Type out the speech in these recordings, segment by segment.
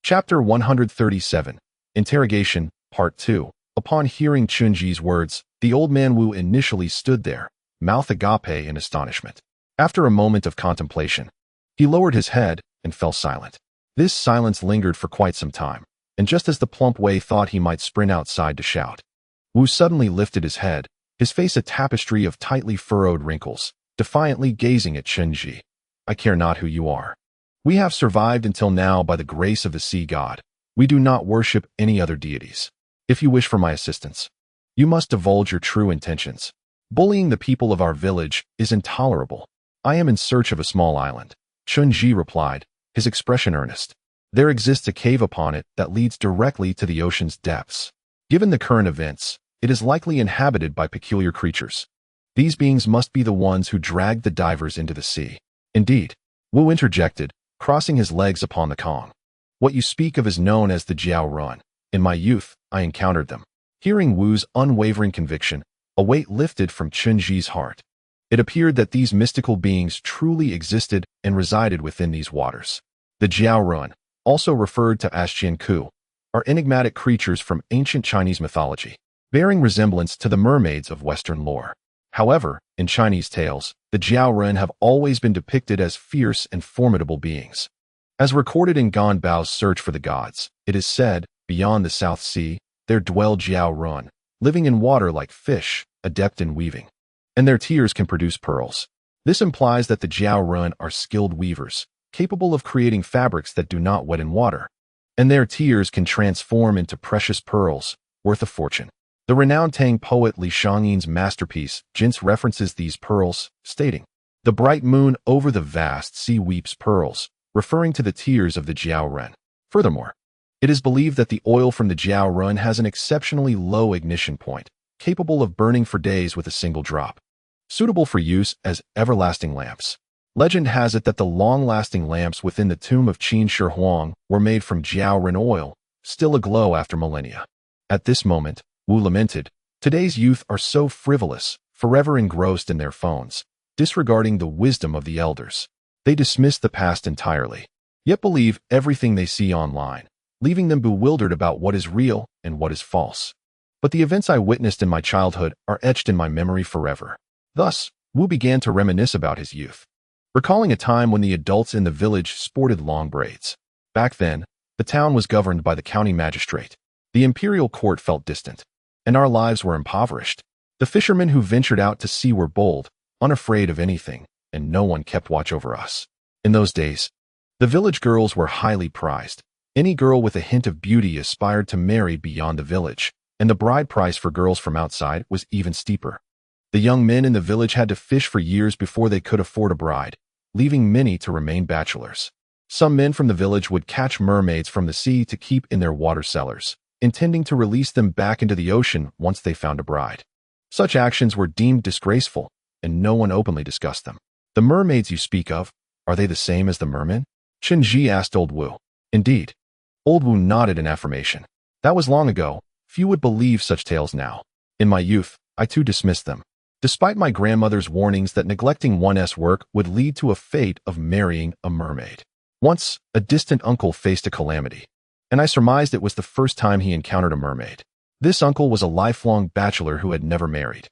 Chapter 137, Interrogation, Part 2. Upon hearing Chen Zhi's words, the old man Wu initially stood there, mouth agape in astonishment. After a moment of contemplation, he lowered his head and fell silent. This silence lingered for quite some time, and just as the plump Wei thought he might sprint outside to shout, Wu suddenly lifted his head, his face a tapestry of tightly furrowed wrinkles, defiantly gazing at Chen Zhi. I care not who you are. We have survived until now by the grace of the sea god. We do not worship any other deities. If you wish for my assistance, you must divulge your true intentions. Bullying the people of our village is intolerable. I am in search of a small island. Chen Zhi replied, his expression earnest. There exists a cave upon it that leads directly to the ocean's depths. Given the current events, it is likely inhabited by peculiar creatures. These beings must be the ones who dragged the divers into the sea. Indeed, Wu interjected, crossing his legs upon the Kong. What you speak of is known as the Jiao Run. In my youth, I encountered them. Hearing Wu's unwavering conviction, a weight lifted from Chen Zhi's heart. It appeared that these mystical beings truly existed and resided within these waters. The Jiao Run, also referred to as Qianku, are enigmatic creatures from ancient Chinese mythology, bearing resemblance to the mermaids of Western lore. However, in Chinese tales, the Jiao Run have always been depicted as fierce and formidable beings. As recorded in Gan Bao's Search for the Gods, it is said, beyond the South Sea, there dwell Jiao Run, living in water like fish, adept in weaving. And their tears can produce pearls. This implies that the Jiao Run are skilled weavers, capable of creating fabrics that do not wet in water. And their tears can transform into precious pearls, worth a fortune. The renowned Tang poet Li Shangyin's masterpiece, Jin's references these pearls, stating, "The bright moon over the vast sea weeps pearls," referring to the tears of the Jiao Run. Furthermore, it is believed that the oil from the Jiao Run has an exceptionally low ignition point, capable of burning for days with a single drop, suitable for use as everlasting lamps. Legend has it that the long-lasting lamps within the tomb of Qin Shi Huang were made from Jiao Run oil, still aglow after millennia. At this moment, Wu lamented, today's youth are so frivolous, forever engrossed in their phones, disregarding the wisdom of the elders. They dismiss the past entirely, yet believe everything they see online, leaving them bewildered about what is real and what is false. But the events I witnessed in my childhood are etched in my memory forever. Thus, Wu began to reminisce about his youth, recalling a time when the adults in the village sported long braids. Back then, the town was governed by the county magistrate. The imperial court felt distant, and our lives were impoverished. The fishermen who ventured out to sea were bold, unafraid of anything, and no one kept watch over us. In those days, the village girls were highly prized. Any girl with a hint of beauty aspired to marry beyond the village, and the bride price for girls from outside was even steeper. The young men in the village had to fish for years before they could afford a bride, leaving many to remain bachelors. Some men from the village would catch mermaids from the sea to keep in their water cellars, intending to release them back into the ocean once they found a bride. Such actions were deemed disgraceful, and no one openly discussed them. The mermaids you speak of, are they the same as the mermen? Chen Zhi asked Old Wu. Indeed. Old Wu nodded in affirmation. That was long ago. Few would believe such tales now. In my youth, I too dismissed them, despite my grandmother's warnings that neglecting one's work would lead to a fate of marrying a mermaid. Once, a distant uncle faced a calamity, and I surmised it was the first time he encountered a mermaid. This uncle was a lifelong bachelor who had never married,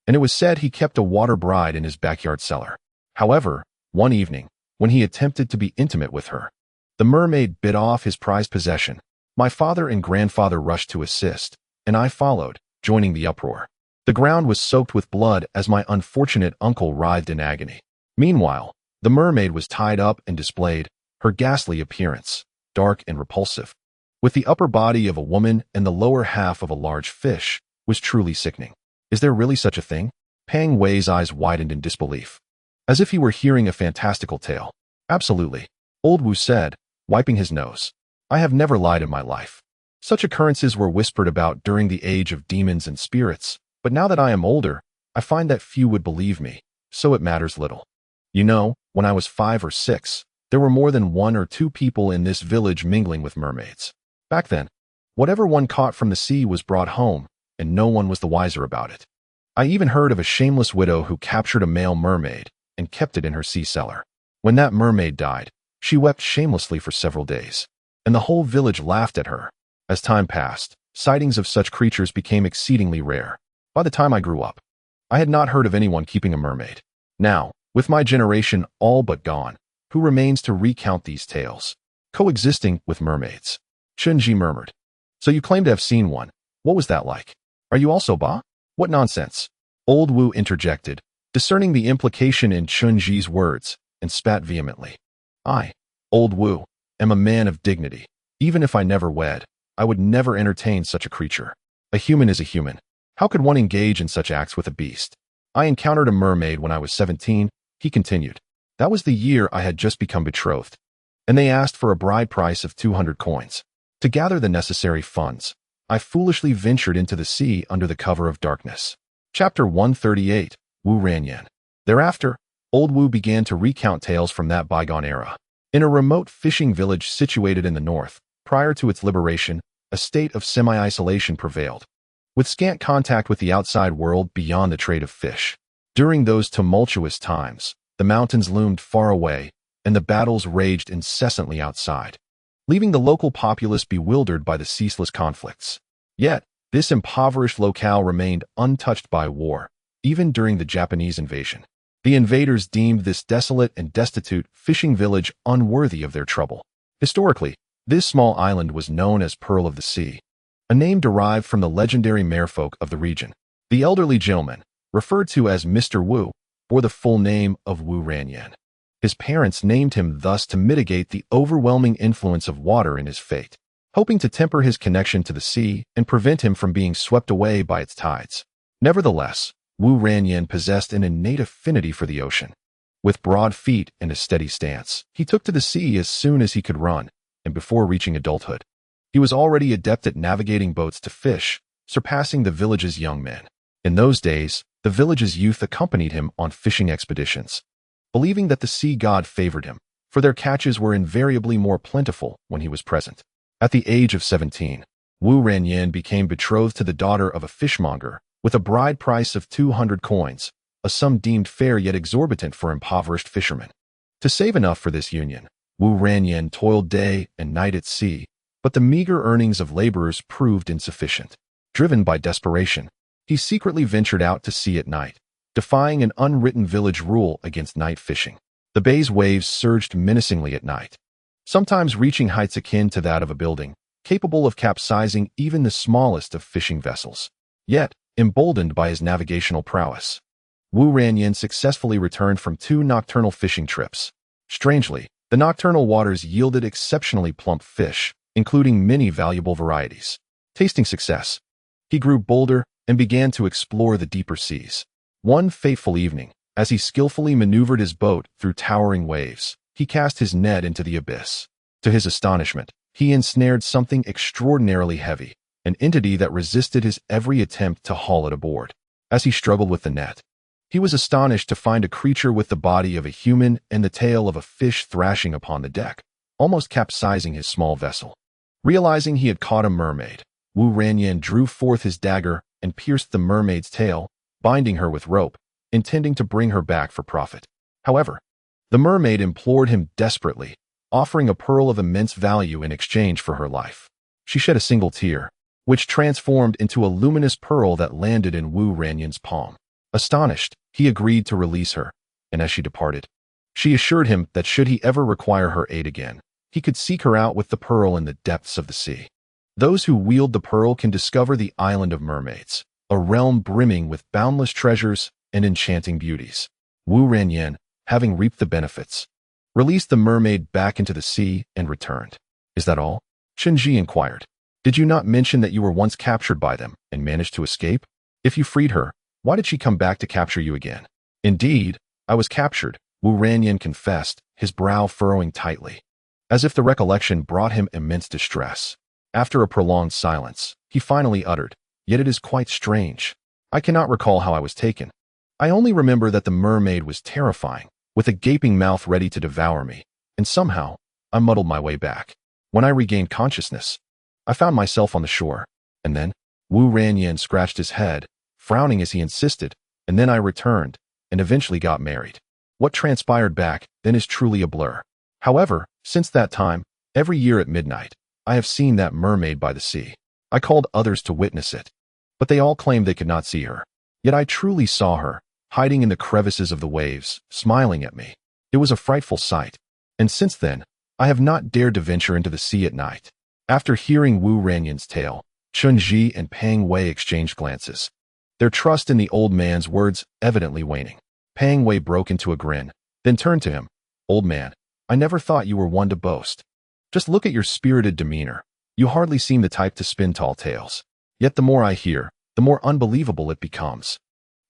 and it was said he kept a water bride in his backyard cellar. However, one evening, when he attempted to be intimate with her, the mermaid bit off his prized possession. My father and grandfather rushed to assist, and I followed, joining the uproar. The ground was soaked with blood as my unfortunate uncle writhed in agony. Meanwhile, the mermaid was tied up and displayed, her ghastly appearance, dark and repulsive, with the upper body of a woman and the lower half of a large fish, was truly sickening. Is there really such a thing? Pang Wei's eyes widened in disbelief, as if he were hearing a fantastical tale. Absolutely, Old Wu said, wiping his nose. I have never lied in my life. Such occurrences were whispered about during the age of demons and spirits, but now that I am older, I find that few would believe me, so it matters little. You know, when I was 5 or 6, there were more than 1 or 2 people in this village mingling with mermaids. Back then, whatever one caught from the sea was brought home, and no one was the wiser about it. I even heard of a shameless widow who captured a male mermaid and kept it in her sea cellar. When that mermaid died, she wept shamelessly for several days. and the whole village laughed at her. As time passed, sightings of such creatures became exceedingly rare. By the time I grew up, I had not heard of anyone keeping a mermaid. Now, with my generation all but gone, who remains to recount these tales? Coexisting with mermaids. Chen Zhi murmured. So you claim to have seen one. What was that like? Are you also Ba? What nonsense? Old Wu interjected, discerning the implication in Chen Zhi's words, and spat vehemently. I, Old Wu, am a man of dignity. Even if I never wed, I would never entertain such a creature. A human is a human. How could one engage in such acts with a beast? I encountered a mermaid when I was 17, he continued. That was the year I had just become betrothed, and they asked for a bride price of 200 coins. To gather the necessary funds, I foolishly ventured into the sea under the cover of darkness. Chapter 138, Wu Ranyan. Thereafter, Old Wu began to recount tales from that bygone era. In a remote fishing village situated in the north, prior to its liberation, a state of semi-isolation prevailed, with scant contact with the outside world beyond the trade of fish. During those tumultuous times, the mountains loomed far away, and the battles raged incessantly outside, leaving the local populace bewildered by the ceaseless conflicts. Yet, this impoverished locale remained untouched by war, even during the Japanese invasion. The invaders deemed this desolate and destitute fishing village unworthy of their trouble. Historically, this small island was known as Pearl of the Sea, a name derived from the legendary merfolk of the region. The elderly gentleman, referred to as Mr. Wu, bore the full name of Wu Ranyan. His parents named him thus to mitigate the overwhelming influence of water in his fate, hoping to temper his connection to the sea and prevent him from being swept away by its tides. Nevertheless, Wu Ranyan possessed an innate affinity for the ocean. With broad feet and a steady stance, he took to the sea as soon as he could run, and before reaching adulthood, he was already adept at navigating boats to fish, surpassing the village's young men. In those days, the village's youth accompanied him on fishing expeditions, believing that the sea god favored him, for their catches were invariably more plentiful when he was present. At the age of 17, Wu Ranyan became betrothed to the daughter of a fishmonger, with a bride price of 200 coins, a sum deemed fair yet exorbitant for impoverished fishermen. To save enough for this union, Wu Ranyan toiled day and night at sea, but the meager earnings of laborers proved insufficient. Driven by desperation, he secretly ventured out to sea at night, defying an unwritten village rule against night fishing. The bay's waves surged menacingly at night, sometimes reaching heights akin to that of a building, capable of capsizing even the smallest of fishing vessels. Yet, emboldened by his navigational prowess, Wu Ranyan successfully returned from 2 nocturnal fishing trips. Strangely, the nocturnal waters yielded exceptionally plump fish, including many valuable varieties. Tasting success, he grew bolder and began to explore the deeper seas. One fateful evening, as he skillfully maneuvered his boat through towering waves, he cast his net into the abyss. To his astonishment, he ensnared something extraordinarily heavy, an entity that resisted his every attempt to haul it aboard. As he struggled with the net, he was astonished to find a creature with the body of a human and the tail of a fish thrashing upon the deck, almost capsizing his small vessel. Realizing he had caught a mermaid, Wu Ranyan drew forth his dagger and pierced the mermaid's tail, binding her with rope, intending to bring her back for profit. However, the mermaid implored him desperately, offering a pearl of immense value in exchange for her life. She shed a single tear, which transformed into a luminous pearl that landed in Wu Ranyan's palm. Astonished, he agreed to release her, and as she departed, she assured him that should he ever require her aid again, he could seek her out with the pearl in the depths of the sea. Those who wield the pearl can discover the island of mermaids, a realm brimming with boundless treasures and enchanting beauties. Wu Ranyan, having reaped the benefits, released the mermaid back into the sea and returned. Is that all? Chen Zhi inquired. Did you not mention that you were once captured by them and managed to escape? If you freed her, why did she come back to capture you again? Indeed, I was captured, Wu Ranyan confessed, his brow furrowing tightly, as if the recollection brought him immense distress. After a prolonged silence, he finally uttered, "Yet it is quite strange. I cannot recall how I was taken. I only remember that the mermaid was terrifying, with a gaping mouth ready to devour me, and somehow, I muddled my way back. When I regained consciousness, I found myself on the shore, and then," Wu Ranyan scratched his head, frowning as he insisted, "and then I returned, and eventually got married. What transpired back then is truly a blur. However, since that time, Every year at midnight, I have seen that mermaid by the sea. I called others to witness it, but they all claimed they could not see her. Yet I truly saw her, hiding in the crevices of the waves, smiling at me. It was a frightful sight, and since then, I have not dared to venture into the sea at night. After hearing Wu Ranyan's tale, Chen Zhi and Pang Wei exchanged glances, their trust in the old man's words evidently waning. Pang Wei broke into a grin, then turned to him. "Old man, I never thought you were one to boast. Just look at your spirited demeanor. You hardly seem the type to spin tall tales. Yet the more I hear, the more unbelievable it becomes.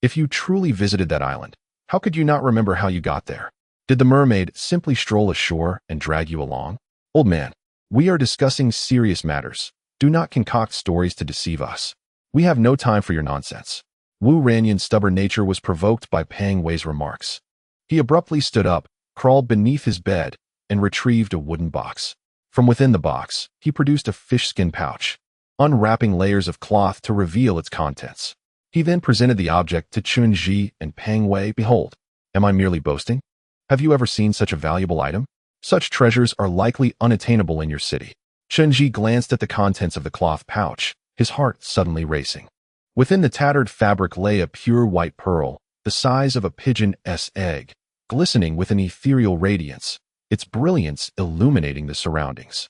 If you truly visited that island, how could you not remember how you got there? Did the mermaid simply stroll ashore and drag you along? Old man, we are discussing serious matters. Do not concoct stories to deceive us. We have no time for your nonsense." Wu Ranyan's stubborn nature was provoked by Pang Wei's remarks. He abruptly stood up, crawled beneath his bed, and retrieved a wooden box. From within the box, he produced a fish-skin pouch, unwrapping layers of cloth to reveal its contents. He then presented the object to Chen Zhi and Pang Wei. "Behold, am I merely boasting? Have you ever seen such a valuable item? Such treasures are likely unattainable in your city." Chen Zhi glanced at the contents of the cloth pouch, his heart suddenly racing. Within the tattered fabric lay a pure white pearl, the size of a pigeon's egg, glistening with an ethereal radiance, its brilliance illuminating the surroundings.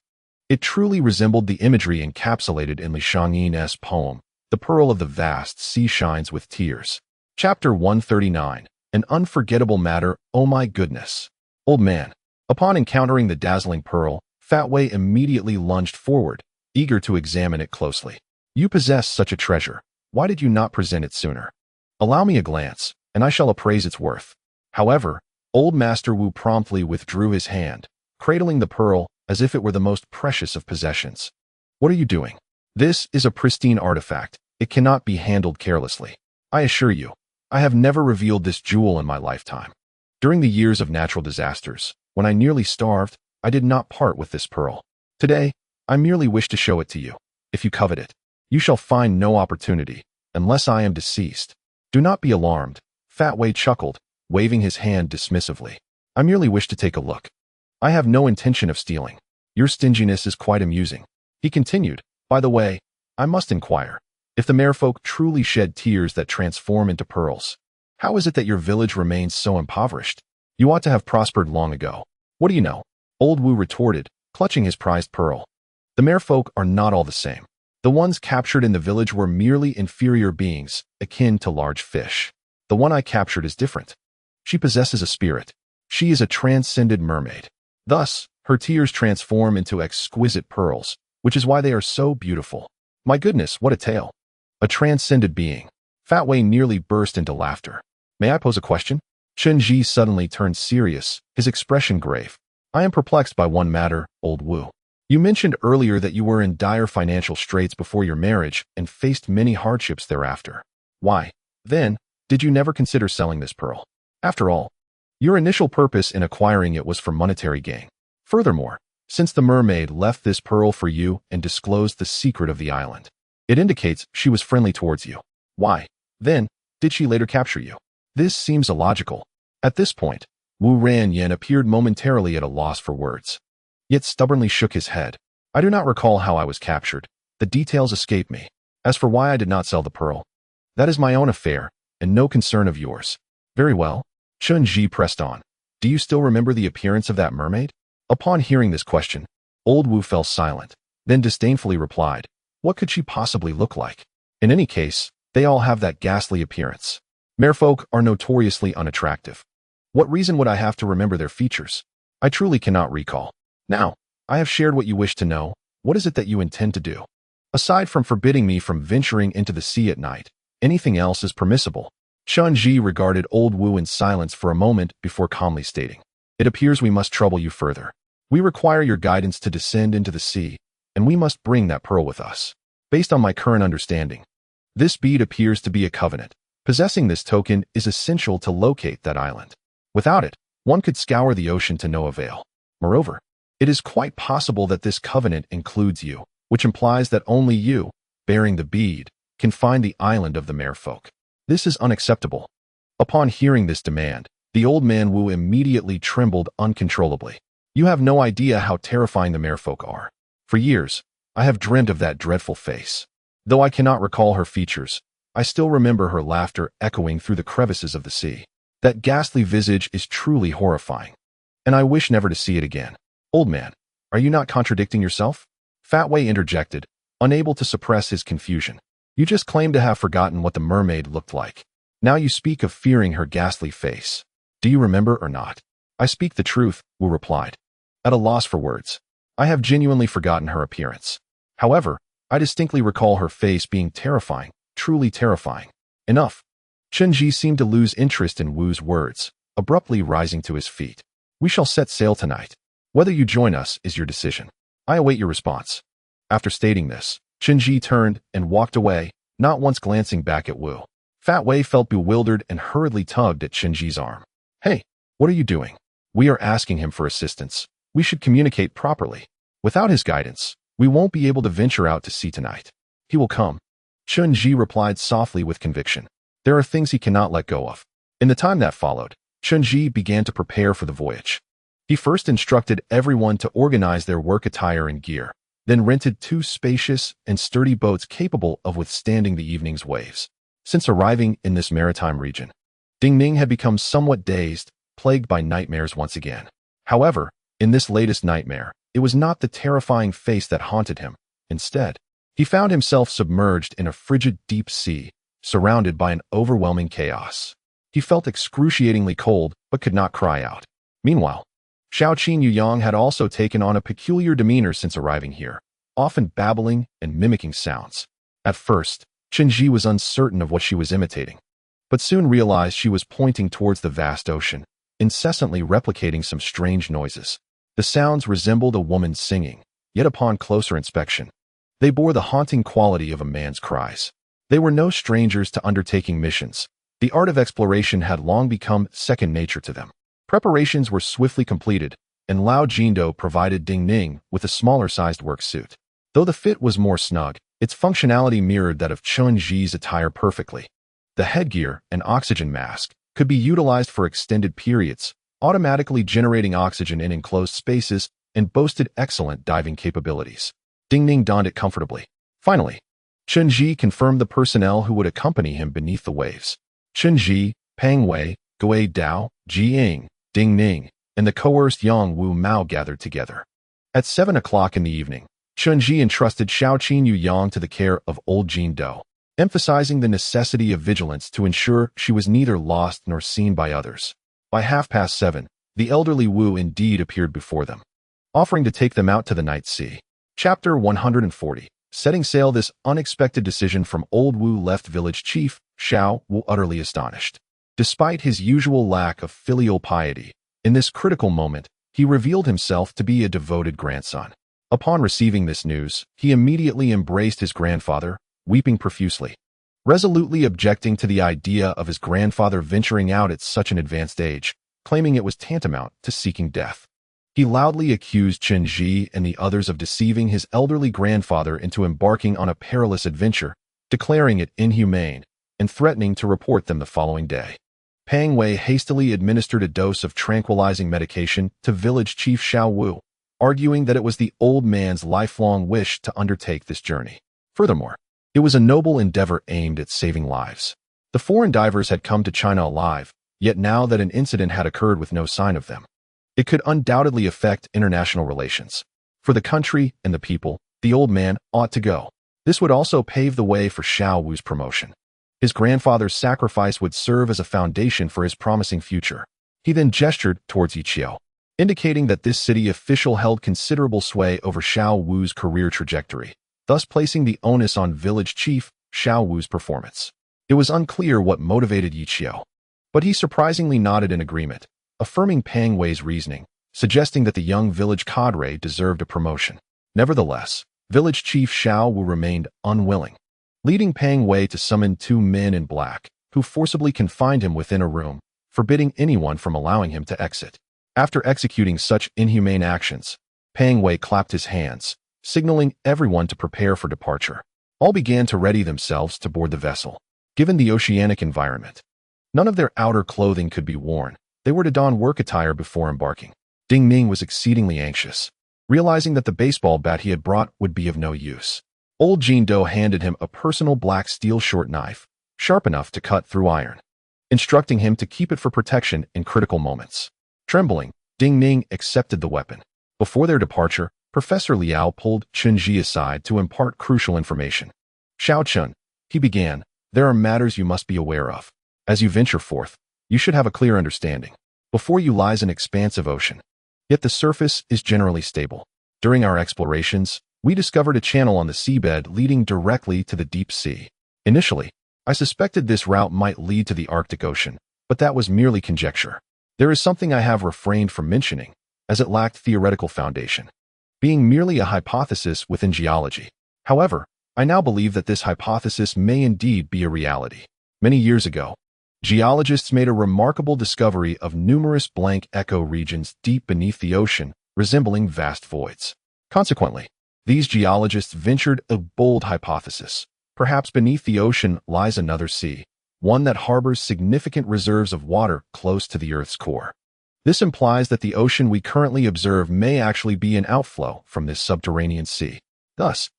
It truly resembled the imagery encapsulated in Li Shangyin's poem, "The Pearl of the Vast Sea Shines with Tears." Chapter 139, An Unforgettable Matter. "Oh my goodness. Old man." Upon encountering the dazzling pearl, Fat Wei immediately lunged forward, eager to examine it closely. "You possess such a treasure. Why did you not present it sooner? Allow me a glance, and I shall appraise its worth." However, old Master Wu promptly withdrew his hand, cradling the pearl as if it were the most precious of possessions. "What are you doing? This is a pristine artifact. It cannot be handled carelessly. I assure you, I have never revealed this jewel in my lifetime. During the years of natural disasters, when I nearly starved, I did not part with this pearl. Today, I merely wish to show it to you. If you covet it, you shall find no opportunity, unless I am deceased." "Do not be alarmed," Fat Wei chuckled, waving his hand dismissively. "I merely wish to take a look. I have no intention of stealing. Your stinginess is quite amusing." He continued, "By the way, I must inquire, if the merfolk truly shed tears that transform into pearls, how is it that your village remains so impoverished? You ought to have prospered long ago." "What do you know?" Old Wu retorted, clutching his prized pearl. "The merfolk are not all the same. The ones captured in the village were merely inferior beings, akin to large fish. The one I captured is different. She possesses a spirit. She is a transcended mermaid. Thus, her tears transform into exquisite pearls, which is why they are so beautiful." "My goodness, what a tale. A transcended being." Fat Wei nearly burst into laughter. "May I pose a question?" Chen Zhi suddenly turned serious, his expression grave. "I am perplexed by one matter, Old Wu. You mentioned earlier that you were in dire financial straits before your marriage and faced many hardships thereafter. Why, then, did you never consider selling this pearl? After all, your initial purpose in acquiring it was for monetary gain. Furthermore, since the mermaid left this pearl for you and disclosed the secret of the island, it indicates she was friendly towards you. Why, then, did she later capture you? This seems illogical." At this point, Wu Ranyan appeared momentarily at a loss for words, yet stubbornly shook his head. "I do not recall how I was captured. The details escape me. As for why I did not sell the pearl, that is my own affair and no concern of yours." "Very well." Chen Zhi pressed on. "Do you still remember the appearance of that mermaid?" Upon hearing this question, Old Wu fell silent, then disdainfully replied, "What could she possibly look like? In any case, they all have that ghastly appearance. Merfolk are notoriously unattractive. What reason would I have to remember their features? I truly cannot recall. Now, I have shared what you wish to know. What is it that you intend to do? Aside from forbidding me from venturing into the sea at night, anything else is permissible." Chen Zhi regarded Old Wu in silence for a moment before calmly stating, "It appears we must trouble you further. We require your guidance to descend into the sea, and we must bring that pearl with us. Based on my current understanding, this bead appears to be a covenant. Possessing this token is essential to locate that island. Without it, one could scour the ocean to no avail. Moreover, it is quite possible that this covenant includes you, which implies that only you, bearing the bead, can find the island of the merfolk. This is unacceptable." Upon hearing this demand, the old man Wu immediately trembled uncontrollably. You have no idea how terrifying the merfolk are. For years, I have dreamt of that dreadful face. Though I cannot recall her features, I still remember her laughter echoing through the crevices of the sea. That ghastly visage is truly horrifying, and I wish never to see it again. Old man, are you not contradicting yourself? Fat Wei interjected, unable to suppress his confusion. You just claimed to have forgotten what the mermaid looked like. Now you speak of fearing her ghastly face. Do you remember or not? I speak the truth, Wu replied, at a loss for words. I have genuinely forgotten her appearance. However, I distinctly recall her face being terrifying, truly terrifying. Enough. Chen Zhi seemed to lose interest in Wu's words, abruptly rising to his feet. We shall set sail tonight. Whether you join us is your decision. I await your response. After stating this, Chen Zhi turned and walked away, not once glancing back at Wu. Fat Wei felt bewildered and hurriedly tugged at Chen Zhi's arm. Hey, what are you doing? We are asking him for assistance. We should communicate properly. Without his guidance, we won't be able to venture out to sea tonight. He will come. Chen Zhi replied softly with conviction. There are things he cannot let go of. In the time that followed, Chen Zhi began to prepare for the voyage. He first instructed everyone to organize their work attire and gear, then rented 2 spacious and sturdy boats capable of withstanding the evening's waves. Since arriving in this maritime region, Ding Ning had become somewhat dazed, plagued by nightmares once again. However, in this latest nightmare, it was not the terrifying face that haunted him. Instead, he found himself submerged in a frigid deep sea, surrounded by an overwhelming chaos. He felt excruciatingly cold, but could not cry out. Meanwhile, Xiaoqin Yuyang had also taken on a peculiar demeanor since arriving here, often babbling and mimicking sounds. At first, Chen Zhi was uncertain of what she was imitating, but soon realized she was pointing towards the vast ocean, incessantly replicating some strange noises. The sounds resembled a woman singing, yet upon closer inspection, they bore the haunting quality of a man's cries. They were no strangers to undertaking missions. The art of exploration had long become second nature to them. Preparations were swiftly completed, and Lao Jindo provided Ding Ning with a smaller-sized work suit. Though the fit was more snug, its functionality mirrored that of Chen Zhi's attire perfectly. The headgear and oxygen mask could be utilized for extended periods, automatically generating oxygen in enclosed spaces, and boasted excellent diving capabilities. Ding Ning donned it comfortably. Finally, Chen Zhi confirmed the personnel who would accompany him beneath the waves. Chen Zhi, Pang Wei, Gui Dao, Ji Ying, Ding Ning, and the coerced Yang Wu Mao gathered together. At 7 o'clock in the evening, Chen Zhi entrusted Xiaoqin Yuyang to the care of old Jin Do, emphasizing the necessity of vigilance to ensure she was neither lost nor seen by others. By 7:30, the elderly Wu indeed appeared before them, offering to take them out to the night sea. Chapter 140. Setting sail. This unexpected decision from old Wu left village chief Xiao Wu utterly astonished. Despite his usual lack of filial piety, in this critical moment, he revealed himself to be a devoted grandson. Upon receiving this news, he immediately embraced his grandfather, weeping profusely, resolutely objecting to the idea of his grandfather venturing out at such an advanced age, claiming it was tantamount to seeking death. He loudly accused Chen Zhi and the others of deceiving his elderly grandfather into embarking on a perilous adventure, declaring it inhumane, and threatening to report them the following day. Pang Wei hastily administered a dose of tranquilizing medication to village chief Xiao Wu, arguing that it was the old man's lifelong wish to undertake this journey. Furthermore, it was a noble endeavor aimed at saving lives. The foreign divers had come to China alive, yet now that an incident had occurred with no sign of them, it could undoubtedly affect international relations. For the country and the people, the old man ought to go. This would also pave the way for Xiao Wu's promotion. His grandfather's sacrifice would serve as a foundation for his promising future. He then gestured towards Yiqiu, indicating that this city official held considerable sway over Xiao Wu's career trajectory, thus placing the onus on village chief Xiao Wu's performance. It was unclear what motivated Yiqiu, but he surprisingly nodded in agreement, affirming Pang Wei's reasoning, suggesting that the young village cadre deserved a promotion. Nevertheless, village chief Xiao Wu remained unwilling, leading Pang Wei to summon 2 men in black, who forcibly confined him within a room, forbidding anyone from allowing him to exit. After executing such inhumane actions, Pang Wei clapped his hands, signaling everyone to prepare for departure. All began to ready themselves to board the vessel. Given the oceanic environment, none of their outer clothing could be worn. They were to don work attire before embarking. Ding Ning was exceedingly anxious, realizing that the baseball bat he had brought would be of no use. Old Jean Do handed him a personal black steel short knife, sharp enough to cut through iron, instructing him to keep it for protection in critical moments. Trembling, Ding Ning accepted the weapon. Before their departure, Professor Liao pulled Chen Zhi aside to impart crucial information. "Xiao Chun," he began, "there are matters you must be aware of. As you venture forth, you should have a clear understanding. Before you lies an expansive ocean. Yet the surface is generally stable. During our explorations, we discovered a channel on the seabed leading directly to the deep sea. Initially, I suspected this route might lead to the Arctic Ocean, but that was merely conjecture. There is something I have refrained from mentioning, as it lacked theoretical foundation, being merely a hypothesis within geology. However, I now believe that this hypothesis may indeed be a reality. Many years ago, geologists made a remarkable discovery of numerous blank echo regions deep beneath the ocean, resembling vast voids. Consequently, these geologists ventured a bold hypothesis. Perhaps beneath the ocean lies another sea, one that harbors significant reserves of water close to the Earth's core. This implies that the ocean we currently observe may actually be an outflow from this subterranean sea. Thus,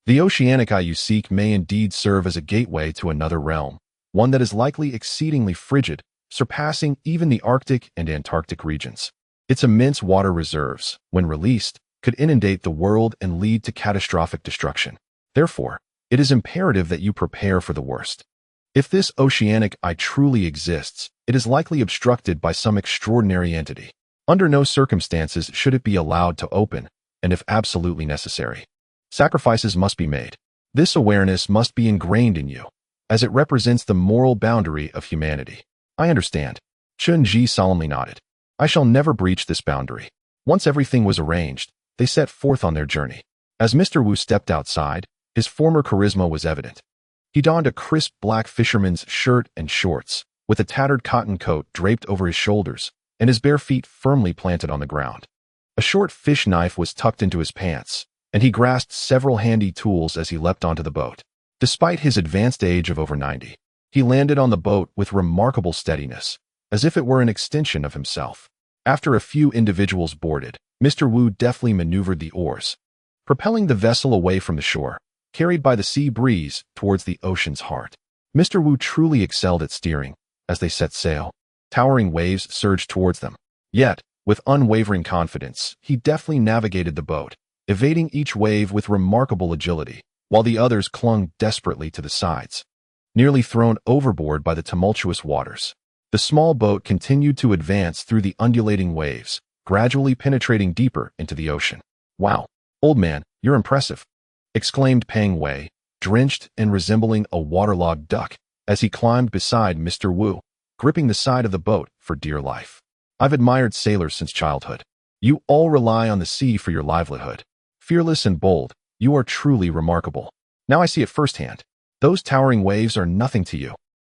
the oceanic eye you seek may indeed serve as a gateway to another realm, one that is likely exceedingly frigid, surpassing even the Arctic and Antarctic regions. Its immense water reserves, when released, could inundate the world and lead to catastrophic destruction. Therefore, it is imperative that you prepare for the worst. If this oceanic eye truly exists, it is likely obstructed by some extraordinary entity. Under no circumstances should it be allowed to open, and if absolutely necessary, sacrifices must be made. This awareness must be ingrained in you, as it represents the moral boundary of humanity. I understand. Chen Zhi solemnly nodded. I shall never breach this boundary. Once everything was arranged, they set forth on their journey. As Mr. Wu stepped outside, his former charisma was evident. He donned a crisp black fisherman's shirt and shorts, with a tattered cotton coat draped over his shoulders, and his bare feet firmly planted on the ground. A short fish knife was tucked into his pants, and he grasped several handy tools as he leapt onto the boat. Despite his advanced age of over 90, he landed on the boat with remarkable steadiness, as if it were an extension of himself. After a few individuals boarded, Mr. Wu deftly maneuvered the oars, propelling the vessel away from the shore, carried by the sea breeze towards the ocean's heart. Mr. Wu truly excelled at steering. As they set sail, towering waves surged towards them. Yet, with unwavering confidence, he deftly navigated the boat, evading each wave with remarkable agility, while the others clung desperately to the sides, nearly thrown overboard by the tumultuous waters. The small boat continued to advance through the undulating waves, gradually penetrating deeper into the ocean. "Wow, old man, you're impressive," exclaimed Peng Wei, drenched and resembling a waterlogged duck, as he climbed beside Mr. Wu, gripping the side of the boat for dear life. "I've admired sailors since childhood. You all rely on the sea for your livelihood. Fearless and bold, you are truly remarkable. Now I see it firsthand. Those towering waves are nothing to you.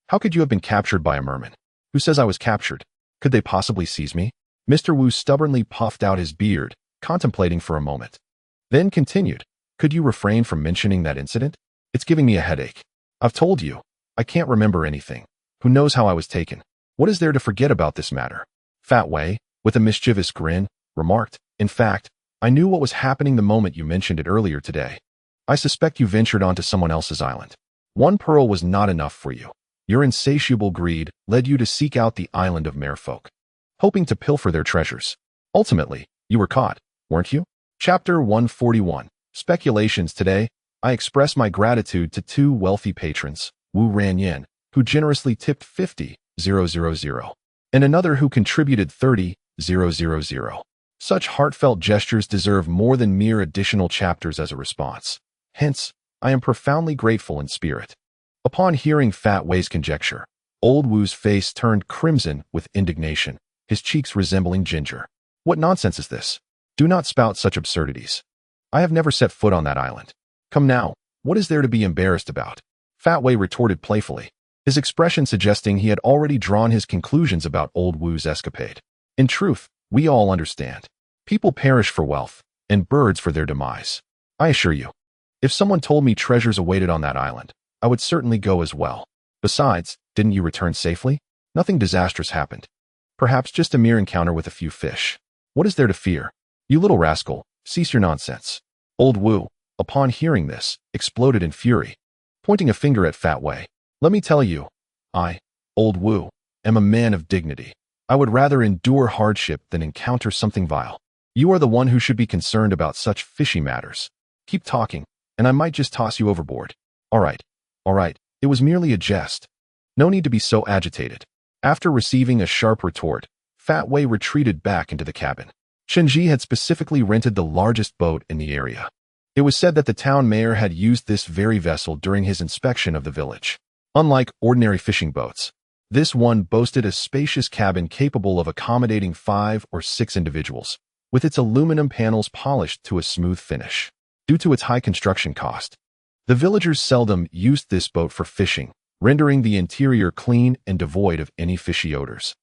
How could you have been captured by a merman? Who says I was captured? Could they possibly seize me?" Mr. Wu stubbornly puffed out his beard, contemplating for a moment. Then continued, "Could you refrain from mentioning that incident? It's giving me a headache. I've told you, I can't remember anything. Who knows how I was taken? What is there to forget about this matter?" Fat Wei, with a mischievous grin, remarked, "In fact, I knew what was happening the moment you mentioned it earlier today. I suspect you ventured onto someone else's island. One pearl was not enough for you. Your insatiable greed led you to seek out the island of merfolk, hoping to pilfer their treasures. Ultimately, you were caught, weren't you?" Chapter 141. Speculations. Today, I express my gratitude to two wealthy patrons, Wu Ranyan, who generously tipped 50,000, and another who contributed 30,000. Such heartfelt gestures deserve more than mere additional chapters as a response. Hence, I am profoundly grateful in spirit. Upon hearing Fat Wei's conjecture, Old Wu's face turned crimson with indignation, his cheeks resembling ginger. "What nonsense is this? Do not spout such absurdities. I have never set foot on that island. Come now, what is there to be embarrassed about?" Fat Wei retorted playfully, his expression suggesting he had already drawn his conclusions about Old Wu's escapade. "In truth, we all understand. People perish for wealth, and birds for their demise. I assure you, if someone told me treasures awaited on that island, I would certainly go as well. Besides, didn't you return safely? Nothing disastrous happened. Perhaps just a mere encounter with a few fish. What is there to fear? You little rascal, cease your nonsense. Old Wu, upon hearing this, exploded in fury, pointing a finger at Fat Wei. Let me tell you, I, Old Wu, am a man of dignity. I would rather endure hardship than encounter something vile. You are the one who should be concerned about such fishy matters. Keep talking, and I might just toss you overboard. All right, it was merely a jest. No need to be so agitated. After receiving a sharp retort, Fat Wei retreated back into the cabin. Chen Zhi had specifically rented the largest boat in the area. It was said that the town mayor had used this very vessel during his inspection of the village. Unlike ordinary fishing boats, this one boasted a spacious cabin capable of accommodating 5 or 6 individuals, with its aluminum panels polished to a smooth finish. Due to its high construction cost, the villagers seldom used this boat for fishing, rendering the interior clean and devoid of any fishy odors.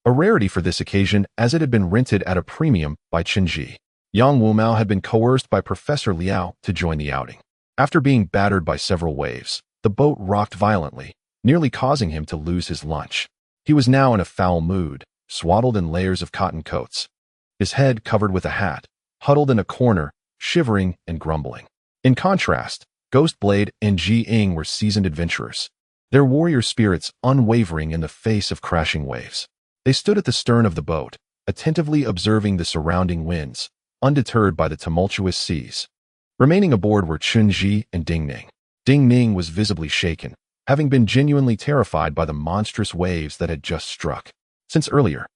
A rarity for this occasion, as it had been rented at a premium by Chen Zhi. Yang Wumao had been coerced by Professor Liao to join the outing. After being battered by several waves, the boat rocked violently, nearly causing him to lose his lunch. He was now in a foul mood, swaddled in layers of cotton coats, his head covered with a hat, huddled in a corner, shivering and grumbling. In contrast, Ghost Blade and Ji Ying were seasoned adventurers, their warrior spirits unwavering in the face of crashing waves. They stood at the stern of the boat, attentively observing the surrounding winds, undeterred by the tumultuous seas. Remaining aboard were Chen Zhi and Ding Ning. Ding Ning was visibly shaken, having been genuinely terrified by the monstrous waves that had just struck. Since earlier,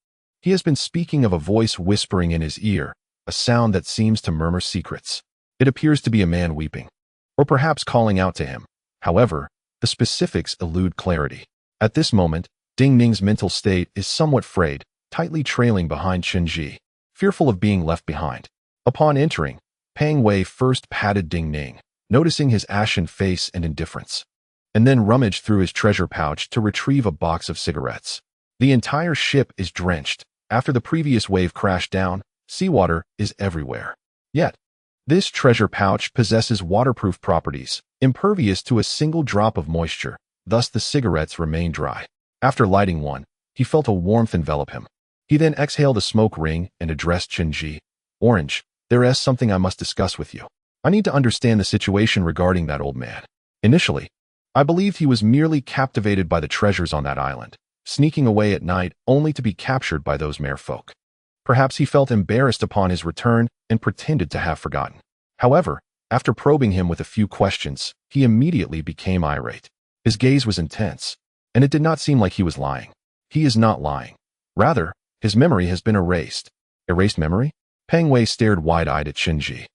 he has been speaking of a voice whispering in his ear, a sound that seems to murmur secrets. It appears to be a man weeping, or perhaps calling out to him. However, the specifics elude clarity. At this moment, Ding Ning's mental state is somewhat frayed, tightly trailing behind Chen Zhi, fearful of being left behind. Upon entering, Pang Wei first patted Ding Ning, noticing his ashen face and indifference, and then rummaged through his treasure pouch to retrieve a box of cigarettes. The entire ship is drenched. After the previous wave crashed down, seawater is everywhere. Yet, this treasure pouch possesses waterproof properties, impervious to a single drop of moisture, thus the cigarettes remain dry. After lighting one, he felt a warmth envelop him. He then exhaled a smoke ring and addressed Chen Zhi. Orange, there is something I must discuss with you. I need to understand the situation regarding that old man. Initially, I believed he was merely captivated by the treasures on that island, sneaking away at night only to be captured by those merfolk. Perhaps he felt embarrassed upon his return and pretended to have forgotten. However, after probing him with a few questions, he immediately became irate. His gaze was intense, and it did not seem like he was lying. He is not lying. Rather, his memory has been erased. Erased memory? Pang Wei stared wide-eyed at Chen Zhi.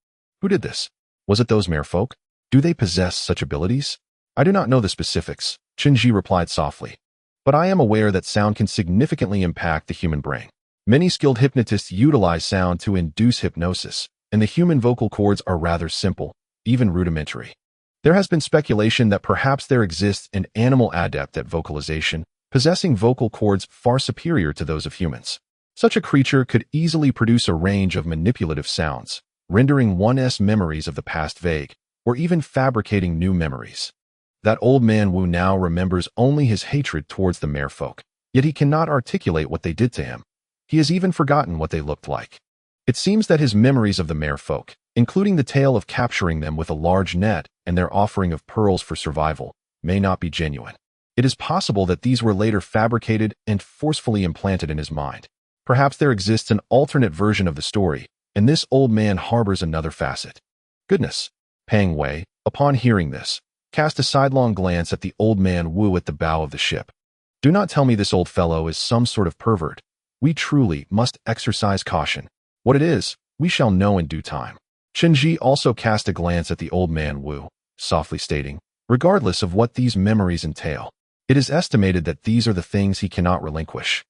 Who did this? Was it those merfolk? Do they possess such abilities? I do not know the specifics, Chen Zhi replied softly. But I am aware that sound can significantly impact the human brain. Many skilled hypnotists utilize sound to induce hypnosis, and the human vocal cords are rather simple, even rudimentary. There has been speculation that perhaps there exists an animal adept at vocalization, possessing vocal cords far superior to those of humans. Such a creature could easily produce a range of manipulative sounds, rendering one's memories of the past vague, or even fabricating new memories. That old man Wu now remembers only his hatred towards the merfolk, yet he cannot articulate what they did to him. He has even forgotten what they looked like. It seems that his memories of the merfolk, including the tale of capturing them with a large net and their offering of pearls for survival, may not be genuine. It is possible that these were later fabricated and forcefully implanted in his mind. Perhaps there exists an alternate version of the story, and this old man harbors another facet. Goodness! Pang Wei, upon hearing this, cast a sidelong glance at the old man Wu at the bow of the ship. Do not tell me this old fellow is some sort of pervert. We truly must exercise caution. What it is, we shall know in due time. Chen Zhi also cast a glance at the old man Wu, softly stating, regardless of what these memories entail, it is estimated that these are the things he cannot relinquish.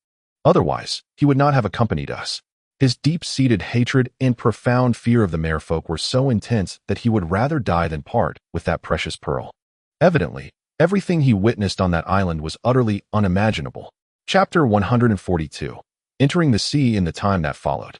Otherwise, he would not have accompanied us. His deep-seated hatred and profound fear of the merfolk were so intense that he would rather die than part with that precious pearl. Evidently, everything he witnessed on that island was utterly unimaginable. Chapter 142. Entering the sea in the time that followed.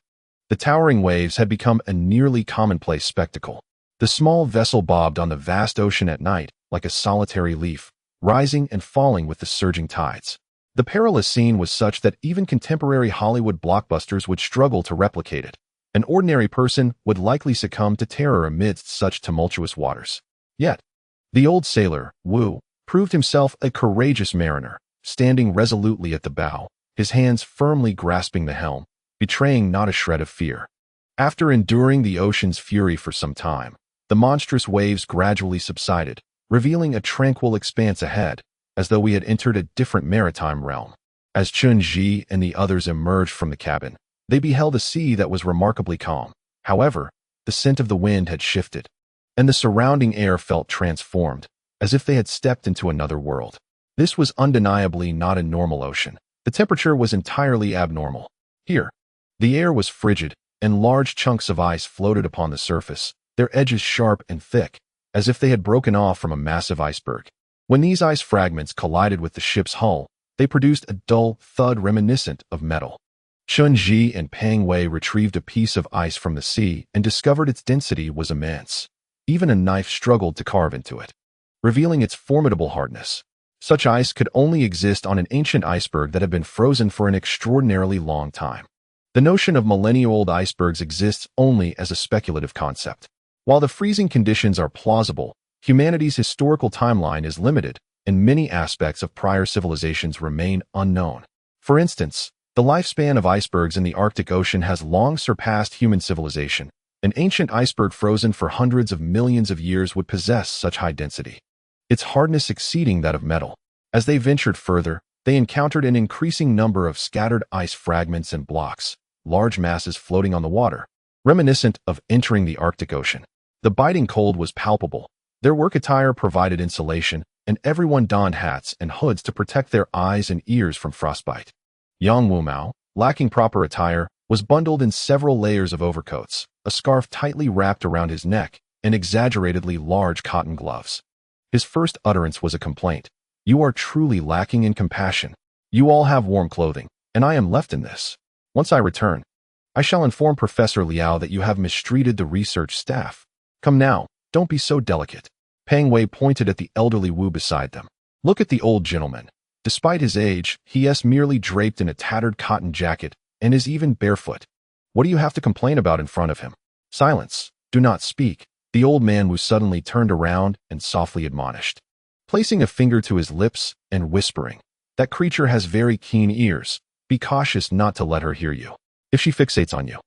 The towering waves had become a nearly commonplace spectacle. The small vessel bobbed on the vast ocean at night like a solitary leaf, rising and falling with the surging tides. The perilous scene was such that even contemporary Hollywood blockbusters would struggle to replicate it. An ordinary person would likely succumb to terror amidst such tumultuous waters. Yet, the old sailor, Wu, proved himself a courageous mariner, standing resolutely at the bow, his hands firmly grasping the helm, betraying not a shred of fear. After enduring the ocean's fury for some time, the monstrous waves gradually subsided, revealing a tranquil expanse ahead, as though we had entered a different maritime realm. As Chen Zhi and the others emerged from the cabin, they beheld a sea that was remarkably calm. However, the scent of the wind had shifted, and the surrounding air felt transformed, as if they had stepped into another world. This was undeniably not a normal ocean. The temperature was entirely abnormal. Here, the air was frigid, and large chunks of ice floated upon the surface, their edges sharp and thick, as if they had broken off from a massive iceberg. When these ice fragments collided with the ship's hull, they produced a dull thud reminiscent of metal. Chen Zhi and Pang Wei retrieved a piece of ice from the sea and discovered its density was immense. Even a knife struggled to carve into it, revealing its formidable hardness. Such ice could only exist on an ancient iceberg that had been frozen for an extraordinarily long time. The notion of millennia-old icebergs exists only as a speculative concept. While the freezing conditions are plausible, humanity's historical timeline is limited, and many aspects of prior civilizations remain unknown. For instance, the lifespan of icebergs in the Arctic Ocean has long surpassed human civilization. An ancient iceberg frozen for hundreds of millions of years would possess such high density, its hardness exceeding that of metal. As they ventured further, they encountered an increasing number of scattered ice fragments and blocks, large masses floating on the water, reminiscent of entering the Arctic Ocean. The biting cold was palpable. Their work attire provided insulation, and everyone donned hats and hoods to protect their eyes and ears from frostbite. Yang Wumao, lacking proper attire, was bundled in several layers of overcoats, a scarf tightly wrapped around his neck, and exaggeratedly large cotton gloves. His first utterance was a complaint. "You are truly lacking in compassion. You all have warm clothing, and I am left in this. Once I return, I shall inform Professor Liao that you have mistreated the research staff. Come now, don't be so delicate." Pang Wei pointed at the elderly Wu beside them. "Look at the old gentleman. Despite his age, he is merely draped in a tattered cotton jacket and is even barefoot. What do you have to complain about in front of him?" "Silence. Do not speak." The old man Wu suddenly turned around and softly admonished, placing a finger to his lips and whispering, "That creature has very keen ears. Be cautious not to let her hear you. If she fixates on you,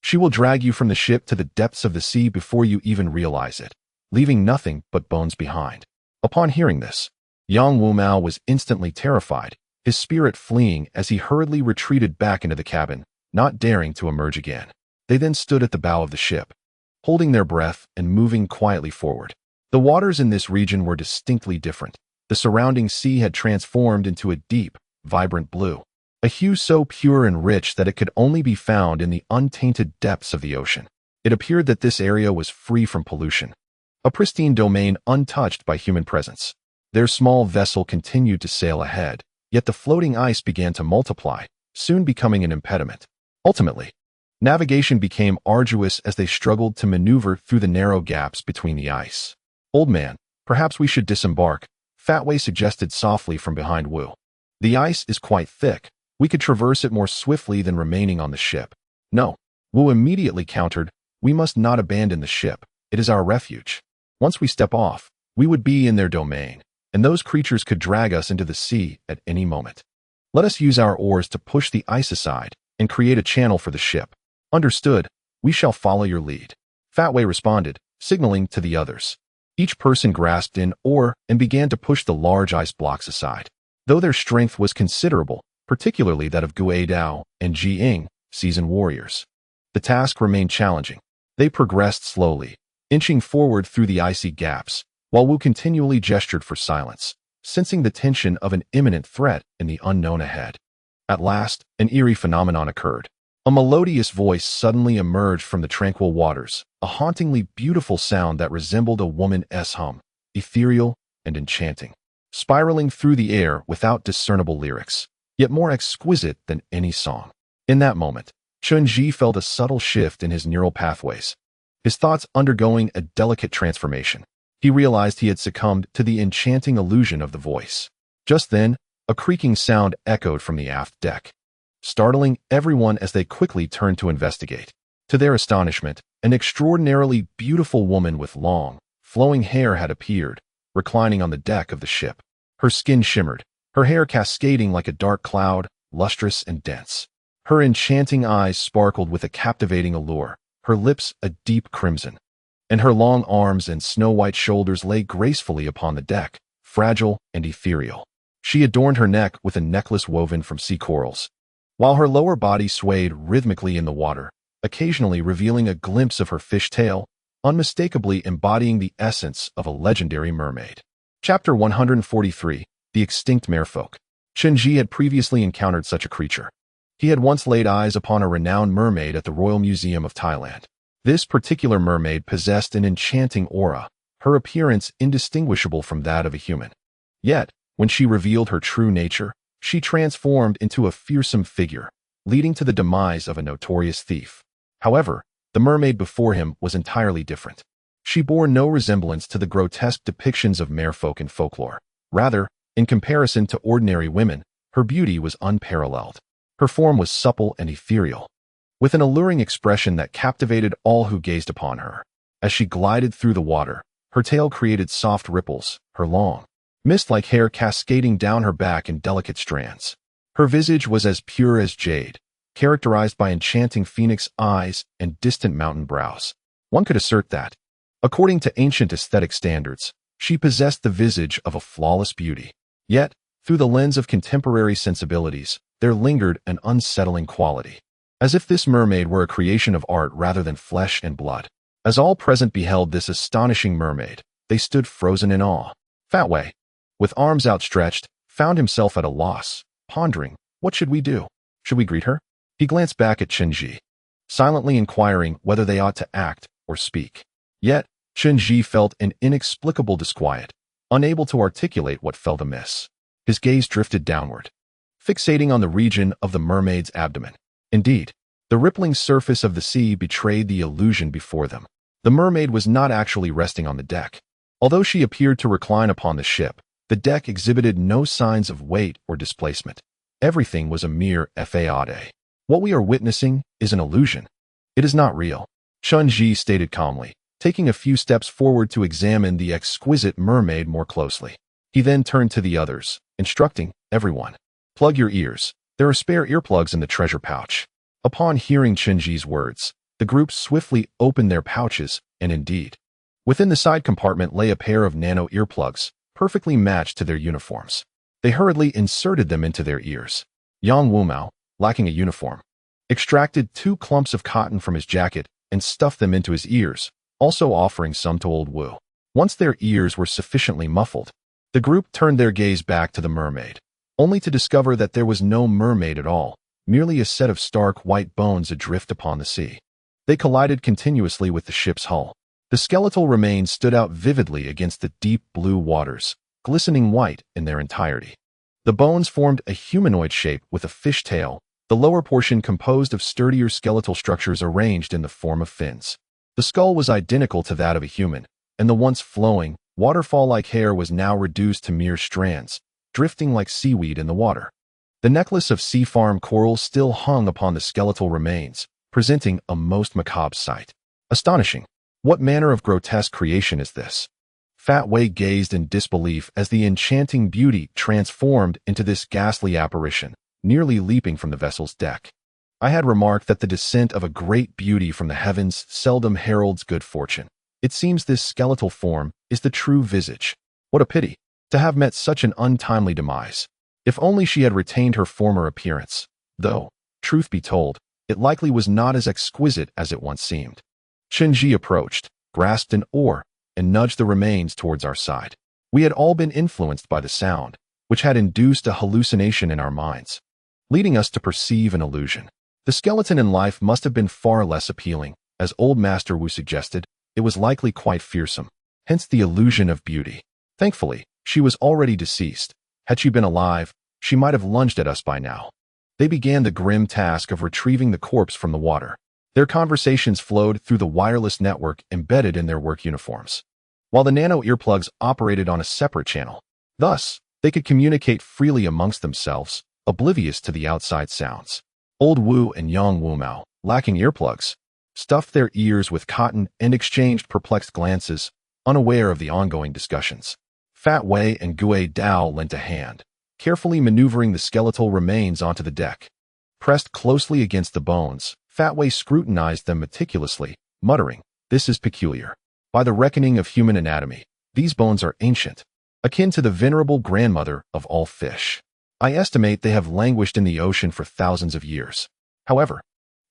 she will drag you from the ship to the depths of the sea before you even realize it, leaving nothing but bones behind." Upon hearing this, Yang Wumao was instantly terrified, his spirit fleeing as he hurriedly retreated back into the cabin, not daring to emerge again. They then stood at the bow of the ship, holding their breath and moving quietly forward. The waters in this region were distinctly different. The surrounding sea had transformed into a deep, vibrant blue, a hue so pure and rich that it could only be found in the untainted depths of the ocean. It appeared that this area was free from pollution, a pristine domain untouched by human presence. Their small vessel continued to sail ahead, yet the floating ice began to multiply, soon becoming an impediment. Ultimately, navigation became arduous as they struggled to maneuver through the narrow gaps between the ice. "Old man, perhaps we should disembark," Fat Wei suggested softly from behind Wu. "The ice is quite thick. We could traverse it more swiftly than remaining on the ship." "No," Wu immediately countered, "we must not abandon the ship. It is our refuge. Once we step off, we would be in their domain, and those creatures could drag us into the sea at any moment. Let us use our oars to push the ice aside and create a channel for the ship." "Understood. We shall follow your lead," Fat Wei responded, signaling to the others. Each person grasped an oar and began to push the large ice blocks aside. Though their strength was considerable, particularly that of Gui Dao and Ji Ying, seasoned warriors, the task remained challenging. They progressed slowly, inching forward through the icy gaps, while Wu continually gestured for silence, sensing the tension of an imminent threat in the unknown ahead. At last, an eerie phenomenon occurred. A melodious voice suddenly emerged from the tranquil waters, a hauntingly beautiful sound that resembled a woman's hum, ethereal and enchanting, spiraling through the air without discernible lyrics, yet more exquisite than any song. In that moment, Chen Zhi felt a subtle shift in his neural pathways, his thoughts undergoing a delicate transformation. He realized he had succumbed to the enchanting illusion of the voice. Just then, A creaking sound echoed from the aft deck, startling everyone as they quickly turned to investigate. To their astonishment, an extraordinarily beautiful woman with long, flowing hair had appeared, reclining on the deck of the ship. Her skin shimmered, her hair cascading like a dark cloud, lustrous and dense. Her enchanting eyes sparkled with a captivating allure, her lips a deep crimson, and her long arms and snow-white shoulders lay gracefully upon the deck, fragile and ethereal. She adorned her neck with a necklace woven from sea corals, while her lower body swayed rhythmically in the water, occasionally revealing a glimpse of her fish tail, unmistakably embodying the essence of a legendary mermaid. Chapter 143, The Extinct Merfolk. Chen Zhi had previously encountered such a creature. He had once laid eyes upon a renowned mermaid at the Royal Museum of Thailand. This particular mermaid possessed an enchanting aura, her appearance indistinguishable from that of a human. Yet, when she revealed her true nature, she transformed into a fearsome figure, leading to the demise of a notorious thief. However, the mermaid before him was entirely different. She bore no resemblance to the grotesque depictions of merfolk in folklore. Rather, in comparison to ordinary women, her beauty was unparalleled. Her form was supple and ethereal, with an alluring expression that captivated all who gazed upon her. As she glided through the water, her tail created soft ripples, her long, mist-like hair cascading down her back in delicate strands. Her visage was as pure as jade, characterized by enchanting phoenix eyes and distant mountain brows. One could assert that, according to ancient aesthetic standards, she possessed the visage of a flawless beauty. Yet, through the lens of contemporary sensibilities, there lingered an unsettling quality, as if this mermaid were a creation of art rather than flesh and blood. As all present beheld this astonishing mermaid, they stood frozen in awe. Fat Wei, with arms outstretched, found himself at a loss, pondering, what should we do? Should we greet her? He glanced back at Chen Zhi, silently inquiring whether they ought to act or speak. Yet, Chen Zhi felt an inexplicable disquiet, unable to articulate what felt amiss. His gaze drifted downward, fixating on the region of the mermaid's abdomen. Indeed, the rippling surface of the sea betrayed the illusion before them. The mermaid was not actually resting on the deck. Although she appeared to recline upon the ship, the deck exhibited no signs of weight or displacement. Everything was a mere facade. What we are witnessing is an illusion. It is not real, Chen Zhi stated calmly, taking a few steps forward to examine the exquisite mermaid more closely. He then turned to the others, instructing everyone, "Plug your ears. There are spare earplugs in the treasure pouch." Upon hearing Chen Zhi's words, the group swiftly opened their pouches, and indeed, within the side compartment lay a pair of nano earplugs, perfectly matched to their uniforms. They hurriedly inserted them into their ears. Yang Wumao, lacking a uniform, extracted 2 clumps of cotton from his jacket and stuffed them into his ears, also offering some to old Wu. Once their ears were sufficiently muffled, the group turned their gaze back to the mermaid, only to discover that there was no mermaid at all, merely a set of stark white bones adrift upon the sea. They collided continuously with the ship's hull. The skeletal remains stood out vividly against the deep blue waters, glistening white in their entirety. The bones formed a humanoid shape with a fish tail, the lower portion composed of sturdier skeletal structures arranged in the form of fins. The skull was identical to that of a human, and the once flowing, waterfall-like hair was now reduced to mere strands, drifting like seaweed in the water. The necklace of sea farm coral still hung upon the skeletal remains, presenting a most macabre sight. Astonishing! What manner of grotesque creation is this? Fat Wei gazed in disbelief as the enchanting beauty transformed into this ghastly apparition, nearly leaping from the vessel's deck. I had remarked that the descent of a great beauty from the heavens seldom heralds good fortune. It seems this skeletal form is the true visage. What a pity, to have met such an untimely demise. If only she had retained her former appearance, though, truth be told, it likely was not as exquisite as it once seemed. Chen Zhi approached, grasped an oar, and nudged the remains towards our side. We had all been influenced by the sound, which had induced a hallucination in our minds, leading us to perceive an illusion. The skeleton in life must have been far less appealing. As old Master Wu suggested, it was likely quite fearsome, hence the illusion of beauty. Thankfully, she was already deceased. Had she been alive, she might have lunged at us by now. They began the grim task of retrieving the corpse from the water. Their conversations flowed through the wireless network embedded in their work uniforms, while the nano earplugs operated on a separate channel. Thus, They could communicate freely amongst themselves, oblivious to the outside sounds. Old Wu and young Wu Mao, lacking earplugs, stuffed their ears with cotton and exchanged perplexed glances, unaware of the ongoing discussions. Fat Wei and Gue Dao lent a hand, carefully maneuvering the skeletal remains onto the deck. Pressed closely against the bones, Fat Wei scrutinized them meticulously, muttering, "This is peculiar. By the reckoning of human anatomy, these bones are ancient, akin to the venerable grandmother of all fish. I estimate they have languished in the ocean for thousands of years. However,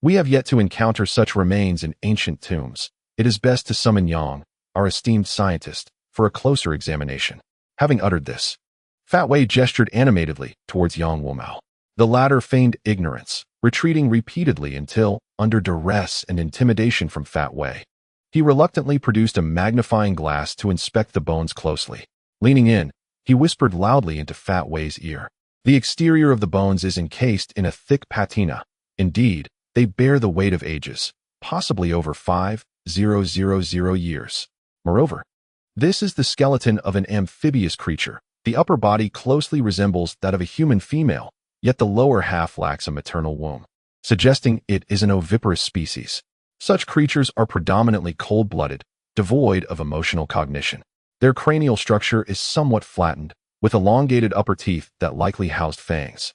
we have yet to encounter such remains in ancient tombs. It is best to summon Yang, our esteemed scientist, for a closer examination." Having uttered this, Fat Wei gestured animatedly towards Yang Wumao. The latter feigned ignorance, retreating repeatedly until, under duress and intimidation from Fat Wei, he reluctantly produced a magnifying glass to inspect the bones closely. Leaning in, he whispered loudly into Fat Wei's ear. "The exterior of the bones is encased in a thick patina. Indeed, they bear the weight of ages, possibly over 5,000 years. Moreover, this is the skeleton of an amphibious creature. The upper body closely resembles that of a human female, yet the lower half lacks a maternal womb, suggesting it is an oviparous species. Such creatures are predominantly cold-blooded, devoid of emotional cognition. Their cranial structure is somewhat flattened, with elongated upper teeth that likely housed fangs,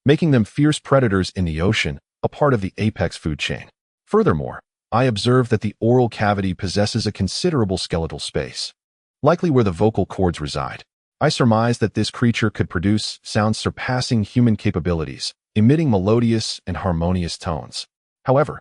making them fierce predators in the ocean, a part of the apex food chain. Furthermore, I observe that the oral cavity possesses a considerable skeletal space, likely where the vocal cords reside. I surmise that this creature could produce sounds surpassing human capabilities, emitting melodious and harmonious tones. However,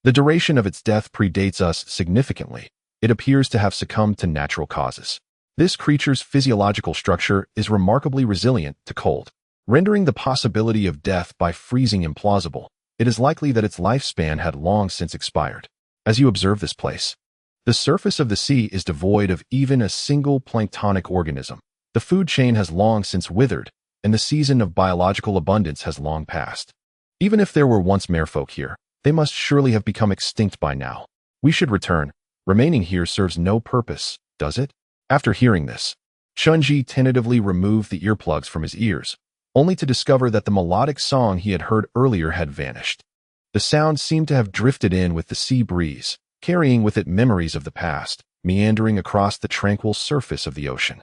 the duration of its death predates us significantly. It appears to have succumbed to natural causes. This creature's physiological structure is remarkably resilient to cold, rendering the possibility of death by freezing implausible. It is likely that its lifespan had long since expired. As you observe this place, the surface of the sea is devoid of even a single planktonic organism. The food chain has long since withered, and the season of biological abundance has long passed. Even if there were once merfolk here, they must surely have become extinct by now. We should return. Remaining here serves no purpose, does it?" After hearing this, Chen Zhi tentatively removed the earplugs from his ears, only to discover that the melodic song he had heard earlier had vanished. The sound seemed to have drifted in with the sea breeze, carrying with it memories of the past, meandering across the tranquil surface of the ocean.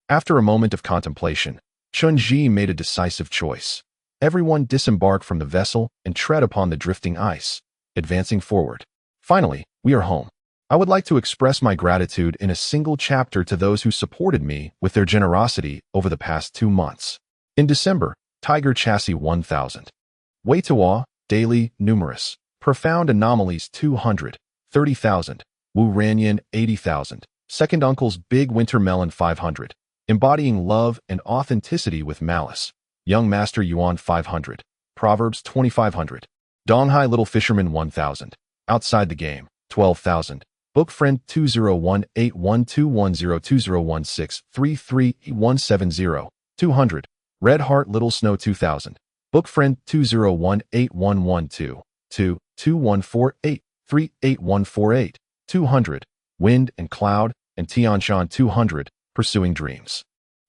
After a moment of contemplation, Chen Zhi made a decisive choice. Everyone disembark from the vessel and tread upon the drifting ice, advancing forward. "Finally, we are home. I would like to express my gratitude in a single chapter to those who supported me with their generosity over the past 2 months. In December, Tiger Chassis 1000. Weituo, daily, numerous. Profound anomalies 200. 30,000. Wu Ranyan 80,000. Second Uncle's Big Winter Melon 500. Embodying love and authenticity with malice. Young Master Yuan 500. Proverbs 2500. Donghai Little Fisherman 1000. Outside the Game 12,000. Book Friend 20181210201633170 200. Red Heart Little Snow 2000. Book Friend 2018112 2148 38148 200. Wind and Cloud and Tianshan 200. Pursuing Dreams.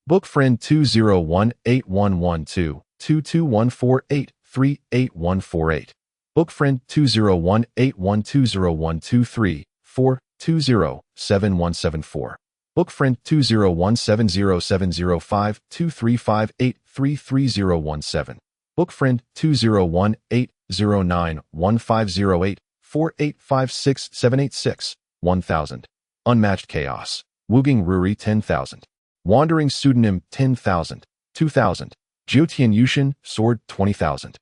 Book Friend 2018112 22148 38148. Book Friend 20181201234 4207174. Book Friend 20170705235833017. Book Friend 20180915084856786 1000. Unmatched Chaos. Wuging Ruri 10,000. Wandering Pseudonym 10,000. 2,000. Jiutian Yushin Sword 20,000.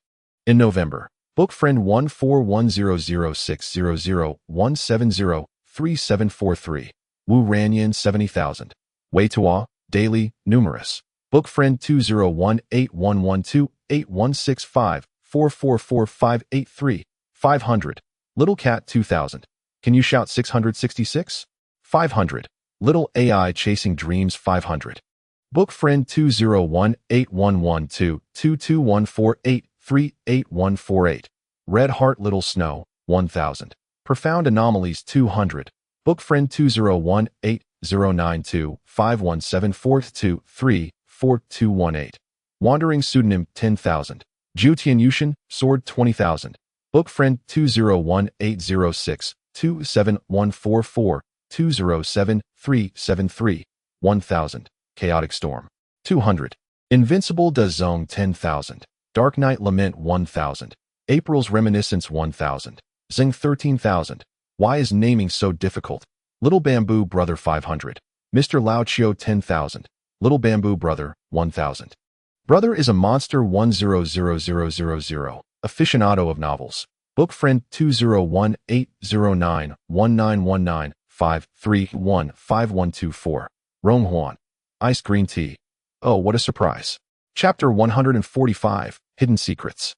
In November, Book Friend 141060017033743. Wu Ranyan 70,000. Weituo, daily, numerous. Book Friend 20181128165444583 500. Little Cat 2000. Can you shout 666? 500. Little AI Chasing Dreams 500. Book Friend 20181122214838148. Red Heart Little Snow 1000. Profound Anomalies 200. Book Friend 2018092517423 4218. Wandering pseudonym 10,000. Ju Tianyushin, sword 20,000. Book friend 201-806, 27144, 207-373, 1000. Chaotic storm. 200. Invincible Da Zong 10,000. Dark Night Lament 1000. April's Reminiscence 1000. Zing 13,000. Why is naming so difficult? Little Bamboo Brother 500. Mr. Lao Chio 10,000. Little Bamboo Brother 1000. Brother is a monster 100000. Aficionado of novels. Book friend 201-809-1919-531-5124. Rong Huan. Iced green tea. Oh, what a surprise. Chapter 145. Hidden Secrets.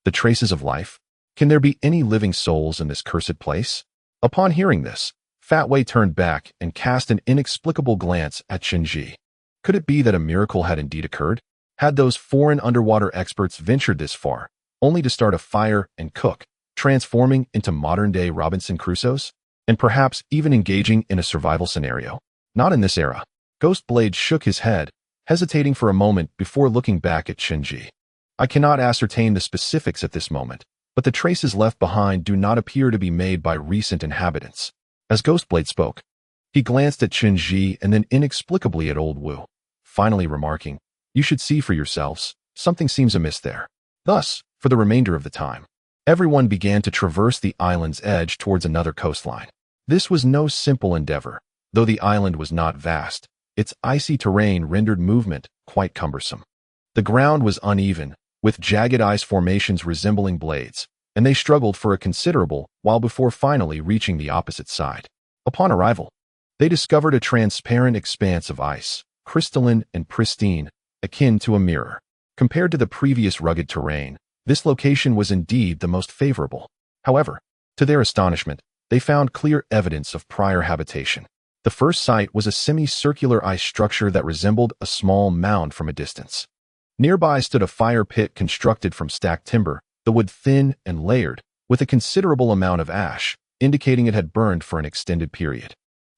The traces of life? Can there be any living souls in this cursed place? Upon hearing this, Fat Wei turned back and cast an inexplicable glance at Chen Zhi. Could it be that a miracle had indeed occurred? Had those foreign underwater experts ventured this far, only to start a fire and cook, transforming into modern-day Robinson Crusoes? And perhaps even engaging in a survival scenario? Not in this era. Ghostblade shook his head, hesitating for a moment before looking back at Chen Zhi. I cannot ascertain the specifics at this moment, but the traces left behind do not appear to be made by recent inhabitants. As Ghostblade spoke, he glanced at Chen Zhi and then inexplicably at Old Wu, finally remarking, "You should see for yourselves, something seems amiss there." Thus, for the remainder of the time, everyone began to traverse the island's edge towards another coastline. This was no simple endeavor, though the island was not vast. Its icy terrain rendered movement quite cumbersome. The ground was uneven, with jagged ice formations resembling blades, and they struggled for a considerable while before finally reaching the opposite side. Upon arrival, they discovered a transparent expanse of ice, crystalline and pristine, akin to a mirror. Compared to the previous rugged terrain, this location was indeed the most favorable. However, to their astonishment, they found clear evidence of prior habitation. The first sight was a semicircular ice structure that resembled a small mound from a distance. Nearby stood a fire pit constructed from stacked timber, the wood thin and layered, with a considerable amount of ash, indicating it had burned for an extended period.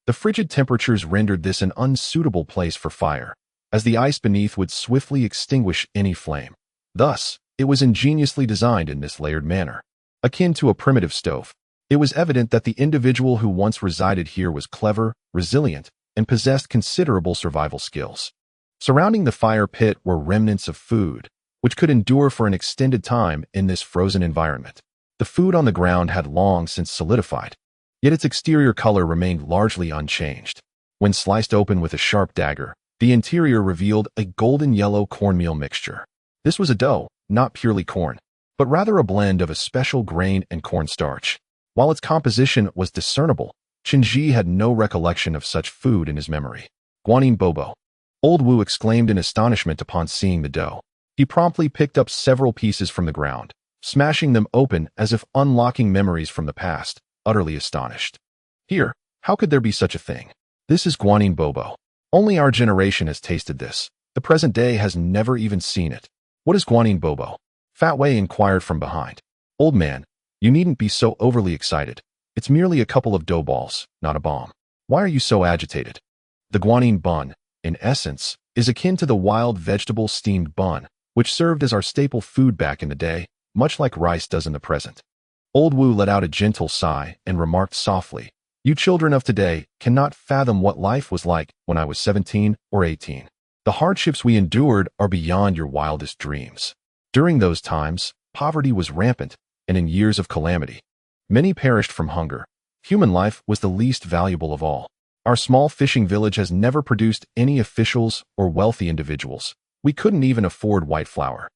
The frigid temperatures rendered this an unsuitable place for fire, as the ice beneath would swiftly extinguish any flame. Thus, it was ingeniously designed in this layered manner. Akin to a primitive stove, it was evident that the individual who once resided here was clever, resilient, and possessed considerable survival skills. Surrounding the fire pit were remnants of food, which could endure for an extended time in this frozen environment. The food on the ground had long since solidified, yet its exterior color remained largely unchanged. When sliced open with a sharp dagger, the interior revealed a golden yellow cornmeal mixture. This was a dough, not purely corn, but rather a blend of a special grain and cornstarch. While its composition was discernible, Chen Zhi had no recollection of such food in his memory. Guanyin Bobo. Old Wu exclaimed in astonishment upon seeing the dough. He promptly picked up several pieces from the ground, smashing them open as if unlocking memories from the past, utterly astonished. Here, how could there be such a thing? This is Guanyin Bobo. Only our generation has tasted this. The present day has never even seen it. What is Guanyin Bobo? Fat Wei inquired from behind. Old man, you needn't be so overly excited. It's merely a couple of dough balls, not a bomb. Why are you so agitated? The Guanyin bun, in essence, is akin to the wild vegetable steamed bun, which served as our staple food back in the day, much like rice does in the present. Old Wu let out a gentle sigh and remarked softly, "You children of today cannot fathom what life was like when I was 17 or 18. The hardships we endured are beyond your wildest dreams. During those times, poverty was rampant, and in years of calamity, many perished from hunger. Human life was the least valuable of all. Our small fishing village has never produced any officials or wealthy individuals. We couldn't even afford white flour.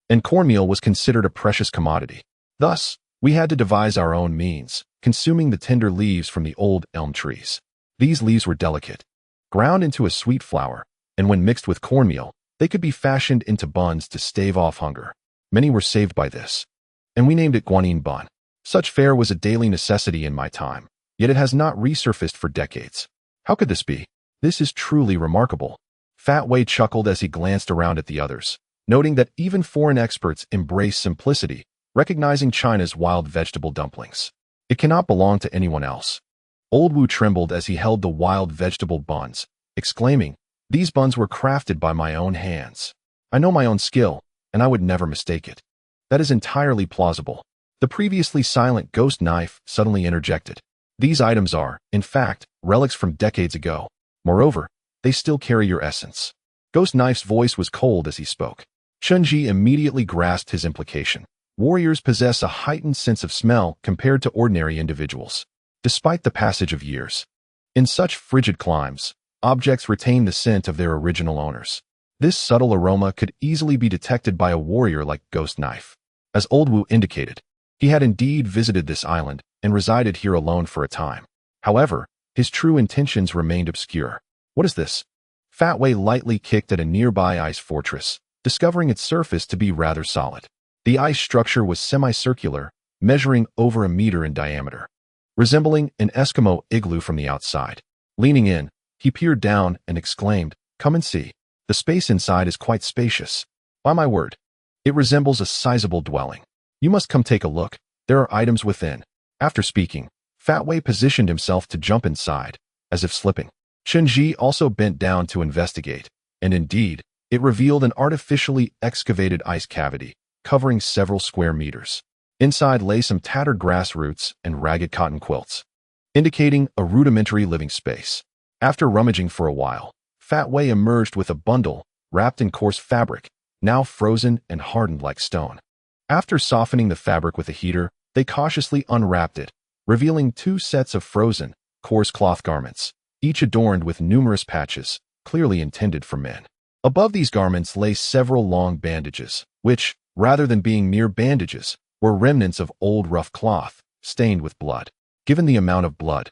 And cornmeal was considered a precious commodity. Thus, we had to devise our own means, consuming the tender leaves from the old elm trees. These leaves were delicate, ground into a sweet flour, and when mixed with cornmeal, they could be fashioned into buns to stave off hunger. Many were saved by this, and we named it Guanyin bun. Such fare was a daily necessity in my time, yet it has not resurfaced for decades. How could this be? This is truly remarkable." Fat Wei chuckled as he glanced around at the others, noting that even foreign experts embrace simplicity, recognizing China's wild vegetable dumplings. It cannot belong to anyone else. Old Wu trembled as he held the wild vegetable buns, exclaiming, These buns were crafted by my own hands. I know my own skill, and I would never mistake it. That is entirely plausible. The previously silent ghost knife suddenly interjected. These items are, in fact, relics from decades ago. Moreover, they still carry your essence. Ghost Knife's voice was cold as he spoke. Chen Zhi immediately grasped his implication. Warriors possess a heightened sense of smell compared to ordinary individuals, despite the passage of years. In such frigid climes, objects retain the scent of their original owners. This subtle aroma could easily be detected by a warrior like Ghost Knife. As Old Wu indicated, he had indeed visited this island and resided here alone for a time. However, his true intentions remained obscure. What is this? Fat Wei lightly kicked at a nearby ice fortress, discovering its surface to be rather solid. The ice structure was semicircular, measuring over a meter in diameter, resembling an Eskimo igloo from the outside. Leaning in, he peered down and exclaimed, "Come and see. The space inside is quite spacious. By my word, it resembles a sizable dwelling. You must come take a look. There are items within." After speaking, Fat Wei positioned himself to jump inside, as if slipping. Chen Zhi also bent down to investigate, and indeed, it revealed an artificially excavated ice cavity, covering several square meters. Inside lay some tattered grass roots and ragged cotton quilts, indicating a rudimentary living space. After rummaging for a while, Fat Wei emerged with a bundle, wrapped in coarse fabric, now frozen and hardened like stone. After softening the fabric with a heater, they cautiously unwrapped it, revealing 2 sets of frozen, coarse cloth garments, each adorned with numerous patches, clearly intended for men. Above these garments lay several long bandages, which, rather than being mere bandages, were remnants of old rough cloth, stained with blood. Given the amount of blood,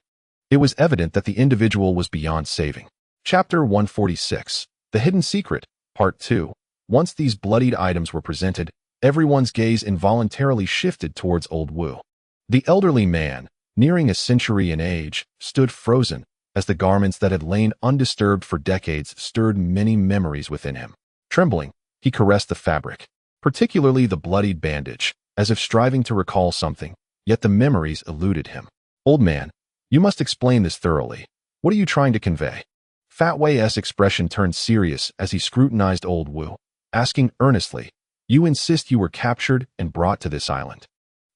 it was evident that the individual was beyond saving. Chapter 146, The Hidden Secret, Part 2. Once these bloodied items were presented, everyone's gaze involuntarily shifted towards Old Wu. The elderly man, nearing a century in age, stood frozen, as the garments that had lain undisturbed for decades stirred many memories within him. Trembling, he caressed the fabric, particularly the bloodied bandage, as if striving to recall something, yet the memories eluded him. "Old man, you must explain this thoroughly. What are you trying to convey?" Fat Wei's expression turned serious as he scrutinized Old Wu, asking earnestly, "You insist you were captured and brought to this island,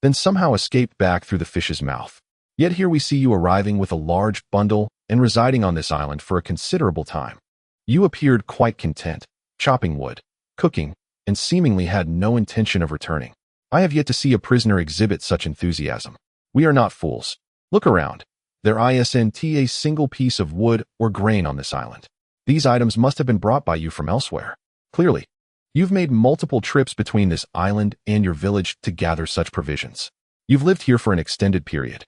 then somehow escaped back through the fish's mouth. Yet here we see you arriving with a large bundle and residing on this island for a considerable time. You appeared quite content, chopping wood, cooking, and seemingly had no intention of returning. I have yet to see a prisoner exhibit such enthusiasm. We are not fools. Look around. There isn't a single piece of wood or grain on this island. These items must have been brought by you from elsewhere. Clearly, you've made multiple trips between this island and your village to gather such provisions. You've lived here for an extended period.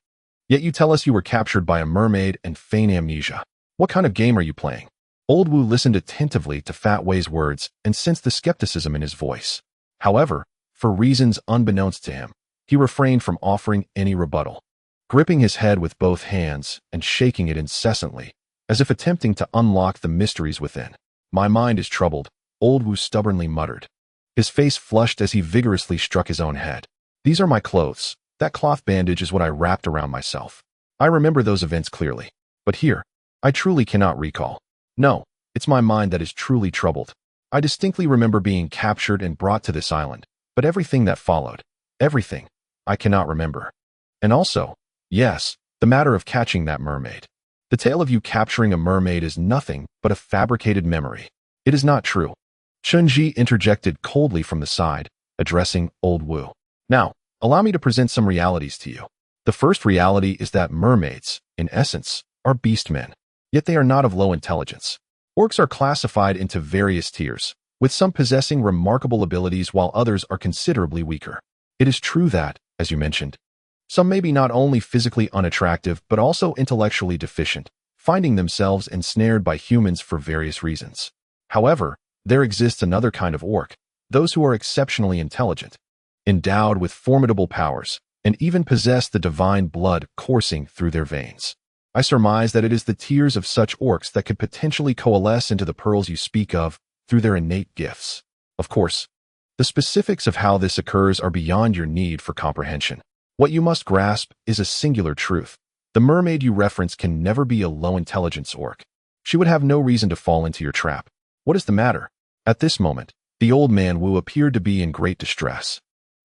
Yet you tell us you were captured by a mermaid and feign amnesia. What kind of game are you playing?" Old Wu listened attentively to Fat Wei's words and sensed the skepticism in his voice. However, for reasons unbeknownst to him, he refrained from offering any rebuttal. Gripping his head with both hands and shaking it incessantly, as if attempting to unlock the mysteries within. "My mind is troubled," Old Wu stubbornly muttered. His face flushed as he vigorously struck his own head. "These are my clothes. That cloth bandage is what I wrapped around myself. I remember those events clearly. But here, I truly cannot recall. No, it's my mind that is truly troubled. I distinctly remember being captured and brought to this island, but everything that followed, everything, I cannot remember. And also, yes, the matter of catching that mermaid. The tale of you capturing a mermaid is nothing but a fabricated memory. It is not true." Chen Zhi interjected coldly from the side, addressing Old Wu. "Now, allow me to present some realities to you. The first reality is that mermaids, in essence, are beastmen, yet they are not of low intelligence. Orcs are classified into various tiers, with some possessing remarkable abilities while others are considerably weaker. It is true that, as you mentioned, some may be not only physically unattractive but also intellectually deficient, finding themselves ensnared by humans for various reasons. However, there exists another kind of orc, those who are exceptionally intelligent, endowed with formidable powers, and even possess the divine blood coursing through their veins. I surmise that it is the tiers of such orcs that could potentially coalesce into the pearls you speak of through their innate gifts. Of course, the specifics of how this occurs are beyond your need for comprehension. What you must grasp is a singular truth. The mermaid you reference can never be a low-intelligence orc. She would have no reason to fall into your trap. What is the matter? At this moment, the old man Wu appeared to be in great distress,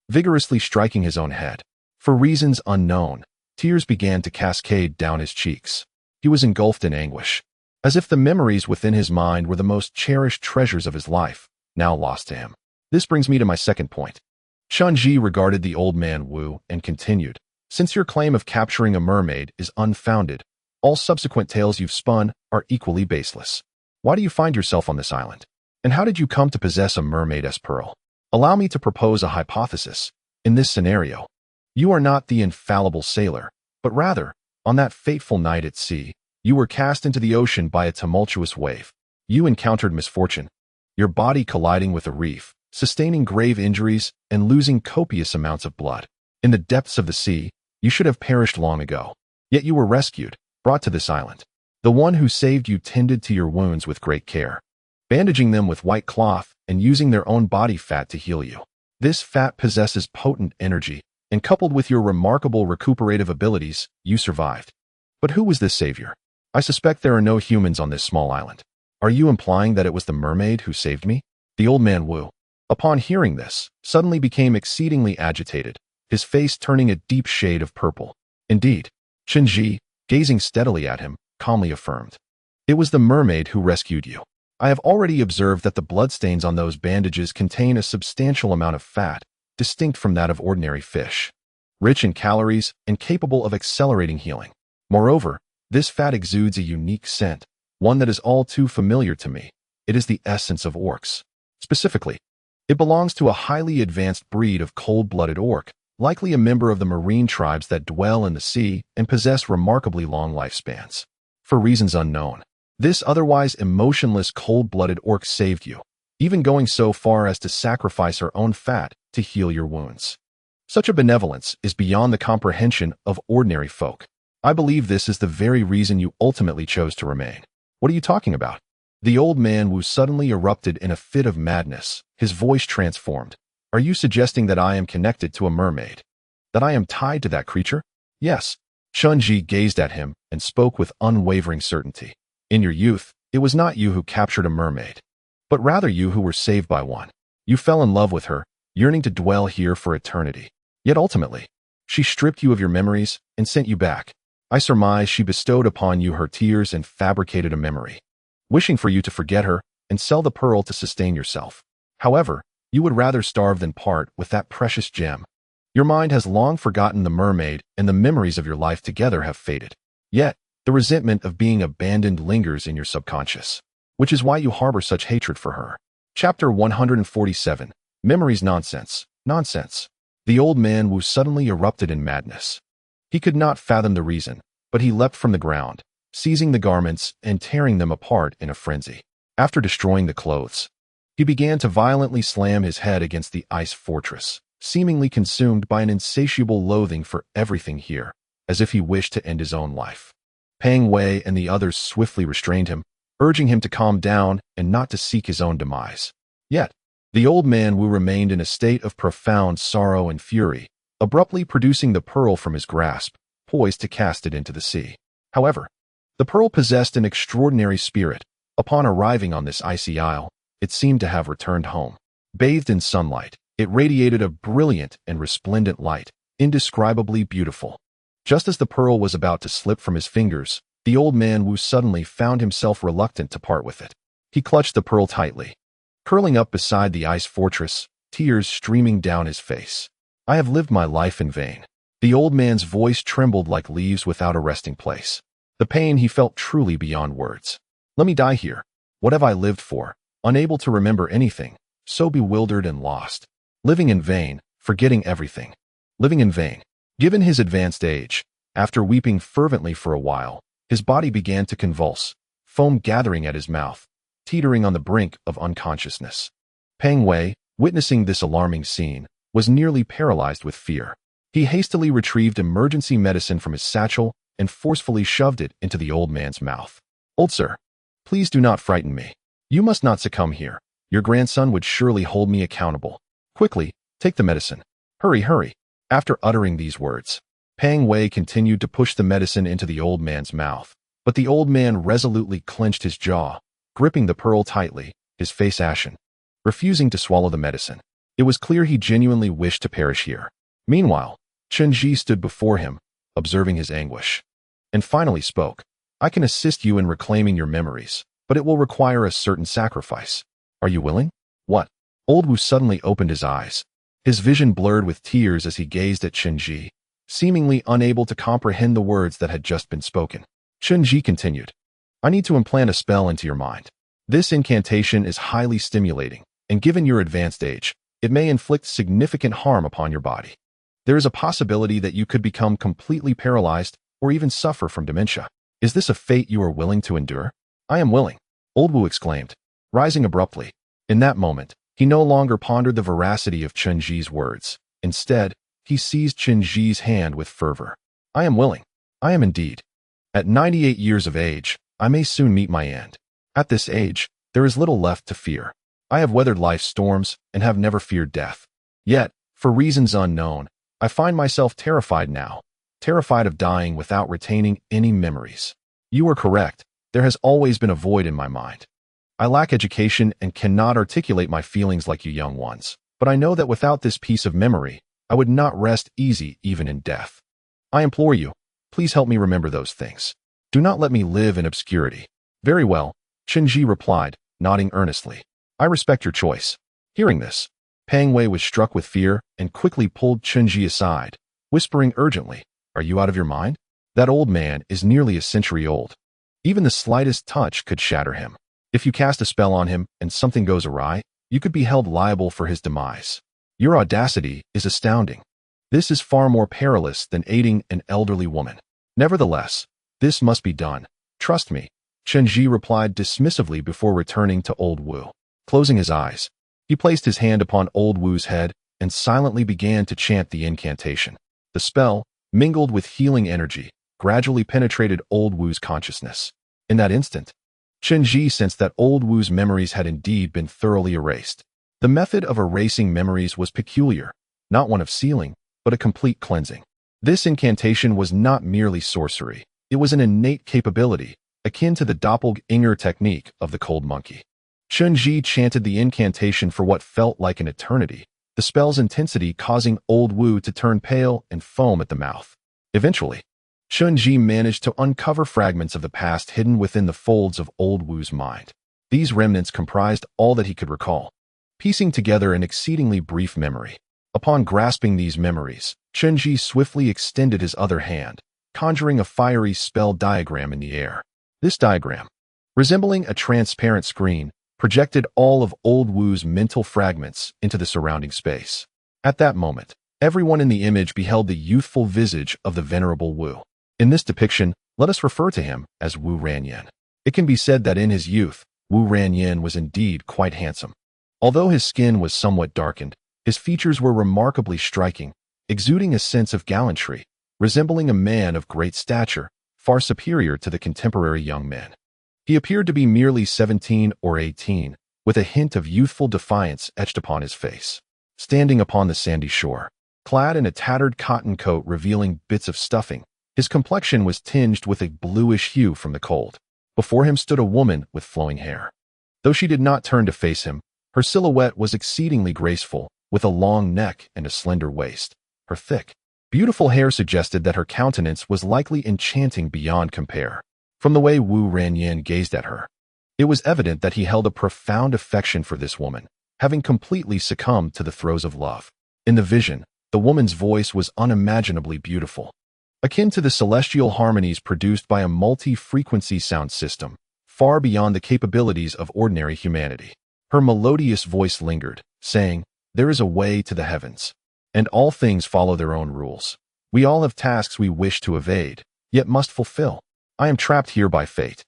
vigorously striking his own head. For reasons unknown, tears began to cascade down his cheeks. He was engulfed in anguish, as if the memories within his mind were the most cherished treasures of his life, now lost to him. This brings me to my second point. Chen Zhi regarded the old man Wu and continued, "Since your claim of capturing a mermaid is unfounded, all subsequent tales you've spun are equally baseless. Why do you find yourself on this island? And how did you come to possess a mermaid's pearl? Allow me to propose a hypothesis. In this scenario, you are not the infallible sailor, but rather, on that fateful night at sea, you were cast into the ocean by a tumultuous wave. You encountered misfortune, your body colliding with a reef, sustaining grave injuries and losing copious amounts of blood. In the depths of the sea, you should have perished long ago. Yet you were rescued, brought to this island. The one who saved you tended to your wounds with great care, bandaging them with white cloth and using their own body fat to heal you. This fat possesses potent energy, and coupled with your remarkable recuperative abilities, you survived. But who was this savior? I suspect there are no humans on this small island. Are you implying that it was the mermaid who saved me?" The old man Wu, upon hearing this, suddenly became exceedingly agitated, his face turning a deep shade of purple. Indeed, Chen Zhi, gazing steadily at him, calmly affirmed, "It was the mermaid who rescued you. I have already observed that the bloodstains on those bandages contain a substantial amount of fat, distinct from that of ordinary fish, rich in calories and capable of accelerating healing. Moreover, this fat exudes a unique scent, one that is all too familiar to me. It is the essence of orcs. Specifically, it belongs to a highly advanced breed of cold-blooded orc, likely a member of the marine tribes that dwell in the sea and possess remarkably long lifespans. For reasons unknown, this otherwise emotionless cold-blooded orc saved you, even going so far as to sacrifice her own fat to heal your wounds. Such a benevolence is beyond the comprehension of ordinary folk. I believe this is the very reason you ultimately chose to remain." "What are you talking about?" The old man Wu suddenly erupted in a fit of madness, his voice transformed. "Are you suggesting that I am connected to a mermaid? That I am tied to that creature?" "Yes." Chen Zhi gazed at him and spoke with unwavering certainty. "In your youth, it was not you who captured a mermaid, but rather you who were saved by one. You fell in love with her, yearning to dwell here for eternity. Yet ultimately, she stripped you of your memories and sent you back. I surmise she bestowed upon you her tears and fabricated a memory, wishing for you to forget her and sell the pearl to sustain yourself. However, you would rather starve than part with that precious gem. Your mind has long forgotten the mermaid, and the memories of your life together have faded. Yet, the resentment of being abandoned lingers in your subconscious, which is why you harbor such hatred for her." Chapter 147. Memories Nonsense. Nonsense. The old man Wu suddenly erupted in madness. He could not fathom the reason, but he leapt from the ground, seizing the garments and tearing them apart in a frenzy. After destroying the clothes, he began to violently slam his head against the ice fortress, seemingly consumed by an insatiable loathing for everything here, as if he wished to end his own life. Pang Wei and the others swiftly restrained him, urging him to calm down and not to seek his own demise. Yet, the old man Wu remained in a state of profound sorrow and fury, abruptly producing the pearl from his grasp, poised to cast it into the sea. However, the pearl possessed an extraordinary spirit. Upon arriving on this icy isle, it seemed to have returned home. Bathed in sunlight, it radiated a brilliant and resplendent light, indescribably beautiful. Just as the pearl was about to slip from his fingers, the old man Wu suddenly found himself reluctant to part with it. He clutched the pearl tightly, curling up beside the ice fortress, tears streaming down his face. "I have lived my life in vain." The old man's voice trembled like leaves without a resting place. The pain he felt truly beyond words. "Let me die here. What have I lived for? Unable to remember anything, so bewildered and lost. Living in vain, forgetting everything. Living in vain." Given his advanced age, after weeping fervently for a while, his body began to convulse, foam gathering at his mouth, teetering on the brink of unconsciousness. Pang Wei, witnessing this alarming scene, was nearly paralyzed with fear. He hastily retrieved emergency medicine from his satchel and forcefully shoved it into the old man's mouth. "Old sir, please do not frighten me. You must not succumb here. Your grandson would surely hold me accountable. Quickly, take the medicine. Hurry, hurry." After uttering these words, Pang Wei continued to push the medicine into the old man's mouth, But the old man resolutely clenched his jaw, gripping the pearl tightly, his face ashen, refusing to swallow the medicine. It was clear he genuinely wished to perish here. Meanwhile, Chen Zhi stood before him, observing his anguish, and finally spoke. I can assist you in reclaiming your memories, but it will require a certain sacrifice. Are you willing? What? Old Wu suddenly opened his eyes. His vision blurred with tears as he gazed at Chen Zhi, seemingly unable to comprehend the words that had just been spoken. Chen Zhi continued. I need to implant a spell into your mind. This incantation is highly stimulating, and given your advanced age, it may inflict significant harm upon your body. There is a possibility that you could become completely paralyzed or even suffer from dementia. Is this a fate you are willing to endure? I am willing, Old Wu exclaimed, rising abruptly. In that moment, he no longer pondered the veracity of Chen Zhi's words. Instead, he seized Chen Zhi's hand with fervor. I am willing. I am indeed. At 98 years of age, I may soon meet my end. At this age, there is little left to fear. I have weathered life's storms and have never feared death. Yet, for reasons unknown, I find myself terrified now, terrified of dying without retaining any memories. You are correct. There has always been a void in my mind. I lack education and cannot articulate my feelings like you young ones, but I know that without this piece of memory, I would not rest easy even in death. I implore you, please help me remember those things. Do not let me live in obscurity. Very well, Chen Zhi replied, nodding earnestly. I respect your choice. Hearing this, Pang Wei was struck with fear and quickly pulled Chen Zhi aside, whispering urgently, Are you out of your mind? That old man is nearly a century old. Even the slightest touch could shatter him. If you cast a spell on him and something goes awry, you could be held liable for his demise. Your audacity is astounding. This is far more perilous than aiding an elderly woman. Nevertheless, this must be done. Trust me, Chen Zhi replied dismissively before returning to Old Wu. Closing his eyes, he placed his hand upon Old Wu's head and silently began to chant the incantation. The spell, mingled with healing energy, gradually penetrated Old Wu's consciousness. In that instant, Chen Zhi sensed that Old Wu's memories had indeed been thoroughly erased. The method of erasing memories was peculiar, not one of sealing, but a complete cleansing. This incantation was not merely sorcery. It was an innate capability, akin to the doppelganger technique of the cold monkey. Chen Zhi chanted the incantation for what felt like an eternity, the spell's intensity causing Old Wu to turn pale and foam at the mouth. Eventually, Chen Zhi managed to uncover fragments of the past hidden within the folds of Old Wu's mind. These remnants comprised all that he could recall, piecing together an exceedingly brief memory. Upon grasping these memories, Chen Zhi swiftly extended his other hand, conjuring a fiery spell diagram in the air. This diagram, resembling a transparent screen, projected all of Old Wu's mental fragments into the surrounding space. At that moment, everyone in the image beheld the youthful visage of the venerable Wu. In this depiction, let us refer to him as Wu Ranyan. It can be said that in his youth, Wu Ranyan was indeed quite handsome. Although his skin was somewhat darkened, his features were remarkably striking, exuding a sense of gallantry, resembling a man of great stature, far superior to the contemporary young men. He appeared to be merely 17 or 18, with a hint of youthful defiance etched upon his face. Standing upon the sandy shore, clad in a tattered cotton coat revealing bits of stuffing, his complexion was tinged with a bluish hue from the cold. Before him stood a woman with flowing hair. Though she did not turn to face him, her silhouette was exceedingly graceful, with a long neck and a slender waist. Her thick, beautiful hair suggested that her countenance was likely enchanting beyond compare. From the way Wu Ranyan gazed at her, it was evident that he held a profound affection for this woman, having completely succumbed to the throes of love. In the vision, the woman's voice was unimaginably beautiful, akin to the celestial harmonies produced by a multi-frequency sound system, far beyond the capabilities of ordinary humanity. Her melodious voice lingered, saying, There is a way to the heavens, and all things follow their own rules. We all have tasks we wish to evade, yet must fulfill. I am trapped here by fate.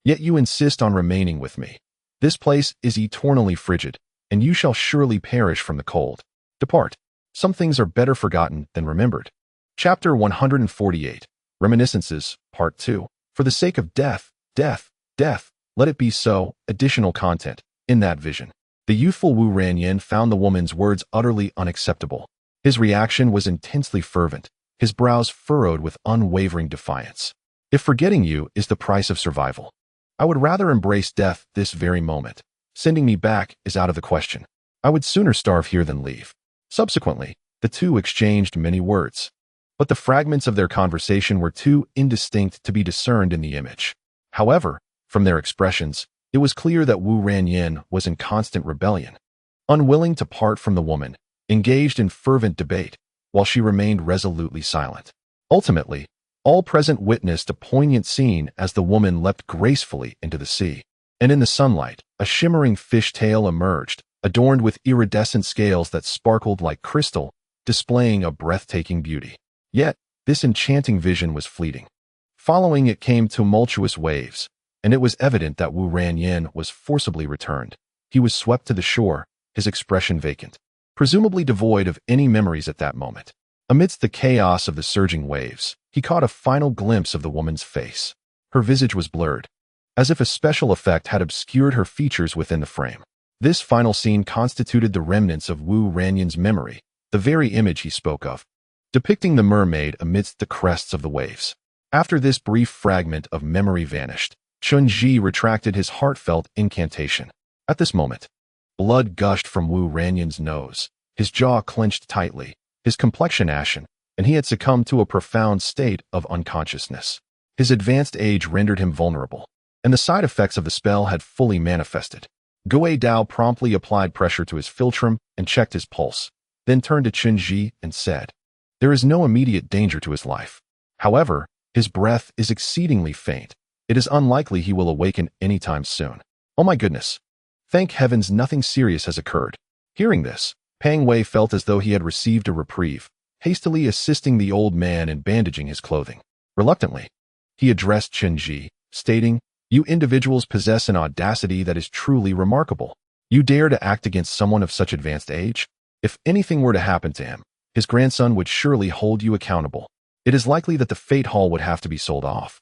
Yet you insist on remaining with me. This place is eternally frigid, and you shall surely perish from the cold. Depart. Some things are better forgotten than remembered. Chapter 148, Reminiscences, Part 2. For the sake of death, death, death, let it be so. Additional content. In that vision, the youthful Wu Ranyan found the woman's words utterly unacceptable. His reaction was intensely fervent, his brows furrowed with unwavering defiance. If forgetting you is the price of survival, I would rather embrace death this very moment. Sending me back is out of the question. I would sooner starve here than leave. Subsequently, the two exchanged many words, but the fragments of their conversation were too indistinct to be discerned in the image. However, from their expressions, it was clear that Wu Ranyin was in constant rebellion, unwilling to part from the woman, engaged in fervent debate, while she remained resolutely silent. Ultimately, all present witnessed a poignant scene as the woman leapt gracefully into the sea, and in the sunlight, a shimmering fish tail emerged, adorned with iridescent scales that sparkled like crystal, displaying a breathtaking beauty. Yet, this enchanting vision was fleeting. Following it came tumultuous waves, and it was evident that Wu Ranyin was forcibly returned. He was swept to the shore, his expression vacant, presumably devoid of any memories at that moment. Amidst the chaos of the surging waves, he caught a final glimpse of the woman's face. Her visage was blurred, as if a special effect had obscured her features within the frame. This final scene constituted the remnants of Wu Ranyin's memory, the very image he spoke of, depicting the mermaid amidst the crests of the waves. After this brief fragment of memory vanished, Chen Zhi retracted his heartfelt incantation. At this moment, blood gushed from Wu Ranyin's nose, his jaw clenched tightly, his complexion ashen, and he had succumbed to a profound state of unconsciousness. His advanced age rendered him vulnerable, and the side effects of the spell had fully manifested. Gui Dao promptly applied pressure to his philtrum and checked his pulse, then turned to Chen Zhi and said, "There is no immediate danger to his life. However, his breath is exceedingly faint. It is unlikely he will awaken anytime soon. Oh my goodness. Thank heavens nothing serious has occurred." Hearing this, Pang Wei felt as though he had received a reprieve, hastily assisting the old man in bandaging his clothing. Reluctantly, he addressed Chen Zhi, stating, "You individuals possess an audacity that is truly remarkable. You dare to act against someone of such advanced age? If anything were to happen to him, his grandson would surely hold you accountable. It is likely that the Fate Hall would have to be sold off,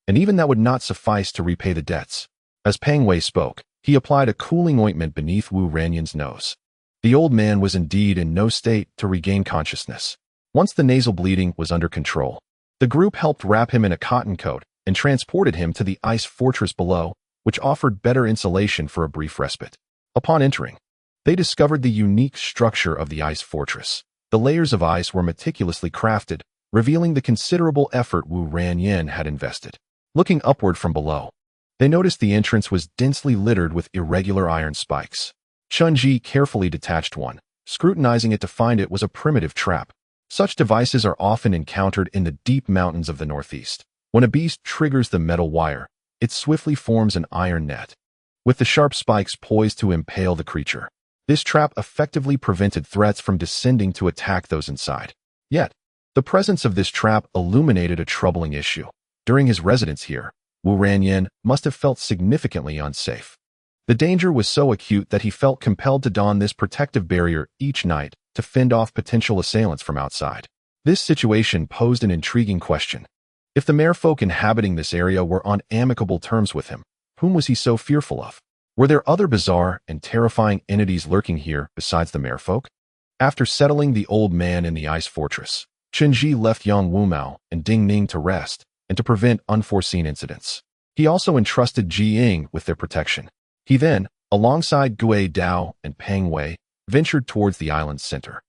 and even that would not suffice to repay the debts." As Pang Wei spoke, he applied a cooling ointment beneath Wu Ranyin's nose. The old man was indeed in no state to regain consciousness. Once the nasal bleeding was under control, the group helped wrap him in a cotton coat and transported him to the ice fortress below, which offered better insulation for a brief respite. Upon entering, they discovered the unique structure of the ice fortress. The layers of ice were meticulously crafted, revealing the considerable effort Wu Ranyin had invested. Looking upward from below, they noticed the entrance was densely littered with irregular iron spikes. Chen Zhi carefully detached one, scrutinizing it to find it was a primitive trap. Such devices are often encountered in the deep mountains of the northeast. When a beast triggers the metal wire, it swiftly forms an iron net, with the sharp spikes poised to impale the creature. This trap effectively prevented threats from descending to attack those inside. Yet, the presence of this trap illuminated a troubling issue. During his residence here, Wu Ranyin must have felt significantly unsafe. The danger was so acute that he felt compelled to don this protective barrier each night to fend off potential assailants from outside. This situation posed an intriguing question. If the merfolk inhabiting this area were on amicable terms with him, whom was he so fearful of? Were there other bizarre and terrifying entities lurking here besides the merfolk? After settling the old man in the ice fortress, Chen Zhi left Yang Wumao and Ding Ning to rest and to prevent unforeseen incidents. He also entrusted Ji Ying with their protection. He then, alongside Gui Dao and Pang Wei, ventured towards the island's center.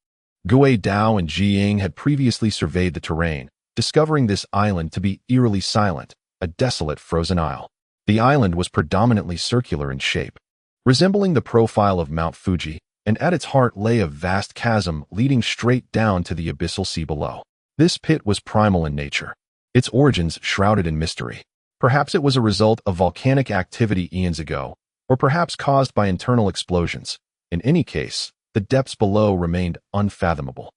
Gui Dao and Ji Ying had previously surveyed the terrain, discovering this island to be eerily silent, a desolate frozen isle. The island was predominantly circular in shape, resembling the profile of Mount Fuji, and at its heart lay a vast chasm leading straight down to the abyssal sea below. This pit was primal in nature, its origins shrouded in mystery. Perhaps it was a result of volcanic activity eons ago, or perhaps caused by internal explosions. In any case, the depths below remained unfathomable.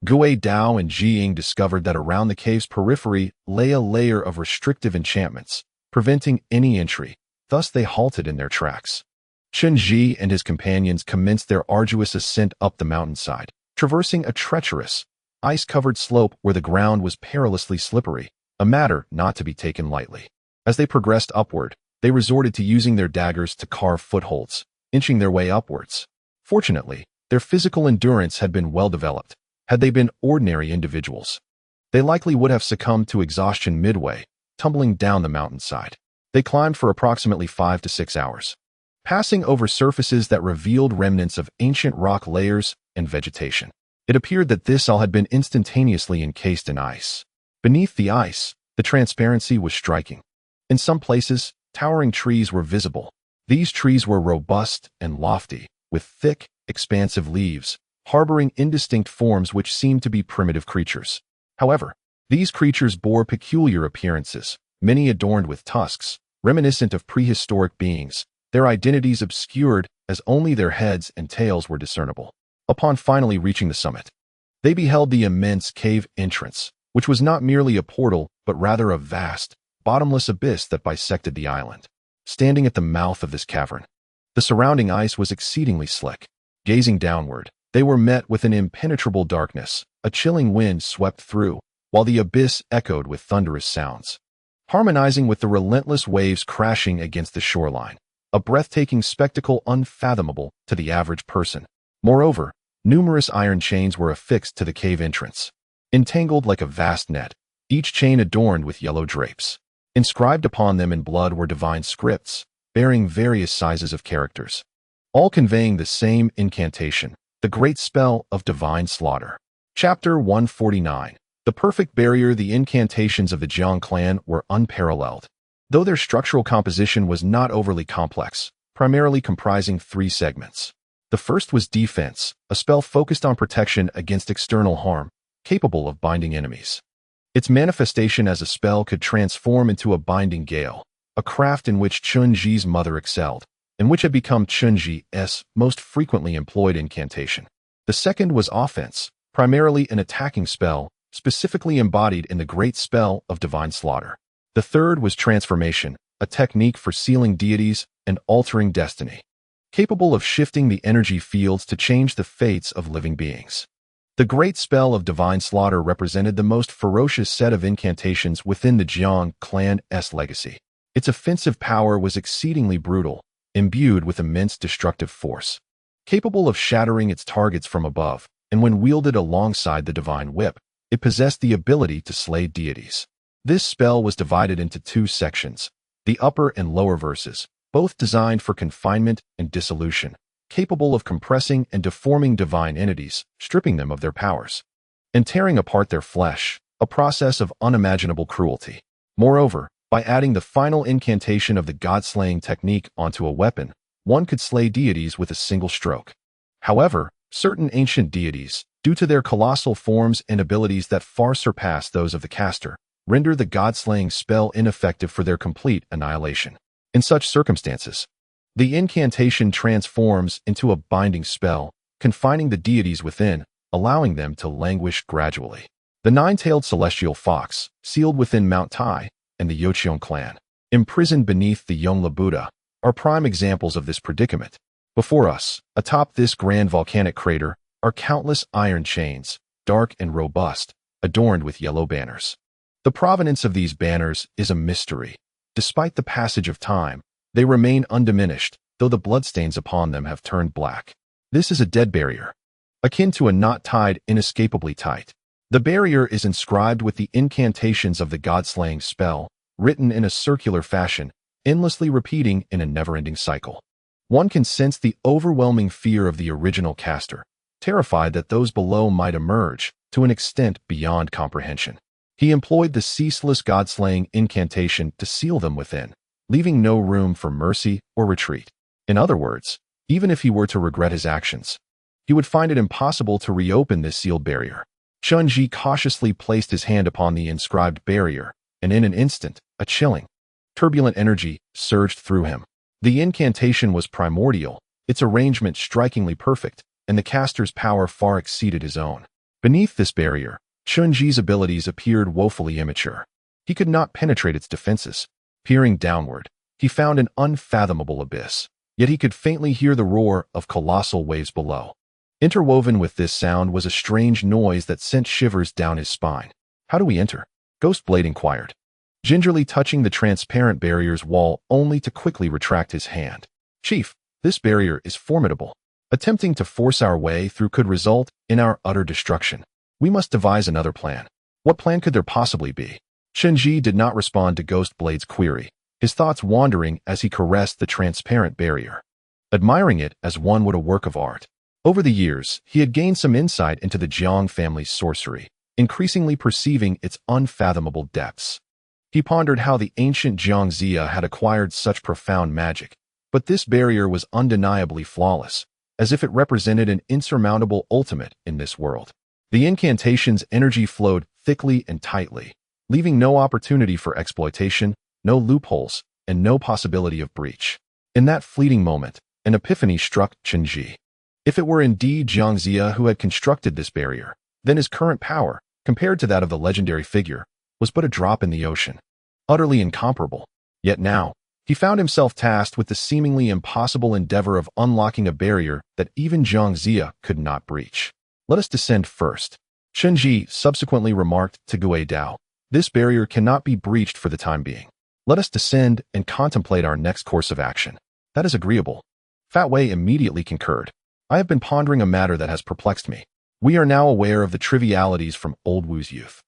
Gui Dao and Ji Ying discovered that around the cave's periphery lay a layer of restrictive enchantments, preventing any entry. Thus they halted in their tracks. Chen Zhi and his companions commenced their arduous ascent up the mountainside, traversing a treacherous, ice-covered slope where the ground was perilously slippery, a matter not to be taken lightly. As they progressed upward, they resorted to using their daggers to carve footholds, inching their way upwards. Fortunately, their physical endurance had been well developed. Had they been ordinary individuals, they likely would have succumbed to exhaustion midway, tumbling down the mountainside. They climbed for approximately 5 to 6 hours, passing over surfaces that revealed remnants of ancient rock layers and vegetation. It appeared that this all had been instantaneously encased in ice. Beneath the ice, the transparency was striking. In some places, towering trees were visible. These trees were robust and lofty, with thick, expansive leaves, harboring indistinct forms which seemed to be primitive creatures. However, these creatures bore peculiar appearances, many adorned with tusks, reminiscent of prehistoric beings, their identities obscured as only their heads and tails were discernible. Upon finally reaching the summit, they beheld the immense cave entrance, which was not merely a portal, but rather a vast, bottomless abyss that bisected the island. Standing at the mouth of this cavern, the surrounding ice was exceedingly slick. Gazing downward, they were met with an impenetrable darkness. A chilling wind swept through, while the abyss echoed with thunderous sounds, harmonizing with the relentless waves crashing against the shoreline, a breathtaking spectacle unfathomable to the average person. Moreover, numerous iron chains were affixed to the cave entrance, entangled like a vast net, each chain adorned with yellow drapes. Inscribed upon them in blood were divine scripts, bearing various sizes of characters, all conveying the same incantation, the great spell of divine slaughter. Chapter 149. The perfect barrier. The incantations of the Jiang clan were unparalleled, though their structural composition was not overly complex, primarily comprising 3 segments. The first was defense, a spell focused on protection against external harm, capable of binding enemies. Its manifestation as a spell could transform into a binding gale, a craft in which Chen Zhi's mother excelled, and which had become Chen Zhi's most frequently employed incantation. The second was offense, primarily an attacking spell, specifically embodied in the great spell of divine slaughter. The third was transformation, a technique for sealing deities and altering destiny, capable of shifting the energy fields to change the fates of living beings. The great spell of divine slaughter represented the most ferocious set of incantations within the Jiang clan's legacy. Its offensive power was exceedingly brutal, imbued with immense destructive force, capable of shattering its targets from above, and when wielded alongside the divine whip, it possessed the ability to slay deities. This spell was divided into 2 sections, the upper and lower verses, both designed for confinement and dissolution, capable of compressing and deforming divine entities, stripping them of their powers, and tearing apart their flesh, a process of unimaginable cruelty. Moreover, by adding the final incantation of the god-slaying technique onto a weapon, one could slay deities with a single stroke. However, certain ancient deities, due to their colossal forms and abilities that far surpass those of the caster, render the god-slaying spell ineffective for their complete annihilation. In such circumstances, the incantation transforms into a binding spell, confining the deities within, allowing them to languish gradually. The 9-tailed celestial fox, sealed within Mount Tai, and the Yocheon clan, imprisoned beneath the Yongla Buddha, are prime examples of this predicament. Before us, atop this grand volcanic crater, are countless iron chains, dark and robust, adorned with yellow banners. The provenance of these banners is a mystery. Despite the passage of time, they remain undiminished, though the bloodstains upon them have turned black. This is a dead barrier, akin to a knot tied inescapably tight. The barrier is inscribed with the incantations of the god-slaying spell, written in a circular fashion, endlessly repeating in a never-ending cycle. One can sense the overwhelming fear of the original caster, terrified that those below might emerge to an extent beyond comprehension. He employed the ceaseless god-slaying incantation to seal them within, leaving no room for mercy or retreat. In other words, even if he were to regret his actions, he would find it impossible to reopen this sealed barrier. Chen Zhi cautiously placed his hand upon the inscribed barrier, and in an instant, a chilling, turbulent energy surged through him. The incantation was primordial, its arrangement strikingly perfect, and the caster's power far exceeded his own. Beneath this barrier, Chen Zhi's abilities appeared woefully immature. He could not penetrate its defenses. Peering downward, he found an unfathomable abyss, yet he could faintly hear the roar of colossal waves below. Interwoven with this sound was a strange noise that sent shivers down his spine. "How do we enter?" Ghostblade inquired, gingerly touching the transparent barrier's wall only to quickly retract his hand. "Chief, this barrier is formidable. Attempting to force our way through could result in our utter destruction. We must devise another plan." "What plan could there possibly be?" Chen Zhi did not respond to Ghost Blade's query, his thoughts wandering as he caressed the transparent barrier, admiring it as one would a work of art. Over the years, he had gained some insight into the Jiang family's sorcery, increasingly perceiving its unfathomable depths. He pondered how the ancient Jiang Zia had acquired such profound magic, but this barrier was undeniably flawless, as if it represented an insurmountable ultimate in this world. The incantation's energy flowed thickly and tightly, leaving no opportunity for exploitation, no loopholes, and no possibility of breach. In that fleeting moment, an epiphany struck Chen Zhi. If it were indeed Jiang Zia who had constructed this barrier, then his current power, compared to that of the legendary figure, was but a drop in the ocean, utterly incomparable. Yet now, he found himself tasked with the seemingly impossible endeavor of unlocking a barrier that even Jiang Zia could not breach. Let us descend first. Chen Zhi subsequently remarked to Gui Dao, this barrier cannot be breached for the time being. Let us descend and contemplate our next course of action. That is agreeable. Fat Wei immediately concurred. I have been pondering a matter that has perplexed me. We are now aware of the trivialities from old Wu's youth.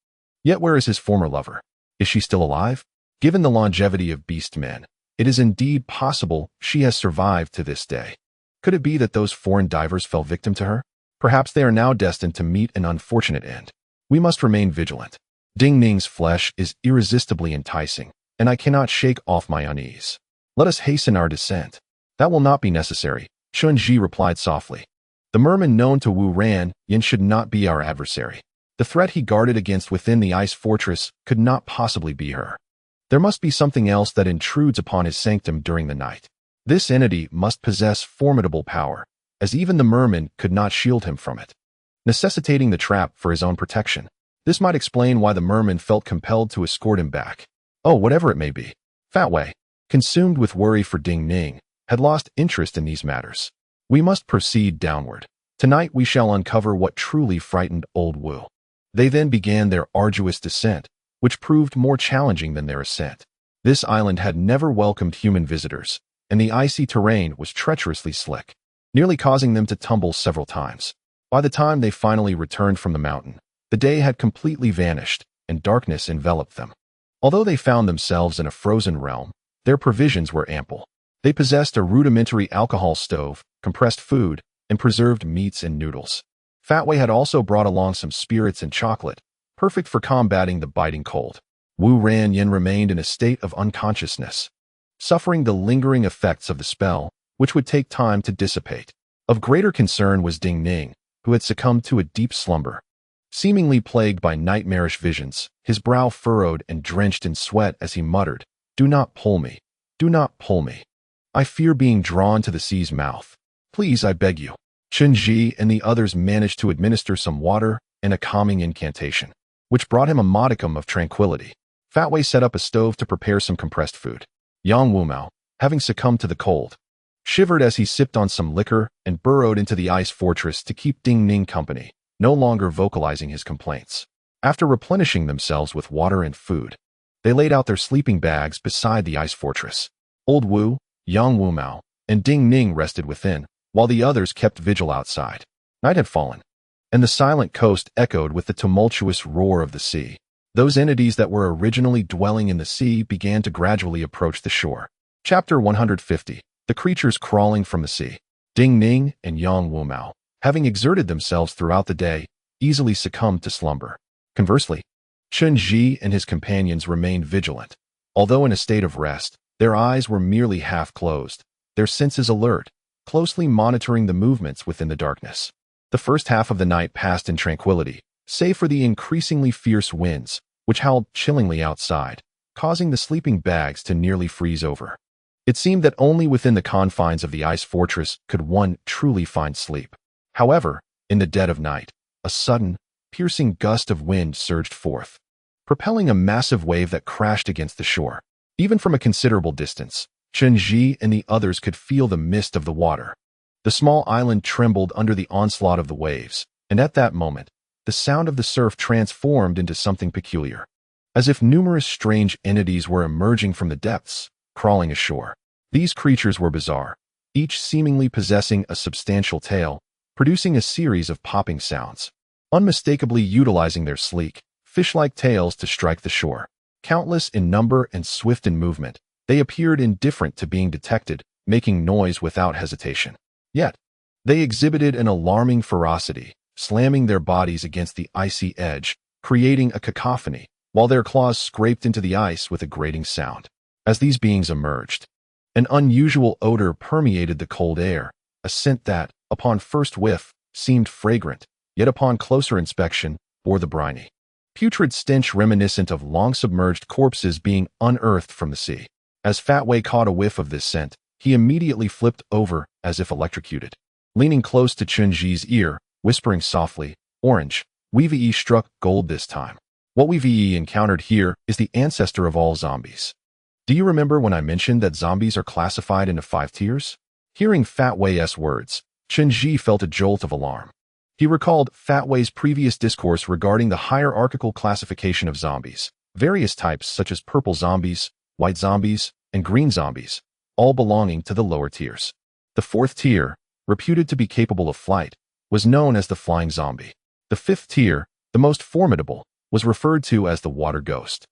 Yet where is his former lover? Is she still alive? Given the longevity of beast men, it is indeed possible she has survived to this day. Could it be that those foreign divers fell victim to her? Perhaps they are now destined to meet an unfortunate end. We must remain vigilant. Ding Ning's flesh is irresistibly enticing, and I cannot shake off my unease. Let us hasten our descent. That will not be necessary, Chen Zhi replied softly. The merman known to Wu Ran Yin should not be our adversary. The threat he guarded against within the ice fortress could not possibly be her. There must be something else that intrudes upon his sanctum during the night. This entity must possess formidable power, as even the merman could not shield him from it, necessitating the trap for his own protection. This might explain why the merman felt compelled to escort him back. Oh, whatever it may be. Fat Wei, consumed with worry for Ding Ning, had lost interest in these matters. We must proceed downward. Tonight we shall uncover what truly frightened old Wu. They then began their arduous descent, which proved more challenging than their ascent. This island had never welcomed human visitors, and the icy terrain was treacherously slick, nearly causing them to tumble several times. By the time they finally returned from the mountain, the day had completely vanished, and darkness enveloped them. Although they found themselves in a frozen realm, their provisions were ample. They possessed a rudimentary alcohol stove, compressed food, and preserved meats and noodles. Fat Wei had also brought along some spirits and chocolate, perfect for combating the biting cold. Wu Ran Yin remained in a state of unconsciousness, suffering the lingering effects of the spell, which would take time to dissipate. Of greater concern was Ding Ning, who had succumbed to a deep slumber. Seemingly plagued by nightmarish visions, his brow furrowed and drenched in sweat as he muttered, "Do not pull me. Do not pull me. I fear being drawn to the sea's mouth. Please, I beg you." Chen Zhi and the others managed to administer some water and a calming incantation, which brought him a modicum of tranquility. Fat Wei set up a stove to prepare some compressed food. Yang Wumao, having succumbed to the cold, shivered as he sipped on some liquor and burrowed into the ice fortress to keep Ding Ning company, no longer vocalizing his complaints. After replenishing themselves with water and food, they laid out their sleeping bags beside the ice fortress. Old Wu, Yang Wumao, and Ding Ning rested within, while the others kept vigil outside. Night had fallen, and the silent coast echoed with the tumultuous roar of the sea. Those entities that were originally dwelling in the sea began to gradually approach the shore. Chapter 150. The creatures crawling from the sea. Ding Ning and Yang Wumao, having exerted themselves throughout the day, easily succumbed to slumber. Conversely, Chen Zhi and his companions remained vigilant. Although in a state of rest, their eyes were merely half closed, their senses alert, closely monitoring the movements within the darkness. The first half of the night passed in tranquility, save for the increasingly fierce winds, which howled chillingly outside, causing the sleeping bags to nearly freeze over. It seemed that only within the confines of the ice fortress could one truly find sleep. However, in the dead of night, a sudden, piercing gust of wind surged forth, propelling a massive wave that crashed against the shore. Even from a considerable distance, Chen Zhi and the others could feel the mist of the water. The small island trembled under the onslaught of the waves, and at that moment, the sound of the surf transformed into something peculiar, as if numerous strange entities were emerging from the depths, crawling ashore. These creatures were bizarre, each seemingly possessing a substantial tail, producing a series of popping sounds, unmistakably utilizing their sleek, fish-like tails to strike the shore. Countless in number and swift in movement, they appeared indifferent to being detected, making noise without hesitation. Yet, they exhibited an alarming ferocity, slamming their bodies against the icy edge, creating a cacophony, while their claws scraped into the ice with a grating sound. As these beings emerged, an unusual odor permeated the cold air, a scent that, upon first whiff, seemed fragrant, yet upon closer inspection, bore the briny, putrid stench reminiscent of long-submerged corpses being unearthed from the sea. As Fat Wei caught a whiff of this scent, he immediately flipped over as if electrocuted. Leaning close to Chen Zhi's ear, whispering softly, "Orange, we struck gold this time. What we encountered here is the ancestor of all zombies. Do you remember when I mentioned that zombies are classified into 5 tiers? Hearing Fat Wei's words, Chen Zhi felt a jolt of alarm. He recalled Fat Wei's previous discourse regarding the hierarchical classification of zombies, various types such as purple zombies, white zombies, and green zombies, all belonging to the lower tiers. The 4th tier, reputed to be capable of flight, was known as the flying zombie. The 5th tier, the most formidable, was referred to as the water ghost,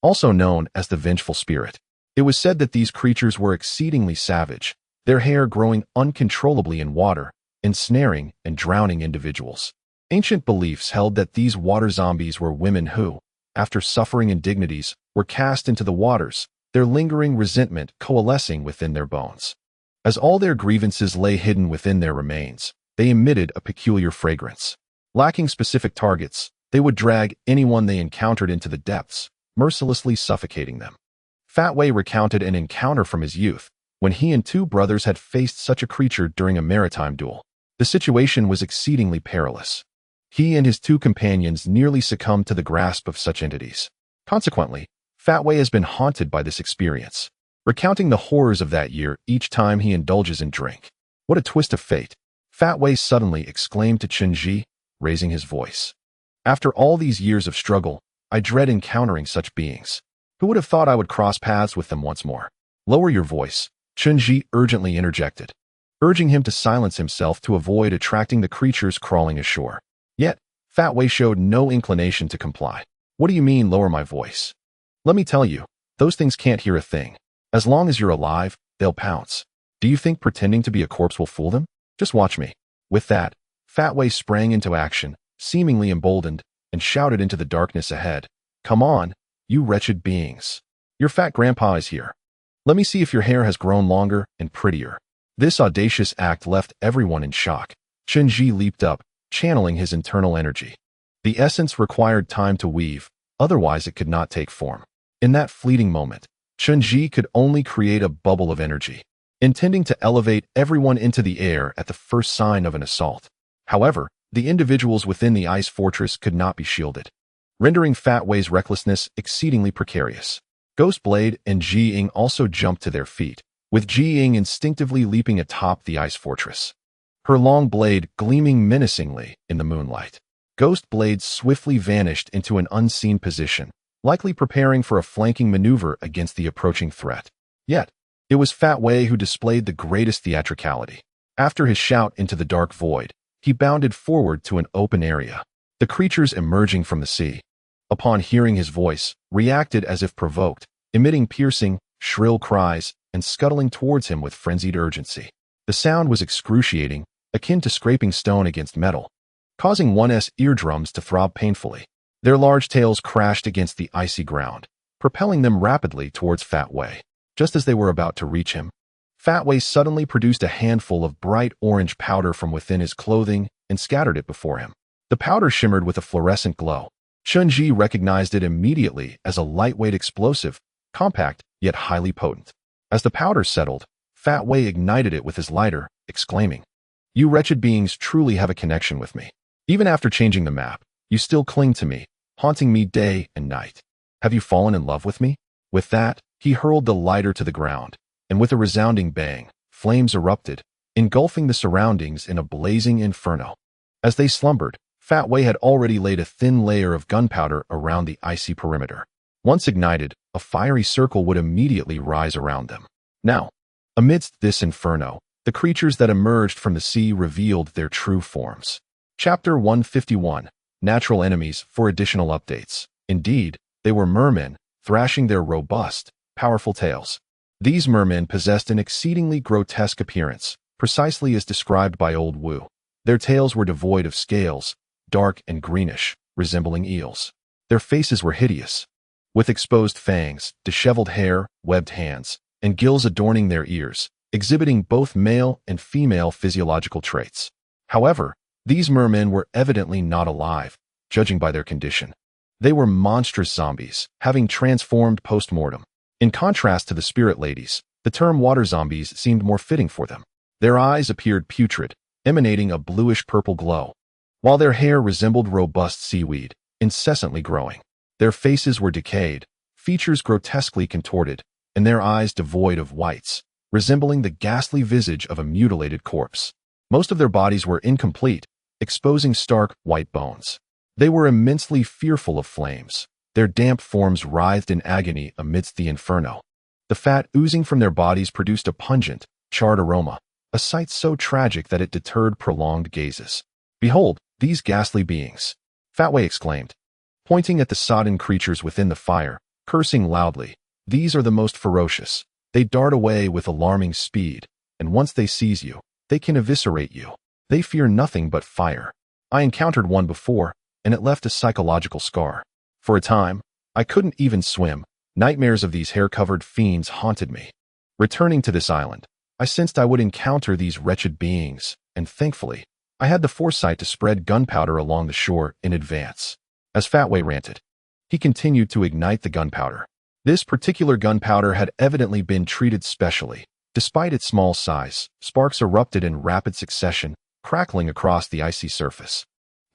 also known as the vengeful spirit. It was said that these creatures were exceedingly savage, their hair growing uncontrollably in water, ensnaring and drowning individuals. Ancient beliefs held that these water zombies were women who, after suffering indignities, were cast into the waters, their lingering resentment coalescing within their bones. As all their grievances lay hidden within their remains, they emitted a peculiar fragrance. Lacking specific targets, they would drag anyone they encountered into the depths, mercilessly suffocating them. Fat Wei recounted an encounter from his youth, when he and 2 brothers had faced such a creature during a maritime duel. The situation was exceedingly perilous. He and his 2 companions nearly succumbed to the grasp of such entities. Consequently, Fat Wei has been haunted by this experience, recounting the horrors of that year each time he indulges in drink. What a twist of fate! Fat Wei suddenly exclaimed to Chen Zhi, raising his voice. After all these years of struggle, I dread encountering such beings. Who would have thought I would cross paths with them once more? Lower your voice, Chen Zhi urgently interjected, urging him to silence himself to avoid attracting the creatures crawling ashore. Yet, Fat Wei showed no inclination to comply. What do you mean, lower my voice? Let me tell you, those things can't hear a thing. As long as you're alive, they'll pounce. Do you think pretending to be a corpse will fool them? Just watch me. With that, Fat Wei sprang into action, seemingly emboldened, and shouted into the darkness ahead. Come on, you wretched beings. Your fat grandpa is here. Let me see if your hair has grown longer and prettier. This audacious act left everyone in shock. Chen Zhi leaped up, channeling his internal energy. The essence required time to weave, otherwise it could not take form. In that fleeting moment, Chen Zhi could only create a bubble of energy, intending to elevate everyone into the air at the first sign of an assault. However, the individuals within the ice fortress could not be shielded, rendering Fat Wei's recklessness exceedingly precarious. Ghost Blade and Ji Ying also jumped to their feet, with Ji Ying instinctively leaping atop the ice fortress, her long blade gleaming menacingly in the moonlight. Ghost Blade swiftly vanished into an unseen position, likely preparing for a flanking maneuver against the approaching threat. Yet, it was Fat Wei who displayed the greatest theatricality. After his shout into the dark void, he bounded forward to an open area. The creatures emerging from the sea, upon hearing his voice, reacted as if provoked, emitting piercing, shrill cries, and scuttling towards him with frenzied urgency. The sound was excruciating, akin to scraping stone against metal, causing one's eardrums to throb painfully. Their large tails crashed against the icy ground, propelling them rapidly towards Fat Wei. Just as they were about to reach him, Fat Wei suddenly produced a handful of bright orange powder from within his clothing and scattered it before him. The powder shimmered with a fluorescent glow. Chen Zhi recognized it immediately as a lightweight explosive, compact yet highly potent. As the powder settled, Fat Wei ignited it with his lighter, exclaiming, "You wretched beings truly have a connection with me. Even after changing the map, you still cling to me, haunting me day and night. Have you fallen in love with me?" With that, he hurled the lighter to the ground, and with a resounding bang, flames erupted, engulfing the surroundings in a blazing inferno. As they slumbered, Fat Wei had already laid a thin layer of gunpowder around the icy perimeter. Once ignited, a fiery circle would immediately rise around them. Now, amidst this inferno, the creatures that emerged from the sea revealed their true forms. Chapter 151, Natural Enemies. For additional updates. Indeed, they were mermen, thrashing their robust, powerful tails. These mermen possessed an exceedingly grotesque appearance, precisely as described by Old Wu. Their tails were devoid of scales, dark and greenish, resembling eels. Their faces were hideous, with exposed fangs, disheveled hair, webbed hands, and gills adorning their ears, exhibiting both male and female physiological traits. However, these mermen were evidently not alive, judging by their condition. They were monstrous zombies, having transformed post-mortem. In contrast to the spirit ladies, the term water zombies seemed more fitting for them. Their eyes appeared putrid, emanating a bluish-purple glow, while their hair resembled robust seaweed, incessantly growing. Their faces were decayed, features grotesquely contorted, and their eyes devoid of whites, resembling the ghastly visage of a mutilated corpse. Most of their bodies were incomplete, exposing stark, white bones. They were immensely fearful of flames, their damp forms writhed in agony amidst the inferno. The fat oozing from their bodies produced a pungent, charred aroma, a sight so tragic that it deterred prolonged gazes. "Behold, these ghastly beings!" Fat Wei exclaimed, pointing at the sodden creatures within the fire, cursing loudly. "These are the most ferocious. They dart away with alarming speed, and once they seize you, they can eviscerate you. They fear nothing but fire. I encountered one before, and it left a psychological scar. For a time, I couldn't even swim. Nightmares of these hair-covered fiends haunted me. Returning to this island, I sensed I would encounter these wretched beings, and thankfully, I had the foresight to spread gunpowder along the shore in advance." As Fat Wei ranted, he continued to ignite the gunpowder. This particular gunpowder had evidently been treated specially. Despite its small size, sparks erupted in rapid succession, crackling across the icy surface.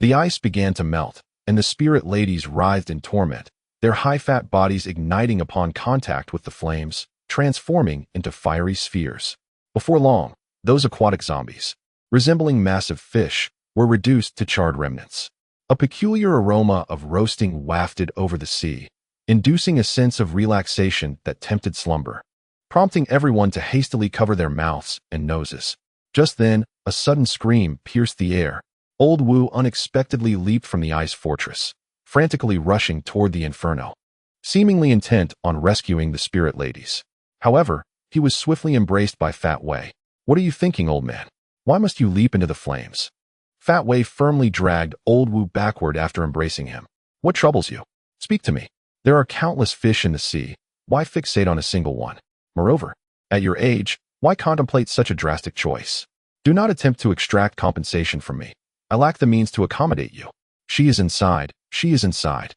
The ice began to melt, and the spirit ladies writhed in torment, their high-fat bodies igniting upon contact with the flames, transforming into fiery spheres. Before long, those aquatic zombies, resembling massive fish, were reduced to charred remnants. A peculiar aroma of roasting wafted over the sea, inducing a sense of relaxation that tempted slumber, prompting everyone to hastily cover their mouths and noses. Just then, a sudden scream pierced the air. Old Wu unexpectedly leaped from the ice fortress, frantically rushing toward the inferno, seemingly intent on rescuing the spirit ladies. However, he was swiftly embraced by Fat Wei. "What are you thinking, old man? Why must you leap into the flames?" Fat Wei firmly dragged Old Wu backward after embracing him. "What troubles you? Speak to me. There are countless fish in the sea. Why fixate on a single one? Moreover, at your age, why contemplate such a drastic choice? Do not attempt to extract compensation from me. I lack the means to accommodate you. She is inside. She is inside.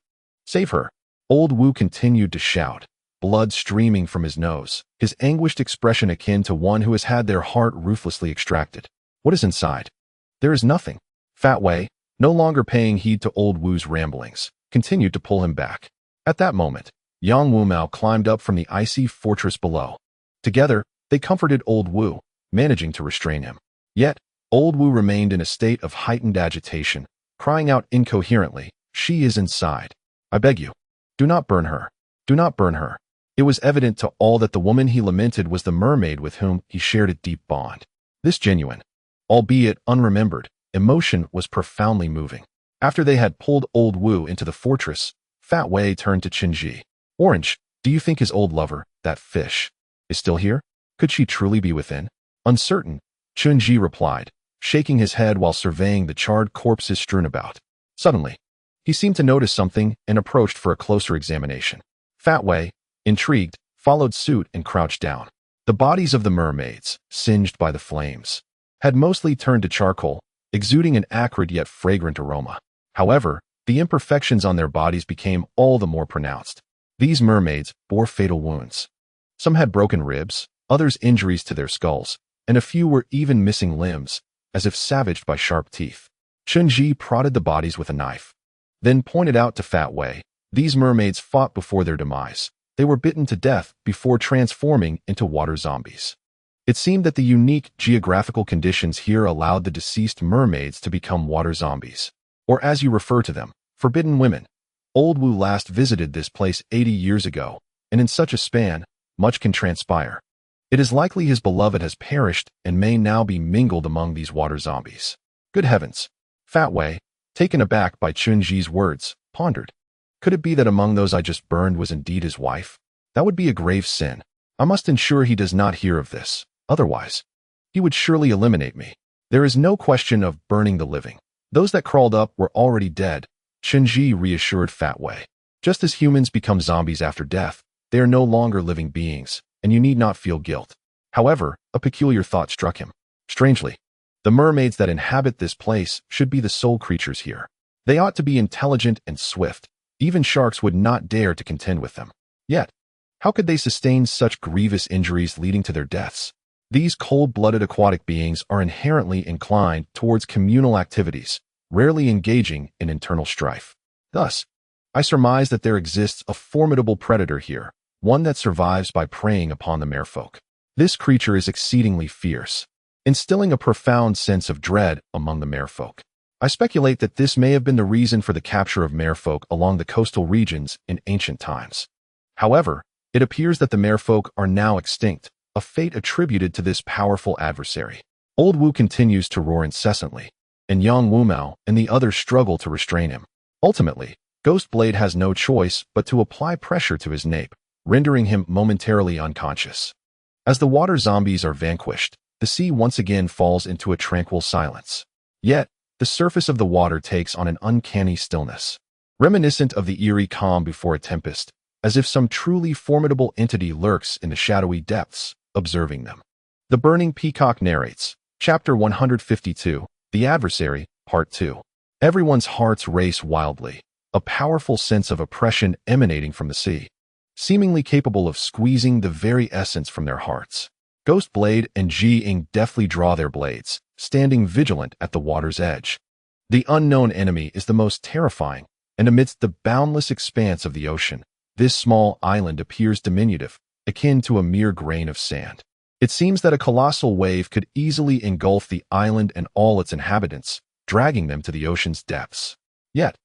Save her." Old Wu continued to shout, blood streaming from his nose, his anguished expression akin to one who has had their heart ruthlessly extracted. "What is inside?" "There is nothing." Fat Wei, no longer paying heed to Old Wu's ramblings, continued to pull him back. At that moment, Yang Wumao climbed up from the icy fortress below. Together, they comforted Old Wu, managing to restrain him. Yet, Old Wu remained in a state of heightened agitation, crying out incoherently, "She is inside. I beg you, do not burn her. Do not burn her." It was evident to all that the woman he lamented was the mermaid with whom he shared a deep bond. This genuine, albeit unremembered, emotion was profoundly moving. After they had pulled Old Wu into the fortress, Fat Wei turned to Chen Zhi. "Orange, do you think his old lover, that fish, is still here? Could she truly be within?" "Uncertain," Chen Zhi replied, shaking his head while surveying the charred corpses strewn about. Suddenly, he seemed to notice something and approached for a closer examination. Fat Wei, intrigued, followed suit and crouched down. The bodies of the mermaids, singed by the flames, had mostly turned to charcoal, exuding an acrid yet fragrant aroma. However, the imperfections on their bodies became all the more pronounced. These mermaids bore fatal wounds. Some had broken ribs, others injuries to their skulls, and a few were even missing limbs, as if savaged by sharp teeth. Chen Zhi prodded the bodies with a knife, then pointed out to Fat Wei, "These mermaids fought before their demise. They were bitten to death before transforming into water zombies." It seemed that the unique geographical conditions here allowed the deceased mermaids to become water zombies, or as you refer to them, forbidden women. Old Wu last visited this place 80 years ago, and in such a span, much can transpire. It is likely his beloved has perished and may now be mingled among these water zombies. Good heavens! Fat Wei, taken aback by Chen Zhi's words, pondered. Could it be that among those I just burned was indeed his wife? That would be a grave sin. I must ensure he does not hear of this. Otherwise, he would surely eliminate me. There is no question of burning the living. Those that crawled up were already dead, Chen Zhi reassured Fat Wei. Just as humans become zombies after death, they are no longer living beings, and you need not feel guilt. However, a peculiar thought struck him. Strangely, the mermaids that inhabit this place should be the sole creatures here. They ought to be intelligent and swift. Even sharks would not dare to contend with them. Yet, how could they sustain such grievous injuries leading to their deaths? These cold-blooded aquatic beings are inherently inclined towards communal activities, rarely engaging in internal strife. Thus, I surmise that there exists a formidable predator here, one that survives by preying upon the merfolk. This creature is exceedingly fierce, instilling a profound sense of dread among the merfolk. I speculate that this may have been the reason for the capture of merfolk along the coastal regions in ancient times. However, it appears that the merfolk are now extinct, a fate attributed to this powerful adversary. Old Wu continues to roar incessantly, and young Wu Mao and the others struggle to restrain him. Ultimately, Ghost Blade has no choice but to apply pressure to his nape, rendering him momentarily unconscious. As the water zombies are vanquished, the sea once again falls into a tranquil silence. Yet, the surface of the water takes on an uncanny stillness, reminiscent of the eerie calm before a tempest, as if some truly formidable entity lurks in the shadowy depths, observing them. The Burning Peacock narrates, Chapter 152, The Adversary, Part 2. Everyone's hearts race wildly, a powerful sense of oppression emanating from the sea, seemingly capable of squeezing the very essence from their hearts. Ghost Blade and Ji Ying deftly draw their blades, standing vigilant at the water's edge. The unknown enemy is the most terrifying, and amidst the boundless expanse of the ocean, this small island appears diminutive, akin to a mere grain of sand. It seems that a colossal wave could easily engulf the island and all its inhabitants, dragging them to the ocean's depths. Yet,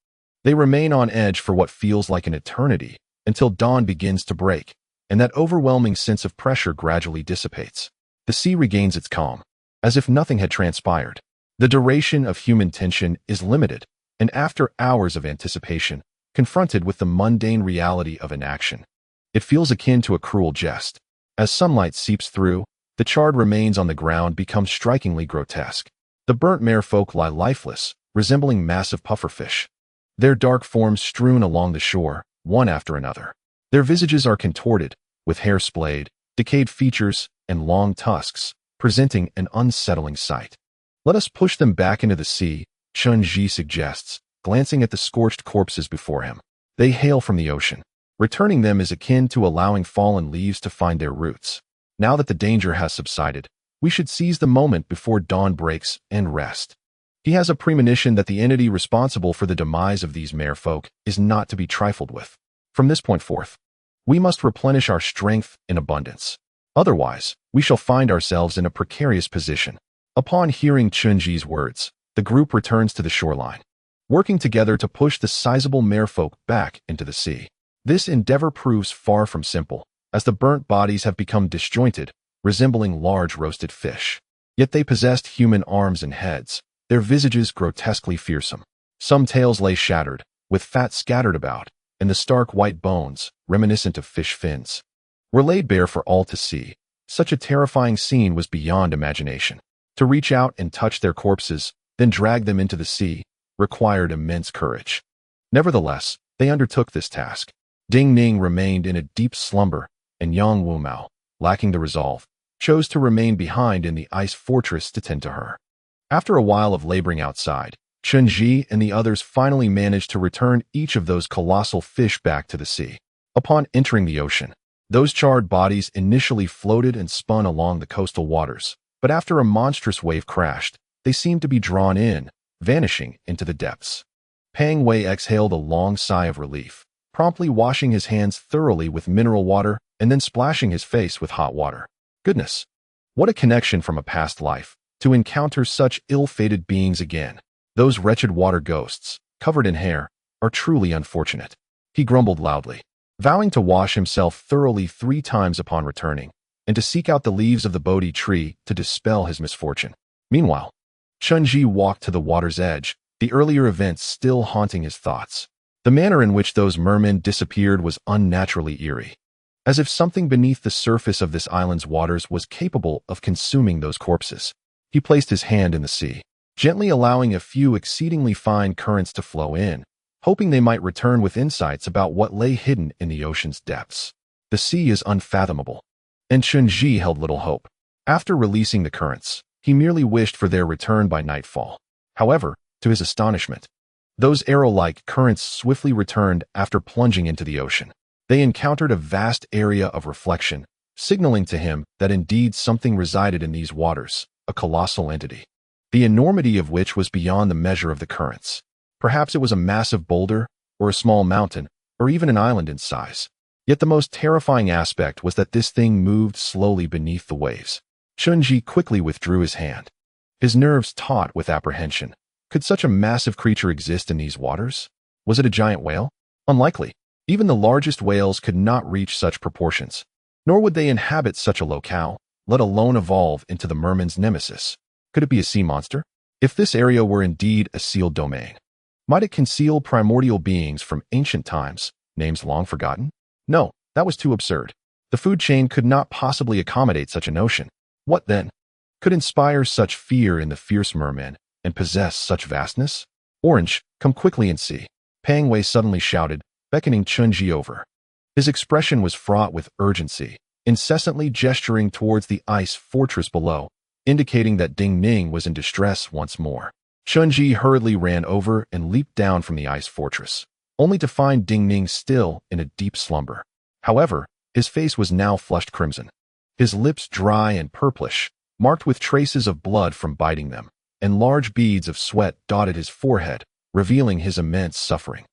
they remain on edge for what feels like an eternity, until dawn begins to break, and that overwhelming sense of pressure gradually dissipates. The sea regains its calm, as if nothing had transpired. The duration of human tension is limited, and after hours of anticipation, confronted with the mundane reality of inaction, it feels akin to a cruel jest. As sunlight seeps through, the charred remains on the ground become strikingly grotesque. The burnt merfolk lie lifeless, resembling massive pufferfish, their dark forms strewn along the shore, one after another. Their visages are contorted, with hair splayed, decayed features, and long tusks, presenting an unsettling sight. Let us push them back into the sea, Chen Zhi suggests, glancing at the scorched corpses before him. They hail from the ocean. Returning them is akin to allowing fallen leaves to find their roots. Now that the danger has subsided, we should seize the moment before dawn breaks and rest. He has a premonition that the entity responsible for the demise of these merfolk is not to be trifled with. From this point forth, we must replenish our strength in abundance. Otherwise, we shall find ourselves in a precarious position. Upon hearing Chen Zhi's words, the group returns to the shoreline, working together to push the sizable merfolk back into the sea. This endeavor proves far from simple, as the burnt bodies have become disjointed, resembling large roasted fish. Yet they possessed human arms and heads, their visages grotesquely fearsome. Some tails lay shattered, with fat scattered about, and the stark white bones, reminiscent of fish fins, were laid bare for all to see. Such a terrifying scene was beyond imagination. To reach out and touch their corpses, then drag them into the sea, required immense courage. Nevertheless, they undertook this task. Ding Ning remained in a deep slumber, and Yang Wu Mao, lacking the resolve, chose to remain behind in the ice fortress to tend to her. After a while of laboring outside, Chen Zhi and the others finally managed to return each of those colossal fish back to the sea. Upon entering the ocean, those charred bodies initially floated and spun along the coastal waters, but after a monstrous wave crashed, they seemed to be drawn in, vanishing into the depths. Pang Wei exhaled a long sigh of relief, promptly washing his hands thoroughly with mineral water and then splashing his face with hot water. Goodness, what a connection from a past life, to encounter such ill-fated beings again. Those wretched water ghosts, covered in hair, are truly unfortunate. He grumbled loudly, vowing to wash himself thoroughly 3 times upon returning, and to seek out the leaves of the Bodhi tree to dispel his misfortune. Meanwhile, Chen Zhi walked to the water's edge, the earlier events still haunting his thoughts. The manner in which those mermen disappeared was unnaturally eerie, as if something beneath the surface of this island's waters was capable of consuming those corpses. He placed his hand in the sea, gently allowing a few exceedingly fine currents to flow in, hoping they might return with insights about what lay hidden in the ocean's depths. The sea is unfathomable, and Chen Zhi held little hope. After releasing the currents, he merely wished for their return by nightfall. However, to his astonishment, those arrow-like currents swiftly returned after plunging into the ocean. They encountered a vast area of reflection, signaling to him that indeed something resided in these waters, a colossal entity, the enormity of which was beyond the measure of the currents. Perhaps it was a massive boulder, or a small mountain, or even an island in size. Yet the most terrifying aspect was that this thing moved slowly beneath the waves. Chen Zhi quickly withdrew his hand, his nerves taut with apprehension. Could such a massive creature exist in these waters? Was it a giant whale? Unlikely. Even the largest whales could not reach such proportions, nor would they inhabit such a locale, let alone evolve into the merman's nemesis. Could it be a sea monster? If this area were indeed a sealed domain, might it conceal primordial beings from ancient times, names long forgotten? No, that was too absurd. The food chain could not possibly accommodate such a notion. What then could inspire such fear in the fierce merman and possess such vastness? Orange, come quickly and see, Pang Wei suddenly shouted, beckoning Chen Zhi over. His expression was fraught with urgency, incessantly gesturing towards the ice fortress below, indicating that Ding Ning was in distress once more. Chen Zhi hurriedly ran over and leaped down from the ice fortress, only to find Ding Ning still in a deep slumber. However, his face was now flushed crimson, his lips dry and purplish, marked with traces of blood from biting them, and large beads of sweat dotted his forehead, revealing his immense suffering.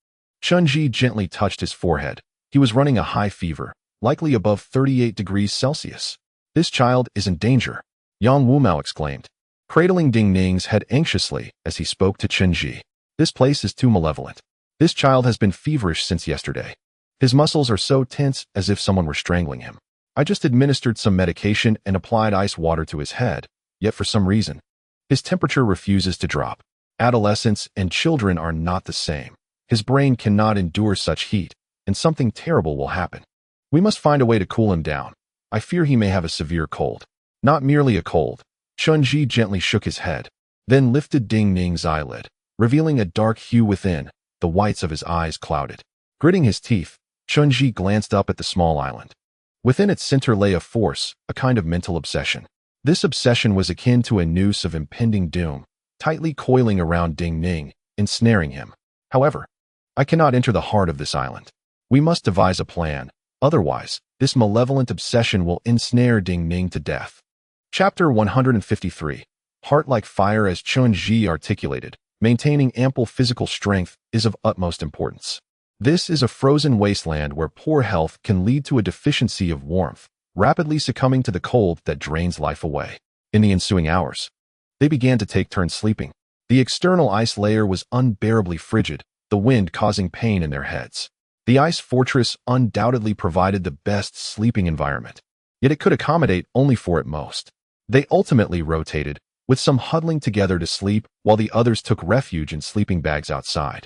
Chen Zhi gently touched his forehead. He was running a high fever, likely above 38 degrees Celsius. This child is in danger, Yang Wumao exclaimed, cradling Ding Ning's head anxiously as he spoke to Chen Zhi. This place is too malevolent. This child has been feverish since yesterday. His muscles are so tense as if someone were strangling him. I just administered some medication and applied ice water to his head, yet for some reason, his temperature refuses to drop. Adolescents and children are not the same. His brain cannot endure such heat, and something terrible will happen. We must find a way to cool him down. I fear he may have a severe cold. Not merely a cold. Chen Zhi gently shook his head, then lifted Ding Ning's eyelid, revealing a dark hue within, the whites of his eyes clouded. Gritting his teeth, Chen Zhi glanced up at the small island. Within its center lay a force, a kind of mental obsession. This obsession was akin to a noose of impending doom, tightly coiling around Ding Ning, ensnaring him. However, I cannot enter the heart of this island. We must devise a plan, otherwise, this malevolent obsession will ensnare Ding Ning to death. Chapter 153. Heart like fire. As Chen Zhi articulated, maintaining ample physical strength is of utmost importance. This is a frozen wasteland where poor health can lead to a deficiency of warmth, rapidly succumbing to the cold that drains life away. In the ensuing hours, they began to take turns sleeping. The external ice layer was unbearably frigid, the wind causing pain in their heads. The ice fortress undoubtedly provided the best sleeping environment, yet it could accommodate only four at most. They ultimately rotated, with some huddling together to sleep while the others took refuge in sleeping bags outside,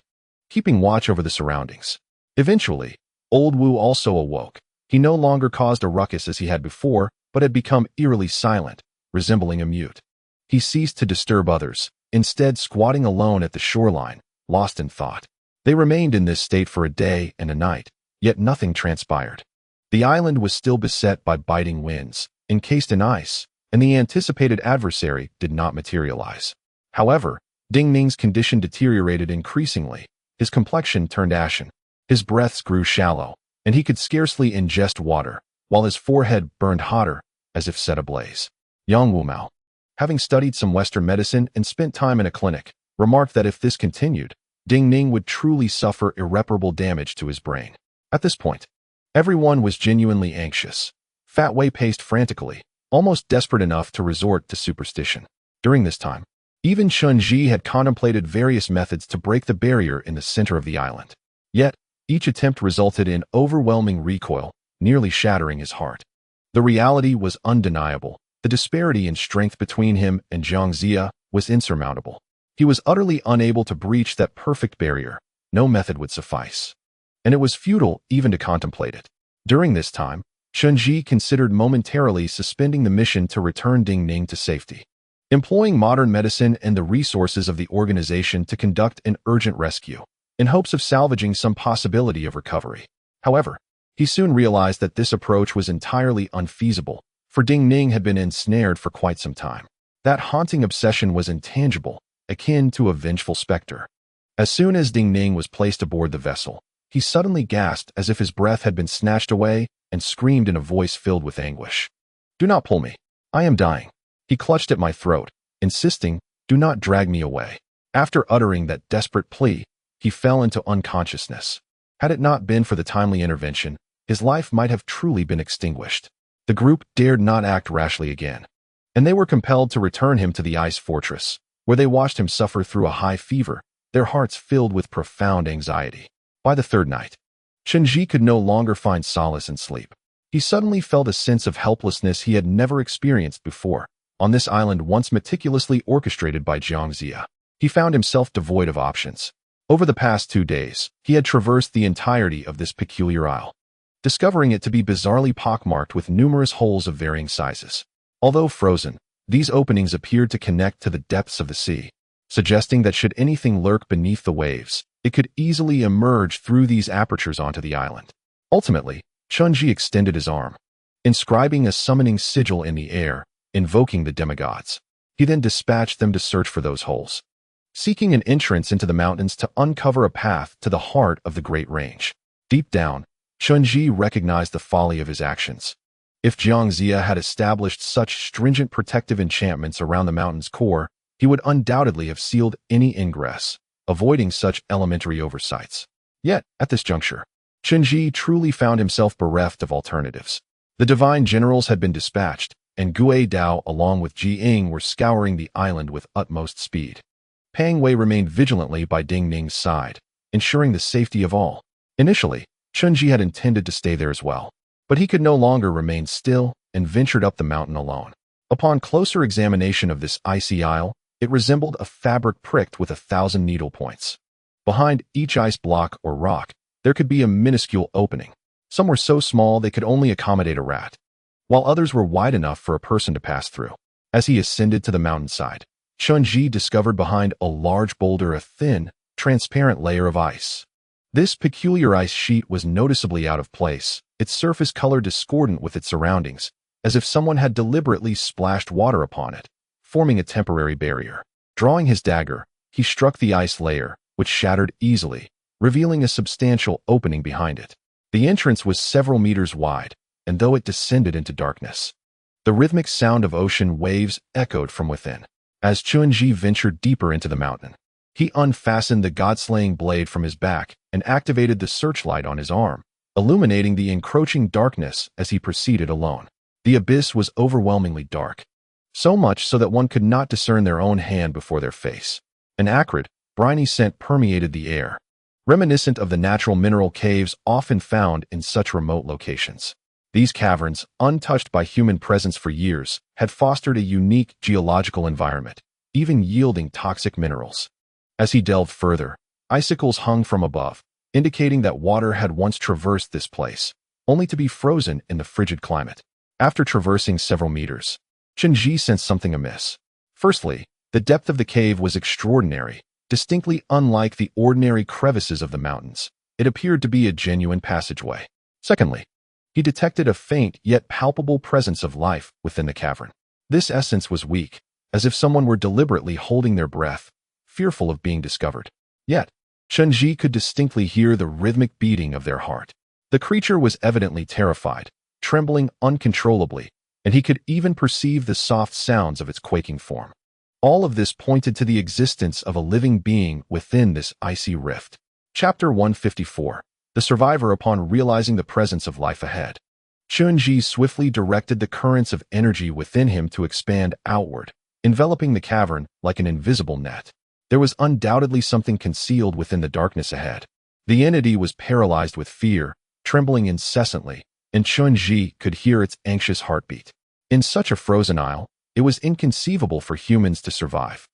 keeping watch over the surroundings. Eventually, Old Wu also awoke. He no longer caused a ruckus as he had before, but had become eerily silent, resembling a mute. He ceased to disturb others, instead squatting alone at the shoreline, lost in thought. They remained in this state for a day and a night, yet nothing transpired. The island was still beset by biting winds, encased in ice, and the anticipated adversary did not materialize. However, Ding Ning's condition deteriorated increasingly. His complexion turned ashen, his breaths grew shallow, and he could scarcely ingest water, while his forehead burned hotter, as if set ablaze. Yang Wumao, having studied some Western medicine and spent time in a clinic, remarked that if this continued, Ding Ning would truly suffer irreparable damage to his brain. At this point, everyone was genuinely anxious. Fat Wei paced frantically, almost desperate enough to resort to superstition. During this time, even Chen Zhi had contemplated various methods to break the barrier in the center of the island. Yet, each attempt resulted in overwhelming recoil, nearly shattering his heart. The reality was undeniable. The disparity in strength between him and Zhang Zia was insurmountable. He was utterly unable to breach that perfect barrier, no method would suffice. And it was futile even to contemplate it. During this time, Chen Zhi considered momentarily suspending the mission to return Ding Ning to safety, employing modern medicine and the resources of the organization to conduct an urgent rescue, in hopes of salvaging some possibility of recovery. However, he soon realized that this approach was entirely unfeasible, for Ding Ning had been ensnared for quite some time. That haunting obsession was intangible, akin to a vengeful specter. As soon as Ding Ning was placed aboard the vessel, he suddenly gasped as if his breath had been snatched away and screamed in a voice filled with anguish. "Do not pull me. I am dying." He clutched at my throat, insisting, "Do not drag me away." After uttering that desperate plea, he fell into unconsciousness. Had it not been for the timely intervention, his life might have truly been extinguished. The group dared not act rashly again, and they were compelled to return him to the ice fortress, where they watched him suffer through a high fever, their hearts filled with profound anxiety. By the third night, Chen Zhi could no longer find solace in sleep. He suddenly felt a sense of helplessness he had never experienced before. On this island once meticulously orchestrated by Jiang Zia, he found himself devoid of options. Over the past 2 days, he had traversed the entirety of this peculiar isle, discovering it to be bizarrely pockmarked with numerous holes of varying sizes. Although frozen, these openings appeared to connect to the depths of the sea, suggesting that should anything lurk beneath the waves, it could easily emerge through these apertures onto the island. Ultimately, Chen Zhi extended his arm, inscribing a summoning sigil in the air, invoking the demigods. He then dispatched them to search for those holes, seeking an entrance into the mountains to uncover a path to the heart of the Great Range. Deep down, Chen Zhi recognized the folly of his actions. If Jiang Zia had established such stringent protective enchantments around the mountain's core, he would undoubtedly have sealed any ingress, avoiding such elementary oversights. Yet, at this juncture, Chen Zhi truly found himself bereft of alternatives. The divine generals had been dispatched, and Gue Dao along with Ji Ying were scouring the island with utmost speed. Pang Wei remained vigilantly by Ding Ning's side, ensuring the safety of all. Initially, Chen Zhi had intended to stay there as well, but he could no longer remain still and ventured up the mountain alone. Upon closer examination of this icy isle, it resembled a fabric pricked with 1,000 needle points. Behind each ice block or rock, there could be a minuscule opening. Some were so small they could only accommodate a rat, while others were wide enough for a person to pass through. As he ascended to the mountainside, Chen Zhi discovered behind a large boulder a thin, transparent layer of ice. This peculiar ice sheet was noticeably out of place, its surface color discordant with its surroundings, as if someone had deliberately splashed water upon it, forming a temporary barrier. Drawing his dagger, he struck the ice layer, which shattered easily, revealing a substantial opening behind it. The entrance was several meters wide, and though it descended into darkness, the rhythmic sound of ocean waves echoed from within. As Chen Zhi ventured deeper into the mountain, he unfastened the god-slaying blade from his back and activated the searchlight on his arm, illuminating the encroaching darkness as he proceeded alone. The abyss was overwhelmingly dark, so much so that one could not discern their own hand before their face. An acrid, briny scent permeated the air, reminiscent of the natural mineral caves often found in such remote locations. These caverns, untouched by human presence for years, had fostered a unique geological environment, even yielding toxic minerals. As he delved further, icicles hung from above, indicating that water had once traversed this place, only to be frozen in the frigid climate. After traversing several meters, Chen Zhi sensed something amiss. Firstly, the depth of the cave was extraordinary, distinctly unlike the ordinary crevices of the mountains. It appeared to be a genuine passageway. Secondly, he detected a faint yet palpable presence of life within the cavern. This essence was weak, as if someone were deliberately holding their breath, fearful of being discovered. Yet, Chen Zhi could distinctly hear the rhythmic beating of their heart. The creature was evidently terrified, trembling uncontrollably, and he could even perceive the soft sounds of its quaking form. All of this pointed to the existence of a living being within this icy rift. Chapter 154. The survivor upon realizing the presence of life ahead. Chen Zhi swiftly directed the currents of energy within him to expand outward, enveloping the cavern like an invisible net. There was undoubtedly something concealed within the darkness ahead. The entity was paralyzed with fear, trembling incessantly, and Chen Zhi could hear its anxious heartbeat. In such a frozen isle, it was inconceivable for humans to survive.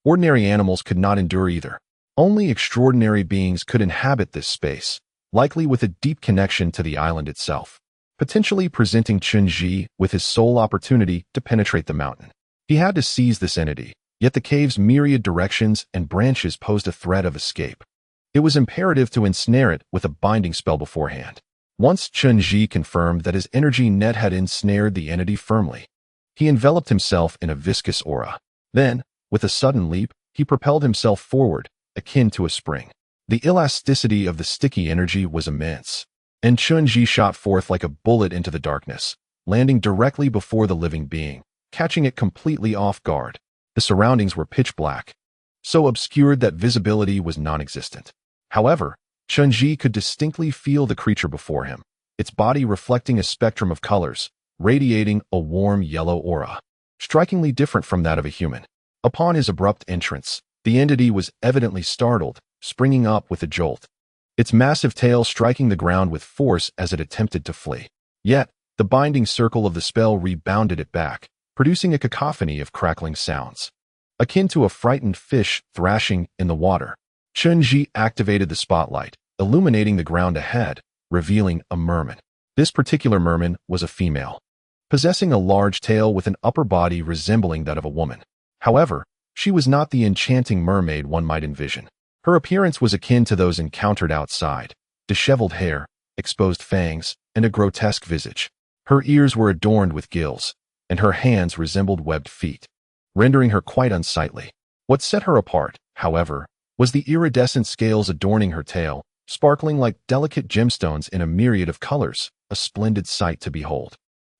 Ordinary animals could not endure either. Only extraordinary beings could inhabit this space, likely with a deep connection to the island itself, potentially presenting Chen Zhi with his sole opportunity to penetrate the mountain. He had to seize this entity, yet the cave's myriad directions and branches posed a threat of escape. It was imperative to ensnare it with a binding spell beforehand. Once Chen Zhi confirmed that his energy net had ensnared the entity firmly, he enveloped himself in a viscous aura. Then, with a sudden leap, he propelled himself forward, akin to a spring. The elasticity of the sticky energy was immense, and Chen Zhi shot forth like a bullet into the darkness, landing directly before the living being, catching it completely off guard. The surroundings were pitch black, so obscured that visibility was non-existent. However, Chen Zhi could distinctly feel the creature before him, its body reflecting a spectrum of colors, radiating a warm yellow aura, strikingly different from that of a human. Upon his abrupt entrance, the entity was evidently startled, springing up with a jolt, its massive tail striking the ground with force as it attempted to flee. Yet, the binding circle of the spell rebounded it back, producing a cacophony of crackling sounds, akin to a frightened fish thrashing in the water. Chen Zhi activated the spotlight, illuminating the ground ahead, revealing a merman. This particular merman was a female, possessing a large tail with an upper body resembling that of a woman. However, she was not the enchanting mermaid one might envision. Her appearance was akin to those encountered outside: disheveled hair, exposed fangs, and a grotesque visage. Her ears were adorned with gills, and her hands resembled webbed feet, rendering her quite unsightly. What set her apart, however, was the iridescent scales adorning her tail, sparkling like delicate gemstones in a myriad of colors, a splendid sight to behold.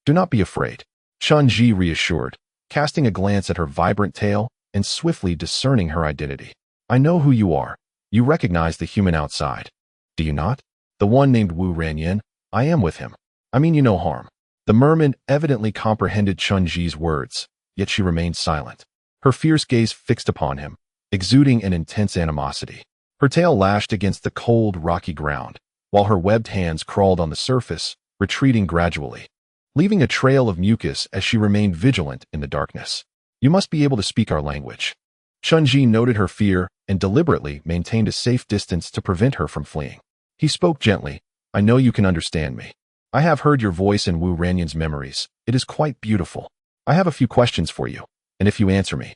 "Do not be afraid," Chen Zhi reassured, casting a glance at her vibrant tail and swiftly discerning her identity. "I know who you are. You recognize the human outside, do you not? The one named Wu Ranyan. I am with him. I mean you no harm." The merman evidently comprehended Chen Zhi's words, yet she remained silent, her fierce gaze fixed upon him, exuding an intense animosity. Her tail lashed against the cold, rocky ground, while her webbed hands crawled on the surface, retreating gradually, leaving a trail of mucus as she remained vigilant in the darkness. "You must be able to speak our language." Chen Zhi noted her fear and deliberately maintained a safe distance to prevent her from fleeing. He spoke gently. "I know you can understand me. I have heard your voice in Wu Ranyan's memories. It is quite beautiful. I have a few questions for you, and if you answer me,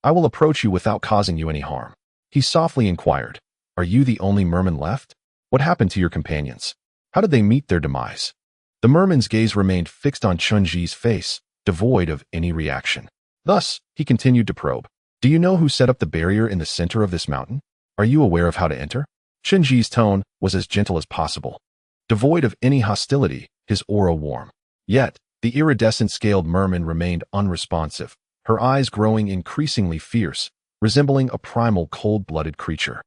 I will approach you without causing you any harm." He softly inquired, "Are you the only merman left? What happened to your companions? How did they meet their demise?" The merman's gaze remained fixed on Chen Zhi's face, devoid of any reaction. Thus, he continued to probe. "Do you know who set up the barrier in the center of this mountain? Are you aware of how to enter?" Chen Zhi's tone was as gentle as possible, devoid of any hostility, his aura warm. Yet, the iridescent scaled merman remained unresponsive, her eyes growing increasingly fierce, resembling a primal cold-blooded creature,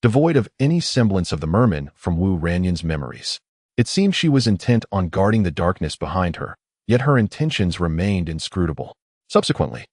devoid of any semblance of the merman from Wu Ranyan's memories. It seemed she was intent on guarding the darkness behind her, yet her intentions remained inscrutable. Subsequently,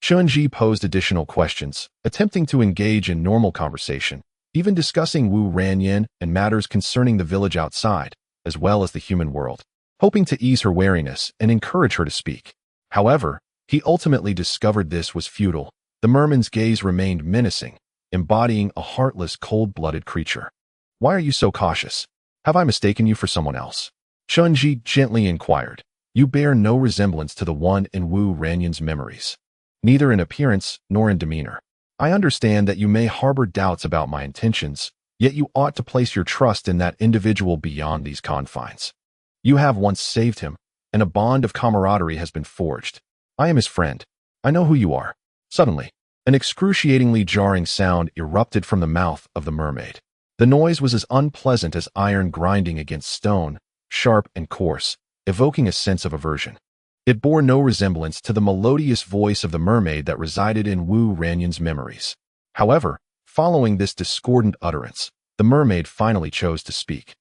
Chen Zhi posed additional questions, attempting to engage in normal conversation, even discussing Wu Ranyan and matters concerning the village outside, as well as the human world, hoping to ease her wariness and encourage her to speak. However, he ultimately discovered this was futile. The merman's gaze remained menacing, embodying a heartless, cold-blooded creature. "Why are you so cautious? Have I mistaken you for someone else?" Chen Zhi gently inquired. "You bear no resemblance to the one in Wu Ranyan's memories, neither in appearance nor in demeanor. I understand that you may harbor doubts about my intentions, yet you ought to place your trust in that individual beyond these confines. You have once saved him, and a bond of camaraderie has been forged. I am his friend. I know who you are." Suddenly, an excruciatingly jarring sound erupted from the mouth of the mermaid. The noise was as unpleasant as iron grinding against stone, sharp and coarse, evoking a sense of aversion. It bore no resemblance to the melodious voice of the mermaid that resided in Wu Ranyan's memories. However, following this discordant utterance, the mermaid finally chose to speak.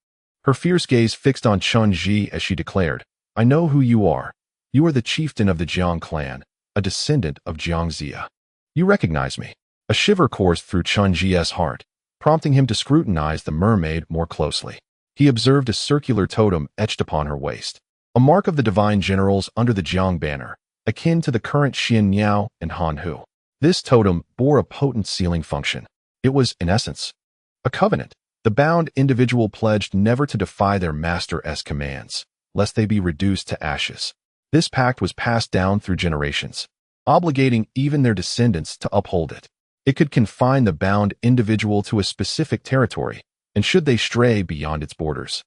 Her fierce gaze fixed on Chen Zhi as she declared, "I know who you are. You are the chieftain of the Jiang clan, a descendant of Jiang Zia. You recognize me." A shiver coursed through Chen Zhi's heart, prompting him to scrutinize the mermaid more closely. He observed a circular totem etched upon her waist, a mark of the divine generals under the Jiang banner, akin to the current Xian Niao and Han Hu. This totem bore a potent sealing function, It was, in essence, a covenant. The bound individual pledged never to defy their master's commands, lest they be reduced to ashes. This pact was passed down through generations, obligating even their descendants to uphold it. It could confine the bound individual to a specific territory, and should they stray beyond its borders,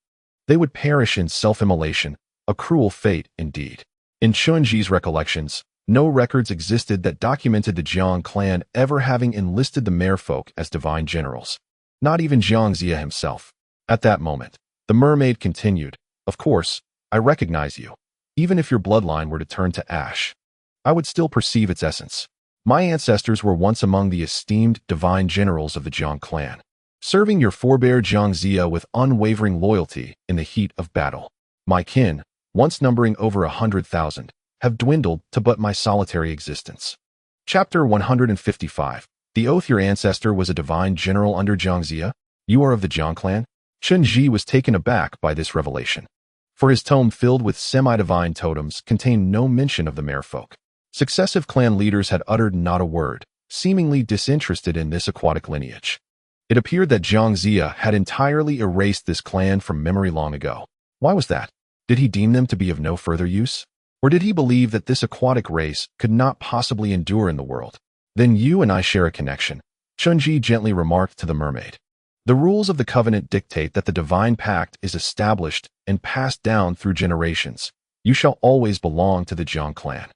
they would perish in self-immolation, a cruel fate indeed. In Chen Zhi's recollections, no records existed that documented the Jiang clan ever having enlisted the merfolk as divine generals, not even Jiang Zia himself. At that moment, the mermaid continued, "Of course, I recognize you. Even if your bloodline were to turn to ash, I would still perceive its essence. My ancestors were once among the esteemed divine generals of the Jiang clan, serving your forebear Jiang Zia with unwavering loyalty in the heat of battle. My kin, once numbering over 100,000, have dwindled to but my solitary existence." Chapter 155. The oath. Your ancestor was a divine general under Jiang Zia? You are of the Jiang clan? Chen Zhi was taken aback by this revelation, for his tome filled with semi-divine totems contained no mention of the merfolk. Successive clan leaders had uttered not a word, seemingly disinterested in this aquatic lineage. It appeared that Jiang Zia had entirely erased this clan from memory long ago. Why was that? Did he deem them to be of no further use? Or did he believe that this aquatic race could not possibly endure in the world? Then you and I share a connection, Chen Zhi gently remarked to the mermaid. The rules of the covenant dictate that the divine pact is established and passed down through generations. You shall always belong to the Jiang clan.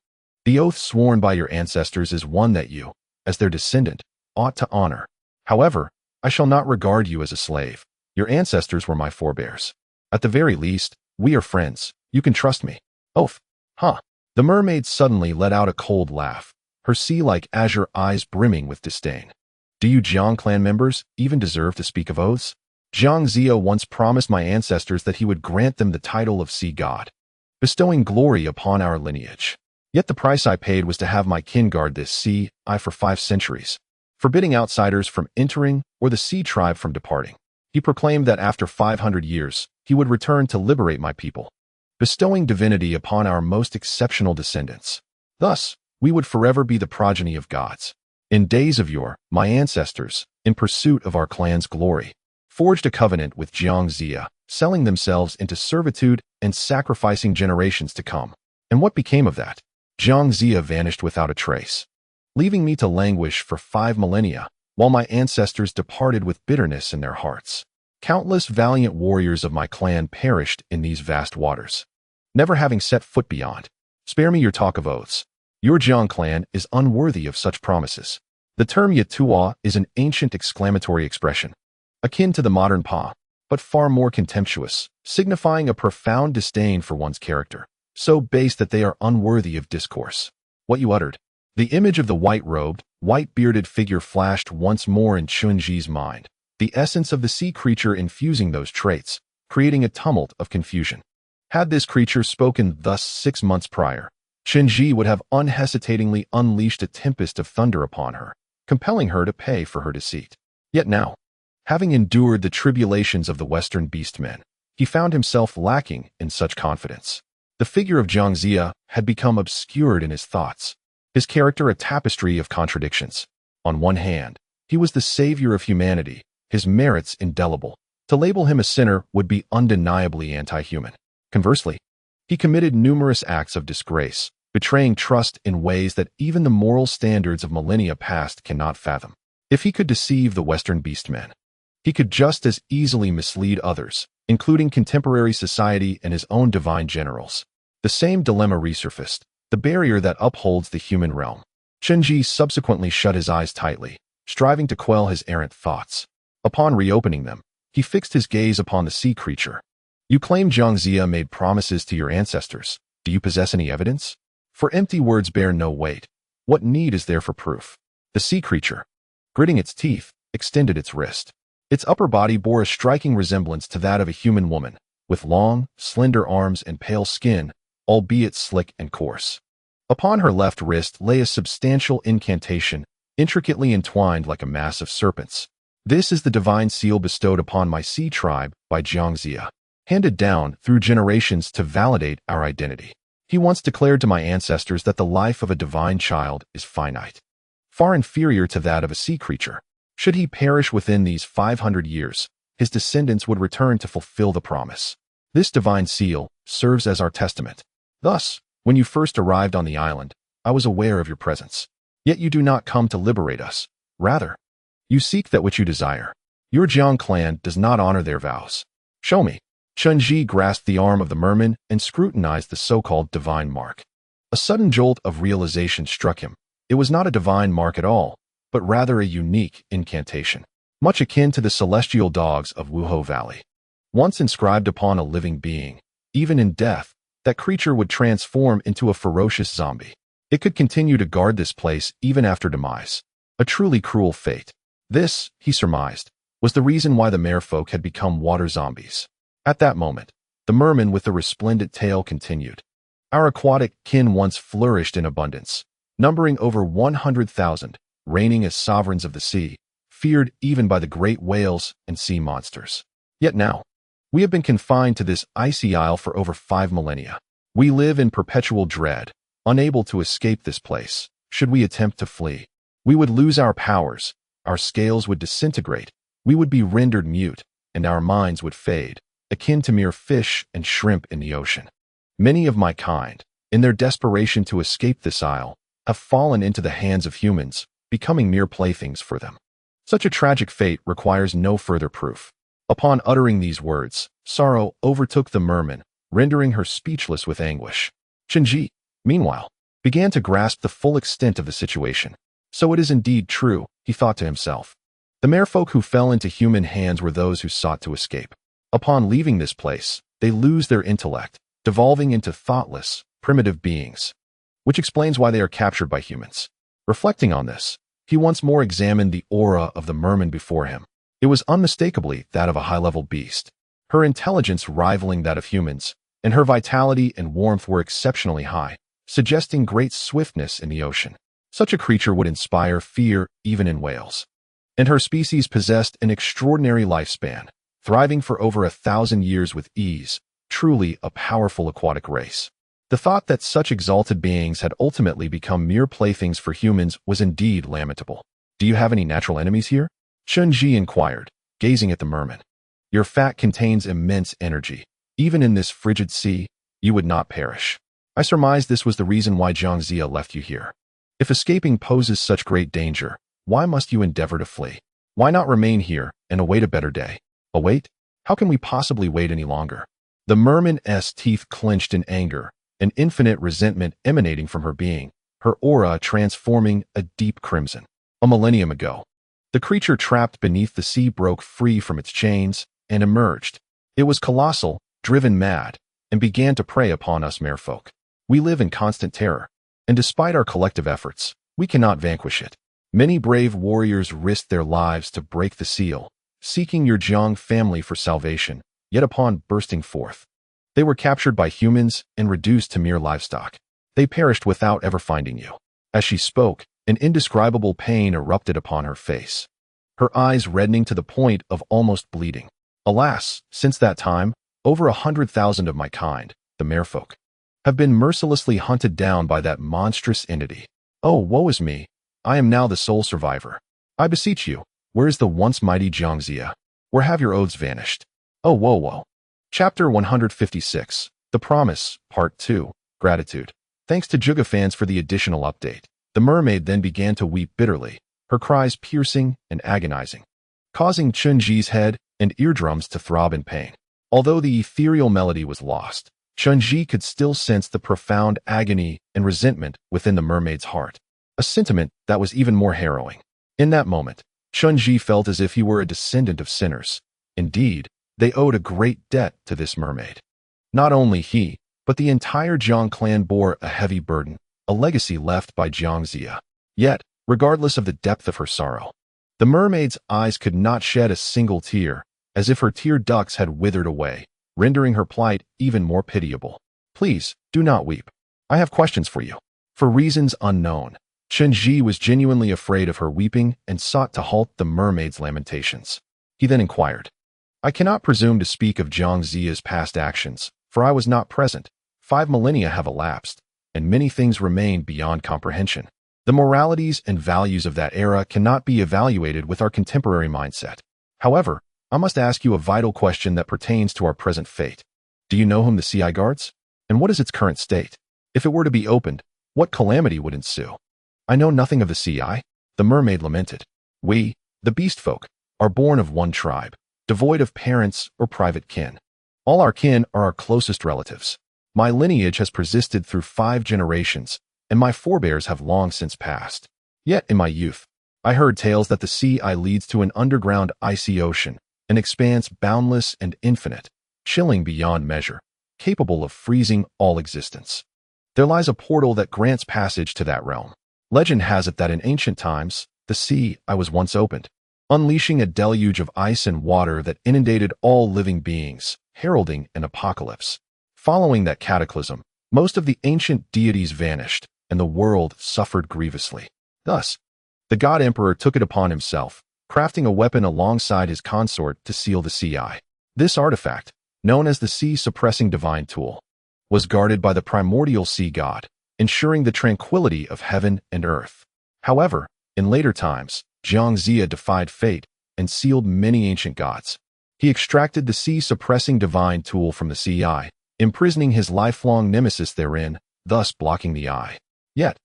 The oath sworn by your ancestors is one that you, as their descendant, ought to honor. However, I shall not regard you as a slave. Your ancestors were my forebears. At the very least, we are friends. You can trust me. Oath. Huh. The mermaid suddenly let out a cold laugh, her sea-like azure eyes brimming with disdain. Do you Jiang clan members even deserve to speak of oaths? Jiang Zia once promised my ancestors that he would grant them the title of sea god, bestowing glory upon our lineage. Yet the price I paid was to have my kin guard this sea for 5 centuries, forbidding outsiders from entering or the sea tribe from departing. He proclaimed that after 500 years, he would return to liberate my people, bestowing divinity upon our most exceptional descendants. Thus, we would forever be the progeny of gods. In days of yore, my ancestors, in pursuit of our clan's glory, forged a covenant with Jiang Zia, selling themselves into servitude and sacrificing generations to come. And what became of that? Jiang Zia vanished without a trace, leaving me to languish for 5 millennia, while my ancestors departed with bitterness in their hearts. Countless valiant warriors of my clan perished in these vast waters, never having set foot beyond. Spare me your talk of oaths. Your Jiang clan is unworthy of such promises. The term Yatua is an ancient exclamatory expression, akin to the modern pa, but far more contemptuous, signifying a profound disdain for one's character, so base that they are unworthy of discourse. What you uttered. The image of the white-robed, white-bearded figure flashed once more in Chen Zhi's mind, the essence of the sea creature infusing those traits, creating a tumult of confusion. Had this creature spoken thus 6 months prior, Chen Zhi would have unhesitatingly unleashed a tempest of thunder upon her, compelling her to pay for her deceit. Yet now, having endured the tribulations of the Western beastmen, he found himself lacking in such confidence. The figure of Jiang Zia had become obscured in his thoughts, his character a tapestry of contradictions. On one hand, he was the savior of humanity, his merits indelible. To label him a sinner would be undeniably anti-human. Conversely, he committed numerous acts of disgrace, betraying trust in ways that even the moral standards of millennia past cannot fathom. If he could deceive the Western beastmen, he could just as easily mislead others, including contemporary society and his own divine generals. The same dilemma resurfaced, the barrier that upholds the human realm. Chen Zhi subsequently shut his eyes tightly, striving to quell his errant thoughts. Upon reopening them, he fixed his gaze upon the sea creature. You claim Jiang Zia made promises to your ancestors. Do you possess any evidence? For empty words bear no weight. What need is there for proof? The sea creature, gritting its teeth, extended its wrist. Its upper body bore a striking resemblance to that of a human woman, with long, slender arms and pale skin, albeit slick and coarse. Upon her left wrist lay a substantial incantation, intricately entwined like a mass of serpents. This is the divine seal bestowed upon my sea tribe by Jiang Zia, handed down through generations to validate our identity. He once declared to my ancestors that the life of a divine child is finite, far inferior to that of a sea creature. Should he perish within these 500 years, his descendants would return to fulfill the promise. This divine seal serves as our testament. Thus, when you first arrived on the island, I was aware of your presence. Yet you do not come to liberate us. Rather, you seek that which you desire. Your Jiang clan does not honor their vows. Show me. Chen Zhi grasped the arm of the merman and scrutinized the so-called divine mark. A sudden jolt of realization struck him. It was not a divine mark at all, but rather a unique incantation, much akin to the celestial dogs of Wuhou Valley. Once inscribed upon a living being, even in death, that creature would transform into a ferocious zombie. It could continue to guard this place even after demise. A truly cruel fate. This, he surmised, was the reason why the merfolk had become water zombies. At that moment, the merman with the resplendent tail continued. Our aquatic kin once flourished in abundance, numbering over 100,000, reigning as sovereigns of the sea, feared even by the great whales and sea monsters. Yet now, we have been confined to this icy isle for over 5 millennia. We live in perpetual dread, unable to escape this place. Should we attempt to flee, we would lose our powers, our scales would disintegrate, we would be rendered mute, and our minds would fade, akin to mere fish and shrimp in the ocean. Many of my kind, in their desperation to escape this isle, have fallen into the hands of humans, becoming mere playthings for them. Such a tragic fate requires no further proof. Upon uttering these words, sorrow overtook the merman, rendering her speechless with anguish. Chen Zhi, meanwhile, began to grasp the full extent of the situation. So it is indeed true, he thought to himself. The merfolk who fell into human hands were those who sought to escape. Upon leaving this place, they lose their intellect, devolving into thoughtless, primitive beings. Which explains why they are captured by humans. Reflecting on this, he once more examined the aura of the merman before him. It was unmistakably that of a high-level beast. Her intelligence rivaling that of humans, and her vitality and warmth were exceptionally high, suggesting great swiftness in the ocean. Such a creature would inspire fear even in whales. And her species possessed an extraordinary lifespan, thriving for over 1,000 years with ease, truly a powerful aquatic race. The thought that such exalted beings had ultimately become mere playthings for humans was indeed lamentable. Do you have any natural enemies here? Chen Zhi inquired, gazing at the merman. Your fat contains immense energy. Even in this frigid sea, you would not perish. I surmise this was the reason why Jiang Zia left you here. If escaping poses such great danger, why must you endeavor to flee? Why not remain here and await a better day? Await? How can we possibly wait any longer? The merman's teeth clenched in anger, an infinite resentment emanating from her being, her aura transforming a deep crimson. A millennium ago, the creature trapped beneath the sea broke free from its chains and emerged. It was colossal, driven mad, and began to prey upon us merfolk. We live in constant terror, and despite our collective efforts, we cannot vanquish it. Many brave warriors risked their lives to break the seal, seeking your Jiang family for salvation, yet upon bursting forth, they were captured by humans and reduced to mere livestock. They perished without ever finding you. As she spoke, an indescribable pain erupted upon her face, her eyes reddening to the point of almost bleeding. Alas, since that time, over 100,000 of my kind, the merfolk, have been mercilessly hunted down by that monstrous entity. Oh, woe is me! I am now the sole survivor. I beseech you, where is the once mighty Jiang Zia? Where have your oaths vanished? Oh, woe! Chapter 156, The Promise, Part 2, Gratitude. Thanks to Juga fans for the additional update. The mermaid then began to weep bitterly, her cries piercing and agonizing, causing Chen Zhi's head and eardrums to throb in pain. Although the ethereal melody was lost, Chen Zhi could still sense the profound agony and resentment within the mermaid's heart, a sentiment that was even more harrowing. In that moment, Chen Zhi felt as if he were a descendant of sinners. Indeed, they owed a great debt to this mermaid. Not only he, but the entire Jiang clan bore a heavy burden, a legacy left by Jiang Zia. Yet, regardless of the depth of her sorrow, the mermaid's eyes could not shed a single tear, as if her tear ducts had withered away, rendering her plight even more pitiable. Please, do not weep. I have questions for you. For reasons unknown, Chen Zhi was genuinely afraid of her weeping and sought to halt the mermaid's lamentations. He then inquired, I cannot presume to speak of Jiang Zia's past actions, for I was not present. 5 millennia have elapsed, and many things remain beyond comprehension. The moralities and values of that era cannot be evaluated with our contemporary mindset. However, I must ask you a vital question that pertains to our present fate. Do you know whom the sea guards? And what is its current state? If it were to be opened, what calamity would ensue? I know nothing of the sea, the mermaid lamented. We, the beast folk, are born of one tribe, devoid of parents or private kin. All our kin are our closest relatives. My lineage has persisted through 5 generations, and my forebears have long since passed. Yet in my youth, I heard tales that the sea leads to an underground icy ocean, an expanse boundless and infinite, chilling beyond measure, capable of freezing all existence. There lies a portal that grants passage to that realm. Legend has it that in ancient times, the sea was once opened, unleashing a deluge of ice and water that inundated all living beings, heralding an apocalypse. Following that cataclysm, most of the ancient deities vanished, and the world suffered grievously. Thus, the god emperor took it upon himself, crafting a weapon alongside his consort to seal the sea. This artifact, known as the sea-suppressing divine tool, was guarded by the primordial sea god, ensuring the tranquility of heaven and earth. However, in later times, Chen Zhi defied fate and sealed many ancient gods. He extracted the sea-suppressing divine tool from the sea, imprisoning his lifelong nemesis therein, thus blocking the eye. Yet,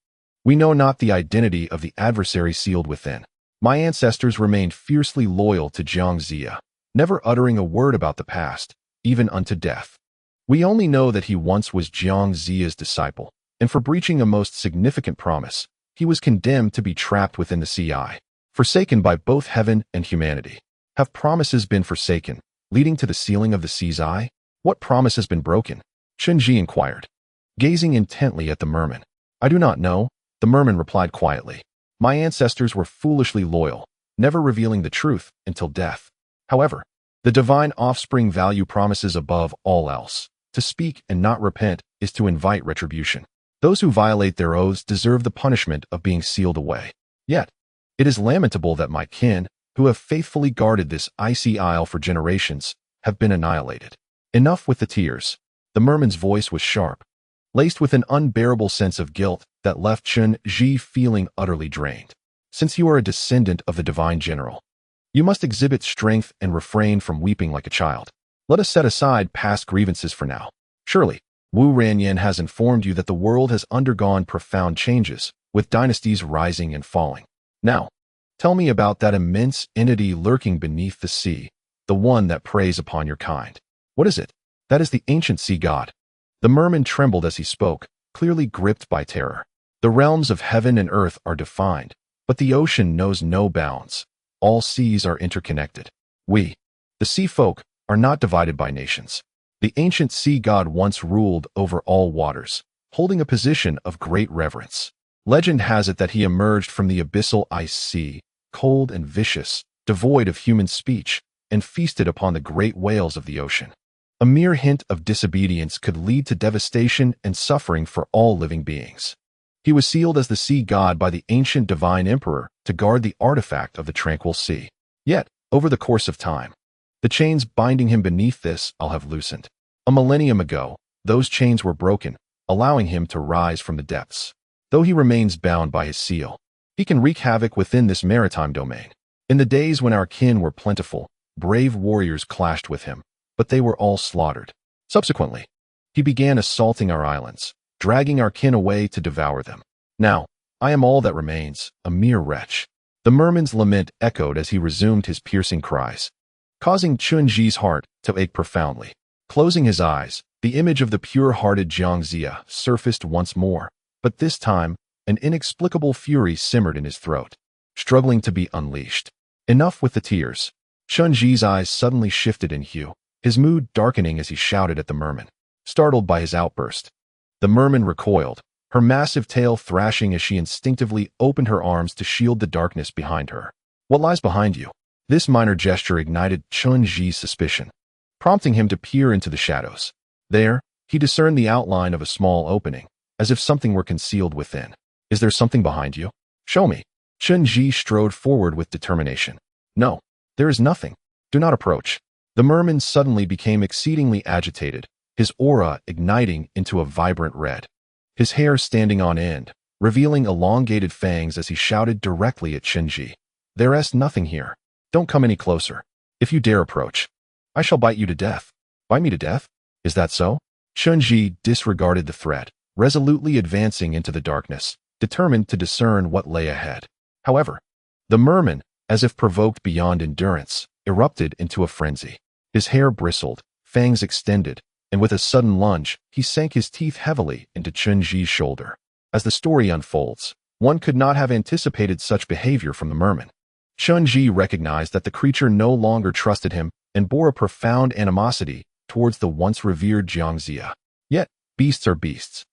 we know not the identity of the adversary sealed within. My ancestors remained fiercely loyal to Chen Zhi, never uttering a word about the past, even unto death. We only know that he once was Chen Zhi's disciple, and for breaching a most significant promise, he was condemned to be trapped within the sea, forsaken by both heaven and humanity. Have promises been forsaken, leading to the sealing of the sea's eye? What promise has been broken? Chen Zhi inquired, gazing intently at the merman. I do not know, the merman replied quietly. My ancestors were foolishly loyal, never revealing the truth until death. However, the divine offspring value promises above all else. To speak and not repent is to invite retribution. Those who violate their oaths deserve the punishment of being sealed away. Yet, it is lamentable that my kin, who have faithfully guarded this icy isle for generations, have been annihilated. Enough with the tears. The merman's voice was sharp, laced with an unbearable sense of guilt that left Chen Zhi feeling utterly drained. Since you are a descendant of the divine general, you must exhibit strength and refrain from weeping like a child. Let us set aside past grievances for now. Surely, Wu Ranyan has informed you that the world has undergone profound changes, with dynasties rising and falling. Now, tell me about that immense entity lurking beneath the sea, the one that preys upon your kind. What is it? That is the ancient sea god. The merman trembled as he spoke, clearly gripped by terror. The realms of heaven and earth are defined, but the ocean knows no bounds. All seas are interconnected. We, the sea folk, are not divided by nations. The ancient sea god once ruled over all waters, holding a position of great reverence. Legend has it that he emerged from the abyssal ice sea, cold and vicious, devoid of human speech, and feasted upon the great whales of the ocean. A mere hint of disobedience could lead to devastation and suffering for all living beings. He was sealed as the sea god by the ancient divine emperor to guard the artifact of the tranquil sea. Yet, over the course of time, the chains binding him beneath this have loosened. A millennium ago, those chains were broken, allowing him to rise from the depths. Though he remains bound by his seal, he can wreak havoc within this maritime domain. In the days when our kin were plentiful, brave warriors clashed with him, but they were all slaughtered. Subsequently, he began assaulting our islands, dragging our kin away to devour them. Now, I am all that remains, a mere wretch. The merman's lament echoed as he resumed his piercing cries, causing Chen Zhi's heart to ache profoundly. Closing his eyes, the image of the pure-hearted Chen Zhi surfaced once more, but this time, an inexplicable fury simmered in his throat, struggling to be unleashed. Enough with the tears. Chen Zhi's eyes suddenly shifted in hue, his mood darkening as he shouted at the merman. Startled by his outburst, the merman recoiled, her massive tail thrashing as she instinctively opened her arms to shield the darkness behind her. What lies behind you? This minor gesture ignited Chen Zhi's suspicion, prompting him to peer into the shadows. There, he discerned the outline of a small opening, as if something were concealed within. Is there something behind you? Show me. Chen Zhi strode forward with determination. No, there is nothing. Do not approach. The merman suddenly became exceedingly agitated, his aura igniting into a vibrant red. His hair standing on end, revealing elongated fangs as he shouted directly at Chen Zhi. "There's nothing here. Don't come any closer. If you dare approach, I shall bite you to death." "Bite me to death? Is that so?" Chen Zhi disregarded the threat, resolutely advancing into the darkness, determined to discern what lay ahead. However, the merman, as if provoked beyond endurance, erupted into a frenzy. His hair bristled, fangs extended, and with a sudden lunge, he sank his teeth heavily into Chen Zhi's shoulder. As the story unfolds, one could not have anticipated such behavior from the merman. Chen Zhi recognized that the creature no longer trusted him and bore a profound animosity towards the once revered Jiangxia. Yet, beasts are beasts.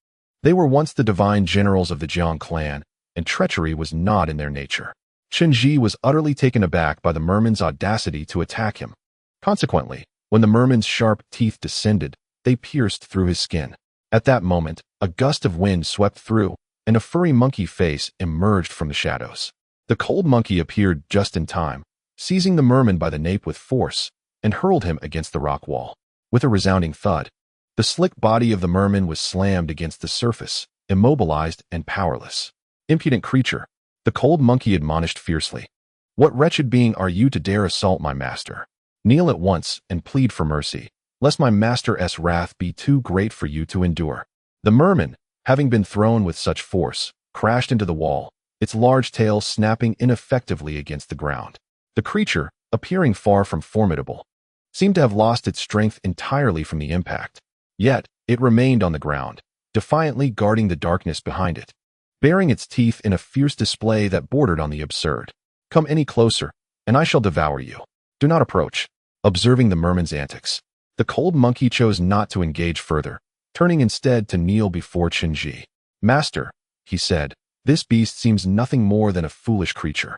They were once the divine generals of the Jiang clan, and treachery was not in their nature. Chen Zhi was utterly taken aback by the merman's audacity to attack him. Consequently, when the merman's sharp teeth descended, they pierced through his skin. At that moment, a gust of wind swept through, and a furry monkey face emerged from the shadows. The cold monkey appeared just in time, seizing the merman by the nape with force, and hurled him against the rock wall. With a resounding thud, the slick body of the merman was slammed against the surface, immobilized and powerless. "Impudent creature," the cold monkey admonished fiercely. "What wretched being are you to dare assault my master? Kneel at once and plead for mercy, lest my master's wrath be too great for you to endure." The merman, having been thrown with such force, crashed into the wall, its large tail snapping ineffectively against the ground. The creature, appearing far from formidable, seemed to have lost its strength entirely from the impact. Yet, it remained on the ground, defiantly guarding the darkness behind it, baring its teeth in a fierce display that bordered on the absurd. "Come any closer, and I shall devour you. Do not approach." Observing the merman's antics, the cold monkey chose not to engage further, turning instead to kneel before Chen Zhi. "Master," he said, "this beast seems nothing more than a foolish creature,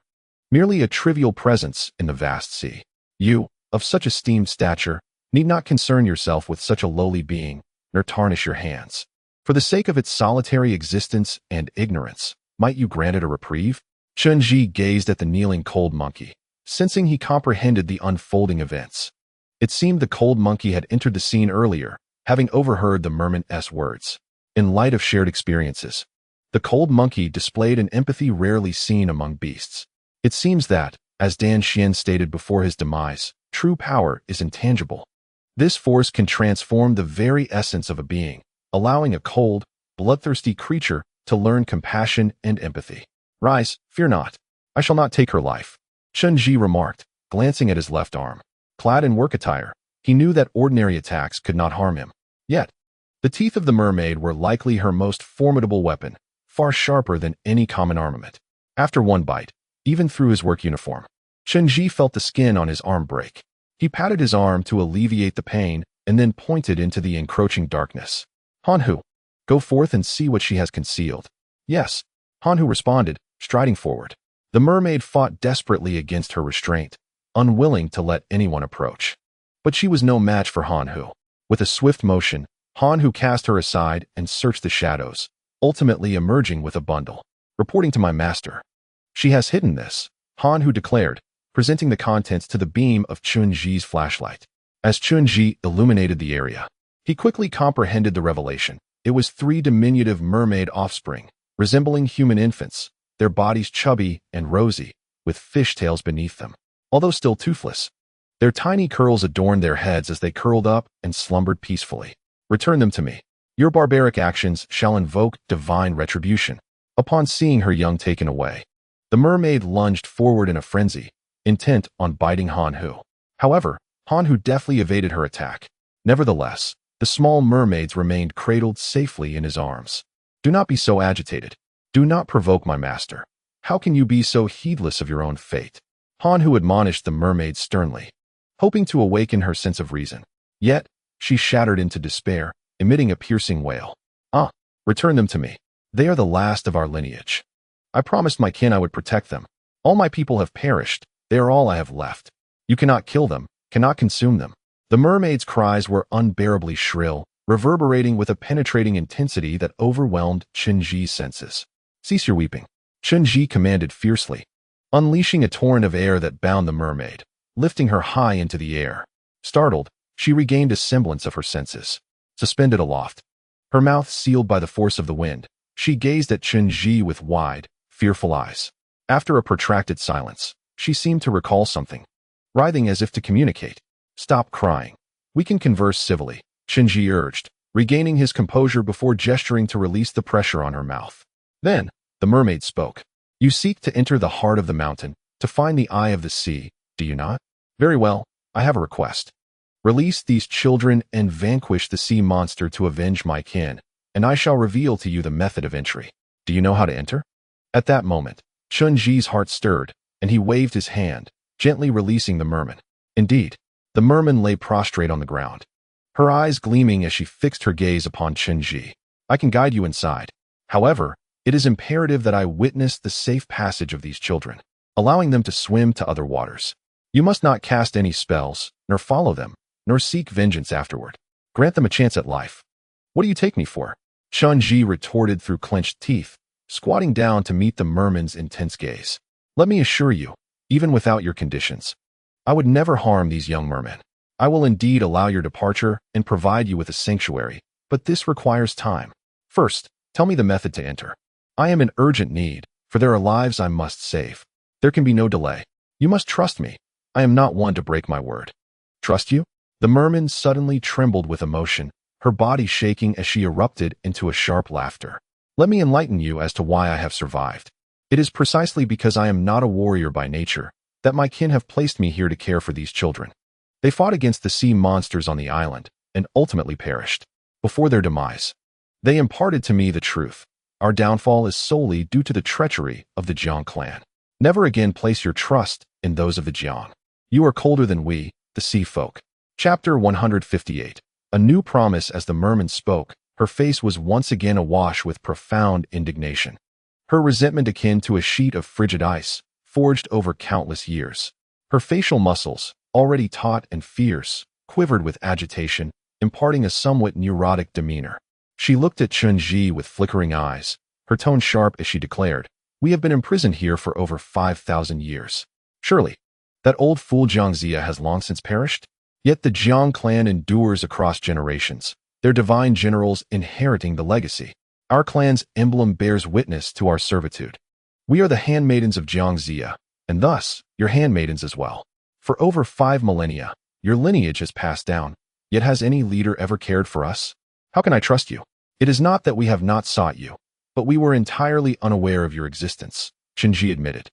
merely a trivial presence in the vast sea. You, of such esteemed stature, need not concern yourself with such a lowly being, nor tarnish your hands. For the sake of its solitary existence and ignorance, might you grant it a reprieve?" Chen Zhi gazed at the kneeling cold monkey, sensing he comprehended the unfolding events. It seemed the cold monkey had entered the scene earlier, having overheard the merman's words. In light of shared experiences, the cold monkey displayed an empathy rarely seen among beasts. It seems that, as Dan Xian stated before his demise, true power is intangible. This force can transform the very essence of a being, allowing a cold, bloodthirsty creature to learn compassion and empathy. "Rise, fear not. I shall not take her life," Chen Zhi remarked, glancing at his left arm. Clad in work attire, he knew that ordinary attacks could not harm him. Yet, the teeth of the mermaid were likely her most formidable weapon, far sharper than any common armament. After one bite, even through his work uniform, Chen Zhi felt the skin on his arm break. He patted his arm to alleviate the pain and then pointed into the encroaching darkness. "Hanhu, go forth and see what she has concealed." "Yes," Hanhu responded, striding forward. The mermaid fought desperately against her restraint, unwilling to let anyone approach. But she was no match for Hanhu. With a swift motion, Hanhu cast her aside and searched the shadows, ultimately emerging with a bundle. "Reporting to my master." "She has hidden this," Hanhu declared, presenting the contents to the beam of Chen Zhi's flashlight. As Chen Zhi illuminated the area, he quickly comprehended the revelation. It was 3 diminutive mermaid offspring, resembling human infants, their bodies chubby and rosy, with fishtails beneath them. Although still toothless, their tiny curls adorned their heads as they curled up and slumbered peacefully. "Return them to me. Your barbaric actions shall invoke divine retribution." Upon seeing her young taken away, the mermaid lunged forward in a frenzy, intent on biting Hanhu. However, Hanhu deftly evaded her attack. Nevertheless, the small mermaids remained cradled safely in his arms. "Do not be so agitated. Do not provoke my master. How can you be so heedless of your own fate?" Hanhu admonished the mermaid sternly, hoping to awaken her sense of reason. Yet, she shattered into despair, emitting a piercing wail. "Ah, return them to me. They are the last of our lineage. I promised my kin I would protect them. All my people have perished. They are all I have left. You cannot kill them, cannot consume them." The mermaid's cries were unbearably shrill, reverberating with a penetrating intensity that overwhelmed Chen Zhi's senses. "Cease your weeping," Chen Zhi commanded fiercely, unleashing a torrent of air that bound the mermaid, lifting her high into the air. Startled, she regained a semblance of her senses. Suspended aloft, her mouth sealed by the force of the wind, She gazed at Chen Zhi with wide, fearful eyes. After a protracted silence, she seemed to recall something, writhing as if to communicate. "Stop crying. We can converse civilly," Chen Zhi urged, regaining his composure before gesturing to release the pressure on her mouth. Then, the mermaid spoke. "You seek to enter the heart of the mountain, to find the eye of the sea, do you not? Very well, I have a request. Release these children and vanquish the sea monster to avenge my kin, and I shall reveal to you the method of entry. Do you know how to enter?" At that moment, Chen Zhi's heart stirred, and he waved his hand, gently releasing the merman. Indeed, the merman lay prostrate on the ground, her eyes gleaming as she fixed her gaze upon Chen Zhi. "I can guide you inside. However, it is imperative that I witness the safe passage of these children, allowing them to swim to other waters. You must not cast any spells, nor follow them, nor seek vengeance afterward. Grant them a chance at life." "What do you take me for?" Chen Zhi retorted through clenched teeth, squatting down to meet the merman's intense gaze. "Let me assure you, even without your conditions, I would never harm these young mermen. I will indeed allow your departure and provide you with a sanctuary, but this requires time. First, tell me the method to enter. I am in urgent need, for there are lives I must save. There can be no delay. You must trust me. I am not one to break my word." "Trust you?" The merman suddenly trembled with emotion, her body shaking as she erupted into a sharp laughter. "Let me enlighten you as to why I have survived. It is precisely because I am not a warrior by nature that my kin have placed me here to care for these children. They fought against the sea monsters on the island and ultimately perished. Before their demise, they imparted to me the truth. Our downfall is solely due to the treachery of the Jiang clan. Never again place your trust in those of the Jiang. You are colder than we, the sea folk." Chapter 158. A new promise. As the merman spoke, her face was once again awash with profound indignation. Her resentment akin to a sheet of frigid ice, forged over countless years. Her facial muscles, already taut and fierce, quivered with agitation, imparting a somewhat neurotic demeanor. She looked at Chen Zhi with flickering eyes, her tone sharp as she declared, "We have been imprisoned here for over 5,000 years. Surely, that old fool Jiang Zia has long since perished? Yet the Jiang clan endures across generations, their divine generals inheriting the legacy. Our clan's emblem bears witness to our servitude. We are the handmaidens of Jiang Zia, and thus your handmaidens as well. For over 5 millennia, your lineage has passed down, yet has any leader ever cared for us? How can I trust you? It is not that we have not sought you, but we were entirely unaware of your existence," Chen Zhi admitted,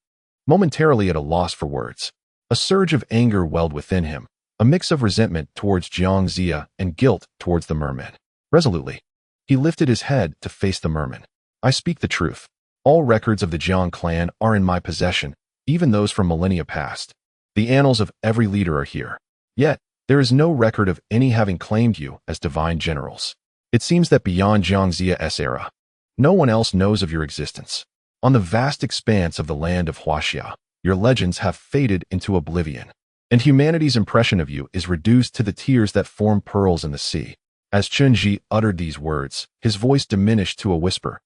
momentarily at a loss for words. A surge of anger welled within him, a mix of resentment towards Jiang Zia and guilt towards the merman. Resolutely, he lifted his head to face the merman. "I speak the truth. All records of the Jiang clan are in my possession, even those from millennia past. The annals of every leader are here. Yet, there is no record of any having claimed you as divine generals. It seems that beyond Jiang Zia's era, no one else knows of your existence. On the vast expanse of the land of Huaxia, your legends have faded into oblivion, and humanity's impression of you is reduced to the tears that form pearls in the sea." As Chen Zhi uttered these words, his voice diminished to a whisper.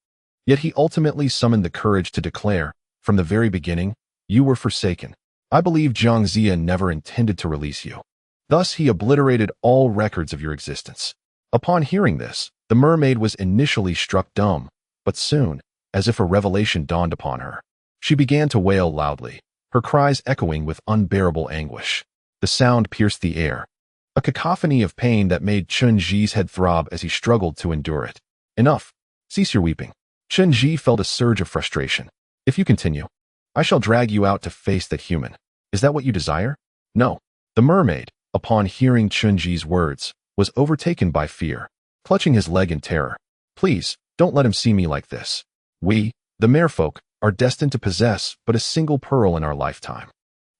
Yet he ultimately summoned the courage to declare, "From the very beginning, you were forsaken. I believe Jiang Zia never intended to release you. Thus he obliterated all records of your existence." Upon hearing this, the mermaid was initially struck dumb, but soon, as if a revelation dawned upon her, she began to wail loudly, her cries echoing with unbearable anguish. The sound pierced the air, a cacophony of pain that made Chen Zhi's head throb as he struggled to endure it. "Enough. Cease your weeping." Chen Zhi felt a surge of frustration. "If you continue, I shall drag you out to face that human. Is that what you desire?" "No." The mermaid, upon hearing Chen Zhi's words, was overtaken by fear, clutching his leg in terror. "Please, don't let him see me like this. We, the merfolk, are destined to possess but a single pearl in our lifetime.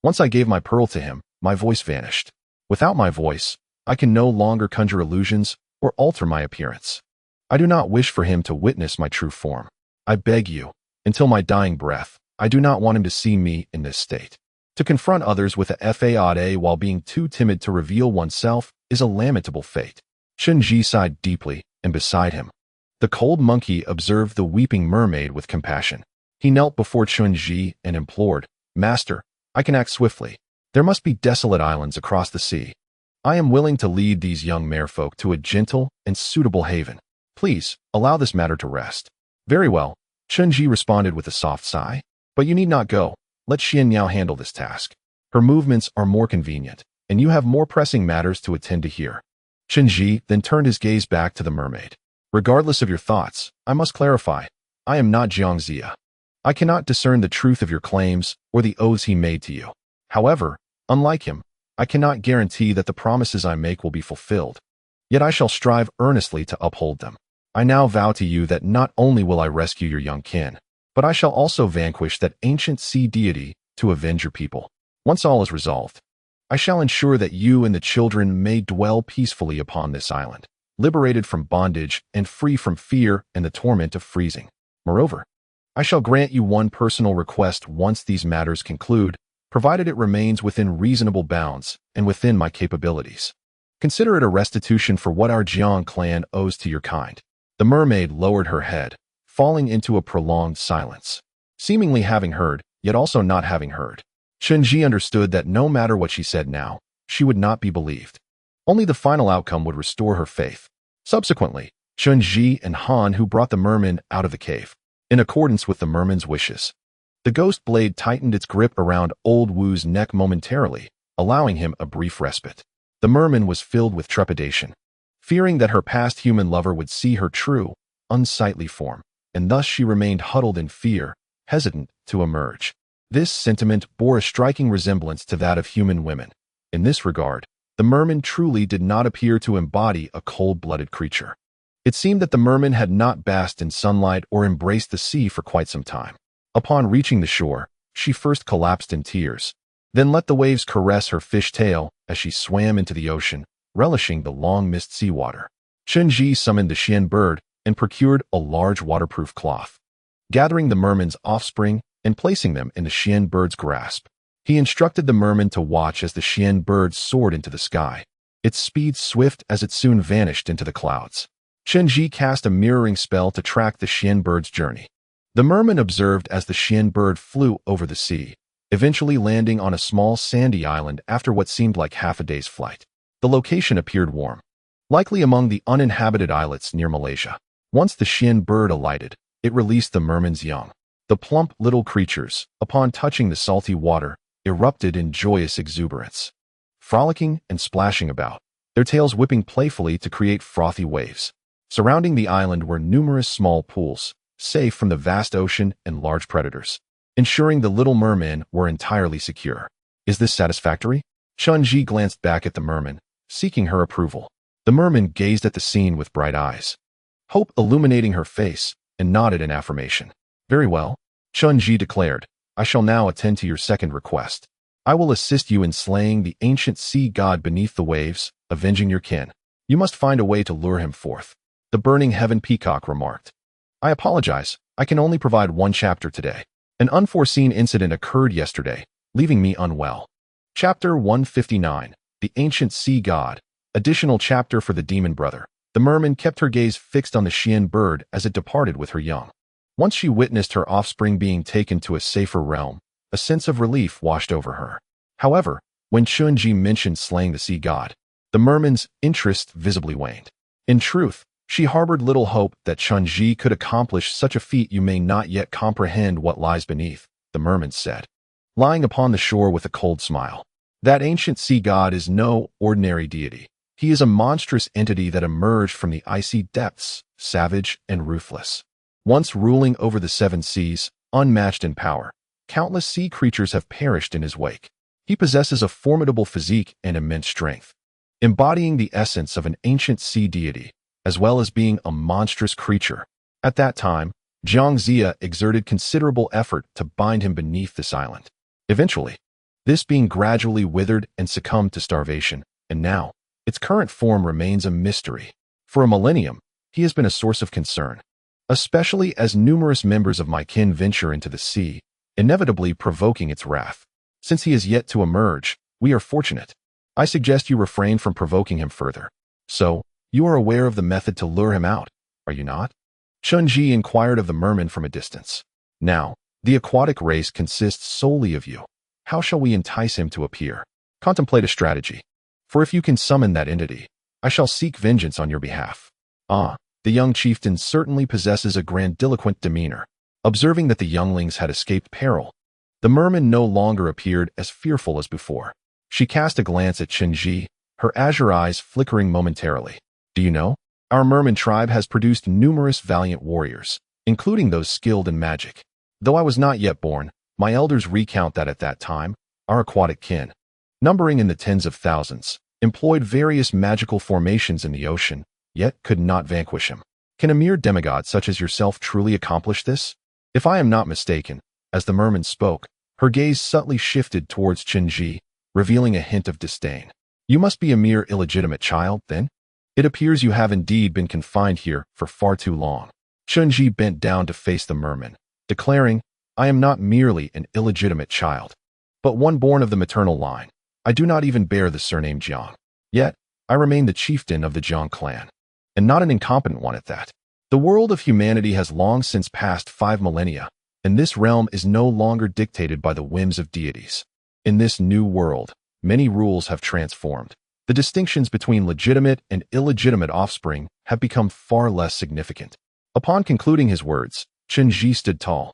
Once I gave my pearl to him, my voice vanished. Without my voice, I can no longer conjure illusions or alter my appearance. I do not wish for him to witness my true form. I beg you, until my dying breath, I do not want him to see me in this state. To confront others with a fade while being too timid to reveal oneself is a lamentable fate." Chen Zhi sighed deeply, and beside him, the cold monkey observed the weeping mermaid with compassion. He knelt before Chen Zhi and implored, "Master, I can act swiftly. There must be desolate islands across the sea. I am willing to lead these young merfolk to a gentle and suitable haven. Please, allow this matter to rest." Very well, Chen Zhi responded with a soft sigh. But you need not go. Let Xian Niao handle this task. Her movements are more convenient, and you have more pressing matters to attend to here. Chen Zhi then turned his gaze back to the mermaid. Regardless of your thoughts, I must clarify, I am not Jiang Zia. I cannot discern the truth of your claims or the oaths he made to you. However, unlike him, I cannot guarantee that the promises I make will be fulfilled. Yet I shall strive earnestly to uphold them. I now vow to you that not only will I rescue your young kin, but I shall also vanquish that ancient sea deity to avenge your people. Once all is resolved, I shall ensure that you and the children may dwell peacefully upon this island, liberated from bondage and free from fear and the torment of freezing. Moreover, I shall grant you one personal request once these matters conclude, provided it remains within reasonable bounds and within my capabilities. Consider it a restitution for what our Jiang clan owes to your kind. The mermaid lowered her head, falling into a prolonged silence, seemingly having heard, yet also not having heard. Chen Zhi understood that no matter what she said now, she would not be believed. Only the final outcome would restore her faith. Subsequently, Chen Zhi and Han, who brought the merman out of the cave, in accordance with the merman's wishes. The ghost blade tightened its grip around Old Wu's neck momentarily, allowing him a brief respite. The merman was filled with trepidation, fearing that her past human lover would see her true, unsightly form, and thus she remained huddled in fear, hesitant to emerge. This sentiment bore a striking resemblance to that of human women. In this regard, the merman truly did not appear to embody a cold-blooded creature. It seemed that the merman had not basked in sunlight or embraced the sea for quite some time. Upon reaching the shore, she first collapsed in tears, then let the waves caress her fish tail as she swam into the ocean, relishing the long-missed seawater. Chen Zhi summoned the Xian bird and procured a large waterproof cloth. Gathering the merman's offspring and placing them in the Xian bird's grasp, he instructed the merman to watch as the Xian bird soared into the sky, its speed swift as it soon vanished into the clouds. Chen Zhi cast a mirroring spell to track the Xian bird's journey. The merman observed as the Xian bird flew over the sea, eventually landing on a small sandy island after what seemed like half a day's flight. The location appeared warm, likely among the uninhabited islets near Malaysia. Once the Xian bird alighted, it released the merman's young. The plump little creatures, upon touching the salty water, erupted in joyous exuberance, frolicking and splashing about, their tails whipping playfully to create frothy waves. Surrounding the island were numerous small pools, safe from the vast ocean and large predators, ensuring the little mermen were entirely secure. Is this satisfactory? Chen Zhi glanced back at the merman, seeking her approval. The merman gazed at the scene with bright eyes, hope illuminating her face, and nodded in affirmation. Very well, Chen Zhi declared. I shall now attend to your second request. I will assist you in slaying the ancient sea god beneath the waves, avenging your kin. You must find a way to lure him forth. The burning heaven peacock remarked. I apologize, I can only provide one chapter today. An unforeseen incident occurred yesterday, leaving me unwell. Chapter 159, The Ancient Sea God. Additional chapter for the demon brother. The merman kept her gaze fixed on the Xian bird as it departed with her young. Once she witnessed her offspring being taken to a safer realm, a sense of relief washed over her. However, when Chen Zhi mentioned slaying the sea god, the merman's interest visibly waned. In truth, she harbored little hope that Chen Zhi could accomplish such a feat. You may not yet comprehend what lies beneath, the merman said, lying upon the shore with a cold smile. That ancient sea god is no ordinary deity. He is a monstrous entity that emerged from the icy depths, savage and ruthless. Once ruling over the seven seas, unmatched in power, countless sea creatures have perished in his wake. He possesses a formidable physique and immense strength, embodying the essence of an ancient sea deity, as well as being a monstrous creature. At that time, Jiang Zia exerted considerable effort to bind him beneath this island. Eventually, this being gradually withered and succumbed to starvation, and now, its current form remains a mystery. For a millennium, he has been a source of concern, especially as numerous members of my kin venture into the sea, inevitably provoking its wrath. Since he is yet to emerge, we are fortunate. I suggest you refrain from provoking him further. So, you are aware of the method to lure him out, are you not? Chen Zhi inquired of the merman from a distance. Now, the aquatic race consists solely of you. How shall we entice him to appear? Contemplate a strategy. For if you can summon that entity, I shall seek vengeance on your behalf. Ah, The young chieftain certainly possesses a grandiloquent demeanor. Observing that the younglings had escaped peril, the merman no longer appeared as fearful as before. She cast a glance at Chen Zhi, her azure eyes flickering momentarily. Do you know? Our merman tribe has produced numerous valiant warriors, including those skilled in magic. Though I was not yet born, my elders recount that at that time, our aquatic kin, numbering in the tens of thousands, employed various magical formations in the ocean, yet could not vanquish him. Can a mere demigod such as yourself truly accomplish this? If I am not mistaken, as the merman spoke, her gaze subtly shifted towards Chen Zhi, revealing a hint of disdain. You must be a mere illegitimate child, then? It appears you have indeed been confined here for far too long. Chen Zhi bent down to face the merman, declaring, I am not merely an illegitimate child, but one born of the maternal line. I do not even bear the surname Jiang. Yet, I remain the chieftain of the Jiang clan, and not an incompetent one at that. The world of humanity has long since passed 5 millennia, and this realm is no longer dictated by the whims of deities. In this new world, many rules have transformed. The distinctions between legitimate and illegitimate offspring have become far less significant. Upon concluding his words, Chen Zhi stood tall,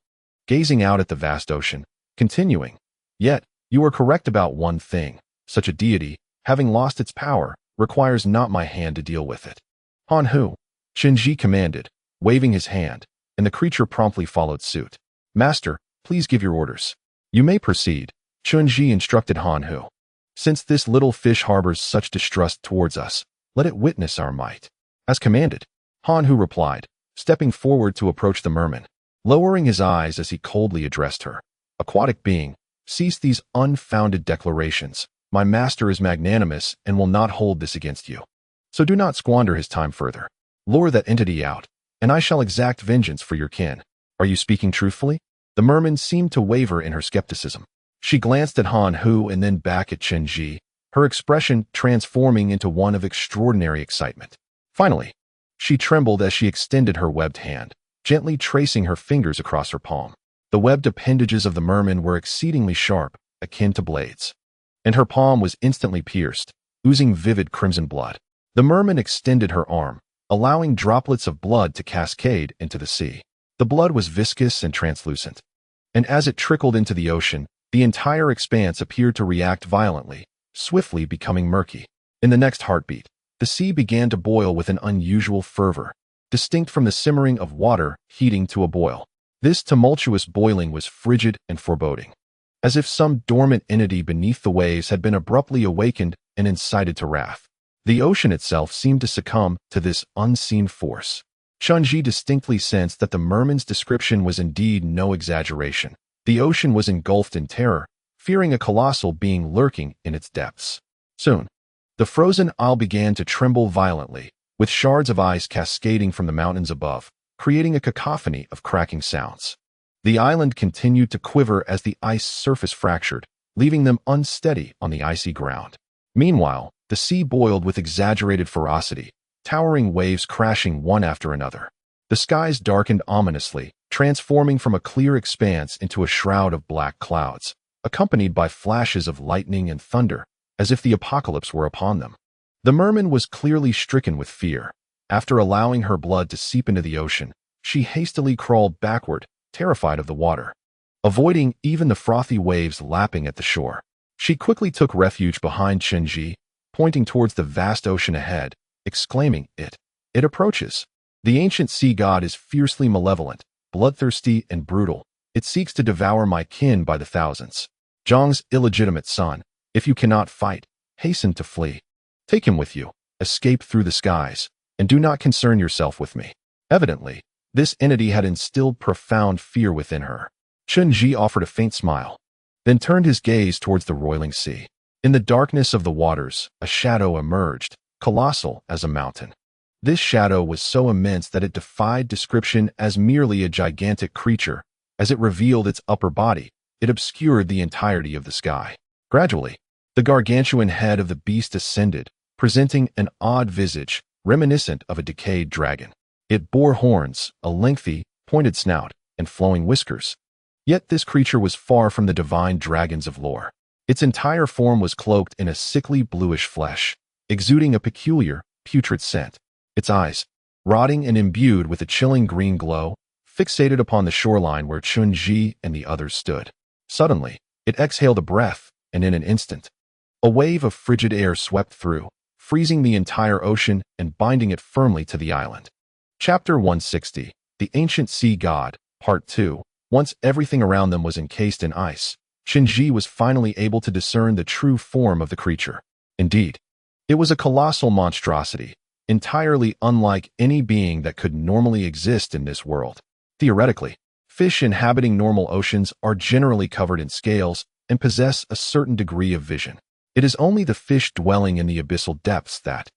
gazing out at the vast ocean, continuing, Yet, you are correct about one thing. Such a deity, having lost its power, requires not my hand to deal with it. Han Hu, Chen Zhi commanded, waving his hand, and the creature promptly followed suit. Master, please give your orders. You may proceed, Chen Zhi instructed Han Hu. Since this little fish harbors such distrust towards us, let it witness our might. As commanded, Han Hu replied, stepping forward to approach the merman. Lowering his eyes as he coldly addressed her. Aquatic being, cease these unfounded declarations. My master is magnanimous and will not hold this against you. So do not squander his time further. Lure that entity out, and I shall exact vengeance for your kin. Are you speaking truthfully? The merman seemed to waver in her skepticism. She glanced at Han Hu and then back at Chen Zhi, her expression transforming into one of extraordinary excitement. Finally, she trembled as she extended her webbed hand, gently tracing her fingers across her palm. The webbed appendages of the merman were exceedingly sharp, akin to blades, and her palm was instantly pierced, oozing vivid crimson blood. The merman extended her arm, allowing droplets of blood to cascade into the sea. The blood was viscous and translucent, and as it trickled into the ocean, the entire expanse appeared to react violently, swiftly becoming murky. In the next heartbeat, the sea began to boil with an unusual fervor, distinct from the simmering of water heating to a boil. This tumultuous boiling was frigid and foreboding, as if some dormant entity beneath the waves had been abruptly awakened and incited to wrath. The ocean itself seemed to succumb to this unseen force. Chen Zhi distinctly sensed that the merman's description was indeed no exaggeration. The ocean was engulfed in terror, fearing a colossal being lurking in its depths. Soon, the frozen isle began to tremble violently, with shards of ice cascading from the mountains above, creating a cacophony of cracking sounds. The island continued to quiver as the ice surface fractured, leaving them unsteady on the icy ground. Meanwhile, the sea boiled with exaggerated ferocity, towering waves crashing one after another. The skies darkened ominously, transforming from a clear expanse into a shroud of black clouds, accompanied by flashes of lightning and thunder, as if the apocalypse were upon them. The merman was clearly stricken with fear. After allowing her blood to seep into the ocean, she hastily crawled backward, terrified of the water. Avoiding even the frothy waves lapping at the shore, she quickly took refuge behind Chen Zhi, pointing towards the vast ocean ahead, exclaiming, It approaches. The ancient sea god is fiercely malevolent, bloodthirsty and brutal. It seeks to devour my kin by the thousands. Zhang's illegitimate son, if you cannot fight, hasten to flee. Take him with you, escape through the skies, and do not concern yourself with me. Evidently, this entity had instilled profound fear within her. Chen Zhi offered a faint smile, then turned his gaze towards the roiling sea. In the darkness of the waters, a shadow emerged, colossal as a mountain. This shadow was so immense that it defied description as merely a gigantic creature. As it revealed its upper body, it obscured the entirety of the sky. Gradually, the gargantuan head of the beast ascended, presenting an odd visage, reminiscent of a decayed dragon. It bore horns, a lengthy, pointed snout, and flowing whiskers. Yet this creature was far from the divine dragons of lore. Its entire form was cloaked in a sickly bluish flesh, exuding a peculiar, putrid scent. Its eyes, rotting and imbued with a chilling green glow, fixated upon the shoreline where Chen Zhi and the others stood. Suddenly, it exhaled a breath, and in an instant, a wave of frigid air swept through, freezing the entire ocean and binding it firmly to the island. Chapter 160, The Ancient Sea God, Part 2. Once everything around them was encased in ice, Chen Zhi was finally able to discern the true form of the creature. Indeed, it was a colossal monstrosity, entirely unlike any being that could normally exist in this world. Theoretically, fish inhabiting normal oceans are generally covered in scales and possess a certain degree of vision. It is only the fish dwelling in the abyssal depths that,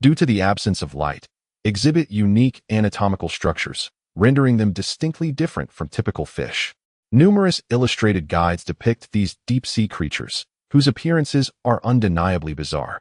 due to the absence of light, exhibit unique anatomical structures, rendering them distinctly different from typical fish. Numerous illustrated guides depict these deep-sea creatures, whose appearances are undeniably bizarre.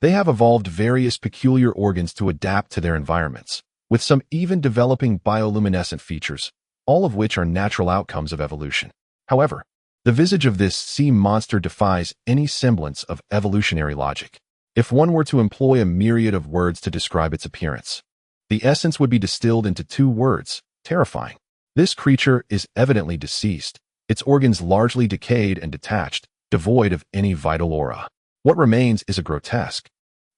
They have evolved various peculiar organs to adapt to their environments, with some even developing bioluminescent features, all of which are natural outcomes of evolution. However, the visage of this sea monster defies any semblance of evolutionary logic. If one were to employ a myriad of words to describe its appearance, the essence would be distilled into two words: terrifying. This creature is evidently deceased, its organs largely decayed and detached, devoid of any vital aura. What remains is a grotesque,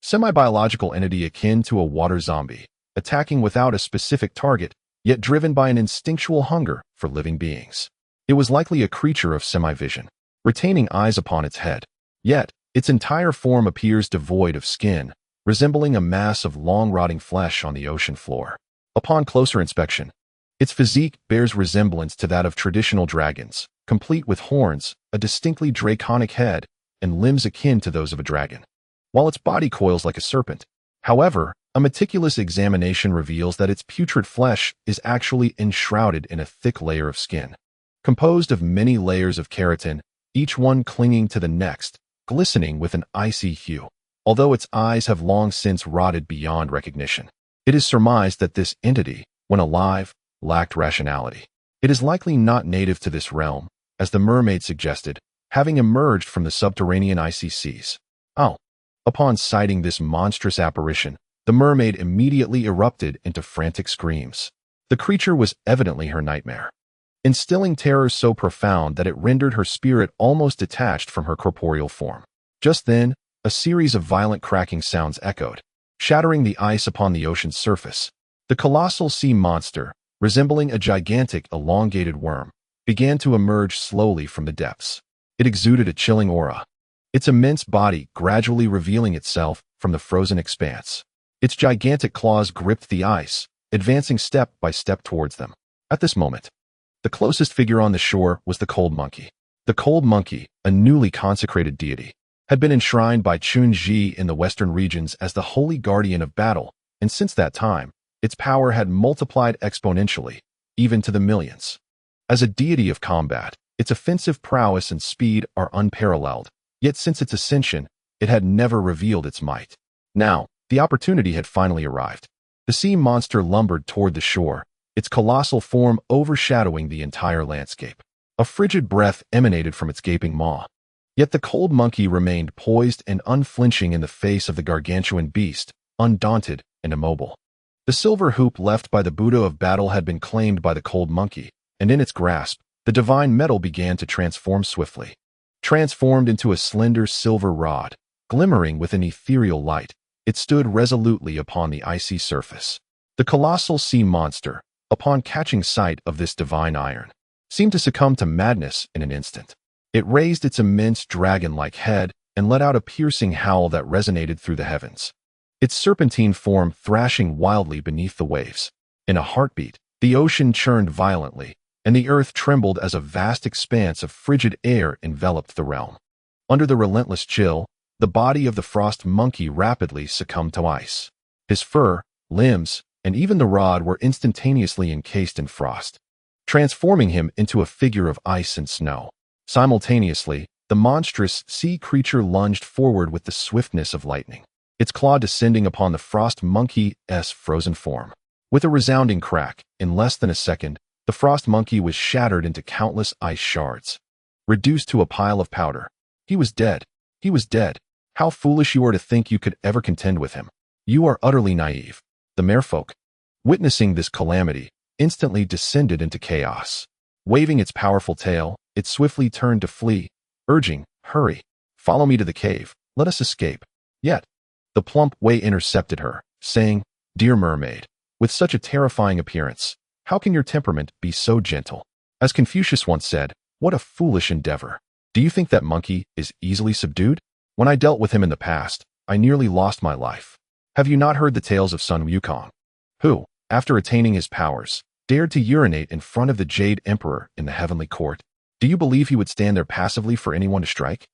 semi-biological entity akin to a water zombie, attacking without a specific target, yet driven by an instinctual hunger for living beings. It was likely a creature of semi-vision, retaining eyes upon its head. Yet, its entire form appears devoid of skin, resembling a mass of long-rotting flesh on the ocean floor. Upon closer inspection, its physique bears resemblance to that of traditional dragons, complete with horns, a distinctly draconic head, and limbs akin to those of a dragon, while its body coils like a serpent. However, a meticulous examination reveals that its putrid flesh is actually enshrouded in a thick layer of skin, composed of many layers of keratin, each one clinging to the next, glistening with an icy hue. Although its eyes have long since rotted beyond recognition, it is surmised that this entity, when alive, lacked rationality. It is likely not native to this realm, as the mermaid suggested, having emerged from the subterranean icy seas. Upon sighting this monstrous apparition, the mermaid immediately erupted into frantic screams. The creature was evidently her nightmare, instilling terror so profound that it rendered her spirit almost detached from her corporeal form. Just then, a series of violent cracking sounds echoed, shattering the ice upon the ocean's surface. The colossal sea monster, resembling a gigantic, elongated worm, began to emerge slowly from the depths. It exuded a chilling aura, its immense body gradually revealing itself from the frozen expanse. Its gigantic claws gripped the ice, advancing step by step towards them. At this moment, the closest figure on the shore was the cold monkey. The cold monkey, a newly consecrated deity, had been enshrined by Chen Zhi in the western regions as the holy guardian of battle, and since that time, its power had multiplied exponentially, even to the millions. As a deity of combat, its offensive prowess and speed are unparalleled, yet since its ascension, it had never revealed its might. Now, the opportunity had finally arrived. The sea monster lumbered toward the shore, its colossal form overshadowing the entire landscape. A frigid breath emanated from its gaping maw. Yet the cold monkey remained poised and unflinching in the face of the gargantuan beast, undaunted and immobile. The silver hoop left by the Buddha of battle had been claimed by the cold monkey, and in its grasp, the divine metal began to transform swiftly. Transformed into a slender silver rod, glimmering with an ethereal light, it stood resolutely upon the icy surface. The colossal sea monster, upon catching sight of this divine iron, seemed to succumb to madness in an instant. It raised its immense dragon-like head and let out a piercing howl that resonated through the heavens, its serpentine form thrashing wildly beneath the waves. In a heartbeat, the ocean churned violently, and the earth trembled as a vast expanse of frigid air enveloped the realm. Under the relentless chill, the body of the frost monkey rapidly succumbed to ice. His fur, limbs, and even the rod were instantaneously encased in frost, transforming him into a figure of ice and snow. Simultaneously, the monstrous sea creature lunged forward with the swiftness of lightning, its claw descending upon the frost monkey's frozen form. With a resounding crack, in less than a second, the frost monkey was shattered into countless ice shards, reduced to a pile of powder. He was dead. He was dead. How foolish you are to think you could ever contend with him. You are utterly naive. The merfolk, witnessing this calamity, instantly descended into chaos. Waving its powerful tail, it swiftly turned to flee, urging, "Hurry, follow me to the cave, let us escape." Yet, the plump Wei intercepted her, saying, "Dear mermaid, with such a terrifying appearance, how can your temperament be so gentle? As Confucius once said, what a foolish endeavor. Do you think that monkey is easily subdued? When I dealt with him in the past, I nearly lost my life. Have you not heard the tales of Sun Wukong, who, after attaining his powers, dared to urinate in front of the Jade Emperor in the heavenly court? Do you believe he would stand there passively for anyone to strike?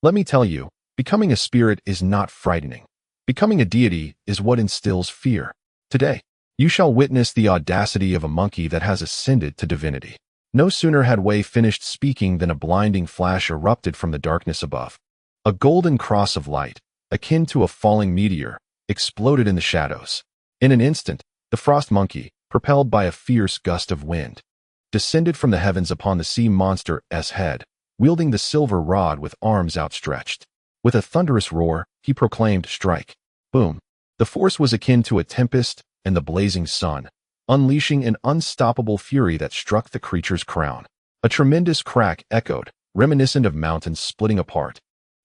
Let me tell you, becoming a spirit is not frightening. Becoming a deity is what instills fear. Today, you shall witness the audacity of a monkey that has ascended to divinity." No sooner had Wei finished speaking than a blinding flash erupted from the darkness above. A golden cross of light, akin to a falling meteor, exploded in the shadows. In an instant, the frost monkey, propelled by a fierce gust of wind, descended from the heavens upon the sea monster's head, wielding the silver rod with arms outstretched. With a thunderous roar, he proclaimed, "Strike!" Boom! The force was akin to a tempest and the blazing sun, unleashing an unstoppable fury that struck the creature's crown. A tremendous crack echoed, reminiscent of mountains splitting apart.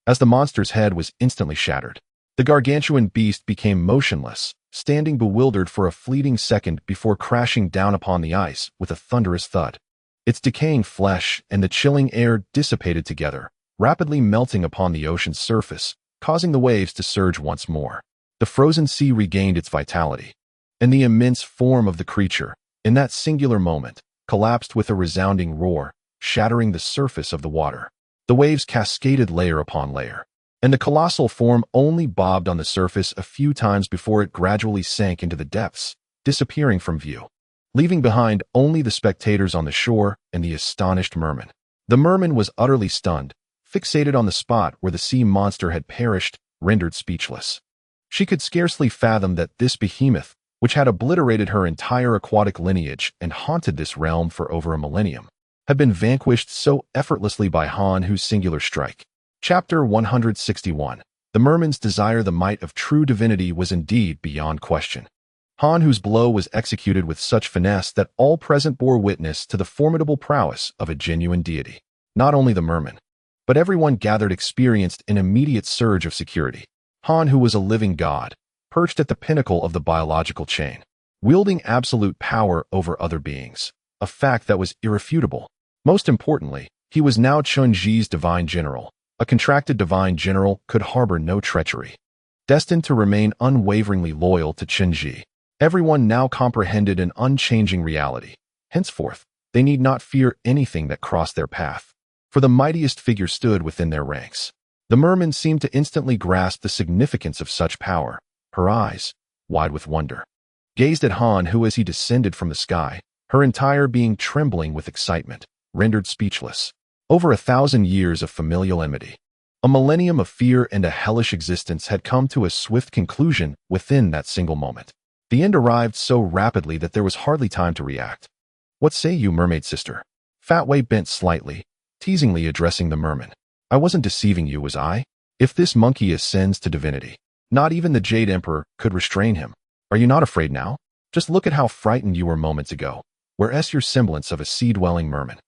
As the monster's head was instantly shattered, the gargantuan beast became motionless, standing bewildered for a fleeting second before crashing down upon the ice with a thunderous thud. Its decaying flesh and the chilling air dissipated together, rapidly melting upon the ocean's surface, causing the waves to surge once more. The frozen sea regained its vitality, and the immense form of the creature, in that singular moment, collapsed with a resounding roar, shattering the surface of the water. The waves cascaded layer upon layer, and the colossal form only bobbed on the surface a few times before it gradually sank into the depths, disappearing from view, leaving behind only the spectators on the shore and the astonished merman. The merman was utterly stunned, fixated on the spot where the sea monster had perished, rendered speechless. She could scarcely fathom that this behemoth, which had obliterated her entire aquatic lineage and haunted this realm for over a millennium, had been vanquished so effortlessly by Han Hu's singular strike. Chapter 161. The merman's desire the might of true divinity was indeed beyond question. Han Hu's blow was executed with such finesse that all present bore witness to the formidable prowess of a genuine deity. Not only the merman, but everyone gathered experienced an immediate surge of security. Han Hu was a living god, perched at the pinnacle of the biological chain, wielding absolute power over other beings, a fact that was irrefutable. Most importantly, he was now Chen Zhi's divine general. A contracted divine general could harbor no treachery. Destined to remain unwaveringly loyal to Chen Zhi, everyone now comprehended an unchanging reality. Henceforth, they need not fear anything that crossed their path, for the mightiest figure stood within their ranks. The merman seemed to instantly grasp the significance of such power. Her eyes, wide with wonder, gazed at Han Hu as he descended from the sky, her entire being trembling with excitement, rendered speechless. Over 1,000 years of familial enmity, a millennium of fear and a hellish existence had come to a swift conclusion within that single moment. The end arrived so rapidly that there was hardly time to react. "What say you, mermaid sister?" Fat Wei bent slightly, teasingly addressing the merman. "I wasn't deceiving you, was I? If this monkey ascends to divinity, not even the Jade Emperor could restrain him. Are you not afraid now? Just look at how frightened you were moments ago. Where's your semblance of a sea-dwelling merman?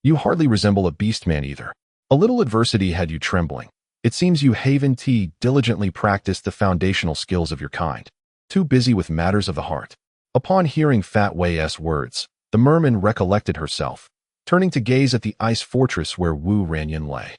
You hardly resemble a beast man either. A little adversity had you trembling. It seems you haven't diligently practiced the foundational skills of your kind, too busy with matters of the heart." Upon hearing Fat Wei's words, the merman recollected herself, turning to gaze at the ice fortress where Wu Ranyan lay.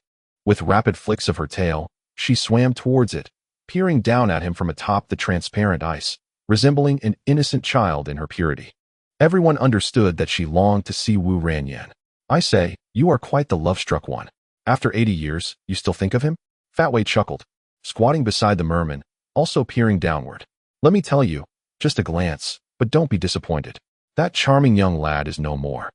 With rapid flicks of her tail, she swam towards it, peering down at him from atop the transparent ice, resembling an innocent child in her purity. Everyone understood that she longed to see Wu Ranyan. "I say, you are quite the love-struck one. After 80 years, you still think of him?" Fat Wei chuckled, squatting beside the merman, also peering downward. "Let me tell you, just a glance, but don't be disappointed. That charming young lad is no more.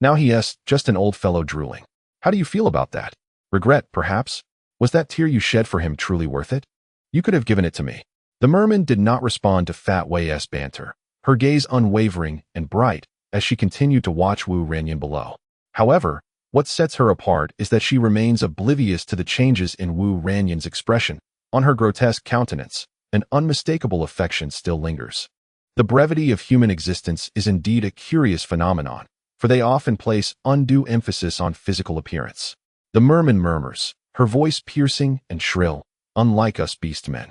Now he is just an old fellow drooling. How do you feel about that? Regret, perhaps? Was that tear you shed for him truly worth it? You could have given it to me." The merman did not respond to Fat Wei's banter, her gaze unwavering and bright as she continued to watch Wu Ranyan below. However, what sets her apart is that she remains oblivious to the changes in Wu Ranyan's expression. On her grotesque countenance, an unmistakable affection still lingers. The brevity of human existence is indeed a curious phenomenon, for they often place undue emphasis on physical appearance. The merman murmurs, her voice piercing and shrill, unlike us beastmen,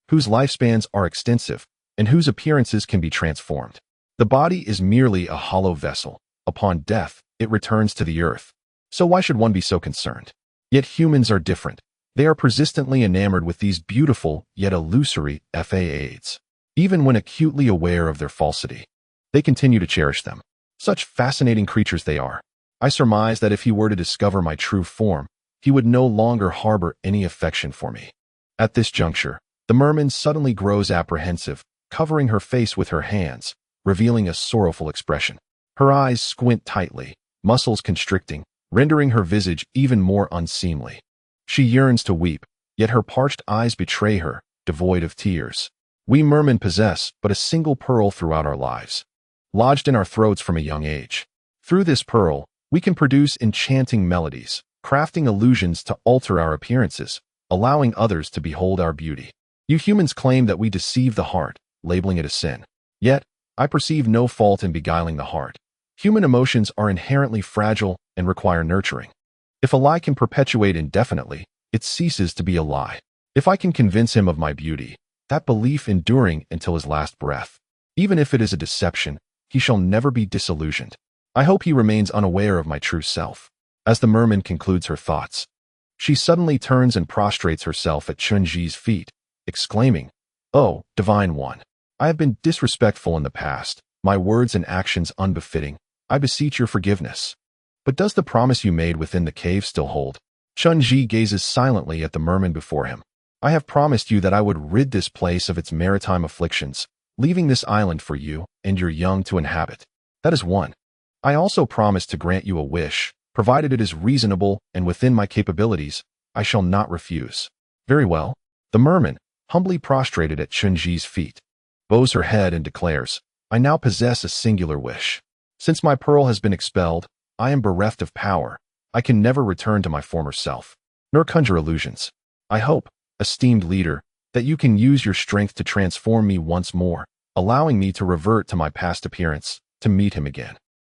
whose lifespans are extensive and whose appearances can be transformed. The body is merely a hollow vessel. Upon death, it returns to the earth. So why should one be so concerned? Yet humans are different. They are persistently enamored with these beautiful yet illusory facades. Even when acutely aware of their falsity, they continue to cherish them. Such fascinating creatures they are. I surmise that if he were to discover my true form, he would no longer harbor any affection for me. At this juncture, the merman suddenly grows apprehensive, covering her face with her hands, revealing a sorrowful expression. Her eyes squint tightly, muscles constricting, rendering her visage even more unseemly. She yearns to weep, yet her parched eyes betray her, devoid of tears. We mermen possess but a single pearl throughout our lives, lodged in our throats from a young age. Through this pearl, we can produce enchanting melodies, crafting illusions to alter our appearances, allowing others to behold our beauty. You humans claim that we deceive the heart, labeling it a sin. Yet, I perceive no fault in beguiling the heart. Human emotions are inherently fragile and require nurturing. If a lie can perpetuate indefinitely, it ceases to be a lie. If I can convince him of my beauty, that belief enduring until his last breath. Even if it is a deception, he shall never be disillusioned. I hope he remains unaware of my true self. As the merman concludes her thoughts, she suddenly turns and prostrates herself at Chen Zhi's feet, exclaiming, "Oh, Divine One, I have been disrespectful in the past, my words and actions unbefitting. I beseech your forgiveness. But does the promise you made within the cave still hold?" Chen Zhi gazes silently at the merman before him. "I have promised you that I would rid this place of its maritime afflictions, leaving this island for you and your young to inhabit. That is one. I also promised to grant you a wish, provided it is reasonable and within my capabilities. I shall not refuse." "Very well." The merman, humbly prostrated at Chen Zhi's feet, bows her head and declares, "I now possess a singular wish. Since my pearl has been expelled, I am bereft of power. I can never return to my former self, nor conjure illusions. I hope, esteemed leader, that you can use your strength to transform me once more, allowing me to revert to my past appearance, to meet him again.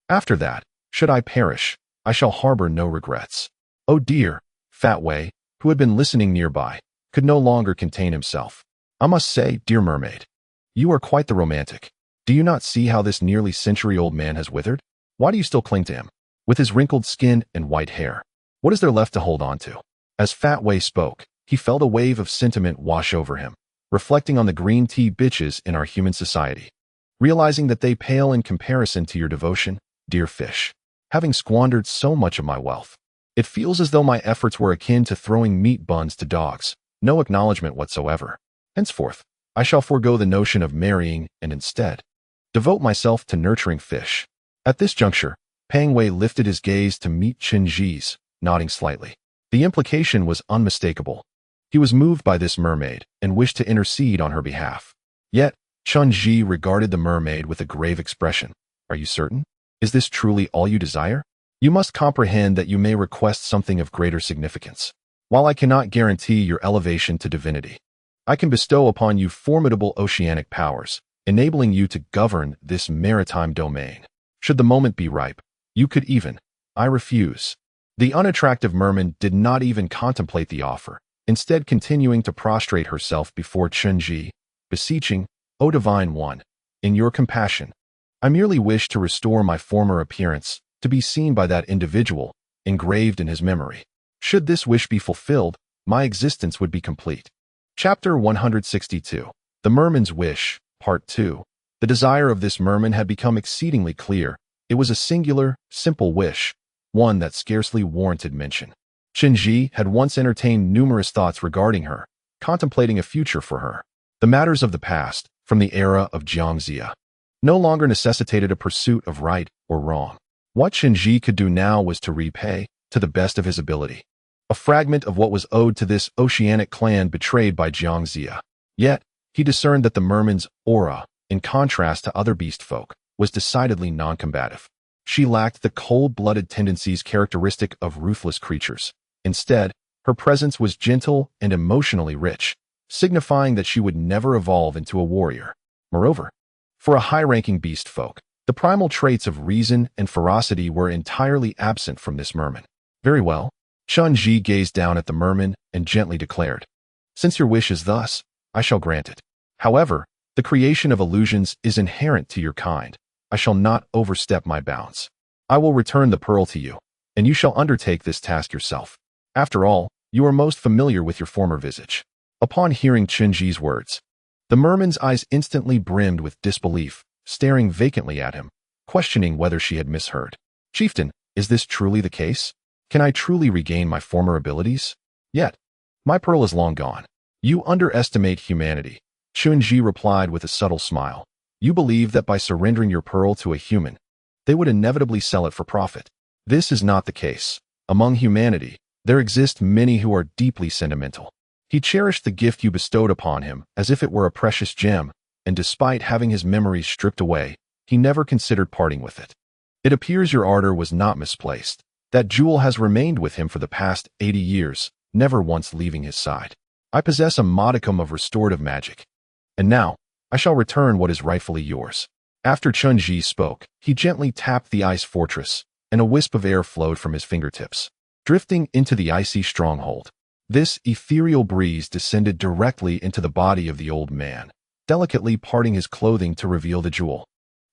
After that, should I perish, I shall harbor no regrets." Oh dear, Fat Wei, who had been listening nearby, could no longer contain himself. "I must say, dear mermaid, you are quite the romantic. Do you not see how this nearly century-old man has withered? Why do you still cling to him? With his wrinkled skin and white hair, what is there left to hold on to?" As Fat Wei spoke, he felt a wave of sentiment wash over him, reflecting on the green tea bitches in our human society. Realizing that they pale in comparison to your devotion, dear fish. Having squandered so much of my wealth, it feels as though my efforts were akin to throwing meat buns to dogs, no acknowledgement whatsoever. Henceforth, I shall forego the notion of marrying and instead devote myself to nurturing fish. At this juncture, Pang Wei lifted his gaze to meet Chen Zhi's, nodding slightly. The implication was unmistakable. He was moved by this mermaid and wished to intercede on her behalf. Yet, Chen Zhi regarded the mermaid with a grave expression. "Are you certain? Is this truly all you desire? You must comprehend that you may request something of greater significance. While I cannot guarantee your elevation to divinity, I can bestow upon you formidable oceanic powers, enabling you to govern this maritime domain. Should the moment be ripe, you could even—" "I refuse." The unattractive merman did not even contemplate the offer, instead continuing to prostrate herself before Chen Zhi, beseeching, "O Divine One, in your compassion, I merely wish to restore my former appearance, to be seen by that individual, engraved in his memory. Should this wish be fulfilled, my existence would be complete." Chapter 162. The Merman's Wish, Part 2. The desire of this merman had become exceedingly clear. It was a singular, simple wish, one that scarcely warranted mention. Chen Zhi had once entertained numerous thoughts regarding her, contemplating a future for her. The matters of the past, from the era of Jiangxia, no longer necessitated a pursuit of right or wrong. What Chen Zhi could do now was to repay, to the best of his ability, a fragment of what was owed to this oceanic clan betrayed by Jiangxia. Yet, he discerned that the merman's aura, in contrast to other beast folk, was decidedly non-combative. She lacked the cold-blooded tendencies characteristic of ruthless creatures. Instead, her presence was gentle and emotionally rich, signifying that she would never evolve into a warrior. Moreover, For a high-ranking beast folk, the primal traits of reason and ferocity were entirely absent from this merman. Very well. Chen Zhi gazed down at the merman and gently declared, "Since your wish is thus, I shall grant it. However, the creation of illusions is inherent to your kind. I shall not overstep my bounds. I will return the pearl to you, and you shall undertake this task yourself. After all, you are most familiar with your former visage." Upon hearing Chen Zhi's words, the merman's eyes instantly brimmed with disbelief, staring vacantly at him, questioning whether she had misheard. "Chieftain, is this truly the case? Can I truly regain my former abilities? Yet, my pearl is long gone." "You underestimate humanity," Chen Zhi replied with a subtle smile. "You believe that by surrendering your pearl to a human, they would inevitably sell it for profit. This is not the case. Among humanity, there exist many who are deeply sentimental. He cherished the gift you bestowed upon him as if it were a precious gem, and despite having his memories stripped away, he never considered parting with it. It appears your ardor was not misplaced. That jewel has remained with him for the past 80 years, never once leaving his side. I possess a modicum of restorative magic, and now I shall return what is rightfully yours." After Chen Zhi spoke, he gently tapped the ice fortress, and a wisp of air flowed from his fingertips, drifting into the icy stronghold. This ethereal breeze descended directly into the body of the old man, delicately parting his clothing to reveal the jewel,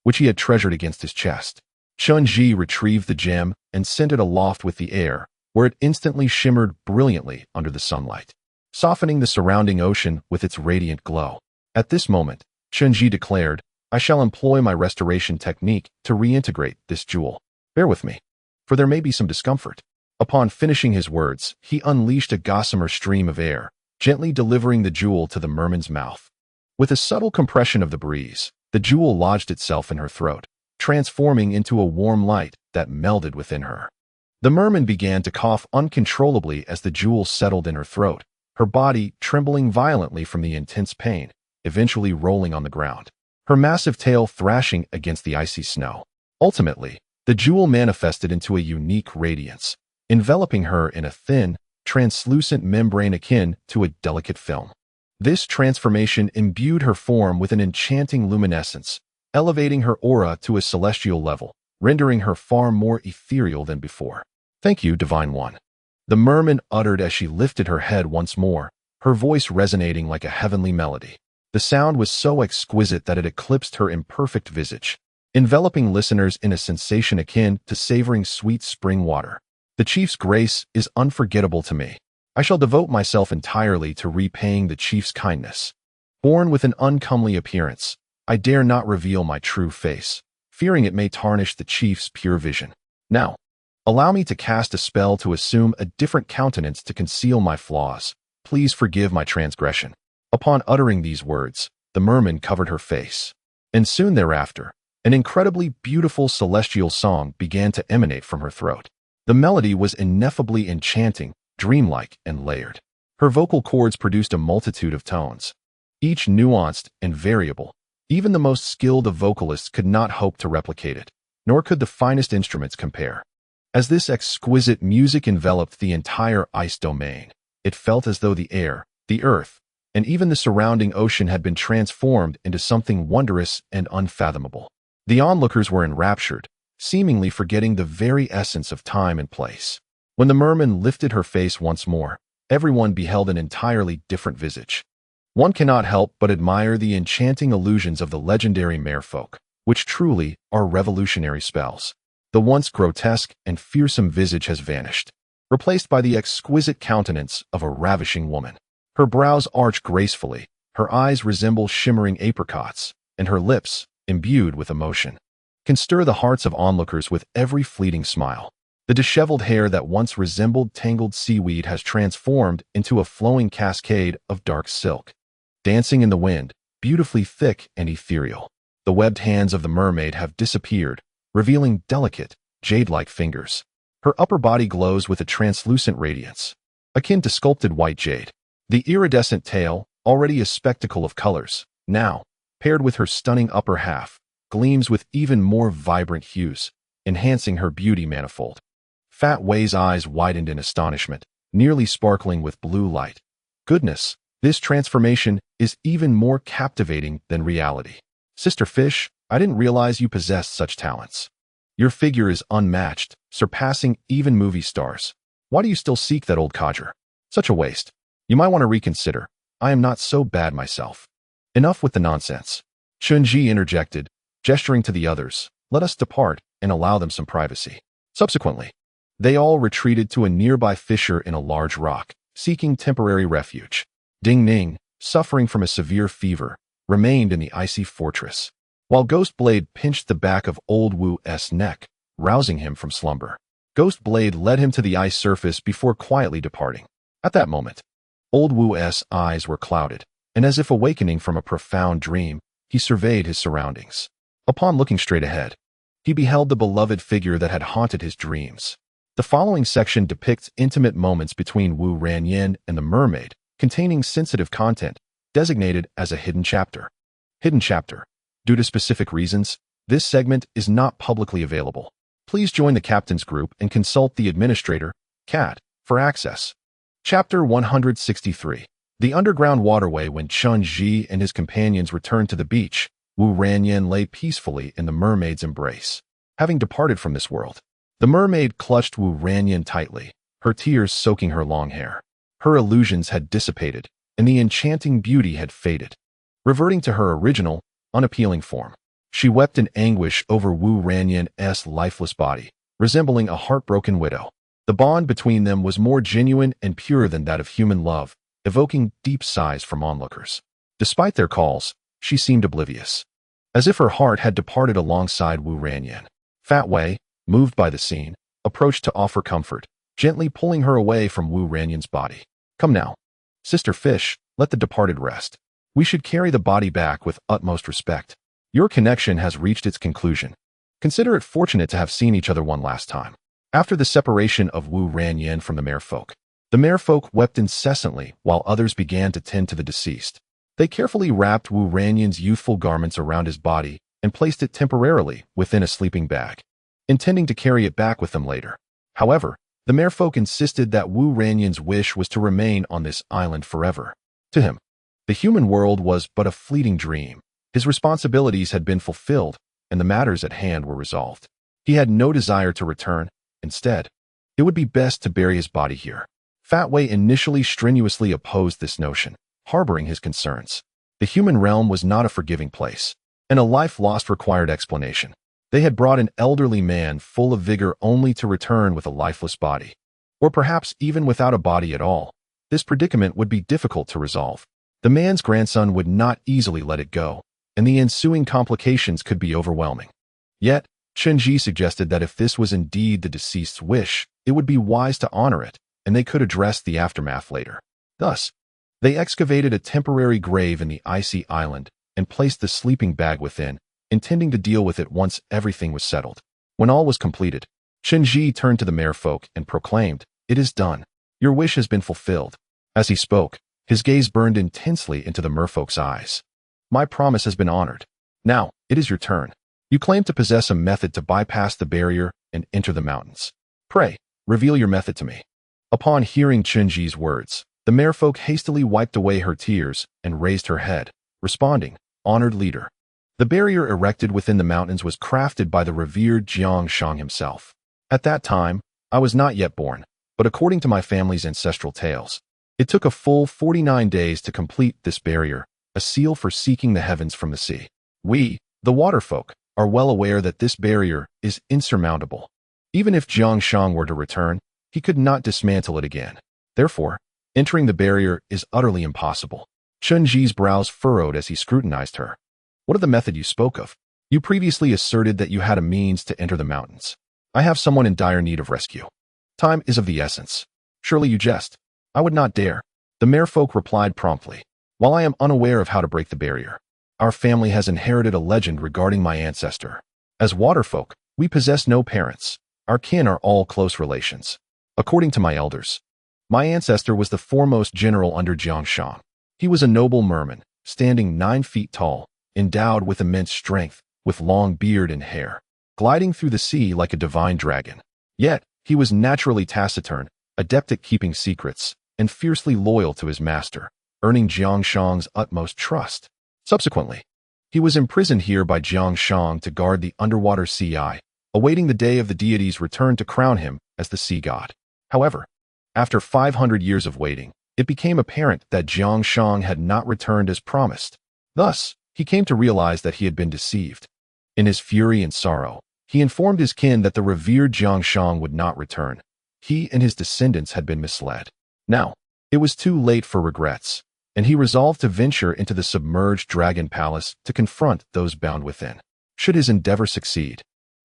which he had treasured against his chest. Chen Zhi retrieved the gem and sent it aloft with the air, where it instantly shimmered brilliantly under the sunlight, softening the surrounding ocean with its radiant glow. At this moment, Chen Zhi declared, "I shall employ my restoration technique to reintegrate this jewel. Bear with me, for there may be some discomfort." Upon finishing his words, he unleashed a gossamer stream of air, gently delivering the jewel to the merman's mouth. With a subtle compression of the breeze, the jewel lodged itself in her throat, transforming into a warm light that melded within her. The merman began to cough uncontrollably as the jewel settled in her throat, her body trembling violently from the intense pain, eventually rolling on the ground, her massive tail thrashing against the icy snow. Ultimately, the jewel manifested into a unique radiance, enveloping her in a thin, translucent membrane akin to a delicate film. This transformation imbued her form with an enchanting luminescence, elevating her aura to a celestial level, rendering her far more ethereal than before. "Thank you, Divine One," the merman uttered as she lifted her head once more, her voice resonating like a heavenly melody. The sound was so exquisite that it eclipsed her imperfect visage, enveloping listeners in a sensation akin to savoring sweet spring water. "The chief's grace is unforgettable to me. I shall devote myself entirely to repaying the chief's kindness. Born with an uncomely appearance, I dare not reveal my true face, fearing it may tarnish the chief's pure vision. Now, allow me to cast a spell to assume a different countenance to conceal my flaws. Please forgive my transgression." Upon uttering these words, the merman covered her face, and soon thereafter, an incredibly beautiful celestial song began to emanate from her throat. The melody was ineffably enchanting, dreamlike, and layered. Her vocal cords produced a multitude of tones, each nuanced and variable. Even the most skilled of vocalists could not hope to replicate it, nor could the finest instruments compare. As this exquisite music enveloped the entire ice domain, it felt as though the air, the earth, and even the surrounding ocean had been transformed into something wondrous and unfathomable. The onlookers were enraptured, seemingly forgetting the very essence of time and place. When the merman lifted her face once more, everyone beheld an entirely different visage. One cannot help but admire the enchanting illusions of the legendary merfolk, which truly are revolutionary spells. The once grotesque and fearsome visage has vanished, replaced by the exquisite countenance of a ravishing woman. Her brows arch gracefully, her eyes resemble shimmering apricots, and her lips, imbued with emotion, can stir the hearts of onlookers with every fleeting smile. The disheveled hair that once resembled tangled seaweed has transformed into a flowing cascade of dark silk, dancing in the wind, beautifully thick and ethereal. The webbed hands of the mermaid have disappeared, revealing delicate, jade-like fingers. Her upper body glows with a translucent radiance, akin to sculpted white jade. The iridescent tail, already a spectacle of colors, now, paired with her stunning upper half, gleams with even more vibrant hues, enhancing her beauty manifold. Fat Wei's eyes widened in astonishment, nearly sparkling with blue light. Goodness, this transformation is even more captivating than reality. Sister Fish, I didn't realize you possessed such talents. Your figure is unmatched, surpassing even movie stars. Why do you still seek that old codger? Such a waste. You might want to reconsider. I am not so bad myself. Enough with the nonsense. Chen Zhi interjected, gesturing to the others. Let us depart and allow them some privacy. Subsequently, they all retreated to a nearby fissure in a large rock, seeking temporary refuge. Ding Ning, suffering from a severe fever, remained in the icy fortress, while Ghost Blade pinched the back of Old Wu's neck, rousing him from slumber. Ghost Blade led him to the ice surface before quietly departing. At that moment, Old Wu's eyes were clouded, and as if awakening from a profound dream, he surveyed his surroundings. Upon looking straight ahead, he beheld the beloved figure that had haunted his dreams. The following section depicts intimate moments between Wu Ranyin and the mermaid, containing sensitive content, designated as a hidden chapter. Hidden chapter. Due to specific reasons, this segment is not publicly available. Please join the captain's group and consult the administrator, Cat, for access. Chapter 163. The underground waterway. When Chen Zhi and his companions returned to the beach, Wu Ranyin lay peacefully in the mermaid's embrace. Having departed from this world, the mermaid clutched Wu Ranyin tightly, her tears soaking her long hair. Her illusions had dissipated, and the enchanting beauty had faded. Reverting to her original, unappealing form, she wept in anguish over Wu Ranyin's lifeless body, resembling a heartbroken widow. The bond between them was more genuine and pure than that of human love, evoking deep sighs from onlookers. Despite their calls, she seemed oblivious, as if her heart had departed alongside Wu Ranyin. Fat Wei, moved by the scene, approached to offer comfort, gently pulling her away from Wu Ranyin's body. Come now, Sister Fish, let the departed rest. We should carry the body back with utmost respect. Your connection has reached its conclusion. Consider it fortunate to have seen each other one last time. After the separation of Wu Ranyin from the merfolk, the merfolk wept incessantly while others began to tend to the deceased. They carefully wrapped Wu Ranyin's youthful garments around his body and placed it temporarily within a sleeping bag, intending to carry it back with them later. However, the merfolk insisted that Wu Ranyin's wish was to remain on this island forever. To him, the human world was but a fleeting dream. His responsibilities had been fulfilled, and the matters at hand were resolved. He had no desire to return. Instead, it would be best to bury his body here. Fat Wei initially strenuously opposed this notion, harboring his concerns. The human realm was not a forgiving place, and a life lost required explanation. They had brought an elderly man full of vigor only to return with a lifeless body. Or perhaps even without a body at all. This predicament would be difficult to resolve. The man's grandson would not easily let it go, and the ensuing complications could be overwhelming. Yet, Chen Zhi suggested that if this was indeed the deceased's wish, it would be wise to honor it, and they could address the aftermath later. Thus, they excavated a temporary grave in the icy island and placed the sleeping bag within, intending to deal with it once everything was settled. When all was completed, Chen Zhi turned to the merfolk and proclaimed, "It is done. Your wish has been fulfilled." As he spoke, his gaze burned intensely into the merfolk's eyes. "My promise has been honored. Now, it is your turn. You claim to possess a method to bypass the barrier and enter the mountains. Pray, reveal your method to me." Upon hearing Chen Zhi's words, the merfolk hastily wiped away her tears and raised her head, responding, "Honored leader." The barrier erected within the mountains was crafted by the revered Jiang Shang himself. At that time, I was not yet born, but according to my family's ancestral tales, it took a full 49 days to complete this barrier, a seal for seeking the heavens from the sea. We, the waterfolk, are well aware that this barrier is insurmountable. Even if Jiang Shang were to return, he could not dismantle it again. Therefore, entering the barrier is utterly impossible. Chen Zhi's brows furrowed as he scrutinized her. "What of the method you spoke of? You previously asserted that you had a means to enter the mountains. I have someone in dire need of rescue. Time is of the essence. Surely you jest." "I would not dare," the merfolk replied promptly. "While I am unaware of how to break the barrier, our family has inherited a legend regarding my ancestor. As waterfolk, we possess no parents. Our kin are all close relations. According to my elders, my ancestor was the foremost general under Jiang Shang. He was a noble merman, standing 9 feet tall, endowed with immense strength, with long beard and hair, gliding through the sea like a divine dragon. Yet, he was naturally taciturn, adept at keeping secrets, and fiercely loyal to his master, earning Jiang Shang's utmost trust. Subsequently, He was imprisoned here by Jiang Shang to guard the underwater sea eye, awaiting the day of the deity's return to crown him as the sea god. However, after 500 years of waiting, it became apparent that Jiang Shang had not returned as promised. Thus, he came to realize that he had been deceived. In his fury and sorrow, he informed his kin that the revered Jiang Shang would not return. He and his descendants had been misled. Now, it was too late for regrets, and he resolved to venture into the submerged dragon palace to confront those bound within. Should his endeavor succeed,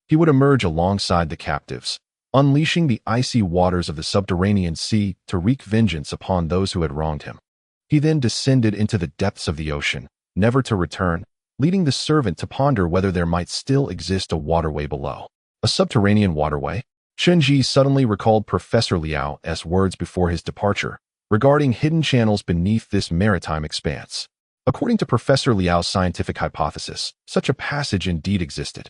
he would emerge alongside the captives, unleashing the icy waters of the subterranean sea to wreak vengeance upon those who had wronged him. He then descended into the depths of the ocean, never to return, leading the servant to ponder whether there might still exist a waterway below. A subterranean waterway? Chen Zhi suddenly recalled Professor Liao's words before his departure regarding hidden channels beneath this maritime expanse. According to Professor Liao's scientific hypothesis, such a passage indeed existed,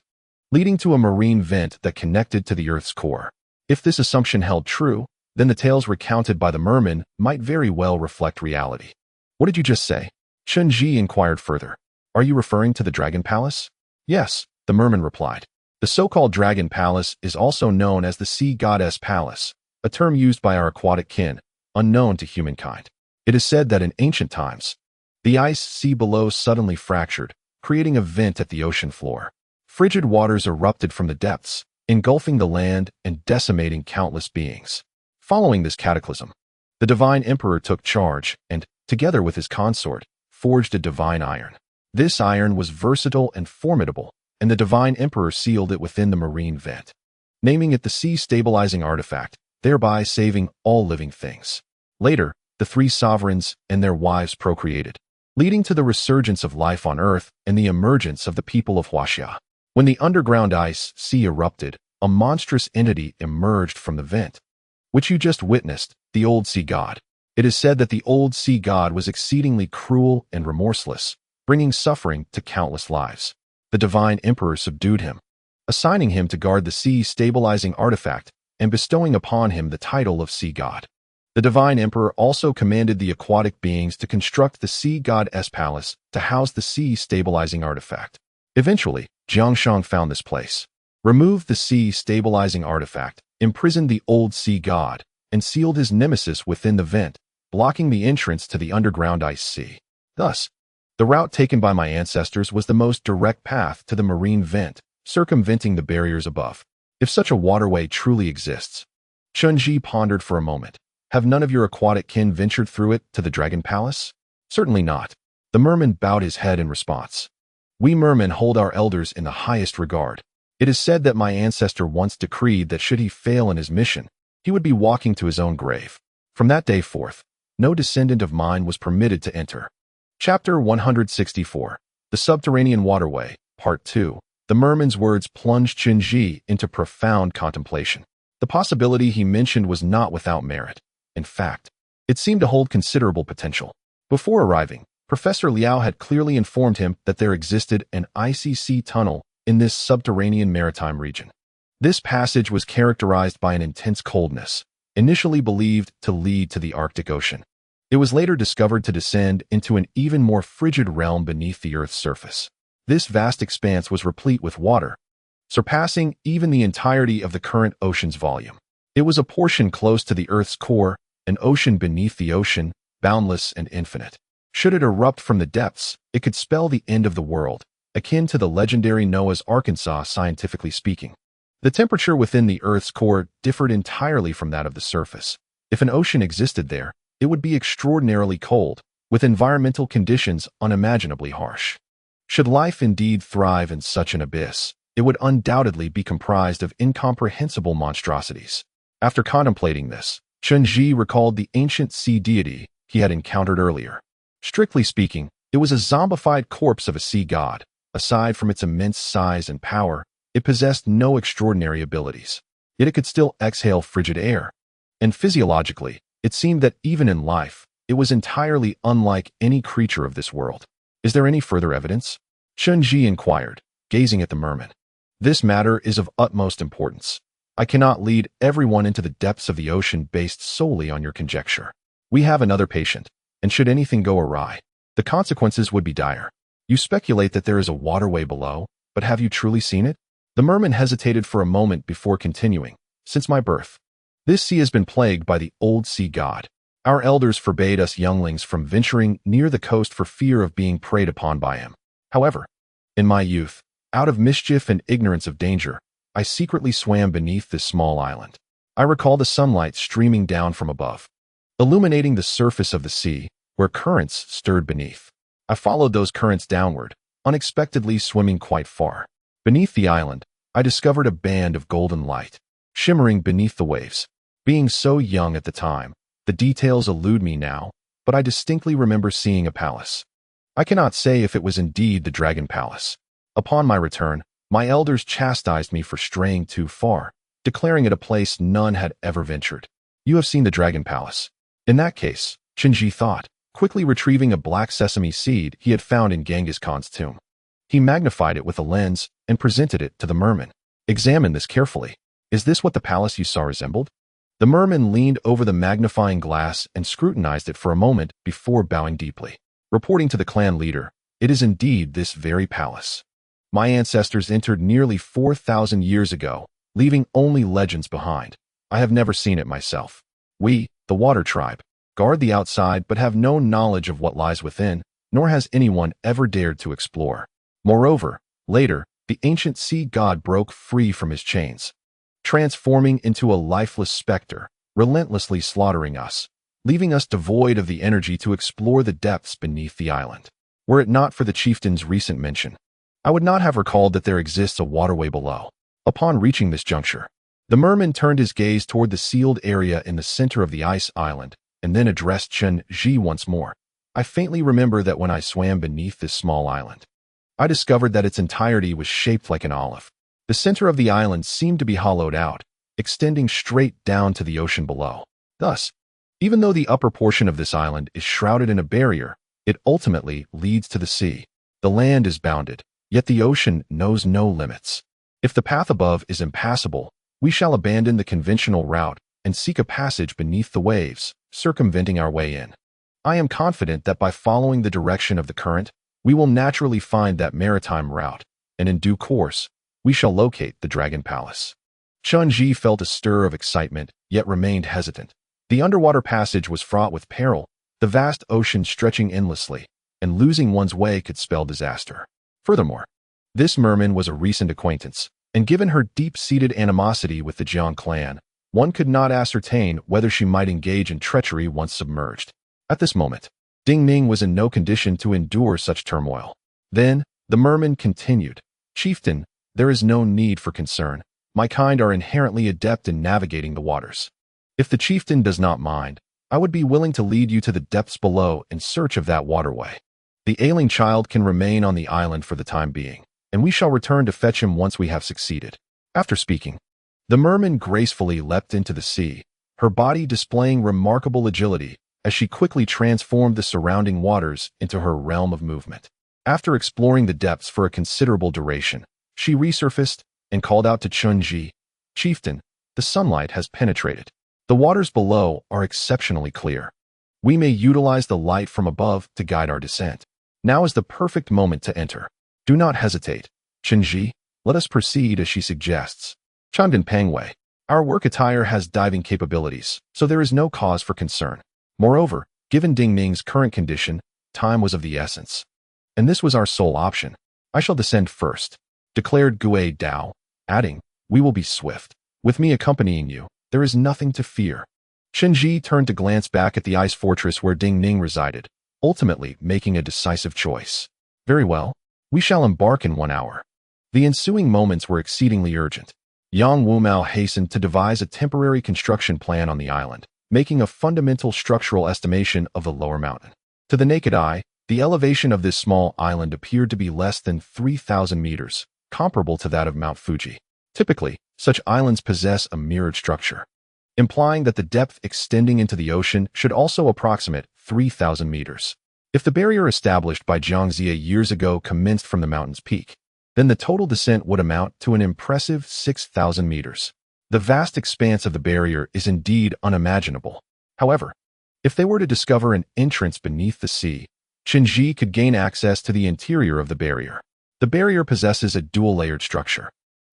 leading to a marine vent that connected to the Earth's core. If this assumption held true, then the tales recounted by the mermen might very well reflect reality. What did you just say? Chen Zhi inquired further. Are you referring to the Dragon Palace? Yes, the merman replied. The so-called Dragon Palace is also known as the Sea Goddess Palace, a term used by our aquatic kin, unknown to humankind. It is said that in ancient times, the ice sea below suddenly fractured, creating a vent at the ocean floor. Frigid waters erupted from the depths, engulfing the land and decimating countless beings. Following this cataclysm, the divine emperor took charge and, together with his consort, forged a divine iron. This iron was versatile and formidable, and the divine emperor sealed it within the marine vent, naming it the sea-stabilizing artifact, thereby saving all living things. Later, the three sovereigns and their wives procreated, leading to the resurgence of life on Earth and the emergence of the people of Huaxia. When the underground ice sea erupted, a monstrous entity emerged from the vent, which you just witnessed, the old sea god. It is said that the old sea god was exceedingly cruel and remorseless, bringing suffering to countless lives. The divine emperor subdued him, assigning him to guard the sea-stabilizing artifact and bestowing upon him the title of sea god. The divine emperor also commanded the aquatic beings to construct the sea goddess palace to house the sea-stabilizing artifact. Eventually, Jiang Shang found this place, removed the sea-stabilizing artifact, imprisoned the old sea god, and sealed his nemesis within the vent, blocking the entrance to the underground ice sea. Thus, the route taken by my ancestors was the most direct path to the marine vent, circumventing the barriers above. If such a waterway truly exists, Chen Zhi pondered for a moment. Have none of your aquatic kin ventured through it to the Dragon Palace? Certainly not. The merman bowed his head in response. We mermen hold our elders in the highest regard. It is said that my ancestor once decreed that should he fail in his mission, he would be walking to his own grave. From that day forth, no descendant of mine was permitted to enter. Chapter 164. The Subterranean Waterway, Part 2. The merman's words plunged Chen Zhi into profound contemplation. The possibility he mentioned was not without merit. In fact, it seemed to hold considerable potential. Before arriving, Professor Liao had clearly informed him that there existed an icy sea tunnel in this subterranean maritime region. This passage was characterized by an intense coldness, initially believed to lead to the Arctic Ocean. It was later discovered to descend into an even more frigid realm beneath the Earth's surface. This vast expanse was replete with water, surpassing even the entirety of the current ocean's volume. It was a portion close to the Earth's core, an ocean beneath the ocean, boundless and infinite. Should it erupt from the depths, it could spell the end of the world, akin to the legendary Noah's Arkansas, scientifically speaking. The temperature within the Earth's core differed entirely from that of the surface. If an ocean existed there, it would be extraordinarily cold, with environmental conditions unimaginably harsh. Should life indeed thrive in such an abyss, it would undoubtedly be comprised of incomprehensible monstrosities. After contemplating this, Chen Zhi recalled the ancient sea deity he had encountered earlier. Strictly speaking, it was a zombified corpse of a sea god. Aside from its immense size and power, it possessed no extraordinary abilities. Yet it could still exhale frigid air. And physiologically, it seemed that even in life, it was entirely unlike any creature of this world. Is there any further evidence? Chen Zhi inquired, gazing at the merman. This matter is of utmost importance. I cannot lead everyone into the depths of the ocean based solely on your conjecture. We have another patient, and should anything go awry, the consequences would be dire. You speculate that there is a waterway below, but have you truly seen it? The merman hesitated for a moment before continuing. Since my birth, this sea has been plagued by the old sea god. Our elders forbade us younglings from venturing near the coast for fear of being preyed upon by him. However, in my youth, out of mischief and ignorance of danger, I secretly swam beneath this small island. I recall the sunlight streaming down from above, illuminating the surface of the sea, where currents stirred beneath. I followed those currents downward, unexpectedly swimming quite far. Beneath the island, I discovered a band of golden light, shimmering beneath the waves. Being so young at the time, the details elude me now, but I distinctly remember seeing a palace. I cannot say if it was indeed the Dragon Palace. Upon my return, my elders chastised me for straying too far, declaring it a place none had ever ventured. You have seen the Dragon Palace. In that case, Chen Zhi thought, quickly retrieving a black sesame seed he had found in Genghis Khan's tomb. He magnified it with a lens and presented it to the merman. Examine this carefully. Is this what the palace you saw resembled? The merman leaned over the magnifying glass and scrutinized it for a moment before bowing deeply. Reporting to the clan leader, it is indeed this very palace. My ancestors entered nearly 4,000 years ago, leaving only legends behind. I have never seen it myself. We, the water tribe, guard the outside but have no knowledge of what lies within, nor has anyone ever dared to explore. Moreover, later, the ancient sea god broke free from his chains, transforming into a lifeless specter, relentlessly slaughtering us, leaving us devoid of the energy to explore the depths beneath the island. Were it not for the chieftain's recent mention, I would not have recalled that there exists a waterway below. Upon reaching this juncture, the merman turned his gaze toward the sealed area in the center of the ice island, and then addressed Chen Zhi once more. I faintly remember that when I swam beneath this small island, I discovered that its entirety was shaped like an olive. The center of the island seemed to be hollowed out, extending straight down to the ocean below. Thus, even though the upper portion of this island is shrouded in a barrier, it ultimately leads to the sea. The land is bounded, yet the ocean knows no limits. If the path above is impassable, we shall abandon the conventional route and seek a passage beneath the waves, circumventing our way in. I am confident that by following the direction of the current, we will naturally find that maritime route, and in due course, we shall locate the Dragon Palace. Chen Zhi felt a stir of excitement, yet remained hesitant. The underwater passage was fraught with peril, the vast ocean stretching endlessly, and losing one's way could spell disaster. Furthermore, this merman was a recent acquaintance, and given her deep-seated animosity with the Jiang clan, one could not ascertain whether she might engage in treachery once submerged. At this moment, Ding Ning was in no condition to endure such turmoil. Then, the merman continued, "Chieftain, there is no need for concern. My kind are inherently adept in navigating the waters. If the chieftain does not mind, I would be willing to lead you to the depths below in search of that waterway. The ailing child can remain on the island for the time being, and we shall return to fetch him once we have succeeded." After speaking, the merman gracefully leapt into the sea, her body displaying remarkable agility as she quickly transformed the surrounding waters into her realm of movement. After exploring the depths for a considerable duration, she resurfaced and called out to Chen Zhi, "Chieftain, the sunlight has penetrated. The waters below are exceptionally clear. We may utilize the light from above to guide our descent. Now is the perfect moment to enter. Do not hesitate. Chen Zhi, let us proceed as she suggests." Chimed in Peng Wei, "Our work attire has diving capabilities, so there is no cause for concern. Moreover, given Ding Ning's current condition, time was of the essence. And this was our sole option. I shall descend first," declared Gui Dao, adding, "We will be swift. With me accompanying you, there is nothing to fear." Chen Zhi turned to glance back at the ice fortress where Ding Ning resided, ultimately making a decisive choice. "Very well. We shall embark in 1 hour." The ensuing moments were exceedingly urgent. Yang Wumao hastened to devise a temporary construction plan on the island, making a fundamental structural estimation of the lower mountain. To the naked eye, the elevation of this small island appeared to be less than 3,000 meters, comparable to that of Mount Fuji. Typically, such islands possess a mirrored structure, implying that the depth extending into the ocean should also approximate 3,000 meters. If the barrier established by Jiangxia years ago commenced from the mountain's peak, then the total descent would amount to an impressive 6,000 meters. The vast expanse of the barrier is indeed unimaginable. However, if they were to discover an entrance beneath the sea, Chen Zhi could gain access to the interior of the barrier. The barrier possesses a dual-layered structure.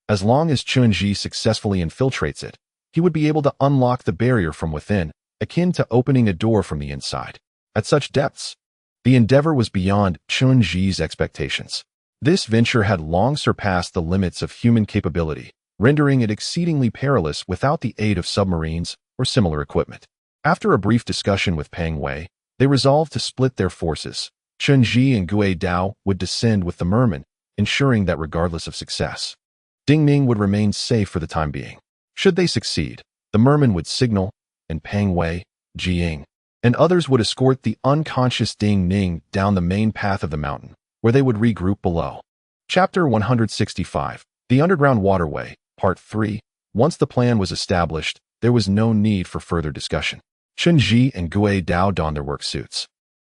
As long as Chen Zhi successfully infiltrates it, he would be able to unlock the barrier from within, akin to opening a door from the inside. At such depths, the endeavor was beyond Chen Zhi's expectations. This venture had long surpassed the limits of human capability, rendering it exceedingly perilous without the aid of submarines or similar equipment. After a brief discussion with Pang Wei, they resolved to split their forces. Chen Zhi and Gui Dao would descend with the mermen, ensuring that regardless of success, Ding Ming would remain safe for the time being. Should they succeed, the mermen would signal, and Pang Wei, Jiying, and others would escort the unconscious Ding Ning down the main path of the mountain, where they would regroup below. Chapter 165, The Underground Waterway, Part 3. Once the plan was established, there was no need for further discussion. Chen Zhi and Gui Dao donned their work suits,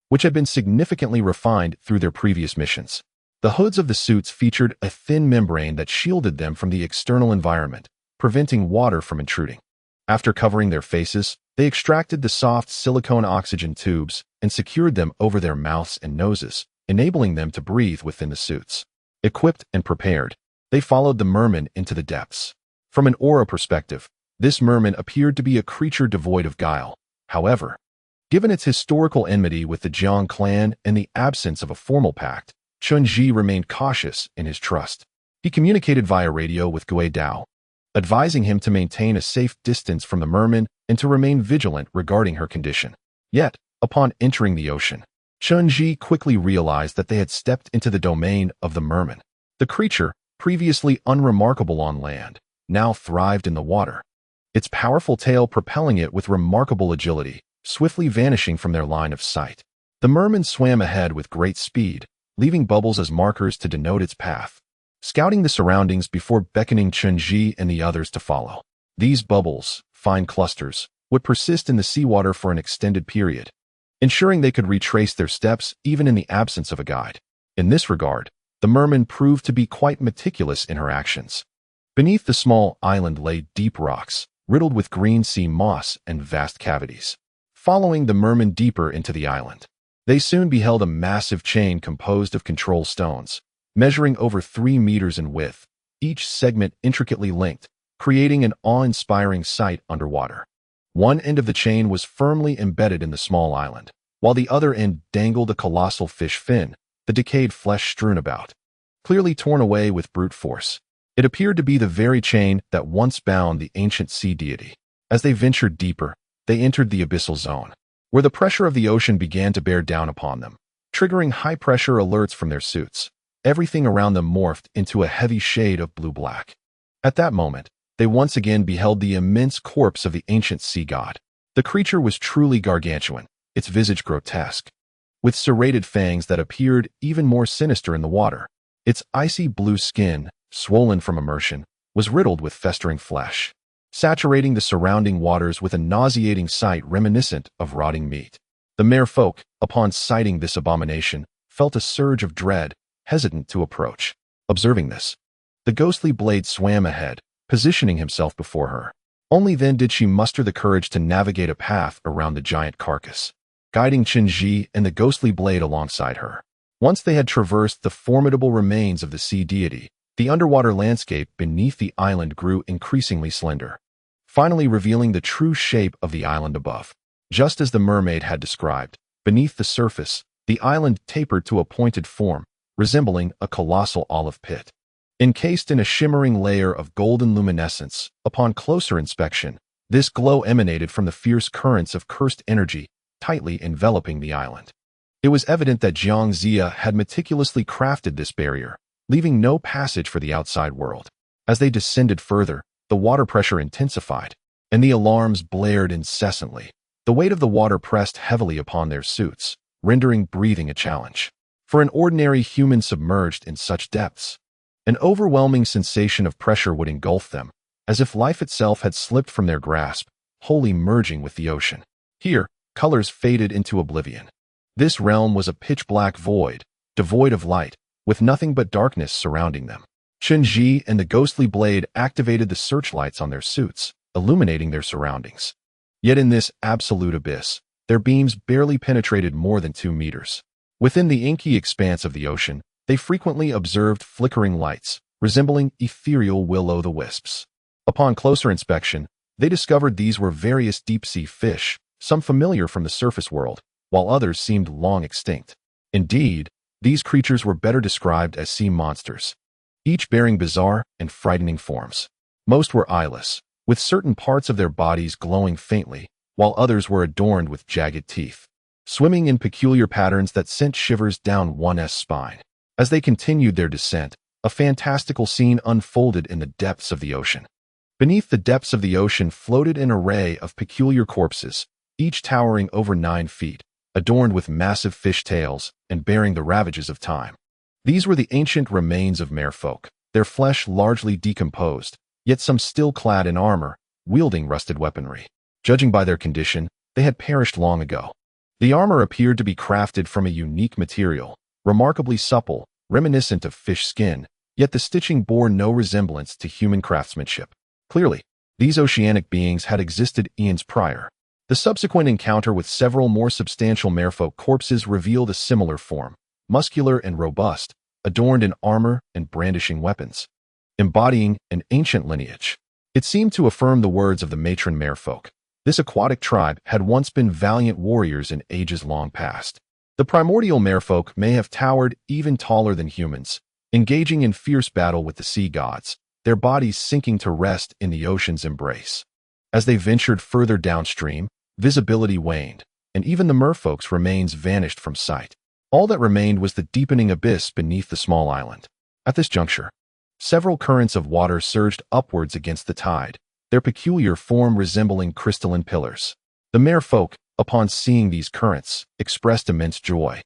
which had been significantly refined through their previous missions. The hoods of the suits featured a thin membrane that shielded them from the external environment, preventing water from intruding. After covering their faces, they extracted the soft silicone oxygen tubes and secured them over their mouths and noses, enabling them to breathe within the suits. Equipped and prepared, they followed the merman into the depths. From an aura perspective, this merman appeared to be a creature devoid of guile. However, given its historical enmity with the Jiang clan and the absence of a formal pact, Chen Zhi remained cautious in his trust. He communicated via radio with Gui Dao, advising him to maintain a safe distance from the merman and to remain vigilant regarding her condition. Yet, upon entering the ocean, Chen Zhi quickly realized that they had stepped into the domain of the merman. The creature, previously unremarkable on land, now thrived in the water, its powerful tail propelling it with remarkable agility, swiftly vanishing from their line of sight. The merman swam ahead with great speed, leaving bubbles as markers to denote its path, scouting the surroundings before beckoning Chen Zhi and the others to follow. These bubbles, fine clusters, would persist in the seawater for an extended period, ensuring they could retrace their steps even in the absence of a guide. In this regard, the merman proved to be quite meticulous in her actions. Beneath the small island lay deep rocks, riddled with green sea moss and vast cavities. Following the merman deeper into the island, they soon beheld a massive chain composed of control stones, measuring over 3 meters in width, each segment intricately linked, creating an awe-inspiring sight underwater. One end of the chain was firmly embedded in the small island, while the other end dangled a colossal fish fin, the decayed flesh strewn about, clearly torn away with brute force. It appeared to be the very chain that once bound the ancient sea deity. As they ventured deeper, they entered the abyssal zone, where the pressure of the ocean began to bear down upon them, triggering high-pressure alerts from their suits. Everything around them morphed into a heavy shade of blue-black. At that moment, they once again beheld the immense corpse of the ancient sea god. The creature was truly gargantuan, its visage grotesque, with serrated fangs that appeared even more sinister in the water. Its icy blue skin, swollen from immersion, was riddled with festering flesh, saturating the surrounding waters with a nauseating sight reminiscent of rotting meat. The merfolk, upon sighting this abomination, felt a surge of dread, hesitant to approach. Observing this, the ghostly blade swam ahead, positioning himself before her. Only then did she muster the courage to navigate a path around the giant carcass, guiding Chen Zhi and the ghostly blade alongside her. Once they had traversed the formidable remains of the sea deity, the underwater landscape beneath the island grew increasingly slender, finally revealing the true shape of the island above. Just as the mermaid had described, beneath the surface, the island tapered to a pointed form, resembling a colossal olive pit. Encased in a shimmering layer of golden luminescence, upon closer inspection, this glow emanated from the fierce currents of cursed energy tightly enveloping the island. It was evident that Jiang Zia had meticulously crafted this barrier, leaving no passage for the outside world. As they descended further, the water pressure intensified, and the alarms blared incessantly. The weight of the water pressed heavily upon their suits, rendering breathing a challenge. For an ordinary human submerged in such depths, an overwhelming sensation of pressure would engulf them, as if life itself had slipped from their grasp, wholly merging with the ocean. Here, colors faded into oblivion. This realm was a pitch-black void, devoid of light, with nothing but darkness surrounding them. Chen Zhi and the ghostly blade activated the searchlights on their suits, illuminating their surroundings. Yet in this absolute abyss, their beams barely penetrated more than 2 meters. Within the inky expanse of the ocean, they frequently observed flickering lights, resembling ethereal will-o'-the-wisps. Upon closer inspection, they discovered these were various deep-sea fish, some familiar from the surface world, while others seemed long extinct. Indeed, these creatures were better described as sea monsters, each bearing bizarre and frightening forms. Most were eyeless, with certain parts of their bodies glowing faintly, while others were adorned with jagged teeth, swimming in peculiar patterns that sent shivers down one's spine. As they continued their descent, a fantastical scene unfolded in the depths of the ocean. Beneath the depths of the ocean floated an array of peculiar corpses, each towering over 9 feet, adorned with massive fish tails and bearing the ravages of time. These were the ancient remains of merfolk, their flesh largely decomposed, yet some still clad in armor, wielding rusted weaponry. Judging by their condition, they had perished long ago. The armor appeared to be crafted from a unique material, remarkably supple, reminiscent of fish skin, yet the stitching bore no resemblance to human craftsmanship. Clearly, these oceanic beings had existed eons prior. The subsequent encounter with several more substantial merfolk corpses revealed a similar form, muscular and robust, adorned in armor and brandishing weapons, embodying an ancient lineage. It seemed to affirm the words of the matron merfolk. This aquatic tribe had once been valiant warriors in ages long past. The primordial merfolk may have towered even taller than humans, engaging in fierce battle with the sea gods, their bodies sinking to rest in the ocean's embrace. As they ventured further downstream, visibility waned, and even the merfolk's remains vanished from sight. All that remained was the deepening abyss beneath the small island. At this juncture, several currents of water surged upwards against the tide, their peculiar form resembling crystalline pillars. The merfolk, upon seeing these currents, expressed immense joy,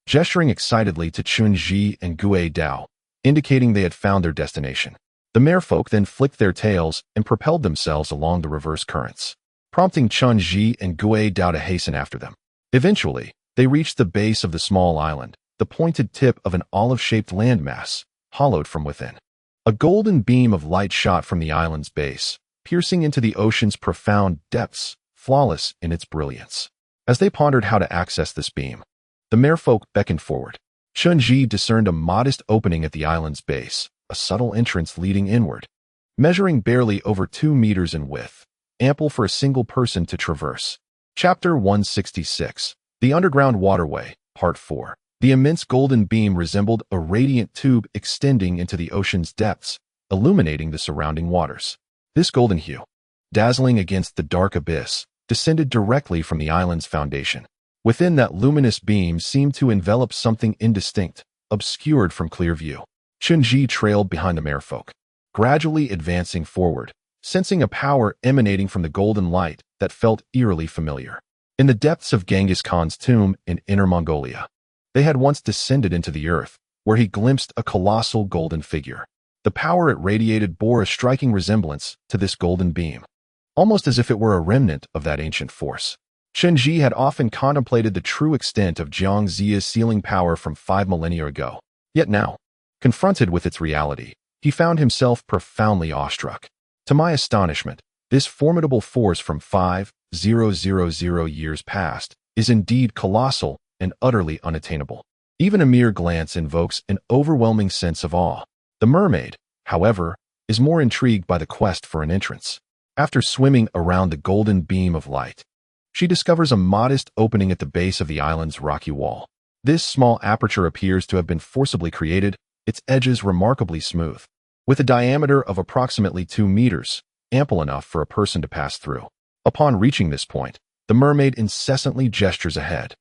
gesturing excitedly to Chen Zhi and Gui Dao, indicating they had found their destination. The merfolk then flicked their tails and propelled themselves along the reverse currents, prompting Chen Zhi and Gui Dao to hasten after them. Eventually, they reached the base of the small island, the pointed tip of an olive-shaped landmass, hollowed from within. A golden beam of light shot from the island's base, piercing into the ocean's profound depths, flawless in its brilliance. As they pondered how to access this beam, the merfolk beckoned forward. Chen Zhi discerned a modest opening at the island's base, a subtle entrance leading inward, measuring barely over 2 meters in width, ample for a single person to traverse. Chapter 166. The Underground Waterway, Part 4. The immense golden beam resembled a radiant tube extending into the ocean's depths, illuminating the surrounding waters. This golden hue, dazzling against the dark abyss, descended directly from the island's foundation. Within that luminous beam seemed to envelop something indistinct, obscured from clear view. Chen Zhi trailed behind the merfolk, gradually advancing forward, sensing a power emanating from the golden light that felt eerily familiar. In the depths of Genghis Khan's tomb in Inner Mongolia, they had once descended into the earth, where he glimpsed a colossal golden figure. The power it radiated bore a striking resemblance to this golden beam, almost as if it were a remnant of that ancient force. Chen Zhi had often contemplated the true extent of Jiang Ziya's sealing power from 5 millennia ago. Yet now, confronted with its reality, he found himself profoundly awestruck. To my astonishment, this formidable force from 5,000 years past is indeed colossal and utterly unattainable. Even a mere glance invokes an overwhelming sense of awe. The mermaid, however, is more intrigued by the quest for an entrance. After swimming around the golden beam of light, she discovers a modest opening at the base of the island's rocky wall. This small aperture appears to have been forcibly created, its edges remarkably smooth. With a diameter of approximately 2 meters, ample enough for a person to pass through. Upon reaching this point, the mermaid incessantly gestures ahead,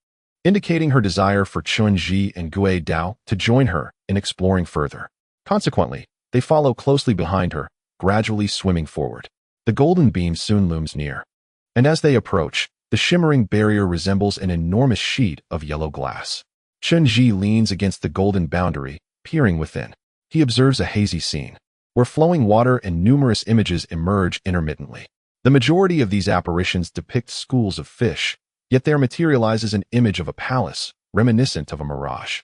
indicating her desire for Chen Zhi and Gui Dao to join her in exploring further. Consequently, they follow closely behind her, gradually swimming forward. The golden beam soon looms near, and as they approach, the shimmering barrier resembles an enormous sheet of yellow glass. Chen Zhi leans against the golden boundary, peering within. He observes a hazy scene, where flowing water and numerous images emerge intermittently. The majority of these apparitions depict schools of fish, yet there materializes an image of a palace, reminiscent of a mirage.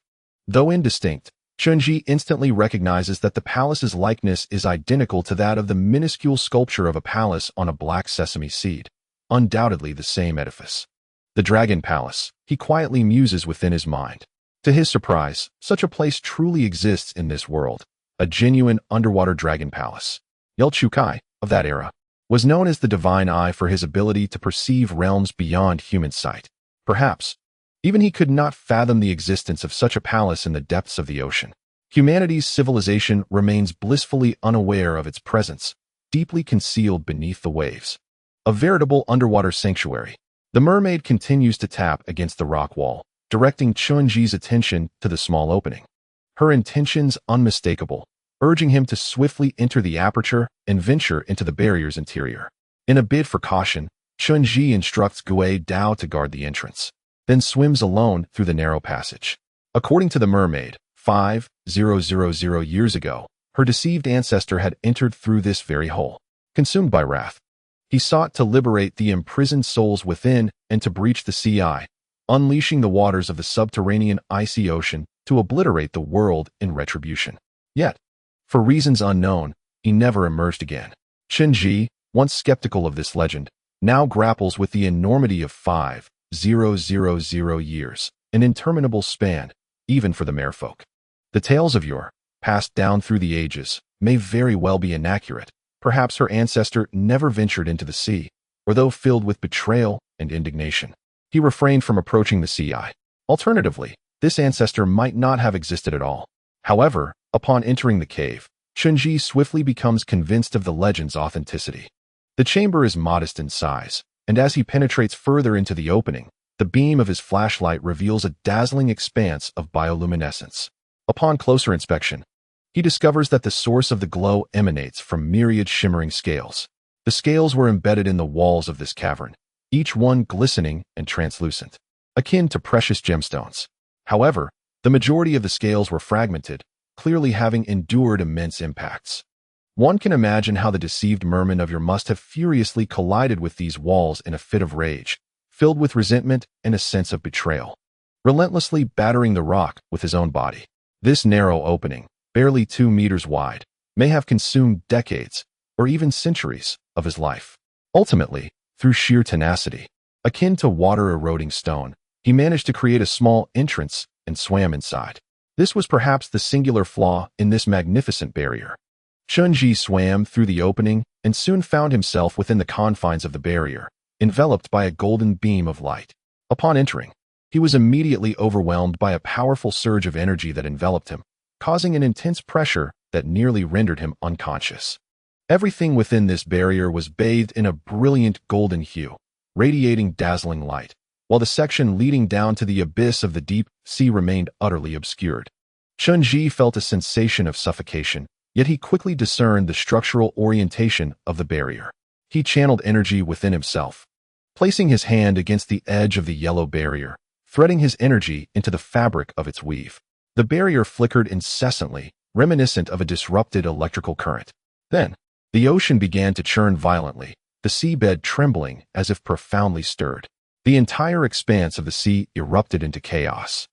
Though indistinct, Chen Zhi instantly recognizes that the palace's likeness is identical to that of the minuscule sculpture of a palace on a black sesame seed, undoubtedly the same edifice. The Dragon Palace, he quietly muses within his mind. To his surprise, such a place truly exists in this world, a genuine underwater dragon palace. Yelchukai, of that era, was known as the Divine Eye for his ability to perceive realms beyond human sight. Perhaps, even he could not fathom the existence of such a palace in the depths of the ocean. Humanity's civilization remains blissfully unaware of its presence, deeply concealed beneath the waves. A veritable underwater sanctuary. The mermaid continues to tap against the rock wall, directing Chen Zhi's attention to the small opening. Her intentions unmistakable, urging him to swiftly enter the aperture and venture into the barrier's interior. In a bid for caution, Chen Zhi instructs Gui Dao to guard the entrance, then swims alone through the narrow passage. According to the mermaid, 5,000 years ago, her deceived ancestor had entered through this very hole. Consumed by wrath, he sought to liberate the imprisoned souls within and to breach the sea eye, unleashing the waters of the subterranean icy ocean to obliterate the world in retribution. Yet, for reasons unknown, he never emerged again. Chen Zhi, once skeptical of this legend, now grapples with the enormity of 5,000 years, an interminable span, even for the merfolk. The tales of yore, passed down through the ages, may very well be inaccurate. Perhaps her ancestor never ventured into the sea, or though filled with betrayal and indignation, he refrained from approaching the sea eye. Alternatively, this ancestor might not have existed at all. However, upon entering the cave, Chen Zhi swiftly becomes convinced of the legend's authenticity. The chamber is modest in size, and as he penetrates further into the opening, the beam of his flashlight reveals a dazzling expanse of bioluminescence. Upon closer inspection, he discovers that the source of the glow emanates from myriad shimmering scales. The scales were embedded in the walls of this cavern, each one glistening and translucent, akin to precious gemstones. However, the majority of the scales were fragmented, clearly having endured immense impacts. One can imagine how the deceived merman of yore must have furiously collided with these walls in a fit of rage, filled with resentment and a sense of betrayal, relentlessly battering the rock with his own body. This narrow opening, barely 2 meters wide, may have consumed decades, or even centuries, of his life. Ultimately, through sheer tenacity, akin to water-eroding stone, he managed to create a small entrance and swam inside. This was perhaps the singular flaw in this magnificent barrier. Chen Zhi swam through the opening and soon found himself within the confines of the barrier, enveloped by a golden beam of light. Upon entering, he was immediately overwhelmed by a powerful surge of energy that enveloped him, causing an intense pressure that nearly rendered him unconscious. Everything within this barrier was bathed in a brilliant golden hue, radiating dazzling light, while the section leading down to the abyss of the deep sea remained utterly obscured. Chen Zhi felt a sensation of suffocation, yet he quickly discerned the structural orientation of the barrier. He channeled energy within himself, placing his hand against the edge of the yellow barrier, threading his energy into the fabric of its weave. The barrier flickered incessantly, reminiscent of a disrupted electrical current. Then, the ocean began to churn violently, the seabed trembling as if profoundly stirred. The entire expanse of the sea erupted into chaos,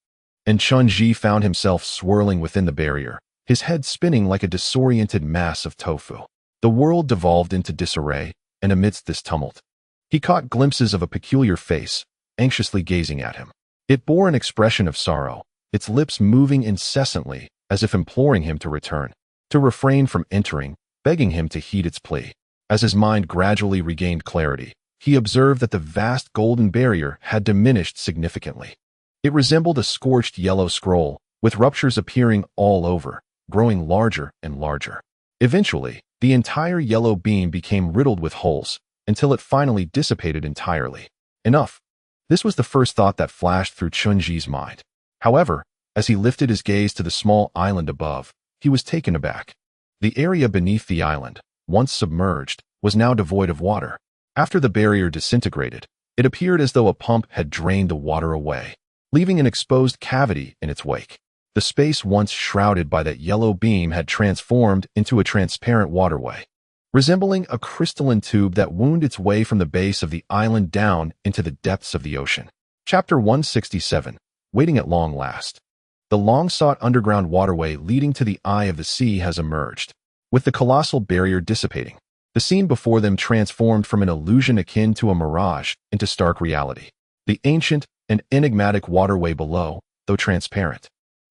and Chen Zhi found himself swirling within the barrier, his head spinning like a disoriented mass of tofu. The world devolved into disarray, and amidst this tumult, he caught glimpses of a peculiar face, anxiously gazing at him. It bore an expression of sorrow, its lips moving incessantly as if imploring him to return, to refrain from entering, begging him to heed its plea. As his mind gradually regained clarity, he observed that the vast golden barrier had diminished significantly. It resembled a scorched yellow scroll, with ruptures appearing all over, growing larger and larger. Eventually, the entire yellow beam became riddled with holes, until it finally dissipated entirely. Enough. This was the first thought that flashed through Chen Zhi's mind. However, as he lifted his gaze to the small island above, he was taken aback. The area beneath the island, once submerged, was now devoid of water. After the barrier disintegrated, it appeared as though a pump had drained the water away, leaving an exposed cavity in its wake. The space once shrouded by that yellow beam had transformed into a transparent waterway, resembling a crystalline tube that wound its way from the base of the island down into the depths of the ocean. Chapter 167, Waiting at Long Last. The long-sought underground waterway leading to the eye of the sea has emerged. With the colossal barrier dissipating, the scene before them transformed from an illusion akin to a mirage into stark reality. The ancient and enigmatic waterway below, though transparent,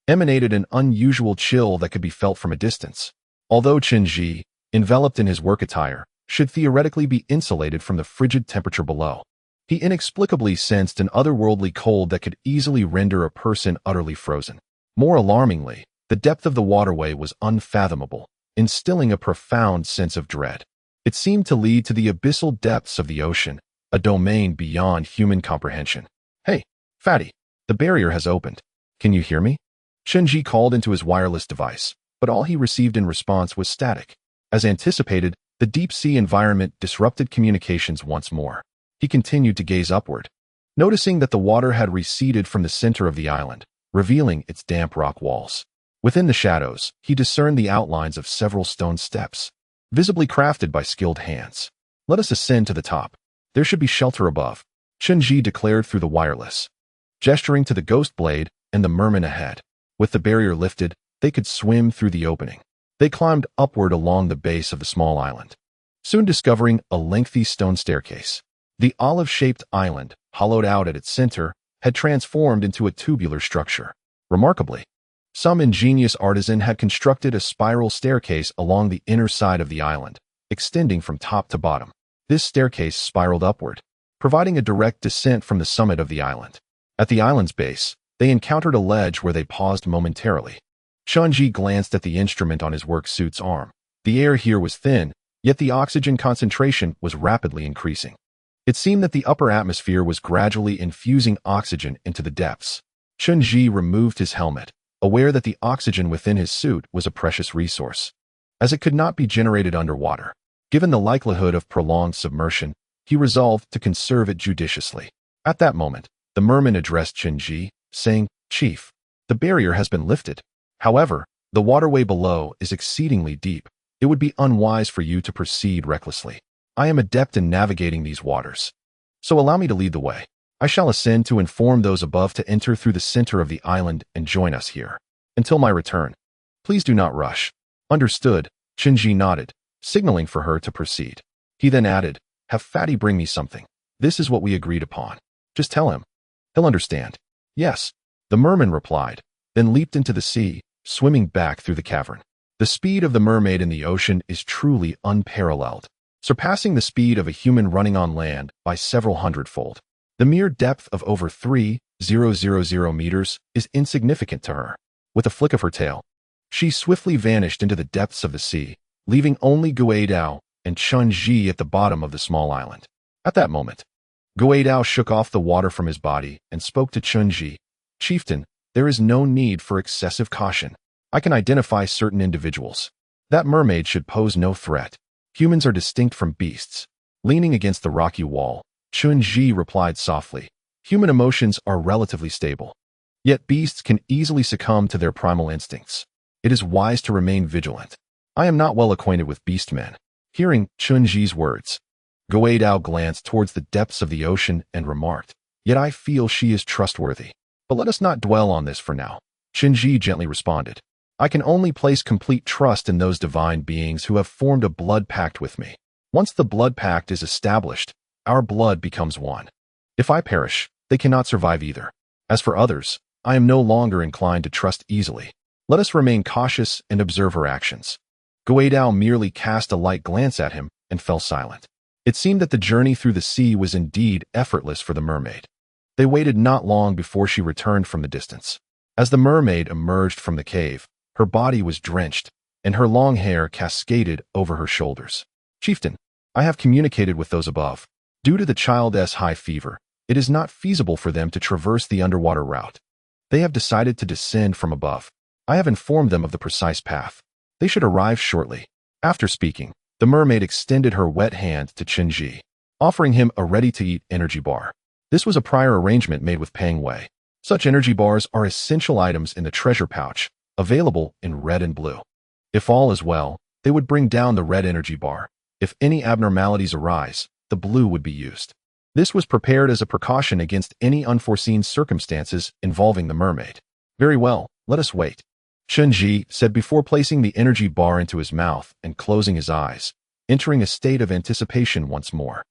emanated an unusual chill that could be felt from a distance. Although Chen Zhi, enveloped in his work attire, should theoretically be insulated from the frigid temperature below, he inexplicably sensed an otherworldly cold that could easily render a person utterly frozen. More alarmingly, the depth of the waterway was unfathomable, instilling a profound sense of dread. It seemed to lead to the abyssal depths of the ocean, a domain beyond human comprehension. "Hey, fatty, the barrier has opened. Can you hear me?" Chen Zhi called into his wireless device, but all he received in response was static. As anticipated, the deep-sea environment disrupted communications once more. He continued to gaze upward, noticing that the water had receded from the center of the island, revealing its damp rock walls. Within the shadows, he discerned the outlines of several stone steps, visibly crafted by skilled hands. "Let us ascend to the top. There should be shelter above," Chen Zhi declared through the wireless, gesturing to the ghost blade and the mermen ahead. With the barrier lifted, they could swim through the opening. They climbed upward along the base of the small island, soon discovering a lengthy stone staircase. The olive-shaped island, hollowed out at its center, had transformed into a tubular structure. Remarkably, some ingenious artisan had constructed a spiral staircase along the inner side of the island, extending from top to bottom. This staircase spiraled upward, providing a direct descent from the summit of the island. At the island's base, they encountered a ledge where they paused momentarily. Chen Zhi glanced at the instrument on his work suit's arm. The air here was thin, yet the oxygen concentration was rapidly increasing. It seemed that the upper atmosphere was gradually infusing oxygen into the depths. Chen Zhi removed his helmet, aware that the oxygen within his suit was a precious resource, as it could not be generated underwater. Given the likelihood of prolonged submersion, he resolved to conserve it judiciously. At that moment, the merman addressed Chen Zhi, saying, "Chief, the barrier has been lifted. However, the waterway below is exceedingly deep. It would be unwise for you to proceed recklessly. I am adept in navigating these waters, so allow me to lead the way. I shall ascend to inform those above to enter through the center of the island and join us here. Until my return, please do not rush." "Understood," Chen Zhi nodded, signaling for her to proceed. He then added, "Have Fatty bring me something. This is what we agreed upon. Just tell him. He'll understand." "Yes," the merman replied, then leaped into the sea, swimming back through the cavern. The speed of the mermaid in the ocean is truly unparalleled, surpassing the speed of a human running on land by several hundredfold. The mere depth of over 3,000 meters is insignificant to her. With a flick of her tail, she swiftly vanished into the depths of the sea, leaving only Guidao and Chen Zhi at the bottom of the small island. At that moment, Guidao shook off the water from his body and spoke to Chen Zhi. "Chieftain, there is no need for excessive caution. I can identify certain individuals. That mermaid should pose no threat. Humans are distinct from beasts." Leaning against the rocky wall, Chen Zhi replied softly, "Human emotions are relatively stable, yet beasts can easily succumb to their primal instincts. It is wise to remain vigilant. I am not well acquainted with beastmen." Hearing Chen Zhi's words, Guidao glanced towards the depths of the ocean and remarked, "Yet I feel she is trustworthy. But let us not dwell on this for now." Chen Zhi gently responded, "I can only place complete trust in those divine beings who have formed a blood pact with me. Once the blood pact is established, our blood becomes one. If I perish, they cannot survive either. As for others, I am no longer inclined to trust easily. Let us remain cautious and observe her actions." Guidao merely cast a light glance at him and fell silent. It seemed that the journey through the sea was indeed effortless for the mermaid. They waited not long before she returned from the distance. As the mermaid emerged from the cave, her body was drenched, and her long hair cascaded over her shoulders. "Chieftain, I have communicated with those above. Due to the child's high fever, it is not feasible for them to traverse the underwater route. They have decided to descend from above. I have informed them of the precise path. They should arrive shortly." After speaking, the mermaid extended her wet hand to Chen Zhi, offering him a ready-to-eat energy bar. This was a prior arrangement made with Peng Wei. Such energy bars are essential items in the treasure pouch, available in red and blue. If all is well, they would bring down the red energy bar. If any abnormalities arise, the blue would be used. This was prepared as a precaution against any unforeseen circumstances involving the mermaid. "Very well, let us wait," Chen Zhi said before placing the energy bar into his mouth and closing his eyes, entering a state of anticipation once more.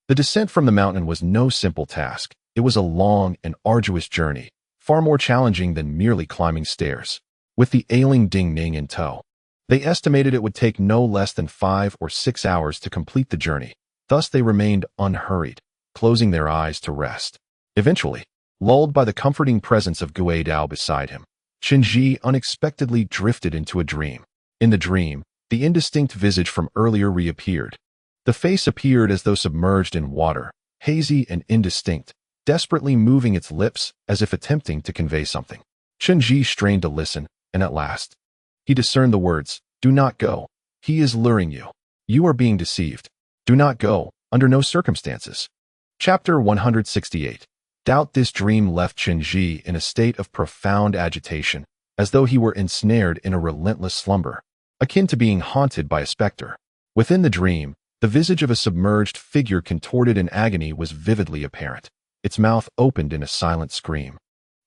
The descent from the mountain was no simple task. It was a long and arduous journey, far more challenging than merely climbing stairs. With the ailing Ding Ning in tow, they estimated it would take no less than 5 or 6 hours to complete the journey. Thus they remained unhurried, closing their eyes to rest. Eventually, lulled by the comforting presence of Gui Dao beside him, Chen Zhi unexpectedly drifted into a dream. In the dream, the indistinct visage from earlier reappeared. The face appeared as though submerged in water, hazy and indistinct, desperately moving its lips as if attempting to convey something. Chen Zhi strained to listen, and at last, he discerned the words, "Do not go. He is luring you. You are being deceived. Do not go, under no circumstances." Chapter 168. Doubt. This dream left Chen Zhi in a state of profound agitation, as though he were ensnared in a relentless slumber, akin to being haunted by a specter. Within the dream, the visage of a submerged figure contorted in agony was vividly apparent, its mouth opened in a silent scream,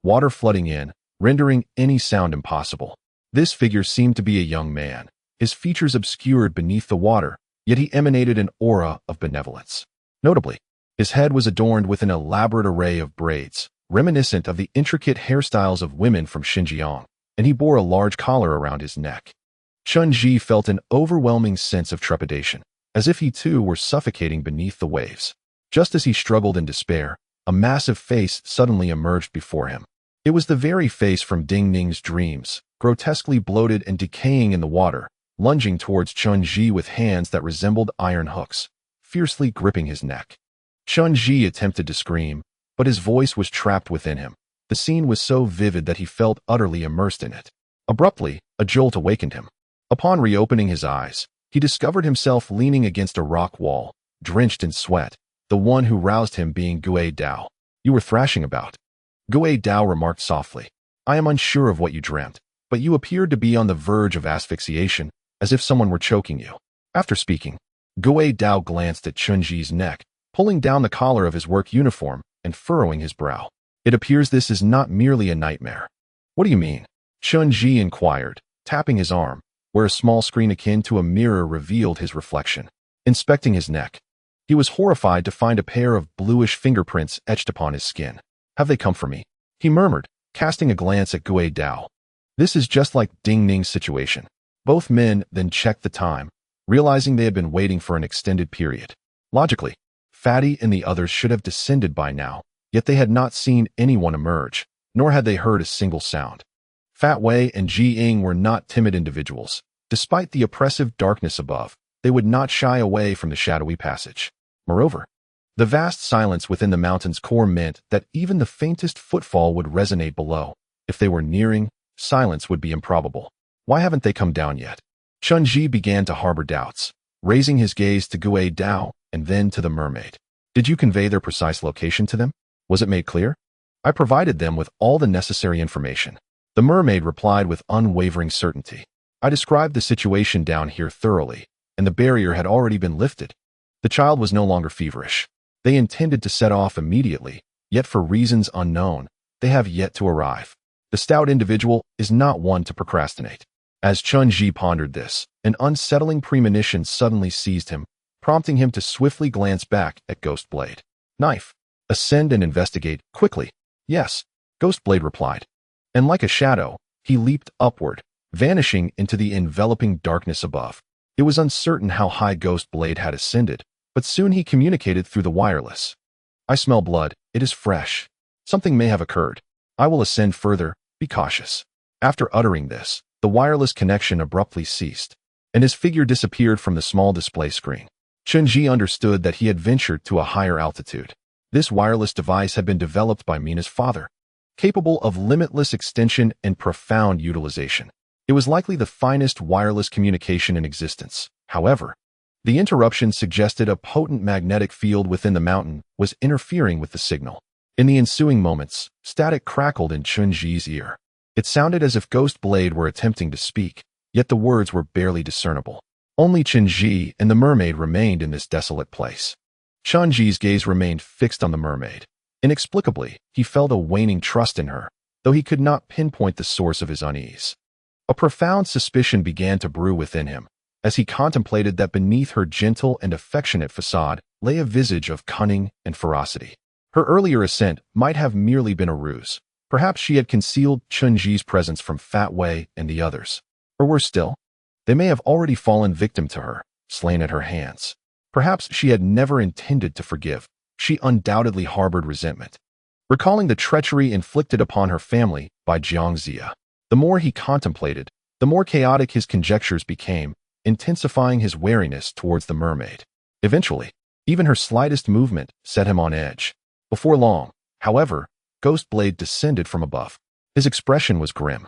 water flooding in, rendering any sound impossible. This figure seemed to be a young man, his features obscured beneath the water, yet he emanated an aura of benevolence. Notably, his head was adorned with an elaborate array of braids, reminiscent of the intricate hairstyles of women from Xinjiang, and he bore a large collar around his neck. Chen Zhi felt an overwhelming sense of trepidation, as if he too were suffocating beneath the waves. Just as he struggled in despair, a massive face suddenly emerged before him. It was the very face from Ding Ning's dreams, grotesquely bloated and decaying in the water, lunging towards Chen Zhi with hands that resembled iron hooks, fiercely gripping his neck. Chen Zhi attempted to scream, but his voice was trapped within him. The scene was so vivid that he felt utterly immersed in it. Abruptly, a jolt awakened him. Upon reopening his eyes, he discovered himself leaning against a rock wall, drenched in sweat, the one who roused him being Gui Dao. "You were thrashing about," Gui Dao remarked softly. "I am unsure of what you dreamt, but you appeared to be on the verge of asphyxiation, as if someone were choking you." After speaking, Gui Dao glanced at Chen Zhi's neck, pulling down the collar of his work uniform and furrowing his brow. "It appears this is not merely a nightmare." "What do you mean?" Chen Zhi inquired, tapping his arm, where a small screen akin to a mirror revealed his reflection. Inspecting his neck, he was horrified to find a pair of bluish fingerprints etched upon his skin. "Have they come for me?" he murmured, casting a glance at Gui Dao. This is just like Ding Ning's situation. Both men then checked the time, realizing they had been waiting for an extended period. Logically, Fatty and the others should have descended by now, yet they had not seen anyone emerge, nor had they heard a single sound. Fat Wei and Ji Ying were not timid individuals. Despite the oppressive darkness above, they would not shy away from the shadowy passage. Moreover, the vast silence within the mountain's core meant that even the faintest footfall would resonate below. If they were nearing, silence would be improbable. Why haven't they come down yet? Chen Zhi began to harbor doubts, raising his gaze to Gui Dao and then to the mermaid. "Did you convey their precise location to them? Was it made clear?" "I provided them with all the necessary information." The mermaid replied with unwavering certainty. "I described the situation down here thoroughly, and the barrier had already been lifted. The child was no longer feverish. They intended to set off immediately, yet for reasons unknown, they have yet to arrive. The stout individual is not one to procrastinate." As Chen Zhi pondered this, an unsettling premonition suddenly seized him, prompting him to swiftly glance back at Ghostblade. "Knife. Ascend and investigate, quickly." "Yes," Ghostblade replied. And like a shadow, he leaped upward, vanishing into the enveloping darkness above. It was uncertain how high Ghostblade had ascended, but soon he communicated through the wireless. "I smell blood. It is fresh. Something may have occurred. I will ascend further. Be cautious." After uttering this, the wireless connection abruptly ceased, and his figure disappeared from the small display screen. Chen Zhi understood that he had ventured to a higher altitude. This wireless device had been developed by Mina's father, capable of limitless extension and profound utilization. It was likely the finest wireless communication in existence. However, the interruption suggested a potent magnetic field within the mountain was interfering with the signal. In the ensuing moments, static crackled in Chen Zhi's ear. It sounded as if Ghostblade were attempting to speak, yet the words were barely discernible. Only Chen Zhi and the mermaid remained in this desolate place. Chen Zhi's gaze remained fixed on the mermaid. Inexplicably, he felt a waning trust in her, though he could not pinpoint the source of his unease. A profound suspicion began to brew within him, as he contemplated that beneath her gentle and affectionate facade lay a visage of cunning and ferocity. Her earlier ascent might have merely been a ruse, Perhaps she had concealed Chen Zhi's presence from Fat Wei and the others. Or worse still, they may have already fallen victim to her, slain at her hands. Perhaps she had never intended to forgive. She undoubtedly harbored resentment. Recalling the treachery inflicted upon her family by Jiang Zia, the more he contemplated, the more chaotic his conjectures became, intensifying his wariness towards the mermaid. Eventually, even her slightest movement set him on edge. Before long, however, Ghostblade descended from above. His expression was grim,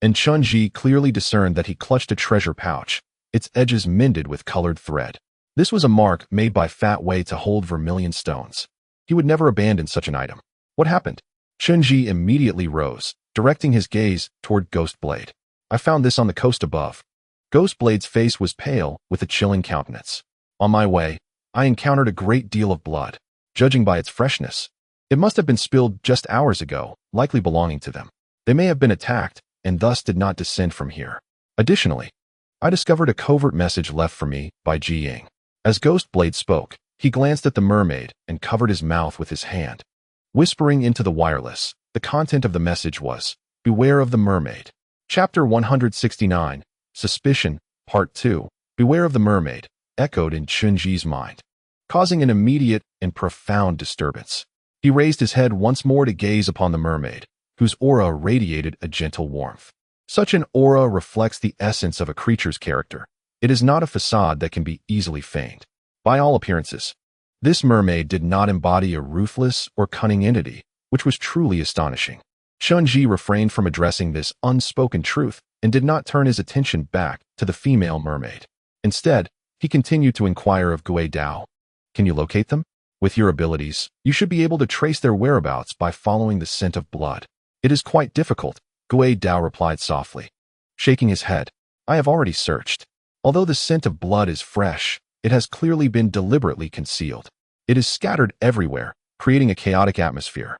and Chen Zhi clearly discerned that he clutched a treasure pouch, its edges mended with colored thread. This was a mark made by Fat Wei to hold vermilion stones. He would never abandon such an item. What happened? Chen Zhi immediately rose, directing his gaze toward Ghostblade. I found this on the coast above. Ghostblade's face was pale, with a chilling countenance. On my way, I encountered a great deal of blood. Judging by its freshness, it must have been spilled just hours ago, likely belonging to them. They may have been attacked, and thus did not descend from here. Additionally, I discovered a covert message left for me by Ji Ying. As Ghostblade spoke, he glanced at the mermaid and covered his mouth with his hand. Whispering into the wireless, the content of the message was, "Beware of the mermaid." Chapter 169, Suspicion, Part 2, Beware of the Mermaid, echoed in Chen Zhi's mind, causing an immediate and profound disturbance. He raised his head once more to gaze upon the mermaid, whose aura radiated a gentle warmth. Such an aura reflects the essence of a creature's character. It is not a facade that can be easily feigned. By all appearances, this mermaid did not embody a ruthless or cunning entity, which was truly astonishing. Chen Zhi refrained from addressing this unspoken truth and did not turn his attention back to the female mermaid. Instead, he continued to inquire of Gui Dao. Can you locate them? With your abilities, you should be able to trace their whereabouts by following the scent of blood. It is quite difficult, Gui Dao replied softly. Shaking his head, I have already searched. Although the scent of blood is fresh, it has clearly been deliberately concealed. It is scattered everywhere, creating a chaotic atmosphere,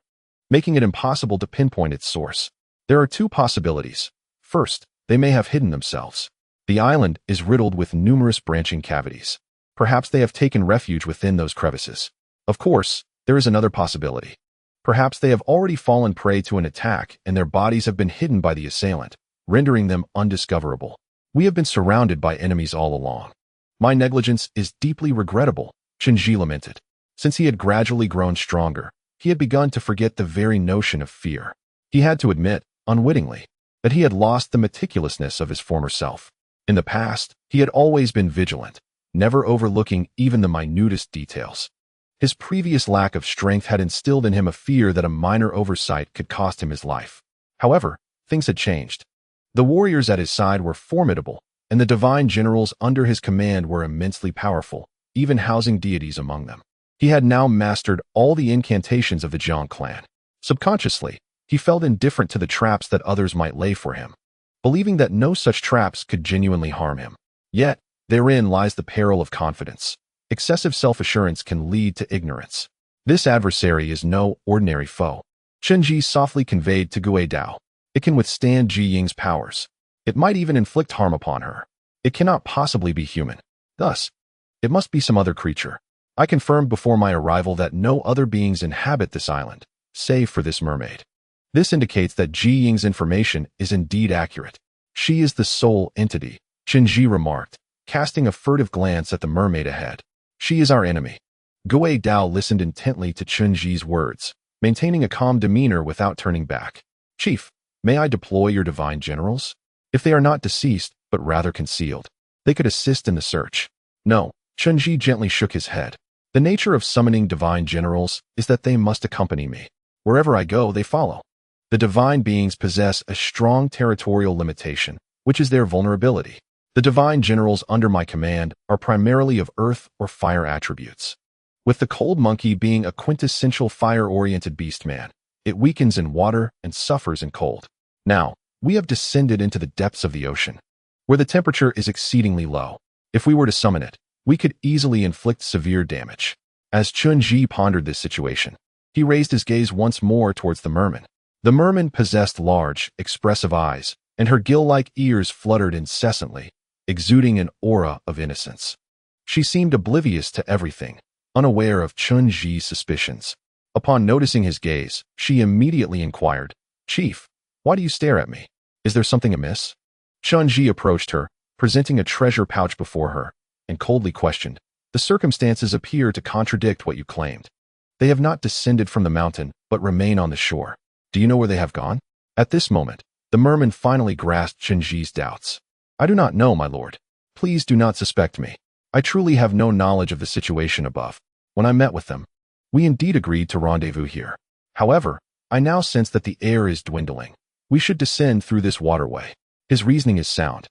making it impossible to pinpoint its source. There are two possibilities. First, they may have hidden themselves. The island is riddled with numerous branching cavities. Perhaps they have taken refuge within those crevices. Of course, there is another possibility. Perhaps they have already fallen prey to an attack and their bodies have been hidden by the assailant, rendering them undiscoverable. We have been surrounded by enemies all along. My negligence is deeply regrettable, Chen Zhi lamented. Since he had gradually grown stronger, he had begun to forget the very notion of fear. He had to admit, unwittingly, that he had lost the meticulousness of his former self. In the past, he had always been vigilant, never overlooking even the minutest details. His previous lack of strength had instilled in him a fear that a minor oversight could cost him his life. However, things had changed. The warriors at his side were formidable, and the divine generals under his command were immensely powerful, even housing deities among them. He had now mastered all the incantations of the Jiang clan. Subconsciously, he felt indifferent to the traps that others might lay for him, believing that no such traps could genuinely harm him. Yet, therein lies the peril of confidence. Excessive self-assurance can lead to ignorance. This adversary is no ordinary foe. Chen Zhi softly conveyed to Gui Dao. It can withstand Ji Ying's powers. It might even inflict harm upon her. It cannot possibly be human. Thus, it must be some other creature. I confirmed before my arrival that no other beings inhabit this island, save for this mermaid. This indicates that Ji Ying's information is indeed accurate. She is the sole entity, Chen Zhi remarked, casting a furtive glance at the mermaid ahead. She is our enemy. Gui Dao listened intently to Chen Zhi's words, maintaining a calm demeanor without turning back. Chief, may I deploy your divine generals? If they are not deceased, but rather concealed, they could assist in the search. No, Chen Zhi gently shook his head. The nature of summoning divine generals is that they must accompany me. Wherever I go, they follow. The divine beings possess a strong territorial limitation, which is their vulnerability. The divine generals under my command are primarily of earth or fire attributes. With the cold monkey being a quintessential fire-oriented beastman, it weakens in water and suffers in cold. Now, we have descended into the depths of the ocean, where the temperature is exceedingly low. If we were to summon it, we could easily inflict severe damage. As Chen Zhi pondered this situation, he raised his gaze once more towards the merman. The merman possessed large, expressive eyes, and her gill-like ears fluttered incessantly, exuding an aura of innocence. She seemed oblivious to everything, unaware of Chen Zhi's suspicions. Upon noticing his gaze, she immediately inquired, Chief, why do you stare at me? Is there something amiss? Chen Zhi approached her, presenting a treasure pouch before her, and coldly questioned. The circumstances appear to contradict what you claimed. They have not descended from the mountain, but remain on the shore. Do you know where they have gone? At this moment, the merman finally grasped Chen Zhi's doubts. I do not know, my lord. Please do not suspect me. I truly have no knowledge of the situation above. When I met with them, we indeed agreed to rendezvous here. However, I now sense that the air is dwindling. We should descend through this waterway. His reasoning is sound.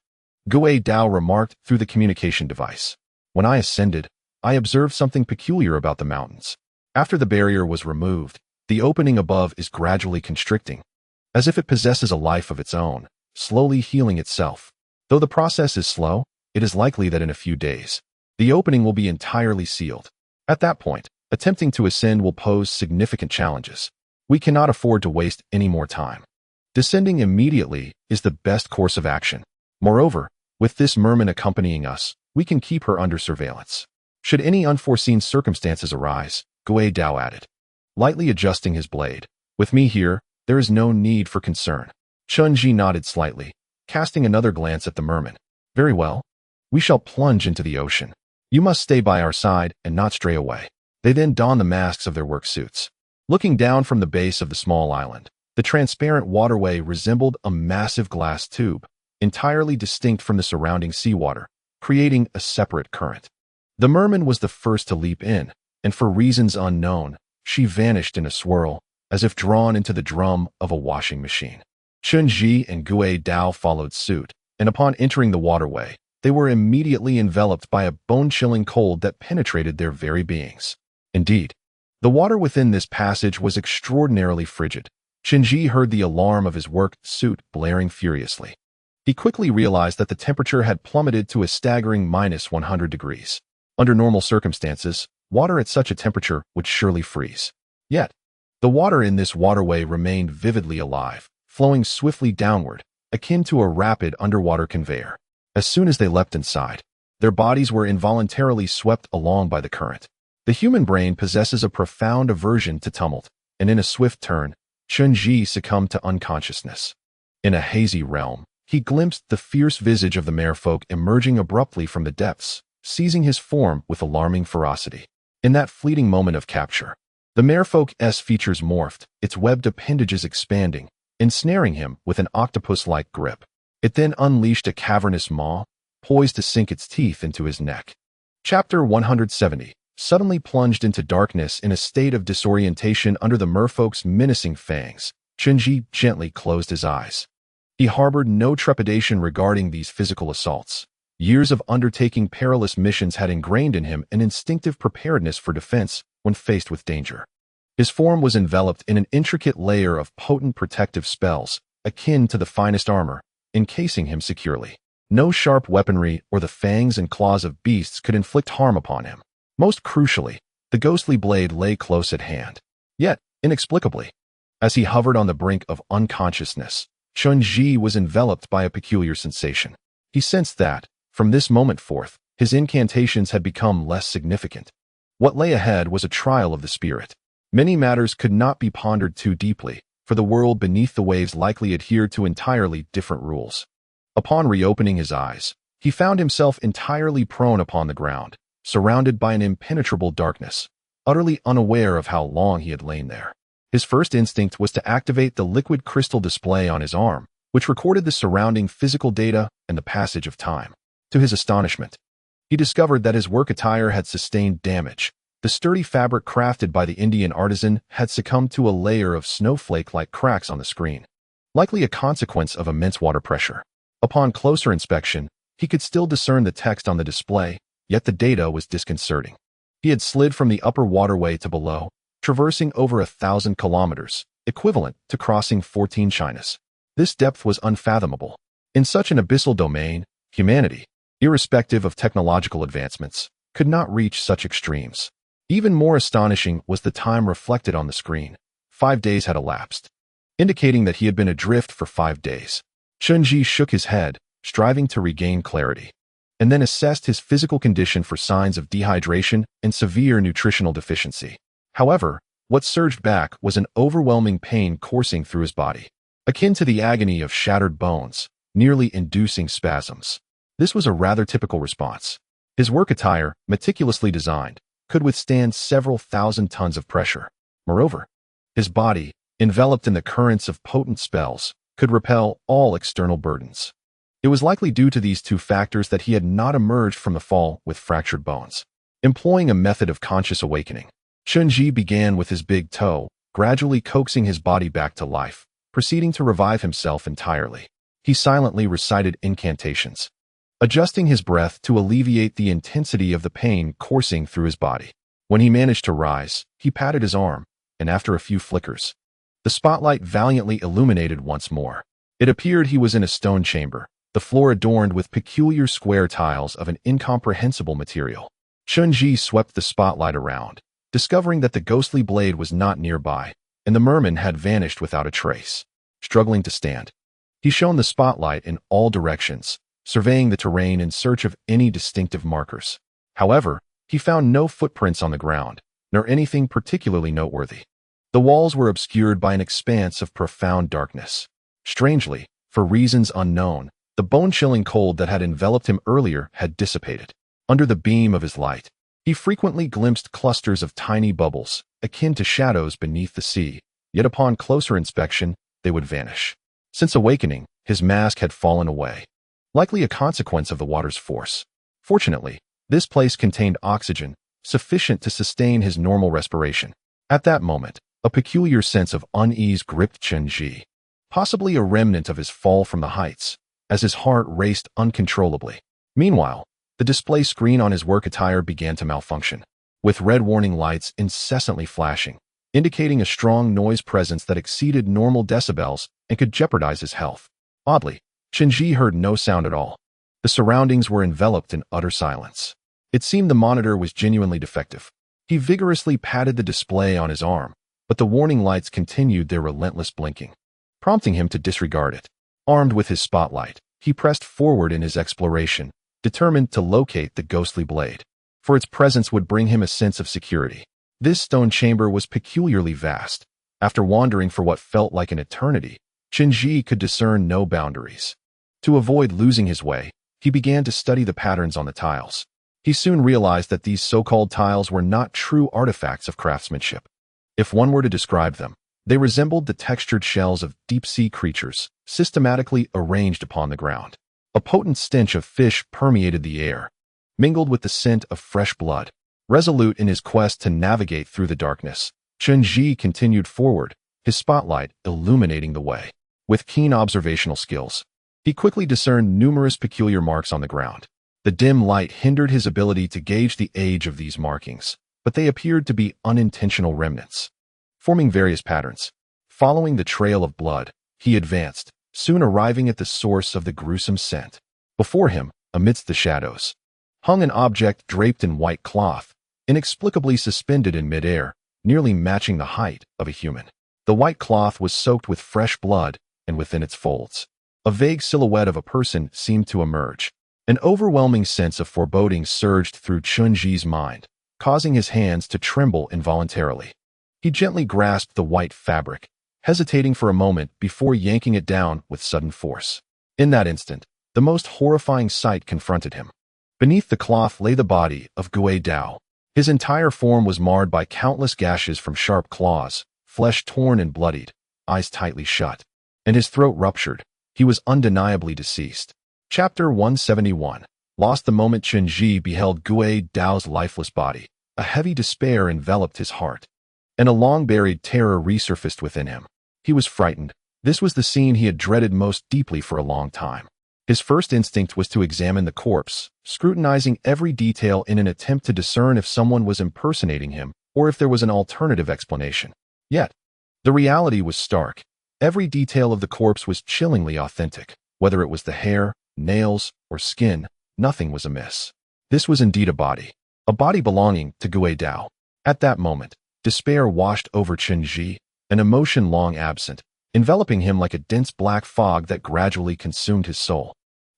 Gui Dao remarked through the communication device. When I ascended, I observed something peculiar about the mountains. After the barrier was removed, the opening above is gradually constricting, as if it possesses a life of its own, slowly healing itself. Though the process is slow, it is likely that in a few days, the opening will be entirely sealed. At that point, attempting to ascend will pose significant challenges. We cannot afford to waste any more time. Descending immediately is the best course of action. Moreover, with this merman accompanying us, we can keep her under surveillance. Should any unforeseen circumstances arise, Gui Dao added, lightly adjusting his blade. With me here, there is no need for concern. Chen Zhi nodded slightly, casting another glance at the merman. Very well. We shall plunge into the ocean. You must stay by our side and not stray away. They then donned the masks of their work suits. Looking down from the base of the small island, the transparent waterway resembled a massive glass tube, entirely distinct from the surrounding seawater, creating a separate current. The merman was the first to leap in, and for reasons unknown, she vanished in a swirl, as if drawn into the drum of a washing machine. Chen Zhi and Gui Dao followed suit, and upon entering the waterway, they were immediately enveloped by a bone-chilling cold that penetrated their very beings. Indeed, the water within this passage was extraordinarily frigid. Chen Zhi heard the alarm of his work suit blaring furiously. He quickly realized that the temperature had plummeted to a staggering -100 degrees. Under normal circumstances, water at such a temperature would surely freeze. Yet, the water in this waterway remained vividly alive, flowing swiftly downward, akin to a rapid underwater conveyor. As soon as they leapt inside, their bodies were involuntarily swept along by the current. The human brain possesses a profound aversion to tumult, and in a swift turn, Chen Zhi succumbed to unconsciousness. In a hazy realm, he glimpsed the fierce visage of the merfolk emerging abruptly from the depths, seizing his form with alarming ferocity. In that fleeting moment of capture, the merfolk's features morphed, its webbed appendages expanding, ensnaring him with an octopus-like grip. It then unleashed a cavernous maw, poised to sink its teeth into his neck. Chapter 170 suddenly plunged into darkness in a state of disorientation under the merfolk's menacing fangs. Chen Zhi gently closed his eyes. He harbored no trepidation regarding these physical assaults. Years of undertaking perilous missions had ingrained in him an instinctive preparedness for defense when faced with danger. His form was enveloped in an intricate layer of potent protective spells, akin to the finest armor, encasing him securely. No sharp weaponry or the fangs and claws of beasts could inflict harm upon him. Most crucially, the ghostly blade lay close at hand. Yet, inexplicably, as he hovered on the brink of unconsciousness, Chen Zhi was enveloped by a peculiar sensation. He sensed that, from this moment forth, his incantations had become less significant. What lay ahead was a trial of the spirit. Many matters could not be pondered too deeply, for the world beneath the waves likely adhered to entirely different rules. Upon reopening his eyes, he found himself entirely prone upon the ground, surrounded by an impenetrable darkness, utterly unaware of how long he had lain there. His first instinct was to activate the liquid crystal display on his arm, which recorded the surrounding physical data and the passage of time. To his astonishment, he discovered that his work attire had sustained damage. The sturdy fabric crafted by the Indian artisan had succumbed to a layer of snowflake-like cracks on the screen, likely a consequence of immense water pressure. Upon closer inspection, he could still discern the text on the display, yet the data was disconcerting. He had slid from the upper waterway to below, traversing over 1,000 kilometers, equivalent to crossing 14 Chinas. This depth was unfathomable. In such an abyssal domain, humanity, irrespective of technological advancements, could not reach such extremes. Even more astonishing was the time reflected on the screen. 5 days had elapsed, indicating that he had been adrift for 5 days. Chen Zhi shook his head, striving to regain clarity, and then assessed his physical condition for signs of dehydration and severe nutritional deficiency. However, what surged back was an overwhelming pain coursing through his body. akin to the agony of shattered bones, nearly inducing spasms. This was a rather typical response. His work attire, meticulously designed, could withstand several thousand tons of pressure. Moreover, his body, enveloped in the currents of potent spells, could repel all external burdens. It was likely due to these two factors that he had not emerged from the fall with fractured bones. Employing a method of conscious awakening, Chen Zhi began with his big toe, gradually coaxing his body back to life, proceeding to revive himself entirely. He silently recited incantations, adjusting his breath to alleviate the intensity of the pain coursing through his body. When he managed to rise, he patted his arm, and after a few flickers, the spotlight valiantly illuminated once more. It appeared he was in a stone chamber, the floor adorned with peculiar square tiles of an incomprehensible material. Chen Zhi swept the spotlight around, discovering that the ghostly blade was not nearby, and the merman had vanished without a trace. Struggling to stand, he shone the spotlight in all directions, surveying the terrain in search of any distinctive markers. However, he found no footprints on the ground, nor anything particularly noteworthy. The walls were obscured by an expanse of profound darkness. Strangely, for reasons unknown, the bone-chilling cold that had enveloped him earlier had dissipated. Under the beam of his light, he frequently glimpsed clusters of tiny bubbles, akin to shadows beneath the sea, yet upon closer inspection, they would vanish. Since awakening, his mask had fallen away, likely a consequence of the water's force. Fortunately, this place contained oxygen, sufficient to sustain his normal respiration. At that moment, a peculiar sense of unease gripped Chen Zhi, possibly a remnant of his fall from the heights, as his heart raced uncontrollably. Meanwhile, the display screen on his work attire began to malfunction, with red warning lights incessantly flashing, indicating a strong noise presence that exceeded normal decibels and could jeopardize his health. Oddly, Chen Zhi heard no sound at all. The surroundings were enveloped in utter silence. It seemed the monitor was genuinely defective. He vigorously patted the display on his arm, but the warning lights continued their relentless blinking, prompting him to disregard it. Armed with his spotlight, he pressed forward in his exploration, determined to locate the ghostly blade, for its presence would bring him a sense of security. This stone chamber was peculiarly vast. After wandering for what felt like an eternity, Chen Zhi could discern no boundaries. To avoid losing his way, he began to study the patterns on the tiles. He soon realized that these so-called tiles were not true artifacts of craftsmanship. If one were to describe them, they resembled the textured shells of deep-sea creatures, systematically arranged upon the ground. A potent stench of fish permeated the air, mingled with the scent of fresh blood. Resolute in his quest to navigate through the darkness, Chen Zhi continued forward, his spotlight illuminating the way. With keen observational skills, he quickly discerned numerous peculiar marks on the ground. The dim light hindered his ability to gauge the age of these markings, but they appeared to be unintentional remnants, forming various patterns. Following the trail of blood, he advanced, soon arriving at the source of the gruesome scent. Before him, amidst the shadows, hung an object draped in white cloth, inexplicably suspended in midair, nearly matching the height of a human. The white cloth was soaked with fresh blood, and within its folds, a vague silhouette of a person seemed to emerge. An overwhelming sense of foreboding surged through Chen Zhi's mind, causing his hands to tremble involuntarily. He gently grasped the white fabric, hesitating for a moment before yanking it down with sudden force. In that instant, the most horrifying sight confronted him. Beneath the cloth lay the body of Gui Dao. His entire form was marred by countless gashes from sharp claws, flesh torn and bloodied, eyes tightly shut, and his throat ruptured. He was undeniably deceased. Chapter 171. Lost the moment Chen Zhi beheld Gui Dao's lifeless body. A heavy despair enveloped his heart, and a long-buried terror resurfaced within him. He was frightened. This was the scene he had dreaded most deeply for a long time. His first instinct was to examine the corpse, scrutinizing every detail in an attempt to discern if someone was impersonating him or if there was an alternative explanation. Yet, the reality was stark. Every detail of the corpse was chillingly authentic. Whether it was the hair, nails, or skin, nothing was amiss. This was indeed a body belonging to Gui Dao. At that moment, despair washed over Chen Zhi, an emotion long absent, enveloping him like a dense black fog that gradually consumed his soul.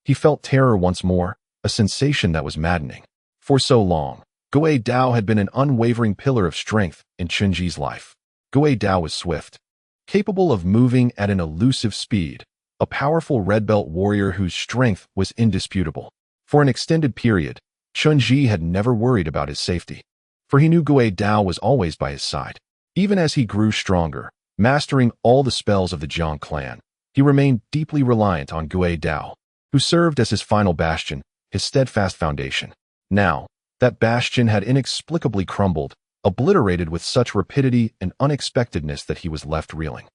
He felt terror once more, a sensation that was maddening. For so long, Gui Dao had been an unwavering pillar of strength in Chen Zhi's life. Gui Dao was swift. capable of moving at an elusive speed, a powerful red belt warrior whose strength was indisputable. For an extended period, Chen Zhi had never worried about his safety, for he knew Gui Dao was always by his side. Even as he grew stronger, mastering all the spells of the Jiang clan, he remained deeply reliant on Gui Dao, who served as his final bastion, his steadfast foundation. Now, that bastion had inexplicably crumbled, obliterated with such rapidity and unexpectedness that he was left reeling.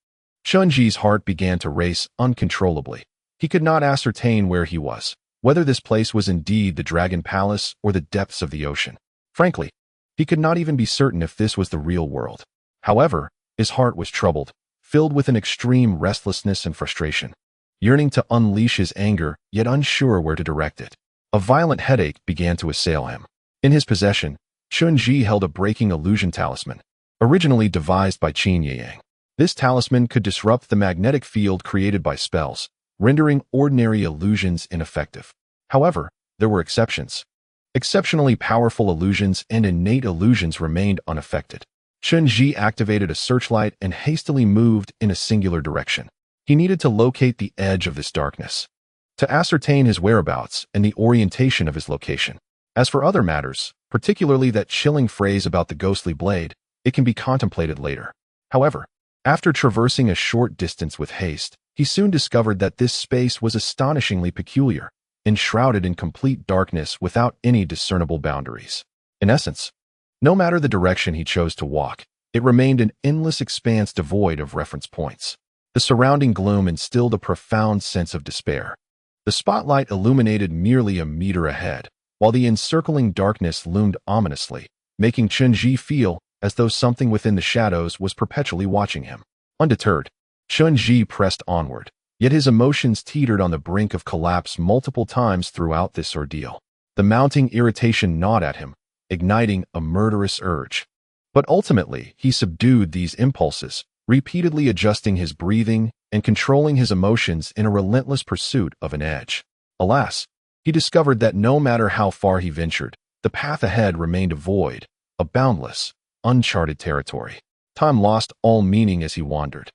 Chen Zhi's heart began to race uncontrollably. He could not ascertain where he was, whether this place was indeed the Dragon Palace or the depths of the ocean. Frankly, he could not even be certain if this was the real world. However, his heart was troubled, filled with an extreme restlessness and frustration, yearning to unleash his anger, yet unsure where to direct it. A violent headache began to assail him. In his possession, Chen Zhi held a breaking illusion talisman, originally devised by Qin Yang. This talisman could disrupt the magnetic field created by spells, rendering ordinary illusions ineffective. However, there were exceptions. Exceptionally powerful illusions and innate illusions remained unaffected. Chen Zhi activated a searchlight and hastily moved in a singular direction. He needed to locate the edge of this darkness, to ascertain his whereabouts and the orientation of his location. As for other matters, particularly that chilling phrase about the ghostly blade, it can be contemplated later. However, after traversing a short distance with haste, he soon discovered that this space was astonishingly peculiar, enshrouded in complete darkness without any discernible boundaries. In essence, no matter the direction he chose to walk, it remained an endless expanse devoid of reference points. The surrounding gloom instilled a profound sense of despair. The spotlight illuminated merely a meter ahead, while the encircling darkness loomed ominously, making Chen Zhi feel as though something within the shadows was perpetually watching him. Undeterred, Chen Zhi pressed onward, yet his emotions teetered on the brink of collapse multiple times throughout this ordeal. The mounting irritation gnawed at him, igniting a murderous urge. But ultimately, he subdued these impulses, repeatedly adjusting his breathing and controlling his emotions in a relentless pursuit of an edge. Alas, he discovered that no matter how far he ventured, the path ahead remained a void, a boundless, uncharted territory. Time lost all meaning as he wandered,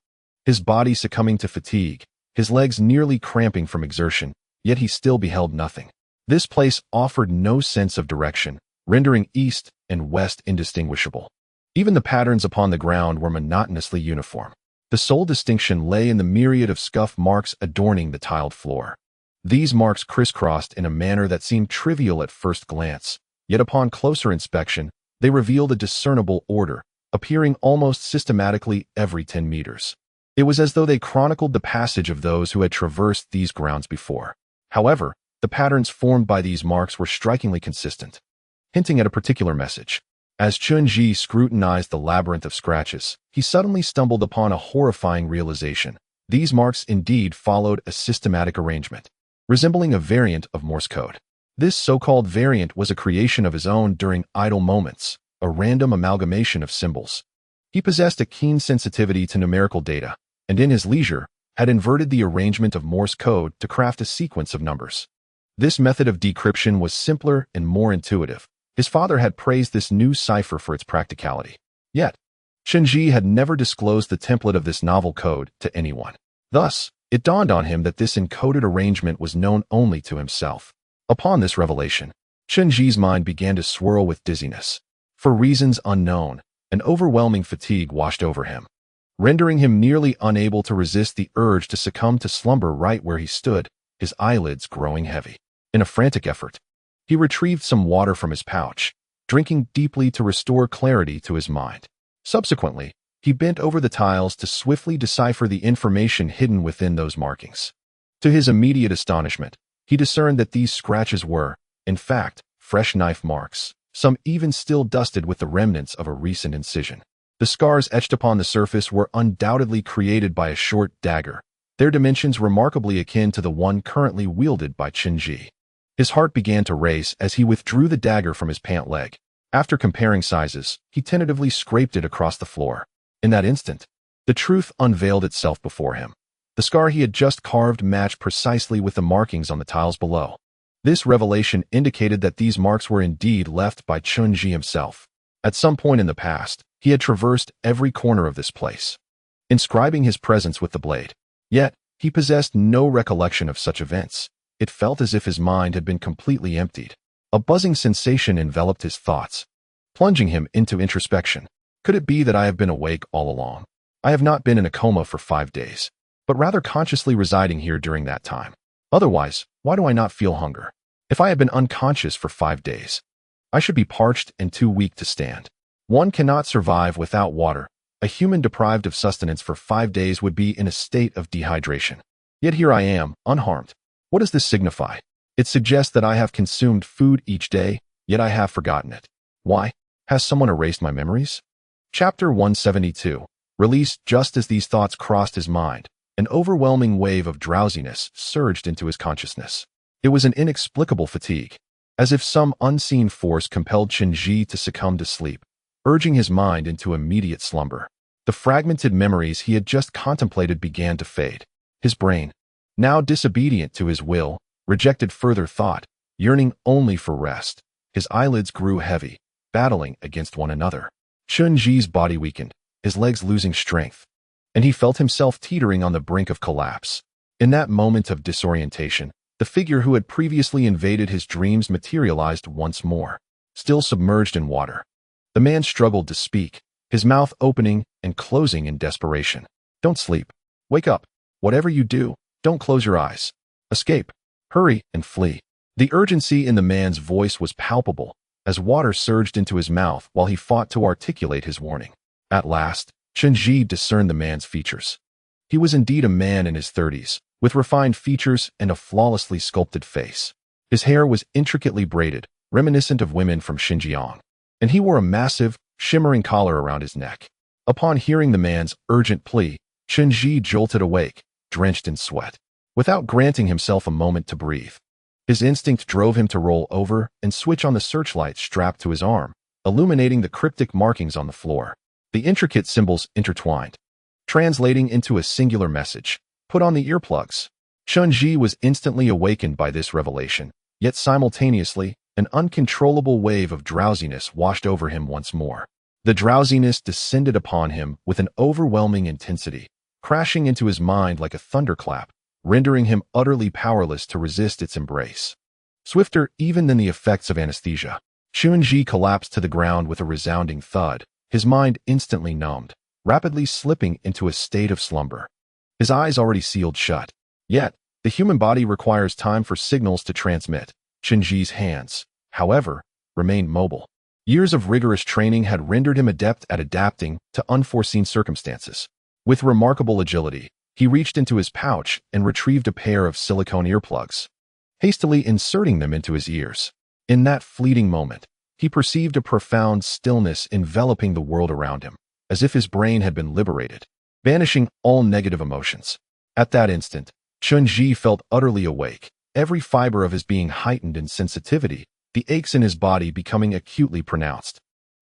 his body succumbing to fatigue, his legs nearly cramping from exertion, yet he still beheld nothing. This place offered no sense of direction, rendering east and west indistinguishable. Even the patterns upon the ground were monotonously uniform. The sole distinction lay in the myriad of scuff marks adorning the tiled floor. These marks crisscrossed in a manner that seemed trivial at first glance, yet upon closer inspection, they revealed a discernible order, appearing almost systematically every 10 meters. It was as though they chronicled the passage of those who had traversed these grounds before. However, the patterns formed by these marks were strikingly consistent, hinting at a particular message. As Chen Zhi scrutinized the labyrinth of scratches, he suddenly stumbled upon a horrifying realization. These marks indeed followed a systematic arrangement, resembling a variant of Morse code. This so-called variant was a creation of his own during idle moments, a random amalgamation of symbols. He possessed a keen sensitivity to numerical data, and in his leisure, had inverted the arrangement of Morse code to craft a sequence of numbers. This method of decryption was simpler and more intuitive. His father had praised this new cipher for its practicality. Yet, Chen Zhi had never disclosed the template of this novel code to anyone. Thus, it dawned on him that this encoded arrangement was known only to himself. Upon this revelation, Chen Zhi's mind began to swirl with dizziness. For reasons unknown, an overwhelming fatigue washed over him, rendering him nearly unable to resist the urge to succumb to slumber right where he stood, his eyelids growing heavy. In a frantic effort, he retrieved some water from his pouch, drinking deeply to restore clarity to his mind. Subsequently, he bent over the tiles to swiftly decipher the information hidden within those markings. To his immediate astonishment, he discerned that these scratches were, in fact, fresh knife marks, some even still dusted with the remnants of a recent incision. The scars etched upon the surface were undoubtedly created by a short dagger, their dimensions remarkably akin to the one currently wielded by Chen Zhi. His heart began to race as he withdrew the dagger from his pant leg. After comparing sizes, he tentatively scraped it across the floor. In that instant, the truth unveiled itself before him. The scar he had just carved matched precisely with the markings on the tiles below. This revelation indicated that these marks were indeed left by Chen Zhi himself. At some point in the past, he had traversed every corner of this place. inscribing his presence with the blade. Yet, he possessed no recollection of such events. It felt as if his mind had been completely emptied. A buzzing sensation enveloped his thoughts, plunging him into introspection. Could it be that I have been awake all along? I have not been in a coma for 5 days, but rather consciously residing here during that time. Otherwise, why do I not feel hunger? If I have been unconscious for 5 days, I should be parched and too weak to stand. One cannot survive without water. A human deprived of sustenance for 5 days would be in a state of dehydration. Yet here I am, unharmed. What does this signify? It suggests that I have consumed food each day, yet I have forgotten it. Why? Has someone erased my memories? Chapter 172. Released just as these thoughts crossed his mind, an overwhelming wave of drowsiness surged into his consciousness. It was an inexplicable fatigue, as if some unseen force compelled Chen Zhi to succumb to sleep, urging his mind into immediate slumber. The fragmented memories he had just contemplated began to fade. His brain, now disobedient to his will, rejected further thought, yearning only for rest. His eyelids grew heavy, battling against one another. Chen Zhi's body weakened, his legs losing strength, and he felt himself teetering on the brink of collapse. In that moment of disorientation, the figure who had previously invaded his dreams materialized once more, still submerged in water. The man struggled to speak, his mouth opening and closing in desperation. Don't sleep. Wake up. Whatever you do, don't close your eyes. Escape. Hurry and flee. The urgency in the man's voice was palpable, as water surged into his mouth while he fought to articulate his warning. At last, Chen Zhi discerned the man's features. He was indeed a man in his 30s, with refined features and a flawlessly sculpted face. His hair was intricately braided, reminiscent of women from Xinjiang, and he wore a massive, shimmering collar around his neck. Upon hearing the man's urgent plea, Chen Zhi jolted awake, drenched in sweat, without granting himself a moment to breathe. His instinct drove him to roll over and switch on the searchlight strapped to his arm, illuminating the cryptic markings on the floor. The intricate symbols intertwined, translating into a singular message. Put on the earplugs. Chen Zhi was instantly awakened by this revelation, yet simultaneously, an uncontrollable wave of drowsiness washed over him once more. The drowsiness descended upon him with an overwhelming intensity, crashing into his mind like a thunderclap, rendering him utterly powerless to resist its embrace. Swifter even than the effects of anesthesia, Chen Zhi collapsed to the ground with a resounding thud, his mind instantly numbed, rapidly slipping into a state of slumber. His eyes already sealed shut. Yet, the human body requires time for signals to transmit. Chen Zhi's hands, however, remained mobile. Years of rigorous training had rendered him adept at adapting to unforeseen circumstances. With remarkable agility, he reached into his pouch and retrieved a pair of silicone earplugs, hastily inserting them into his ears. In that fleeting moment, he perceived a profound stillness enveloping the world around him, as if his brain had been liberated, banishing all negative emotions. At that instant, Chen Zhi felt utterly awake, every fiber of his being heightened in sensitivity, the aches in his body becoming acutely pronounced.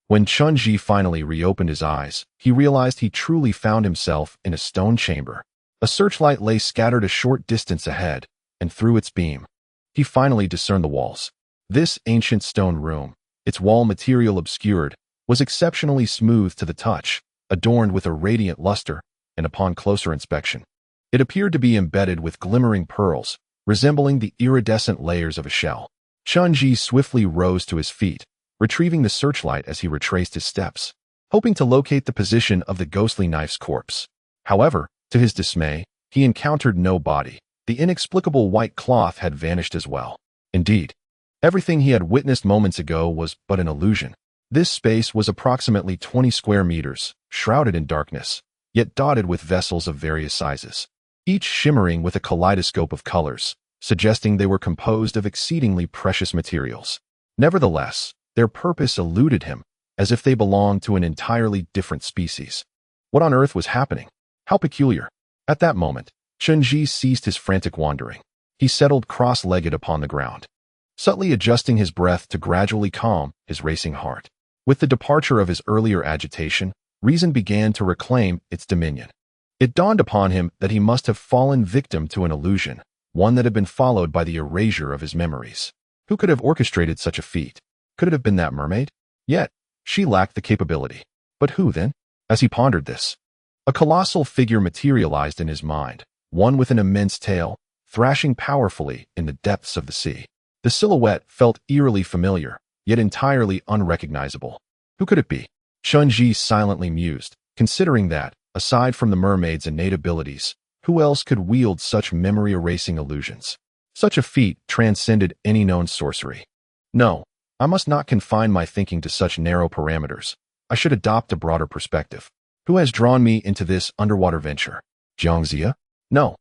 When Chen Zhi finally reopened his eyes, he realized he truly found himself in a stone chamber. A searchlight lay scattered a short distance ahead, and through its beam, he finally discerned the walls. This ancient stone room, its wall material obscured, was exceptionally smooth to the touch, adorned with a radiant luster, and upon closer inspection, it appeared to be embedded with glimmering pearls, resembling the iridescent layers of a shell. Chen Zhi swiftly rose to his feet, retrieving the searchlight as he retraced his steps, hoping to locate the position of the ghostly knife's corpse. However, to his dismay, he encountered no body. The inexplicable white cloth had vanished as well. Indeed, everything he had witnessed moments ago was but an illusion. This space was approximately 20 square meters, shrouded in darkness, yet dotted with vessels of various sizes, each shimmering with a kaleidoscope of colors, suggesting they were composed of exceedingly precious materials. Nevertheless, their purpose eluded him, as if they belonged to an entirely different species. What on earth was happening? How peculiar. At that moment, Chen Zhi ceased his frantic wandering. He settled cross-legged upon the ground, subtly adjusting his breath to gradually calm his racing heart. With the departure of his earlier agitation, reason began to reclaim its dominion. It dawned upon him that he must have fallen victim to an illusion, one that had been followed by the erasure of his memories. Who could have orchestrated such a feat? Could it have been that mermaid? Yet, she lacked the capability. But who then? As he pondered this, A colossal figure materialized in his mind, one with an immense tail, thrashing powerfully in the depths of the sea. The silhouette felt eerily familiar, yet entirely unrecognizable. Who could it be? Chen Zhi silently mused, considering that, aside from the mermaid's innate abilities, who else could wield such memory-erasing illusions? Such a feat transcended any known sorcery. No, I must not confine my thinking to such narrow parameters. I should adopt a broader perspective. Who has drawn me into this underwater venture? Jiangxia? No.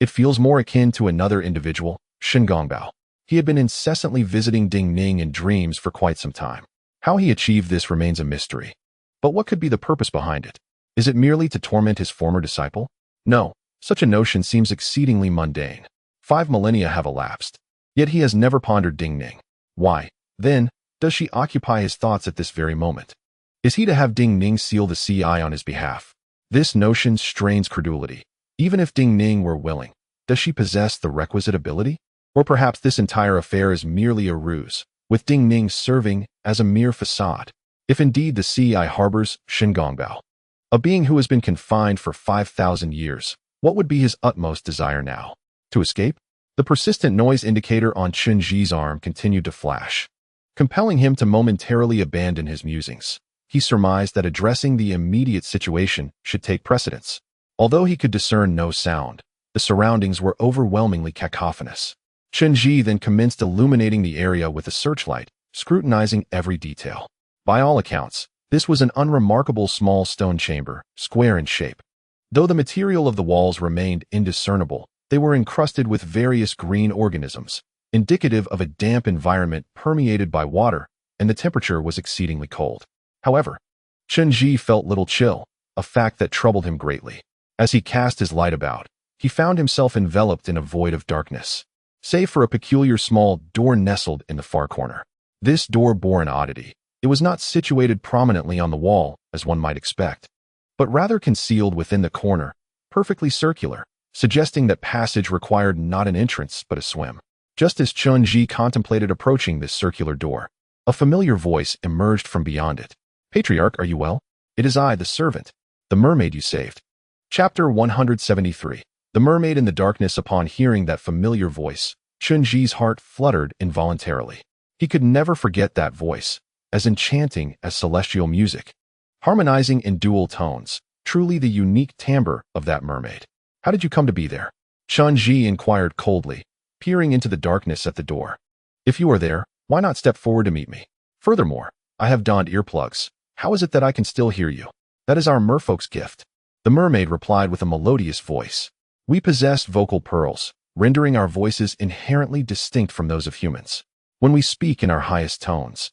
It feels more akin to another individual, Shengongbao. He had been incessantly visiting Ding Ning in dreams for quite some time. How he achieved this remains a mystery. But what could be the purpose behind it? Is it merely to torment his former disciple? No, such a notion seems exceedingly mundane. 5 millennia have elapsed. Yet he has never pondered Ding Ning. Why, then, does she occupy his thoughts at this very moment? Is he to have Ding Ning seal the CI on his behalf? This notion strains credulity. Even if Ding Ning were willing, does she possess the requisite ability? Or perhaps this entire affair is merely a ruse, with Ding Ning serving as a mere facade. If indeed the CI harbors Shengongbao, a being who has been confined for 5,000 years, what would be his utmost desire now? To escape? The persistent noise indicator on Chen Zhi's arm continued to flash, compelling him to momentarily abandon his musings. He surmised that addressing the immediate situation should take precedence. Although he could discern no sound, the surroundings were overwhelmingly cacophonous. Chen Zhi then commenced illuminating the area with a searchlight, scrutinizing every detail. By all accounts, this was an unremarkable small stone chamber, square in shape. Though the material of the walls remained indiscernible, they were encrusted with various green organisms, indicative of a damp environment permeated by water, and the temperature was exceedingly cold. However, Chen Zhi felt little chill, a fact that troubled him greatly. As he cast his light about, he found himself enveloped in a void of darkness, save for a peculiar small door nestled in the far corner. This door bore an oddity. It was not situated prominently on the wall, as one might expect, but rather concealed within the corner, perfectly circular, suggesting that passage required not an entrance but a swim. Just as Chen Zhi contemplated approaching this circular door, a familiar voice emerged from beyond it. "Patriarch, are you well? It is I, the servant, the mermaid you saved." Chapter 173. The mermaid in the darkness. Upon hearing that familiar voice, Chen Zhi's heart fluttered involuntarily. He could never forget that voice, as enchanting as celestial music, harmonizing in dual tones, truly the unique timbre of that mermaid. "How did you come to be there?" Chen Zhi inquired coldly, peering into the darkness at the door. "If you are there, why not step forward to meet me? Furthermore, I have donned earplugs. How is it that I can still hear you?" "That is our merfolk's gift," the mermaid replied with a melodious voice. "We possess vocal pearls, rendering our voices inherently distinct from those of humans. When we speak in our highest tones,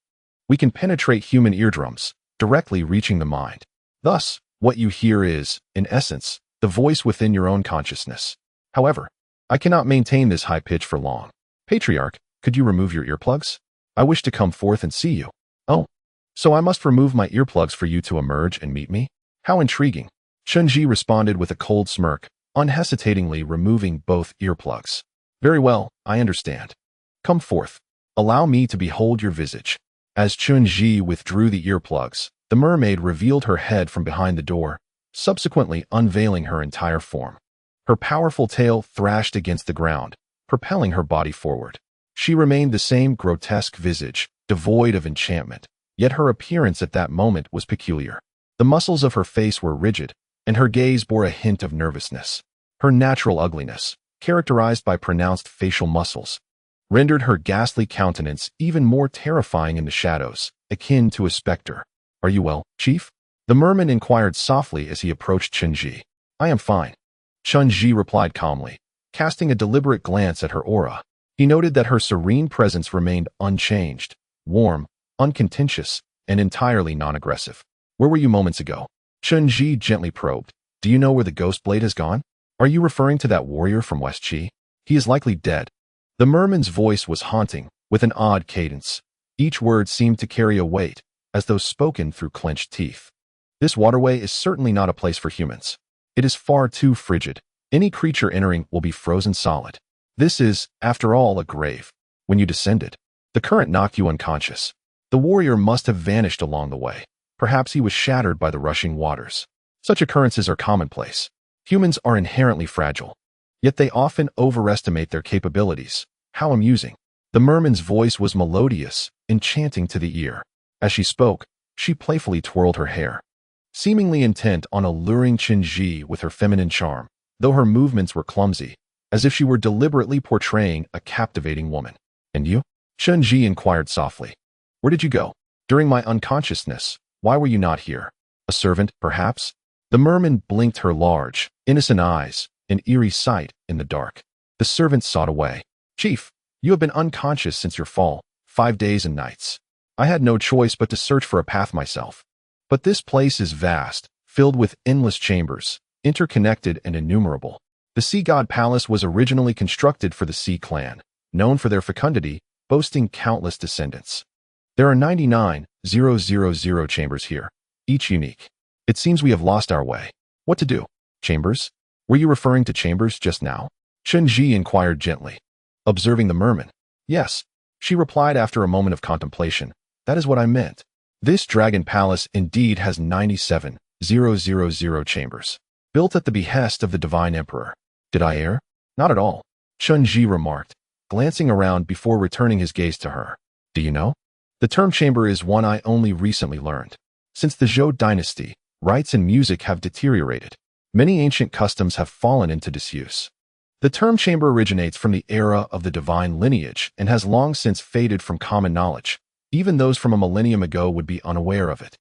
we can penetrate human eardrums, directly reaching the mind. Thus, what you hear is, in essence, the voice within your own consciousness. However, I cannot maintain this high pitch for long. Patriarch, could you remove your earplugs? I wish to come forth and see you." "Oh, so I must remove my earplugs for you to emerge and meet me? How intriguing." Chen Zhi responded with a cold smirk, unhesitatingly removing both earplugs. "Very well, I understand. Come forth. Allow me to behold your visage." As Chen Zhi withdrew the earplugs, the mermaid revealed her head from behind the door, subsequently unveiling her entire form. Her powerful tail thrashed against the ground, propelling her body forward. She remained the same grotesque visage, devoid of enchantment, yet her appearance at that moment was peculiar. The muscles of her face were rigid, and her gaze bore a hint of nervousness. Her natural ugliness, characterized by pronounced facial muscles, rendered her ghastly countenance even more terrifying in the shadows, akin to a specter. "Are you well, chief?" the merman inquired softly as he approached Chen Zhi. "I am fine," Chen Zhi replied calmly, casting a deliberate glance at her aura. He noted that her serene presence remained unchanged, warm, uncontentious, and entirely non-aggressive. "Where were you moments ago?" Chen Zhi gently probed. "Do you know where the ghost blade has gone? Are you referring to that warrior from West Qi? He is likely dead." The merman's voice was haunting, with an odd cadence. Each word seemed to carry a weight, as though spoken through clenched teeth. "This waterway is certainly not a place for humans. It is far too frigid. Any creature entering will be frozen solid. This is, after all, a grave. When you descended, the current knocked you unconscious. The warrior must have vanished along the way. Perhaps he was shattered by the rushing waters." Such occurrences are commonplace. Humans are inherently fragile, yet they often overestimate their capabilities. How amusing. The merman's voice was melodious, enchanting to the ear. As she spoke, she playfully twirled her hair, seemingly intent on alluring Chen Zhi with her feminine charm, though her movements were clumsy, as if she were deliberately portraying a captivating woman. And you? Chen Zhi inquired softly. Where did you go? During my unconsciousness, why were you not here? A servant, perhaps? The merman blinked her large, innocent eyes, an eerie sight in the dark. The servant sought away. Chief, you have been unconscious since your fall, 5 days and nights. I had no choice but to search for a path myself. But this place is vast, filled with endless chambers, interconnected and innumerable. The Sea God Palace was originally constructed for the Sea Clan, known for their fecundity, boasting countless descendants. There are 99,000 chambers here, each unique. It seems we have lost our way. What to do? Chambers? Were you referring to chambers just now? Chen Zhi inquired gently. Observing the merman. Yes, she replied after a moment of contemplation. That is what I meant. This dragon palace indeed has 97,000 chambers, built at the behest of the divine emperor. Did I err? Not at all, Chen Zhi remarked, glancing around before returning his gaze to her. Do you know? The term chamber is one I only recently learned. Since the Zhou dynasty, rites and music have deteriorated. Many ancient customs have fallen into disuse. The term chamber originates from the era of the divine lineage and has long since faded from common knowledge. Even those from a millennium ago would be unaware of it.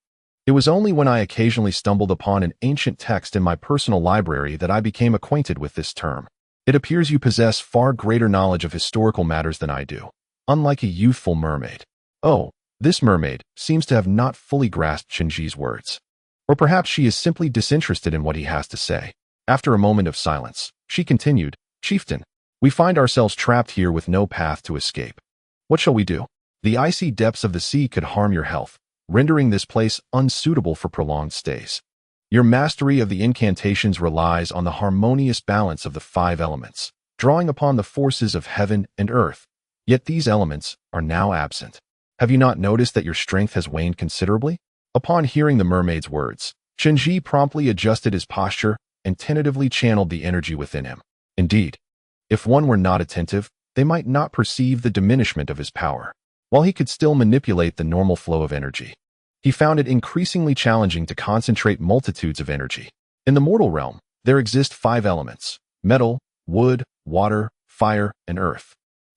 It was only when I occasionally stumbled upon an ancient text in my personal library that I became acquainted with this term. It appears you possess far greater knowledge of historical matters than I do, unlike a youthful mermaid. Oh, this mermaid seems to have not fully grasped Chen Zhi's words. Or perhaps she is simply disinterested in what he has to say. After a moment of silence, she continued, Chieftain, we find ourselves trapped here with no path to escape. What shall we do? The icy depths of the sea could harm your health, rendering this place unsuitable for prolonged stays. Your mastery of the incantations relies on the harmonious balance of the 5 elements, drawing upon the forces of heaven and earth. Yet these elements are now absent. Have you not noticed that your strength has waned considerably? Upon hearing the mermaid's words, Chen Zhi promptly adjusted his posture and tentatively channeled the energy within him. Indeed, if one were not attentive, they might not perceive the diminishment of his power. While he could still manipulate the normal flow of energy, he found it increasingly challenging to concentrate multitudes of energy. In the mortal realm, there exist 5 elements: metal, wood, water, fire, and earth.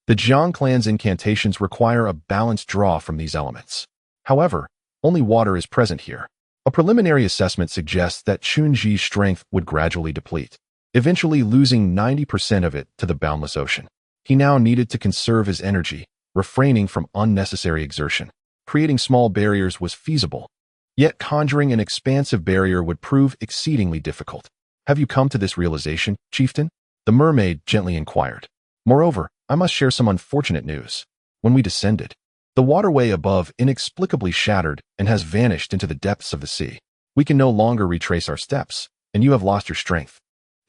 The Jiang clan's incantations require a balanced draw from these elements. However, only water is present here. A preliminary assessment suggests that Chen Zhi's strength would gradually deplete, eventually losing 90% of it to the boundless ocean. He now needed to conserve his energy, refraining from unnecessary exertion. Creating small barriers was feasible, yet conjuring an expansive barrier would prove exceedingly difficult. Have you come to this realization, Chieftain? The mermaid gently inquired. Moreover, I must share some unfortunate news. When we descended, the waterway above inexplicably shattered and has vanished into the depths of the sea. We can no longer retrace our steps, and you have lost your strength.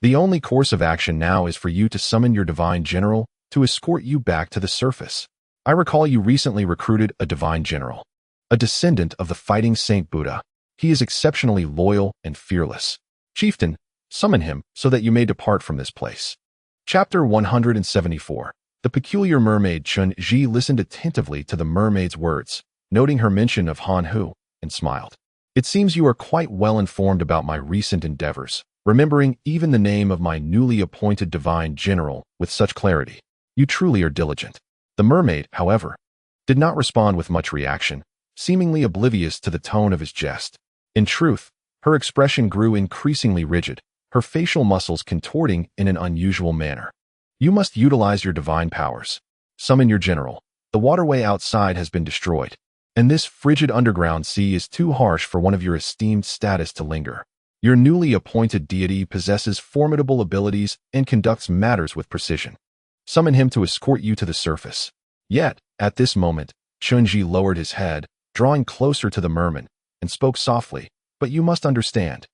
The only course of action now is for you to summon your divine general to escort you back to the surface. I recall you recently recruited a divine general, a descendant of the fighting Saint Buddha. He is exceptionally loyal and fearless. Chieftain, summon him so that you may depart from this place. Chapter 174. The peculiar mermaid Chen Zhi listened attentively to the mermaid's words, noting her mention of Han Hu, and smiled. It seems you are quite well informed about my recent endeavors, remembering even the name of my newly appointed divine general with such clarity. You truly are diligent. The mermaid, however, did not respond with much reaction, seemingly oblivious to the tone of his jest. In truth, her expression grew increasingly rigid, her facial muscles contorting in an unusual manner. You must utilize your divine powers. Summon your general. The waterway outside has been destroyed, and this frigid underground sea is too harsh for one of your esteemed status to linger. Your newly appointed deity possesses formidable abilities and conducts matters with precision. Summon him to escort you to the surface. Yet, at this moment, Chen Zhi lowered his head, drawing closer to the merman, and spoke softly, but you must understand.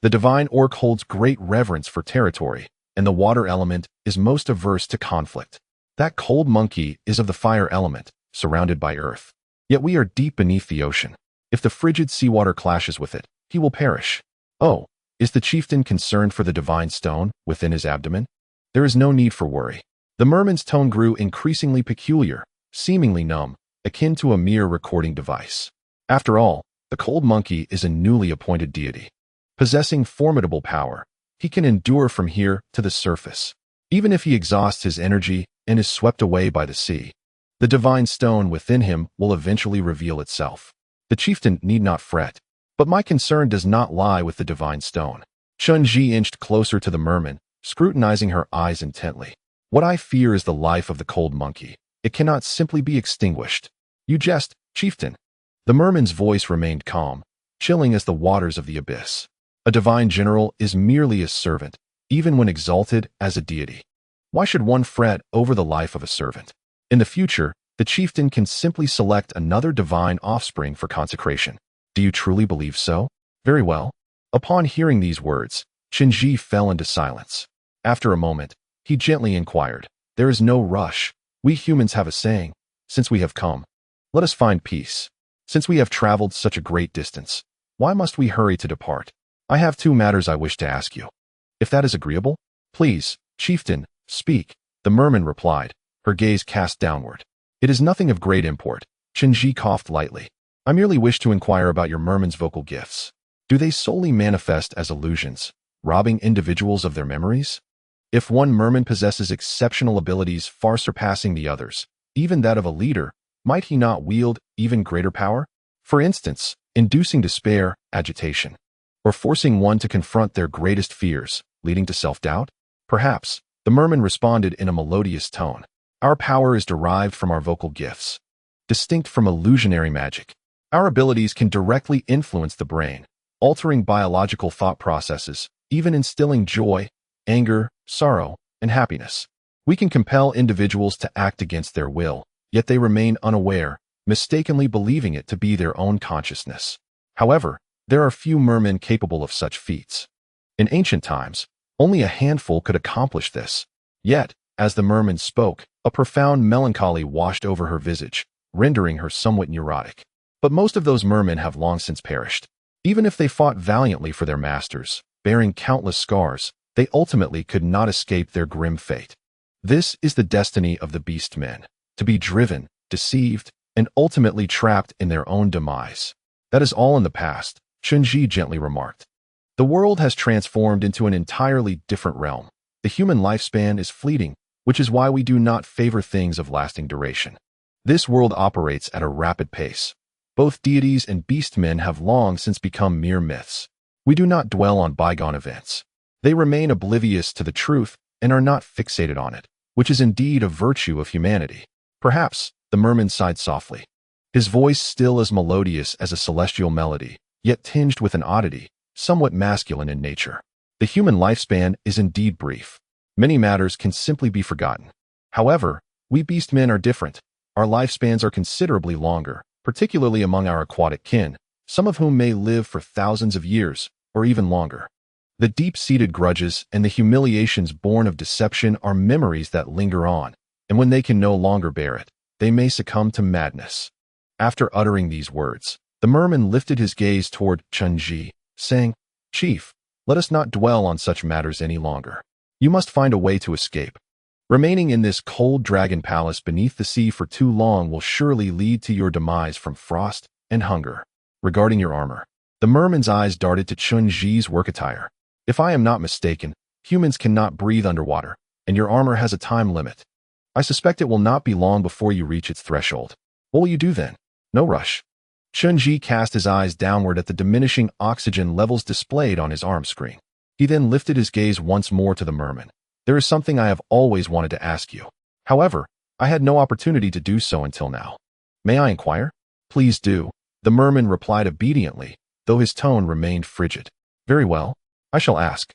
The divine orc holds great reverence for territory, and the water element is most averse to conflict. That cold monkey is of the fire element, surrounded by earth. Yet we are deep beneath the ocean. If the frigid seawater clashes with it, he will perish. Oh, Is the chieftain concerned for the divine stone within his abdomen? There is no need for worry. The merman's tone grew increasingly peculiar, seemingly numb, akin to a mere recording device. After all, the cold monkey is a newly appointed deity. Possessing formidable power, he can endure from here to the surface, even if he exhausts his energy and is swept away by the sea. The divine stone within him will eventually reveal itself. The chieftain need not fret, but my concern does not lie with the divine stone. Chen Zhi inched closer to the merman, scrutinizing her eyes intently. What I fear is the life of the cold monkey. It cannot simply be extinguished. You jest, chieftain. The merman's voice remained calm, chilling as the waters of the abyss. A divine general is merely a servant, even when exalted as a deity. Why should one fret over the life of a servant? In the future, the chieftain can simply select another divine offspring for consecration. Do you truly believe so? Very well. Upon hearing these words, Chen Zhi fell into silence. After a moment, he gently inquired, "There is no rush. We humans have a saying, since we have come, let us find peace. Since we have traveled such a great distance, why must we hurry to depart? I have 2 matters I wish to ask you. If that is agreeable, please, chieftain, speak," the merman replied, her gaze cast downward. "It is nothing of great import." Chen Zhi coughed lightly. "I merely wish to inquire about your merman's vocal gifts. Do they solely manifest as illusions, robbing individuals of their memories? If one merman possesses exceptional abilities far surpassing the others, even that of a leader, might he not wield even greater power? For instance, inducing despair, agitation, or forcing one to confront their greatest fears, leading to self-doubt? Perhaps, the merman responded in a melodious tone. Our power is derived from our vocal gifts, distinct from illusionary magic. Our abilities can directly influence the brain, altering biological thought processes, even instilling joy, anger, sorrow, and happiness. We can compel individuals to act against their will, yet they remain unaware, mistakenly believing it to be their own consciousness. However, there are few mermen capable of such feats. In ancient times, only a handful could accomplish this. Yet, as the merman spoke, a profound melancholy washed over her visage, rendering her somewhat neurotic. But most of those mermen have long since perished. Even if they fought valiantly for their masters, bearing countless scars, they ultimately could not escape their grim fate. This is the destiny of the beast men, to be driven, deceived, and ultimately trapped in their own demise. That is all in the past, Chen Zhi gently remarked. The world has transformed into an entirely different realm. The human lifespan is fleeting, which is why we do not favor things of lasting duration. This world operates at a rapid pace. Both deities and beastmen have long since become mere myths. We do not dwell on bygone events. They remain oblivious to the truth and are not fixated on it, which is indeed a virtue of humanity. Perhaps, the merman sighed softly. His voice still as melodious as a celestial melody, yet tinged with an oddity, somewhat masculine in nature. The human lifespan is indeed brief. Many matters can simply be forgotten. However, we beastmen are different. Our lifespans are considerably longer, particularly among our aquatic kin, some of whom may live for thousands of years, or even longer. The deep-seated grudges and the humiliations born of deception are memories that linger on, and when they can no longer bear it, they may succumb to madness. After uttering these words, the merman lifted his gaze toward Chen Zhi, saying, "Chief, let us not dwell on such matters any longer. You must find a way to escape. Remaining in this cold dragon palace beneath the sea for too long will surely lead to your demise from frost and hunger. Regarding your armor." The merman's eyes darted to Chen Zhi's work attire. "If I am not mistaken, humans cannot breathe underwater, and your armor has a time limit. I suspect it will not be long before you reach its threshold. What will you do then?" "No rush." Chen Zhi cast his eyes downward at the diminishing oxygen levels displayed on his arm screen. He then lifted his gaze once more to the merman. "There is something I have always wanted to ask you. However, I had no opportunity to do so until now. May I inquire?" "Please do," the merman replied obediently, though his tone remained frigid. "Very well. I shall ask."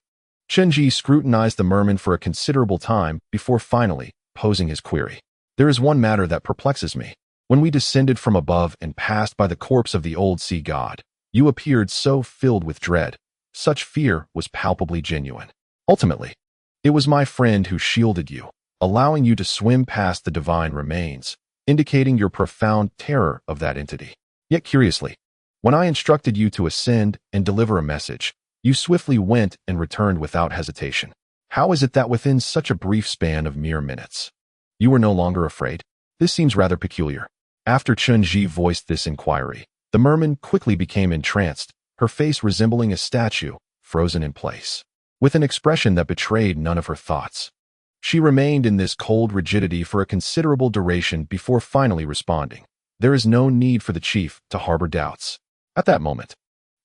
Chen Zhi scrutinized the merman for a considerable time before finally posing his query. "There is one matter that perplexes me. When we descended from above and passed by the corpse of the old sea god, you appeared so filled with dread. Such fear was palpably genuine. Ultimately, it was my friend who shielded you, allowing you to swim past the divine remains, indicating your profound terror of that entity. Yet curiously, when I instructed you to ascend and deliver a message, You swiftly went and returned without hesitation. How is it that within such a brief span of mere minutes, you were no longer afraid? This seems rather peculiar. After Chen Zhi voiced this inquiry, the merman quickly became entranced, her face resembling a statue, frozen in place, with an expression that betrayed none of her thoughts. She remained in this cold rigidity for a considerable duration before finally responding. There is no need for the chief to harbor doubts. At that moment,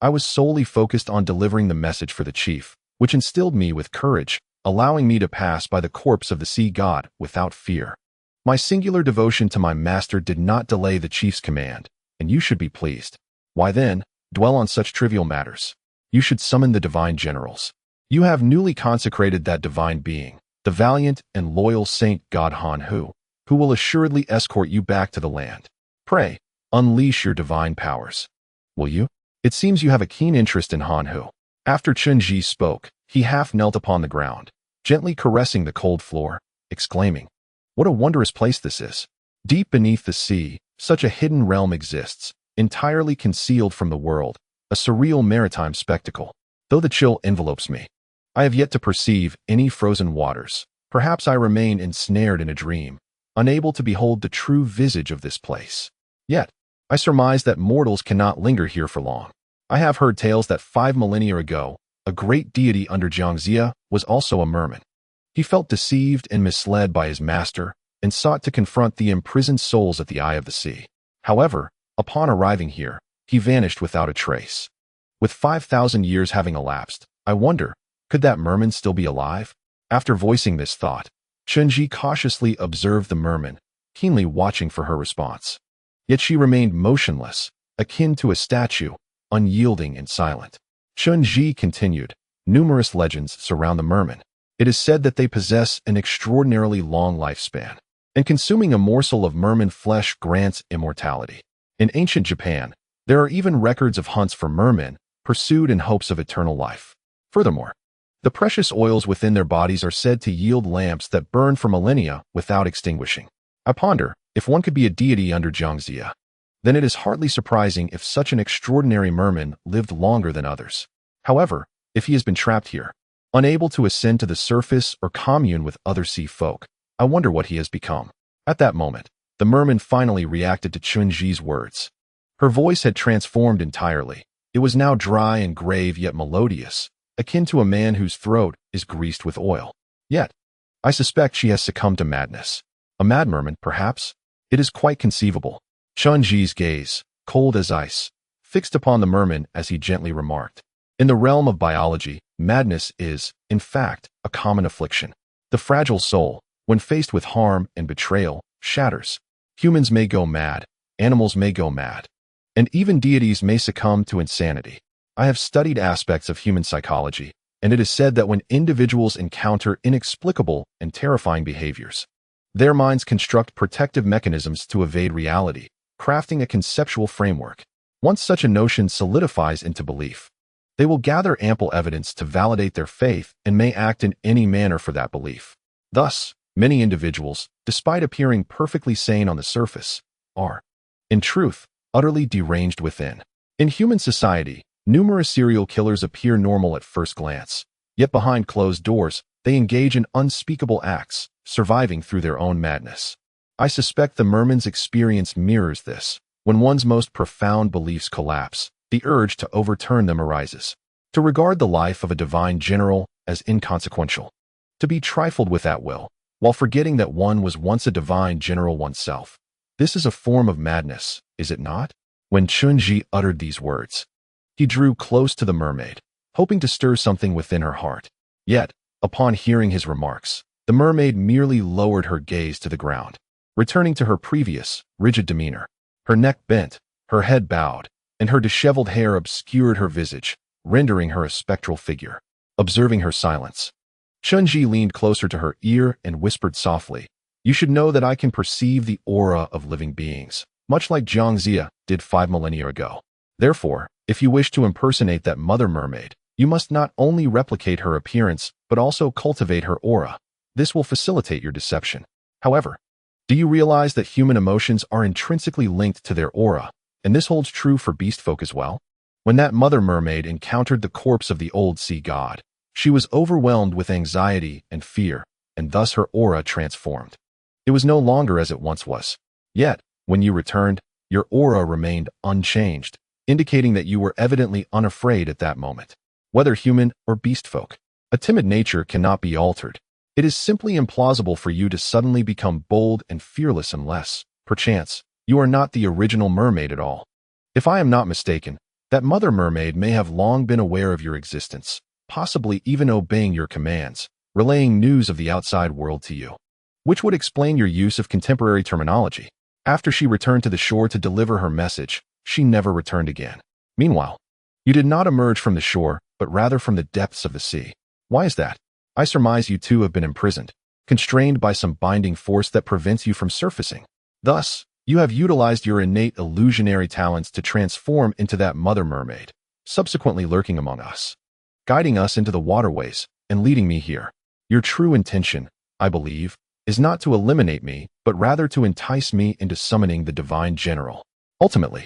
I was solely focused on delivering the message for the chief, which instilled me with courage, allowing me to pass by the corpse of the sea god without fear. My singular devotion to my master did not delay the chief's command, and you should be pleased. Why then, dwell on such trivial matters? You should summon the divine generals. You have newly consecrated that divine being, the valiant and loyal Saint God Han Hu, who will assuredly escort you back to the land. Pray, unleash your divine powers. Will you? It seems you have a keen interest in Han Hu. After Chen Zhi spoke, he half knelt upon the ground, gently caressing the cold floor, exclaiming, "What a wondrous place this is! Deep beneath the sea, such a hidden realm exists, entirely concealed from the world, a surreal maritime spectacle. Though the chill envelopes me, I have yet to perceive any frozen waters. Perhaps I remain ensnared in a dream, unable to behold the true visage of this place. Yet, I surmise that mortals cannot linger here for long. I have heard tales that 5 millennia ago, a great deity under Jiangxia was also a merman. He felt deceived and misled by his master and sought to confront the imprisoned souls at the eye of the sea. However, upon arriving here, he vanished without a trace. With 5,000 years having elapsed, I wonder, could that merman still be alive?" After voicing this thought, Chen Zhi cautiously observed the merman, keenly watching for her response. Yet she remained motionless, akin to a statue, unyielding and silent. Chen Zhi continued, "Numerous legends surround the mermen. It is said that they possess an extraordinarily long lifespan, and consuming a morsel of merman flesh grants immortality. In ancient Japan, there are even records of hunts for mermen, pursued in hopes of eternal life. Furthermore, the precious oils within their bodies are said to yield lamps that burn for millennia without extinguishing. I ponder, if one could be a deity under Jiangxia, then it is hardly surprising if such an extraordinary merman lived longer than others. However, if he has been trapped here, unable to ascend to the surface or commune with other sea folk, I wonder what he has become." At that moment, the merman finally reacted to Chen Zhi's words. Her voice had transformed entirely. It was now dry and grave yet melodious, akin to a man whose throat is greased with oil. Yet, I suspect she has succumbed to madness. A mad merman, perhaps? It is quite conceivable. Chen Zhi's gaze, cold as ice, fixed upon the merman as he gently remarked, "In the realm of biology, madness is, in fact, a common affliction. The fragile soul, when faced with harm and betrayal, shatters. Humans may go mad, animals may go mad, and even deities may succumb to insanity. I have studied aspects of human psychology, and it is said that when individuals encounter inexplicable and terrifying behaviors, their minds construct protective mechanisms to evade reality, crafting a conceptual framework. Once such a notion solidifies into belief, they will gather ample evidence to validate their faith and may act in any manner for that belief. Thus, many individuals, despite appearing perfectly sane on the surface, are, in truth, utterly deranged within. In human society, numerous serial killers appear normal at first glance, yet behind closed doors, they engage in unspeakable acts, surviving through their own madness. I suspect the merman's experience mirrors this. When one's most profound beliefs collapse, the urge to overturn them arises. To regard the life of a divine general as inconsequential. To be trifled with at will, while forgetting that one was once a divine general oneself. This is a form of madness, is it not?" When Chen Zhi uttered these words, he drew close to the mermaid, hoping to stir something within her heart. Yet, upon hearing his remarks, the mermaid merely lowered her gaze to the ground, returning to her previous, rigid demeanor. Her neck bent, her head bowed, and her disheveled hair obscured her visage, rendering her a spectral figure. Observing her silence, Chen Zhi leaned closer to her ear and whispered softly, "You should know that I can perceive the aura of living beings, much like Jiangxia did 5 millennia ago. Therefore, if you wish to impersonate that mother mermaid, you must not only replicate her appearance, but also cultivate her aura. This will facilitate your deception. However, do you realize that human emotions are intrinsically linked to their aura, and this holds true for beast folk as well? When that mother mermaid encountered the corpse of the old sea god, she was overwhelmed with anxiety and fear, and thus her aura transformed. It was no longer as it once was. Yet, when you returned, your aura remained unchanged, indicating that you were evidently unafraid at that moment. Whether human or beast folk, a timid nature cannot be altered. It is simply implausible for you to suddenly become bold and fearless unless, perchance, you are not the original mermaid at all. If I am not mistaken, that mother mermaid may have long been aware of your existence, possibly even obeying your commands, relaying news of the outside world to you. Which would explain your use of contemporary terminology. After she returned to the shore to deliver her message, she never returned again. Meanwhile, you did not emerge from the shore, but rather from the depths of the sea. Why is that? I surmise you too have been imprisoned, constrained by some binding force that prevents you from surfacing. Thus, you have utilized your innate illusionary talents to transform into that mother mermaid, subsequently lurking among us, guiding us into the waterways and leading me here. Your true intention, I believe, is not to eliminate me, but rather to entice me into summoning the divine general. Ultimately,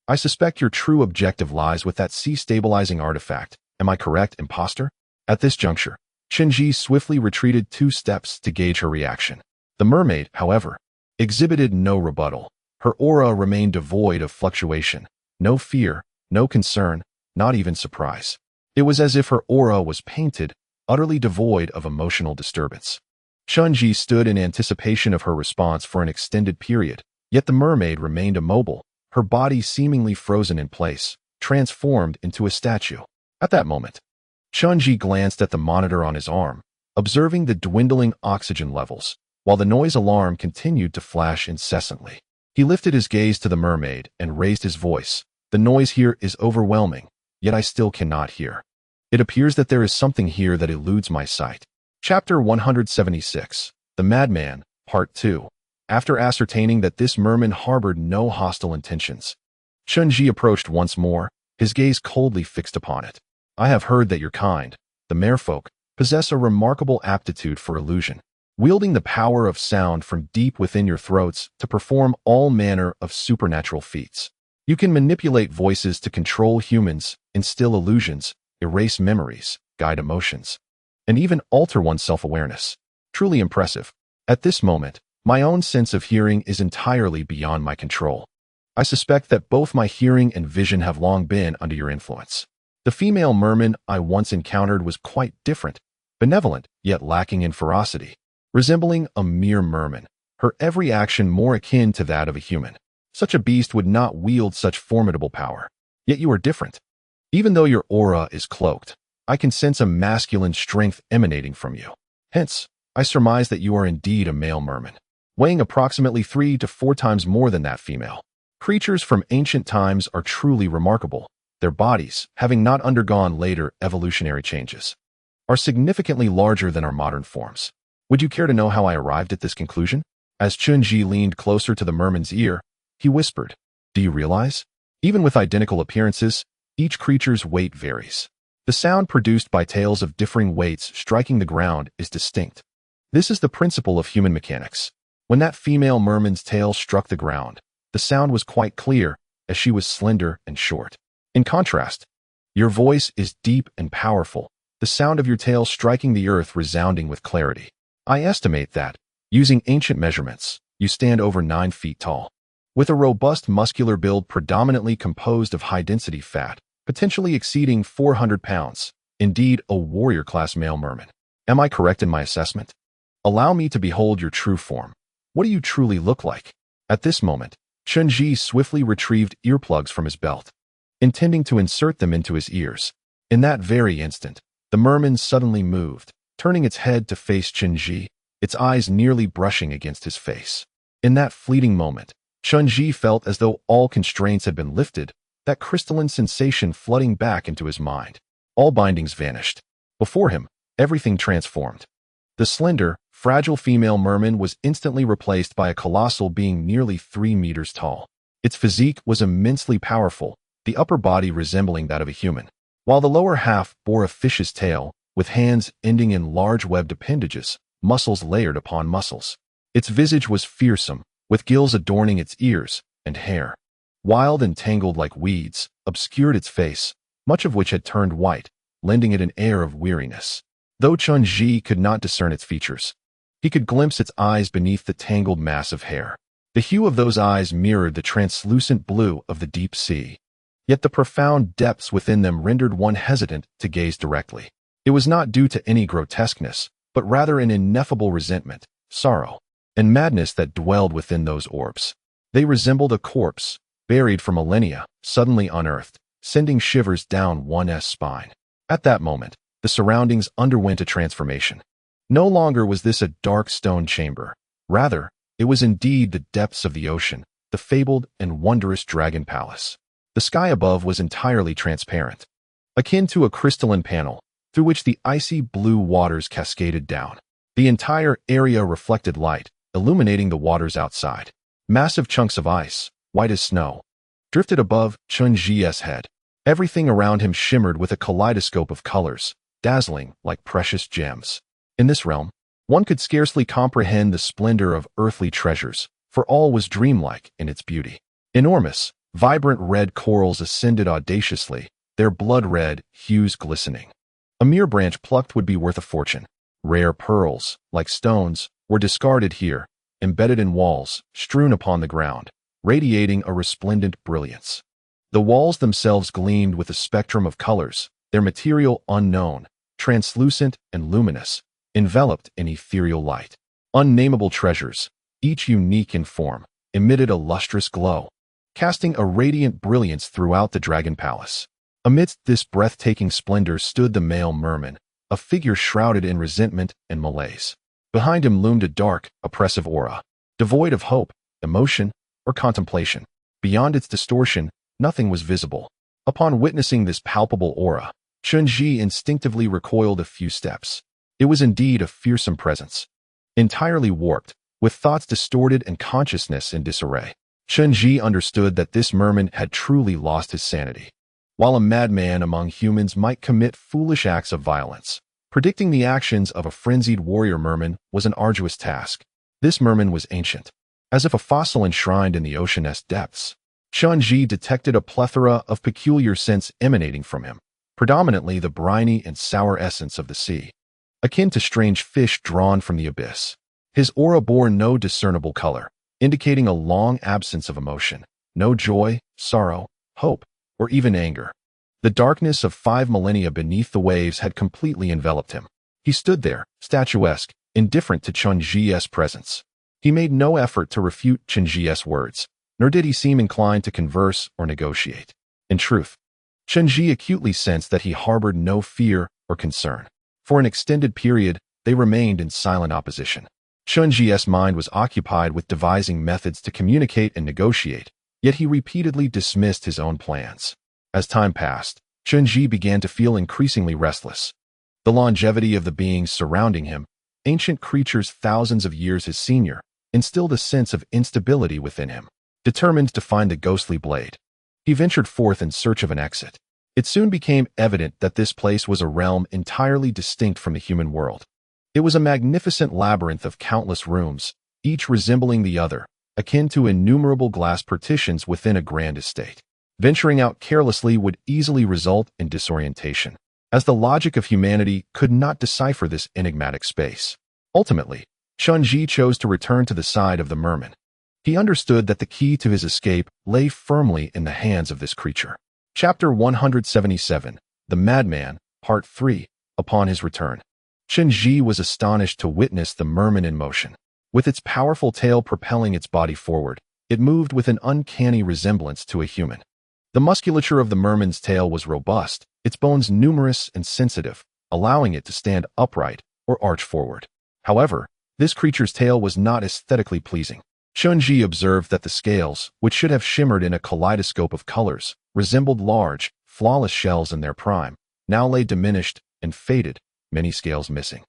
I suspect your true objective lies with that sea-stabilizing artifact. Am I correct, imposter? At this juncture, Chen Zhi swiftly retreated 2 steps to gauge her reaction. The mermaid, however, exhibited no rebuttal. Her aura remained devoid of fluctuation, no fear, no concern, not even surprise. It was as if her aura was painted, utterly devoid of emotional disturbance. Chen Zhi stood in anticipation of her response for an extended period, yet the mermaid remained immobile, her body seemingly frozen in place, transformed into a statue. At that moment, Chen Zhi glanced at the monitor on his arm, observing the dwindling oxygen levels, while the noise alarm continued to flash incessantly. He lifted his gaze to the mermaid and raised his voice. The noise here is overwhelming, yet I still cannot hear. It appears that there is something here that eludes my sight. Chapter 176, The Madman, Part 2. After ascertaining that this merman harbored no hostile intentions, Chen Zhi approached once more, his gaze coldly fixed upon it. I have heard that your kind, the merfolk, possess a remarkable aptitude for illusion, wielding the power of sound from deep within your throats to perform all manner of supernatural feats. You can manipulate voices to control humans, instill illusions, erase memories, guide emotions, and even alter one's self-awareness. Truly impressive. At this moment, my own sense of hearing is entirely beyond my control. I suspect that both my hearing and vision have long been under your influence. The female merman I once encountered was quite different, benevolent, yet lacking in ferocity. Resembling a mere merman, her every action more akin to that of a human. Such a beast would not wield such formidable power. Yet you are different. Even though your aura is cloaked, I can sense a masculine strength emanating from you. Hence, I surmise that you are indeed a male merman, weighing approximately 3 to 4 times more than that female. Creatures from ancient times are truly remarkable. Their bodies, having not undergone later evolutionary changes, are significantly larger than our modern forms. Would you care to know how I arrived at this conclusion? As Chen Zhi leaned closer to the merman's ear, he whispered, Do you realize? Even with identical appearances, each creature's weight varies. The sound produced by tails of differing weights striking the ground is distinct. This is the principle of human mechanics. When that female merman's tail struck the ground, the sound was quite clear, as she was slender and short. In contrast, your voice is deep and powerful, the sound of your tail striking the earth resounding with clarity. I estimate that, using ancient measurements, you stand over 9 feet tall. With a robust muscular build predominantly composed of high-density fat, potentially exceeding 400 pounds, indeed a warrior-class male merman. Am I correct in my assessment? Allow me to behold your true form. What do you truly look like? At this moment, Chen Zhi swiftly retrieved earplugs from his belt, intending to insert them into his ears. In that very instant, the merman suddenly moved, turning its head to face Chen Zhi, its eyes nearly brushing against his face. In that fleeting moment, Chen Zhi felt as though all constraints had been lifted, that crystalline sensation flooding back into his mind. All bindings vanished. Before him, everything transformed. The slender, fragile female merman was instantly replaced by a colossal being nearly 3 meters tall. Its physique was immensely powerful, the upper body resembling that of a human, while the lower half bore a fish's tail, with hands ending in large webbed appendages, muscles layered upon muscles. Its visage was fearsome, with gills adorning its ears and hair. wild and tangled like weeds, obscured its face, much of which had turned white, lending it an air of weariness. Though Chen Zhi could not discern its features, he could glimpse its eyes beneath the tangled mass of hair. The hue of those eyes mirrored the translucent blue of the deep sea, yet the profound depths within them rendered one hesitant to gaze directly. It was not due to any grotesqueness, but rather an ineffable resentment, sorrow, and madness that dwelled within those orbs. They resembled a corpse, buried for millennia, suddenly unearthed, sending shivers down one's spine. At that moment, the surroundings underwent a transformation. No longer was this a dark stone chamber. Rather, it was indeed the depths of the ocean, the fabled and wondrous dragon palace. The sky above was entirely transparent, akin to a crystalline panel, through which the icy blue waters cascaded down. The entire area reflected light, illuminating the waters outside. Massive chunks of ice, white as snow, drifted above Chen Zhi's head. Everything around him shimmered with a kaleidoscope of colors, dazzling like precious gems. In this realm, one could scarcely comprehend the splendor of earthly treasures, for all was dreamlike in its beauty. Enormous, vibrant red corals ascended audaciously, their blood-red hues glistening. A mere branch plucked would be worth a fortune. Rare pearls, like stones, were discarded here, embedded in walls, strewn upon the ground, radiating a resplendent brilliance. The walls themselves gleamed with a spectrum of colors, their material unknown, translucent and luminous, enveloped in ethereal light. Unnameable treasures, each unique in form, emitted a lustrous glow, casting a radiant brilliance throughout the dragon palace. Amidst this breathtaking splendor stood the male merman, a figure shrouded in resentment and malaise. Behind him loomed a dark, oppressive aura, devoid of hope, emotion, or contemplation. Beyond its distortion, nothing was visible. Upon witnessing this palpable aura, Chen Zhi instinctively recoiled a few steps. It was indeed a fearsome presence. Entirely warped, with thoughts distorted and consciousness in disarray, Chen Zhi understood that this merman had truly lost his sanity. While a madman among humans might commit foolish acts of violence, predicting the actions of a frenzied warrior merman was an arduous task. This merman was ancient, as if a fossil enshrined in the ocean's depths. Chen Zhi detected a plethora of peculiar scents emanating from him, predominantly the briny and sour essence of the sea, akin to strange fish drawn from the abyss. His aura bore no discernible color, indicating a long absence of emotion, no joy, sorrow, hope, or even anger. The darkness of 5 millennia beneath the waves had completely enveloped him. He stood there, statuesque, indifferent to Chen Zhi's presence. He made no effort to refute Chen Zhi's words, nor did he seem inclined to converse or negotiate. In truth, Chen Zhi acutely sensed that he harbored no fear or concern. For an extended period, they remained in silent opposition. Chen Zhi's mind was occupied with devising methods to communicate and negotiate, yet he repeatedly dismissed his own plans. As time passed, Chen Zhi began to feel increasingly restless. The longevity of the beings surrounding him, ancient creatures thousands of years his senior, instilled a sense of instability within him. Determined to find the ghostly blade, he ventured forth in search of an exit. It soon became evident that this place was a realm entirely distinct from the human world. It was a magnificent labyrinth of countless rooms, each resembling the other, akin to innumerable glass partitions within a grand estate. Venturing out carelessly would easily result in disorientation, as the logic of humanity could not decipher this enigmatic space. Ultimately, Chen Zhi chose to return to the side of the merman. He understood that the key to his escape lay firmly in the hands of this creature. Chapter 177, The Madman, Part 3. Upon his return, Chen Zhi was astonished to witness the merman in motion. With its powerful tail propelling its body forward, it moved with an uncanny resemblance to a human. The musculature of the merman's tail was robust, its bones numerous and sensitive, allowing it to stand upright or arch forward. However, this creature's tail was not aesthetically pleasing. Chen Zhi observed that the scales, which should have shimmered in a kaleidoscope of colors, resembled large, flawless shells in their prime, now lay diminished and faded, many scales missing.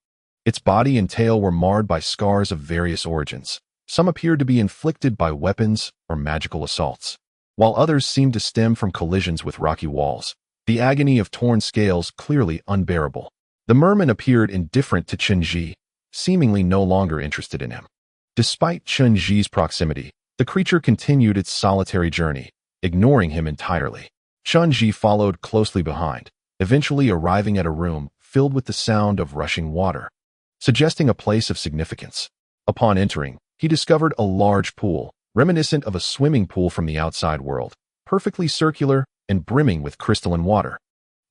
Its body and tail were marred by scars of various origins. Some appeared to be inflicted by weapons or magical assaults, while others seemed to stem from collisions with rocky walls, the agony of torn scales clearly unbearable. The merman appeared indifferent to Chen Zhi, seemingly no longer interested in him. Despite Chen Zhi's proximity, the creature continued its solitary journey, ignoring him entirely. Chen Zhi followed closely behind, eventually arriving at a room filled with the sound of rushing water, suggesting a place of significance. Upon entering, he discovered a large pool, reminiscent of a swimming pool from the outside world, perfectly circular and brimming with crystalline water,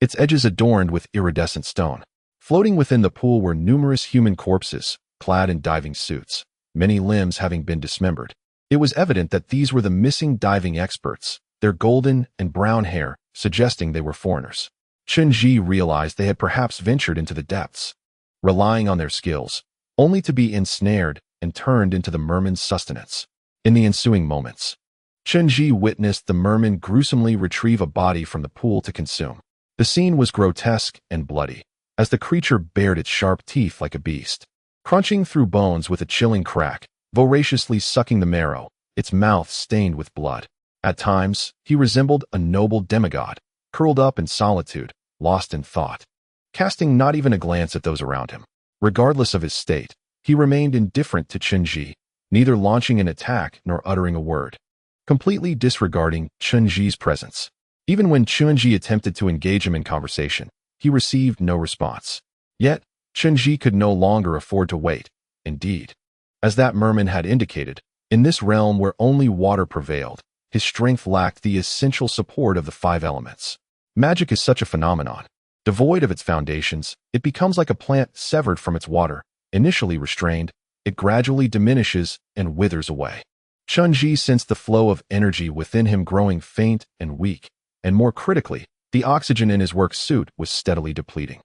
its edges adorned with iridescent stone. Floating within the pool were numerous human corpses, clad in diving suits, many limbs having been dismembered. It was evident that these were the missing diving experts, their golden and brown hair suggesting they were foreigners. Chen Zhi realized they had perhaps ventured into the depths, relying on their skills, only to be ensnared and turned into the mermen's sustenance. In the ensuing moments, Chen Zhi witnessed the merman gruesomely retrieve a body from the pool to consume. The scene was grotesque and bloody, as the creature bared its sharp teeth like a beast, crunching through bones with a chilling crack, voraciously sucking the marrow, its mouth stained with blood. At times, he resembled a noble demigod, curled up in solitude, lost in thought, casting not even a glance at those around him. Regardless of his state, he remained indifferent to Chen Zhi, neither launching an attack nor uttering a word, completely disregarding Chen Zhi's presence. Even when Chen Zhi attempted to engage him in conversation, he received no response. Yet, Chen Zhi could no longer afford to wait. Indeed, as that merman had indicated, in this realm where only water prevailed, his strength lacked the essential support of the five elements. Magic is such a phenomenon. Devoid of its foundations, it becomes like a plant severed from its water. Initially restrained, it gradually diminishes and withers away. Chen Zhi sensed the flow of energy within him growing faint and weak, and more critically, the oxygen in his work suit was steadily depleting.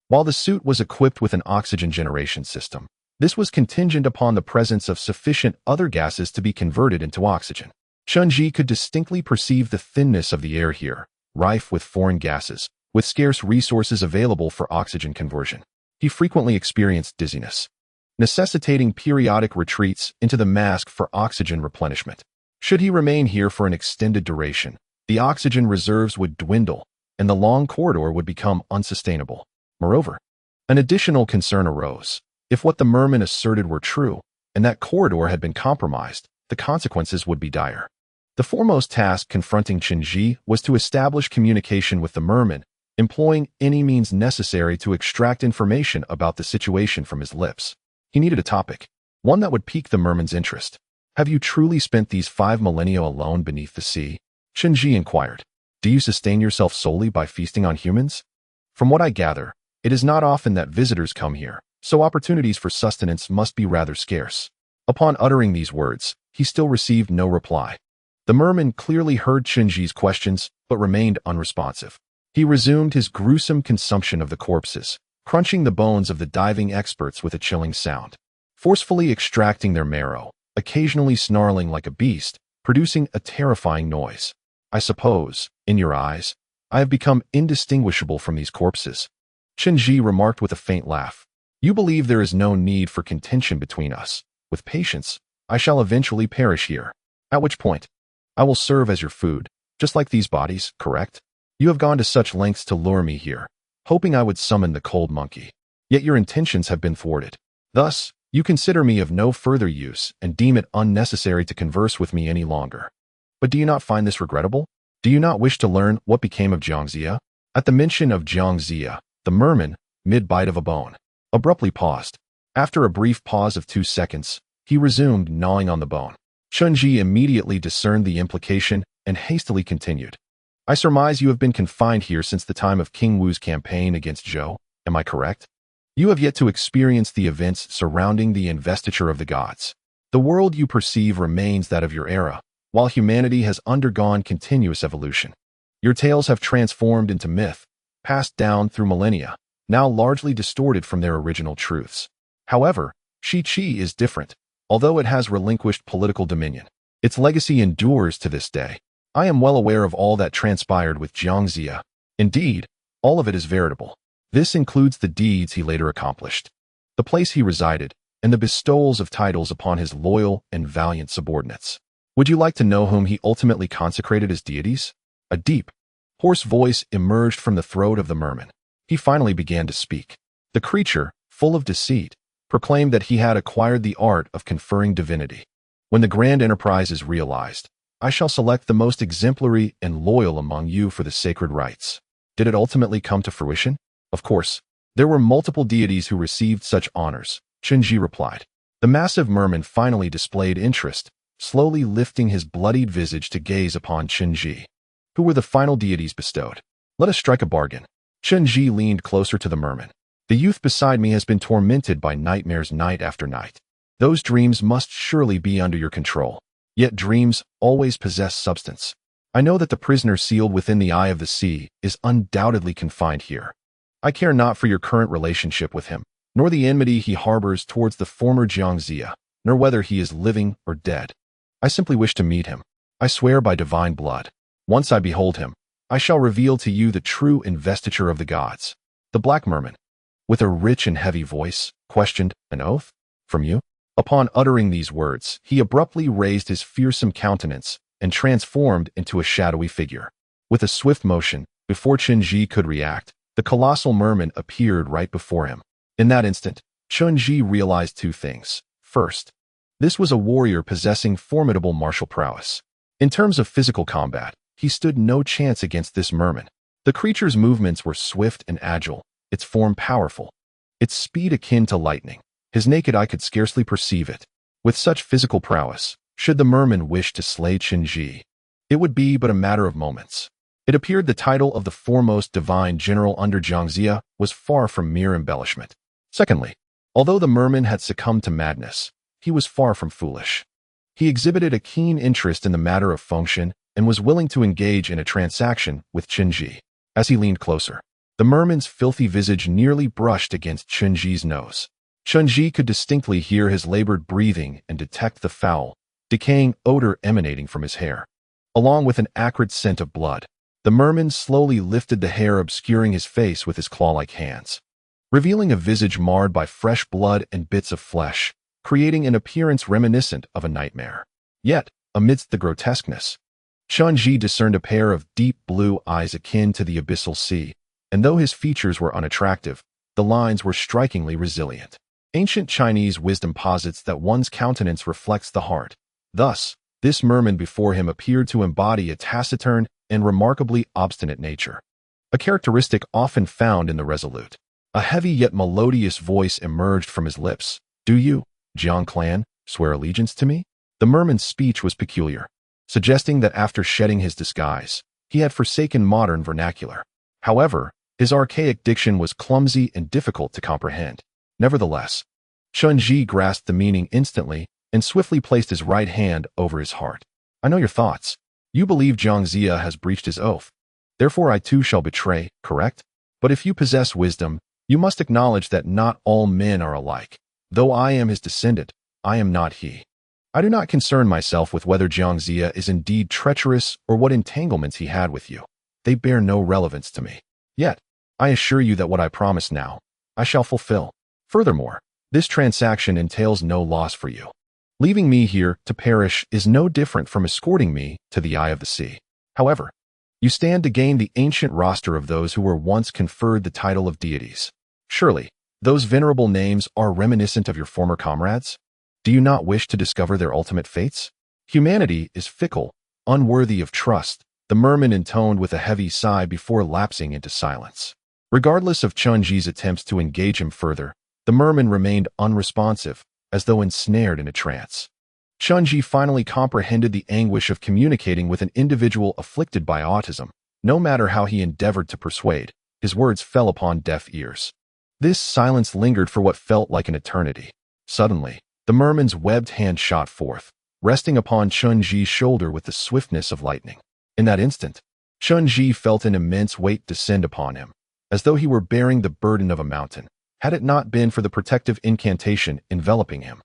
While the suit was equipped with an oxygen generation system, this was contingent upon the presence of sufficient other gases to be converted into oxygen. Chen Zhi could distinctly perceive the thinness of the air here, rife with foreign gases, with scarce resources available for oxygen conversion. He frequently experienced dizziness, necessitating periodic retreats into the mask for oxygen replenishment. Should he remain here for an extended duration, the oxygen reserves would dwindle, and the long corridor would become unsustainable. Moreover, an additional concern arose. If what the merman asserted were true, and that corridor had been compromised, the consequences would be dire. The foremost task confronting Chen Zhi was to establish communication with the merman, employing any means necessary to extract information about the situation from his lips. He needed a topic, one that would pique the merman's interest. Have you truly spent these 5 millennia alone beneath the sea? Chen Zhi inquired. Do you sustain yourself solely by feasting on humans? From what I gather, it is not often that visitors come here, so opportunities for sustenance must be rather scarce. Upon uttering these words, he still received no reply. The merman clearly heard Chen Zhi's questions, but remained unresponsive. He resumed his gruesome consumption of the corpses, crunching the bones of the diving experts with a chilling sound, forcefully extracting their marrow, occasionally snarling like a beast, producing a terrifying noise. I suppose, in your eyes, I have become indistinguishable from these corpses. Chen Zhi remarked with a faint laugh. You believe there is no need for contention between us. With patience, I shall eventually perish here, at which point, I will serve as your food, just like these bodies, correct? You have gone to such lengths to lure me here, hoping I would summon the cold monkey. Yet your intentions have been thwarted. Thus, you consider me of no further use and deem it unnecessary to converse with me any longer. But do you not find this regrettable? Do you not wish to learn what became of Jiang Zia? At the mention of Jiang Zia, the merman, mid-bite of a bone, abruptly paused. After a brief pause of 2 seconds, he resumed gnawing on the bone. Chen Zhi immediately discerned the implication and hastily continued. I surmise you have been confined here since the time of King Wu's campaign against Zhou, am I correct? You have yet to experience the events surrounding the investiture of the gods. The world you perceive remains that of your era, while humanity has undergone continuous evolution. Your tales have transformed into myth, passed down through millennia, now largely distorted from their original truths. However, Shi-Chi is different, although it has relinquished political dominion. Its legacy endures to this day. I am well aware of all that transpired with Jiang Zia. Indeed, all of it is veritable. This includes the deeds he later accomplished, the place he resided, and the bestowals of titles upon his loyal and valiant subordinates. Would you like to know whom he ultimately consecrated as deities? A deep, hoarse voice emerged from the throat of the merman. He finally began to speak. The creature, full of deceit, proclaimed that he had acquired the art of conferring divinity. When the grand enterprise is realized, I shall select the most exemplary and loyal among you for the sacred rites. Did it ultimately come to fruition? Of course. There were multiple deities who received such honors, Chen Zhi replied. The massive merman finally displayed interest, slowly lifting his bloodied visage to gaze upon Chen Zhi. Who were the final deities bestowed? Let us strike a bargain. Chen Zhi leaned closer to the merman. The youth beside me has been tormented by nightmares night after night. Those dreams must surely be under your control. Yet dreams always possess substance. I know that the prisoner sealed within the eye of the sea is undoubtedly confined here. I care not for your current relationship with him, nor the enmity he harbors towards the former Jiangxia, nor whether he is living or dead. I simply wish to meet him. I swear by divine blood. Once I behold him, I shall reveal to you the true investiture of the gods. The black merman, with a rich and heavy voice, questioned, an oath? From you? Upon uttering these words, he abruptly raised his fearsome countenance and transformed into a shadowy figure. With a swift motion, before Chen Zhi could react, the colossal merman appeared right before him. In that instant, Chen Zhi realized two things. First, this was a warrior possessing formidable martial prowess. In terms of physical combat, he stood no chance against this merman. The creature's movements were swift and agile, its form powerful, its speed akin to lightning. His naked eye could scarcely perceive it. With such physical prowess, should the merman wish to slay Chen Zhi, it would be but a matter of moments. It appeared the title of the foremost divine general under Jiangxia was far from mere embellishment. Secondly, although the merman had succumbed to madness, he was far from foolish. He exhibited a keen interest in the matter of function and was willing to engage in a transaction with Chen Zhi. As he leaned closer, the merman's filthy visage nearly brushed against Chen Zhi's nose. Chen Zhi could distinctly hear his labored breathing and detect the foul, decaying odor emanating from his hair. Along with an acrid scent of blood, the merman slowly lifted the hair obscuring his face with his claw-like hands, revealing a visage marred by fresh blood and bits of flesh, creating an appearance reminiscent of a nightmare. Yet, amidst the grotesqueness, Chen Zhi discerned a pair of deep blue eyes akin to the abyssal sea, and though his features were unattractive, the lines were strikingly resilient. Ancient Chinese wisdom posits that one's countenance reflects the heart. Thus, this merman before him appeared to embody a taciturn and remarkably obstinate nature, a characteristic often found in the resolute. A heavy yet melodious voice emerged from his lips. Do you, Jiang clan, swear allegiance to me? The merman's speech was peculiar, suggesting that after shedding his disguise, he had forsaken modern vernacular. However, his archaic diction was clumsy and difficult to comprehend. Nevertheless, Chen Zhi grasped the meaning instantly and swiftly placed his right hand over his heart. I know your thoughts. You believe Jiangxia has breached his oath. Therefore I too shall betray, correct? But if you possess wisdom, you must acknowledge that not all men are alike. Though I am his descendant, I am not he. I do not concern myself with whether Jiangxia is indeed treacherous or what entanglements he had with you. They bear no relevance to me. Yet, I assure you that what I promise now, I shall fulfill. Furthermore, this transaction entails no loss for you. Leaving me here to perish is no different from escorting me to the eye of the sea. However, you stand to gain the ancient roster of those who were once conferred the title of deities. Surely, those venerable names are reminiscent of your former comrades? Do you not wish to discover their ultimate fates? Humanity is fickle, unworthy of trust, the merman intoned with a heavy sigh before lapsing into silence. Regardless of Chen Zhi's attempts to engage him further, the merman remained unresponsive, as though ensnared in a trance. Chen Zhi finally comprehended the anguish of communicating with an individual afflicted by autism. No matter how he endeavored to persuade, his words fell upon deaf ears. This silence lingered for what felt like an eternity. Suddenly, the merman's webbed hand shot forth, resting upon Chen Zhi's shoulder with the swiftness of lightning. In that instant, Chen Zhi felt an immense weight descend upon him, as though he were bearing the burden of a mountain. Had it not been for the protective incantation enveloping him,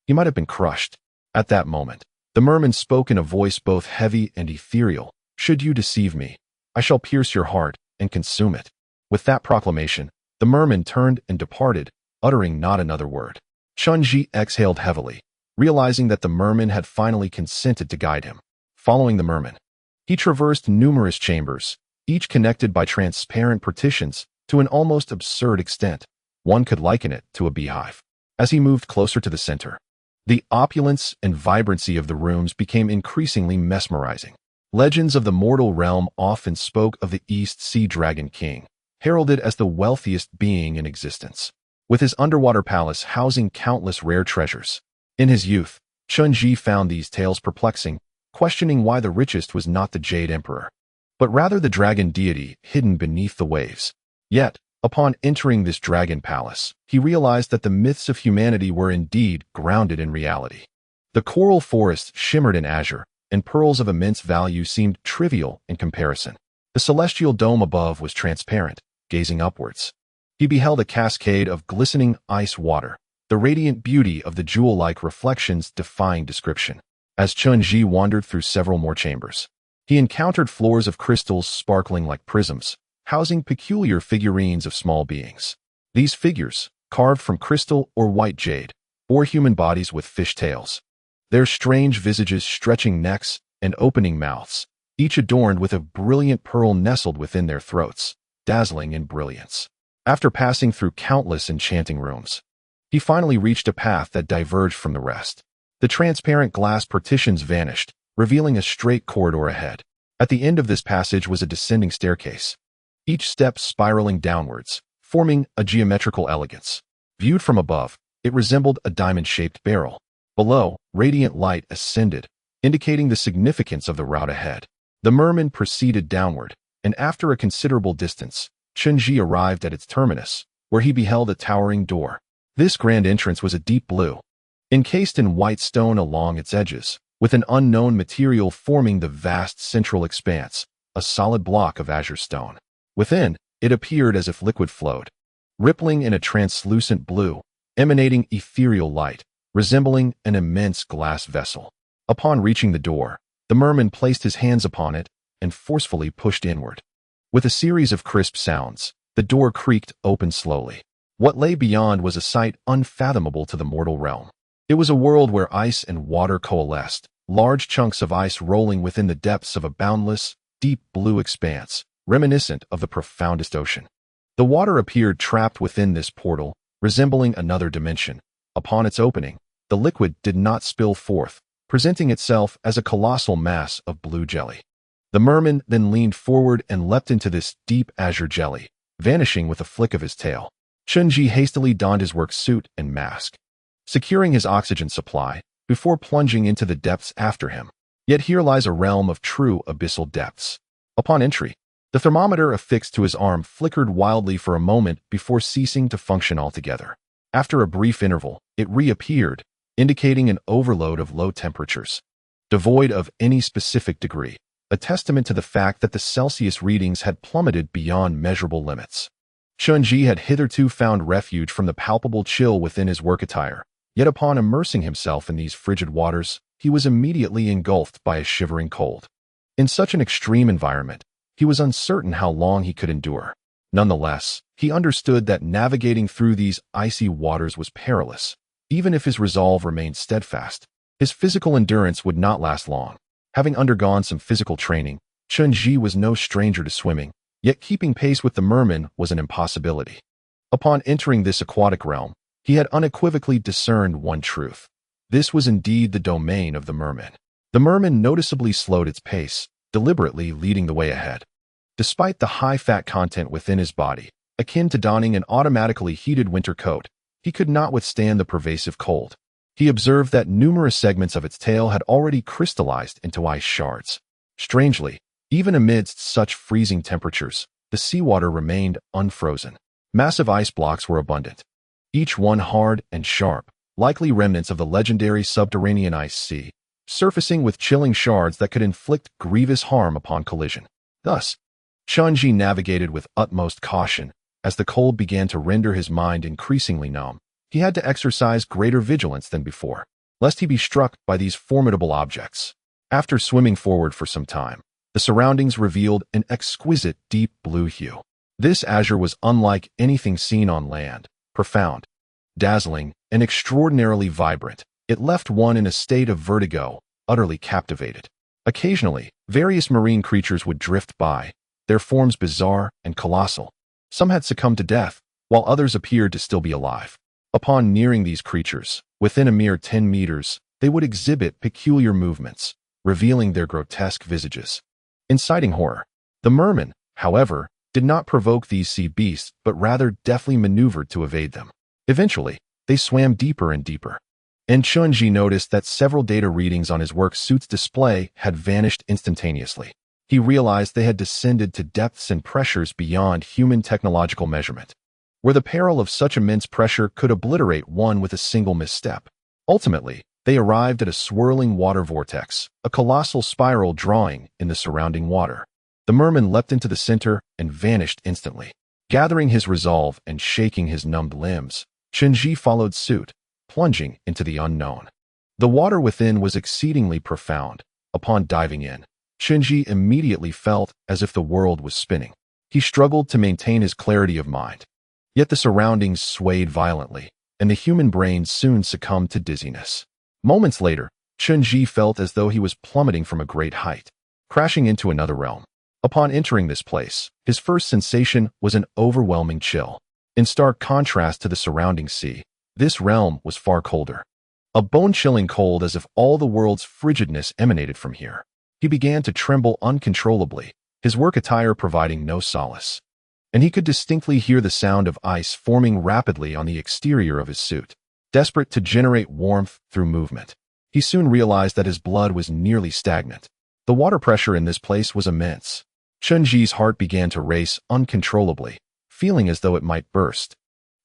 he might have been crushed. At that moment, the merman spoke in a voice both heavy and ethereal. Should you deceive me, I shall pierce your heart and consume it. With that proclamation, the merman turned and departed, uttering not another word. Chen Zhi exhaled heavily, realizing that the merman had finally consented to guide him. Following the merman, he traversed numerous chambers, each connected by transparent partitions to an almost absurd extent. One could liken it to a beehive. As he moved closer to the center, The opulence and vibrancy of the rooms became increasingly mesmerizing. Legends of the mortal realm often spoke of the East Sea Dragon King, heralded as the wealthiest being in existence, with his underwater palace housing countless rare treasures. In his youth, Chen Zhi found these tales perplexing, questioning why the richest was not the Jade Emperor, but rather the dragon deity hidden beneath the waves. Yet, upon entering this dragon palace, he realized that the myths of humanity were indeed grounded in reality. The coral forest shimmered in azure, and pearls of immense value seemed trivial in comparison. The celestial dome above was transparent, gazing upwards. He beheld a cascade of glistening ice water, the radiant beauty of the jewel-like reflections defying description. As Chen Zhi wandered through several more chambers, he encountered floors of crystals sparkling like prisms, housing peculiar figurines of small beings. These figures, carved from crystal or white jade, bore human bodies with fish tails, their strange visages stretching necks and opening mouths, each adorned with a brilliant pearl nestled within their throats, dazzling in brilliance. After passing through countless enchanting rooms, he finally reached a path that diverged from the rest. The transparent glass partitions vanished, revealing a straight corridor ahead. At the end of this passage was a descending staircase, each step spiraling downwards, forming a geometrical elegance. Viewed from above, it resembled a diamond-shaped barrel. Below, radiant light ascended, indicating the significance of the route ahead. The mermen proceeded downward, and after a considerable distance, Chen Zhi arrived at its terminus, where he beheld a towering door. This grand entrance was a deep blue, encased in white stone along its edges, with an unknown material forming the vast central expanse, a solid block of azure stone. Within, it appeared as if liquid flowed, rippling in a translucent blue, emanating ethereal light, resembling an immense glass vessel. Upon reaching the door, the merman placed his hands upon it and forcefully pushed inward. With a series of crisp sounds, the door creaked open slowly. What lay beyond was a sight unfathomable to the mortal realm. It was a world where ice and water coalesced, large chunks of ice rolling within the depths of a boundless, deep blue expanse, reminiscent of the profoundest ocean. The water appeared trapped within this portal, resembling another dimension. Upon its opening, the liquid did not spill forth, presenting itself as a colossal mass of blue jelly. The merman then leaned forward and leapt into this deep azure jelly, vanishing with a flick of his tail. Chen Zhi hastily donned his work suit and mask, securing his oxygen supply, before plunging into the depths after him. Yet here lies a realm of true abyssal depths. Upon entry, the thermometer affixed to his arm flickered wildly for a moment before ceasing to function altogether. After a brief interval, it reappeared, indicating an overload of low temperatures, devoid of any specific degree, a testament to the fact that the Celsius readings had plummeted beyond measurable limits. Chen Zhi had hitherto found refuge from the palpable chill within his work attire, yet upon immersing himself in these frigid waters, he was immediately engulfed by a shivering cold. In such an extreme environment, he was uncertain how long he could endure. Nonetheless, he understood that navigating through these icy waters was perilous. Even if his resolve remained steadfast, his physical endurance would not last long. Having undergone some physical training, Chen Zhi was no stranger to swimming, yet keeping pace with the mermen was an impossibility. Upon entering this aquatic realm, he had unequivocally discerned one truth. This was indeed the domain of the merman. The merman noticeably slowed its pace, deliberately leading the way ahead. Despite the high fat content within his body, akin to donning an automatically heated winter coat, he could not withstand the pervasive cold. He observed that numerous segments of its tail had already crystallized into ice shards. Strangely, even amidst such freezing temperatures, the seawater remained unfrozen. Massive ice blocks were abundant, each one hard and sharp, likely remnants of the legendary subterranean ice sea, surfacing with chilling shards that could inflict grievous harm upon collision. Thus, Chen Zhi navigated with utmost caution. As the cold began to render his mind increasingly numb, he had to exercise greater vigilance than before, lest he be struck by these formidable objects. After swimming forward for some time, the surroundings revealed an exquisite deep blue hue. This azure was unlike anything seen on land, profound, dazzling, and extraordinarily vibrant. It left one in a state of vertigo, utterly captivated. Occasionally, various marine creatures would drift by, their forms bizarre and colossal. Some had succumbed to death, while others appeared to still be alive. Upon nearing these creatures, within a mere 10 meters, they would exhibit peculiar movements, revealing their grotesque visages, inciting horror. The mermen, however, did not provoke these sea beasts but rather deftly maneuvered to evade them. Eventually, they swam deeper and deeper, and Chen Zhi noticed that several data readings on his work suit's display had vanished instantaneously. He realized they had descended to depths and pressures beyond human technological measurement, where the peril of such immense pressure could obliterate one with a single misstep. Ultimately, they arrived at a swirling water vortex, a colossal spiral drawing in the surrounding water. The merman leapt into the center and vanished instantly. Gathering his resolve and shaking his numbed limbs, Chen Zhi followed suit, plunging into the unknown. The water within was exceedingly profound. Upon diving in, Chen Zhi immediately felt as if the world was spinning. He struggled to maintain his clarity of mind. Yet the surroundings swayed violently, and the human brain soon succumbed to dizziness. Moments later, Chen Zhi felt as though he was plummeting from a great height, crashing into another realm. Upon entering this place, his first sensation was an overwhelming chill. In stark contrast to the surrounding sea, this realm was far colder. A bone-chilling cold as if all the world's frigidness emanated from here. He began to tremble uncontrollably, his work attire providing no solace. And he could distinctly hear the sound of ice forming rapidly on the exterior of his suit. Desperate to generate warmth through movement, he soon realized that his blood was nearly stagnant. The water pressure in this place was immense. Chen Zhi's heart began to race uncontrollably, feeling as though it might burst,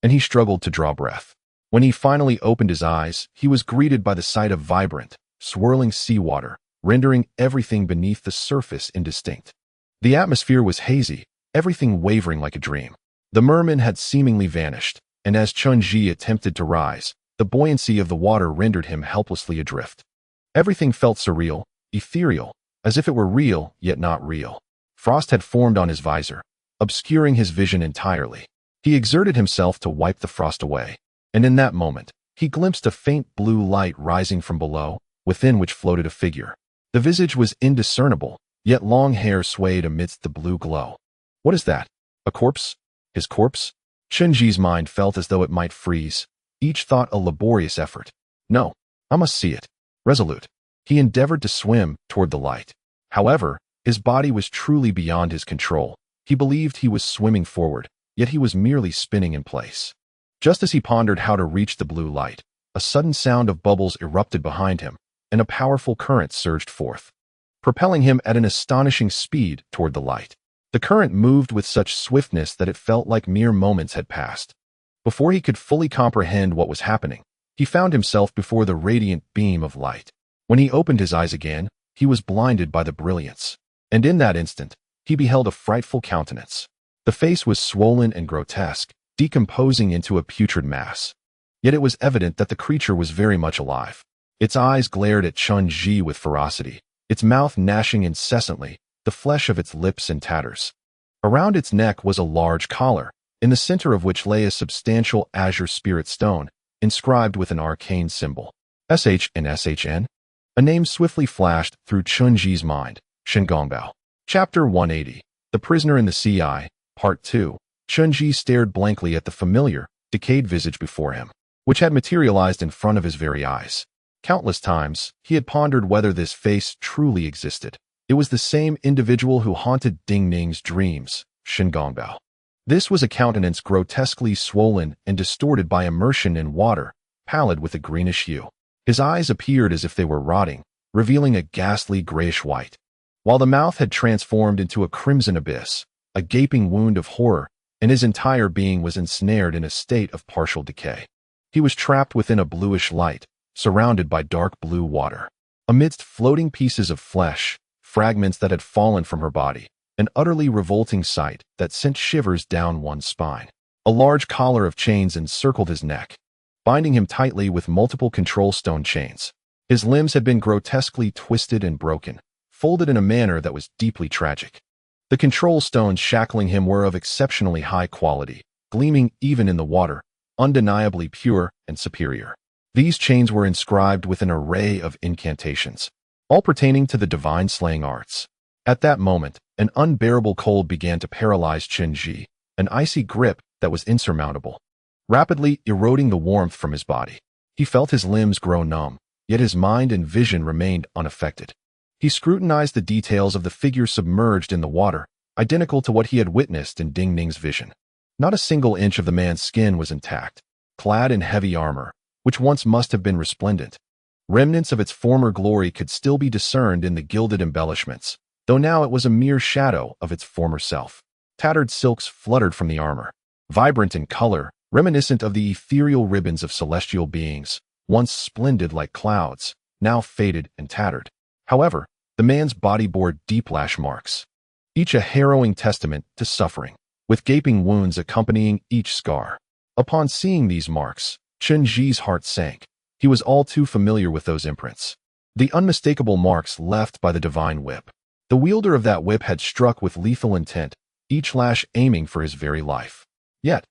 and he struggled to draw breath. When he finally opened his eyes, he was greeted by the sight of vibrant, swirling seawater, rendering everything beneath the surface indistinct. The atmosphere was hazy, everything wavering like a dream. The mermen had seemingly vanished, and as Chen Zhi attempted to rise, the buoyancy of the water rendered him helplessly adrift. Everything felt surreal, ethereal, as if it were real yet not real. Frost had formed on his visor, obscuring his vision entirely. He exerted himself to wipe the frost away, and in that moment, he glimpsed a faint blue light rising from below, within which floated a figure. The visage was indiscernible, yet long hair swayed amidst the blue glow. What is that? A corpse? His corpse? Chen Zhi's mind felt as though it might freeze, each thought a laborious effort. No, I must see it. Resolute, he endeavored to swim toward the light. However, his body was truly beyond his control. He believed he was swimming forward, yet he was merely spinning in place. Just as he pondered how to reach the blue light, a sudden sound of bubbles erupted behind him, and a powerful current surged forth, propelling him at an astonishing speed toward the light. The current moved with such swiftness that it felt like mere moments had passed. Before he could fully comprehend what was happening, he found himself before the radiant beam of light. When he opened his eyes again, he was blinded by the brilliance, and in that instant, he beheld a frightful countenance. The face was swollen and grotesque, decomposing into a putrid mass. Yet it was evident that the creature was very much alive. Its eyes glared at Chen Zhi with ferocity, its mouth gnashing incessantly, the flesh of its lips in tatters. Around its neck was a large collar, in the center of which lay a substantial azure spirit stone, inscribed with an arcane symbol. SH and SHN? A name swiftly flashed through Chen Zhi's mind, Shengongbao. Chapter 180. The Prisoner in the Sea. Part 2. Chen Zhi stared blankly at the familiar, decayed visage before him, which had materialized in front of his very eyes. Countless times, he had pondered whether this face truly existed. It was the same individual who haunted Ding Ning's dreams, Shengongbao. This was a countenance grotesquely swollen and distorted by immersion in water, pallid with a greenish hue. His eyes appeared as if they were rotting, revealing a ghastly grayish white, while the mouth had transformed into a crimson abyss, a gaping wound of horror, and his entire being was ensnared in a state of partial decay. He was trapped within a bluish light, surrounded by dark blue water. Amidst floating pieces of flesh, fragments that had fallen from her body, an utterly revolting sight that sent shivers down one's spine. A large collar of chains encircled his neck, binding him tightly with multiple control stone chains. His limbs had been grotesquely twisted and broken, folded in a manner that was deeply tragic. The control stones shackling him were of exceptionally high quality, gleaming even in the water, undeniably pure and superior. These chains were inscribed with an array of incantations, all pertaining to the divine slaying arts. At that moment, an unbearable cold began to paralyze Chen Zhi, an icy grip that was insurmountable. rapidly eroding the warmth from his body. He felt his limbs grow numb, yet his mind and vision remained unaffected. He scrutinized the details of the figure submerged in the water, identical to what he had witnessed in Ding Ning's vision. Not a single inch of the man's skin was intact, clad in heavy armor, which once must have been resplendent. Remnants of its former glory could still be discerned in the gilded embellishments, though now it was a mere shadow of its former self. Tattered silks fluttered from the armor, vibrant in color, reminiscent of the ethereal ribbons of celestial beings, once splendid like clouds, now faded and tattered. However, the man's body bore deep lash marks, each a harrowing testament to suffering, with gaping wounds accompanying each scar. Upon seeing these marks, Chen Zhi's heart sank. He was all too familiar with those imprints. The unmistakable marks left by the divine whip. The wielder of that whip had struck with lethal intent, each lash aiming for his very life. Yet,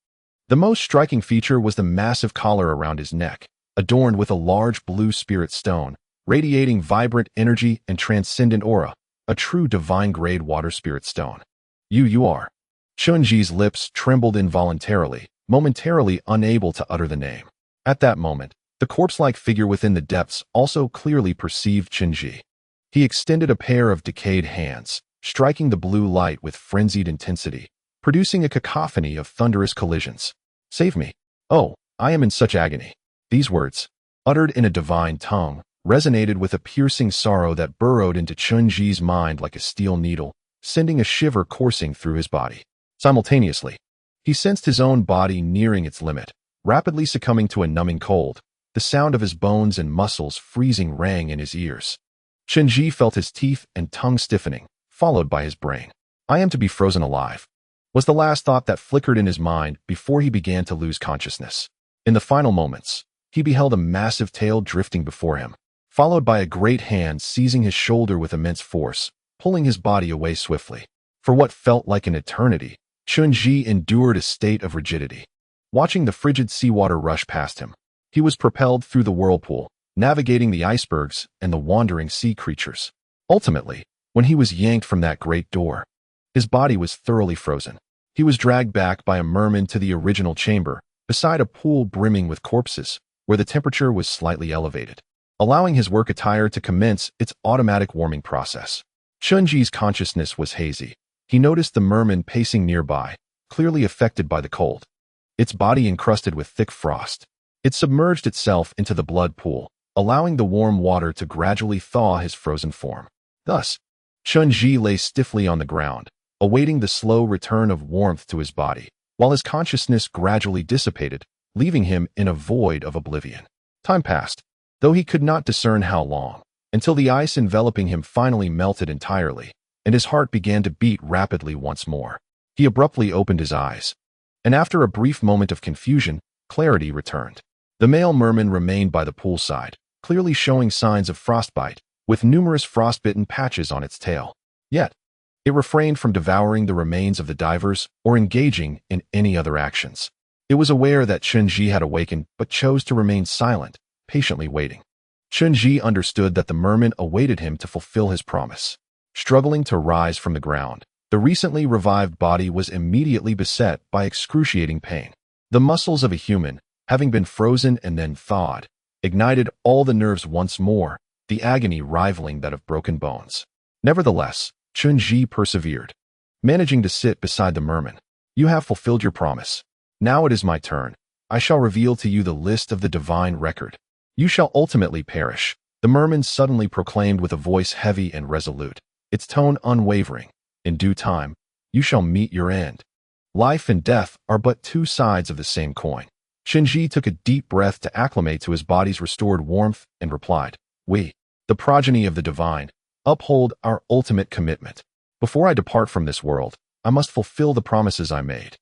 the most striking feature was the massive collar around his neck, adorned with a large blue spirit stone, radiating vibrant energy and transcendent aura, a true divine-grade water spirit stone. You are. Chen Zhi's lips trembled involuntarily, momentarily unable to utter the name. At that moment, the corpse-like figure within the depths also clearly perceived Chen Zhi. He extended a pair of decayed hands, striking the blue light with frenzied intensity, producing a cacophony of thunderous collisions. "Save me. Oh, I am in such agony." These words, uttered in a divine tongue, resonated with a piercing sorrow that burrowed into Chen Zhi's mind like a steel needle, sending a shiver coursing through his body. Simultaneously, he sensed his own body nearing its limit, rapidly succumbing to a numbing cold. The sound of his bones and muscles freezing rang in his ears. Chen Zhi felt his teeth and tongue stiffening, followed by his brain. "I am to be frozen alive," was the last thought that flickered in his mind before he began to lose consciousness. In the final moments, he beheld a massive tail drifting before him, followed by a great hand seizing his shoulder with immense force, pulling his body away swiftly. For what felt like an eternity, Chen Zhi endured a state of rigidity. Watching the frigid seawater rush past him, he was propelled through the whirlpool, navigating the icebergs and the wandering sea creatures. Ultimately, when he was yanked from that great door, his body was thoroughly frozen. He was dragged back by a merman to the original chamber, beside a pool brimming with corpses, where the temperature was slightly elevated, allowing his work attire to commence its automatic warming process. Chen Zhi's consciousness was hazy. He noticed the merman pacing nearby, clearly affected by the cold, its body encrusted with thick frost. It submerged itself into the blood pool, allowing the warm water to gradually thaw his frozen form. Thus, Chen Zhi lay stiffly on the ground, awaiting the slow return of warmth to his body, while his consciousness gradually dissipated, leaving him in a void of oblivion. Time passed, though he could not discern how long, until the ice enveloping him finally melted entirely, and his heart began to beat rapidly once more. He abruptly opened his eyes, and after a brief moment of confusion, clarity returned. The male merman remained by the poolside, clearly showing signs of frostbite, with numerous frostbitten patches on its tail. Yet, it refrained from devouring the remains of the divers or engaging in any other actions. It was aware that Chen Zhi had awakened but chose to remain silent, patiently waiting. Chen Zhi understood that the merman awaited him to fulfill his promise. Struggling to rise from the ground, the recently revived body was immediately beset by excruciating pain. The muscles of a human, having been frozen and then thawed, ignited all the nerves once more, the agony rivaling that of broken bones. Nevertheless, Chen Zhi persevered, managing to sit beside the merman. "You have fulfilled your promise. Now it is my turn. I shall reveal to you the list of the divine record. You shall ultimately perish," the merman suddenly proclaimed with a voice heavy and resolute, its tone unwavering. "In due time, you shall meet your end. Life and death are but two sides of the same coin." Chen Zhi took a deep breath to acclimate to his body's restored warmth and replied, "We, the progeny of the divine, uphold our ultimate commitment. Before I depart from this world, I must fulfill the promises I made.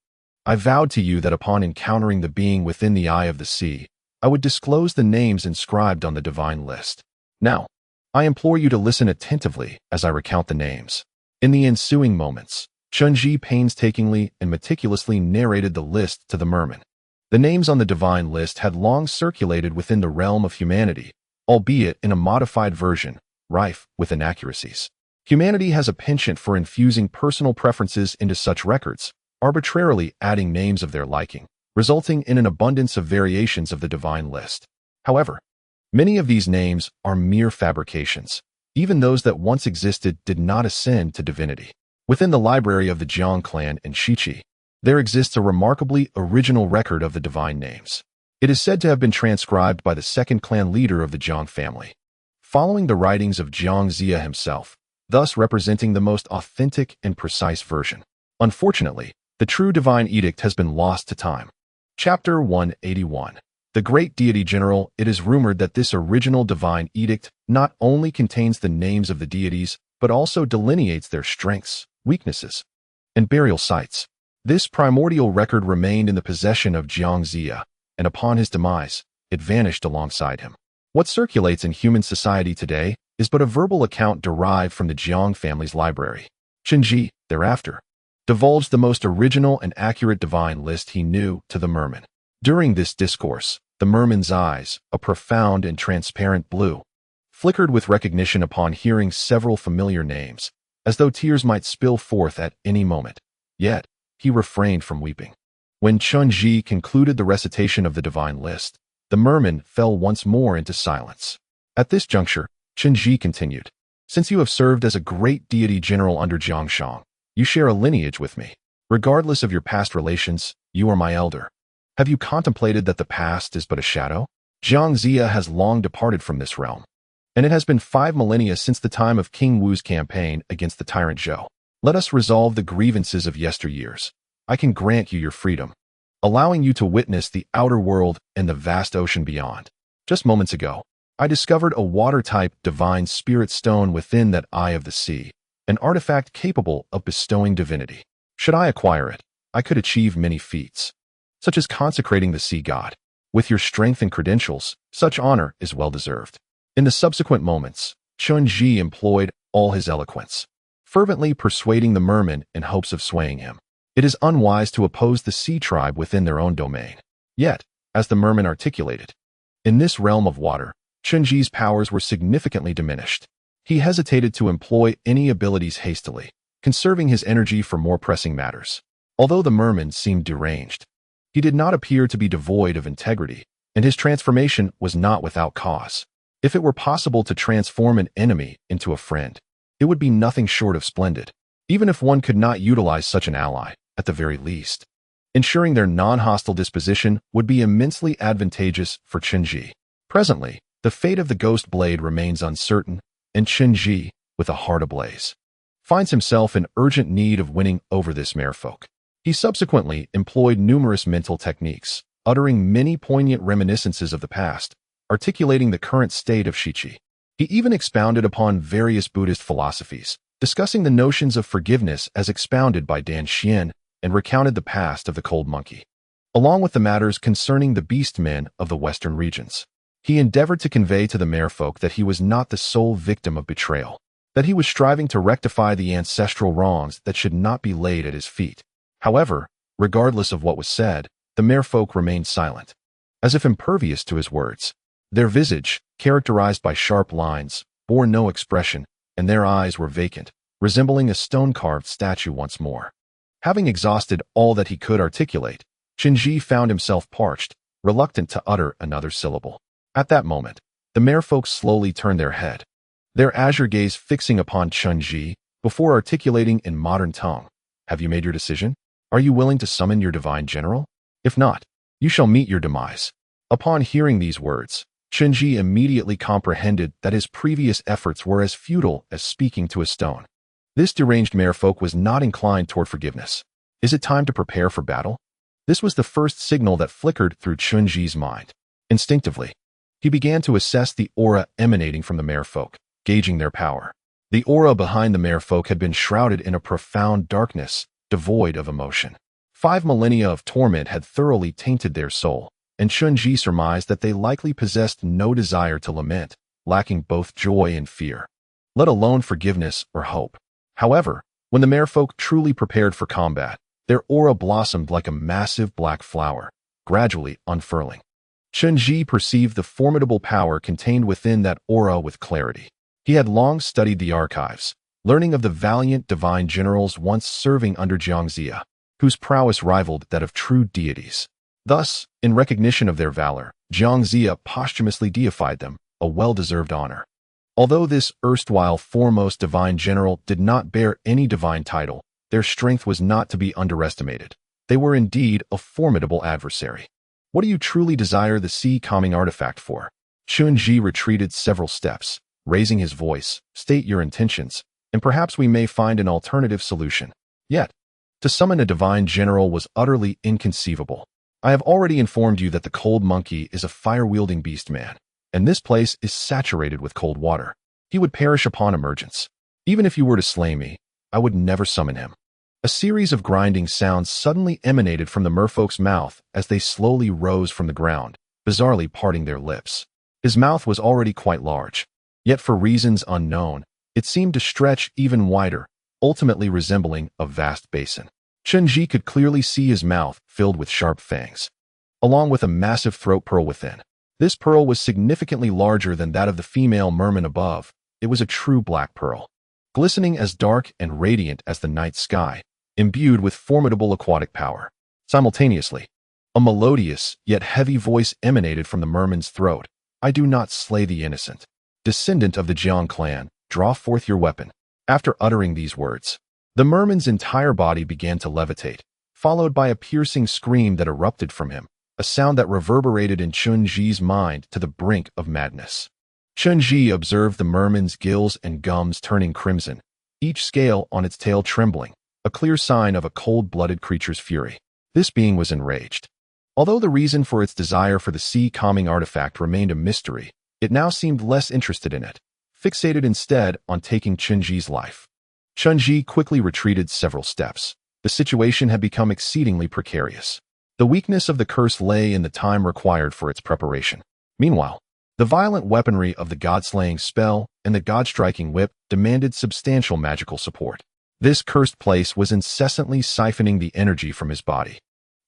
I vowed to you that upon encountering the being within the eye of the sea, I would disclose the names inscribed on the divine list. Now, I implore you to listen attentively as I recount the names." In the ensuing moments, Chen Zhi painstakingly and meticulously narrated the list to the merman. The names on the divine list had long circulated within the realm of humanity, albeit in a modified version, rife with inaccuracies. Humanity has a penchant for infusing personal preferences into such records, arbitrarily adding names of their liking, resulting in an abundance of variations of the divine list. However, many of these names are mere fabrications. Even those that once existed did not ascend to divinity. Within the library of the Jiang clan in Shiqi, there exists a remarkably original record of the divine names. It is said to have been transcribed by the second clan leader of the Jiang family, following the writings of Jiang Zhi himself, thus representing the most authentic and precise version. Unfortunately, the true divine edict has been lost to time. Chapter 181. The Great Deity General. It is rumored that this original divine edict not only contains the names of the deities, but also delineates their strengths, weaknesses, and burial sites. This primordial record remained in the possession of Jiang Zhi, and upon his demise, it vanished alongside him. What circulates in human society today is but a verbal account derived from the Jiang family's library. Chen Zhi, thereafter, divulged the most original and accurate divine list he knew to the mermen. During this discourse, the merman's eyes, a profound and transparent blue, flickered with recognition upon hearing several familiar names, as though tears might spill forth at any moment. Yet, he refrained from weeping. When Chen Zhi concluded the recitation of the divine list, the merman fell once more into silence. At this juncture, Chen Zhi continued, "Since you have served as a great deity general under Jiangshang, you share a lineage with me. Regardless of your past relations, you are my elder. Have you contemplated that the past is but a shadow? Jiang Zhi has long departed from this realm, and it has been 5 millennia since the time of King Wu's campaign against the tyrant Zhou. Let us resolve the grievances of yesteryears. I can grant you your freedom, allowing you to witness the outer world and the vast ocean beyond. Just moments ago, I discovered a water-type divine spirit stone within that eye of the sea, an artifact capable of bestowing divinity. Should I acquire it, I could achieve many feats, such as consecrating the sea god. With your strength and credentials, such honor is well-deserved." In the subsequent moments, Chen Zhi employed all his eloquence, fervently persuading the mermen in hopes of swaying him. It is unwise to oppose the sea tribe within their own domain. Yet, as the mermen articulated, in this realm of water, Chen Zhi's powers were significantly diminished. He hesitated to employ any abilities hastily, conserving his energy for more pressing matters. Although the merman seemed deranged, he did not appear to be devoid of integrity, and his transformation was not without cause. If it were possible to transform an enemy into a friend, it would be nothing short of splendid. Even if one could not utilize such an ally, at the very least, ensuring their non-hostile disposition would be immensely advantageous for Chen Zhi. Presently, the fate of the ghost blade remains uncertain, and Chen Zhi, with a heart ablaze, finds himself in urgent need of winning over this merfolk. He subsequently employed numerous mental techniques, uttering many poignant reminiscences of the past, articulating the current state of Shiqi. He even expounded upon various Buddhist philosophies, discussing the notions of forgiveness as expounded by Dan Xian, and recounted the past of the cold monkey, along with the matters concerning the beast men of the western regions. He endeavored to convey to the merfolk that he was not the sole victim of betrayal, that he was striving to rectify the ancestral wrongs that should not be laid at his feet. However, regardless of what was said, the merfolk remained silent, as if impervious to his words. Their visage, characterized by sharp lines, bore no expression, and their eyes were vacant, resembling a stone-carved statue once more. Having exhausted all that he could articulate, Chen Zhi found himself parched, reluctant to utter another syllable. At that moment, the merfolk slowly turned their head, their azure gaze fixing upon Chen Zhi, before articulating in modern tongue, "Have you made your decision? Are you willing to summon your divine general? If not, you shall meet your demise." Upon hearing these words, Chen Zhi immediately comprehended that his previous efforts were as futile as speaking to a stone. This deranged merfolk was not inclined toward forgiveness. Is it time to prepare for battle? This was the first signal that flickered through Chen Zhi's mind. Instinctively, he began to assess the aura emanating from the merfolk, gauging their power. The aura behind the merfolk had been shrouded in a profound darkness, devoid of emotion. 5 millennia of torment had thoroughly tainted their soul, and Chen Zhi surmised that they likely possessed no desire to lament, lacking both joy and fear, let alone forgiveness or hope. However, when the merfolk truly prepared for combat, their aura blossomed like a massive black flower, gradually unfurling. Chen Zhi perceived the formidable power contained within that aura with clarity. He had long studied the archives, learning of the valiant divine generals once serving under Jiang Zhi, whose prowess rivaled that of true deities. Thus, in recognition of their valor, Chen Zhi posthumously deified them, a well-deserved honor. Although this erstwhile foremost divine general did not bear any divine title, their strength was not to be underestimated. They were indeed a formidable adversary. What do you truly desire the sea-calming artifact for? Chen Zhi retreated several steps, raising his voice. State your intentions, and perhaps we may find an alternative solution. Yet, to summon a divine general was utterly inconceivable. I have already informed you that the cold monkey is a fire-wielding beast man, and this place is saturated with cold water. He would perish upon emergence. Even if you were to slay me, I would never summon him. A series of grinding sounds suddenly emanated from the merfolk's mouth as they slowly rose from the ground, bizarrely parting their lips. His mouth was already quite large, yet for reasons unknown, it seemed to stretch even wider, ultimately resembling a vast basin. Chen Zhi could clearly see his mouth filled with sharp fangs, along with a massive throat pearl within. This pearl was significantly larger than that of the female merman above. It was a true black pearl, glistening as dark and radiant as the night sky, imbued with formidable aquatic power. Simultaneously, a melodious yet heavy voice emanated from the merman's throat. I do not slay the innocent. Descendant of the Jiang clan, draw forth your weapon. After uttering these words, the merman's entire body began to levitate, followed by a piercing scream that erupted from him, a sound that reverberated in Chen Zhi's mind to the brink of madness. Chen Zhi observed the merman's gills and gums turning crimson, each scale on its tail trembling, a clear sign of a cold-blooded creature's fury. This being was enraged. Although the reason for its desire for the sea-calming artifact remained a mystery, it now seemed less interested in it, fixated instead on taking Chen Zhi's life. Chen Zhi quickly retreated several steps. The situation had become exceedingly precarious. The weakness of the curse lay in the time required for its preparation. Meanwhile, the violent weaponry of the god-slaying spell and the god-striking whip demanded substantial magical support. This cursed place was incessantly siphoning the energy from his body.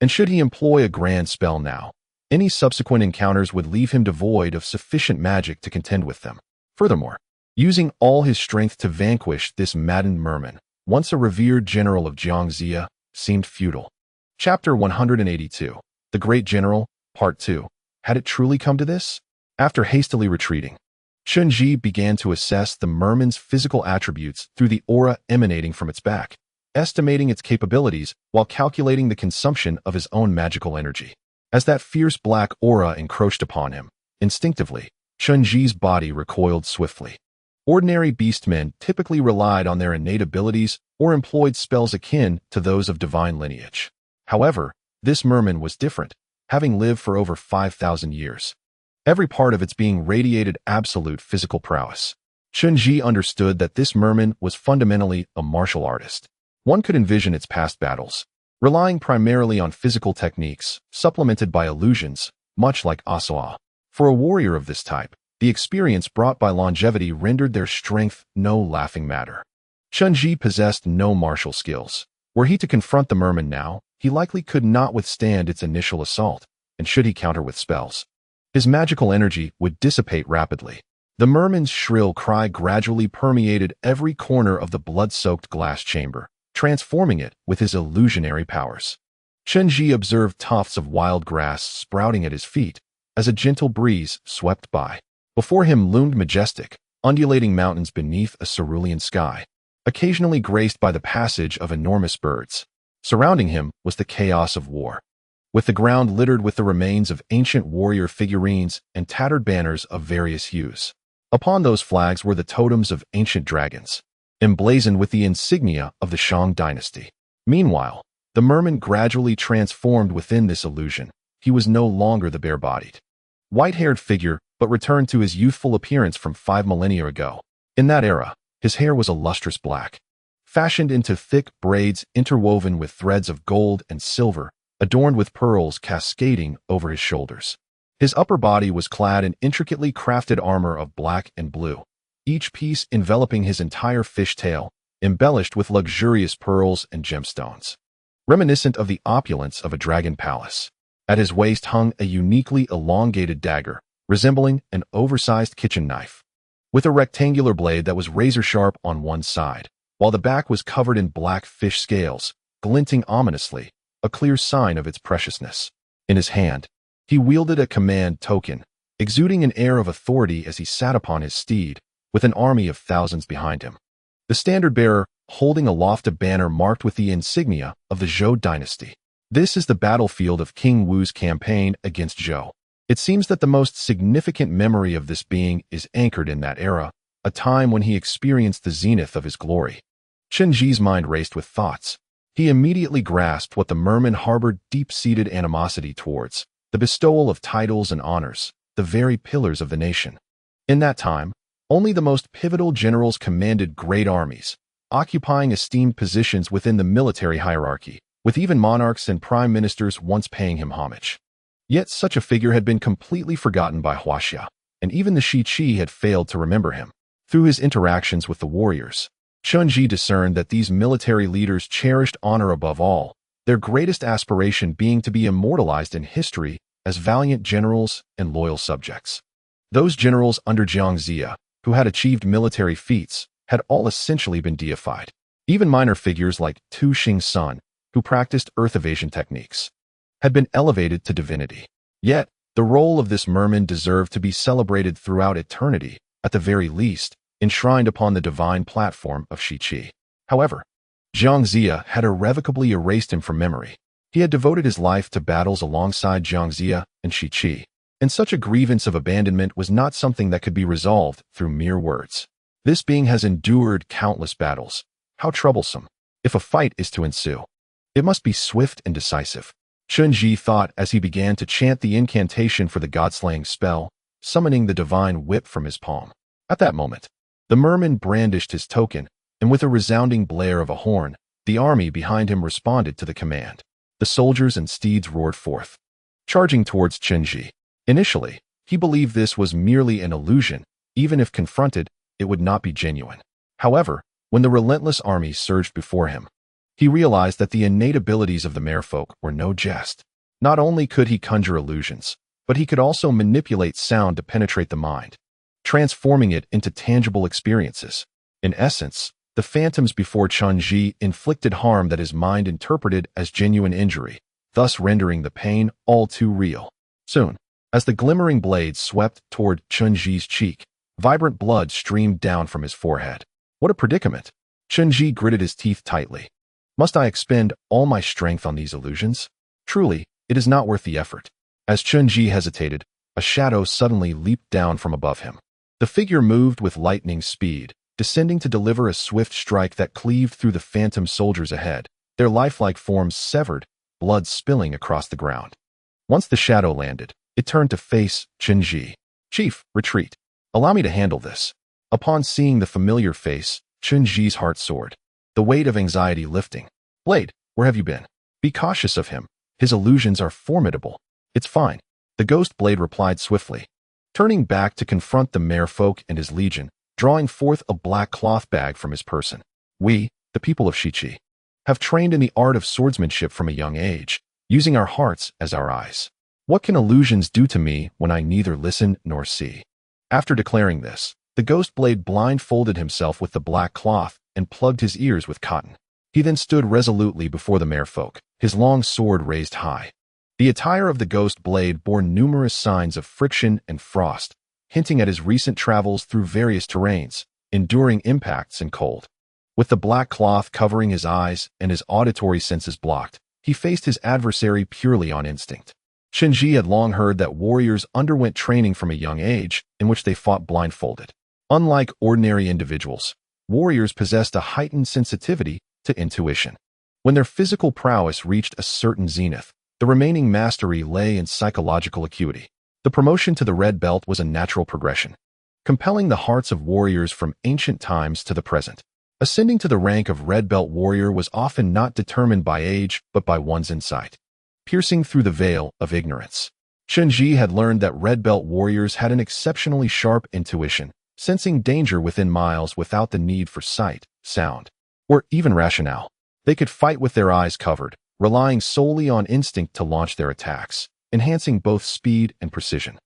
And should he employ a grand spell now, any subsequent encounters would leave him devoid of sufficient magic to contend with them. Furthermore, using all his strength to vanquish this maddened merman, once a revered general of Chen Zhi, seemed futile. Chapter 182. The Great General, Part 2. Had it truly come to this? After hastily retreating, Chen Zhi began to assess the merman's physical attributes through the aura emanating from its back, estimating its capabilities while calculating the consumption of his own magical energy. As that fierce black aura encroached upon him, instinctively, Chen Zhi's body recoiled swiftly. Ordinary beastmen typically relied on their innate abilities or employed spells akin to those of divine lineage. However, this merman was different, having lived for over 5,000 years. Every part of its being radiated absolute physical prowess. Chen Zhi understood that this merman was fundamentally a martial artist. One could envision its past battles, relying primarily on physical techniques, supplemented by illusions, much like Asoa. For a warrior of this type, the experience brought by longevity rendered their strength no laughing matter. Chen Zhi possessed no martial skills. Were he to confront the merman now, he likely could not withstand its initial assault, and should he counter with spells, his magical energy would dissipate rapidly. The merman's shrill cry gradually permeated every corner of the blood-soaked glass chamber, transforming it with his illusionary powers. Chen Zhi observed tufts of wild grass sprouting at his feet as a gentle breeze swept by. Before him loomed majestic, undulating mountains beneath a cerulean sky, occasionally graced by the passage of enormous birds. Surrounding him was the chaos of war, with the ground littered with the remains of ancient warrior figurines and tattered banners of various hues. Upon those flags were the totems of ancient dragons, emblazoned with the insignia of the Shang dynasty. Meanwhile, the merman gradually transformed within this illusion. He was no longer the bare-bodied, white-haired figure, but returned to his youthful appearance from 5 millennia ago. In that era, his hair was a lustrous black, fashioned into thick braids interwoven with threads of gold and silver, adorned with pearls cascading over his shoulders. His upper body was clad in intricately crafted armor of black and blue, each piece enveloping his entire fishtail, embellished with luxurious pearls and gemstones, reminiscent of the opulence of a dragon palace. At his waist hung a uniquely elongated dagger, resembling an oversized kitchen knife, with a rectangular blade that was razor-sharp on one side, while the back was covered in black fish scales, glinting ominously, a clear sign of its preciousness. In his hand, he wielded a command token, exuding an air of authority as he sat upon his steed, with an army of thousands behind him. The standard-bearer holding aloft a banner marked with the insignia of the Zhou dynasty. This is the battlefield of King Wu's campaign against Zhou. It seems that the most significant memory of this being is anchored in that era, a time when he experienced the zenith of his glory. Chen Zhi's mind raced with thoughts. He immediately grasped what the mermen harbored deep-seated animosity towards, the bestowal of titles and honors, the very pillars of the nation. In that time, only the most pivotal generals commanded great armies, occupying esteemed positions within the military hierarchy, with even monarchs and prime ministers once paying him homage. Yet such a figure had been completely forgotten by Huaxia, and even the Shiqi had failed to remember him. Through his interactions with the warriors, Chen Zhi discerned that these military leaders cherished honor above all, their greatest aspiration being to be immortalized in history as valiant generals and loyal subjects. Those generals under Jiang Zia, who had achieved military feats, had all essentially been deified. Even minor figures like Tu Xing-sun, who practiced earth evasion techniques, had been elevated to divinity. Yet, the role of this merman deserved to be celebrated throughout eternity, at the very least, enshrined upon the divine platform of Shiqi. However, Jiang Zia had irrevocably erased him from memory. He had devoted his life to battles alongside Jiang Zia and Shiqi, and such a grievance of abandonment was not something that could be resolved through mere words. This being has endured countless battles. How troublesome. If a fight is to ensue, it must be swift and decisive. Chen Zhi thought as he began to chant the incantation for the god-slaying spell, summoning the divine whip from his palm. At that moment, the merman brandished his token, and with a resounding blare of a horn, the army behind him responded to the command. The soldiers and steeds roared forth, charging towards Chen Zhi. Initially, he believed this was merely an illusion. Even if confronted, it would not be genuine. However, when the relentless army surged before him, he realized that the innate abilities of the merfolk were no jest. Not only could he conjure illusions, but he could also manipulate sound to penetrate the mind, transforming it into tangible experiences. In essence, the phantoms before Chen Zhi inflicted harm that his mind interpreted as genuine injury, thus rendering the pain all too real. Soon, as the glimmering blade swept toward Chen Zhi's cheek, vibrant blood streamed down from his forehead. What a predicament! Chen Zhi gritted his teeth tightly. Must I expend all my strength on these illusions? Truly, it is not worth the effort. As Chen Zhi hesitated, a shadow suddenly leaped down from above him. The figure moved with lightning speed, descending to deliver a swift strike that cleaved through the phantom soldiers ahead, their lifelike forms severed, blood spilling across the ground. Once the shadow landed, it turned to face Chen Zhi. "Chief, retreat. Allow me to handle this." Upon seeing the familiar face, Chen Zhi's heart soared, the weight of anxiety lifting. "Blade, where have you been? Be cautious of him. His illusions are formidable." "It's fine," the ghost blade replied swiftly, turning back to confront the merfolk and his legion, drawing forth a black cloth bag from his person. "We, the people of Shiqi, have trained in the art of swordsmanship from a young age, using our hearts as our eyes. What can illusions do to me when I neither listen nor see?" After declaring this, the ghost blade blindfolded himself with the black cloth and plugged his ears with cotton. He then stood resolutely before the merfolk, his long sword raised high. The attire of the ghost blade bore numerous signs of friction and frost, hinting at his recent travels through various terrains, enduring impacts and cold. With the black cloth covering his eyes and his auditory senses blocked, he faced his adversary purely on instinct. Chen Zhi had long heard that warriors underwent training from a young age in which they fought blindfolded. Unlike ordinary individuals, warriors possessed a heightened sensitivity to intuition. When their physical prowess reached a certain zenith, the remaining mastery lay in psychological acuity. The promotion to the red belt was a natural progression, compelling the hearts of warriors from ancient times to the present. Ascending to the rank of red belt warrior was often not determined by age but by one's insight, piercing through the veil of ignorance. Chen Zhi had learned that red belt warriors had an exceptionally sharp intuition, sensing danger within miles without the need for sight, sound, or even rationale. They could fight with their eyes covered, relying solely on instinct to launch their attacks, enhancing both speed and precision.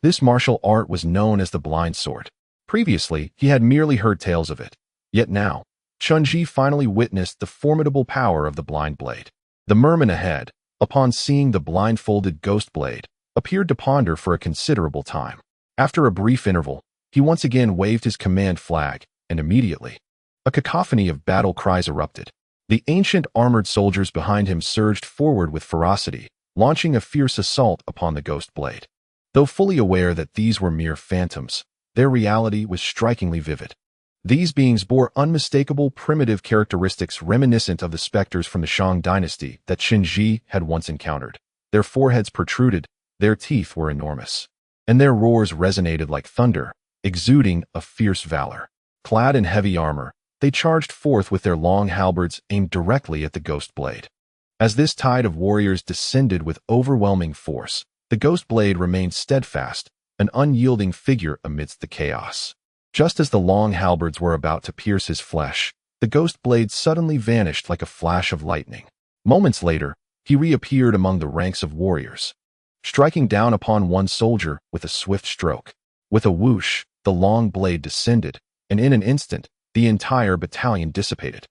This martial art was known as the blind sword. Previously, he had merely heard tales of it. Yet now, Chen Zhi finally witnessed the formidable power of the blind blade. The merman ahead, upon seeing the blindfolded ghost blade, appeared to ponder for a considerable time. After a brief interval, he once again waved his command flag, and immediately, a cacophony of battle cries erupted. The ancient armored soldiers behind him surged forward with ferocity, launching a fierce assault upon the ghost blade. Though fully aware that these were mere phantoms, their reality was strikingly vivid. These beings bore unmistakable primitive characteristics reminiscent of the specters from the Shang dynasty that Chen Zhi had once encountered. Their foreheads protruded, their teeth were enormous, and their roars resonated like thunder, exuding a fierce valor. Clad in heavy armor, they charged forth with their long halberds aimed directly at the ghost blade. As this tide of warriors descended with overwhelming force, the ghost blade remained steadfast, an unyielding figure amidst the chaos. Just as the long halberds were about to pierce his flesh, the ghost blade suddenly vanished like a flash of lightning. Moments later, he reappeared among the ranks of warriors, striking down upon one soldier with a swift stroke. With a whoosh, the long blade descended, and in an instant, the entire battalion dissipated.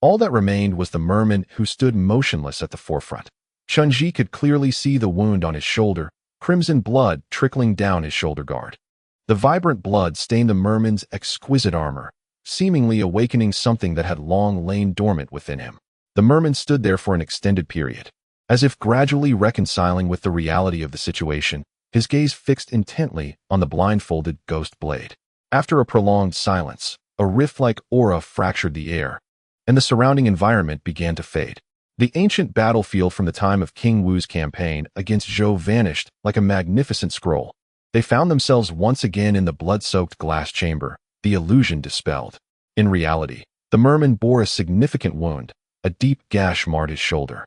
All that remained was the merman who stood motionless at the forefront. Chen Zhi could clearly see the wound on his shoulder, crimson blood trickling down his shoulder guard. The vibrant blood stained the merman's exquisite armor, seemingly awakening something that had long lain dormant within him. The merman stood there for an extended period, as if gradually reconciling with the reality of the situation, his gaze fixed intently on the blindfolded ghost blade. After a prolonged silence, a rift-like aura fractured the air, and the surrounding environment began to fade. The ancient battlefield from the time of King Wu's campaign against Zhou vanished like a magnificent scroll. They found themselves once again in the blood-soaked glass chamber, the illusion dispelled. In reality, the merman bore a significant wound. A deep gash marred his shoulder.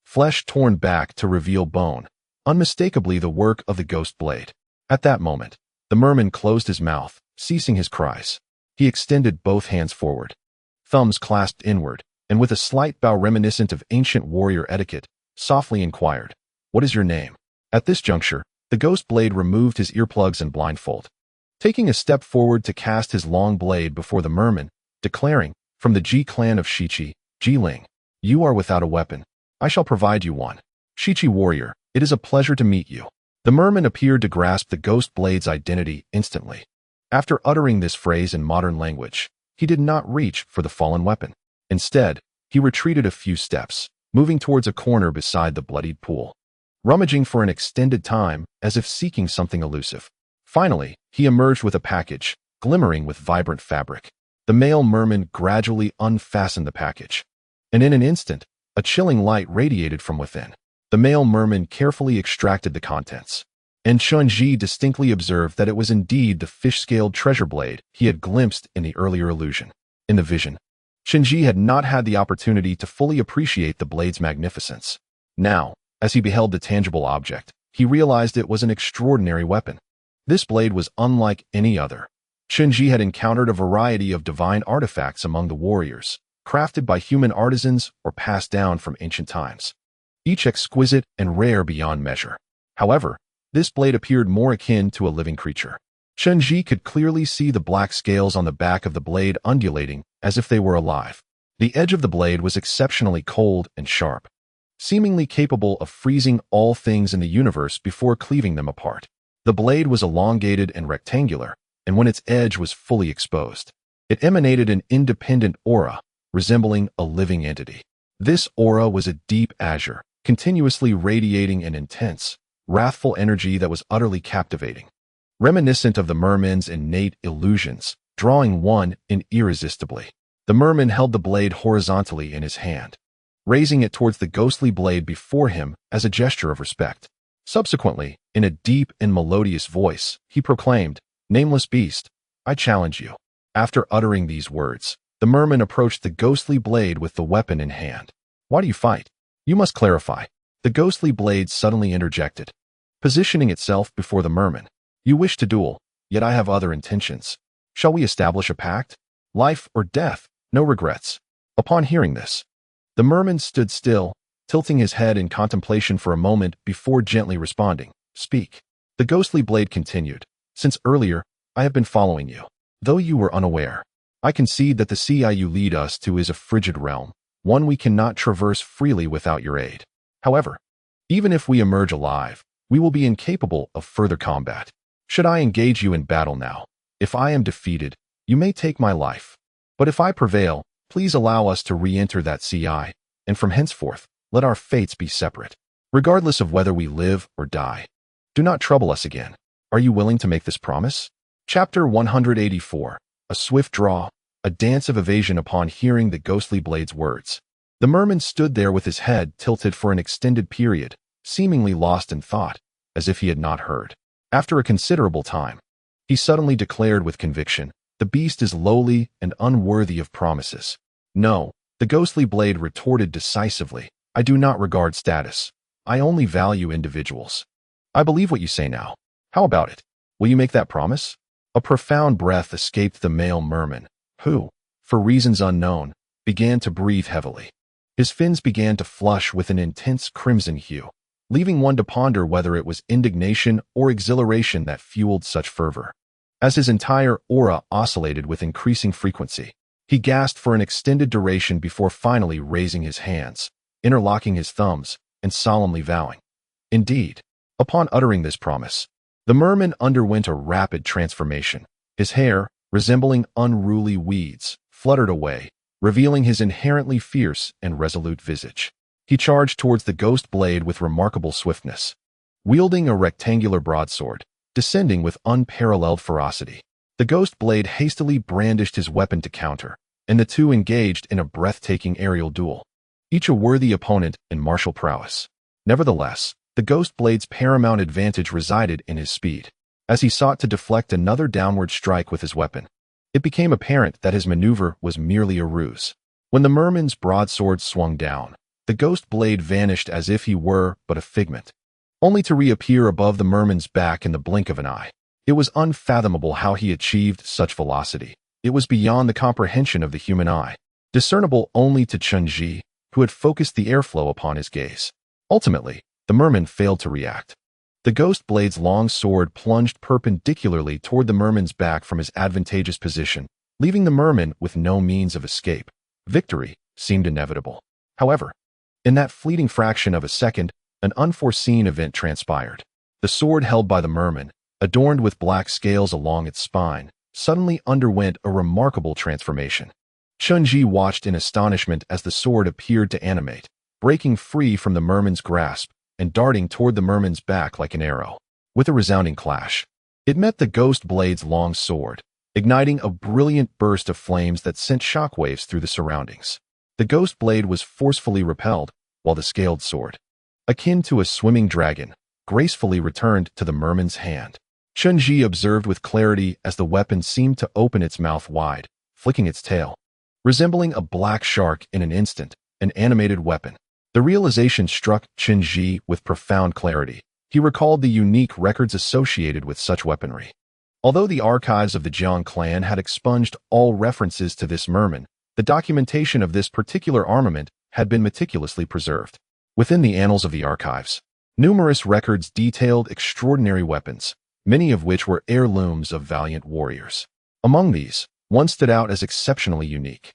Flesh torn back to reveal bone, unmistakably the work of the ghost blade. At that moment, the merman closed his mouth, ceasing his cries. He extended both hands forward, thumbs clasped inward, and with a slight bow reminiscent of ancient warrior etiquette, softly inquired, "What is your name?" At this juncture, the ghost blade removed his earplugs and blindfold, taking a step forward to cast his long blade before the merman, declaring, "From the Ji clan of Shiqi, Jiling, you are without a weapon. I shall provide you one. Shiqi warrior, it is a pleasure to meet you." The merman appeared to grasp the ghost blade's identity instantly. After uttering this phrase in modern language, he did not reach for the fallen weapon. Instead, he retreated a few steps, moving towards a corner beside the bloodied pool, rummaging for an extended time as if seeking something elusive. Finally, he emerged with a package, glimmering with vibrant fabric. The male merman gradually unfastened the package, and in an instant, a chilling light radiated from within. The male merman carefully extracted the contents, and Chen Zhi distinctly observed that it was indeed the fish-scaled treasure blade he had glimpsed in the earlier illusion. In the vision, Chen Zhi had not had the opportunity to fully appreciate the blade's magnificence. Now, as he beheld the tangible object, he realized it was an extraordinary weapon. This blade was unlike any other. Chen Zhi had encountered a variety of divine artifacts among the warriors, crafted by human artisans or passed down from ancient times, each exquisite and rare beyond measure. However, this blade appeared more akin to a living creature. Chen Zhi could clearly see the black scales on the back of the blade undulating as if they were alive. The edge of the blade was exceptionally cold and sharp, seemingly capable of freezing all things in the universe before cleaving them apart. The blade was elongated and rectangular, and when its edge was fully exposed, it emanated an independent aura, resembling a living entity. This aura was a deep azure, continuously radiating an intense, wrathful energy that was utterly captivating, reminiscent of the merman's innate illusions, drawing one in irresistibly. The merman held the blade horizontally in his hand, raising it towards the ghostly blade before him as a gesture of respect. Subsequently, in a deep and melodious voice, he proclaimed, "Nameless beast, I challenge you." After uttering these words, the merman approached the ghostly blade with the weapon in hand. "Why do you fight? You must clarify." The ghostly blade suddenly interjected, positioning itself before the merman. "You wish to duel, yet I have other intentions. Shall we establish a pact? Life or death, no regrets." Upon hearing this, the merman stood still, tilting his head in contemplation for a moment before gently responding, "Speak." The ghostly blade continued, "Since earlier, I have been following you. Though you were unaware, I concede that the sea you lead us to is a frigid realm, one we cannot traverse freely without your aid. However, Even if we emerge alive, we will be incapable of further combat. Should I engage you in battle now? If I am defeated, you may take my life. But if I prevail, please allow us to re-enter that CI, and from henceforth, let our fates be separate, regardless of whether we live or die. Do not trouble us again. Are you willing to make this promise? Chapter 184. A swift draw, a dance of evasion upon hearing the ghostly blade's words. The merman stood there with his head tilted for an extended period, seemingly lost in thought, as if he had not heard. After a considerable time, he suddenly declared with conviction, "The beast is lowly and unworthy of promises." "No," the ghostly blade retorted decisively, "I do not regard status. I only value individuals." "I believe what you say now. How about it? Will you make that promise?" A profound breath escaped the male merman, who, for reasons unknown, began to breathe heavily. His fins began to flush with an intense crimson hue, leaving one to ponder whether it was indignation or exhilaration that fueled such fervor. As his entire aura oscillated with increasing frequency, he gasped for an extended duration before finally raising his hands, interlocking his thumbs, and solemnly vowing. Indeed, upon uttering this promise, the merman underwent a rapid transformation. His hair, resembling unruly weeds, fluttered away, revealing his inherently fierce and resolute visage. He charged towards the ghost blade with remarkable swiftness, wielding a rectangular broadsword, descending with unparalleled ferocity. The ghost blade hastily brandished his weapon to counter, and the two engaged in a breathtaking aerial duel, each a worthy opponent in martial prowess. Nevertheless, the ghost blade's paramount advantage resided in his speed. As he sought to deflect another downward strike with his weapon, it became apparent that his maneuver was merely a ruse. When the merman's broadsword swung down, the ghost blade vanished as if he were but a figment, only to reappear above the merman's back in the blink of an eye. It was unfathomable how he achieved such velocity. It was beyond the comprehension of the human eye, discernible only to Chen Zhi, who had focused the airflow upon his gaze. Ultimately, the merman failed to react. The ghost blade's long sword plunged perpendicularly toward the merman's back from his advantageous position, leaving the merman with no means of escape. Victory seemed inevitable. However, in that fleeting fraction of a second, an unforeseen event transpired. The sword held by the merman, adorned with black scales along its spine, suddenly underwent a remarkable transformation. Chen Zhi watched in astonishment as the sword appeared to animate, breaking free from the merman's grasp and darting toward the merman's back like an arrow. With a resounding clash, it met the ghost blade's long sword, igniting a brilliant burst of flames that sent shockwaves through the surroundings. The ghost blade was forcefully repelled, while the scaled sword, akin to a swimming dragon, gracefully returned to the merman's hand. Chen Zhi observed with clarity as the weapon seemed to open its mouth wide, flicking its tail, resembling a black shark in an instant, an animated weapon. The realization struck Chen Zhi with profound clarity. He recalled the unique records associated with such weaponry. Although the archives of the Jiang clan had expunged all references to this merman, the documentation of this particular armament had been meticulously preserved. Within the annals of the archives, numerous records detailed extraordinary weapons, many of which were heirlooms of valiant warriors. Among these, one stood out as exceptionally unique.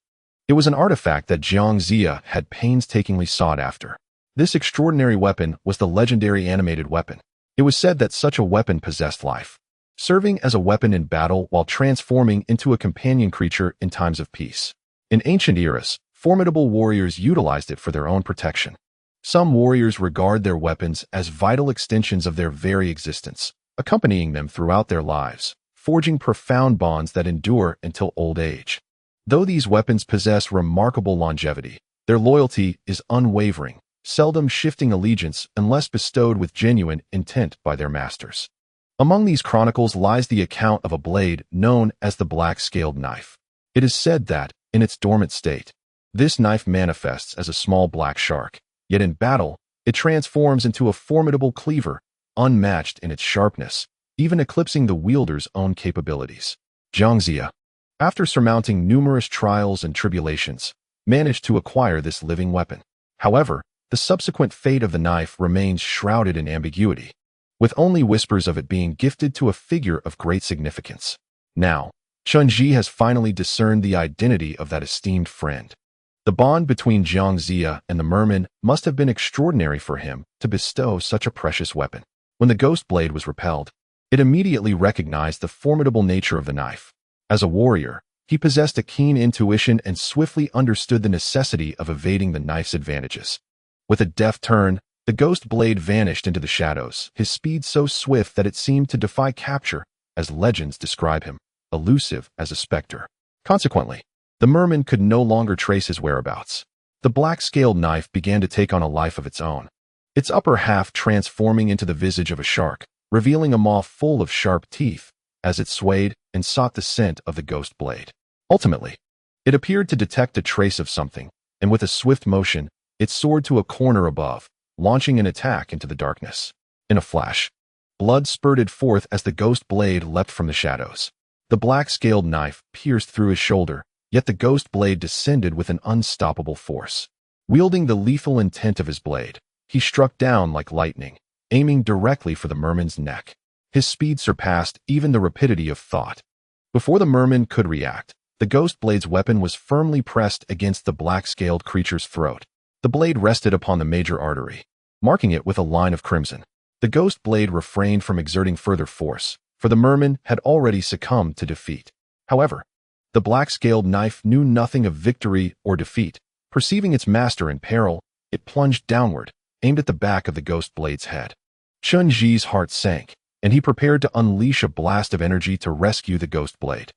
It was an artifact that Jiang Zia had painstakingly sought after. This extraordinary weapon was the legendary animated weapon. It was said that such a weapon possessed life, serving as a weapon in battle while transforming into a companion creature in times of peace. In ancient eras, formidable warriors utilized it for their own protection. Some warriors regard their weapons as vital extensions of their very existence, accompanying them throughout their lives, forging profound bonds that endure until old age. Though these weapons possess remarkable longevity, their loyalty is unwavering, seldom shifting allegiance unless bestowed with genuine intent by their masters. Among these chronicles lies the account of a blade known as the black-scaled knife. It is said that, in its dormant state, this knife manifests as a small black shark, yet in battle, it transforms into a formidable cleaver, unmatched in its sharpness, even eclipsing the wielder's own capabilities. Jiang Zia, after surmounting numerous trials and tribulations, managed to acquire this living weapon. However, the subsequent fate of the knife remains shrouded in ambiguity, with only whispers of it being gifted to a figure of great significance. Now, Chen Zhi has finally discerned the identity of that esteemed friend. The bond between Chen Zhi and the merman must have been extraordinary for him to bestow such a precious weapon. When the ghost blade was repelled, it immediately recognized the formidable nature of the knife. As a warrior, he possessed a keen intuition and swiftly understood the necessity of evading the knife's advantages. With a deft turn, the ghost blade vanished into the shadows, his speed so swift that it seemed to defy capture, as legends describe him, elusive as a specter. Consequently, the merman could no longer trace his whereabouts. The black-scaled knife began to take on a life of its own, its upper half transforming into the visage of a shark, revealing a maw full of sharp teeth as it swayed and sought the scent of the ghost blade. Ultimately, it appeared to detect a trace of something, and with a swift motion, it soared to a corner above, launching an attack into the darkness. In a flash, blood spurted forth as the ghost blade leapt from the shadows. The black-scaled knife pierced through his shoulder, yet the ghost blade descended with an unstoppable force. Wielding the lethal intent of his blade, he struck down like lightning, aiming directly for the merman's neck. His speed surpassed even the rapidity of thought. Before the merman could react, the ghost blade's weapon was firmly pressed against the black-scaled creature's throat. The blade rested upon the major artery, marking it with a line of crimson. The ghost blade refrained from exerting further force, for the merman had already succumbed to defeat. However, the black-scaled knife knew nothing of victory or defeat. Perceiving its master in peril, it plunged downward, aimed at the back of the ghost blade's head. Chen Zhi's heart sank, and he prepared to unleash a blast of energy to rescue the ghost blade,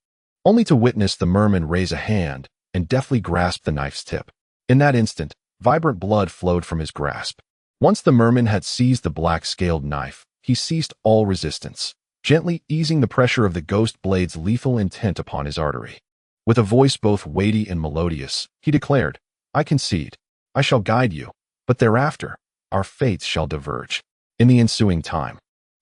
only to witness the merman raise a hand and deftly grasp the knife's tip. In that instant, vibrant blood flowed from his grasp. Once the merman had seized the black-scaled knife, he ceased all resistance, gently easing the pressure of the ghost blade's lethal intent upon his artery. With a voice both weighty and melodious, he declared, "I concede. I shall guide you, but thereafter, our fates shall diverge." In the ensuing time,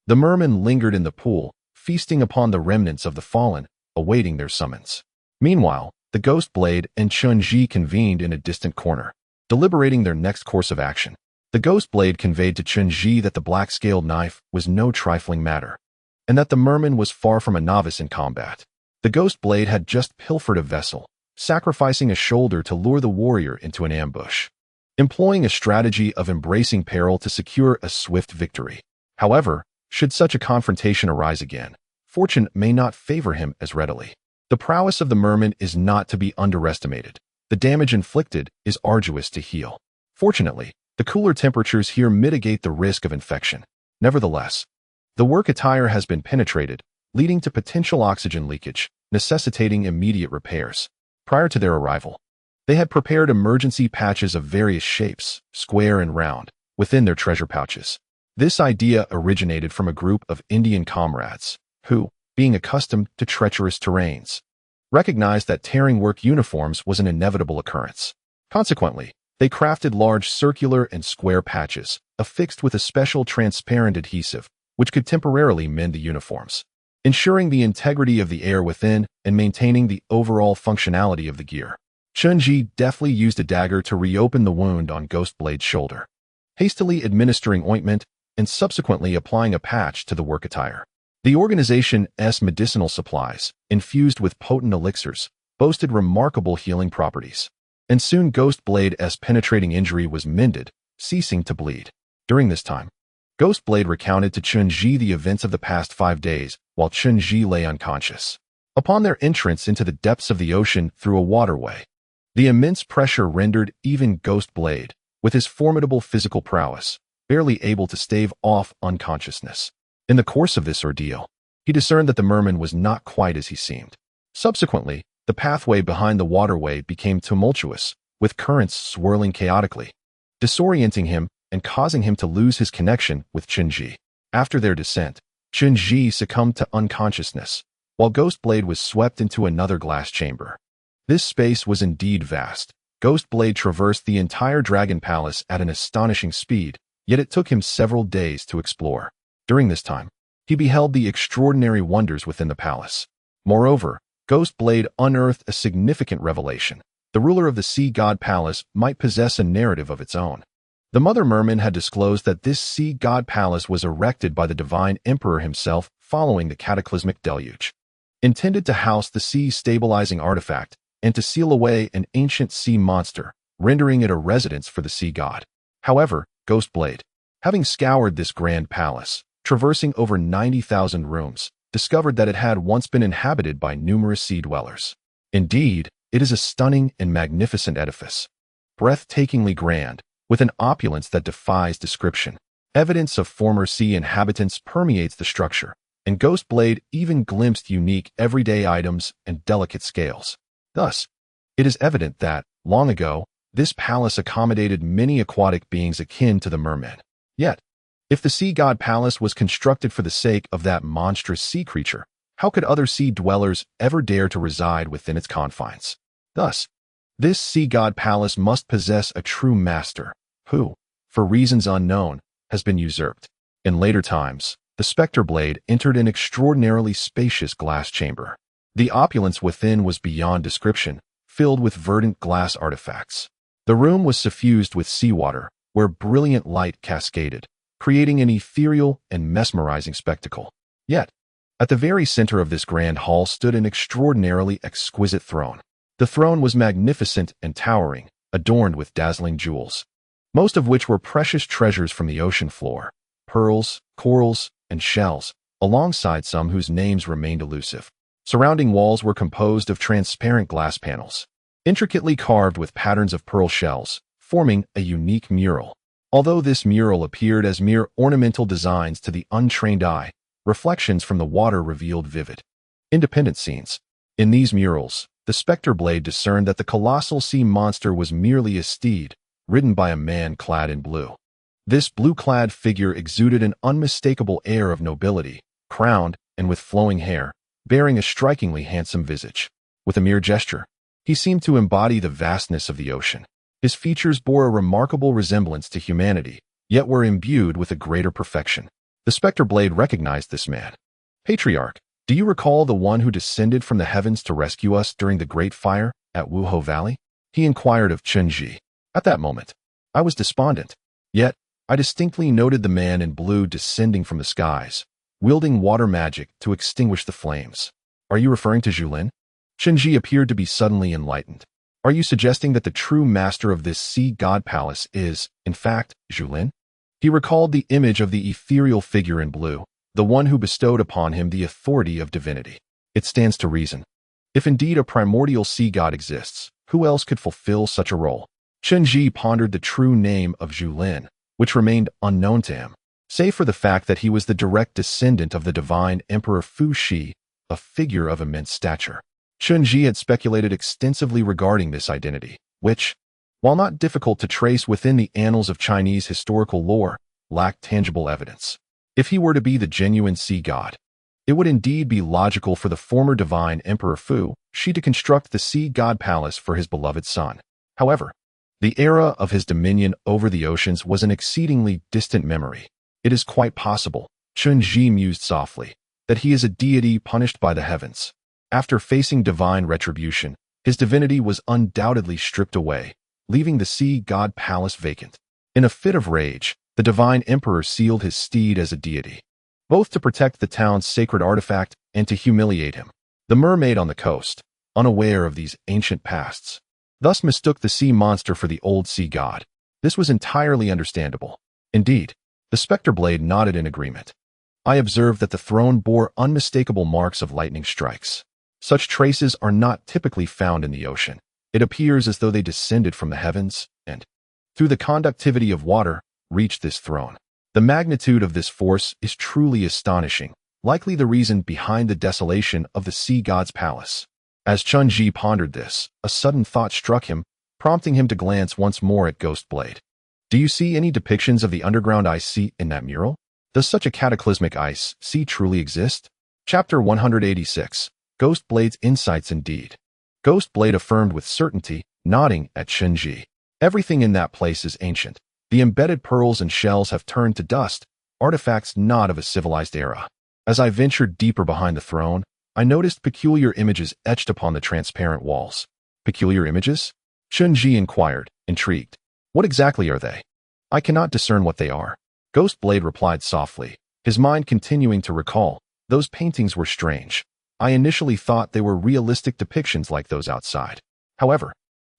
the mermen lingered in the pool, feasting upon the remnants of the fallen, awaiting their summons. Meanwhile, the ghost blade and Chen Zhi convened in a distant corner, deliberating their next course of action. The ghost blade conveyed to Chen Zhi that the black-scaled knife was no trifling matter, and that the merman was far from a novice in combat. The ghost blade had just pilfered a vessel, sacrificing a shoulder to lure the warrior into an ambush, employing a strategy of embracing peril to secure a swift victory. However, should such a confrontation arise again, fortune may not favor him as readily. The prowess of the merman is not to be underestimated. The damage inflicted is arduous to heal. Fortunately, the cooler temperatures here mitigate the risk of infection. Nevertheless, the work attire has been penetrated, leading to potential oxygen leakage, necessitating immediate repairs. Prior to their arrival, they had prepared emergency patches of various shapes, square and round, within their treasure pouches. This idea originated from a group of Indian comrades who, being accustomed to treacherous terrains, recognized that tearing work uniforms was an inevitable occurrence. Consequently, they crafted large circular and square patches, affixed with a special transparent adhesive, which could temporarily mend the uniforms, ensuring the integrity of the air within and maintaining the overall functionality of the gear. Chen Zhi deftly used a dagger to reopen the wound on Ghost Blade's shoulder, hastily administering ointment and subsequently applying a patch to the work attire. The organization's medicinal supplies, infused with potent elixirs, boasted remarkable healing properties, and soon Ghost Blade's penetrating injury was mended, ceasing to bleed. During this time, Ghost Blade recounted to Chen Zhi the events of the past 5 days, while Chen Zhi lay unconscious. Upon their entrance into the depths of the ocean through a waterway, the immense pressure rendered even Ghost Blade, with his formidable physical prowess, barely able to stave off unconsciousness. In the course of this ordeal, he discerned that the merman was not quite as he seemed. Subsequently, the pathway behind the waterway became tumultuous, with currents swirling chaotically, disorienting him and causing him to lose his connection with Chen Zhi. After their descent, Chen Zhi succumbed to unconsciousness, while Ghost Blade was swept into another glass chamber. This space was indeed vast. Ghost Blade traversed the entire Dragon Palace at an astonishing speed, yet it took him several days to explore. During this time, he beheld the extraordinary wonders within the palace. Moreover, Ghost Blade unearthed a significant revelation. The ruler of the Sea God Palace might possess a narrative of its own. The Mother Merman had disclosed that this Sea God Palace was erected by the Divine Emperor himself following the cataclysmic deluge, intended to house the sea's stabilizing artifact and to seal away an ancient sea monster, rendering it a residence for the sea god. However, Ghostblade, having scoured this grand palace, traversing over 90,000 rooms, discovered that it had once been inhabited by numerous sea dwellers. Indeed, it is a stunning and magnificent edifice, breathtakingly grand, with an opulence that defies description. Evidence of former sea inhabitants permeates the structure, and Ghostblade even glimpsed unique everyday items and delicate scales. Thus, it is evident that, long ago, this palace accommodated many aquatic beings akin to the mermen. Yet, if the sea god palace was constructed for the sake of that monstrous sea creature, how could other sea dwellers ever dare to reside within its confines? Thus, this sea god palace must possess a true master, who, for reasons unknown, has been usurped. In later times, the Spectre Blade entered an extraordinarily spacious glass chamber. The opulence within was beyond description, filled with verdant glass artifacts. The room was suffused with seawater, where brilliant light cascaded, creating an ethereal and mesmerizing spectacle. Yet, at the very center of this grand hall stood an extraordinarily exquisite throne. The throne was magnificent and towering, adorned with dazzling jewels, most of which were precious treasures from the ocean floor, pearls, corals, and shells, alongside some whose names remained elusive. Surrounding walls were composed of transparent glass panels, intricately carved with patterns of pearl shells, forming a unique mural. Although this mural appeared as mere ornamental designs to the untrained eye, reflections from the water revealed vivid, independent scenes. In these murals, the Spectre Blade discerned that the colossal sea monster was merely a steed, ridden by a man clad in blue. This blue-clad figure exuded an unmistakable air of nobility, crowned and with flowing hair, bearing a strikingly handsome visage. With a mere gesture, he seemed to embody the vastness of the ocean. His features bore a remarkable resemblance to humanity, yet were imbued with a greater perfection. The Spectre Blade recognized this man. "Patriarch, do you recall the one who descended from the heavens to rescue us during the Great Fire at Wuho Valley?" he inquired of Chen Zhi. At that moment, I was despondent. Yet, I distinctly noted the man in blue descending from the skies, wielding water magic to extinguish the flames. "Are you referring to Julin?" Chen Zhi appeared to be suddenly enlightened. "Are you suggesting that the true master of this sea god palace is, in fact, Julin?" He recalled the image of the ethereal figure in blue, the one who bestowed upon him the authority of divinity. It stands to reason. If indeed a primordial sea god exists, who else could fulfill such a role? Chen Zhi pondered the true name of Julin, which remained unknown to him, save for the fact that he was the direct descendant of the divine Emperor Fu Shi, a figure of immense stature. Chen Zhi had speculated extensively regarding this identity, which, while not difficult to trace within the annals of Chinese historical lore, lacked tangible evidence. If he were to be the genuine sea god, it would indeed be logical for the former divine Emperor Fu Shi to construct the sea god palace for his beloved son. However, the era of his dominion over the oceans was an exceedingly distant memory. It is quite possible, Chen Zhi mused softly, that he is a deity punished by the heavens. After facing divine retribution, his divinity was undoubtedly stripped away, leaving the sea god palace vacant. In a fit of rage, the divine emperor sealed his steed as a deity, both to protect the town's sacred artifact and to humiliate him. The mermaid on the coast, unaware of these ancient pasts, thus mistook the sea monster for the old sea god. This was entirely understandable. Indeed, the Spectre Blade nodded in agreement. I observed that the throne bore unmistakable marks of lightning strikes. Such traces are not typically found in the ocean. It appears as though they descended from the heavens and, through the conductivity of water, reached this throne. The magnitude of this force is truly astonishing, likely the reason behind the desolation of the sea god's palace. As Chen Zhi pondered this, a sudden thought struck him, prompting him to glance once more at Ghostblade. "Do you see any depictions of the underground ice sea in that mural? Does such a cataclysmic ice sea truly exist?" Chapter 186. Ghostblade's Insights Indeed. Ghostblade affirmed with certainty, nodding at Chen Zhi. "Everything in that place is ancient. The embedded pearls and shells have turned to dust, artifacts not of a civilized era. As I ventured deeper behind the throne, I noticed peculiar images etched upon the transparent walls." "Peculiar images?" Chen Zhi inquired, intrigued. "What exactly are they?" "I cannot discern what they are," Ghostblade replied softly, his mind continuing to recall. "Those paintings were strange. I initially thought they were realistic depictions like those outside. However,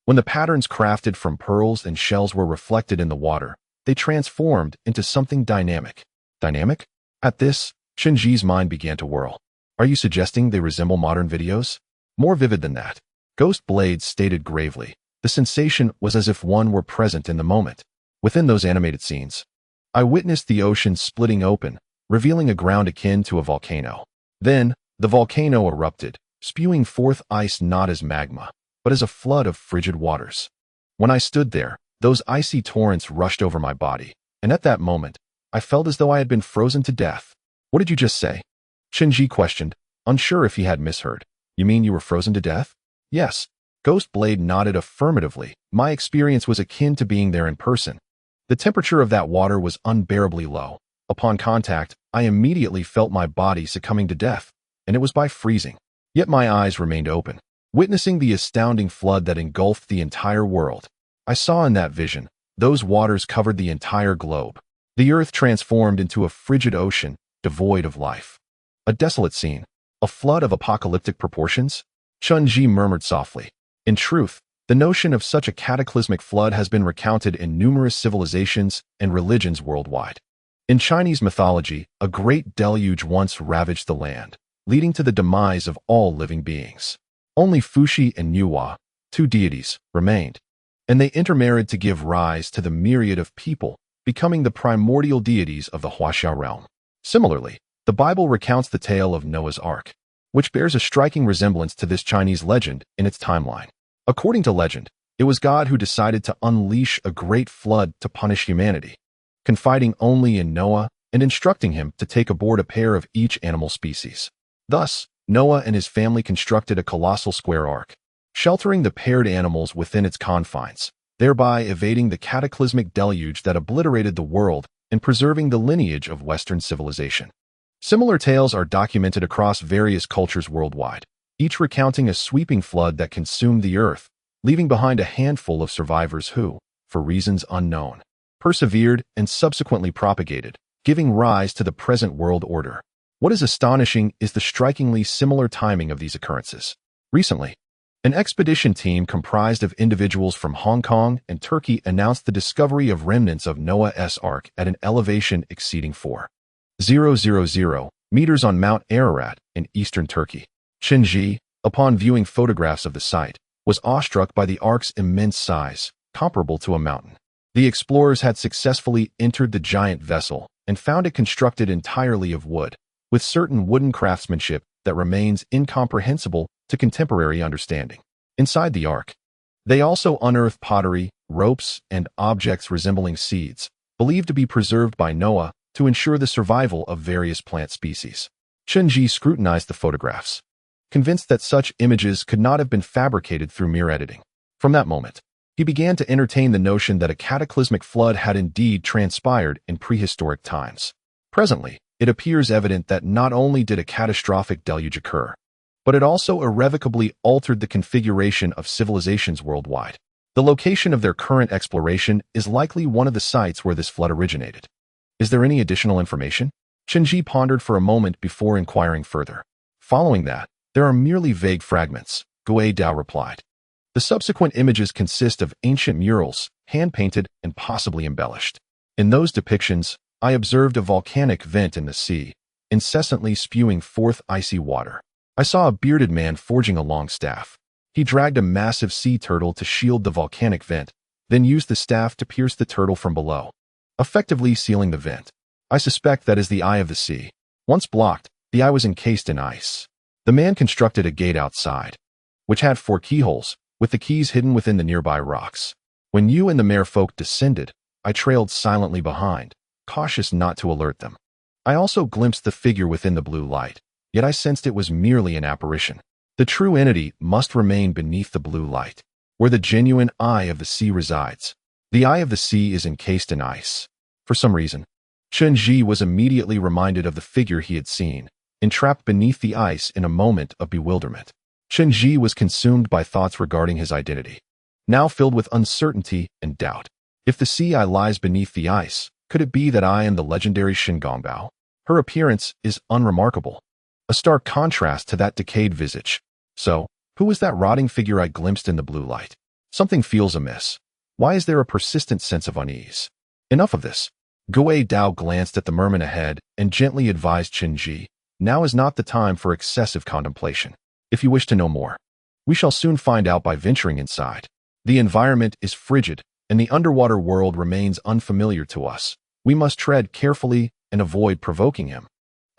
when the patterns crafted from pearls and shells were reflected in the water, they transformed into something dynamic. Dynamic? At this, Chen Zhi's mind began to whirl. Are you suggesting they resemble modern videos? More vivid than that. Ghost Blades stated gravely. The sensation was as if one were present in the moment. Within those animated scenes, I witnessed the ocean splitting open, revealing a ground akin to a volcano. Then, the volcano erupted, spewing forth ice not as magma, but as a flood of frigid waters. When I stood there, those icy torrents rushed over my body, and at that moment, I felt as though I had been frozen to death. What did you just say? Chen Zhi questioned, unsure if he had misheard. You mean you were frozen to death? Yes. Ghost Blade nodded affirmatively. My experience was akin to being there in person. The temperature of that water was unbearably low. Upon contact, I immediately felt my body succumbing to death, and it was by freezing. Yet my eyes remained open, witnessing the astounding flood that engulfed the entire world. I saw in that vision, those waters covered the entire globe. The earth transformed into a frigid ocean, devoid of life. A desolate scene. A flood of apocalyptic proportions? Chen Zhi murmured softly. In truth, the notion of such a cataclysmic flood has been recounted in numerous civilizations and religions worldwide. In Chinese mythology, a great deluge once ravaged the land, leading to the demise of all living beings. Only Fuxi and Nuwa, two deities, remained, and they intermarried to give rise to the myriad of people, becoming the primordial deities of the Huaxia realm. Similarly, the Bible recounts the tale of Noah's Ark, which bears a striking resemblance to this Chinese legend in its timeline. According to legend, it was God who decided to unleash a great flood to punish humanity, confiding only in Noah and instructing him to take aboard a pair of each animal species. Thus, Noah and his family constructed a colossal square ark, sheltering the paired animals within its confines, thereby evading the cataclysmic deluge that obliterated the world and preserving the lineage of Western civilization. Similar tales are documented across various cultures worldwide, each recounting a sweeping flood that consumed the earth, leaving behind a handful of survivors who, for reasons unknown, persevered and subsequently propagated, giving rise to the present world order. What is astonishing is the strikingly similar timing of these occurrences. Recently, an expedition team comprised of individuals from Hong Kong and Turkey announced the discovery of remnants of Noah's Ark at an elevation exceeding 4,000 meters on Mount Ararat in eastern Turkey. Chen Zhi, upon viewing photographs of the site, was awestruck by the ark's immense size, comparable to a mountain. The explorers had successfully entered the giant vessel and found it constructed entirely of wood, with certain wooden craftsmanship that remains incomprehensible to contemporary understanding. Inside the ark, they also unearthed pottery, ropes, and objects resembling seeds, believed to be preserved by Noah to ensure the survival of various plant species. Chen Zhi scrutinized the photographs, convinced that such images could not have been fabricated through mere editing. From that moment, he began to entertain the notion that a cataclysmic flood had indeed transpired in prehistoric times. Presently, it appears evident that not only did a catastrophic deluge occur, but it also irrevocably altered the configuration of civilizations worldwide. The location of their current exploration is likely one of the sites where this flood originated. Is there any additional information? Chen Zhi pondered for a moment before inquiring further. Following that, there are merely vague fragments, Gui Dao replied. The subsequent images consist of ancient murals, hand-painted and possibly embellished. In those depictions, I observed a volcanic vent in the sea, incessantly spewing forth icy water. I saw a bearded man forging a long staff. He dragged a massive sea turtle to shield the volcanic vent, then used the staff to pierce the turtle from below, effectively sealing the vent. I suspect that is the eye of the sea. Once blocked, the eye was encased in ice. The man constructed a gate outside, which had 4 keyholes, with the keys hidden within the nearby rocks. When you and the merfolk descended, I trailed silently behind, cautious not to alert them. I also glimpsed the figure within the blue light, yet I sensed it was merely an apparition. The true entity must remain beneath the blue light, where the genuine eye of the sea resides. The eye of the sea is encased in ice. For some reason, Chen Zhi was immediately reminded of the figure he had seen, entrapped beneath the ice in a moment of bewilderment. Chen Zhi was consumed by thoughts regarding his identity, now filled with uncertainty and doubt. If the sea eye lies beneath the ice, could it be that I am the legendary Shen Gongbao? Her appearance is unremarkable, a stark contrast to that decayed visage. So, Who was that rotting figure I glimpsed in the blue light? Something feels amiss. Why is there a persistent sense of unease? Enough of this. Gui Dao glanced at the merman ahead and gently advised Chen Zhi, now is not the time for excessive contemplation. If you wish to know more, we shall soon find out by venturing inside. The environment is frigid, and the underwater world remains unfamiliar to us. We must tread carefully and avoid provoking him.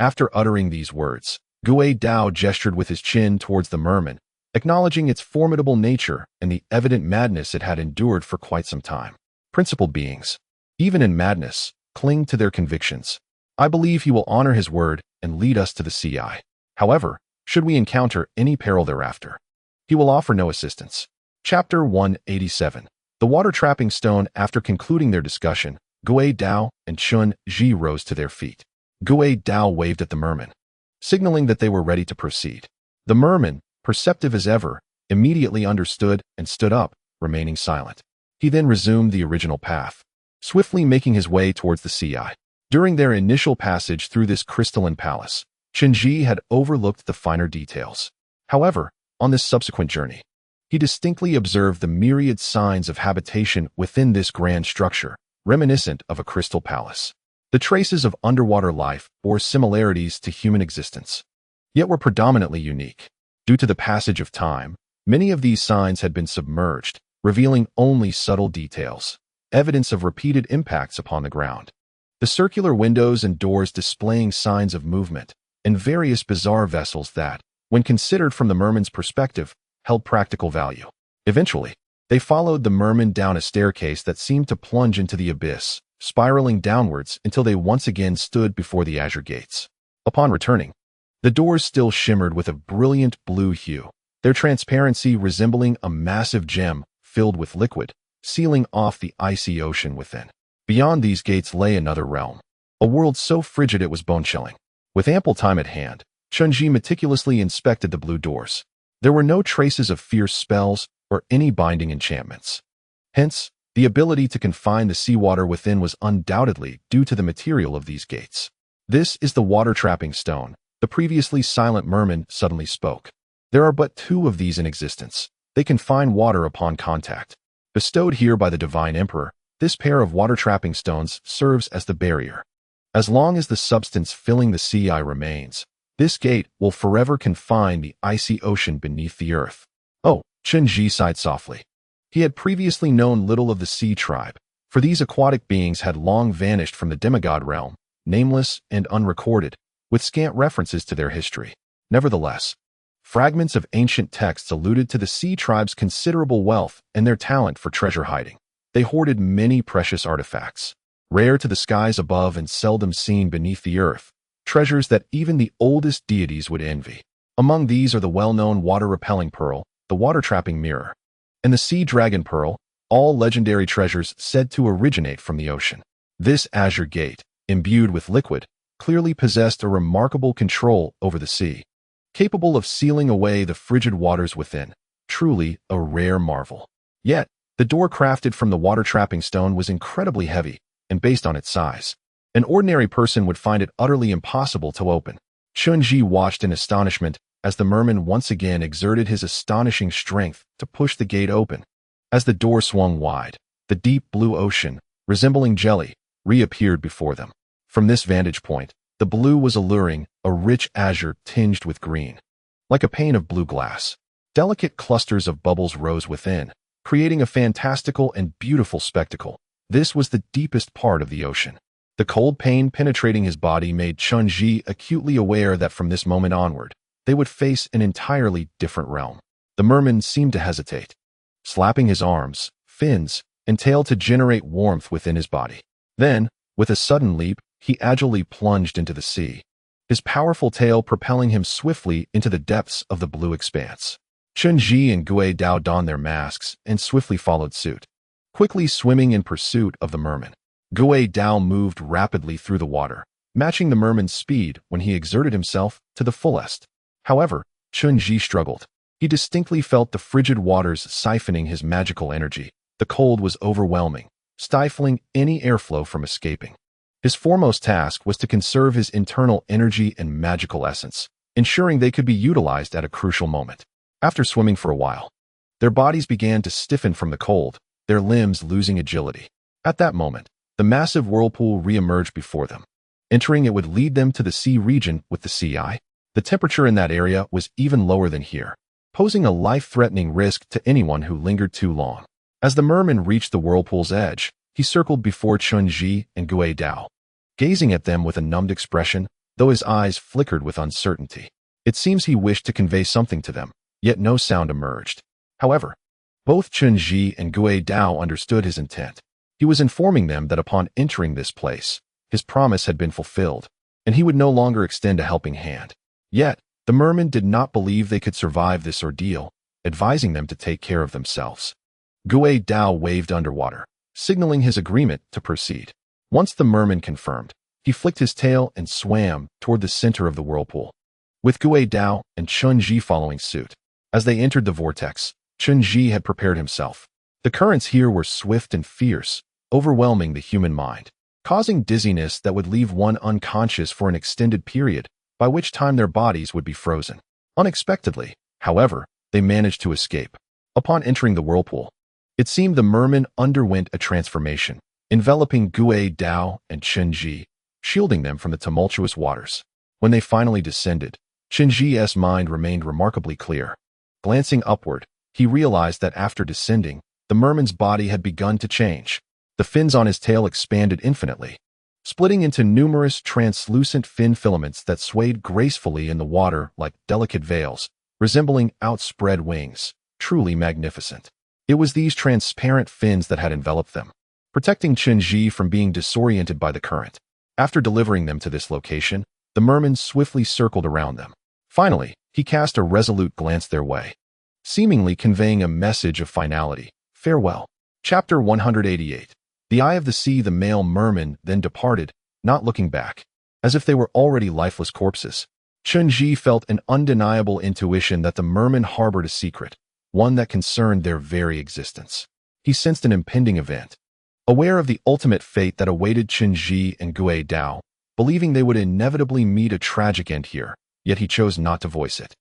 After uttering these words, Gui Dao gestured with his chin towards the merman, acknowledging its formidable nature and the evident madness it had endured for quite some time. Principled beings, even in madness, cling to their convictions. I believe he will honor his word and lead us to the CI. However, should we encounter any peril thereafter, he will offer no assistance. Chapter 187. The Water Trapping Stone. After concluding their discussion, Gui Dao and Chen Zhi rose to their feet. Gui Dao waved at the merman, signaling that they were ready to proceed. The merman, perceptive as ever, immediately understood and stood up, remaining silent. He then resumed the original path, swiftly making his way towards the CI. During their initial passage through this crystalline palace, Chen Zhi had overlooked the finer details. However, on this subsequent journey, he distinctly observed the myriad signs of habitation within this grand structure, reminiscent of a crystal palace. The traces of underwater life bore similarities to human existence, yet were predominantly unique. Due to the passage of time, many of these signs had been submerged, revealing only subtle details, evidence of repeated impacts upon the ground. The circular windows and doors displaying signs of movement, and various bizarre vessels that, when considered from the merman's perspective, held practical value. Eventually, they followed the merman down a staircase that seemed to plunge into the abyss, spiraling downwards until they once again stood before the azure gates. Upon returning, the doors still shimmered with a brilliant blue hue, their transparency resembling a massive gem filled with liquid, sealing off the icy ocean within. Beyond these gates lay another realm, a world so frigid it was bone-chilling. With ample time at hand, Chen Zhi meticulously inspected the blue doors. There were no traces of fierce spells or any binding enchantments. Hence, the ability to confine the seawater within was undoubtedly due to the material of these gates. This is the water trapping stone. The previously silent merman suddenly spoke. There are but 2 of these in existence. They confine water upon contact. Bestowed here by the divine emperor, this pair of water trapping stones serves as the barrier. As long as the substance filling the CI remains, this gate will forever confine the icy ocean beneath the earth. Oh, Chen Zhi sighed softly. He had previously known little of the sea tribe, for these aquatic beings had long vanished from the demigod realm, nameless and unrecorded, with scant references to their history. Nevertheless, fragments of ancient texts alluded to the sea tribe's considerable wealth and their talent for treasure hiding. They hoarded many precious artifacts, rare to the skies above and seldom seen beneath the earth, treasures that even the oldest deities would envy. Among these are the well-known water-repelling pearl, the water-trapping mirror, and the sea dragon pearl, all legendary treasures said to originate from the ocean. This azure gate, imbued with liquid, clearly possessed a remarkable control over the sea, capable of sealing away the frigid waters within, truly a rare marvel. Yet, the door crafted from the water-trapping stone was incredibly heavy, and based on its size, an ordinary person would find it utterly impossible to open. Chen Zhi watched in astonishment as the merman once again exerted his astonishing strength to push the gate open. As the door swung wide, the deep blue ocean, resembling jelly, reappeared before them. From this vantage point, the blue was alluring, a rich azure tinged with green. Like a pane of blue glass, delicate clusters of bubbles rose within, creating a fantastical and beautiful spectacle. This was the deepest part of the ocean. The cold pain penetrating his body made Chen Zhi acutely aware that from this moment onward, they would face an entirely different realm. The merman seemed to hesitate, slapping his arms, fins, and tail to generate warmth within his body. Then, with a sudden leap, he agilely plunged into the sea, his powerful tail propelling him swiftly into the depths of the blue expanse. Chen Zhi and Gui Dao donned their masks and swiftly followed suit, quickly swimming in pursuit of the merman. Gui Dao moved rapidly through the water, matching the merman's speed when he exerted himself to the fullest. However, Chen Zhi struggled. He distinctly felt the frigid waters siphoning his magical energy. The cold was overwhelming, stifling any airflow from escaping. His foremost task was to conserve his internal energy and magical essence, ensuring they could be utilized at a crucial moment. After swimming for a while, their bodies began to stiffen from the cold, their limbs losing agility. At that moment, the massive whirlpool re-emerged before them. Entering it would lead them to the sea region with the sea eye. The temperature in that area was even lower than here, posing a life-threatening risk to anyone who lingered too long. As the merman reached the whirlpool's edge, he circled before Chen Zhi and Gui Dao, gazing at them with a numbed expression, though his eyes flickered with uncertainty. It seems he wished to convey something to them, yet no sound emerged. However, both Chen Zhi and Gui Dao understood his intent. He was informing them that upon entering this place, his promise had been fulfilled, and he would no longer extend a helping hand. Yet, the mermen did not believe they could survive this ordeal, advising them to take care of themselves. Gui Dao waved underwater, signaling his agreement to proceed. Once the merman confirmed, he flicked his tail and swam toward the center of the whirlpool, with Gui Dao and Chen Zhi following suit. As they entered the vortex, Chen Zhi had prepared himself. The currents here were swift and fierce, overwhelming the human mind, causing dizziness that would leave one unconscious for an extended period, by which time their bodies would be frozen. Unexpectedly, however, they managed to escape. Upon entering the whirlpool, it seemed the merman underwent a transformation, enveloping Gui Dao and Chen Zhi, shielding them from the tumultuous waters. When they finally descended, Chen Zhi's mind remained remarkably clear. Glancing upward, he realized that after descending, the merman's body had begun to change. The fins on his tail expanded infinitely, splitting into numerous translucent fin filaments that swayed gracefully in the water like delicate veils, resembling outspread wings, truly magnificent. It was these transparent fins that had enveloped them, protecting Chen Zhi from being disoriented by the current. After delivering them to this location, the merman swiftly circled around them. Finally, he cast a resolute glance their way, seemingly conveying a message of finality. Farewell. Chapter 188. The eye of the sea. The male merman then departed, not looking back, as if they were already lifeless corpses. Chen Zhi felt an undeniable intuition that the merman harbored a secret, one that concerned their very existence. He sensed an impending event. Aware of the ultimate fate that awaited Chen Zhi and Gui Dao, believing they would inevitably meet a tragic end here, yet he chose not to voice it.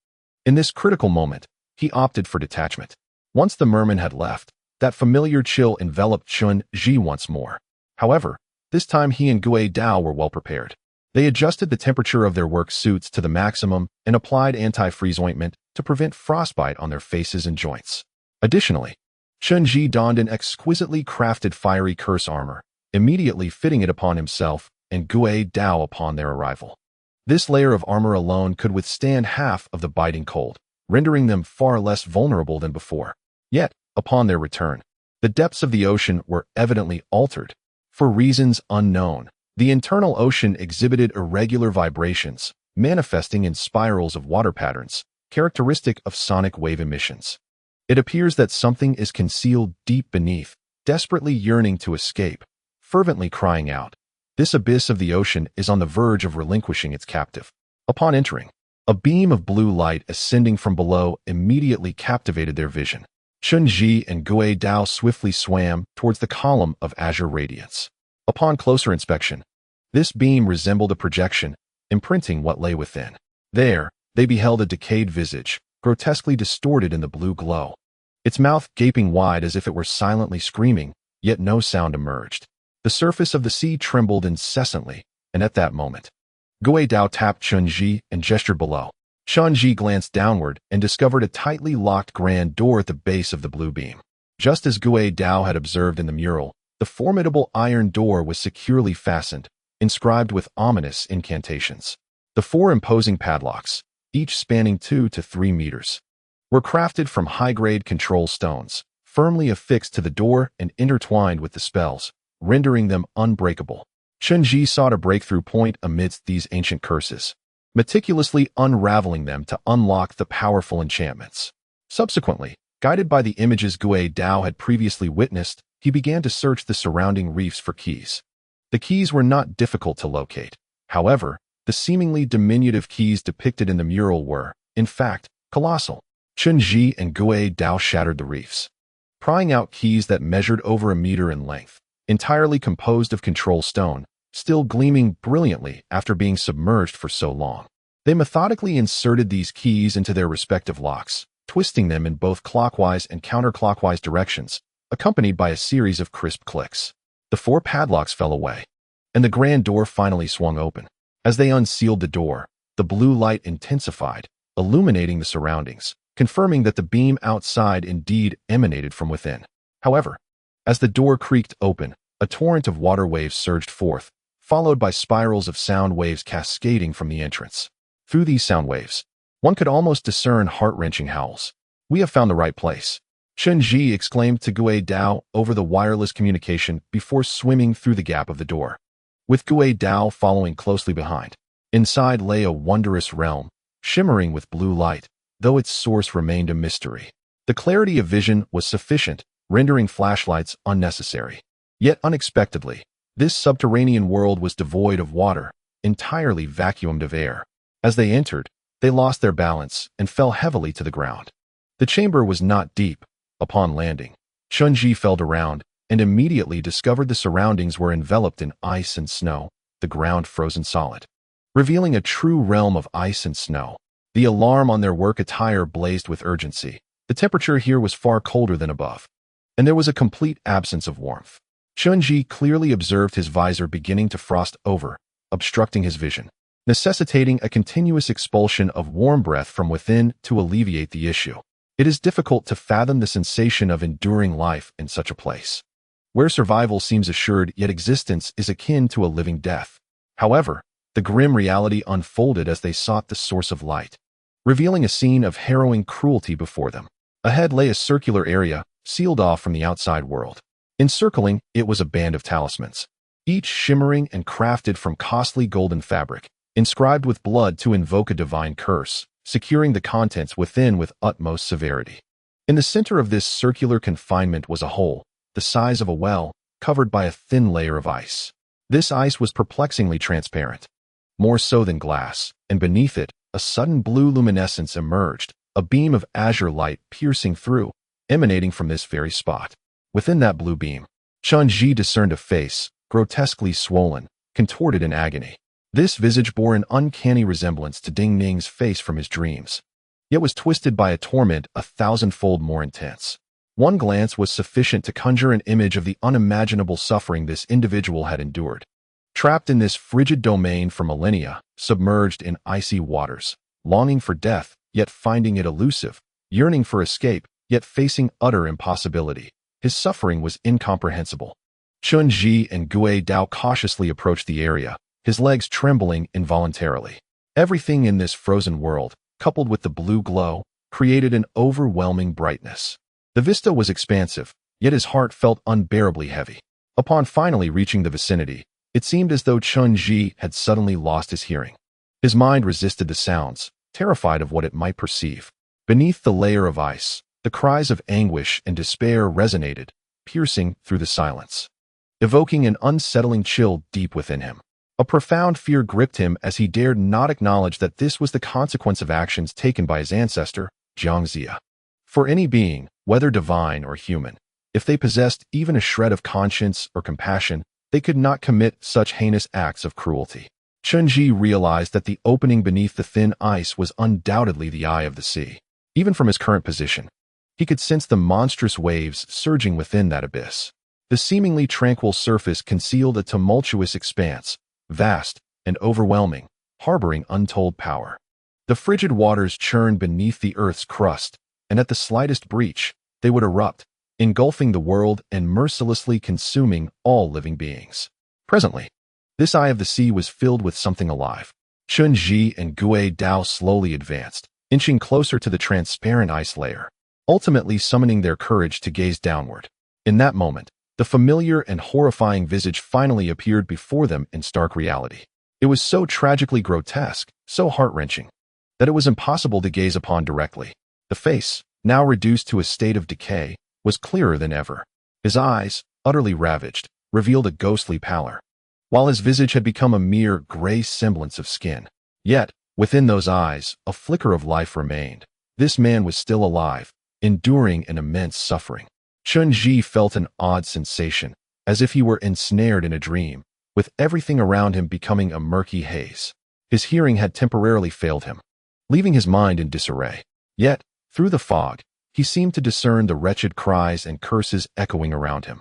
In this critical moment, he opted for detachment. Once the merman had left, that familiar chill enveloped Chen Zhi once more. However, this time he and Gui Dao were well prepared. They adjusted the temperature of their work suits to the maximum and applied anti-freeze ointment to prevent frostbite on their faces and joints. Additionally, Chen Zhi donned an exquisitely crafted fiery curse armor, immediately fitting it upon himself and Gui Dao upon their arrival. This layer of armor alone could withstand half of the biting cold, rendering them far less vulnerable than before. Yet, upon their return, the depths of the ocean were evidently altered. For reasons unknown, the internal ocean exhibited irregular vibrations, manifesting in spirals of water patterns, characteristic of sonic wave emissions. It appears that something is concealed deep beneath, desperately yearning to escape, fervently crying out. This abyss of the ocean is on the verge of relinquishing its captive. Upon entering, a beam of blue light ascending from below immediately captivated their vision. Chen Zhi and Gui Dao swiftly swam towards the column of azure radiance. Upon closer inspection, this beam resembled a projection, imprinting what lay within. There, they beheld a decayed visage, grotesquely distorted in the blue glow. Its mouth gaping wide as if it were silently screaming, yet no sound emerged. The surface of the sea trembled incessantly, and at that moment, Gui Dao tapped Chen Zhi and gestured below. Chen Zhi glanced downward and discovered a tightly locked grand door at the base of the blue beam. Just as Gui Dao had observed in the mural, the formidable iron door was securely fastened, inscribed with ominous incantations. The 4 imposing padlocks, each spanning 2 to 3 meters, were crafted from high-grade control stones, firmly affixed to the door and intertwined with the spells, rendering them unbreakable. Chen Zhi sought a breakthrough point amidst these ancient curses, meticulously unraveling them to unlock the powerful enchantments. Subsequently, guided by the images Gui Dao had previously witnessed, he began to search the surrounding reefs for keys. The keys were not difficult to locate. However, the seemingly diminutive keys depicted in the mural were, in fact, colossal. Chen Zhi and Gui Dao shattered the reefs, prying out keys that measured over a meter in length, entirely composed of control stone, still gleaming brilliantly after being submerged for so long. They methodically inserted these keys into their respective locks, twisting them in both clockwise and counterclockwise directions, accompanied by a series of crisp clicks. The 4 padlocks fell away, and the grand door finally swung open. As they unsealed the door, the blue light intensified, illuminating the surroundings, confirming that the beam outside indeed emanated from within. However, as the door creaked open, a torrent of water waves surged forth, followed by spirals of sound waves cascading from the entrance. Through these sound waves, one could almost discern heart-wrenching howls. "We have found the right place," Chen Zhi exclaimed to Gui Dao over the wireless communication before swimming through the gap of the door, with Gui Dao following closely behind. Inside lay a wondrous realm, shimmering with blue light, though its source remained a mystery. The clarity of vision was sufficient, rendering flashlights unnecessary. Yet unexpectedly, this subterranean world was devoid of water, entirely vacuumed of air. As they entered, they lost their balance and fell heavily to the ground. The chamber was not deep. Upon landing, Chen Zhi felt around and immediately discovered the surroundings were enveloped in ice and snow, the ground frozen solid, revealing a true realm of ice and snow. The alarm on their work attire blazed with urgency. The temperature here was far colder than above, and there was a complete absence of warmth. Chen Zhi clearly observed his visor beginning to frost over, obstructing his vision, necessitating a continuous expulsion of warm breath from within to alleviate the issue. It is difficult to fathom the sensation of enduring life in such a place, where survival seems assured yet existence is akin to a living death. However, the grim reality unfolded as they sought the source of light, revealing a scene of harrowing cruelty before them. Ahead lay a circular area, sealed off from the outside world. Encircling it was a band of talismans, each shimmering and crafted from costly golden fabric, inscribed with blood to invoke a divine curse, securing the contents within with utmost severity. In the center of this circular confinement was a hole, the size of a well, covered by a thin layer of ice. This ice was perplexingly transparent, more so than glass, and beneath it, a sudden blue luminescence emerged, a beam of azure light piercing through, emanating from this very spot. Within that blue beam, Chen Zhi discerned a face, grotesquely swollen, contorted in agony. This visage bore an uncanny resemblance to Ding Ning's face from his dreams, yet was twisted by a torment 1,000-fold more intense. One glance was sufficient to conjure an image of the unimaginable suffering this individual had endured. Trapped in this frigid domain for millennia, submerged in icy waters, longing for death, yet finding it elusive, yearning for escape, yet facing utter impossibility, his suffering was incomprehensible. Chen Zhi and Gui Dao cautiously approached the area, his legs trembling involuntarily. Everything in this frozen world, coupled with the blue glow, created an overwhelming brightness. The vista was expansive, yet his heart felt unbearably heavy. Upon finally reaching the vicinity, it seemed as though Chen Zhi had suddenly lost his hearing. His mind resisted the sounds, terrified of what it might perceive. Beneath the layer of ice, the cries of anguish and despair resonated, piercing through the silence, evoking an unsettling chill deep within him. A profound fear gripped him as he dared not acknowledge that this was the consequence of actions taken by his ancestor, Jiangxia. For any being, whether divine or human, if they possessed even a shred of conscience or compassion, they could not commit such heinous acts of cruelty. Chen Zhi realized that the opening beneath the thin ice was undoubtedly the eye of the sea. Even from his current position, he could sense the monstrous waves surging within that abyss. The seemingly tranquil surface concealed a tumultuous expanse, vast and overwhelming, harboring untold power. The frigid waters churned beneath the earth's crust, and at the slightest breach, they would erupt, engulfing the world and mercilessly consuming all living beings. Presently, this eye of the sea was filled with something alive. Chen Zhi and Gui Dao slowly advanced, inching closer to the transparent ice layer, ultimately summoning their courage to gaze downward. In that moment, the familiar and horrifying visage finally appeared before them in stark reality. It was so tragically grotesque, so heart-wrenching, that it was impossible to gaze upon directly. The face, now reduced to a state of decay, was clearer than ever. His eyes, utterly ravaged, revealed a ghostly pallor, while his visage had become a mere gray semblance of skin. Yet, within those eyes, a flicker of life remained. This man was still alive, enduring an immense suffering. Chen Zhi felt an odd sensation, as if he were ensnared in a dream, with everything around him becoming a murky haze. His hearing had temporarily failed him, leaving his mind in disarray. Yet, Through the fog, he seemed to discern the wretched cries and curses echoing around him.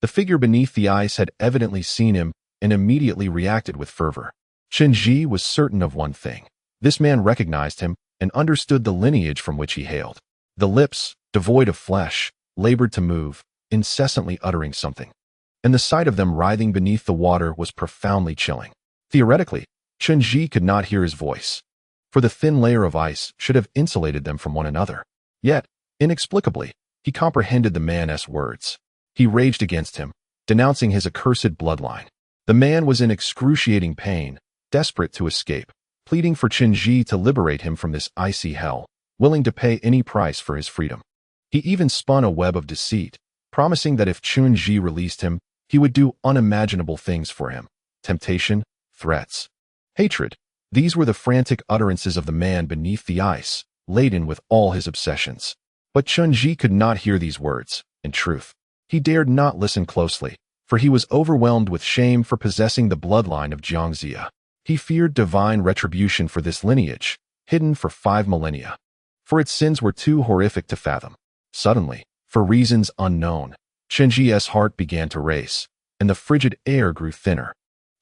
The figure beneath the ice had evidently seen him and immediately reacted with fervor. Chen Zhi was certain of one thing. This man recognized him and understood the lineage from which he hailed. The lips, devoid of flesh, labored to move, incessantly uttering something. And the sight of them writhing beneath the water was profoundly chilling. Theoretically, Chen Zhi could not hear his voice, for the thin layer of ice should have insulated them from one another. Yet, inexplicably, he comprehended the man's words. He raged against him, denouncing his accursed bloodline. The man was in excruciating pain, desperate to escape, pleading for Chen Zhi to liberate him from this icy hell, willing to pay any price for his freedom. He even spun a web of deceit, promising that if Chen Zhi released him, he would do unimaginable things for him. Temptation, threats, hatred. These were the frantic utterances of the man beneath the ice, laden with all his obsessions. But Chen Zhi could not hear these words. In truth, he dared not listen closely, for he was overwhelmed with shame for possessing the bloodline of Jiangxia. He feared divine retribution for this lineage, hidden for 5 millennia. For its sins were too horrific to fathom. Suddenly, for reasons unknown, Chen Zhi's heart began to race, and the frigid air grew thinner,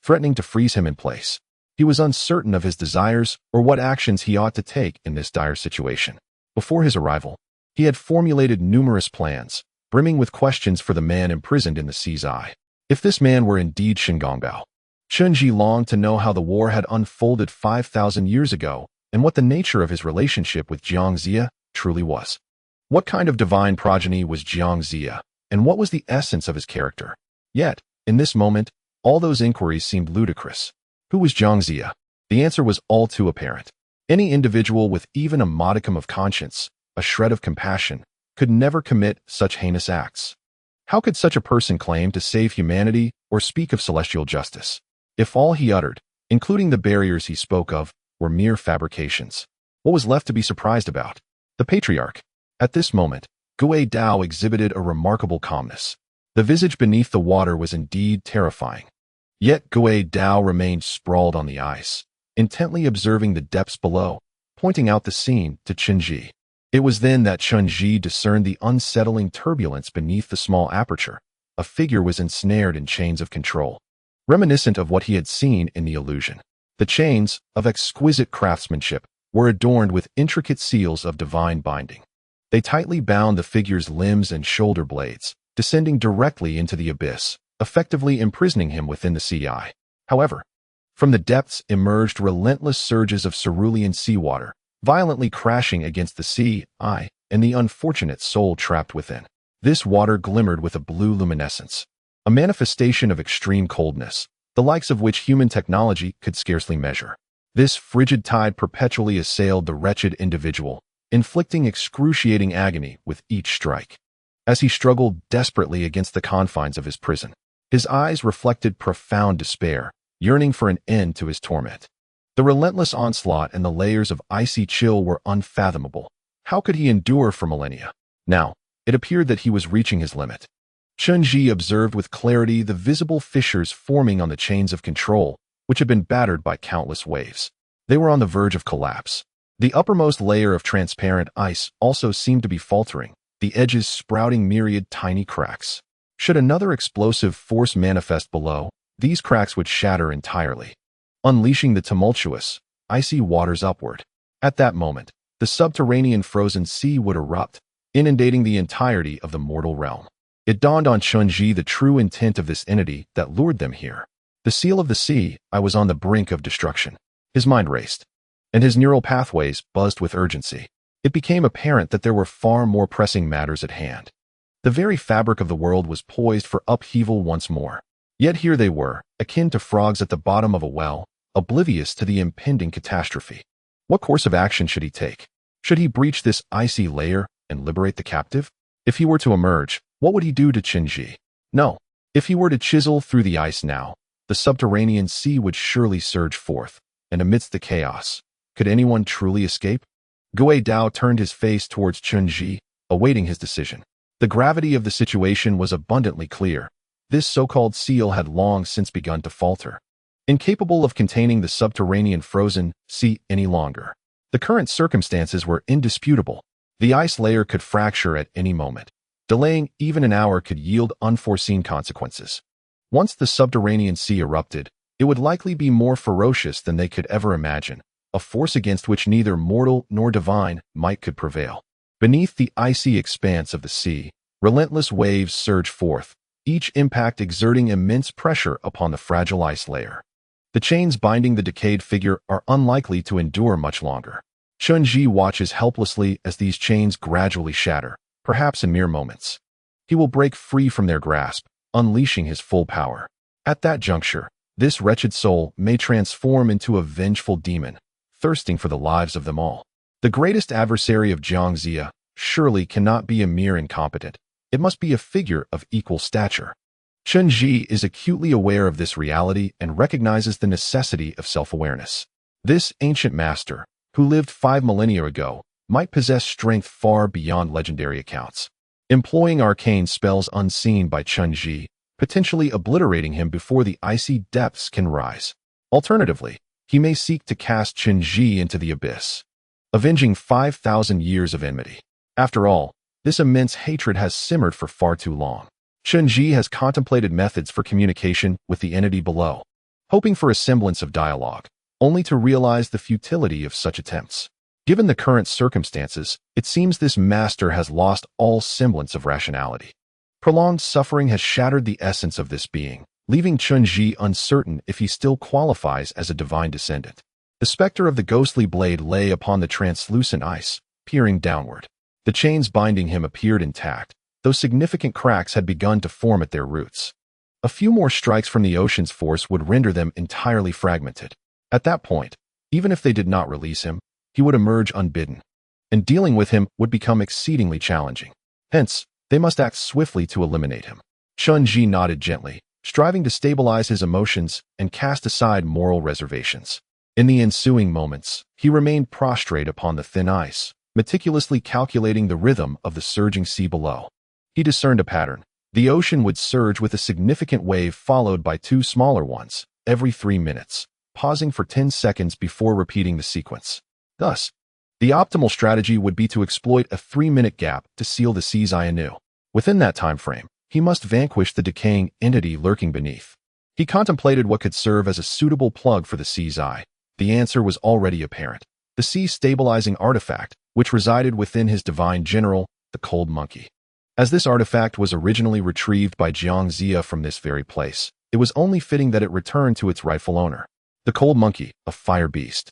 threatening to freeze him in place. He was uncertain of his desires or what actions he ought to take in this dire situation. Before his arrival, he had formulated numerous plans, brimming with questions for the man imprisoned in the sea's eye. If this man were indeed Shingongbao, Chen Zhi longed to know how the war had unfolded 5,000 years ago and what the nature of his relationship with Jiangxia truly was. What kind of divine progeny was Jiangxia, and what was the essence of his character? Yet, in this moment, all those inquiries seemed ludicrous. Who was Jiangxia? The answer was all too apparent. Any individual with even a modicum of conscience, a shred of compassion, could never commit such heinous acts. How could such a person claim to save humanity or speak of celestial justice, if all he uttered, including the barriers he spoke of, were mere fabrications? What was left to be surprised about? The patriarch. At this moment, Gui Dao exhibited a remarkable calmness. The visage beneath the water was indeed terrifying. Yet Gui Dao remained sprawled on the ice, intently observing the depths below, pointing out the scene to Chen Zhi. It was then that Chen Zhi discerned the unsettling turbulence beneath the small aperture. A figure was ensnared in chains of control, reminiscent of what he had seen in the illusion. The chains, of exquisite craftsmanship, were adorned with intricate seals of divine binding. They tightly bound the figure's limbs and shoulder blades, descending directly into the abyss, effectively imprisoning him within the sea eye. However, from the depths emerged relentless surges of cerulean seawater, violently crashing against the sea eye and the unfortunate soul trapped within. This water glimmered with a blue luminescence, a manifestation of extreme coldness, the likes of which human technology could scarcely measure. This frigid tide perpetually assailed the wretched individual, inflicting excruciating agony with each strike. As he struggled desperately against the confines of his prison, his eyes reflected profound despair, yearning for an end to his torment. The relentless onslaught and the layers of icy chill were unfathomable. How could he endure for millennia? Now, it appeared that he was reaching his limit. Chen Zhi observed with clarity the visible fissures forming on the chains of control, which had been battered by countless waves. They were on the verge of collapse. The uppermost layer of transparent ice also seemed to be faltering, the edges sprouting myriad tiny cracks. Should another explosive force manifest below, these cracks would shatter entirely, unleashing the tumultuous, icy waters upward. At that moment, the subterranean frozen sea would erupt, inundating the entirety of the mortal realm. It dawned on Chen Zhi the true intent of this entity that lured them here. The seal of the sea, I was on the brink of destruction. His mind raced, and his neural pathways buzzed with urgency. It became apparent that there were far more pressing matters at hand. The very fabric of the world was poised for upheaval once more. Yet here they were, akin to frogs at the bottom of a well, oblivious to the impending catastrophe. What course of action should he take? Should he breach this icy layer and liberate the captive? If he were to emerge, what would he do to Chen Zhi? No. If he were to chisel through the ice now, the subterranean sea would surely surge forth, and amidst the chaos, could anyone truly escape? Gui Dao turned his face towards Chen Zhi, awaiting his decision. The gravity of the situation was abundantly clear. This so-called seal had long since begun to falter, incapable of containing the subterranean frozen sea any longer. The current circumstances were indisputable. The ice layer could fracture at any moment. Delaying even an hour could yield unforeseen consequences. Once the subterranean sea erupted, it would likely be more ferocious than they could ever imagine, a force against which neither mortal nor divine might could prevail. Beneath the icy expanse of the sea, relentless waves surge forth, each impact exerting immense pressure upon the fragile ice layer. The chains binding the decayed figure are unlikely to endure much longer. Chen Zhi watches helplessly as these chains gradually shatter, perhaps in mere moments. He will break free from their grasp, unleashing his full power. At that juncture, this wretched soul may transform into a vengeful demon, thirsting for the lives of them all. The greatest adversary of Jiangxia surely cannot be a mere incompetent. It must be a figure of equal stature. Chen Zhi is acutely aware of this reality and recognizes the necessity of self-awareness. This ancient master, who lived 5 millennia ago, might possess strength far beyond legendary accounts. Employing arcane spells unseen by Chen Zhi, potentially obliterating him before the icy depths can rise. Alternatively, he may seek to cast Chen Zhi into the abyss, avenging 5,000 years of enmity. After all, this immense hatred has simmered for far too long. Chen Zhi has contemplated methods for communication with the entity below, hoping for a semblance of dialogue, only to realize the futility of such attempts. Given the current circumstances, it seems this master has lost all semblance of rationality. Prolonged suffering has shattered the essence of this being, leaving Chen Zhi uncertain if he still qualifies as a divine descendant. The specter of the ghostly blade lay upon the translucent ice, peering downward. The chains binding him appeared intact, though significant cracks had begun to form at their roots. A few more strikes from the ocean's force would render them entirely fragmented. At that point, even if they did not release him, he would emerge unbidden, and dealing with him would become exceedingly challenging. Hence, they must act swiftly to eliminate him. Chen Zhi nodded gently, striving to stabilize his emotions and cast aside moral reservations. In the ensuing moments, he remained prostrate upon the thin ice, meticulously calculating the rhythm of the surging sea below. He discerned a pattern. The ocean would surge with a significant wave followed by 2 smaller ones, every 3 minutes, pausing for 10 seconds before repeating the sequence. Thus, the optimal strategy would be to exploit a 3-minute gap to seal the sea's eye anew. Within that time frame, he must vanquish the decaying entity lurking beneath. He contemplated what could serve as a suitable plug for the sea's eye. The answer was already apparent. The sea-stabilizing artifact, which resided within his divine general, the cold monkey. As this artifact was originally retrieved by Jiangxia from this very place, it was only fitting that it return to its rightful owner. The cold monkey, a fire beast,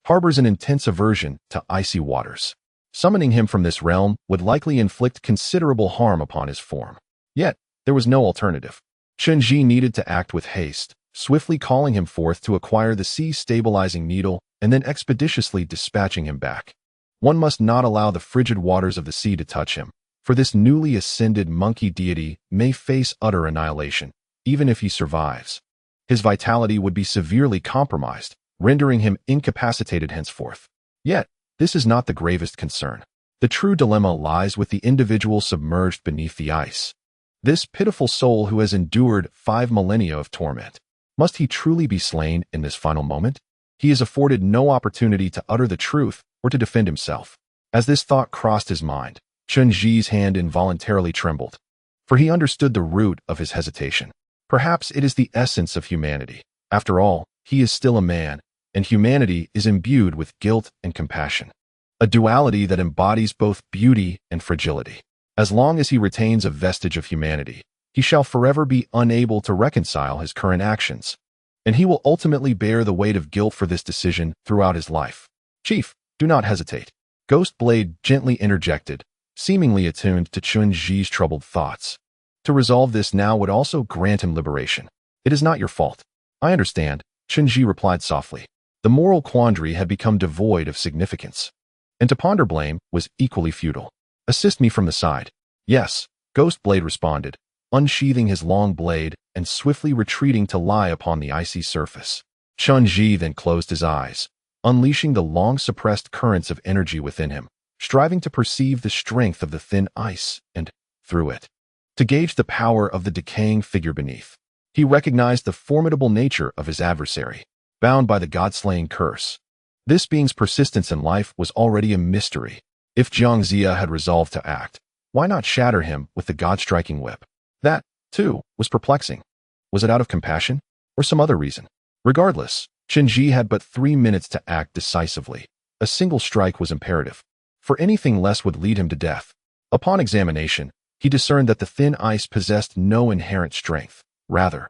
harbors an intense aversion to icy waters. Summoning him from this realm would likely inflict considerable harm upon his form. Yet, there was no alternative. Chen Zhi needed to act with haste, swiftly calling him forth to acquire the sea-stabilizing needle and then expeditiously dispatching him back. One must not allow the frigid waters of the sea to touch him, for this newly ascended monkey deity may face utter annihilation, even if he survives. His vitality would be severely compromised, rendering him incapacitated henceforth. Yet, this is not the gravest concern. The true dilemma lies with the individual submerged beneath the ice. This pitiful soul who has endured 5 millennia of torment. Must he truly be slain in this final moment? He is afforded no opportunity to utter the truth or to defend himself. As this thought crossed his mind, Chen Zhi's hand involuntarily trembled, for he understood the root of his hesitation. Perhaps it is the essence of humanity. After all, he is still a man, and humanity is imbued with guilt and compassion, a duality that embodies both beauty and fragility. As long as he retains a vestige of humanity, he shall forever be unable to reconcile his current actions, and he will ultimately bear the weight of guilt for this decision throughout his life. Chief, do not hesitate. Ghost Blade gently interjected, seemingly attuned to Chen Zhi's troubled thoughts. To resolve this now would also grant him liberation. It is not your fault. I understand, Chen Zhi replied softly. The moral quandary had become devoid of significance, and to ponder blame was equally futile. Assist me from the side. Yes, Ghost Blade responded, unsheathing his long blade and swiftly retreating to lie upon the icy surface. Chen Zhi then closed his eyes, unleashing the long-suppressed currents of energy within him, striving to perceive the strength of the thin ice and, through it, to gauge the power of the decaying figure beneath. He recognized the formidable nature of his adversary, bound by the god-slaying curse. This being's persistence in life was already a mystery. If Jiang Zia had resolved to act, why not shatter him with the god-striking whip? That, too, was perplexing. Was it out of compassion, or some other reason? Regardless, Chen Zhi had but 3 minutes to act decisively. A single strike was imperative, for anything less would lead him to death. Upon examination, he discerned that the thin ice possessed no inherent strength. Rather,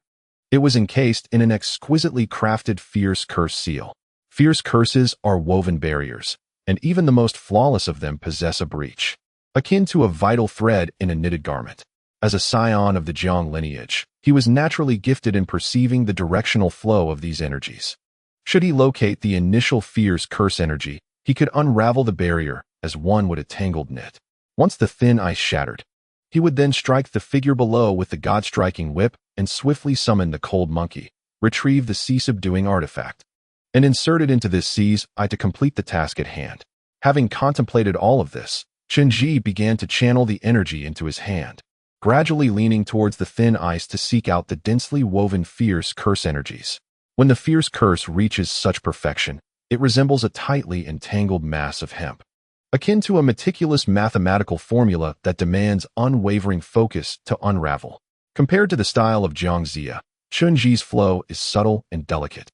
it was encased in an exquisitely crafted fierce curse seal. Fierce curses are woven barriers, and even the most flawless of them possess a breach, akin to a vital thread in a knitted garment. As a scion of the Jiang lineage, he was naturally gifted in perceiving the directional flow of these energies. Should he locate the initial fierce curse energy, he could unravel the barrier as one would a tangled knit. Once the thin ice shattered, he would then strike the figure below with the god-striking whip and swiftly summon the cold monkey, retrieve the sea-subduing artifact, and insert it into this sea's eye to complete the task at hand. Having contemplated all of this, Chen Zhi began to channel the energy into his hand, gradually leaning towards the thin ice to seek out the densely woven fierce curse energies. When the fierce curse reaches such perfection, it resembles a tightly entangled mass of hemp, akin to a meticulous mathematical formula that demands unwavering focus to unravel. Compared to the style of Jiang Zia, Chen Zhi's flow is subtle and delicate,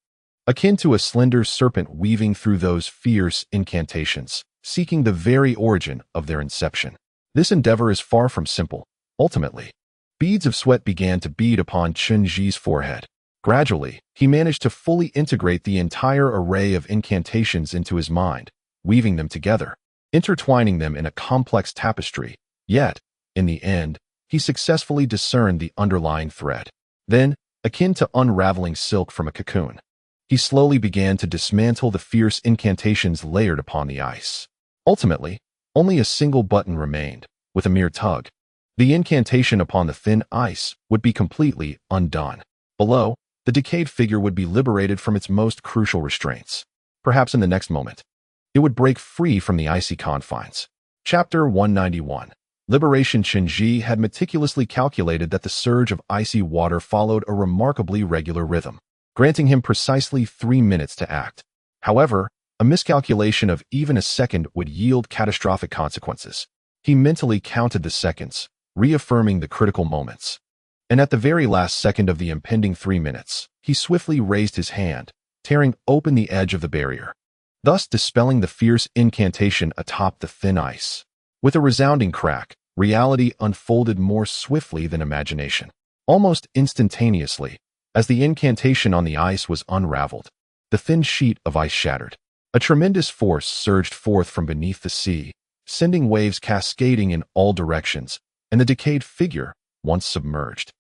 akin to a slender serpent weaving through those fierce incantations, seeking the very origin of their inception. This endeavor is far from simple. Ultimately, beads of sweat began to bead upon Chen Zhi's forehead. Gradually, he managed to fully integrate the entire array of incantations into his mind, weaving them together, intertwining them in a complex tapestry. Yet, in the end, he successfully discerned the underlying thread. Then, akin to unraveling silk from a cocoon, he slowly began to dismantle the fierce incantations layered upon the ice. Ultimately, only a single button remained. With a mere tug, the incantation upon the thin ice would be completely undone. Below, the decayed figure would be liberated from its most crucial restraints. Perhaps in the next moment, it would break free from the icy confines. Chapter 191. Liberation. Chen Zhi had meticulously calculated that the surge of icy water followed a remarkably regular rhythm, granting him precisely 3 minutes to act. However, a miscalculation of even a second would yield catastrophic consequences. He mentally counted the seconds, reaffirming the critical moments. And at the very last second of the impending 3 minutes, he swiftly raised his hand, tearing open the edge of the barrier, thus dispelling the fierce incantation atop the thin ice. With a resounding crack, reality unfolded more swiftly than imagination. Almost instantaneously, as the incantation on the ice was unraveled, the thin sheet of ice shattered. A tremendous force surged forth from beneath the sea, sending waves cascading in all directions, and the decayed figure, once submerged,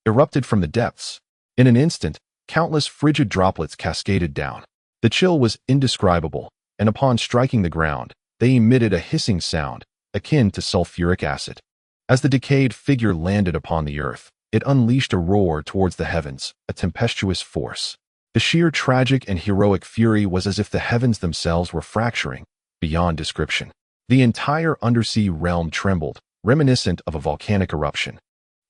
erupted from the depths. In an instant, countless frigid droplets cascaded down. The chill was indescribable, and upon striking the ground, they emitted a hissing sound, akin to sulfuric acid. As the decayed figure landed upon the earth, it unleashed a roar towards the heavens, a tempestuous force. The sheer tragic and heroic fury was as if the heavens themselves were fracturing, beyond description. The entire undersea realm trembled, reminiscent of a volcanic eruption,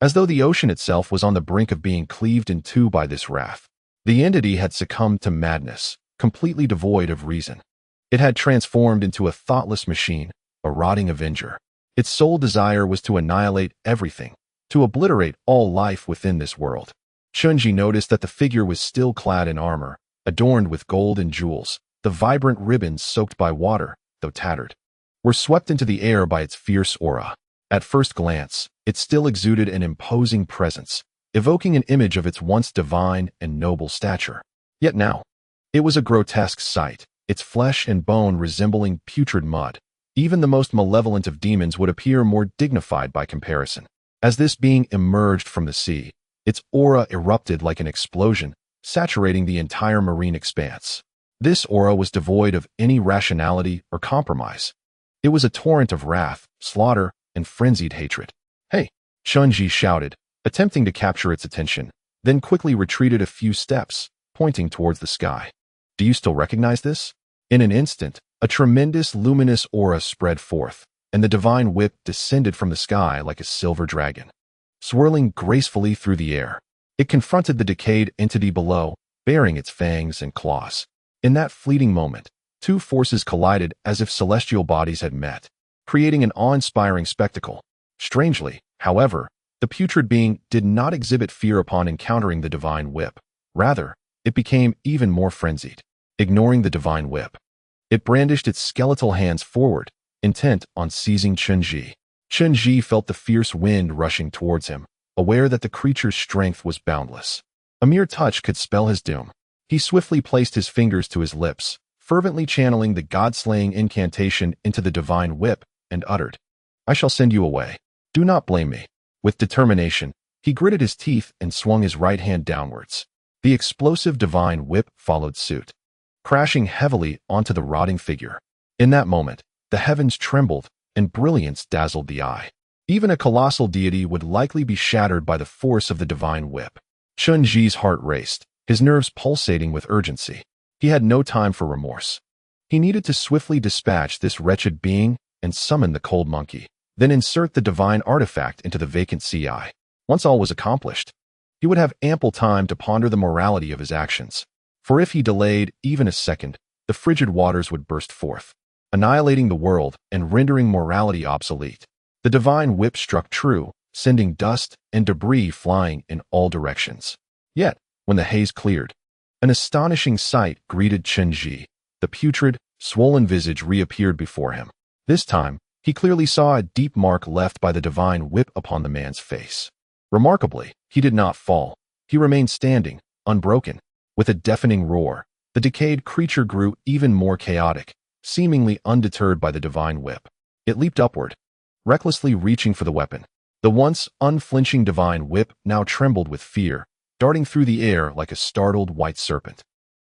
as though the ocean itself was on the brink of being cleaved in two by this wrath. The entity had succumbed to madness, completely devoid of reason. It had transformed into a thoughtless machine, a rotting avenger. Its sole desire was to annihilate everything, to obliterate all life within this world. Chen Zhi noticed that the figure was still clad in armor, adorned with gold and jewels. The vibrant ribbons, soaked by water, though tattered, were swept into the air by its fierce aura. At first glance, it still exuded an imposing presence, evoking an image of its once divine and noble stature. Yet now, it was a grotesque sight, its flesh and bone resembling putrid mud. Even the most malevolent of demons would appear more dignified by comparison. As this being emerged from the sea, its aura erupted like an explosion, saturating the entire marine expanse. This aura was devoid of any rationality or compromise. It was a torrent of wrath, slaughter, and frenzied hatred. "Hey!" Chen Zhi shouted, attempting to capture its attention, then quickly retreated a few steps, pointing towards the sky. "Do you still recognize this?" In an instant, a tremendous luminous aura spread forth, and the divine whip descended from the sky like a silver dragon, swirling gracefully through the air. It confronted the decayed entity below, baring its fangs and claws. In that fleeting moment, two forces collided as if celestial bodies had met, creating an awe-inspiring spectacle. Strangely, however, the putrid being did not exhibit fear upon encountering the divine whip. Rather, it became even more frenzied. Ignoring the divine whip, it brandished its skeletal hands forward, intent on seizing Chen Zhi. Chen Zhi felt the fierce wind rushing towards him, aware that the creature's strength was boundless. A mere touch could spell his doom. He swiftly placed his fingers to his lips, fervently channeling the god-slaying incantation into the divine whip, and uttered, "I shall send you away. Do not blame me." With determination, he gritted his teeth and swung his right hand downwards. The explosive divine whip followed suit, crashing heavily onto the rotting figure. In that moment, the heavens trembled, and brilliance dazzled the eye. Even a colossal deity would likely be shattered by the force of the divine whip. Chen Zhi's heart raced, his nerves pulsating with urgency. He had no time for remorse. He needed to swiftly dispatch this wretched being and summon the cold monkey, then insert the divine artifact into the vacant CI. Once all was accomplished, he would have ample time to ponder the morality of his actions. For if he delayed even a second, the frigid waters would burst forth, annihilating the world and rendering morality obsolete. The divine whip struck true, sending dust and debris flying in all directions. Yet, when the haze cleared, an astonishing sight greeted Chen Zhi. The putrid, swollen visage reappeared before him. This time, he clearly saw a deep mark left by the divine whip upon the man's face. Remarkably, he did not fall. He remained standing, unbroken. With a deafening roar, the decayed creature grew even more chaotic, seemingly undeterred by the divine whip. It leaped upward, recklessly reaching for the weapon. The once unflinching divine whip now trembled with fear, darting through the air like a startled white serpent,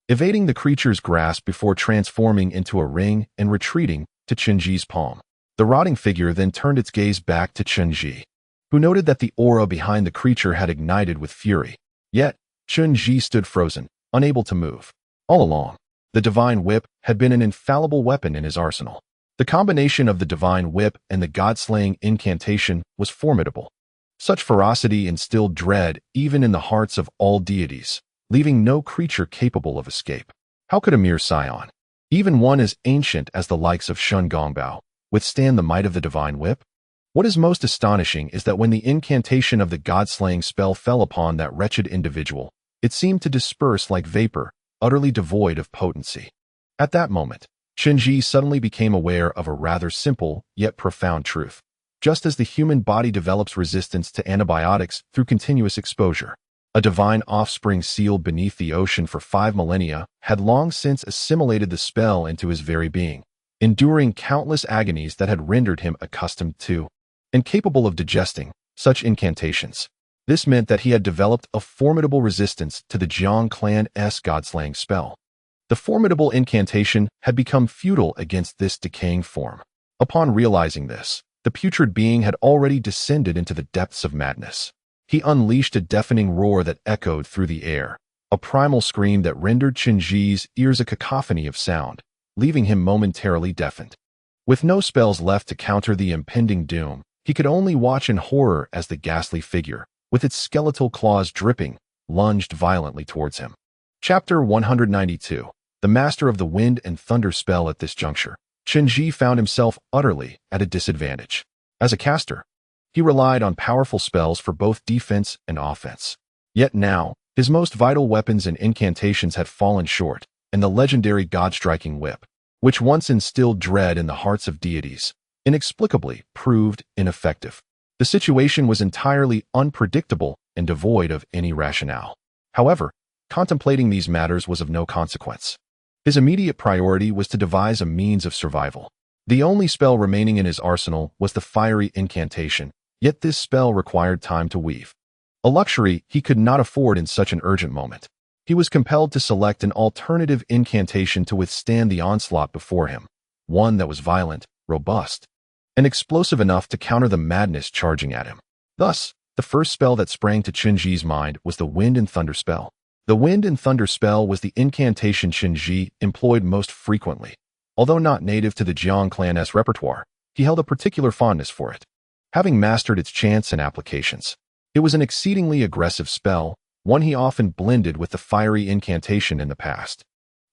evading the creature's grasp before transforming into a ring and retreating to Chen Zhi's palm. The rotting figure then turned its gaze back to Chen Zhi, who noted that the aura behind the creature had ignited with fury. Yet, Chen Zhi stood frozen, unable to move. All along, the divine whip had been an infallible weapon in his arsenal. The combination of the divine whip and the god-slaying incantation was formidable. Such ferocity instilled dread even in the hearts of all deities, leaving no creature capable of escape. How could a mere scion, even one as ancient as the likes of Shun Gongbao, withstand the might of the divine whip? What is most astonishing is that when the incantation of the god-slaying spell fell upon that wretched individual, it seemed to disperse like vapor, utterly devoid of potency. At that moment, Chen Zhi suddenly became aware of a rather simple yet profound truth. Just as the human body develops resistance to antibiotics through continuous exposure, a divine offspring sealed beneath the ocean for 5 millennia had long since assimilated the spell into his very being, enduring countless agonies that had rendered him accustomed to and capable of digesting such incantations. This meant that he had developed a formidable resistance to the Jiang clan's god-slaying spell. The formidable incantation had become futile against this decaying form. Upon realizing this, the putrid being had already descended into the depths of madness. He unleashed a deafening roar that echoed through the air, a primal scream that rendered Chen Zhi's ears a cacophony of sound, leaving him momentarily deafened. With no spells left to counter the impending doom, he could only watch in horror as the ghastly figure, with its skeletal claws dripping, lunged violently towards him. Chapter 192. The Master of the Wind and Thunder spell. At this juncture, Chen Zhi found himself utterly at a disadvantage. As a caster, he relied on powerful spells for both defense and offense. Yet now, his most vital weapons and incantations had fallen short, and the legendary god-striking whip, which once instilled dread in the hearts of deities, inexplicably proved ineffective. The situation was entirely unpredictable and devoid of any rationale. However, contemplating these matters was of no consequence. His immediate priority was to devise a means of survival. The only spell remaining in his arsenal was the fiery incantation, yet this spell required time to weave, a luxury he could not afford in such an urgent moment. He was compelled to select an alternative incantation to withstand the onslaught before him, one that was violent, robust, and explosive enough to counter the madness charging at him. Thus, the first spell that sprang to Chen Zhi's mind was the Wind and Thunder spell. The Wind and Thunder spell was the incantation Chen Zhi employed most frequently. Although not native to the Jiang clan's repertoire, he held a particular fondness for it, having mastered its chants and applications. It was an exceedingly aggressive spell, one he often blended with the fiery incantation in the past.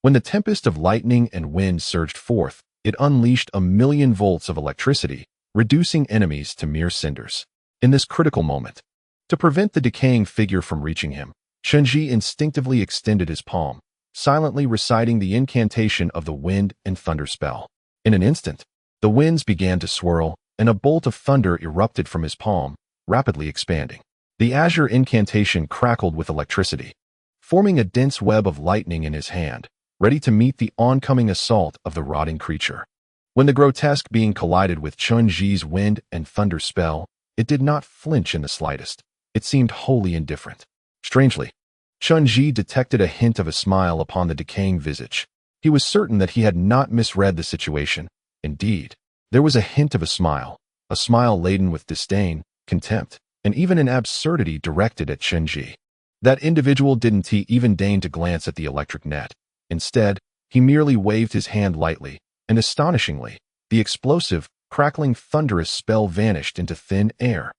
When the tempest of lightning and wind surged forth, It unleashed 1,000,000 volts of electricity, reducing enemies to mere cinders. In this critical moment, to prevent the decaying figure from reaching him, Chen Zhi instinctively extended his palm, silently reciting the incantation of the wind and thunder spell. In an instant, the winds began to swirl, and a bolt of thunder erupted from his palm, rapidly expanding. The azure incantation crackled with electricity, forming a dense web of lightning in his hand, ready to meet the oncoming assault of the rotting creature. When the grotesque being collided with Chen Zhi's wind and thunder spell, it did not flinch in the slightest. It seemed wholly indifferent. Strangely, Chen Zhi detected a hint of a smile upon the decaying visage. He was certain that he had not misread the situation. Indeed, there was a hint of a smile laden with disdain, contempt, and even an absurdity directed at Chen Zhi. That individual didn't even deign to glance at the electric net. Instead, he merely waved his hand lightly, and astonishingly, the explosive, crackling, thunderous spell vanished into thin air.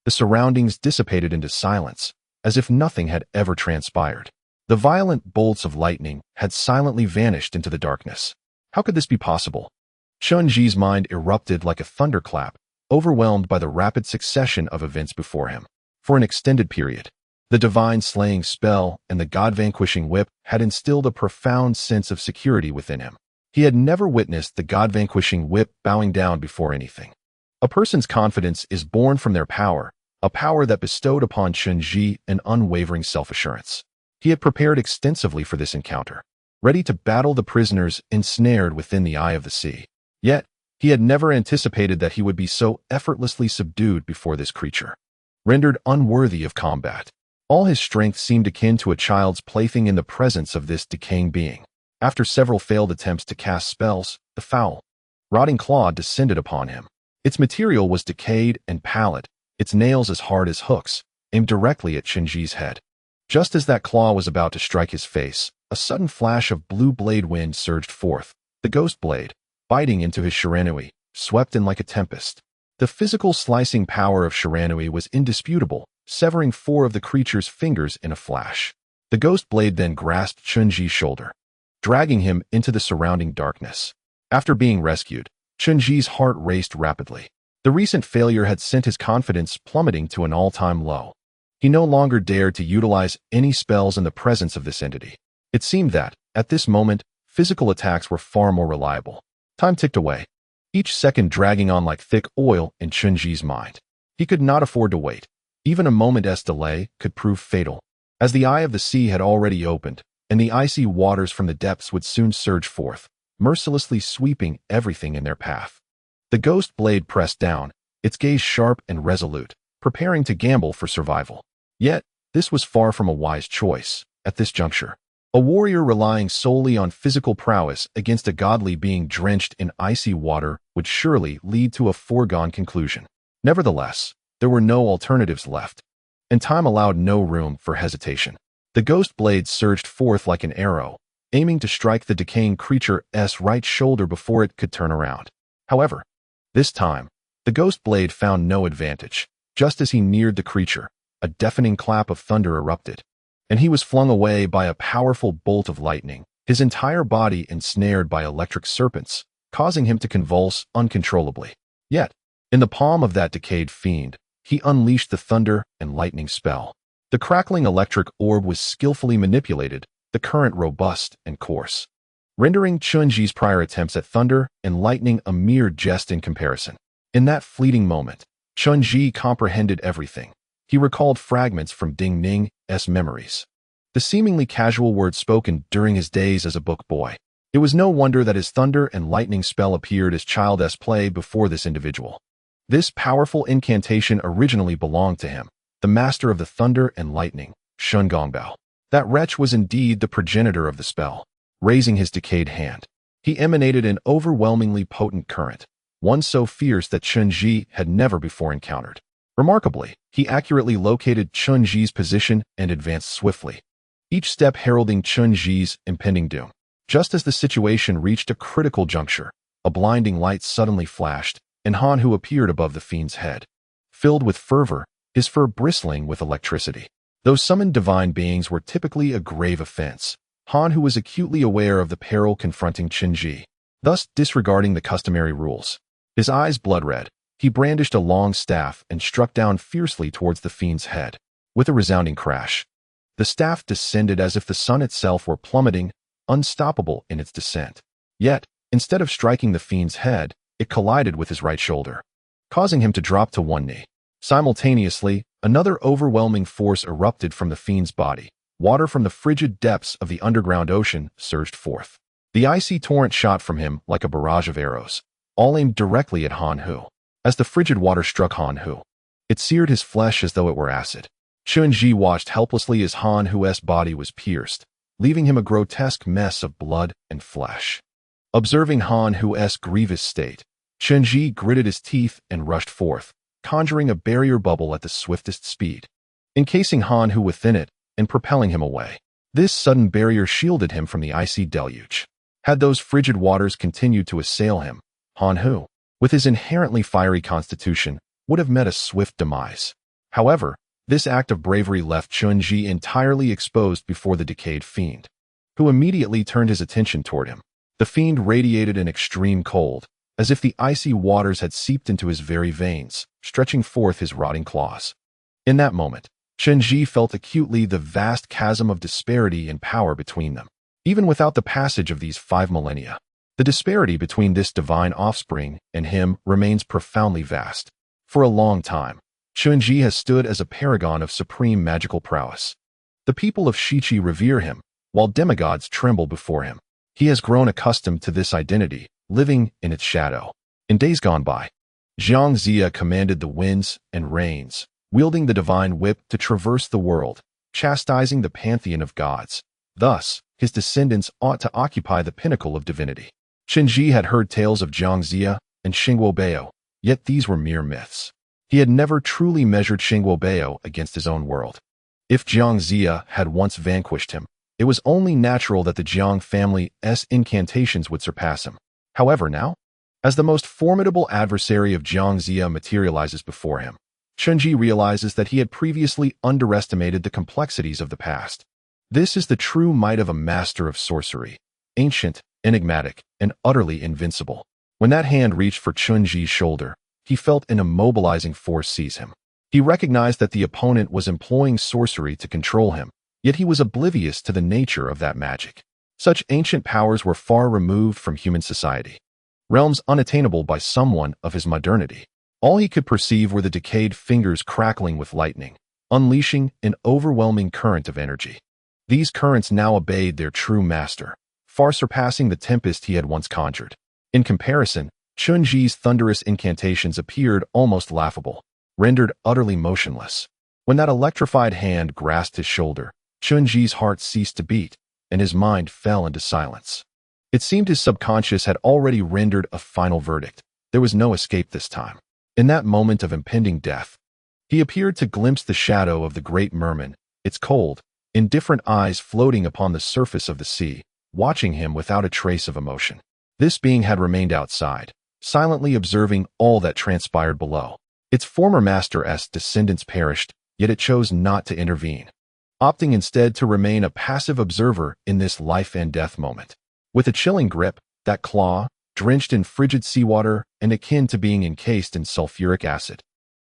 The surroundings dissipated into silence, as if nothing had ever transpired. The violent bolts of lightning had silently vanished into the darkness. How could this be possible? Chen Zhi's mind erupted like a thunderclap, overwhelmed by the rapid succession of events before him. For an extended period, the divine slaying spell and the god-vanquishing whip had instilled a profound sense of security within him. He had never witnessed the god-vanquishing whip bowing down before anything. A person's confidence is born from their power, a power that bestowed upon Chen Zhi an unwavering self-assurance. He had prepared extensively for this encounter, ready to battle the prisoners ensnared within the eye of the sea. Yet, he had never anticipated that he would be so effortlessly subdued before this creature. Rendered unworthy of combat, all his strength seemed akin to a child's plaything in the presence of this decaying being. After several failed attempts to cast spells, the foul, rotting claw descended upon him. Its material was decayed and pallid, its nails as hard as hooks, aimed directly at Chen Zhi's head. Just as that claw was about to strike his face, a sudden flash of blue blade wind surged forth. The ghost blade, biting into his Shiranui, swept in like a tempest. The physical slicing power of Shiranui was indisputable, severing 4 of the creature's fingers in a flash. The ghost blade then grasped Chen Zhi's shoulder, dragging him into the surrounding darkness. After being rescued, Chen Zhi's heart raced rapidly. The recent failure had sent his confidence plummeting to an all-time low. He no longer dared to utilize any spells in the presence of this entity. It seemed that, at this moment, physical attacks were far more reliable. Time ticked away, each second dragging on like thick oil in Chen Zhi's mind. He could not afford to wait. Even a moment's delay could prove fatal, as the eye of the sea had already opened, and the icy waters from the depths would soon surge forth, mercilessly sweeping everything in their path. The ghost blade pressed down, its gaze sharp and resolute, preparing to gamble for survival. Yet, this was far from a wise choice. At this juncture, a warrior relying solely on physical prowess against a godly being drenched in icy water would surely lead to a foregone conclusion. Nevertheless, there were no alternatives left, and time allowed no room for hesitation. The ghost blade surged forth like an arrow, aiming to strike the decaying creature's right shoulder before it could turn around. However, this time, the ghost blade found no advantage. Just as he neared the creature, a deafening clap of thunder erupted, and he was flung away by a powerful bolt of lightning, his entire body ensnared by electric serpents, causing him to convulse uncontrollably. Yet, in the palm of that decayed fiend, he unleashed the thunder and lightning spell. The crackling electric orb was skillfully manipulated, the current robust and coarse, rendering Chen Zhi's prior attempts at thunder and lightning a mere jest in comparison. In that fleeting moment, Chen Zhi comprehended everything. He recalled fragments from Ding Ning's memories, the seemingly casual words spoken during his days as a book boy. It was no wonder that his thunder and lightning spell appeared as childish play before this individual. This powerful incantation originally belonged to him, the master of the thunder and lightning, Shun Gongbao. That wretch was indeed the progenitor of the spell. Raising his decayed hand, he emanated an overwhelmingly potent current, one so fierce that Chen Zhi had never before encountered. Remarkably, he accurately located Chen Zhi's position and advanced swiftly, each step heralding Chen Zhi's impending doom. Just as the situation reached a critical juncture, a blinding light suddenly flashed, and Han Hu appeared above the fiend's head. Filled with fervor, his fur bristling with electricity. Though summoned divine beings were typically a grave offense, Han Hu was acutely aware of the peril confronting Chen Zhi. thus disregarding the customary rules. His eyes blood-red, he brandished a long staff and struck down fiercely towards the fiend's head. With a resounding crash, the staff descended as if the sun itself were plummeting, unstoppable in its descent. Yet, instead of striking the fiend's head, it collided with his right shoulder, causing him to drop to one knee. Simultaneously, another overwhelming force erupted from the fiend's body. Water from the frigid depths of the underground ocean surged forth. The icy torrent shot from him like a barrage of arrows, all aimed directly at Han Hu. As the frigid water struck Han Hu, it seared his flesh as though it were acid. Chen Zhi watched helplessly as Han Hu's body was pierced, leaving him a grotesque mess of blood and flesh. Observing Han Hu's grievous state, Chen Zhi gritted his teeth and rushed forth, conjuring a barrier bubble at the swiftest speed, encasing Han Hu within it and propelling him away. This sudden barrier shielded him from the icy deluge. Had those frigid waters continued to assail him, Han Hu, with his inherently fiery constitution, would have met a swift demise. However, this act of bravery left Chen Zhi entirely exposed before the decayed fiend, who immediately turned his attention toward him. The fiend radiated an extreme cold, as if the icy waters had seeped into his very veins, stretching forth his rotting claws. In that moment, Chen Zhi felt acutely the vast chasm of disparity in power between them. Even without the passage of these 5 millennia, the disparity between this divine offspring and him remains profoundly vast. For a long time, Chen Zhi has stood as a paragon of supreme magical prowess. The people of Shiqi revere him, while demigods tremble before him. He has grown accustomed to this identity, living in its shadow. In days gone by, Zhang Zia commanded the winds and rains, wielding the divine whip to traverse the world, chastising the pantheon of gods. Thus, his descendants ought to occupy the pinnacle of divinity. Chen Zhi had heard tales of Zhang Zia and Xingguo Bao, yet these were mere myths. He had never truly measured Xingguo Bao against his own world. If Zhang Zia had once vanquished him, it was only natural that the Jiang family's incantations would surpass him. However, now, as the most formidable adversary of Zhang Zia materializes before him, Chen Zhi realizes that he had previously underestimated the complexities of the past. This is the true might of a master of sorcery, ancient, enigmatic, and utterly invincible. When that hand reached for Chen Zhi's shoulder, he felt an immobilizing force seize him. He recognized that the opponent was employing sorcery to control him, yet he was oblivious to the nature of that magic. Such ancient powers were far removed from human society, realms unattainable by someone of his modernity. All he could perceive were the decayed fingers crackling with lightning, unleashing an overwhelming current of energy. These currents now obeyed their true master, far surpassing the tempest he had once conjured. In comparison, Chen Zhi's thunderous incantations appeared almost laughable, rendered utterly motionless. When that electrified hand grasped his shoulder, Chen Zhi's heart ceased to beat, and his mind fell into silence. It seemed his subconscious had already rendered a final verdict. There was no escape this time. In that moment of impending death, he appeared to glimpse the shadow of the great merman, its cold, indifferent eyes floating upon the surface of the sea, watching him without a trace of emotion. This being had remained outside, silently observing all that transpired below. Its former master's descendants perished, yet it chose not to intervene, opting instead to remain a passive observer in this life and death moment. With a chilling grip, that claw, drenched in frigid seawater and akin to being encased in sulfuric acid,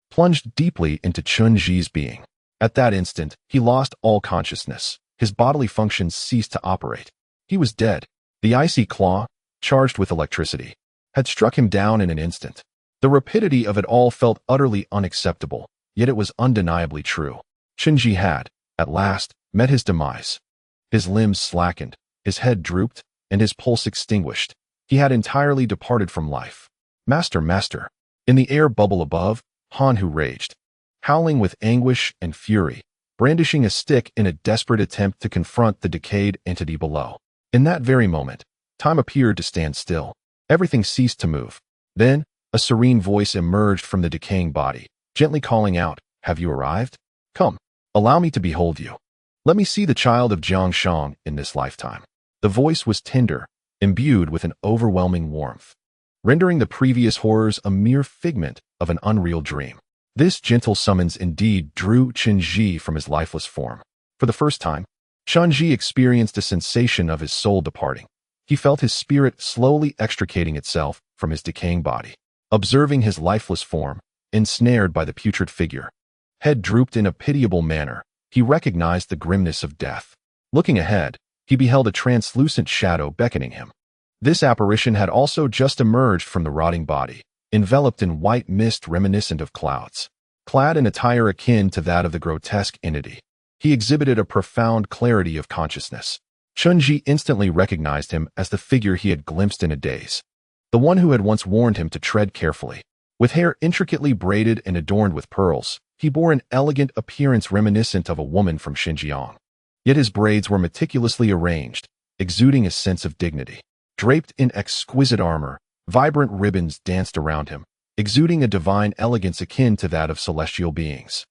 plunged deeply into Chen Zhi's being. At that instant, he lost all consciousness. His bodily functions ceased to operate. He was dead. The icy claw, charged with electricity, had struck him down in an instant. The rapidity of it all felt utterly unacceptable, yet it was undeniably true. Chen Zhi had, at last, met his demise. His limbs slackened, his head drooped, and his pulse extinguished. He had entirely departed from life. Master, master! In the air bubble above, Han Hu raged, howling with anguish and fury, brandishing a stick in a desperate attempt to confront the decayed entity below. In that very moment, time appeared to stand still. Everything ceased to move. Then, a serene voice emerged from the decaying body, gently calling out, "Have you arrived? Come, allow me to behold you. Let me see the child of Jiangshang in this lifetime." The voice was tender, imbued with an overwhelming warmth, rendering the previous horrors a mere figment of an unreal dream. This gentle summons indeed drew Chen Zhi from his lifeless form. For the first time, Chen Zhi experienced a sensation of his soul departing. He felt his spirit slowly extricating itself from his decaying body. Observing his lifeless form, ensnared by the putrid figure, head drooped in a pitiable manner, he recognized the grimness of death. Looking ahead, he beheld a translucent shadow beckoning him. This apparition had also just emerged from the rotting body, enveloped in white mist reminiscent of clouds. Clad in attire akin to that of the grotesque entity, he exhibited a profound clarity of consciousness. Chen Zhi instantly recognized him as the figure he had glimpsed in a daze, the one who had once warned him to tread carefully. With hair intricately braided and adorned with pearls, he bore an elegant appearance reminiscent of a woman from Xinjiang. Yet his braids were meticulously arranged, exuding a sense of dignity. Draped in exquisite armor, vibrant ribbons danced around him, exuding a divine elegance akin to that of celestial beings.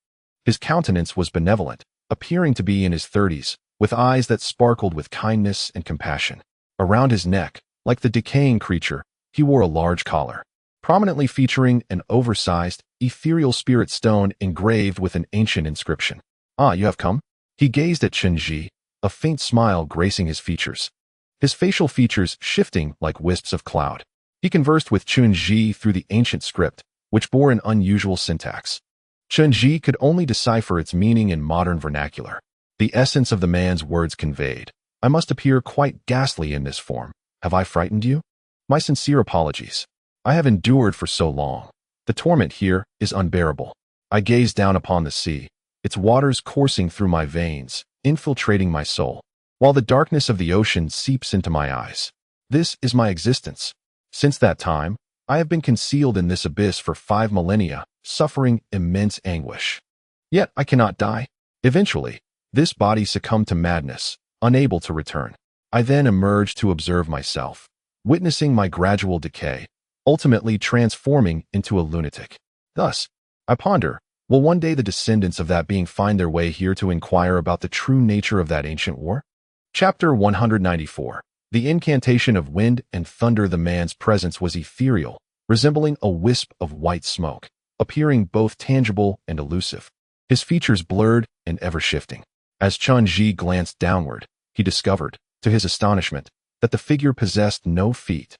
His countenance was benevolent, appearing to be in his 30s, with eyes that sparkled with kindness and compassion. Around his neck, like the decaying creature, he wore a large collar, prominently featuring an oversized, ethereal spirit stone engraved with an ancient inscription. "Ah, you have come?" He gazed at Chen Zhi, a faint smile gracing his features, his facial features shifting like wisps of cloud. He conversed with Chen Zhi through the ancient script, which bore an unusual syntax. Chen Zhi could only decipher its meaning in modern vernacular. The essence of the man's words conveyed: "I must appear quite ghastly in this form. Have I frightened you? My sincere apologies. I have endured for so long. The torment here is unbearable. I gaze down upon the sea, its waters coursing through my veins, infiltrating my soul, while the darkness of the ocean seeps into my eyes. This is my existence. Since that time, I have been concealed in this abyss for 5 millennia, suffering immense anguish. Yet I cannot die. Eventually, this body succumbed to madness, unable to return. I then emerged to observe myself, witnessing my gradual decay, ultimately transforming into a lunatic. Thus, I ponder, will one day the descendants of that being find their way here to inquire about the true nature of that ancient war?" Chapter 194. The incantation of wind and thunder. The man's presence was ethereal, resembling a wisp of white smoke, appearing both tangible and elusive, his features blurred and ever-shifting. As Chen Zhi glanced downward, he discovered, to his astonishment, that the figure possessed no feet.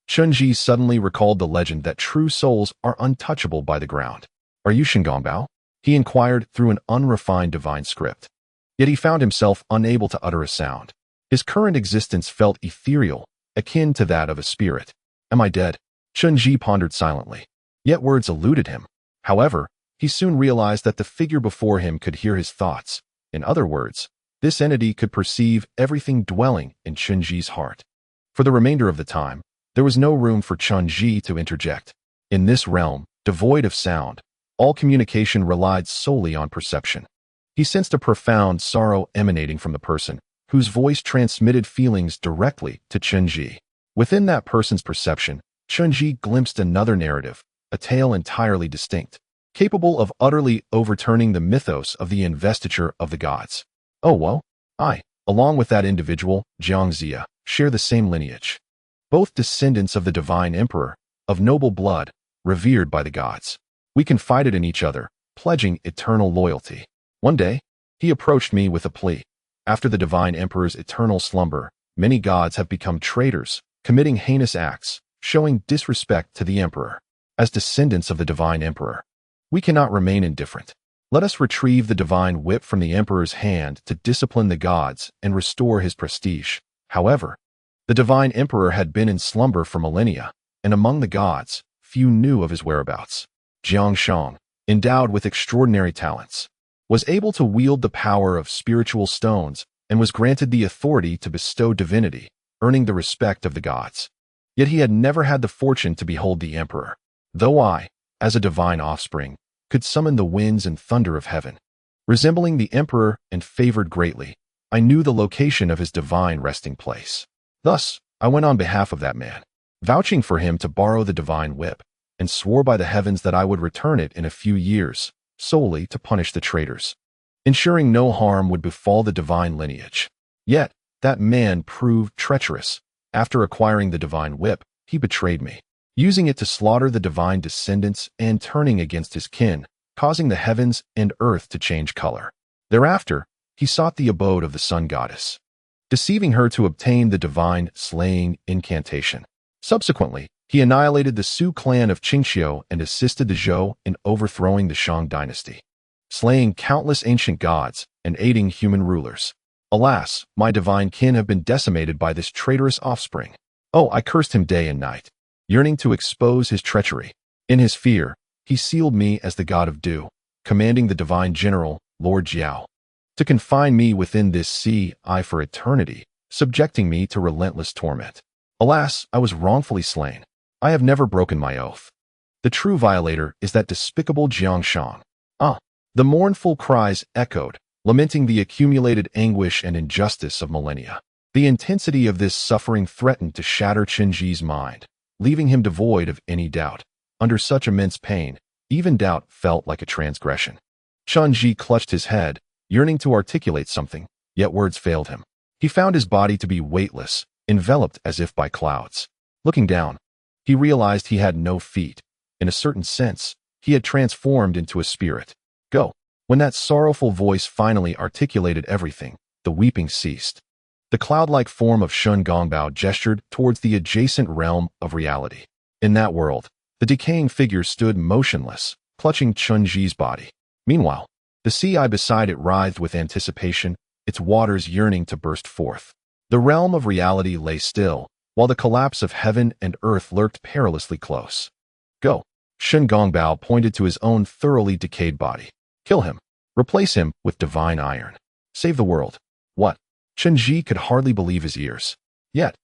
Chen Zhi suddenly recalled the legend that true souls are untouchable by the ground. "Are you Shingongbao?" he inquired through an unrefined divine script. Yet he found himself unable to utter a sound. His current existence felt ethereal, akin to that of a spirit. "Am I dead?" Chen Zhi pondered silently. Yet words eluded him. However, he soon realized that the figure before him could hear his thoughts. In other words, this entity could perceive everything dwelling in Chen Zhi's heart. For the remainder of the time, there was no room for Chen Zhi to interject. In this realm, devoid of sound, all communication relied solely on perception. He sensed a profound sorrow emanating from the person, whose voice transmitted feelings directly to Chen Zhi. Within that person's perception, Chen Zhi glimpsed another narrative, a tale entirely distinct, capable of utterly overturning the mythos of the investiture of the gods. "Oh well, I, along with that individual, Jiang Zia, share the same lineage. Both descendants of the divine emperor, of noble blood, revered by the gods. We confided in each other, pledging eternal loyalty. One day, he approached me with a plea. After the divine emperor's eternal slumber, many gods have become traitors, committing heinous acts, showing disrespect to the emperor. As descendants of the divine emperor, we cannot remain indifferent. Let us retrieve the divine whip from the emperor's hand to discipline the gods and restore his prestige." However, the divine emperor had been in slumber for millennia, and among the gods, few knew of his whereabouts. Jiang Shang, endowed with extraordinary talents, was able to wield the power of spiritual stones and was granted the authority to bestow divinity, earning the respect of the gods. Yet he had never had the fortune to behold the emperor, though I, as a divine offspring, could summon the winds and thunder of heaven. Resembling the emperor and favored greatly, I knew the location of his divine resting place. Thus, I went on behalf of that man, vouching for him to borrow the divine whip, and swore by the heavens that I would return it in a few years, solely to punish the traitors, ensuring no harm would befall the divine lineage. Yet, that man proved treacherous. After acquiring the divine whip, he betrayed me, using it to slaughter the divine descendants and turning against his kin, causing the heavens and earth to change color. Thereafter, he sought the abode of the sun goddess. deceiving her to obtain the divine slaying incantation. Subsequently, he annihilated the Su clan of Qingqiu and assisted the Zhou in overthrowing the Shang dynasty, slaying countless ancient gods and aiding human rulers. Alas, my divine kin have been decimated by this traitorous offspring. Oh, I cursed him day and night, yearning to expose his treachery. In his fear, he sealed me as the god of dew, commanding the divine general, Lord Jiao, to confine me within this sea for eternity, subjecting me to relentless torment. Alas, I was wrongfully slain. I have never broken my oath. The true violator is that despicable Jiangshang. The mournful cries echoed, lamenting the accumulated anguish and injustice of millennia. The intensity of this suffering threatened to shatter Chen Zhi's mind, leaving him devoid of any doubt. Under such immense pain, even doubt felt like a transgression. Chen Zhi clutched his head, yearning to articulate something, yet words failed him. He found his body to be weightless, enveloped as if by clouds. Looking down, he realized he had no feet. In a certain sense, he had transformed into a spirit. Go. When that sorrowful voice finally articulated everything, the weeping ceased. The cloud-like form of Shun Gongbao gestured towards the adjacent realm of reality. In that world, the decaying figure stood motionless, clutching Chen Zhi's body. Meanwhile, the sea beside it writhed with anticipation, its waters yearning to burst forth. The realm of reality lay still, while the collapse of heaven and earth lurked perilously close. Go. Shun Gongbao pointed to his own thoroughly decayed body. Kill him. Replace him with divine iron. Save the world. What? Chen Zhi could hardly believe his ears. Yet,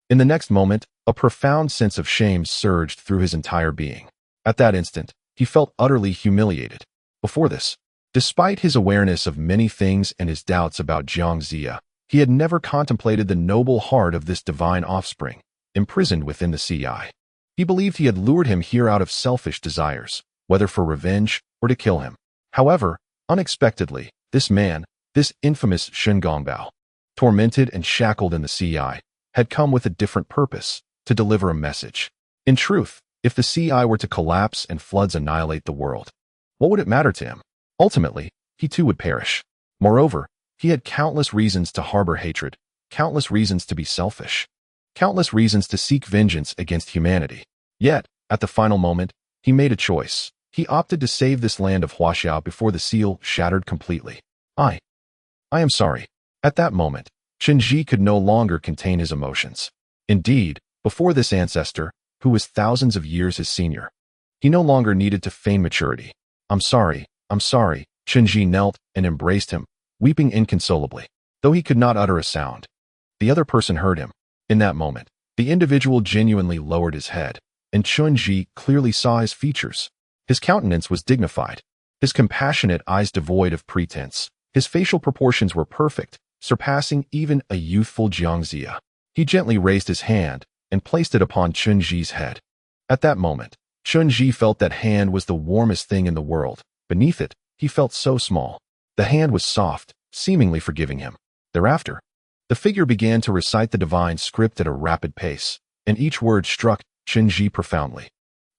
in the next moment, a profound sense of shame surged through his entire being. At that instant, he felt utterly humiliated. Before this, despite his awareness of many things and his doubts about Jiang Zia, he had never contemplated the noble heart of this divine offspring, imprisoned within the CI. He believed he had lured him here out of selfish desires, whether for revenge or to kill him. However, unexpectedly, this man, this infamous Shun Gongbao, tormented and shackled in the CI, had come with a different purpose, to deliver a message. In truth, if the CI were to collapse and floods annihilate the world, what would it matter to him? Ultimately, he too would perish. Moreover, he had countless reasons to harbor hatred, countless reasons to be selfish, countless reasons to seek vengeance against humanity. Yet, at the final moment, he made a choice. He opted to save this land of Huaxiao before the seal shattered completely. I am sorry. At that moment, Chen Zhi could no longer contain his emotions. Indeed, before this ancestor, who was thousands of years his senior, he no longer needed to feign maturity. I'm sorry. Chen Zhi knelt and embraced him, weeping inconsolably, though he could not utter a sound. The other person heard him. In that moment, the individual genuinely lowered his head, and Chen Zhi clearly saw his features. His countenance was dignified, his compassionate eyes devoid of pretense. His facial proportions were perfect, surpassing even a youthful Jiang Zia. He gently raised his hand and placed it upon Chen Zhi's head. At that moment, Chen Zhi felt that hand was the warmest thing in the world. Beneath it, he felt so small. The hand was soft, seemingly forgiving him. Thereafter, the figure began to recite the divine script at a rapid pace, and each word struck Chen Zhi profoundly.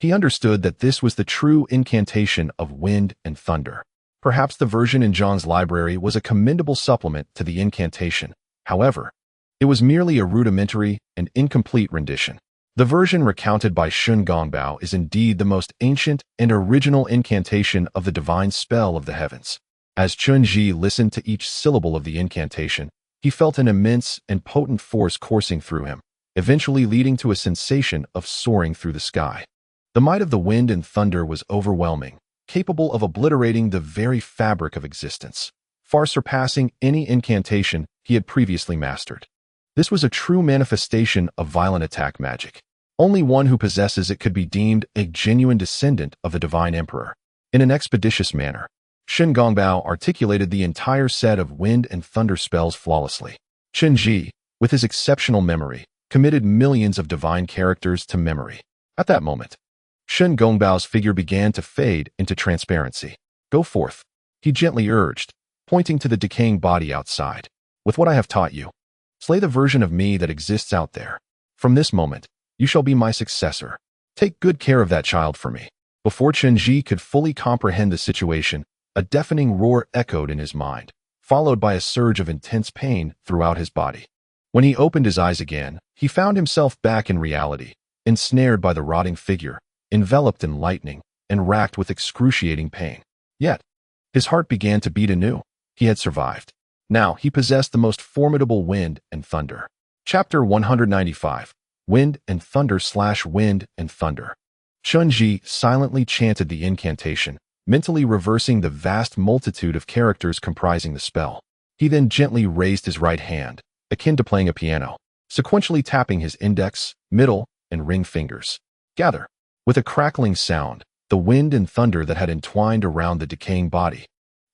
He understood that this was the true incantation of wind and thunder. Perhaps the version in Zhang's library was a commendable supplement to the incantation. However, it was merely a rudimentary and incomplete rendition. The version recounted by Shun Gongbao is indeed the most ancient and original incantation of the divine spell of the heavens. As Chen Zhi listened to each syllable of the incantation, he felt an immense and potent force coursing through him, eventually leading to a sensation of soaring through the sky. The might of the wind and thunder was overwhelming, capable of obliterating the very fabric of existence, far surpassing any incantation he had previously mastered. This was a true manifestation of violent attack magic. Only one who possesses it could be deemed a genuine descendant of the divine emperor. In an expeditious manner, Shun Gongbao articulated the entire set of wind and thunder spells flawlessly. Chen Zhi, with his exceptional memory, committed millions of divine characters to memory. At that moment, Shun Gongbao's figure began to fade into transparency. Go forth, he gently urged, pointing to the decaying body outside. With what I have taught you, slay the version of me that exists out there. From this moment, you shall be my successor. Take good care of that child for me. Before Chen Zhi could fully comprehend the situation, a deafening roar echoed in his mind, followed by a surge of intense pain throughout his body. When he opened his eyes again, he found himself back in reality, ensnared by the rotting figure, enveloped in lightning, and racked with excruciating pain. Yet, his heart began to beat anew. He had survived. Now he possessed the most formidable wind and thunder. Chapter 195. Wind and Thunder / Wind and Thunder. Chen Zhi silently chanted the incantation, mentally reversing the vast multitude of characters comprising the spell. He then gently raised his right hand, akin to playing a piano, sequentially tapping his index, middle, and ring fingers. Gather. With a crackling sound, the wind and thunder that had entwined around the decaying body,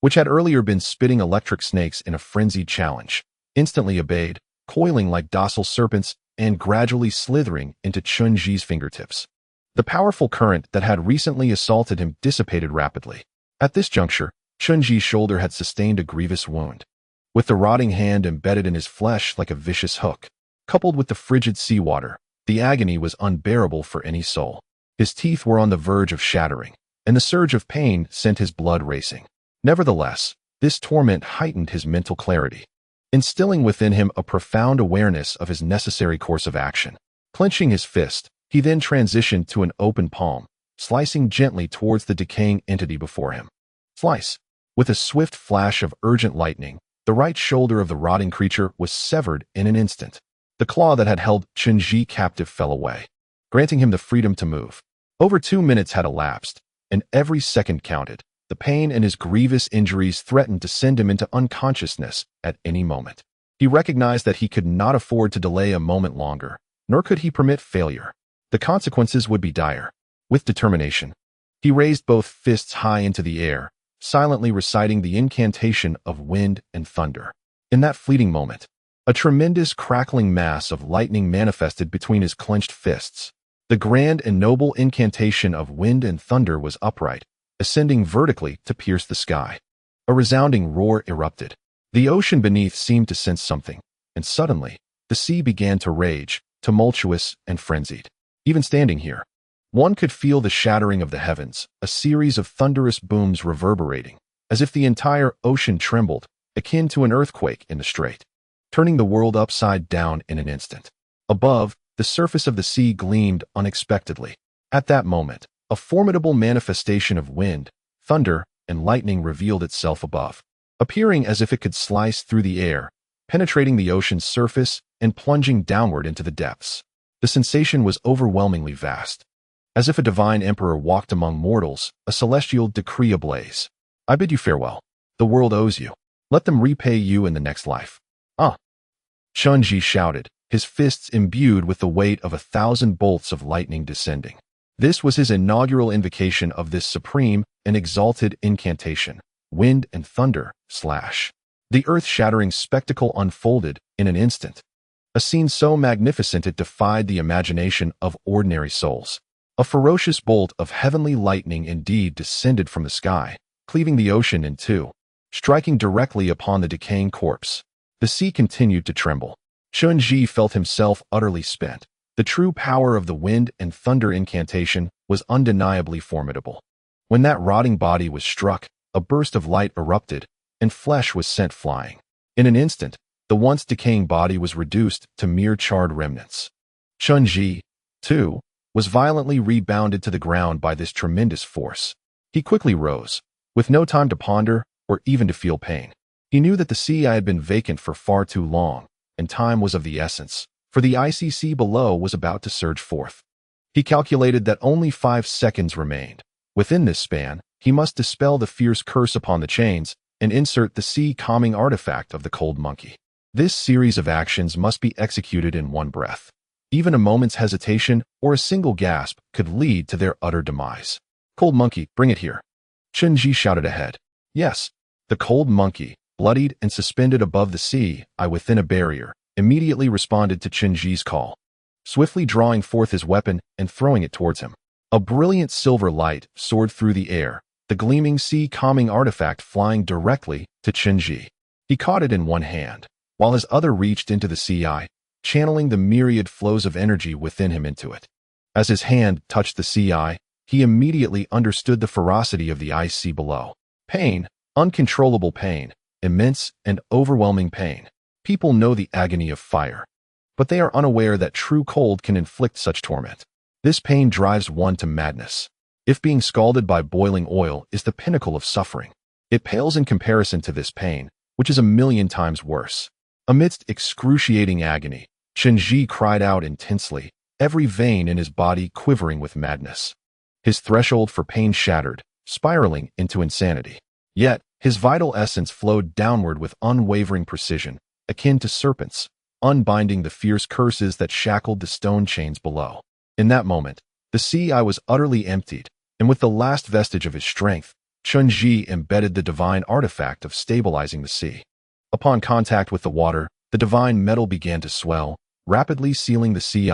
which had earlier been spitting electric snakes in a frenzied challenge, instantly obeyed, coiling like docile serpents and gradually slithering into Chen Zhi's fingertips. The powerful current that had recently assaulted him dissipated rapidly. At this juncture, Chen Zhi's shoulder had sustained a grievous wound, with the rotting hand embedded in his flesh like a vicious hook. Coupled with the frigid seawater, the agony was unbearable for any soul. His teeth were on the verge of shattering, and the surge of pain sent his blood racing. Nevertheless, this torment heightened his mental clarity, instilling within him a profound awareness of his necessary course of action. Clenching his fist, he then transitioned to an open palm, slicing gently towards the decaying entity before him. Slice! With a swift flash of urgent lightning, the right shoulder of the rotting creature was severed in an instant. The claw that had held Chen Zhi captive fell away, granting him the freedom to move. Over 2 minutes had elapsed, and every second counted. The pain and his grievous injuries threatened to send him into unconsciousness at any moment. He recognized that he could not afford to delay a moment longer, nor could he permit failure. The consequences would be dire. With determination, he raised both fists high into the air, silently reciting the incantation of wind and thunder. In that fleeting moment, a tremendous crackling mass of lightning manifested between his clenched fists. The grand and noble incantation of wind and thunder was upright, ascending vertically to pierce the sky. A resounding roar erupted. The ocean beneath seemed to sense something, and suddenly, the sea began to rage, tumultuous and frenzied. Even standing here, one could feel the shattering of the heavens, a series of thunderous booms reverberating, as if the entire ocean trembled, akin to an earthquake in the strait, turning the world upside down in an instant. Above, the surface of the sea gleamed unexpectedly. At that moment, a formidable manifestation of wind, thunder, and lightning revealed itself above, appearing as if it could slice through the air, penetrating the ocean's surface and plunging downward into the depths. The sensation was overwhelmingly vast, as if a divine emperor walked among mortals, a celestial decree ablaze. I bid you farewell. The world owes you. Let them repay you in the next life. Ah! Chen Zhi shouted, his fists imbued with the weight of 1,000 bolts of lightning descending. This was his inaugural invocation of this supreme and exalted incantation, wind and thunder / The earth-shattering spectacle unfolded in an instant. A scene so magnificent it defied the imagination of ordinary souls. A ferocious bolt of heavenly lightning indeed descended from the sky, cleaving the ocean in two, striking directly upon the decaying corpse. The sea continued to tremble. Chen Zhi felt himself utterly spent. The true power of the wind and thunder incantation was undeniably formidable. When that rotting body was struck, a burst of light erupted, and flesh was sent flying. In an instant, the once decaying body was reduced to mere charred remnants. Chen Zhi, too, was violently rebounded to the ground by this tremendous force. He quickly rose, with no time to ponder or even to feel pain. He knew that the sea had been vacant for far too long, and time was of the essence, for the icy sea below was about to surge forth. He calculated that only 5 seconds remained. Within this span, he must dispel the fierce curse upon the chains and insert the sea-calming artifact of the cold monkey. This series of actions must be executed in one breath. Even a moment's hesitation or a single gasp could lead to their utter demise. Cold monkey, bring it here. Chen Zhi shouted ahead. Yes, the cold monkey, bloodied and suspended above the sea, within a barrier, immediately responded to Chen Zhi's call, swiftly drawing forth his weapon and throwing it towards him. A brilliant silver light soared through the air, the gleaming sea-calming artifact flying directly to Chen Zhi. He caught it in one hand, while his other reached into the sea, channeling the myriad flows of energy within him into it. As his hand touched the sea, he immediately understood the ferocity of the ice sea below. Pain, uncontrollable pain, immense and overwhelming pain. People know the agony of fire, but they are unaware that true cold can inflict such torment. This pain drives one to madness. If being scalded by boiling oil is the pinnacle of suffering, it pales in comparison to this pain, which is 1,000,000 times worse. Amidst excruciating agony, Chen Zhi cried out intensely, every vein in his body quivering with madness. His threshold for pain shattered, spiraling into insanity. Yet, his vital essence flowed downward with unwavering precision, akin to serpents, unbinding the fierce curses that shackled the stone chains below. In that moment, the sea was utterly emptied, and with the last vestige of his strength, Chen Zhi embedded the divine artifact of stabilizing the sea. Upon contact with the water, the divine metal began to swell, rapidly sealing the sea.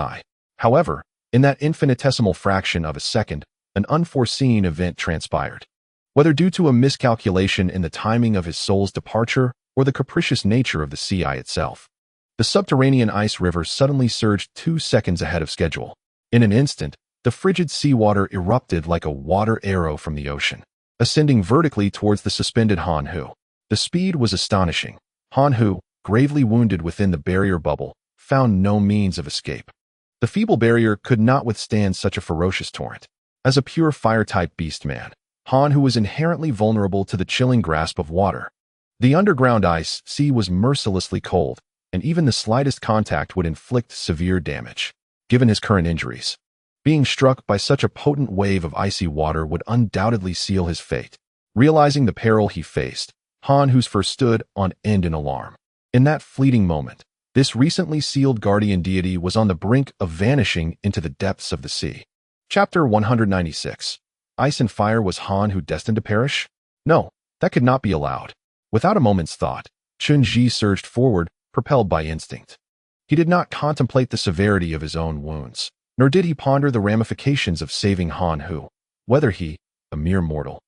However, in that infinitesimal fraction of a second, an unforeseen event transpired. Whether due to a miscalculation in the timing of his soul's departure or the capricious nature of the sea itself, the subterranean ice river suddenly surged 2 seconds ahead of schedule. In an instant, the frigid seawater erupted like a water arrow from the ocean, ascending vertically towards the suspended Han Hu. The speed was astonishing. Han Hu, gravely wounded within the barrier bubble, found no means of escape. The feeble barrier could not withstand such a ferocious torrent. As a pure fire-type beastman, Han Hu was inherently vulnerable to the chilling grasp of water. The underground ice sea was mercilessly cold, and even the slightest contact would inflict severe damage. Given his current injuries, being struck by such a potent wave of icy water would undoubtedly seal his fate. Realizing the peril he faced, Han Hu first stood on end in alarm. In that fleeting moment, this recently sealed guardian deity was on the brink of vanishing into the depths of the sea. Chapter 196. Ice and fire. Was Han Hu destined to perish? No, that could not be allowed. Without a moment's thought, Chen Zhi surged forward, propelled by instinct. He did not contemplate the severity of his own wounds, nor did he ponder the ramifications of saving Han Hu, whether he, a mere mortal,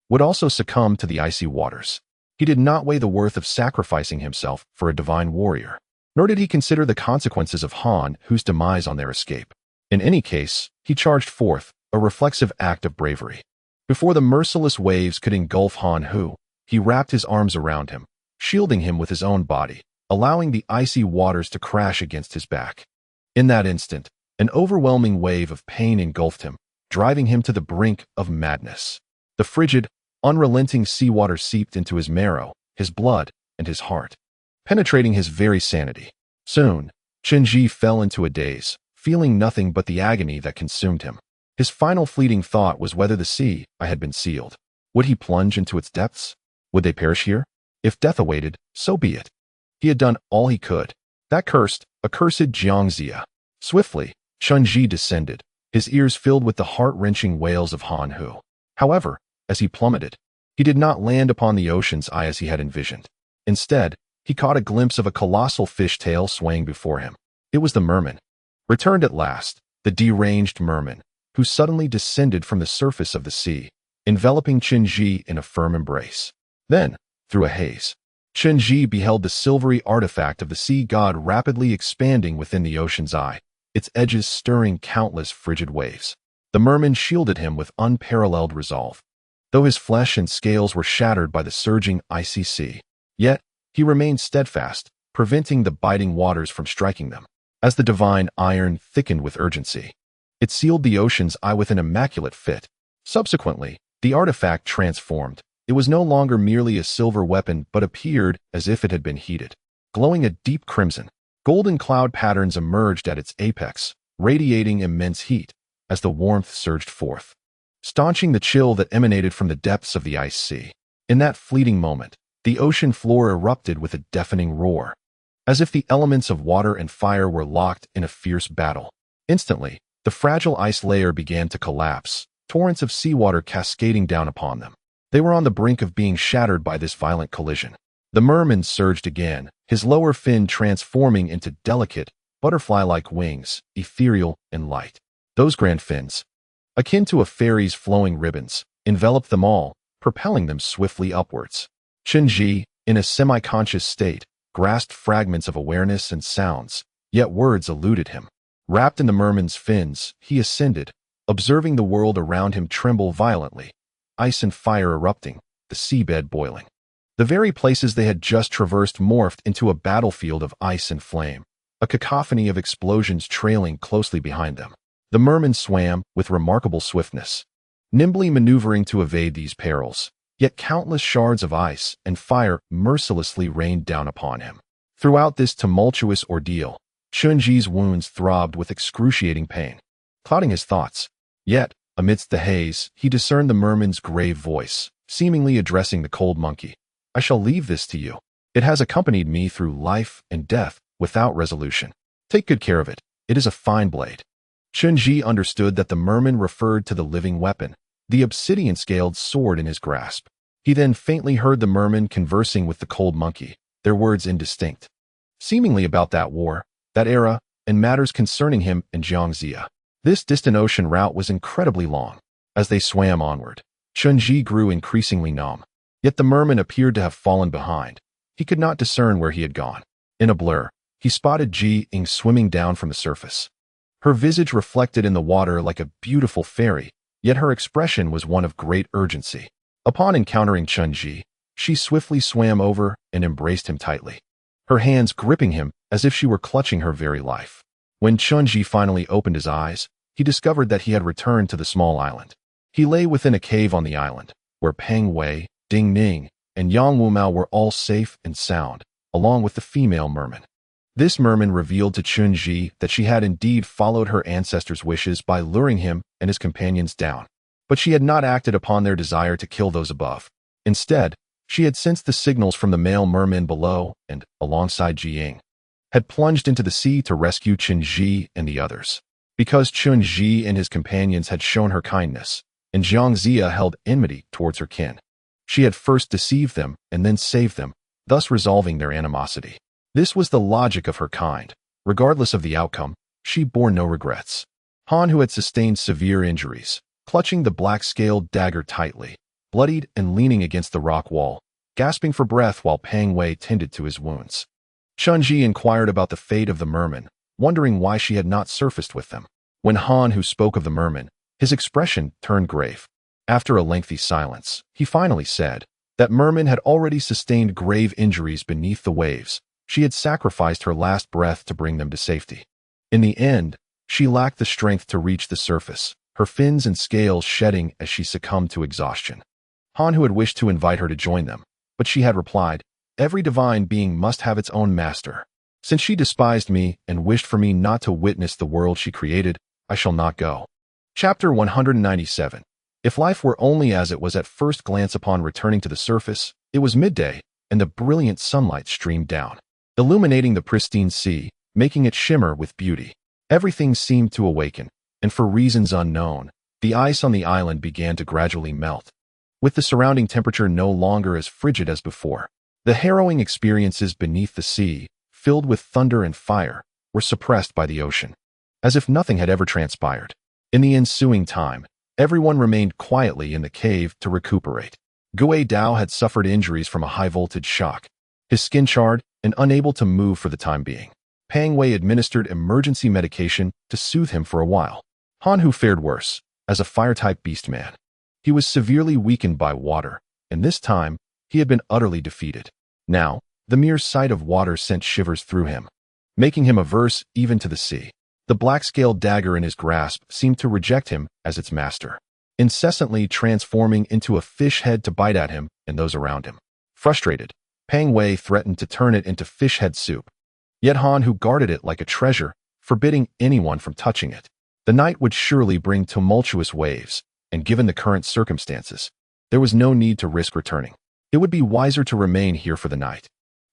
would also succumb to the icy waters. He did not weigh the worth of sacrificing himself for a divine warrior, nor did he consider the consequences of Han Hu's demise on their escape. In any case, he charged forth, a reflexive act of bravery. Before the merciless waves could engulf Han Hu, he wrapped his arms around him, shielding him with his own body, allowing the icy waters to crash against his back. In that instant, an overwhelming wave of pain engulfed him, driving him to the brink of madness. The frigid, unrelenting seawater seeped into his marrow, his blood, and his heart, penetrating his very sanity. Soon, Chen Zhi fell into a daze, feeling nothing but the agony that consumed him. His final fleeting thought was whether the sea had been sealed. Would he plunge into its depths? Would they perish here? If death awaited, so be it. He had done all he could. That accursed Jiangxia. Swiftly, Chen Zhi descended, his ears filled with the heart-wrenching wails of Han Hu. However, as he plummeted, he did not land upon the ocean's eye as he had envisioned. Instead, he caught a glimpse of a colossal fish tail swaying before him. It was the merman. Returned at last, the deranged merman, who suddenly descended from the surface of the sea, enveloping Chen Zhi in a firm embrace. Then, through a haze, Chen Zhi beheld the silvery artifact of the sea god rapidly expanding within the ocean's eye, its edges stirring countless frigid waves. The merman shielded him with unparalleled resolve. Though his flesh and scales were shattered by the surging icy sea, yet he remained steadfast, preventing the biting waters from striking them. As the divine iron thickened with urgency, it sealed the ocean's eye with an immaculate fit. Subsequently, the artifact transformed. It was no longer merely a silver weapon but appeared as if it had been heated. Glowing a deep crimson, golden cloud patterns emerged at its apex, radiating immense heat as the warmth surged forth, staunching the chill that emanated from the depths of the ice sea. In that fleeting moment, the ocean floor erupted with a deafening roar, as if the elements of water and fire were locked in a fierce battle. Instantly, the fragile ice layer began to collapse, torrents of seawater cascading down upon them. They were on the brink of being shattered by this violent collision. The merman surged again, his lower fin transforming into delicate, butterfly-like wings, ethereal and light. Those grand fins, akin to a fairy's flowing ribbons, enveloped them all, propelling them swiftly upwards. Chen Zhi, in a semi-conscious state, grasped fragments of awareness and sounds, yet words eluded him. Wrapped in the merman's fins, he ascended, observing the world around him tremble violently, ice and fire erupting, the seabed boiling. The very places they had just traversed morphed into a battlefield of ice and flame, a cacophony of explosions trailing closely behind them. The mermen swam with remarkable swiftness, nimbly maneuvering to evade these perils, yet countless shards of ice and fire mercilessly rained down upon him. Throughout this tumultuous ordeal, Chen Zhi's wounds throbbed with excruciating pain, clouding his thoughts. Yet, amidst the haze, he discerned the merman's grave voice, seemingly addressing the cold monkey. "I shall leave this to you. It has accompanied me through life and death without resolution. Take good care of it. It is a fine blade." Chen Zhi understood that the merman referred to the living weapon, the obsidian-scaled sword in his grasp. He then faintly heard the merman conversing with the cold monkey, their words indistinct, seemingly about that war, that era, and matters concerning him and Jiangxia. This distant ocean route was incredibly long. As they swam onward, Chen Zhi grew increasingly numb. Yet the merman appeared to have fallen behind. He could not discern where he had gone. In a blur, he spotted Ji-ing swimming down from the surface. Her visage reflected in the water like a beautiful fairy, yet her expression was one of great urgency. Upon encountering Chen Zhi, she swiftly swam over and embraced him tightly, her hands gripping him as if she were clutching her very life. When Chen Zhi finally opened his eyes, he discovered that he had returned to the small island. He lay within a cave on the island, where Peng Wei, Ding Ning, and Yang Wumao were all safe and sound, along with the female merman. This merman revealed to Chen Zhi that she had indeed followed her ancestors' wishes by luring him and his companions down, but she had not acted upon their desire to kill those above. Instead, she had sensed the signals from the male mermen below and, alongside Ji-ing, had plunged into the sea to rescue Chen Zhi and the others. Because Chen Zhi and his companions had shown her kindness, and Jiangxia held enmity towards her kin, she had first deceived them and then saved them, thus resolving their animosity. This was the logic of her kind. Regardless of the outcome, she bore no regrets. Han, who had sustained severe injuries, clutching the black-scaled dagger tightly, bloodied and leaning against the rock wall, gasping for breath while Peng Wei tended to his wounds. Chen Zhi inquired about the fate of the merman, wondering why she had not surfaced with them. When Han, who spoke of the merman, his expression turned grave. After a lengthy silence, he finally said that merman had already sustained grave injuries beneath the waves. She had sacrificed her last breath to bring them to safety. In the end, she lacked the strength to reach the surface, her fins and scales shedding as she succumbed to exhaustion. Han, who had wished to invite her to join them, but she had replied, "Every divine being must have its own master. Since she despised me and wished for me not to witness the world she created, I shall not go." Chapter 197. If life were only as it was at first glance upon returning to the surface, it was midday, and the brilliant sunlight streamed down, illuminating the pristine sea, making it shimmer with beauty. Everything seemed to awaken, and for reasons unknown, the ice on the island began to gradually melt. With the surrounding temperature no longer as frigid as before, the harrowing experiences beneath the sea, filled with thunder and fire, were suppressed by the ocean, as if nothing had ever transpired. In the ensuing time, everyone remained quietly in the cave to recuperate. Gui Dao had suffered injuries from a high-voltage shock, his skin charred and unable to move for the time being. Peng Wei administered emergency medication to soothe him for a while. Han, who fared worse, as a fire-type beast man. He was severely weakened by water, and this time, he had been utterly defeated. Now, the mere sight of water sent shivers through him, making him averse even to the sea. The black-scaled dagger in his grasp seemed to reject him as its master, incessantly transforming into a fish head to bite at him and those around him. Frustrated, Peng Wei threatened to turn it into fish head soup. Yet Han, who guarded it like a treasure, forbidding anyone from touching it. The night would surely bring tumultuous waves, and given the current circumstances, there was no need to risk returning. It would be wiser to remain here for the night,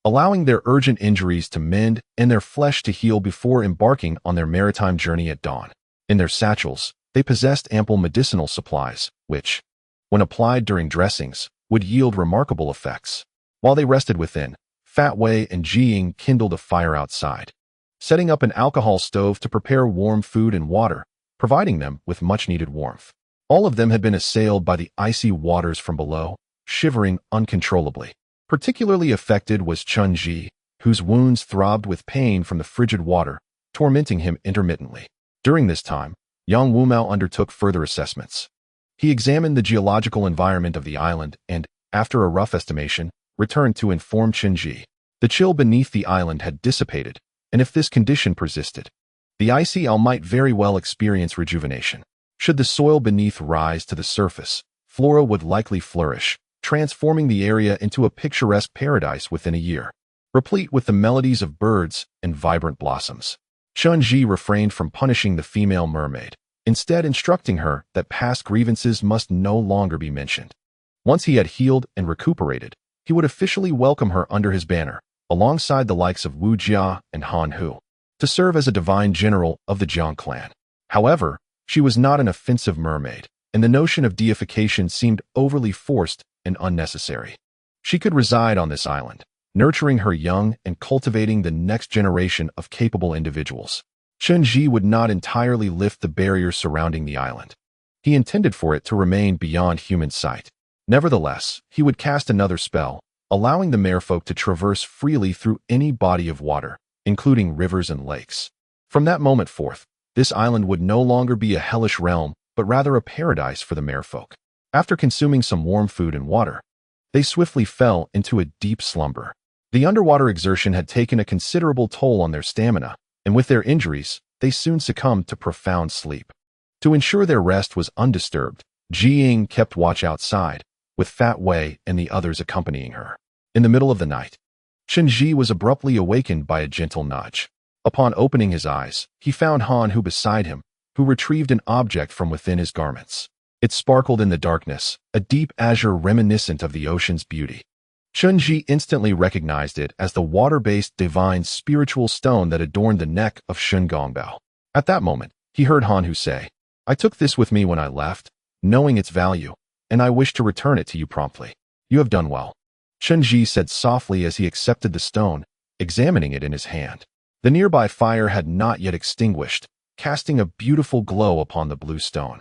allowing their urgent injuries to mend and their flesh to heal before embarking on their maritime journey at dawn. In their satchels, they possessed ample medicinal supplies, which, when applied during dressings, would yield remarkable effects. While they rested within, Fat Wei and Ji-ing kindled a fire outside, setting up an alcohol stove to prepare warm food and water, providing them with much-needed warmth. All of them had been assailed by the icy waters from below, shivering uncontrollably. Particularly affected was Chen Zhi, whose wounds throbbed with pain from the frigid water, tormenting him intermittently. During this time, Yang Wumao undertook further assessments. He examined the geological environment of the island and, after a rough estimation, returned to inform Chen Zhi. The chill beneath the island had dissipated, and if this condition persisted, the icy isle might very well experience rejuvenation. Should the soil beneath rise to the surface, flora would likely flourish, transforming the area into a picturesque paradise within a year, replete with the melodies of birds and vibrant blossoms. Chen Zhi refrained from punishing the female mermaid, instead instructing her that past grievances must no longer be mentioned. Once he had healed and recuperated, he would officially welcome her under his banner, alongside the likes of Wu Jia and Han Hu, to serve as a divine general of the Jiang clan. However, she was not an offensive mermaid, and the notion of deification seemed overly forced and unnecessary. She could reside on this island, nurturing her young and cultivating the next generation of capable individuals. Chen Zhi would not entirely lift the barriers surrounding the island. He intended for it to remain beyond human sight. Nevertheless, he would cast another spell, allowing the merfolk to traverse freely through any body of water, including rivers and lakes. From that moment forth, this island would no longer be a hellish realm, but rather a paradise for the merfolk. After consuming some warm food and water, they swiftly fell into a deep slumber. The underwater exertion had taken a considerable toll on their stamina, and with their injuries, they soon succumbed to profound sleep. To ensure their rest was undisturbed, Jiying kept watch outside, with Fat Wei and the others accompanying her. In the middle of the night, Chen Zhi was abruptly awakened by a gentle nudge. Upon opening his eyes, he found Han Hu beside him, who retrieved an object from within his garments. It sparkled in the darkness, a deep azure reminiscent of the ocean's beauty. Chen Zhi instantly recognized it as the water-based divine spiritual stone that adorned the neck of Shun Gongbao. At that moment, he heard Han Hu say, "I took this with me when I left, knowing its value, and I wish to return it to you promptly. You have done well." Chen Zhi said softly as he accepted the stone, examining it in his hand. The nearby fire had not yet extinguished, casting a beautiful glow upon the blue stone,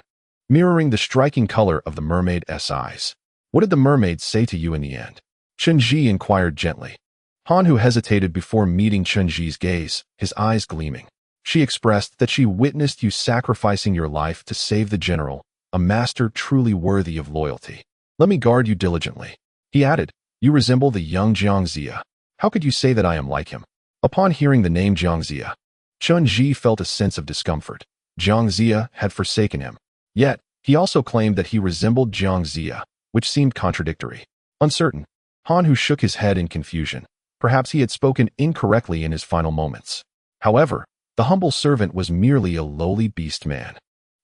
mirroring the striking color of the mermaid's eyes. "What did the mermaid say to you in the end?" Chen Zhi inquired gently. Han Hu hesitated before meeting Chen Zhi's gaze, his eyes gleaming. "She expressed that she witnessed you sacrificing your life to save the general, a master truly worthy of loyalty. Let me guard you diligently." He added, "You resemble the young Jiang Zia. How could you say that I am like him?" Upon hearing the name Jiang Zia, Chen Zhi felt a sense of discomfort. Jiang Zia had forsaken him. Yet, he also claimed that he resembled Jiang Zia, which seemed contradictory. Uncertain, Han Hu shook his head in confusion. Perhaps he had spoken incorrectly in his final moments. However, the humble servant was merely a lowly beast man.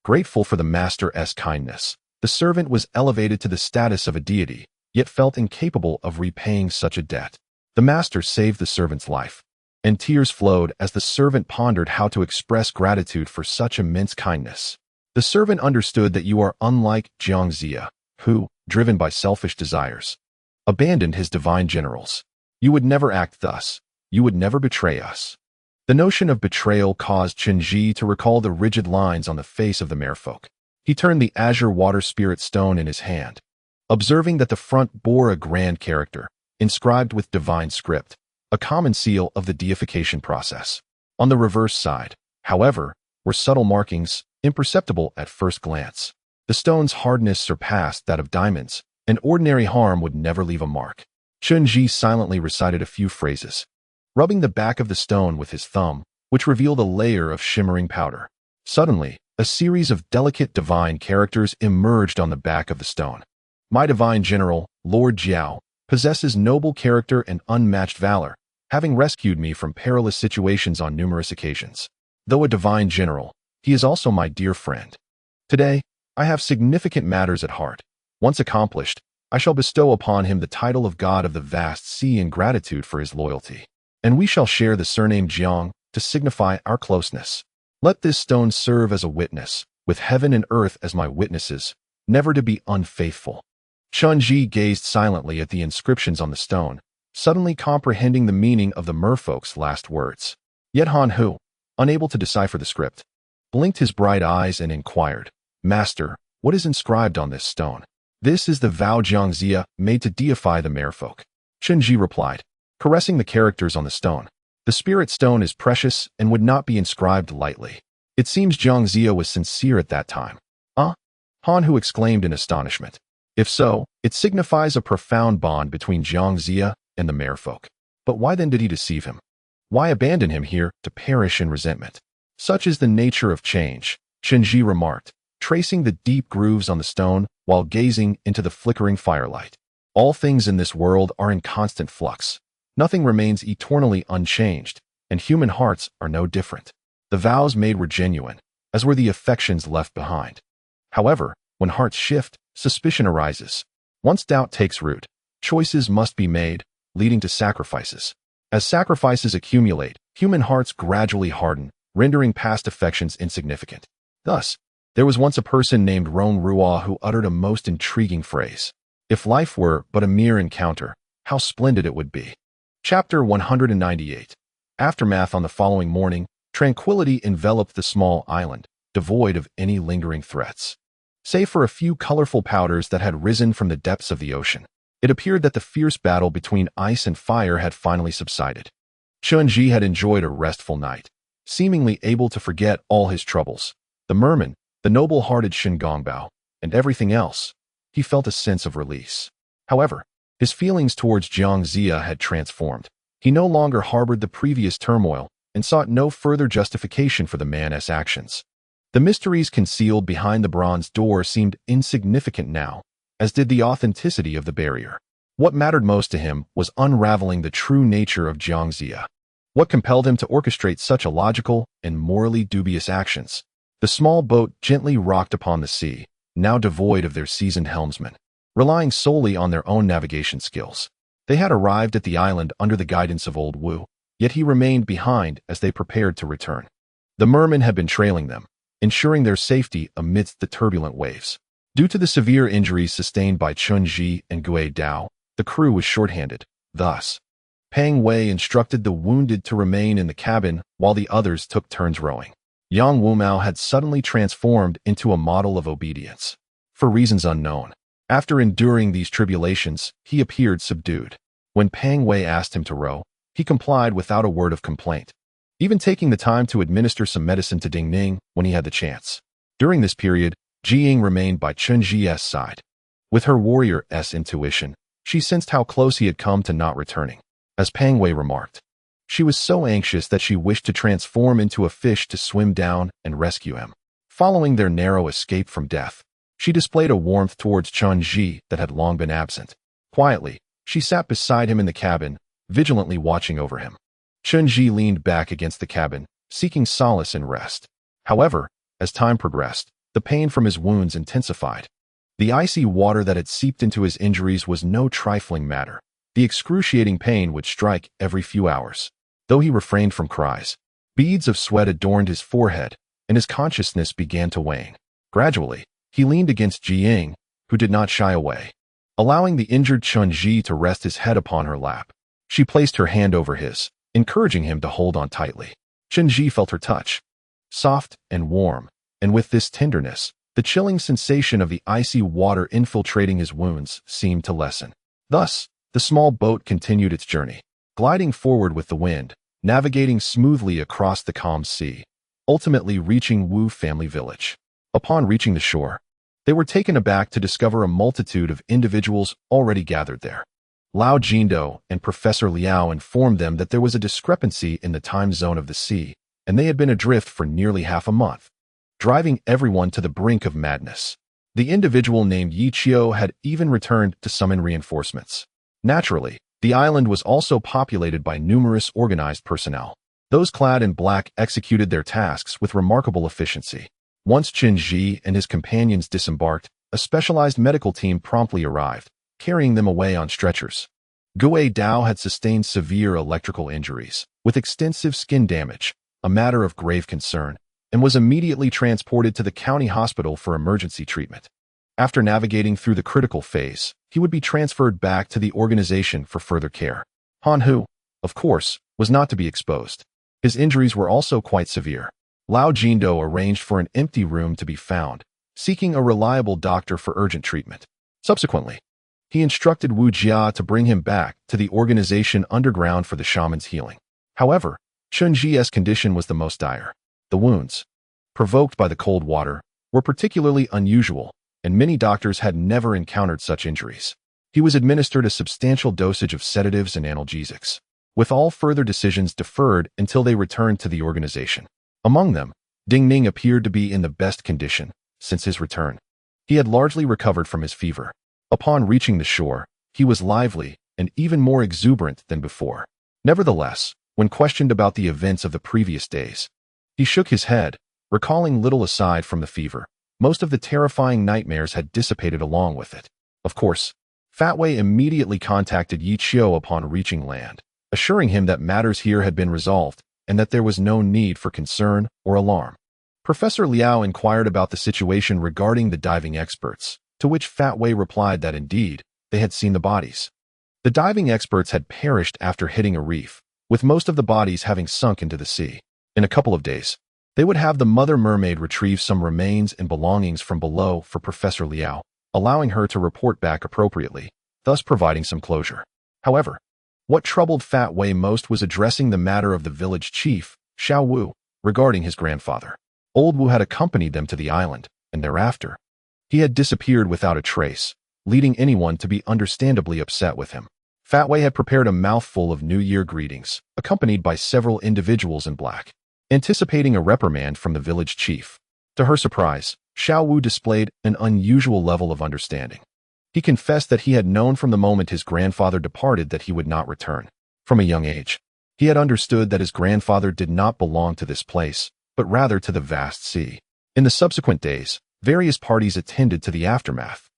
Grateful for the master's kindness, the servant was elevated to the status of a deity, yet felt incapable of repaying such a debt. The master saved the servant's life, and tears flowed as the servant pondered how to express gratitude for such immense kindness. The servant understood that you are unlike Jiang Zia, who, driven by selfish desires, abandoned his divine generals. You would never act thus. You would never betray us. The notion of betrayal caused Chen Zhi to recall the rigid lines on the face of the merfolk. He turned the azure water spirit stone in his hand, observing that the front bore a grand character, inscribed with divine script, a common seal of the deification process. On the reverse side, however, were subtle markings, imperceptible at first glance. The stone's hardness surpassed that of diamonds, and ordinary harm would never leave a mark. Chen Zhi silently recited a few phrases, rubbing the back of the stone with his thumb, which revealed a layer of shimmering powder. Suddenly, a series of delicate divine characters emerged on the back of the stone. "My divine general, Lord Jiao, possesses noble character and unmatched valor, having rescued me from perilous situations on numerous occasions. Though a divine general, he is also my dear friend. Today, I have significant matters at heart. Once accomplished, I shall bestow upon him the title of God of the vast sea in gratitude for his loyalty. And we shall share the surname Jiang to signify our closeness. Let this stone serve as a witness, with heaven and earth as my witnesses, never to be unfaithful." Chen Zhi gazed silently at the inscriptions on the stone, suddenly comprehending the meaning of the merfolk's last words. Yet Han Hu, unable to decipher the script, blinked his bright eyes and inquired, "Master, what is inscribed on this stone?" "This is the vow Jiang Zia made to deify the merfolk," Chen Zhi replied, caressing the characters on the stone. "The spirit stone is precious and would not be inscribed lightly. It seems Jiang Zia was sincere at that time." Han Hu exclaimed in astonishment. "If so, it signifies a profound bond between Jiang Zia and the merfolk. But why then did he deceive him? Why abandon him here to perish in resentment? Such is the nature of change, Chen Zhi remarked, tracing the deep grooves on the stone while gazing into the flickering firelight. All things in this world are in constant flux. Nothing remains eternally unchanged, and human hearts are no different. The vows made were genuine, as were the affections left behind. However, when hearts shift, suspicion arises. Once doubt takes root, choices must be made, leading to sacrifices. As sacrifices accumulate, human hearts gradually harden, rendering past affections insignificant. Thus, there was once a person named Ron Rua who uttered a most intriguing phrase. If life were but a mere encounter, how splendid it would be. Chapter 198. Aftermath. On the following morning, tranquility enveloped the small island, devoid of any lingering threats. Save for a few colorful powders that had risen from the depths of the ocean, it appeared that the fierce battle between ice and fire had finally subsided. Chen Zhi had enjoyed a restful night, seemingly able to forget all his troubles. The mermen, the noble-hearted Shingongbao, and everything else. He felt a sense of release. However, his feelings towards Jiang Zia had transformed. He no longer harbored the previous turmoil and sought no further justification for the man's actions. The mysteries concealed behind the bronze door seemed insignificant now, as did the authenticity of the barrier. What mattered most to him was unraveling the true nature of Jiang Zia. What compelled him to orchestrate such illogical and morally dubious actions? The small boat gently rocked upon the sea, now devoid of their seasoned helmsman, relying solely on their own navigation skills. They had arrived at the island under the guidance of Old Wu, yet he remained behind as they prepared to return. The mermen had been trailing them, ensuring their safety amidst the turbulent waves. Due to the severe injuries sustained by Chen Zhi and Gui Dao, the crew was short-handed. Thus, Pang Wei instructed the wounded to remain in the cabin while the others took turns rowing. Yang Wumao had suddenly transformed into a model of obedience. For reasons unknown, after enduring these tribulations, he appeared subdued. When Pang Wei asked him to row, he complied without a word of complaint, even taking the time to administer some medicine to Ding Ning when he had the chance. During this period, Jiying remained by Chen Zhi's side. With her warrior's intuition, she sensed how close he had come to not returning. As Pang Wei remarked, she was so anxious that she wished to transform into a fish to swim down and rescue him. Following their narrow escape from death, she displayed a warmth towards Chen Zhi that had long been absent. Quietly, she sat beside him in the cabin, vigilantly watching over him. Chen Zhi leaned back against the cabin, seeking solace and rest. However, as time progressed, the pain from his wounds intensified. The icy water that had seeped into his injuries was no trifling matter. The excruciating pain would strike every few hours. Though he refrained from cries, beads of sweat adorned his forehead, and his consciousness began to wane. Gradually, he leaned against Jiying, who did not shy away. Allowing the injured Chen Zhi to rest his head upon her lap, she placed her hand over his, encouraging him to hold on tightly. Chen Zhi felt her touch, soft and warm, and with this tenderness, the chilling sensation of the icy water infiltrating his wounds seemed to lessen. Thus, the small boat continued its journey, gliding forward with the wind, navigating smoothly across the calm sea, ultimately reaching Wu family village. Upon reaching the shore, they were taken aback to discover a multitude of individuals already gathered there. Lao Jindo and Professor Liao informed them that there was a discrepancy in the time zone of the sea, and they had been adrift for nearly half a month, driving everyone to the brink of madness. The individual named Yi Qiu had even returned to summon reinforcements. Naturally, the island was also populated by numerous organized personnel. Those clad in black executed their tasks with remarkable efficiency. Once Chen Zhi and his companions disembarked, a specialized medical team promptly arrived, carrying them away on stretchers. Gui Dao had sustained severe electrical injuries, with extensive skin damage, a matter of grave concern, and was immediately transported to the county hospital for emergency treatment. After navigating through the critical phase, he would be transferred back to the organization for further care. Han Hu, of course, was not to be exposed. His injuries were also quite severe. Lao Jindo arranged for an empty room to be found, seeking a reliable doctor for urgent treatment. Subsequently, he instructed Wu Jia to bring him back to the organization underground for the shaman's healing. However, Chen Zhi's condition was the most dire. The wounds, provoked by the cold water, were particularly unusual, and many doctors had never encountered such injuries. He was administered a substantial dosage of sedatives and analgesics. with all further decisions deferred until they returned to the organization. Among them, Ding Ning appeared to be in the best condition since his return. He had largely recovered from his fever. Upon reaching the shore, he was lively and even more exuberant than before. Nevertheless, when questioned about the events of the previous days, he shook his head, recalling little aside from the fever. Most of the terrifying nightmares had dissipated along with it. Of course, Fat Wei immediately contacted Yi Qiu upon reaching land, assuring him that matters here had been resolved and that there was no need for concern or alarm. Professor Liao inquired about the situation regarding the diving experts, to which Fat Wei replied that indeed, they had seen the bodies. The diving experts had perished after hitting a reef, with most of the bodies having sunk into the sea. In a couple of days, they would have the mother mermaid retrieve some remains and belongings from below for Professor Liao, allowing her to report back appropriately, thus providing some closure. However, what troubled Fat Wei most was addressing the matter of the village chief, Xiao Wu, regarding his grandfather. Old Wu had accompanied them to the island, and thereafter, he had disappeared without a trace, leading anyone to be understandably upset with him. Fat Wei had prepared a mouthful of New Year greetings, accompanied by several individuals in black, anticipating a reprimand from the village chief. To her surprise, Xiao Wu displayed an unusual level of understanding. He confessed that he had known from the moment his grandfather departed that he would not return. From a young age, he had understood that his grandfather did not belong to this place, but rather to the vast sea. In the subsequent days, various parties attended to the aftermath.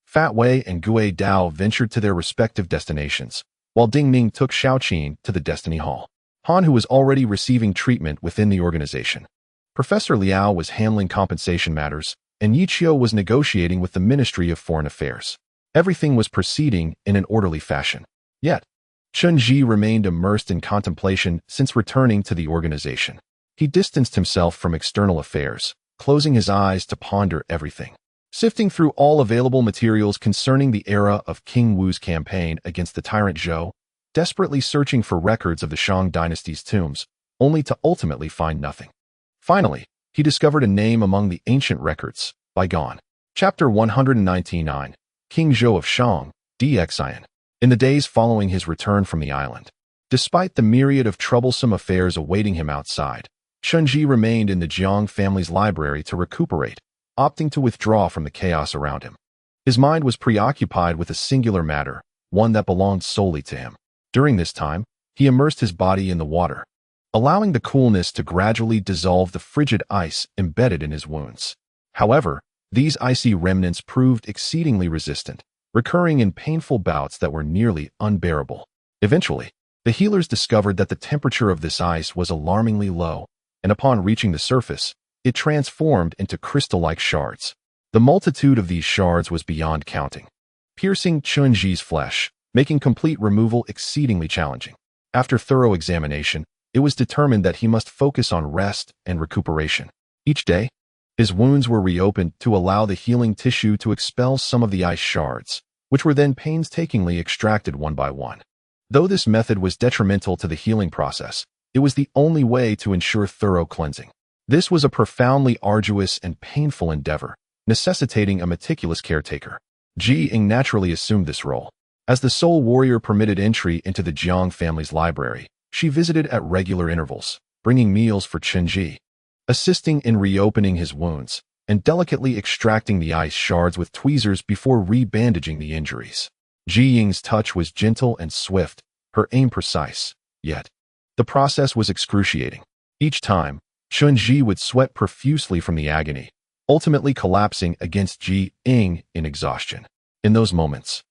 Fat Wei and Gue Dao ventured to their respective destinations, while Ding Ning took Xiaoqin to the Destiny Hall. Han, who was already receiving treatment within the organization. Professor Liao was handling compensation matters, and Yi Qiu was negotiating with the Ministry of Foreign Affairs. Everything was proceeding in an orderly fashion. Yet, Chen Zhi remained immersed in contemplation since returning to the organization. He distanced himself from external affairs, closing his eyes to ponder everything. Sifting through all available materials concerning the era of King Wu's campaign against the tyrant Zhou, desperately searching for records of the Shang dynasty's tombs, only to ultimately find nothing. Finally, he discovered a name among the ancient records, bygone. Chapter 199, King Zhou of Shang, Dxian. In the days following his return from the island, despite the myriad of troublesome affairs awaiting him outside, Chen Zhi remained in the Jiang family's library to recuperate, opting to withdraw from the chaos around him. His mind was preoccupied with a singular matter, one that belonged solely to him. During this time, he immersed his body in the water, allowing the coolness to gradually dissolve the frigid ice embedded in his wounds. However, these icy remnants proved exceedingly resistant, recurring in painful bouts that were nearly unbearable. Eventually, the healers discovered that the temperature of this ice was alarmingly low, and upon reaching the surface, it transformed into crystal-like shards. The multitude of these shards was beyond counting, piercing Chen Zhi's flesh, making complete removal exceedingly challenging. After thorough examination, it was determined that he must focus on rest and recuperation. Each day, his wounds were reopened to allow the healing tissue to expel some of the ice shards, which were then painstakingly extracted one by one. Though this method was detrimental to the healing process, it was the only way to ensure thorough cleansing. This was a profoundly arduous and painful endeavor, necessitating a meticulous caretaker. Ji Ying naturally assumed this role. As the sole warrior permitted entry into the Jiang family's library, she visited at regular intervals, bringing meals for Chen Zhi, assisting in reopening his wounds, and delicately extracting the ice shards with tweezers before re-bandaging the injuries. Ji Ying's touch was gentle and swift, her aim precise, yet the process was excruciating. Each time, Chen Zhi would sweat profusely from the agony, ultimately collapsing against Ji Ying in exhaustion. In those moments,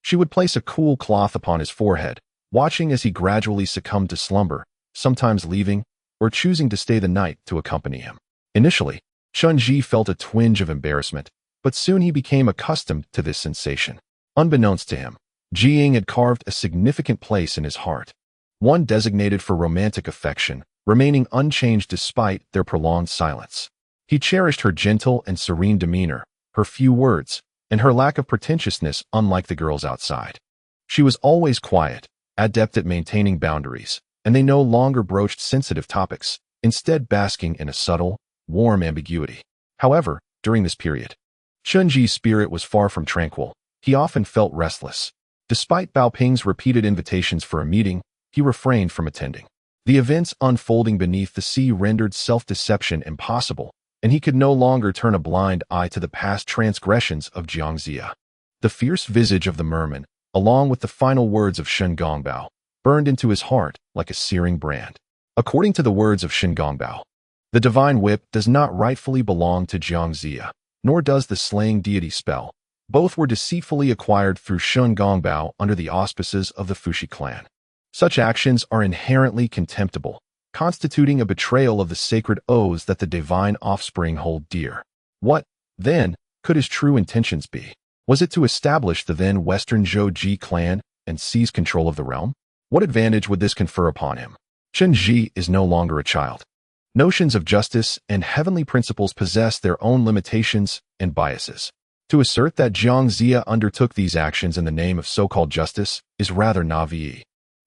she would place a cool cloth upon his forehead, watching as he gradually succumbed to slumber, sometimes leaving or choosing to stay the night to accompany him. Initially, Chen Zhi felt a twinge of embarrassment, but soon he became accustomed to this sensation. Unbeknownst to him, Ji Ying had carved a significant place in his heart, one designated for romantic affection, remaining unchanged despite their prolonged silence. He cherished her gentle and serene demeanor, her few words, and her lack of pretentiousness unlike the girls outside. She was always quiet, adept at maintaining boundaries, and they no longer broached sensitive topics, instead basking in a subtle, warm ambiguity. However, during this period, Chen Zhi's spirit was far from tranquil. He often felt restless. Despite Bao Ping's repeated invitations for a meeting, he refrained from attending. The events unfolding beneath the sea rendered self-deception impossible, and he could no longer turn a blind eye to the past transgressions of Jiangxia. The fierce visage of the merman, along with the final words of Shen Gongbao, burned into his heart like a searing brand. According to the words of Shen Gongbao, the divine whip does not rightfully belong to Jiangxia, nor does the slaying deity spell. Both were deceitfully acquired through Shen Gongbao under the auspices of the Fushi clan. Such actions are inherently contemptible, constituting a betrayal of the sacred oaths that the divine offspring hold dear. What, then, could his true intentions be? Was it to establish the then Western Zhou Ji clan and seize control of the realm? What advantage would this confer upon him? Chen Zhi is no longer a child. Notions of justice and heavenly principles possess their own limitations and biases. To assert that Jiangxia undertook these actions in the name of so-called justice is rather naive.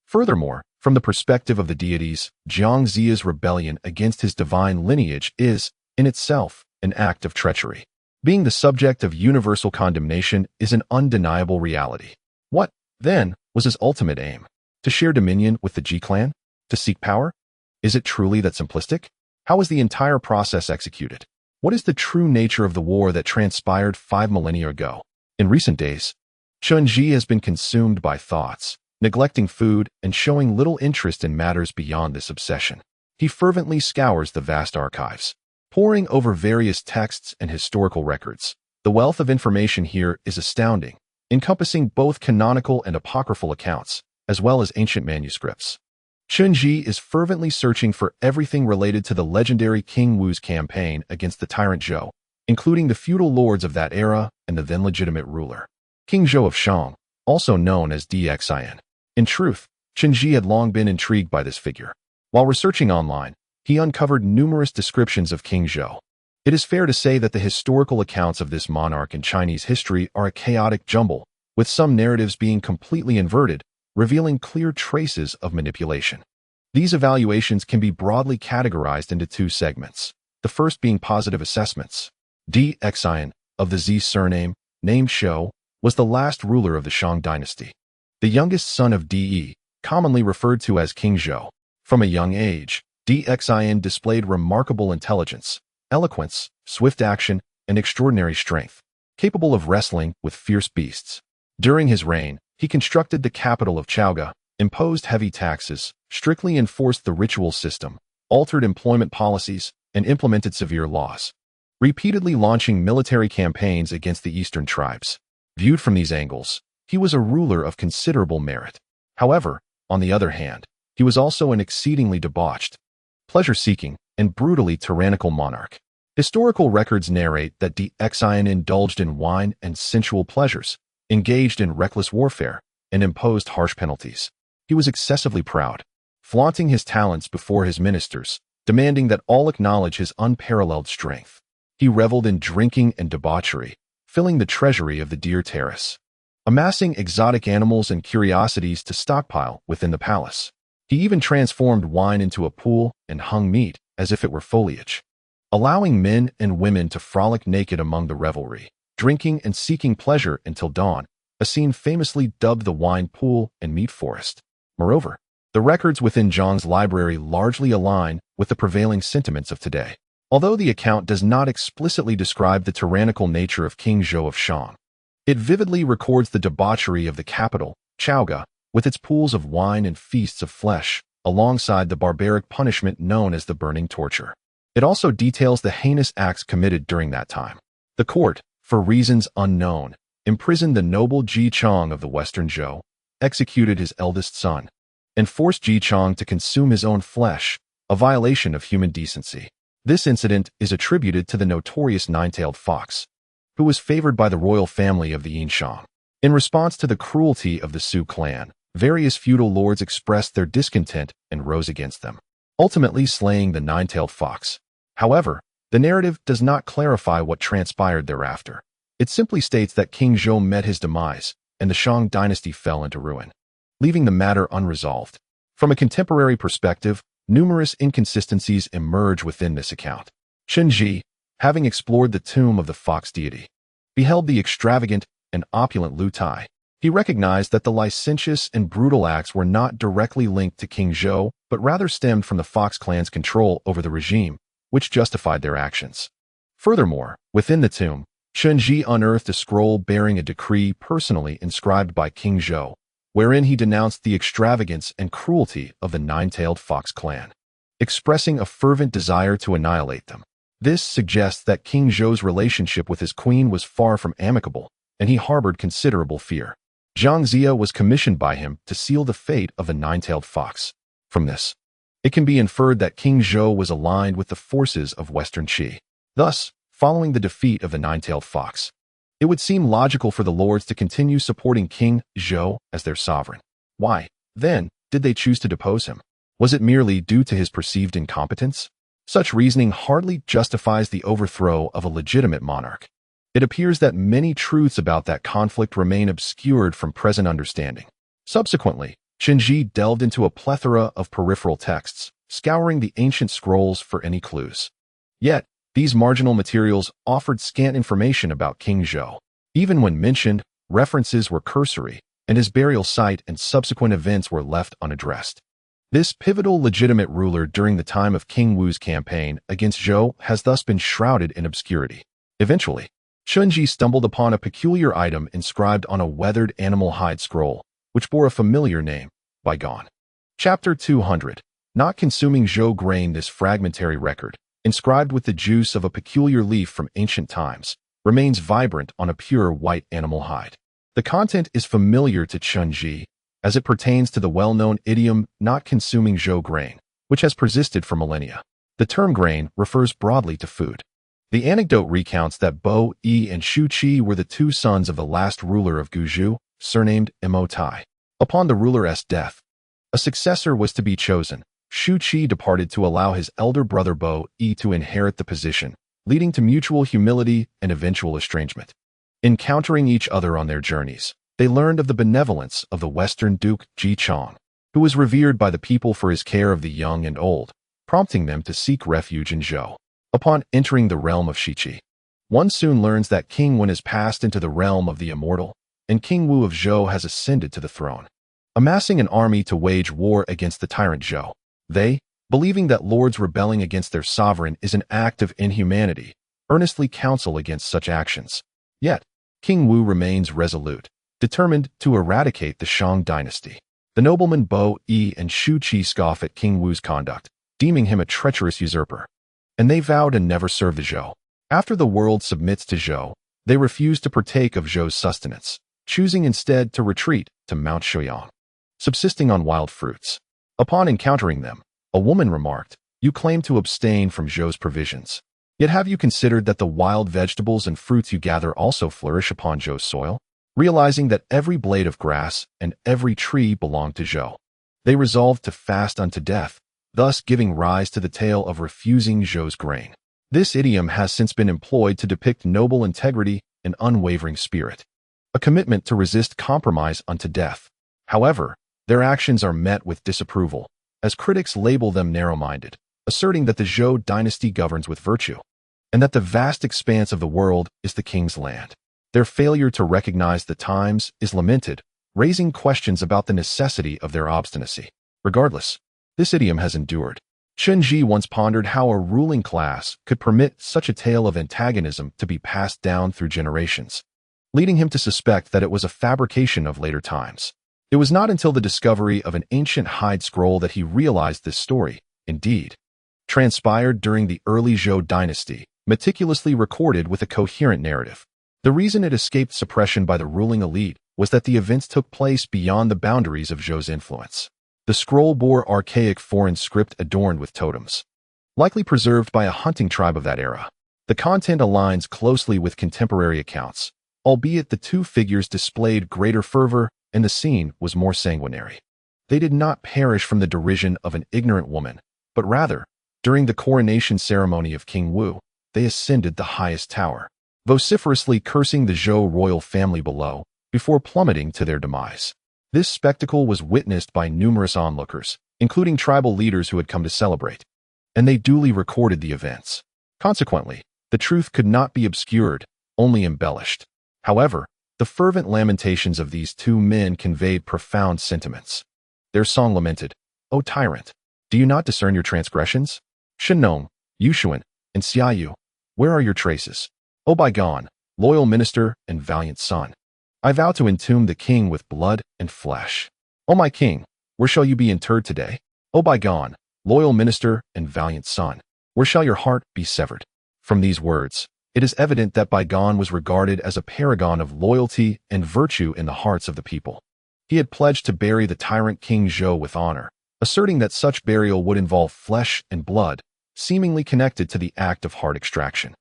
Furthermore, from the perspective of the deities, Jiangxia's rebellion against his divine lineage is, in itself, an act of treachery. Being the subject of universal condemnation is an undeniable reality. What, then, was his ultimate aim? To share dominion with the Ji clan? To seek power? Is it truly that simplistic? How was the entire process executed? What is the true nature of the war that transpired 5 millennia ago? In recent days, Chen Zhi has been consumed by thoughts, neglecting food and showing little interest in matters beyond this obsession. He fervently scours the vast archives, poring over various texts and historical records. The wealth of information here is astounding, encompassing both canonical and apocryphal accounts, as well as ancient manuscripts. Chen Zhi is fervently searching for everything related to the legendary King Wu's campaign against the tyrant Zhou, including the feudal lords of that era and the then legitimate ruler, King Zhou of Shang, also known as Dxin. In truth, Chen Zhi had long been intrigued by this figure. While researching online, he uncovered numerous descriptions of King Zhou. It is fair to say that the historical accounts of this monarch in Chinese history are a chaotic jumble, with some narratives being completely inverted, revealing clear traces of manipulation. These evaluations can be broadly categorized into 2 segments, the first being positive assessments. Dxin, of the Zhi surname, named Shou, was the last ruler of the Shang dynasty. The youngest son of Di, commonly referred to as King Zhou. From a young age, Dxin displayed remarkable intelligence, eloquence, swift action, and extraordinary strength, capable of wrestling with fierce beasts. During his reign, he constructed the capital of Chaoga, imposed heavy taxes, strictly enforced the ritual system, altered employment policies, and implemented severe laws, repeatedly launching military campaigns against the eastern tribes. Viewed from these angles, he was a ruler of considerable merit. However, on the other hand, he was also an exceedingly debauched, pleasure-seeking, and brutally tyrannical monarch. Historical records narrate that Dxin indulged in wine and sensual pleasures, engaged in reckless warfare, and imposed harsh penalties. He was excessively proud, flaunting his talents before his ministers, demanding that all acknowledge his unparalleled strength. He reveled in drinking and debauchery, filling the treasury of the Deer Terrace, amassing exotic animals and curiosities to stockpile within the palace. He even transformed wine into a pool and hung meat as if it were foliage, allowing men and women to frolic naked among the revelry, drinking and seeking pleasure until dawn, a scene famously dubbed the wine pool and meat forest. Moreover, the records within Zhang's library largely align with the prevailing sentiments of today. Although the account does not explicitly describe the tyrannical nature of King Zhou of Shang, it vividly records the debauchery of the capital, Chaoga, with its pools of wine and feasts of flesh, alongside the barbaric punishment known as the burning torture. It also details the heinous acts committed during that time. The court, for reasons unknown, imprisoned the noble Ji Chong of the Western Zhou, executed his eldest son, and forced Ji Chong to consume his own flesh, a violation of human decency. This incident is attributed to the notorious nine-tailed fox, who was favored by the royal family of the Yinshang. In response to the cruelty of the Su clan, various feudal lords expressed their discontent and rose against them, ultimately slaying the nine-tailed fox. However, the narrative does not clarify what transpired thereafter. It simply states that King Zhou met his demise, and the Shang dynasty fell into ruin, leaving the matter unresolved. From a contemporary perspective, numerous inconsistencies emerge within this account. Chen Zhi, having explored the tomb of the fox deity, beheld the extravagant and opulent Lu Tai. He recognized that the licentious and brutal acts were not directly linked to King Zhou, but rather stemmed from the Fox clan's control over the regime, which justified their actions. Furthermore, within the tomb, Chen Zhi unearthed a scroll bearing a decree personally inscribed by King Zhou, wherein he denounced the extravagance and cruelty of the nine-tailed Fox clan, expressing a fervent desire to annihilate them. This suggests that King Zhou's relationship with his queen was far from amicable, and he harbored considerable fear. Zhang Zia was commissioned by him to seal the fate of the nine-tailed fox. From this, it can be inferred that King Zhou was aligned with the forces of Western Qi. Thus, following the defeat of the nine-tailed fox, it would seem logical for the lords to continue supporting King Zhou as their sovereign. Why, then, did they choose to depose him? Was it merely due to his perceived incompetence? Such reasoning hardly justifies the overthrow of a legitimate monarch. It appears that many truths about that conflict remain obscured from present understanding. Subsequently, Chen Zhi delved into a plethora of peripheral texts, scouring the ancient scrolls for any clues. Yet, these marginal materials offered scant information about King Zhou. Even when mentioned, references were cursory, and his burial site and subsequent events were left unaddressed. This pivotal legitimate ruler during the time of King Wu's campaign against Zhou has thus been shrouded in obscurity. Eventually, Chen Zhi stumbled upon a peculiar item inscribed on a weathered animal hide scroll, which bore a familiar name, Bygone. Chapter 200. Not consuming Zhou grain. This fragmentary record, inscribed with the juice of a peculiar leaf from ancient times, remains vibrant on a pure white animal hide. The content is familiar to Chen Zhi, as it pertains to the well-known idiom not consuming Zhou grain, which has persisted for millennia. The term grain refers broadly to food. The anecdote recounts that Bo Yi and Shu Qi were the two sons of the last ruler of Guzhou, surnamed Mo Tai. Upon the ruler's death, a successor was to be chosen. Shu Qi departed to allow his elder brother Bo Yi to inherit the position, leading to mutual humility and eventual estrangement. Encountering each other on their journeys, they learned of the benevolence of the Western Duke Ji Chong, who was revered by the people for his care of the young and old, prompting them to seek refuge in Zhou. Upon entering the realm of Shiqi, one soon learns that King Wen has passed into the realm of the immortal, and King Wu of Zhou has ascended to the throne. Amassing an army to wage war against the tyrant Zhou, they, believing that lords rebelling against their sovereign is an act of inhumanity, earnestly counsel against such actions. Yet, King Wu remains resolute, determined to eradicate the Shang dynasty. The noblemen Bo Yi and Shu Qi scoff at King Wu's conduct, deeming him a treacherous usurper, and they vow to never serve the Zhou. After the world submits to Zhou, they refuse to partake of Zhou's sustenance, choosing instead to retreat to Mount Shouyang, subsisting on wild fruits. Upon encountering them, a woman remarked, "You claim to abstain from Zhou's provisions. Yet have you considered that the wild vegetables and fruits you gather also flourish upon Zhou's soil?" Realizing that every blade of grass and every tree belonged to Zhou, they resolved to fast unto death, thus giving rise to the tale of refusing Zhou's grain. This idiom has since been employed to depict noble integrity and unwavering spirit, a commitment to resist compromise unto death. However, their actions are met with disapproval, as critics label them narrow-minded, asserting that the Zhou dynasty governs with virtue, and that the vast expanse of the world is the king's land. Their failure to recognize the times is lamented, raising questions about the necessity of their obstinacy. Regardless, this idiom has endured. Chen Zhi once pondered how a ruling class could permit such a tale of antagonism to be passed down through generations, leading him to suspect that it was a fabrication of later times. It was not until the discovery of an ancient hide scroll that he realized this story, indeed, transpired during the early Zhou dynasty, meticulously recorded with a coherent narrative. The reason it escaped suppression by the ruling elite was that the events took place beyond the boundaries of Zhou's influence. The scroll bore archaic foreign script adorned with totems, likely preserved by a hunting tribe of that era. The content aligns closely with contemporary accounts, albeit the two figures displayed greater fervor and the scene was more sanguinary. They did not perish from the derision of an ignorant woman, but rather, during the coronation ceremony of King Wu, they ascended the highest tower, vociferously cursing the Zhou royal family below, before plummeting to their demise. This spectacle was witnessed by numerous onlookers, including tribal leaders who had come to celebrate, and they duly recorded the events. Consequently, the truth could not be obscured, only embellished. However, the The fervent lamentations of these two men conveyed profound sentiments. Their song lamented, "O tyrant, do you not discern your transgressions? Shenong, Yushuan, and Xiaoyu, where are your traces? O bygone, loyal minister and valiant son. I vow to entomb the king with blood and flesh. O my king, where shall you be interred today? O bygone, loyal minister and valiant son, where shall your heart be severed?" From these words, it is evident that Bygone was regarded as a paragon of loyalty and virtue in the hearts of the people. He had pledged to bury the tyrant King Zhou with honor, asserting that such burial would involve flesh and blood, seemingly connected to the act of heart extraction.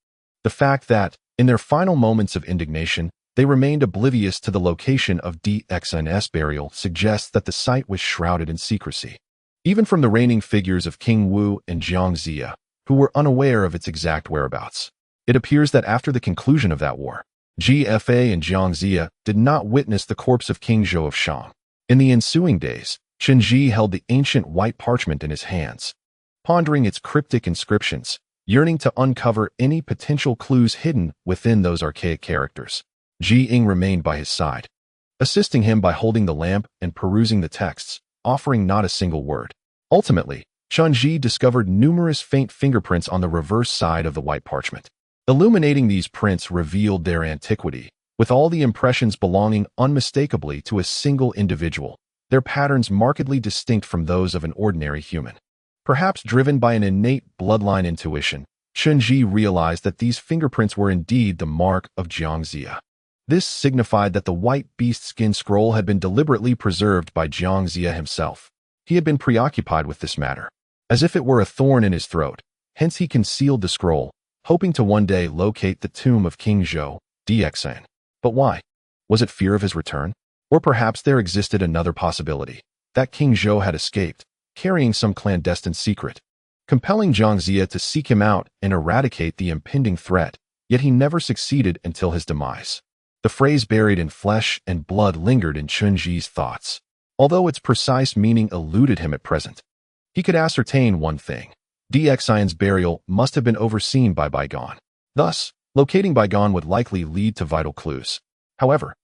The fact that, in their final moments of indignation, they remained oblivious to the location of DXN's burial suggests that the site was shrouded in secrecy. Even from the reigning figures of King Wu and Jiang Zia, who were unaware of its exact whereabouts. It appears that after the conclusion of that war, GFA and Jiang Zia did not witness the corpse of King Zhou of Shang. In the ensuing days, Chen Zhi held the ancient white parchment in his hands, pondering its cryptic inscriptions, yearning to uncover any potential clues hidden within those archaic characters. Ji Ying remained by his side, assisting him by holding the lamp and perusing the texts, offering not a single word. Ultimately, Chen Zhi discovered numerous faint fingerprints on the reverse side of the white parchment. Illuminating these prints revealed their antiquity, with all the impressions belonging unmistakably to a single individual, their patterns markedly distinct from those of an ordinary human. Perhaps driven by an innate bloodline intuition, Chen Zhi realized that these fingerprints were indeed the mark of Jiang Zia. This signified that the white beast skin scroll had been deliberately preserved by Jiang Zia himself. He had been preoccupied with this matter, as if it were a thorn in his throat. Hence he concealed the scroll, hoping to one day locate the tomb of King Zhou, DXN. But why? Was it fear of his return? Or perhaps there existed another possibility, that King Zhou had escaped, carrying some clandestine secret, compelling Jiang Zia to seek him out and eradicate the impending threat, yet he never succeeded until his demise. The phrase buried in flesh and blood lingered in Chen Zhi's thoughts, although its precise meaning eluded him at present. He could ascertain one thing. DXIN's burial must have been overseen by Bygone. Thus, locating Bygone would likely lead to vital clues. However,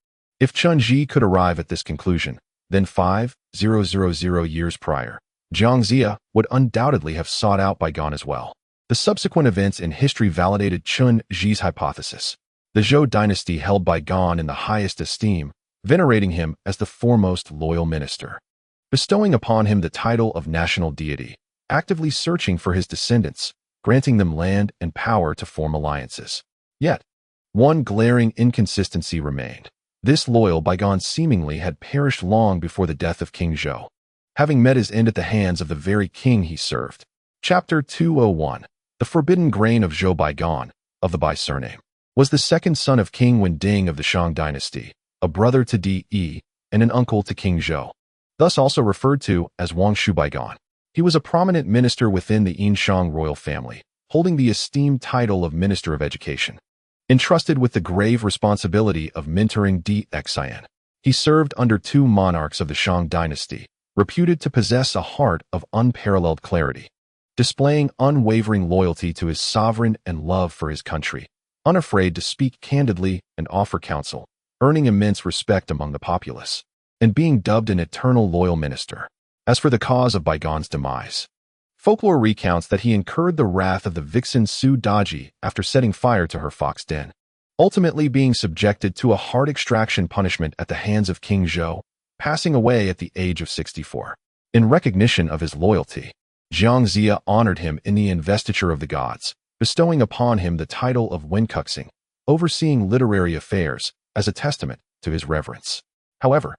if Chen Zhi could arrive at this conclusion, then 5,000 years prior, Jiang Zia would undoubtedly have sought out Bygone as well. The subsequent events in history validated Chen Zhi's hypothesis. The Zhou dynasty held Bygone in the highest esteem, venerating him as the foremost loyal minister, bestowing upon him the title of national deity, actively searching for his descendants, granting them land and power to form alliances. Yet, one glaring inconsistency remained. This loyal Bygone seemingly had perished long before the death of King Zhou, having met his end at the hands of the very king he served. Chapter 201. The Forbidden Grain of Zhou Bygone, of the Bai surname, was the second son of King Wending of the Shang dynasty, a brother to Di, and an uncle to King Zhou, thus also referred to as Wangshu Bygone. He was a prominent minister within the Yinshang royal family, holding the esteemed title of Minister of Education. Entrusted with the grave responsibility of mentoring DXIN, he served under two monarchs of the Shang dynasty, reputed to possess a heart of unparalleled clarity, displaying unwavering loyalty to his sovereign and love for his country, unafraid to speak candidly and offer counsel, earning immense respect among the populace, and being dubbed an eternal loyal minister. As for the cause of Bygone's demise, folklore recounts that he incurred the wrath of the vixen Su Daji after setting fire to her fox den, ultimately being subjected to a heart extraction punishment at the hands of King Zhou, passing away at the age of 64. In recognition of his loyalty, Jiang Zia honored him in the investiture of the gods, bestowing upon him the title of Wenkuxing, overseeing literary affairs, as a testament to his reverence. However,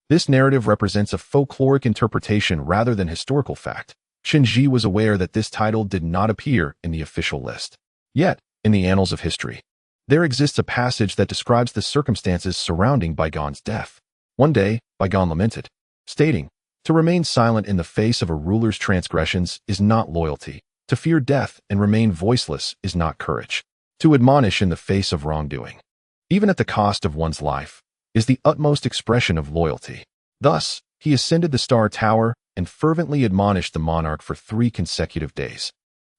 this narrative represents a folkloric interpretation rather than historical fact. Chen Zhi was aware that this title did not appear in the official list. Yet, in the annals of history, there exists a passage that describes the circumstances surrounding Bygone's death. One day, Bygone lamented, stating, "To remain silent in the face of a ruler's transgressions is not loyalty. To fear death and remain voiceless is not courage. To admonish in the face of wrongdoing, even at the cost of one's life, is the utmost expression of loyalty." Thus, he ascended the Star Tower and fervently admonished the monarch for 3 consecutive days,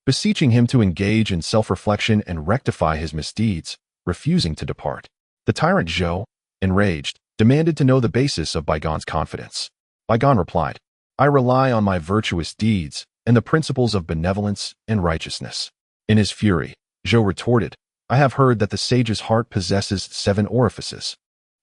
beseeching him to engage in self-reflection and rectify his misdeeds, refusing to depart. The tyrant Zhou, enraged, demanded to know the basis of Baigon's confidence. Baigon replied, "I rely on my virtuous deeds and the principles of benevolence and righteousness." In his fury, Zhou retorted, "I have heard that the sage's heart possesses 7 orifices.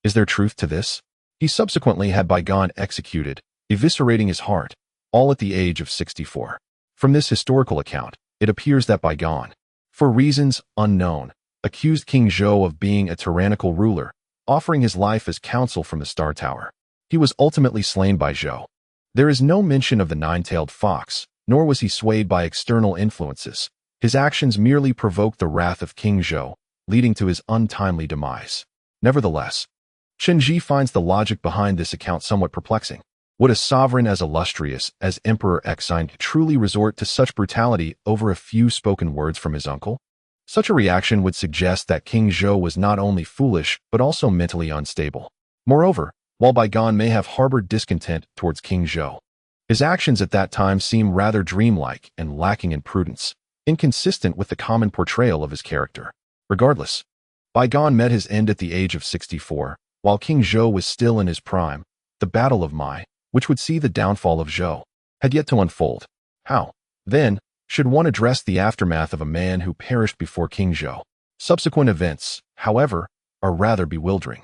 Is there truth to this?" He subsequently had Baigon executed, eviscerating his heart, all at the age of 64. From this historical account, it appears that Baigon, for reasons unknown, accused King Zhou of being a tyrannical ruler, offering his life as counsel from the Star Tower. He was ultimately slain by Zhou. There is no mention of the nine-tailed fox, nor was he swayed by external influences. His actions merely provoked the wrath of King Zhou, leading to his untimely demise. Nevertheless, Chen Zhi finds the logic behind this account somewhat perplexing. Would a sovereign as illustrious as Emperor Xine truly resort to such brutality over a few spoken words from his uncle? Such a reaction would suggest that King Zhou was not only foolish but also mentally unstable. Moreover, while Baigon may have harbored discontent towards King Zhou, his actions at that time seem rather dreamlike and lacking in prudence, inconsistent with the common portrayal of his character. Regardless, Baigon met his end at the age of 64, while King Zhou was still in his prime. The Battle of Mai, which would see the downfall of Zhou, had yet to unfold. How, then, should one address the aftermath of a man who perished before King Zhou? Subsequent events, however, are rather bewildering.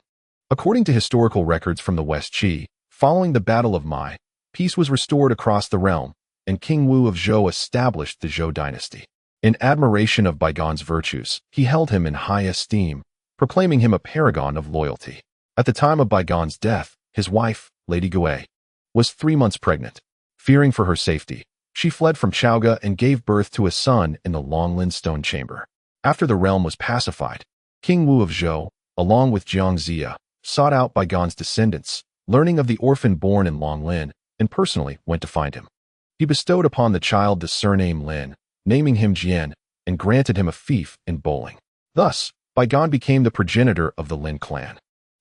According to historical records from the West Qi, following the Battle of Mai, peace was restored across the realm, and King Wu of Zhou established the Zhou dynasty. In admiration of Baigon's virtues, he held him in high esteem, proclaiming him a paragon of loyalty. At the time of Baigon's death, his wife, Lady Gui, was 3 months pregnant. Fearing for her safety, she fled from Chaoga and gave birth to a son in the Longlin stone chamber. After the realm was pacified, King Wu of Zhou, along with Jiang Zia, sought out Baigon's descendants, learning of the orphan born in Longlin, and personally went to find him. He bestowed upon the child the surname Lin, naming him Jian, and granted him a fief in bowling. Thus, Baigon became the progenitor of the Lin clan.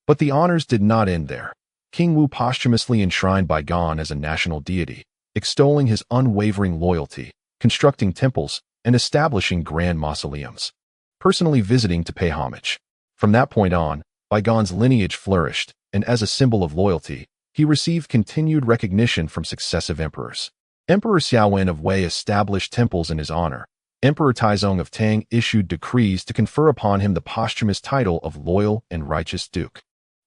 But the honors did not end there. King Wu posthumously enshrined Baigon as a national deity, extolling his unwavering loyalty, constructing temples, and establishing grand mausoleums, personally visiting to pay homage. From that point on, Baigon's lineage flourished, and as a symbol of loyalty, he received continued recognition from successive emperors. Emperor Xiaowen of Wei established temples in his honor. Emperor Taizong of Tang issued decrees to confer upon him the posthumous title of loyal and righteous duke.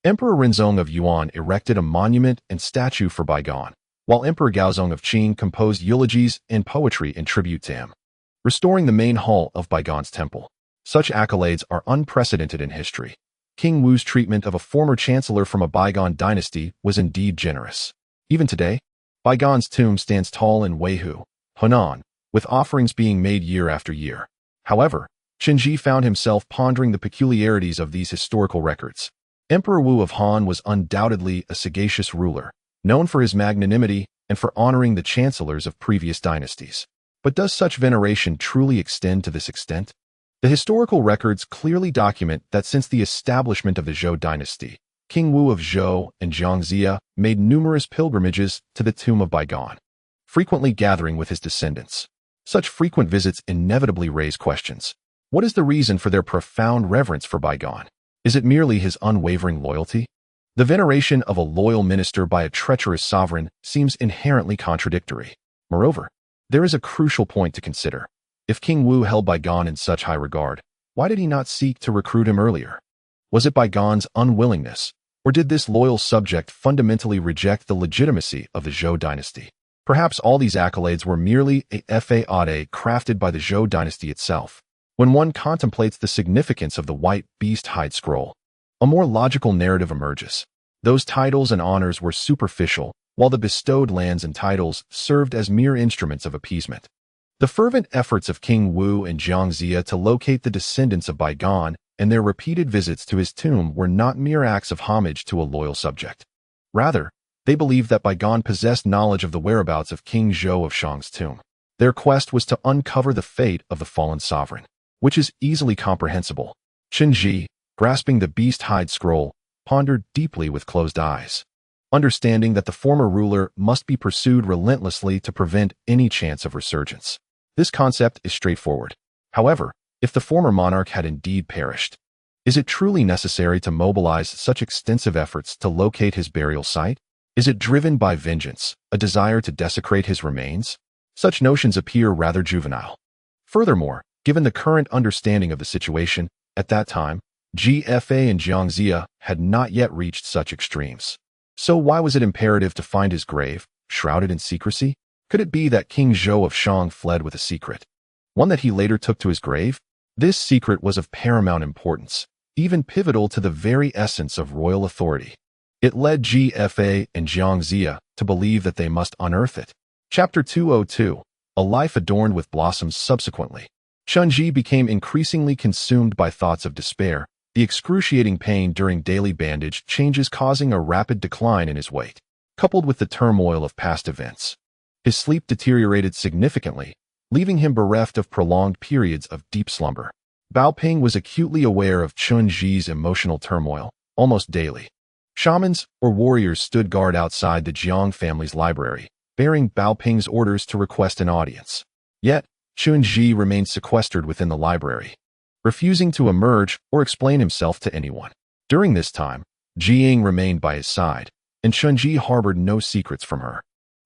Emperor Renzong of Yuan erected a monument and statue for Baigon, while Emperor Gaozong of Qing composed eulogies and poetry in tribute to him, restoring the main hall of Baigon's temple. Such accolades are unprecedented in history. King Wu's treatment of a former chancellor from a bygone dynasty was indeed generous. Even today, Baigon's tomb stands tall in Weihu, Henan, with offerings being made year after year. However, Chen Zhi found himself pondering the peculiarities of these historical records. Emperor Wu of Han was undoubtedly a sagacious ruler, known for his magnanimity and for honoring the chancellors of previous dynasties. But does such veneration truly extend to this extent? The historical records clearly document that since the establishment of the Zhou dynasty, King Wu of Zhou and Jiang Zia made numerous pilgrimages to the tomb of Baigon, frequently gathering with his descendants. Such frequent visits inevitably raise questions. What is the reason for their profound reverence for Baigon? Is it merely his unwavering loyalty? The veneration of a loyal minister by a treacherous sovereign seems inherently contradictory. Moreover, there is a crucial point to consider. If King Wu held Baigon in such high regard, why did he not seek to recruit him earlier? Was it Baigon's unwillingness, or did this loyal subject fundamentally reject the legitimacy of the Zhou dynasty? Perhaps all these accolades were merely a fade crafted by the Zhou dynasty itself. When one contemplates the significance of the White Beast Hide Scroll, a more logical narrative emerges. Those titles and honors were superficial, while the bestowed lands and titles served as mere instruments of appeasement. The fervent efforts of King Wu and Jiang Zia to locate the descendants of Baigon and their repeated visits to his tomb were not mere acts of homage to a loyal subject. Rather, they believed that Baigon possessed knowledge of the whereabouts of King Zhou of Shang's tomb. Their quest was to uncover the fate of the fallen sovereign, which is easily comprehensible. Chen Zhi, grasping the Beast Hide Scroll, pondered deeply with closed eyes, understanding that the former ruler must be pursued relentlessly to prevent any chance of resurgence. This concept is straightforward. However, if the former monarch had indeed perished, Is it truly necessary to mobilize such extensive efforts to locate his burial site? Is it driven by vengeance, a desire to desecrate his remains? Such notions appear rather juvenile. Furthermore, given the current understanding of the situation, at that time, GFA and Jiangxia had not yet reached such extremes. So why was it imperative to find his grave, shrouded in secrecy? Could it be that King Zhou of Shang fled with a secret, one that he later took to his grave? This secret was of paramount importance, even pivotal to the very essence of royal authority. It led GFA and Jiangxia to believe that they must unearth it. Chapter 202, A Life Adorned with Blossoms. Subsequently, Chen Zhi became increasingly consumed by thoughts of despair, the excruciating pain during daily bandage changes causing a rapid decline in his weight, coupled with the turmoil of past events. His sleep deteriorated significantly, leaving him bereft of prolonged periods of deep slumber. Bao Ping was acutely aware of Chen Zhi's emotional turmoil, almost daily. Shamans, or warriors, stood guard outside the Jiang family's library, bearing Bao Ping's orders to request an audience. Yet, Chen Zhi remained sequestered within the library, refusing to emerge or explain himself to anyone. During this time, Jiying remained by his side, and Chen Zhi harbored no secrets from her.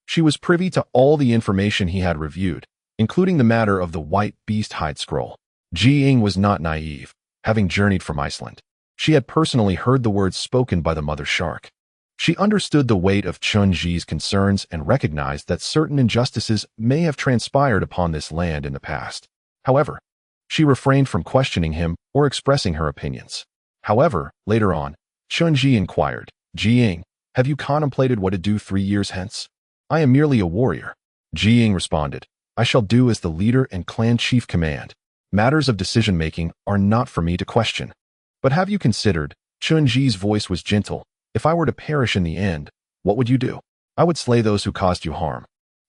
She was privy to all the information he had reviewed, including the matter of the white beast hide scroll. Jiying was not naive, having journeyed from Iceland. She had personally heard the words spoken by the mother shark. She understood the weight of Chen Zhi's concerns and recognized that certain injustices may have transpired upon this land in the past. However, she refrained from questioning him or expressing her opinions. However, later on, Chen Zhi inquired, "Jiying, have you contemplated what to do 3 years hence?" "I am merely a warrior." Jiying responded, "I shall do as the leader and clan chief command. Matters of decision-making are not for me to question." "But have you considered," Chen Zhi's voice was gentle, "if I were to perish in the end, what would you do?" "I would slay those who caused you harm."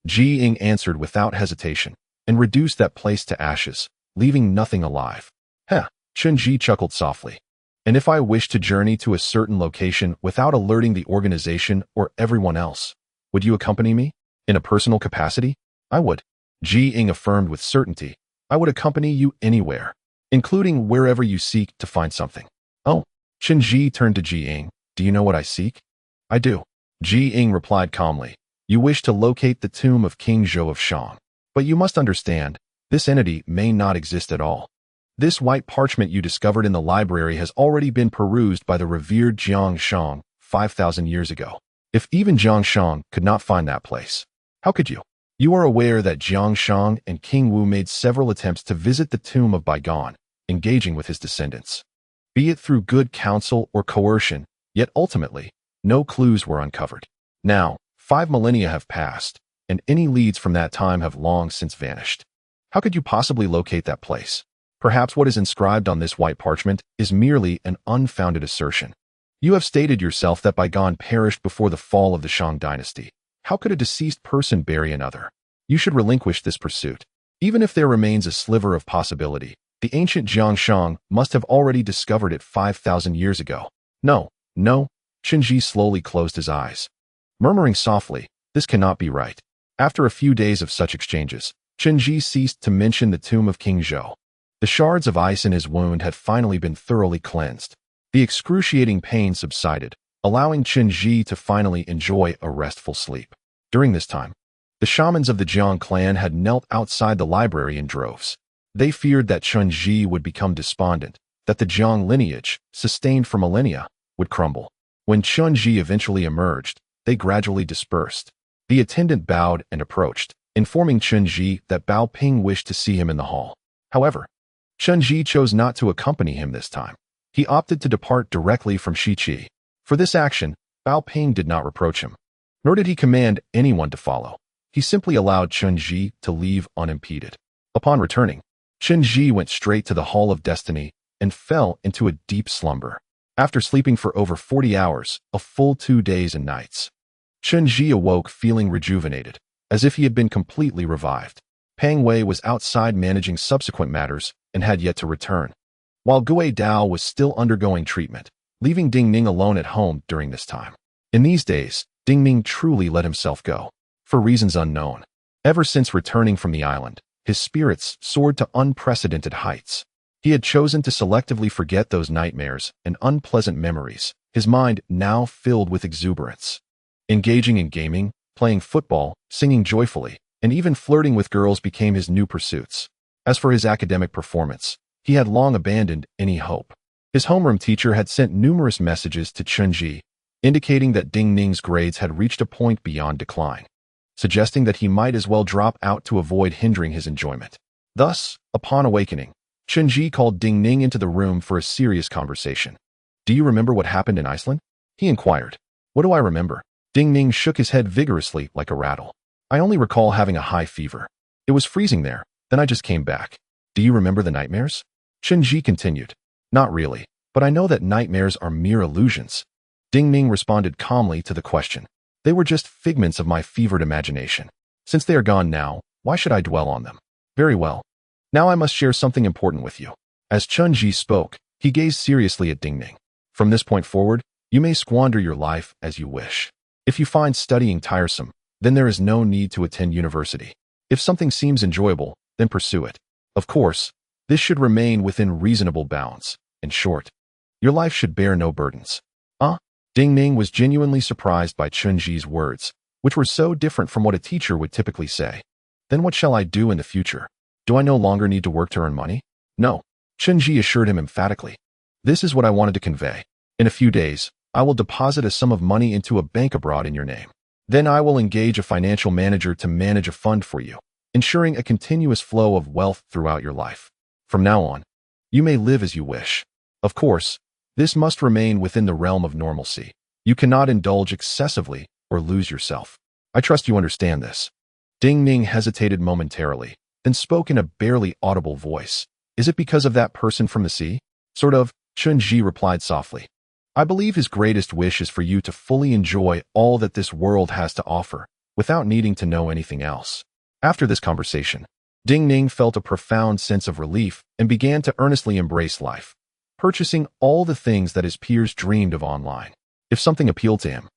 Jiying answered without hesitation, and reduced that place to ashes, leaving nothing alive. "Heh," Chen Zhi chuckled softly. "And if I wish to journey to a certain location without alerting the organization or everyone else, would you accompany me? In a personal capacity?" "I would," Jiying affirmed with certainty. "I would accompany you anywhere, including wherever you seek to find something." "Oh," Chen Zhi turned to Jiying, "do you know what I seek?" "I do," Jiying replied calmly. "You wish to locate the tomb of King Zhou of Shang. But you must understand, this entity may not exist at all. This white parchment you discovered in the library has already been perused by the revered Jiang Shang 5,000 years ago. If even Jiang Shang could not find that place, how could you? You are aware that Jiang Shang and King Wu made several attempts to visit the tomb of bygone, engaging with his descendants, be it through good counsel or coercion, yet ultimately, no clues were uncovered. Now, 5 millennia have passed, and any leads from that time have long since vanished. How could you possibly locate that place? Perhaps what is inscribed on this white parchment is merely an unfounded assertion. You have stated yourself that bygone perished before the fall of the Shang dynasty. How could a deceased person bury another? You should relinquish this pursuit. Even if there remains a sliver of possibility, the ancient Jiang Shang must have already discovered it 5,000 years ago. No, Chen Zhi slowly closed his eyes, murmuring softly, "This cannot be right." After a few days of such exchanges, Chen Zhi ceased to mention the tomb of King Zhou. The shards of ice in his wound had finally been thoroughly cleansed. The excruciating pain subsided, allowing Chen Zhi to finally enjoy a restful sleep. During this time, the shamans of the Jiang clan had knelt outside the library in droves. They feared that Chen Zhi would become despondent, that the Jiang lineage, sustained for millennia, would crumble. When Chen Zhi eventually emerged, they gradually dispersed. The attendant bowed and approached, informing Chen Zhi that Bao Ping wished to see him in the hall. However, Chen Zhi chose not to accompany him this time. He opted to depart directly from Shiqi. For this action, Bao Ping did not reproach him, nor did he command anyone to follow. He simply allowed Chen Zhi to leave unimpeded. Upon returning, Chen Zhi went straight to the Hall of Destiny and fell into a deep slumber. After sleeping for over 40 hours, a full 2 days and nights, Chen Zhi awoke feeling rejuvenated, as if he had been completely revived. Pang Wei was outside managing subsequent matters and had yet to return, while Gui Dao was still undergoing treatment, leaving Ding Ning alone at home during this time. In these days, Ding Ning truly let himself go, for reasons unknown. Ever since returning from the island, his spirits soared to unprecedented heights. He had chosen to selectively forget those nightmares and unpleasant memories, his mind now filled with exuberance. Engaging in gaming, playing football, singing joyfully, and even flirting with girls became his new pursuits. As for his academic performance, he had long abandoned any hope. His homeroom teacher had sent numerous messages to Chen Zhi, indicating that Ding Ning's grades had reached a point beyond decline, suggesting that he might as well drop out to avoid hindering his enjoyment. Thus, upon awakening, Chen Zhi called Ding Ning into the room for a serious conversation. "Do you remember what happened in Iceland?" he inquired. "What do I remember?" Ding Ning shook his head vigorously like a rattle. "I only recall having a high fever. It was freezing there, then I just came back." "Do you remember the nightmares?" Chen Zhi continued. "Not really, but I know that nightmares are mere illusions." Ding Ning responded calmly to the question. "They were just figments of my fevered imagination. Since they are gone now, why should I dwell on them?" "Very well. Now I must share something important with you." As Chen Zhi spoke, he gazed seriously at Ding Ning. "From this point forward, you may squander your life as you wish. If you find studying tiresome, then there is no need to attend university. If something seems enjoyable, then pursue it. Of course, this should remain within reasonable bounds. In short, your life should bear no burdens." Ding Ning was genuinely surprised by Chen Zhi's words, which were so different from what a teacher would typically say. "Then what shall I do in the future? Do I no longer need to work to earn money?" "No," Chen Zhi assured him emphatically. "This is what I wanted to convey. In a few days, I will deposit a sum of money into a bank abroad in your name. Then I will engage a financial manager to manage a fund for you, ensuring a continuous flow of wealth throughout your life. From now on, you may live as you wish. Of course, this must remain within the realm of normalcy. You cannot indulge excessively or lose yourself. I trust you understand this." Ding Ning hesitated momentarily, then spoke in a barely audible voice. "Is it because of that person from the sea?" "Sort of," Chen Zhi replied softly. "I believe his greatest wish is for you to fully enjoy all that this world has to offer, without needing to know anything else." After this conversation, Ding Ning felt a profound sense of relief and began to earnestly embrace life, purchasing all the things that his peers dreamed of online. If something appealed to him,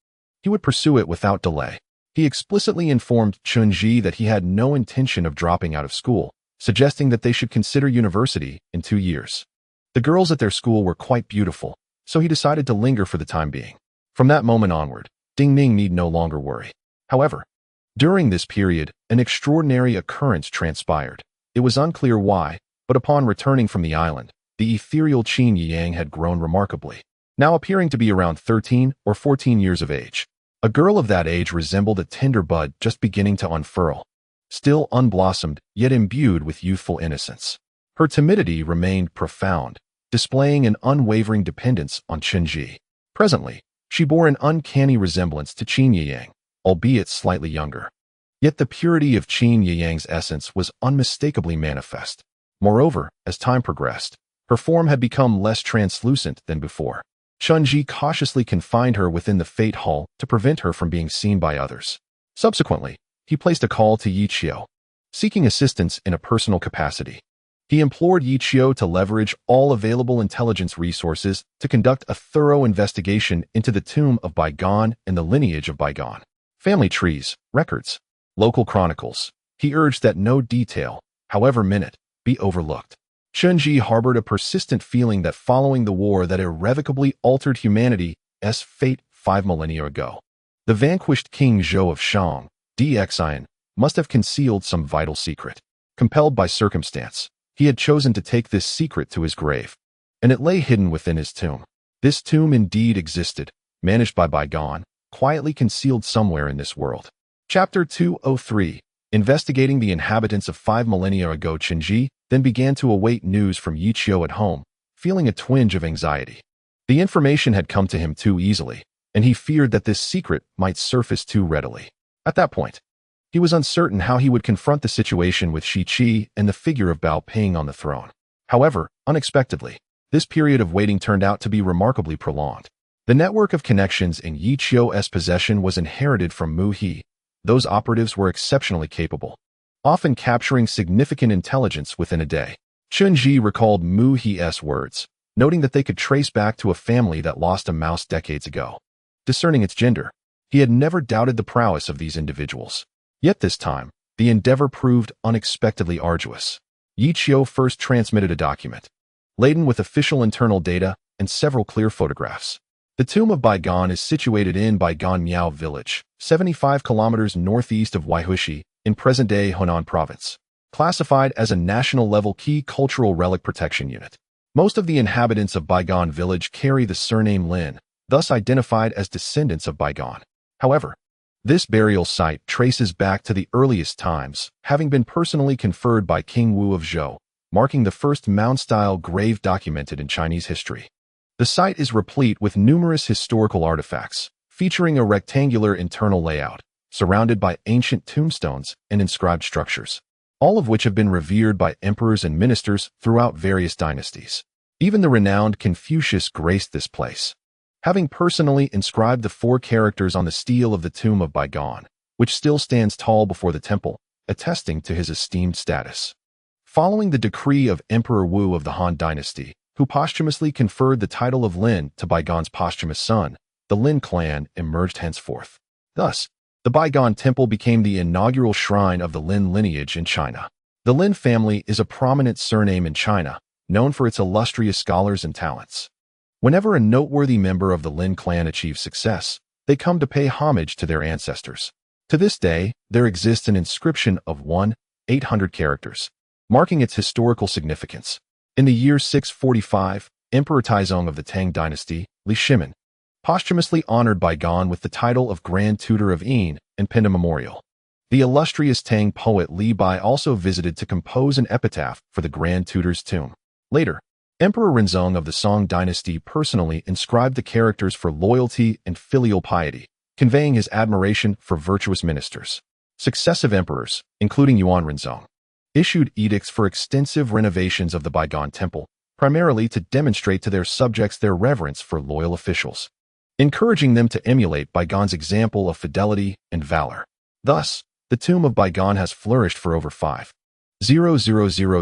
he would pursue it without delay. He explicitly informed Chen Zhi that he had no intention of dropping out of school, suggesting that they should consider university in 2 years. The girls at their school were quite beautiful, so he decided to linger for the time being. From that moment onward, Ding Ning need no longer worry. However, during this period, an extraordinary occurrence transpired. It was unclear why, but upon returning from the island, the ethereal Qin Yang had grown remarkably, now appearing to be around 13 or 14 years of age. A girl of that age resembled a tender bud just beginning to unfurl, still unblossomed, yet imbued with youthful innocence. Her timidity remained profound, displaying an unwavering dependence on Chen Zhi. Presently, she bore an uncanny resemblance to Qin Yang, albeit slightly younger. Yet the purity of Qin Yang's essence was unmistakably manifest. Moreover, as time progressed, her form had become less translucent than before. Chen Zhi cautiously confined her within the Fate Hall to prevent her from being seen by others. Subsequently, he placed a call to Yi Qiu, seeking assistance in a personal capacity. He implored Yi Qiu to leverage all available intelligence resources to conduct a thorough investigation into the tomb of Bygone and the lineage of Bygone. Family trees, records, local chronicles. He urged that no detail, however minute, be overlooked. Chen Zhi harbored a persistent feeling that following the war that irrevocably altered humanity's fate 5 millennia ago, the vanquished King Zhou of Shang, Xian, must have concealed some vital secret. Compelled by circumstance, he had chosen to take this secret to his grave, and it lay hidden within his tomb. This tomb indeed existed, managed by Bygone, quietly concealed somewhere in this world. Chapter 203. Investigating the inhabitants of 5 millennia ago. Chen Zhi then began to await news from Yi Qiu at home, feeling a twinge of anxiety. The information had come to him too easily, and he feared that this secret might surface too readily. At that point, he was uncertain how he would confront the situation with Shi Qi and the figure of Bao Ping on the throne. However, unexpectedly, this period of waiting turned out to be remarkably prolonged. The network of connections in Yi Qiu's possession was inherited from Mu He. Those operatives were exceptionally capable, often capturing significant intelligence within a day. Chen Zhi recalled Mu He's words, noting that they could trace back to a family that lost a mouse decades ago. Discerning its gender, he had never doubted the prowess of these individuals. Yet this time, the endeavor proved unexpectedly arduous. Yi Qiu first transmitted a document, laden with official internal data and several clear photographs. The tomb of Baigan is situated in Baigan Miao village, 75 kilometers northeast of Waihushi, in present-day Hunan province, classified as a national-level key cultural relic protection unit. Most of the inhabitants of Baigan village carry the surname Lin, thus identified as descendants of Baigan. However, this burial site traces back to the earliest times, having been personally conferred by King Wu of Zhou, marking the first mound-style grave documented in Chinese history. The site is replete with numerous historical artifacts, featuring a rectangular internal layout, surrounded by ancient tombstones and inscribed structures, all of which have been revered by emperors and ministers throughout various dynasties. Even the renowned Confucius graced this place, having personally inscribed the 4 characters on the stele of the tomb of Baigan, which still stands tall before the temple, attesting to his esteemed status. Following the decree of Emperor Wu of the Han Dynasty, who posthumously conferred the title of Lin to Baigan's posthumous son, the Lin clan emerged henceforth. Thus, the Baigan Temple became the inaugural shrine of the Lin lineage in China. The Lin family is a prominent surname in China, known for its illustrious scholars and talents. Whenever a noteworthy member of the Lin clan achieves success, they come to pay homage to their ancestors. To this day, there exists an inscription of 1,800 characters, marking its historical significance. In the year 645, Emperor Taizong of the Tang dynasty, Li Shimin, posthumously honored Baigan with the title of Grand Tutor of Yin and penned a memorial. The illustrious Tang poet Li Bai also visited to compose an epitaph for the Grand Tutor's tomb. Later, Emperor Renzong of the Song dynasty personally inscribed the characters for loyalty and filial piety, conveying his admiration for virtuous ministers. Successive emperors, including Yuan Renzong, issued edicts for extensive renovations of the Baigan Temple, primarily to demonstrate to their subjects their reverence for loyal officials, encouraging them to emulate Baigan's example of fidelity and valor. Thus, the tomb of Baigan has flourished for over 5,000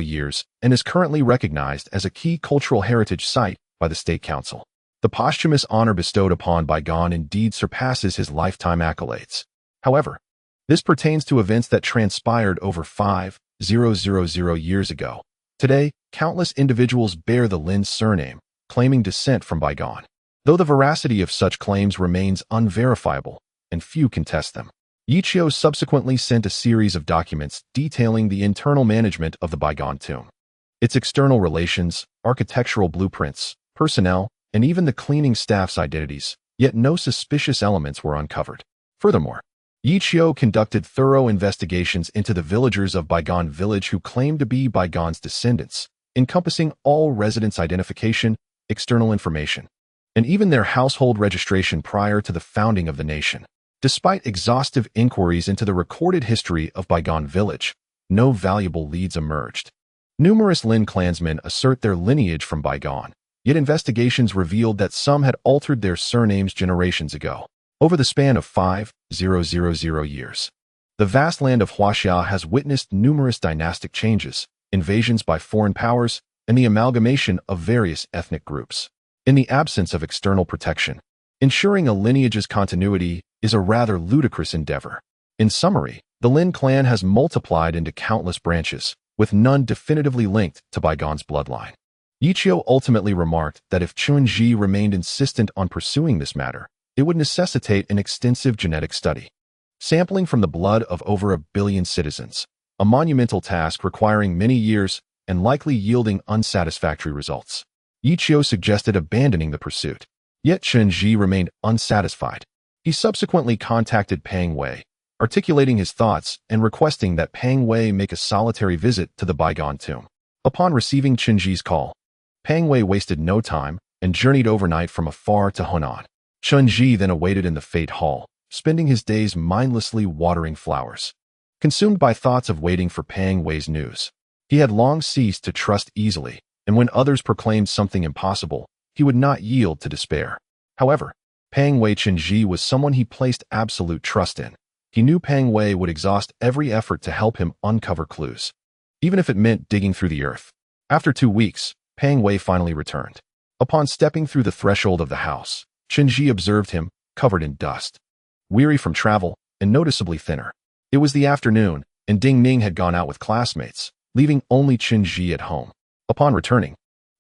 years and is currently recognized as a key cultural heritage site by the State Council. The posthumous honor bestowed upon Baigan indeed surpasses his lifetime accolades. However, this pertains to events that transpired over 5,000 years ago. Today, countless individuals bear the Lin surname, claiming descent from Baigan, though the veracity of such claims remains unverifiable, and few contest them. Yiqiu subsequently sent a series of documents detailing the internal management of the Baigan tomb, its external relations, architectural blueprints, personnel, and even the cleaning staff's identities, yet no suspicious elements were uncovered. Furthermore, Yiqiu conducted thorough investigations into the villagers of Baigan village who claimed to be Baigan's descendants, encompassing all residents' identification, external information, and even their household registration prior to the founding of the nation. Despite exhaustive inquiries into the recorded history of Baigan village, no valuable leads emerged. Numerous Lin clansmen assert their lineage from Baigan, yet investigations revealed that some had altered their surnames generations ago. Over the span of 5,000 years, the vast land of Huaxia has witnessed numerous dynastic changes, invasions by foreign powers, and the amalgamation of various ethnic groups. In the absence of external protection, ensuring a lineage's continuity is a rather ludicrous endeavor. In summary, the Lin clan has multiplied into countless branches, with none definitively linked to Baigan's bloodline. Yiqiu ultimately remarked that if Chen Zhi remained insistent on pursuing this matter, it would necessitate an extensive genetic study, sampling from the blood of over 1 billion citizens, a monumental task requiring many years and likely yielding unsatisfactory results. Yiqiu suggested abandoning the pursuit, yet Chen Zhi remained unsatisfied. He subsequently contacted Pang Wei, articulating his thoughts and requesting that Pang Wei make a solitary visit to the Baigan tomb. Upon receiving Chen Zhi's call, Pang Wei wasted no time and journeyed overnight from afar to Hunan. Chen Zhi then awaited in the Fate Hall, spending his days mindlessly watering flowers. Consumed by thoughts of waiting for Pang Wei's news, he had long ceased to trust easily, and when others proclaimed something impossible, he would not yield to despair. However, Pang Wei Chen Zhi was someone he placed absolute trust in. He knew Pang Wei would exhaust every effort to help him uncover clues, even if it meant digging through the earth. After 2 weeks, Pang Wei finally returned. Upon stepping through the threshold of the house, Chen Zhi observed him, covered in dust, weary from travel, and noticeably thinner. It was the afternoon, and Ding Ning had gone out with classmates, leaving only Chen Zhi at home. Upon returning,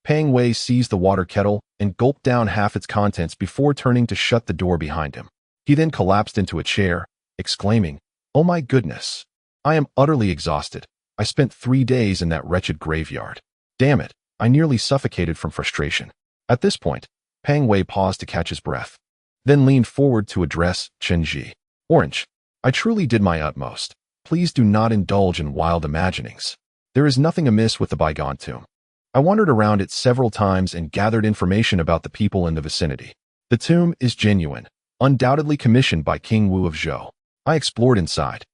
Pang Wei seized the water kettle and gulped down half its contents before turning to shut the door behind him. He then collapsed into a chair, exclaiming, "Oh my goodness! I am utterly exhausted. I spent 3 days in that wretched graveyard. Damn it, I nearly suffocated from frustration." At this point, Pang Wei paused to catch his breath, then leaned forward to address Chen Zhi. "Orange, I truly did my utmost. Please do not indulge in wild imaginings. There is nothing amiss with the bygone tomb. I wandered around it several times and gathered information about the people in the vicinity. The tomb is genuine, undoubtedly commissioned by King Wu of Zhou. I explored inside,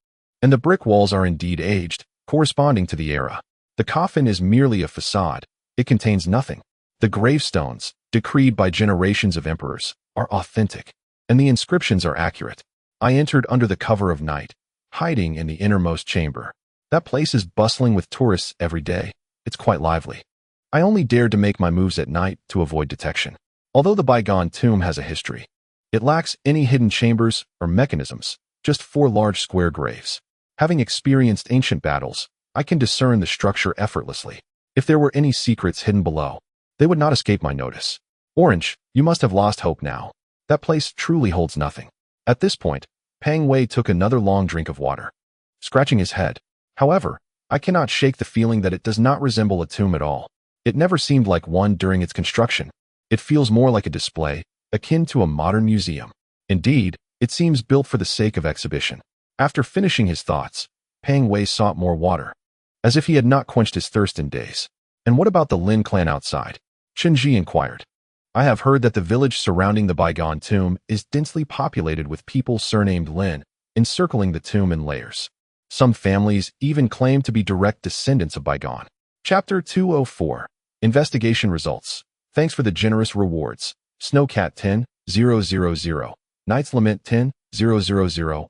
and the brick walls are indeed aged, corresponding to the era. The coffin is merely a facade. It contains nothing. The gravestones, decreed by generations of emperors, are authentic, and the inscriptions are accurate. I entered under the cover of night, hiding in the innermost chamber. That place is bustling with tourists every day. It's quite lively. I only dared to make my moves at night to avoid detection. Although the bygone tomb has a history, it lacks any hidden chambers or mechanisms, just 4 large square graves. Having experienced ancient battles, I can discern the structure effortlessly. If there were any secrets hidden below, they would not escape my notice. Orange, you must have lost hope now. That place truly holds nothing." At this point, Pang Wei took another long drink of water, scratching his head. "However, I cannot shake the feeling that it does not resemble a tomb at all. It never seemed like one during its construction. It feels more like a display, akin to a modern museum. Indeed, it seems built for the sake of exhibition." After finishing his thoughts, Pang Wei sought more water, as if he had not quenched his thirst in days. "And what about the Lin clan outside?" Chen Zhi inquired. "I have heard that the village surrounding the bygone tomb is densely populated with people surnamed Lin, encircling the tomb in layers. Some families even claim to be direct descendants of bygone." Chapter 204. Investigation Results. Thanks for the generous rewards. Snowcat 10,000. Knight's Lament 10,000.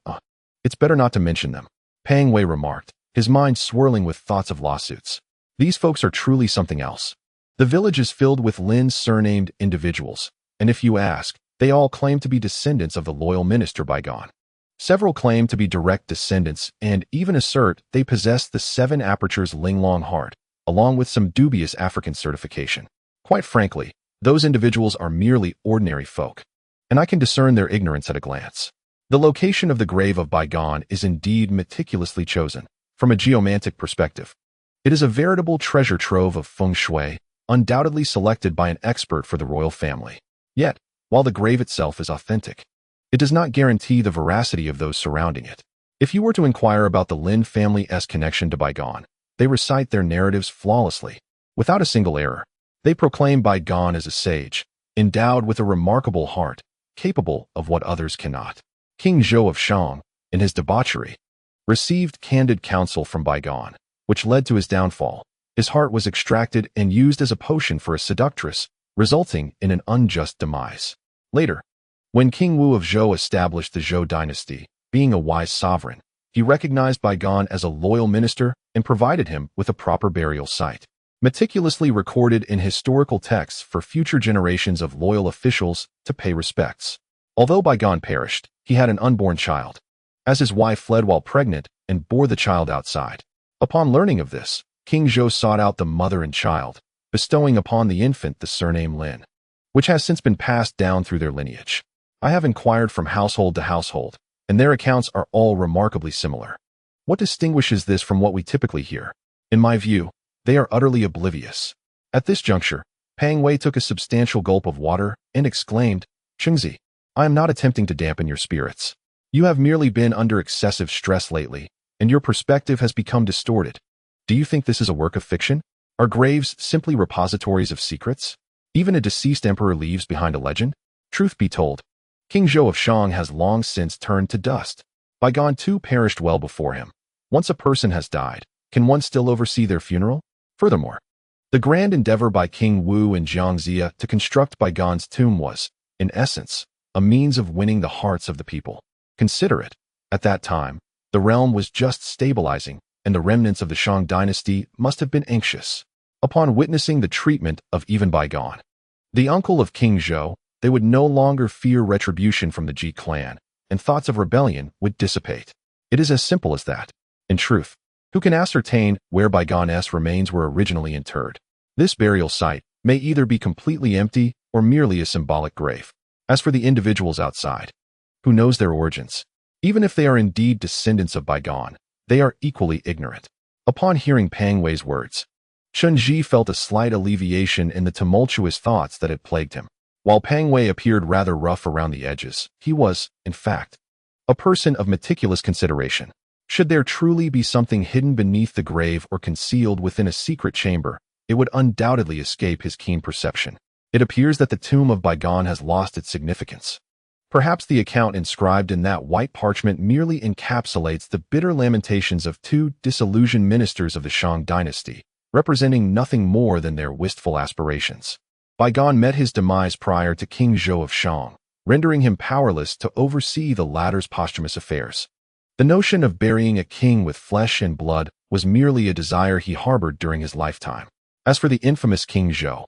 It's better not to mention them, Pang Wei remarked, his mind swirling with thoughts of lawsuits. These folks are truly something else. The village is filled with Lin's surnamed individuals, and if you ask, they all claim to be descendants of the loyal minister bygone. Several claim to be direct descendants and even assert they possess the 7 apertures Linglong heart, along with some dubious African certification. Quite frankly, those individuals are merely ordinary folk, and I can discern their ignorance at a glance. The location of the grave of bygone is indeed meticulously chosen, from a geomantic perspective. It is a veritable treasure trove of feng shui, undoubtedly selected by an expert for the royal family. Yet, while the grave itself is authentic, it does not guarantee the veracity of those surrounding it. If you were to inquire about the Lin family's connection to bygone, they recite their narratives flawlessly, without a single error. They proclaim bygone as a sage, endowed with a remarkable heart, capable of what others cannot. King Zhou of Shang, in his debauchery, received candid counsel from bygone, which led to his downfall. His heart was extracted and used as a potion for a seductress, resulting in an unjust demise. Later, when King Wu of Zhou established the Zhou dynasty, being a wise sovereign, he recognized bygone as a loyal minister and provided him with a proper burial site, meticulously recorded in historical texts for future generations of loyal officials to pay respects. Although bygone perished, he had an unborn child, as his wife fled while pregnant and bore the child outside. Upon learning of this, King Zhou sought out the mother and child, bestowing upon the infant the surname Lin, which has since been passed down through their lineage. I have inquired from household to household, and their accounts are all remarkably similar. What distinguishes this from what we typically hear? In my view, they are utterly oblivious. At this juncture, Pang Wei took a substantial gulp of water and exclaimed, "Chen Zhi, I am not attempting to dampen your spirits. You have merely been under excessive stress lately, and your perspective has become distorted. Do you think this is a work of fiction? Are graves simply repositories of secrets? Even a deceased emperor leaves behind a legend? Truth be told, King Zhou of Shang has long since turned to dust. Bygone too perished well before him. Once a person has died, can one still oversee their funeral? Furthermore, the grand endeavor by King Wu and Jiangxia to construct bygone's tomb was, in essence, a means of winning the hearts of the people. Consider it. At that time, the realm was just stabilizing, and the remnants of the Shang dynasty must have been anxious. Upon witnessing the treatment of even bygone, the uncle of King Zhou, they would no longer fear retribution from the Ji clan, and thoughts of rebellion would dissipate. It is as simple as that. In truth, who can ascertain where bygone's remains were originally interred? This burial site, may either be completely empty or merely a symbolic grave. As for the individuals outside, who knows their origins? Even if they are indeed descendants of bygone, they are equally ignorant. Upon hearing Pang Wei's words, Chen Zhi felt a slight alleviation in the tumultuous thoughts that had plagued him. While Pang Wei appeared rather rough around the edges, he was, in fact, a person of meticulous consideration. Should there truly be something hidden beneath the grave or concealed within a secret chamber, it would undoubtedly escape his keen perception. It appears that the tomb of bygone has lost its significance. Perhaps the account inscribed in that white parchment merely encapsulates the bitter lamentations of two disillusioned ministers of the Shang dynasty, representing nothing more than their wistful aspirations. Bygone met his demise prior to King Zhou of Shang, rendering him powerless to oversee the latter's posthumous affairs. The notion of burying a king with flesh and blood was merely a desire he harbored during his lifetime. As for the infamous King Zhou,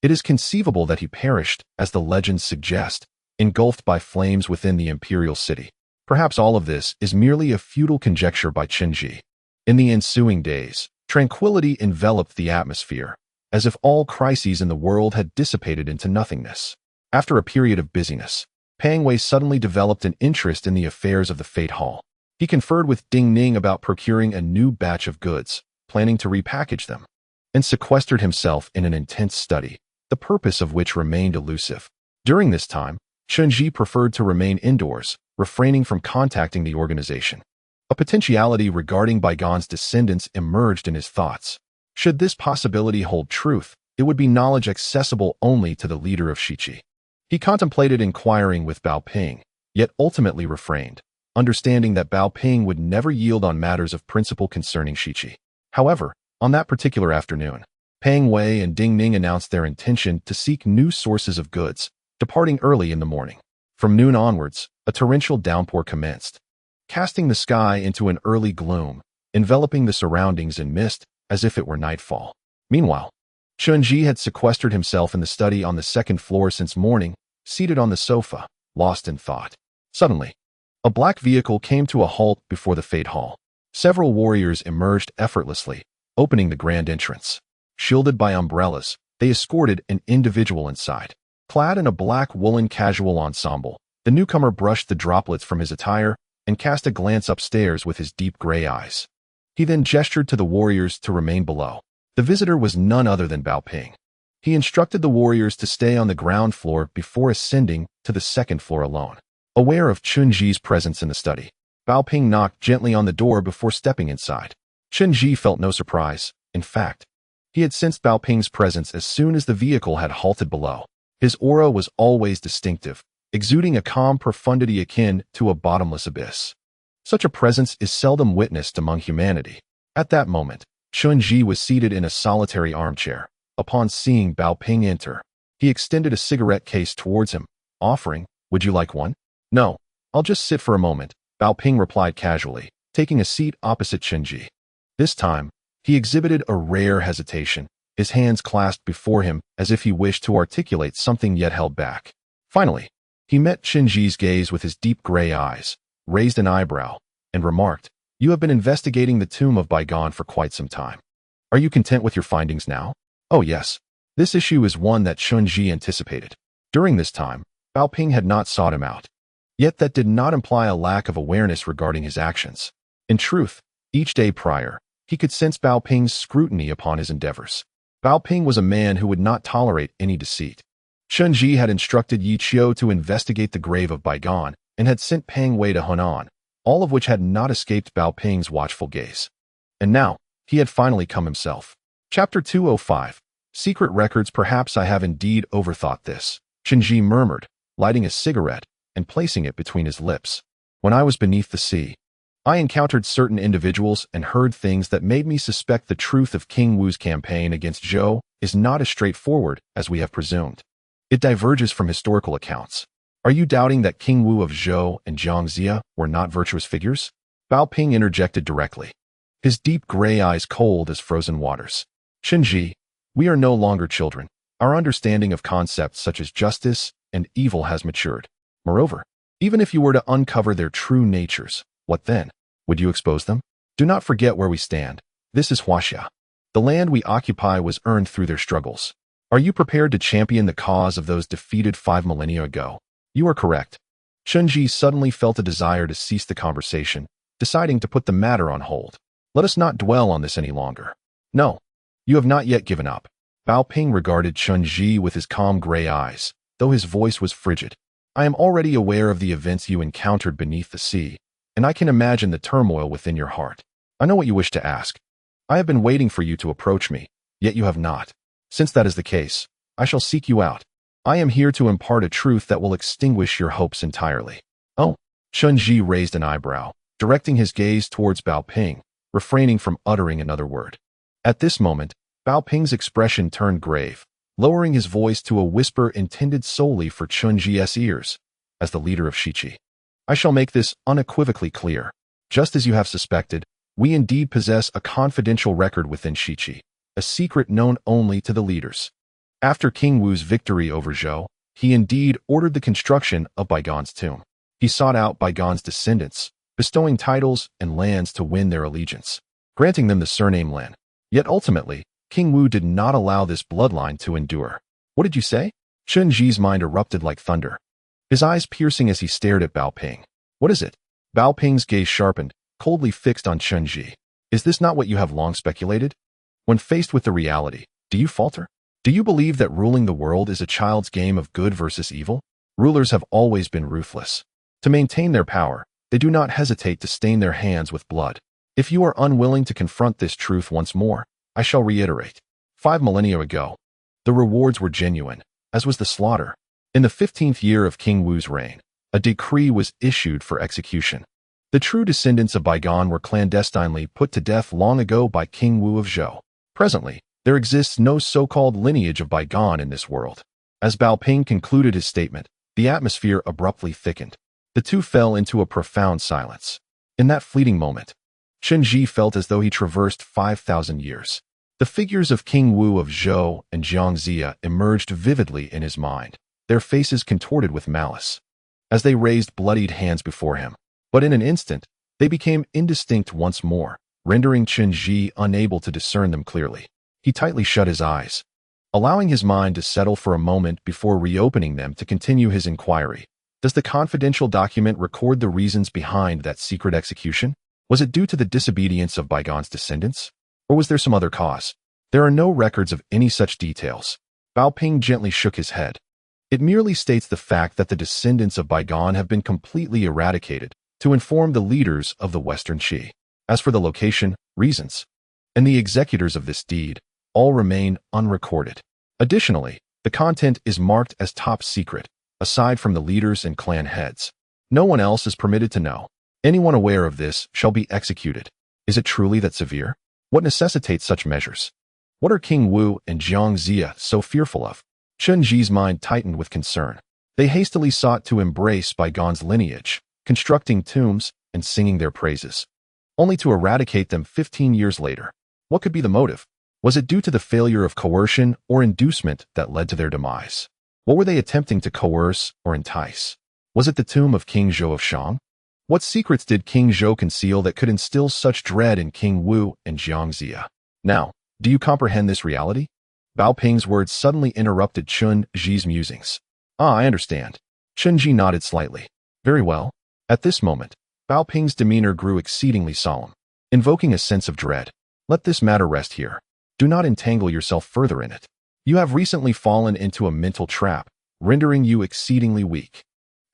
it is conceivable that he perished, as the legends suggest, engulfed by flames within the imperial city. Perhaps all of this is merely a futile conjecture by Chen Zhi. In the ensuing days, tranquility enveloped the atmosphere, as if all crises in the world had dissipated into nothingness. After a period of busyness, Pang Wei suddenly developed an interest in the affairs of the Fate Hall. He conferred with Ding Ning about procuring a new batch of goods, planning to repackage them, and sequestered himself in an intense study, the purpose of which remained elusive. During this time, Chen Zhi preferred to remain indoors, refraining from contacting the organization. A potentiality regarding bygone's descendants emerged in his thoughts. Should this possibility hold truth, it would be knowledge accessible only to the leader of Shiqi. He contemplated inquiring with Bao Ping, yet ultimately refrained, understanding that Bao Ping would never yield on matters of principle concerning Shiqi. However, on that particular afternoon, Pang Wei and Ding Ning announced their intention to seek new sources of goods, departing early in the morning. From noon onwards, a torrential downpour commenced, casting the sky into an early gloom, enveloping the surroundings in mist as if it were nightfall. Meanwhile, Chen Zhi had sequestered himself in the study on the second floor since morning, seated on the sofa, lost in thought. Suddenly, a black vehicle came to a halt before the Fate Hall. Several warriors emerged effortlessly, opening the grand entrance. Shielded by umbrellas, they escorted an individual inside. Clad in a black woolen casual ensemble, the newcomer brushed the droplets from his attire and cast a glance upstairs with his deep gray eyes. He then gestured to the warriors to remain below. The visitor was none other than Bao Ping. He instructed the warriors to stay on the ground floor before ascending to the second floor alone. Aware of Chen Zhi's presence in the study, Bao Ping knocked gently on the door before stepping inside. Chen Zhi felt no surprise. In fact, he had sensed Bao Ping's presence as soon as the vehicle had halted below. His aura was always distinctive, exuding a calm profundity akin to a bottomless abyss. Such a presence is seldom witnessed among humanity. At that moment, Chen Zhi was seated in a solitary armchair. Upon seeing Bao Ping enter, he extended a cigarette case towards him, offering, "Would you like one?" "No, I'll just sit for a moment," Bao Ping replied casually, taking a seat opposite Chen Zhi. This time, he exhibited a rare hesitation, his hands clasped before him as if he wished to articulate something yet held back. Finally, he met Chen Zhi's gaze with his deep gray eyes, raised an eyebrow, and remarked, "You have been investigating the tomb of bygone for quite some time. Are you content with your findings now?" "Oh yes." This issue is one that Chen Zhi anticipated. During this time, Bao Ping had not sought him out. Yet that did not imply a lack of awareness regarding his actions. In truth, each day prior, he could sense Bao Ping's scrutiny upon his endeavors. Bao Ping was a man who would not tolerate any deceit. Chen Zhi had instructed Yi Qiu to investigate the grave of bygone and had sent Pang Wei to Hunan, all of which had not escaped Bao Ping's watchful gaze. And now, he had finally come himself. Chapter 205. Secret Records. Perhaps I have indeed overthought this, Chen Zhi murmured, lighting a cigarette and placing it between his lips. When I was beneath the sea, I encountered certain individuals and heard things that made me suspect the truth of King Wu's campaign against Zhou is not as straightforward as we have presumed. It diverges from historical accounts. Are you doubting that King Wu of Zhou and Jiang Xia were not virtuous figures? Bao Ping interjected directly, his deep gray eyes cold as frozen waters. Chen Zhi, we are no longer children. Our understanding of concepts such as justice and evil has matured. Moreover, even if you were to uncover their true natures, what then? Would you expose them? Do not forget where we stand. This is Huaxia. The land we occupy was earned through their struggles. Are you prepared to champion the cause of those defeated 5 millennia ago? You are correct. Chen Zhi suddenly felt a desire to cease the conversation, deciding to put the matter on hold. Let us not dwell on this any longer. No, you have not yet given up. Bao Ping regarded Chen Zhi with his calm gray eyes, though his voice was frigid. I am already aware of the events you encountered beneath the sea, and I can imagine the turmoil within your heart. I know what you wish to ask. I have been waiting for you to approach me, yet you have not. Since that is the case, I shall seek you out. I am here to impart a truth that will extinguish your hopes entirely. Oh, Chen Zhi raised an eyebrow, directing his gaze towards Bao Ping, refraining from uttering another word. At this moment, Bao Ping's expression turned grave, lowering his voice to a whisper intended solely for Chen Zhi's ears. As the leader of Shiqi, I shall make this unequivocally clear. Just as you have suspected, we indeed possess a confidential record within Shiqi, a secret known only to the leaders. After King Wu's victory over Zhou, he indeed ordered the construction of Baigon's tomb. He sought out Baigon's descendants, bestowing titles and lands to win their allegiance, granting them the surname Lin. Yet ultimately, King Wu did not allow this bloodline to endure. What did you say? Chen Zhi's mind erupted like thunder, his eyes piercing as he stared at Bao Ping. What is it? Bao Ping's gaze sharpened, coldly fixed on Chen Zhi. Is this not what you have long speculated? When faced with the reality, do you falter? Do you believe that ruling the world is a child's game of good versus evil? Rulers have always been ruthless. To maintain their power, they do not hesitate to stain their hands with blood. If you are unwilling to confront this truth once more, I shall reiterate. 5 millennia ago, the rewards were genuine, as was the slaughter. In the 15th year of King Wu's reign, a decree was issued for execution. The true descendants of Baigon were clandestinely put to death long ago by King Wu of Zhou. Presently, there exists no so-called lineage of Baigon in this world. As Bao Ping concluded his statement, the atmosphere abruptly thickened. The two fell into a profound silence. In that fleeting moment, Chen Zhi felt as though he traversed 5,000 years. The figures of King Wu of Zhou and Jiang Zia emerged vividly in his mind, their faces contorted with malice, as they raised bloodied hands before him. But in an instant, they became indistinct once more, rendering Chen Zhi unable to discern them clearly. He tightly shut his eyes, allowing his mind to settle for a moment before reopening them to continue his inquiry. Does the confidential document record the reasons behind that secret execution? Was it due to the disobedience of Baigon's descendants? Or was there some other cause? There are no records of any such details. Bao Ping gently shook his head. It merely states the fact that the descendants of Baigon have been completely eradicated to inform the leaders of the Western Qi. As for the location, reasons, and the executors of this deed, all remain unrecorded. Additionally, the content is marked as top secret, aside from the leaders and clan heads. No one else is permitted to know. Anyone aware of this shall be executed. Is it truly that severe? What necessitates such measures? What are King Wu and Jiang Zia so fearful of? Chen Zhi's mind tightened with concern. They hastily sought to embrace Baigon's lineage, constructing tombs and singing their praises, only to eradicate them 15 years later. What could be the motive? Was it due to the failure of coercion or inducement that led to their demise? What were they attempting to coerce or entice? Was it the tomb of King Zhou of Shang? What secrets did King Zhou conceal that could instill such dread in King Wu and Jiang Zia? Now, do you comprehend this reality? Bao Ping's words suddenly interrupted Chen Zhi's musings. I understand. Chen Zhi nodded slightly. Very well. At this moment, Bao Ping's demeanor grew exceedingly solemn, invoking a sense of dread. Let this matter rest here. Do not entangle yourself further in it. You have recently fallen into a mental trap, rendering you exceedingly weak.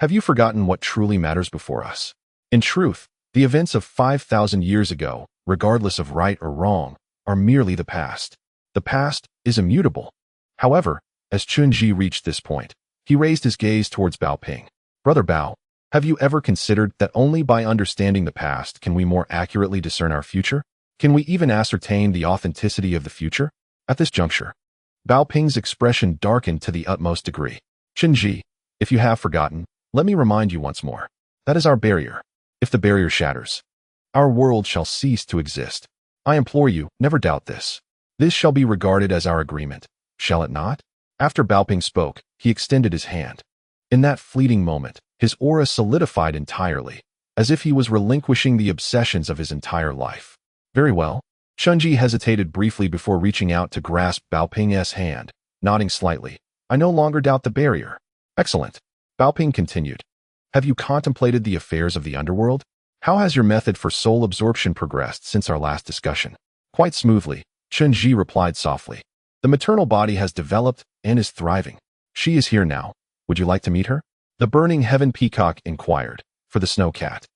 Have you forgotten what truly matters before us? In truth, the events of 5,000 years ago, regardless of right or wrong, are merely the past. The past is immutable. However, as Chen Zhi reached this point, he raised his gaze towards Bao Ping. Brother Bao, have you ever considered that only by understanding the past can we more accurately discern our future? Can we even ascertain the authenticity of the future? At this juncture, Bao Ping's expression darkened to the utmost degree. Chen Zhi, if you have forgotten, let me remind you once more. That is our barrier. If the barrier shatters, our world shall cease to exist. I implore you, never doubt this. This shall be regarded as our agreement, shall it not? After Bao Ping spoke, he extended his hand. In that fleeting moment, his aura solidified entirely, as if he was relinquishing the obsessions of his entire life. Very well. Chen Zhi hesitated briefly before reaching out to grasp Bao Ping's hand, nodding slightly. I no longer doubt the barrier. Excellent. Baoping continued. Have you contemplated the affairs of the underworld? How has your method for soul absorption progressed since our last discussion? Quite smoothly, Chen Zhi replied softly. The maternal body has developed and is thriving. She is here now. Would you like to meet her? The burning heaven peacock inquired, for the snow cat.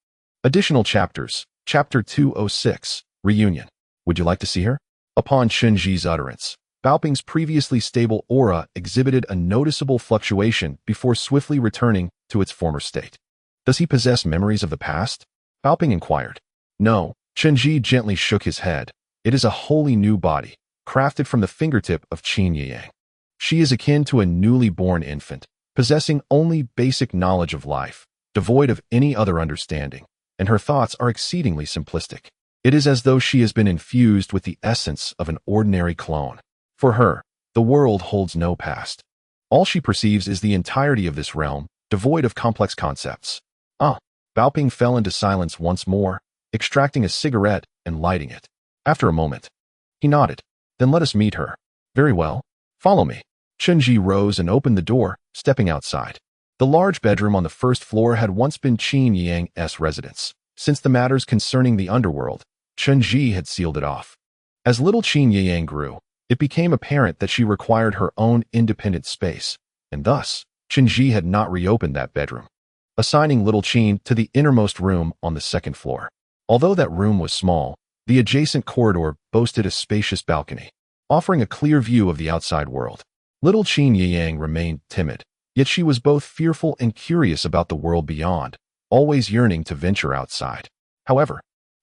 Additional chapters, Chapter 206, Reunion. Would you like to see her? Upon Chen Zhi's utterance, Baoping's previously stable aura exhibited a noticeable fluctuation before swiftly returning to its former state. Does he possess memories of the past? Baoping inquired. No, Chen Zhi gently shook his head. It is a wholly new body, crafted from the fingertip of Qin Yang. She is akin to a newly born infant, possessing only basic knowledge of life, devoid of any other understanding, and her thoughts are exceedingly simplistic. It is as though she has been infused with the essence of an ordinary clone. For her, the world holds no past. All she perceives is the entirety of this realm, devoid of complex concepts. Baoping fell into silence once more, extracting a cigarette and lighting it. After a moment, he nodded. Then let us meet her. Very well. Follow me. Chen Zhi rose and opened the door, stepping outside. The large bedroom on the first floor had once been Qin Yang's residence. Since the matters concerning the underworld, Chen Zhi had sealed it off. As little Qin Yang grew, it became apparent that she required her own independent space, and thus, Chen Zhi had not reopened that bedroom, assigning little Qin to the innermost room on the second floor. Although that room was small, the adjacent corridor boasted a spacious balcony, offering a clear view of the outside world. Little Qin Yang remained timid, yet she was both fearful and curious about the world beyond, always yearning to venture outside. However,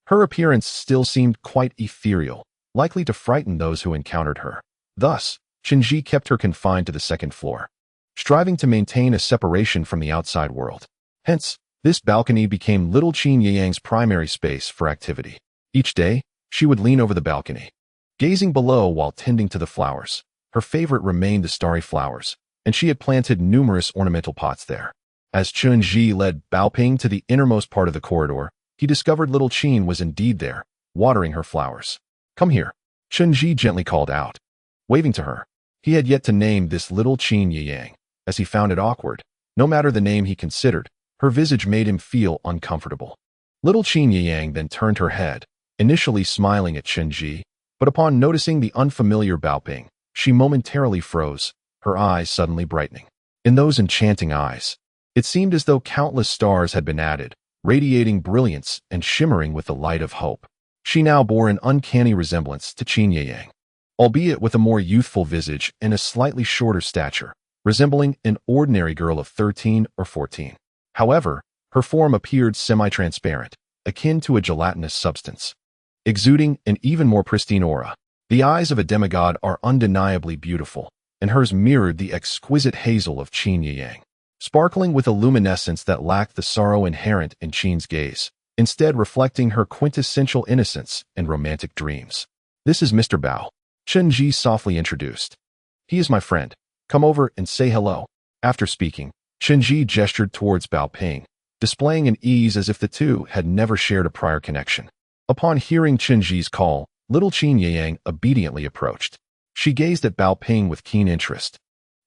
her appearance still seemed quite ethereal, likely to frighten those who encountered her. Thus, Chen Zhi kept her confined to the second floor, striving to maintain a separation from the outside world. Hence, this balcony became little Qin Yang's primary space for activity. Each day, she would lean over the balcony, gazing below while tending to the flowers. Her favorite remained the starry flowers, and she had planted numerous ornamental pots there. As Chen Zhi led Baoping to the innermost part of the corridor, he discovered little Qin was indeed there, watering her flowers. Come here, Chen Zhi gently called out, waving to her. He had yet to name this little Qin Yang, as he found it awkward. No matter the name he considered, her visage made him feel uncomfortable. Little Qin Yang then turned her head, initially smiling at Chen Zhi, but upon noticing the unfamiliar Baoping, she momentarily froze, her eyes suddenly brightening. In those enchanting eyes, it seemed as though countless stars had been added, radiating brilliance and shimmering with the light of hope. She now bore an uncanny resemblance to Qin Yang, albeit with a more youthful visage and a slightly shorter stature, resembling an ordinary girl of 13 or 14. However, her form appeared semi-transparent, akin to a gelatinous substance, exuding an even more pristine aura. The eyes of a demigod are undeniably beautiful, and hers mirrored the exquisite hazel of Qin Yang, sparkling with a luminescence that lacked the sorrow inherent in Qin's gaze, instead reflecting her quintessential innocence and romantic dreams. This is Mr. Bao, Chen Zhi softly introduced. He is my friend. Come over and say hello. After speaking, Chen Zhi gestured towards Baoping, displaying an ease as if the two had never shared a prior connection. Upon hearing Chen Zhi's call, little Qin Yang obediently approached. She gazed at Baoping with keen interest,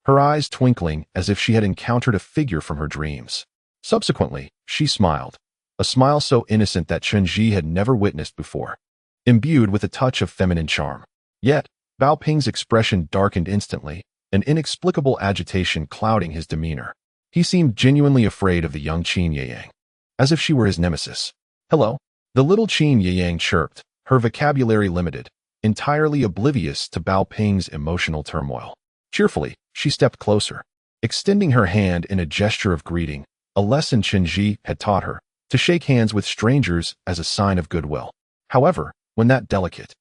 her eyes twinkling as if she had encountered a figure from her dreams. Subsequently, she smiled, a smile so innocent that Chen Zhi had never witnessed before, imbued with a touch of feminine charm. Yet, Baoping's expression darkened instantly, an inexplicable agitation clouding his demeanor. He seemed genuinely afraid of the young Qin Yang, as if she were his nemesis. Hello, the little Qin Yang chirped, her vocabulary limited, entirely oblivious to Baoping's emotional turmoil. Cheerfully, she stepped closer, extending her hand in a gesture of greeting, a lesson Chen Zhi had taught her, to shake hands with strangers as a sign of goodwill. However, when that delicate,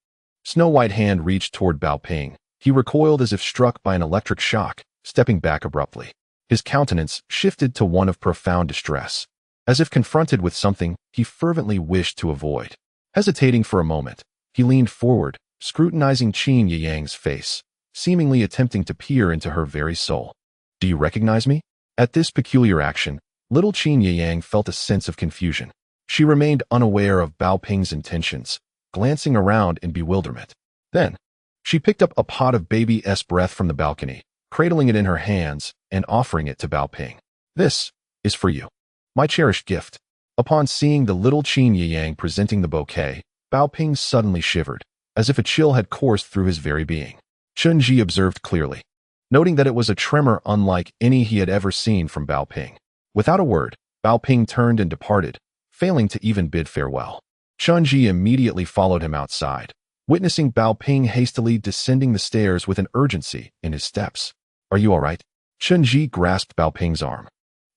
snow-white hand reached toward Baoping, he recoiled as if struck by an electric shock, stepping back abruptly. His countenance shifted to one of profound distress, as if confronted with something he fervently wished to avoid. Hesitating for a moment, he leaned forward, scrutinizing Qin Yang's face, seemingly attempting to peer into her very soul. Do you recognize me? At this peculiar action, little Qin Yang felt a sense of confusion. She remained unaware of Baoping's intentions, glancing around in bewilderment. Then, she picked up a pot of baby's breath from the balcony, cradling it in her hands and offering it to Bao Ping. "This is for you, my cherished gift." Upon seeing the little Qin Yang presenting the bouquet, Bao Ping suddenly shivered, as if a chill had coursed through his very being. Chen Zhi observed clearly, noting that it was a tremor unlike any he had ever seen from Bao Ping. Without a word, Bao Ping turned and departed, failing to even bid farewell. Chen Zhi immediately followed him outside, witnessing Bao Ping hastily descending the stairs with an urgency in his steps. "Are you all right?" Chen Zhi grasped Bao Ping's arm,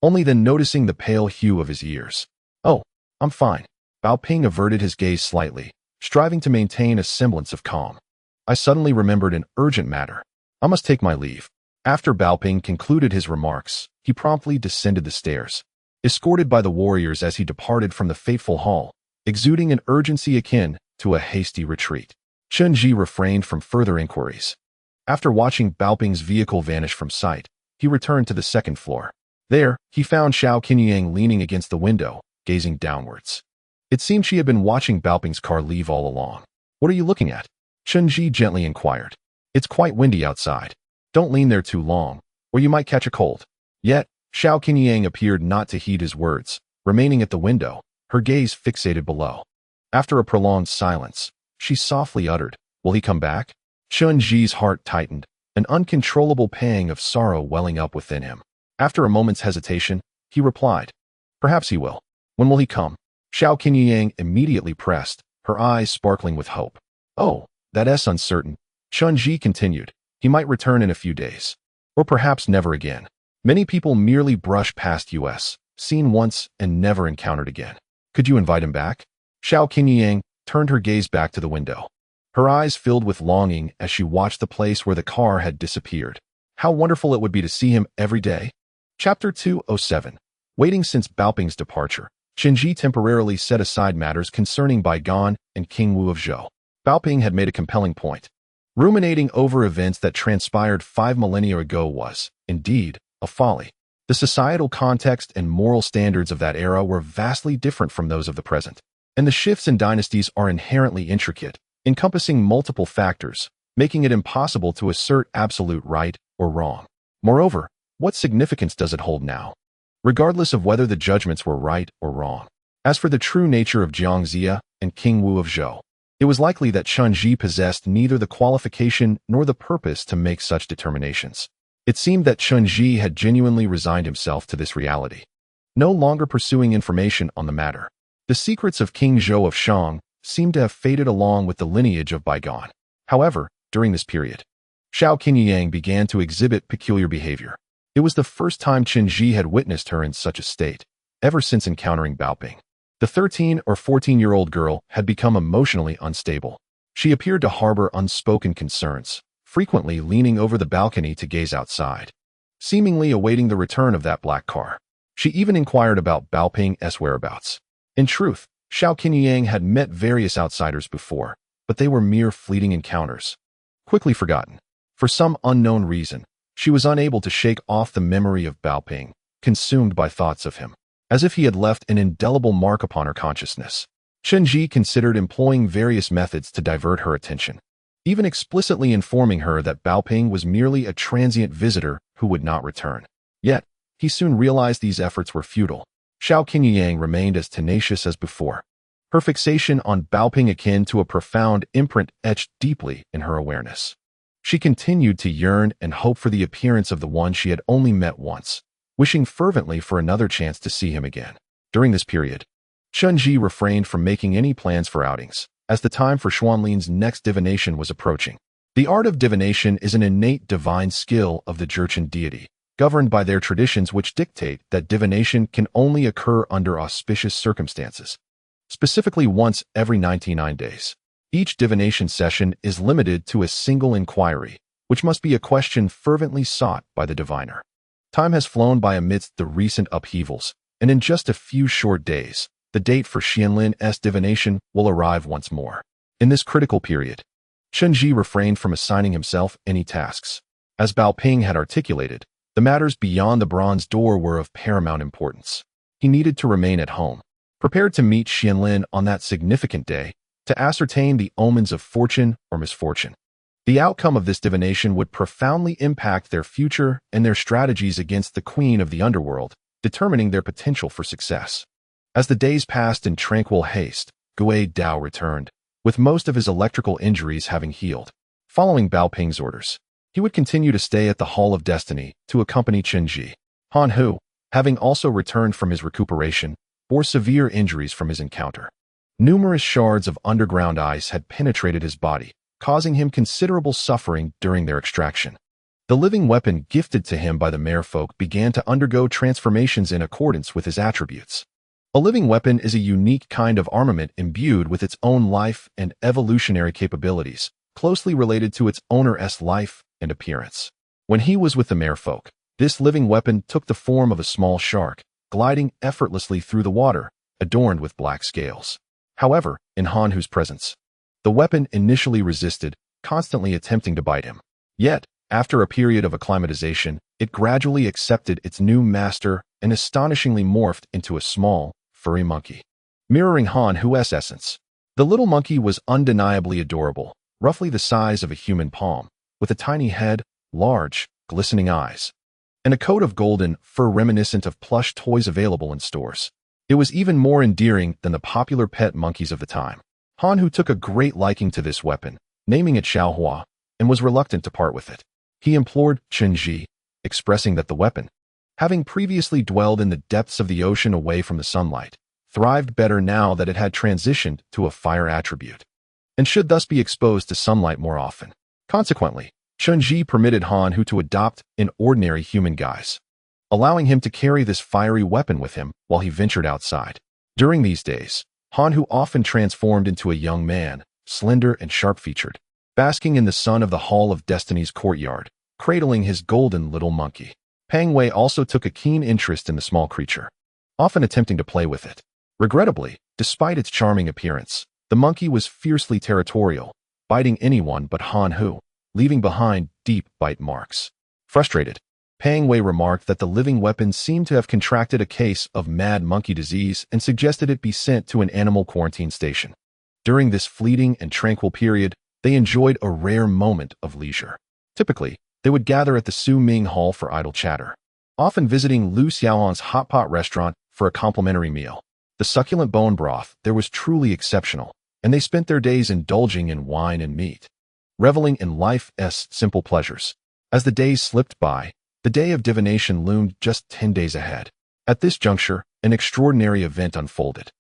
only then noticing the pale hue of his ears. "Oh, I'm fine." Bao Ping averted his gaze slightly, striving to maintain a semblance of calm. "I suddenly remembered an urgent matter. I must take my leave." After Bao Ping concluded his remarks, he promptly descended the stairs, escorted by the warriors as he departed from the fateful hall, exuding an urgency akin to a hasty retreat. Chen Zhi refrained from further inquiries. After watching Bao Ping's vehicle vanish from sight, he returned to the second floor. There, he found Xiao Qinyang leaning against the window, gazing downwards. It seemed she had been watching Bao Ping's car leave all along. "What are you looking at?" Chen Zhi gently inquired. "It's quite windy outside. Don't lean there too long, or you might catch a cold." Yet, Xiao Qinyang appeared not to heed his words, remaining at the window, her gaze fixated below. After a prolonged silence, she softly uttered, "Will he come back?" Chen Zhi's heart tightened, an uncontrollable pang of sorrow welling up within him. After a moment's hesitation, he replied, "Perhaps he will." "When will he come?" Xiao Qinyang immediately pressed, her eyes sparkling with hope. "Oh, that's uncertain," Chen Zhi continued. "He might return in a few days. Or perhaps never again. Many people merely brush past us, seen once and never encountered again. Could you invite him back?" Xiao Qinyang turned her gaze back to the window. Her eyes filled with longing as she watched the place where the car had disappeared. How wonderful it would be to see him every day. Chapter 207. Waiting since Bao Ping's departure, Chen Zhi temporarily set aside matters concerning Baigon and King Wu of Zhou. Bao Ping had made a compelling point. Ruminating over events that transpired 5 millennia ago was, indeed, a folly. The societal context and moral standards of that era were vastly different from those of the present, and the shifts in dynasties are inherently intricate, encompassing multiple factors, making it impossible to assert absolute right or wrong. Moreover, what significance does it hold now, regardless of whether the judgments were right or wrong? As for the true nature of Jiang Zia and King Wu of Zhou, it was likely that Chen Zhi possessed neither the qualification nor the purpose to make such determinations. It seemed that Chen Zhi had genuinely resigned himself to this reality, no longer pursuing information on the matter. The secrets of King Zhou of Shang seemed to have faded along with the lineage of Baigon. However, during this period, Xiao Qinyang began to exhibit peculiar behavior. It was the first time Chen Zhi had witnessed her in such a state, ever since encountering Bao Ping. The 13 or 14-year-old girl had become emotionally unstable. She appeared to harbor unspoken concerns, frequently leaning over the balcony to gaze outside, seemingly awaiting the return of that black car. She even inquired about Bao Ping's whereabouts. In truth, Xiao Qinyang had met various outsiders before, but they were mere fleeting encounters, quickly forgotten. For some unknown reason, she was unable to shake off the memory of Bao Ping, consumed by thoughts of him, as if he had left an indelible mark upon her consciousness. Chen Zhi considered employing various methods to divert her attention, even explicitly informing her that Bao Ping was merely a transient visitor who would not return. Yet, he soon realized these efforts were futile. Xiao Qinyang remained as tenacious as before, her fixation on Bao Ping akin to a profound imprint etched deeply in her awareness. She continued to yearn and hope for the appearance of the one she had only met once, wishing fervently for another chance to see him again. During this period, Chen Zhi refrained from making any plans for outings, as the time for Xuanlin's next divination was approaching. The art of divination is an innate divine skill of the Jurchen deity, governed by their traditions which dictate that divination can only occur under auspicious circumstances, specifically once every 99 days. Each divination session is limited to a single inquiry, which must be a question fervently sought by the diviner. Time has flown by amidst the recent upheavals, and in just a few short days, the date for Xianlin's divination will arrive once more. In this critical period, Chen Zhi refrained from assigning himself any tasks. As Bao Ping had articulated, the matters beyond the bronze door were of paramount importance. He needed to remain at home, prepared to meet Xianlin on that significant day, to ascertain the omens of fortune or misfortune. The outcome of this divination would profoundly impact their future and their strategies against the queen of the underworld, determining their potential for success. As the days passed in tranquil haste, Gui Dao returned, with most of his electrical injuries having healed. Following Bao Ping's orders, he would continue to stay at the Hall of Destiny to accompany Chen Zhi. Han Hu, having also returned from his recuperation, bore severe injuries from his encounter. Numerous shards of underground ice had penetrated his body, causing him considerable suffering during their extraction. The living weapon gifted to him by the merfolk began to undergo transformations in accordance with his attributes. A living weapon is a unique kind of armament imbued with its own life and evolutionary capabilities, closely related to its owner's life and appearance. When he was with the merfolk, this living weapon took the form of a small shark, gliding effortlessly through the water, adorned with black scales. However, in Han Hu's presence, the weapon initially resisted, constantly attempting to bite him. Yet, after a period of acclimatization, it gradually accepted its new master and astonishingly morphed into a small, furry monkey. Mirroring Han Hu's essence, the little monkey was undeniably adorable, roughly the size of a human palm, with a tiny head, large, glistening eyes, and a coat of golden fur reminiscent of plush toys available in stores. It was even more endearing than the popular pet monkeys of the time. Han Hu took a great liking to this weapon, naming it Xiaohua, and was reluctant to part with it. He implored Chen Zhi, expressing that the weapon, having previously dwelled in the depths of the ocean away from the sunlight, thrived better now that it had transitioned to a fire attribute, and should thus be exposed to sunlight more often. Consequently, Chen Zhi permitted Han Hu to adopt an ordinary human guise, allowing him to carry this fiery weapon with him while he ventured outside. During these days, Han Hu often transformed into a young man, slender and sharp-featured, basking in the sun of the Hall of Destiny's courtyard, cradling his golden little monkey. Pang Wei also took a keen interest in the small creature, often attempting to play with it. Regrettably, despite its charming appearance, the monkey was fiercely territorial, biting anyone but Han Hu, leaving behind deep bite marks. Frustrated, Pang Wei remarked that the living weapon seemed to have contracted a case of mad monkey disease and suggested it be sent to an animal quarantine station. During this fleeting and tranquil period, they enjoyed a rare moment of leisure. Typically, they would gather at the Su Ming Hall for idle chatter, often visiting Lu Xiaohan's hot pot restaurant for a complimentary meal. The succulent bone broth there was truly exceptional, and they spent their days indulging in wine and meat, reveling in life's simple pleasures. As the days slipped by, the day of divination loomed just 10 days ahead. At this juncture, an extraordinary event unfolded.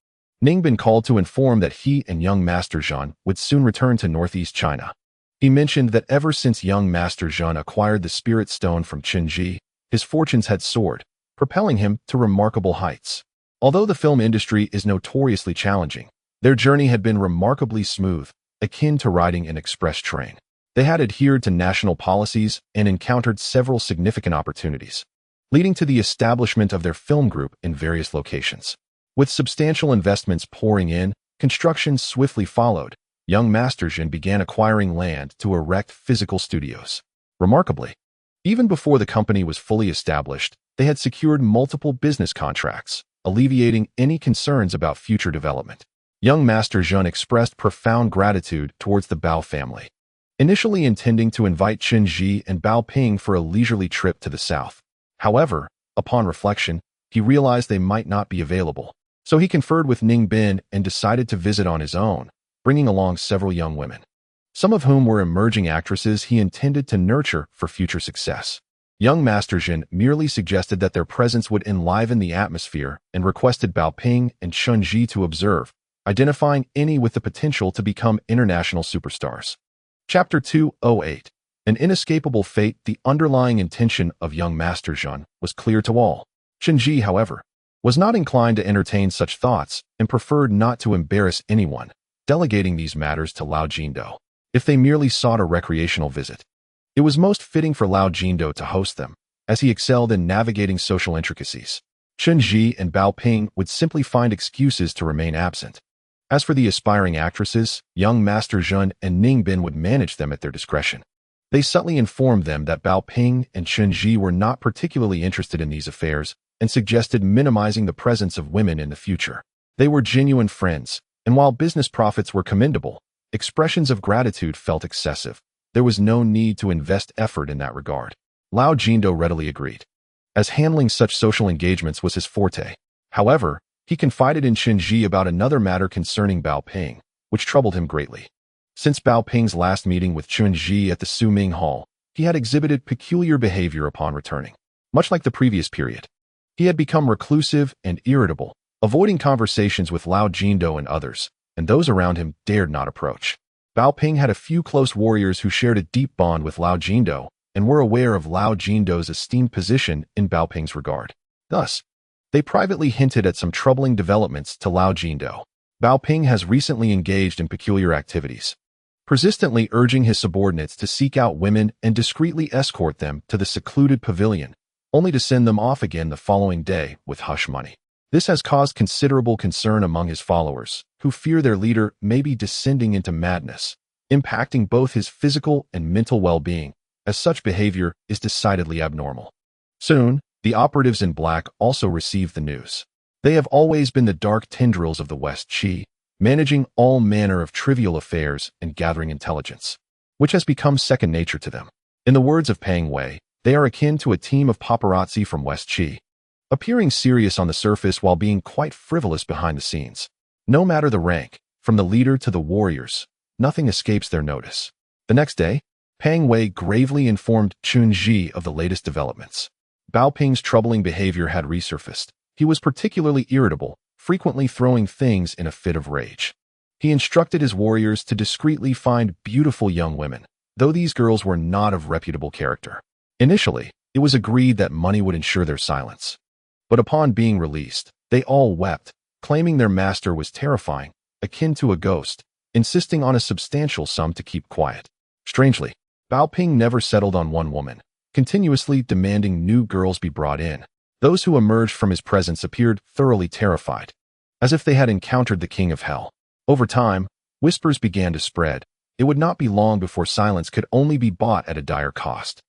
Ningbin called to inform that he and young Master Zhan would soon return to northeast China. He mentioned that ever since young Master Zhan acquired the spirit stone from Chen Zhi, his fortunes had soared, propelling him to remarkable heights. Although the film industry is notoriously challenging, their journey had been remarkably smooth, akin to riding an express train. They had adhered to national policies and encountered several significant opportunities, leading to the establishment of their film group in various locations. With substantial investments pouring in, construction swiftly followed. Young Master Zhan began acquiring land to erect physical studios. Remarkably, even before the company was fully established, they had secured multiple business contracts, alleviating any concerns about future development. Young Master Zhan expressed profound gratitude towards the Bao family, initially intending to invite Chen Zhi and Bao Ping for a leisurely trip to the south. However, upon reflection, he realized they might not be available, so he conferred with Ning Bin and decided to visit on his own, bringing along several young women, some of whom were emerging actresses he intended to nurture for future success. Young Master Zhan merely suggested that their presence would enliven the atmosphere and requested Bao Ping and Chen Zhi to observe, identifying any with the potential to become international superstars. Chapter 208. An inescapable fate. The underlying intention of young Master Zhan was clear to all. Chen Zhi, however, was not inclined to entertain such thoughts and preferred not to embarrass anyone, delegating these matters to Lao Jindo. If they merely sought a recreational visit, it was most fitting for Lao Jindo to host them, as he excelled in navigating social intricacies. Chen Zhi and Bao Ping would simply find excuses to remain absent. As for the aspiring actresses, young Master Zhan and Ning Bin would manage them at their discretion. They subtly informed them that Bao Ping and Chen Zhi were not particularly interested in these affairs and suggested minimizing the presence of women in the future. They were genuine friends, and while business profits were commendable, expressions of gratitude felt excessive. there was no need to invest effort in that regard. Lao Jindo readily agreed, as handling such social engagements was his forte. However, he confided in Chen Zhi about another matter concerning Bao Ping, which troubled him greatly. Since Bao Ping's last meeting with Chen Zhi at the Su Ming Hall, he had exhibited peculiar behavior upon returning. Much like the previous period, he had become reclusive and irritable, avoiding conversations with Lao Jindo and others, and those around him dared not approach. Bao Ping had a few close warriors who shared a deep bond with Lao Jindo and were aware of Lao Jindo's esteemed position in Bao Ping's regard. Thus, they privately hinted at some troubling developments to Lao Jindo. Bao Ping has recently engaged in peculiar activities, persistently urging his subordinates to seek out women and discreetly escort them to the secluded pavilion, only to send them off again the following day with hush money. This has caused considerable concern among his followers, who fear their leader may be descending into madness, impacting both his physical and mental well-being, as such behavior is decidedly abnormal. Soon, the operatives in black also received the news. They have always been the dark tendrils of the West Qi, managing all manner of trivial affairs and gathering intelligence, which has become second nature to them. In the words of Pang Wei, they are akin to a team of paparazzi from West Qi, appearing serious on the surface while being quite frivolous behind the scenes. No matter the rank, from the leader to the warriors, nothing escapes their notice. The next day, Pang Wei gravely informed Chen Zhi of the latest developments. Bao Ping's troubling behavior had resurfaced. He was particularly irritable, frequently throwing things in a fit of rage. He instructed his warriors to discreetly find beautiful young women, though these girls were not of reputable character. Initially, it was agreed that money would ensure their silence. But upon being released, they all wept, claiming their master was terrifying, akin to a ghost, insisting on a substantial sum to keep quiet. Strangely, Bao Ping never settled on one woman, continuously demanding new girls be brought in. Those who emerged from his presence appeared thoroughly terrified, as if they had encountered the king of hell. Over time, whispers began to spread. It would not be long before silence could only be bought at a dire cost.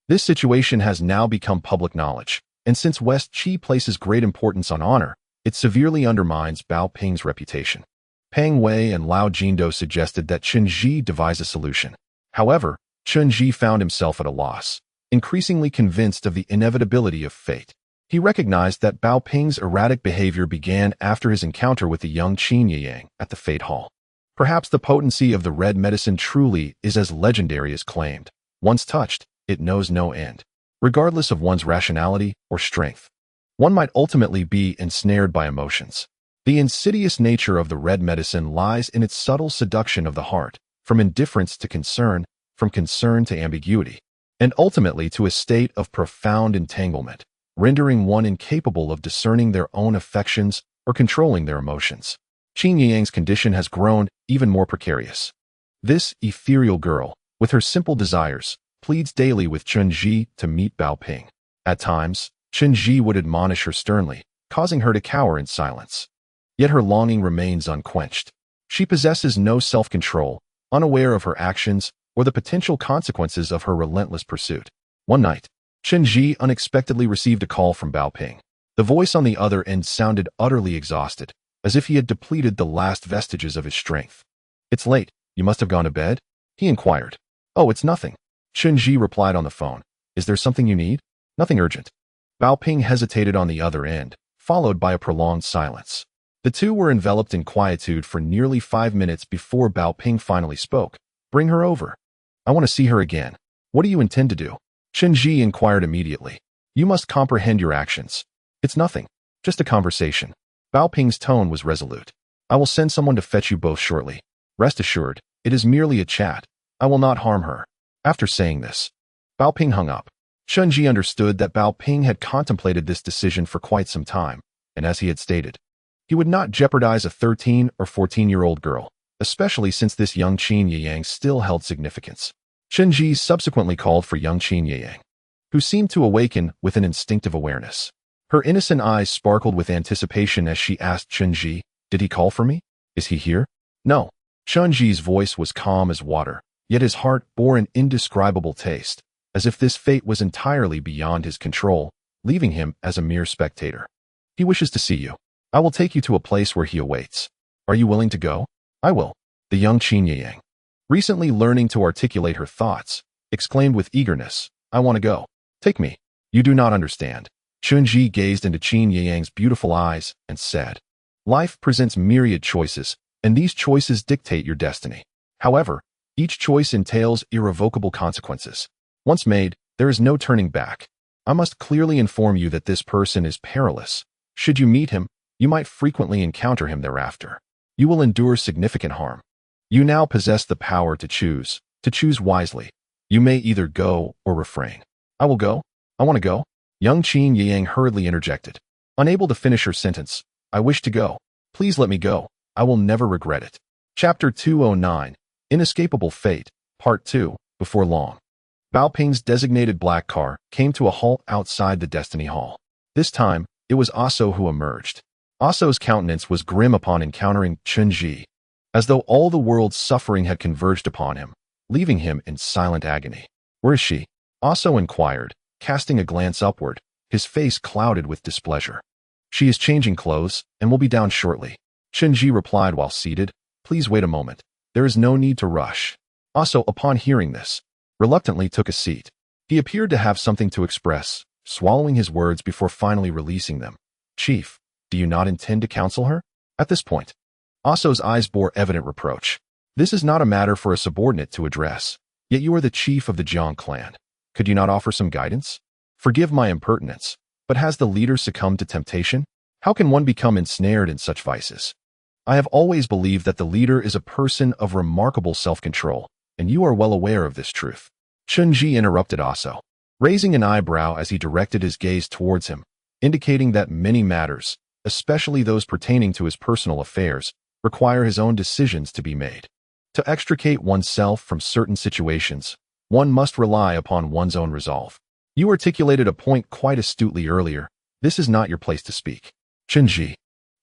This situation has now become public knowledge, and since West Qi places great importance on honor, it severely undermines Bao Ping's reputation. Pang Wei and Lao Jindo suggested that Chen Zhi devise a solution. However, Chen Zhi found himself at a loss, increasingly convinced of the inevitability of fate. He recognized that Bao Ping's erratic behavior began after his encounter with the young Qin Yang at the Fate Hall. Perhaps the potency of the red medicine truly is as legendary as claimed. Once touched, it knows no end, regardless of one's rationality or strength. One might ultimately be ensnared by emotions. The insidious nature of the red medicine lies in its subtle seduction of the heart, from indifference to concern, from concern to ambiguity, and ultimately to a state of profound entanglement, rendering one incapable of discerning their own affections or controlling their emotions. Qin Yang's condition has grown even more precarious. This ethereal girl, with her simple desires, pleads daily with Chen Zhi to meet Bao Ping. At times, Chen Zhi would admonish her sternly, causing her to cower in silence. Yet her longing remains unquenched. She possesses no self-control, unaware of her actions or the potential consequences of her relentless pursuit. One night, Chen Zhi unexpectedly received a call from Bao Ping. The voice on the other end sounded utterly exhausted, as if he had depleted the last vestiges of his strength. "It's late. You must have gone to bed?" he inquired. "Oh, it's nothing," Chen Zhi replied on the phone. "Is there something you need?" "Nothing urgent." Bao Ping hesitated on the other end, followed by a prolonged silence. The two were enveloped in quietude for nearly 5 minutes before Bao Ping finally spoke. "Bring her over. I want to see her again." "What do you intend to do?" Chen Zhi inquired immediately. "You must comprehend your actions. It's nothing, just a conversation." Bao Ping's tone was resolute. "I will send someone to fetch you both shortly. Rest assured, it is merely a chat. I will not harm her." After saying this, Bao Ping hung up. Chen Zhi understood that Bao Ping had contemplated this decision for quite some time, and as he had stated, he would not jeopardize a 13 or 14-year-old girl, especially since this young Qin Yang still held significance. Chen Zhi subsequently called for young Qin Yang, who seemed to awaken with an instinctive awareness. Her innocent eyes sparkled with anticipation as she asked Chen Zhi, "Did he call for me? Is he here?" "No." Chen Zhi's voice was calm as water, yet his heart bore an indescribable taste, as if this fate was entirely beyond his control, leaving him as a mere spectator. "He wishes to see you. I will take you to a place where he awaits. Are you willing to go?" "I will." The young Qin Yang, recently learning to articulate her thoughts, exclaimed with eagerness, "I want to go. Take me." "You do not understand." Chen Zhi gazed into Qin Yang's beautiful eyes and said, "Life presents myriad choices, and these choices dictate your destiny. However, each choice entails irrevocable consequences. Once made, there is no turning back. I must clearly inform you that this person is perilous. Should you meet him, you might frequently encounter him thereafter. You will endure significant harm. You now possess the power to choose wisely. You may either go or refrain." "I will go. I want to go." Young Qin Yang hurriedly interjected. Unable to finish her sentence, "I wish to go. Please let me go. I will never regret it." Chapter 209, Inescapable Fate, Part 2, Before long. Bao Ping's designated black car came to a halt outside the Destiny Hall. This time, it was Aso who emerged. Aso's countenance was grim upon encountering Chen Zhi, as though all the world's suffering had converged upon him, leaving him in silent agony. "Where is she?" Aso inquired, casting a glance upward, his face clouded with displeasure. "She is changing clothes and will be down shortly," Chen Zhi replied while seated. "Please wait a moment. There is no need to rush." Aso, upon hearing this, reluctantly took a seat. He appeared to have something to express, swallowing his words before finally releasing them. "Chief, do you not intend to counsel her?" At this point, Aso's eyes bore evident reproach. "This is not a matter for a subordinate to address. Yet you are the chief of the Jiang clan. Could you not offer some guidance? Forgive my impertinence, but has the leader succumbed to temptation? How can one become ensnared in such vices? I have always believed that the leader is a person of remarkable self-control, and you are well aware of this truth." Chen Zhi interrupted Aso, raising an eyebrow as he directed his gaze towards him, indicating that many matters, especially those pertaining to his personal affairs, require his own decisions to be made. To extricate oneself from certain situations, one must rely upon one's own resolve. You articulated a point quite astutely earlier. This is not your place to speak. Chen Zhi,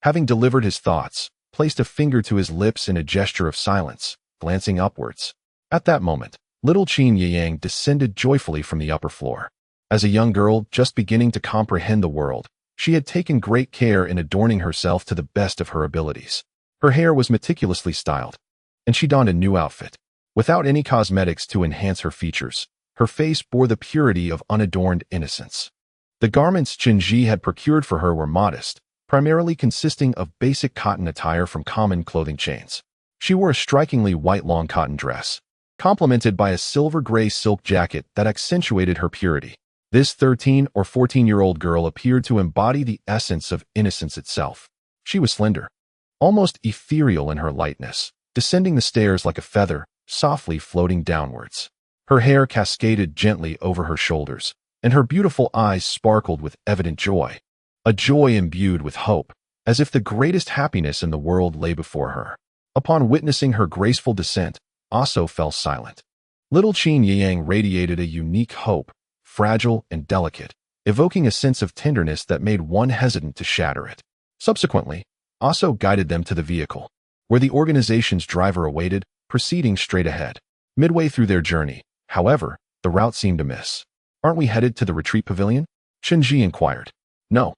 having delivered his thoughts, placed a finger to his lips in a gesture of silence, glancing upwards. At that moment, little Qin Yang descended joyfully from the upper floor. As a young girl just beginning to comprehend the world, she had taken great care in adorning herself to the best of her abilities. Her hair was meticulously styled, and she donned a new outfit. Without any cosmetics to enhance her features, her face bore the purity of unadorned innocence. The garments Chen Zhi had procured for her were modest, primarily consisting of basic cotton attire from common clothing chains. She wore a strikingly white long cotton dress, complemented by a silver-gray silk jacket that accentuated her purity. This 13 or 14-year-old girl appeared to embody the essence of innocence itself. She was slender, almost ethereal in her lightness, descending the stairs like a feather, softly floating downwards. Her hair cascaded gently over her shoulders, and her beautiful eyes sparkled with evident joy, a joy imbued with hope, as if the greatest happiness in the world lay before her. Upon witnessing her graceful descent, Aso fell silent. Little Qin Yang radiated a unique hope, fragile and delicate, evoking a sense of tenderness that made one hesitant to shatter it. Subsequently, Aso guided them to the vehicle, where the organization's driver awaited, proceeding straight ahead. Midway through their journey, however, the route seemed amiss. "Aren't we headed to the retreat pavilion?" Chen Zhi inquired. "No."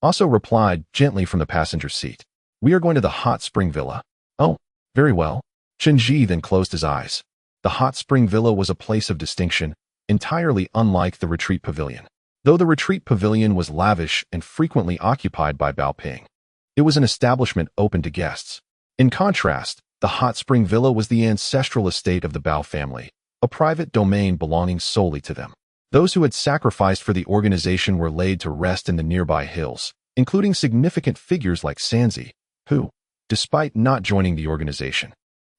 Aso replied gently from the passenger seat. "We are going to the hot spring villa." "Oh, very well." Chen Zhi then closed his eyes. The hot spring villa was a place of distinction, entirely unlike the retreat pavilion. Though the retreat pavilion was lavish and frequently occupied by Bao Ping, it was an establishment open to guests. In contrast, the hot spring villa was the ancestral estate of the Bao family, a private domain belonging solely to them. Those who had sacrificed for the organization were laid to rest in the nearby hills, including significant figures like Chen Zhi, who, despite not joining the organization,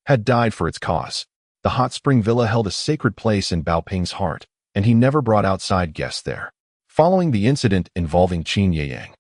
had died for its cause. The hot spring villa held a sacred place in Bao Ping's heart, and he never brought outside guests there. Following the incident involving Qin Yang,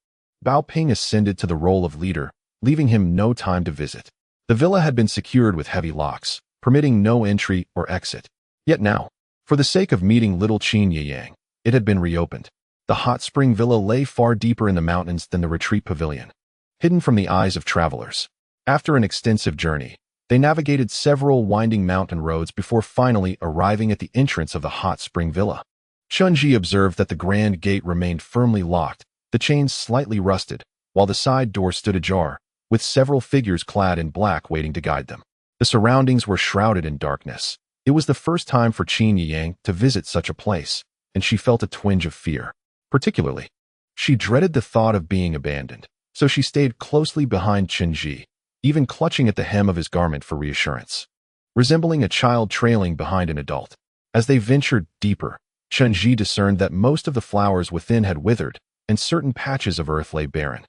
Bao Ping ascended to the role of leader, leaving him no time to visit. The villa had been secured with heavy locks, permitting no entry or exit. Yet now, for the sake of meeting little Qin Yang, it had been reopened. The hot spring villa lay far deeper in the mountains than the retreat pavilion, hidden from the eyes of travelers. After an extensive journey, they navigated several winding mountain roads before finally arriving at the entrance of the hot spring villa. Chen Zhi observed that the grand gate remained firmly locked, the chains slightly rusted, while the side door stood ajar, with several figures clad in black waiting to guide them. The surroundings were shrouded in darkness. It was the first time for Chen Zhi to visit such a place, and she felt a twinge of fear. Particularly, she dreaded the thought of being abandoned, so she stayed closely behind Chen Zhi, even clutching at the hem of his garment for reassurance. Resembling a child trailing behind an adult. As they ventured deeper, Chen Zhi discerned that most of the flowers within had withered, and certain patches of earth lay barren,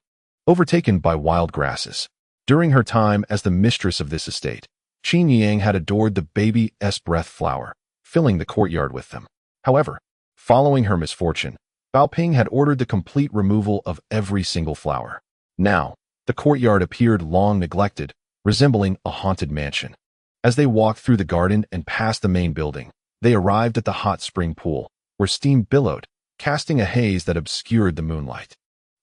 overtaken by wild grasses. During her time as the mistress of this estate, Chen Zhi had adored the baby's breath flower, filling the courtyard with them. However, following her misfortune, Bao Ping had ordered the complete removal of every single flower. Now, the courtyard appeared long neglected, resembling a haunted mansion. As they walked through the garden and past the main building, they arrived at the hot spring pool, where steam billowed, casting a haze that obscured the moonlight.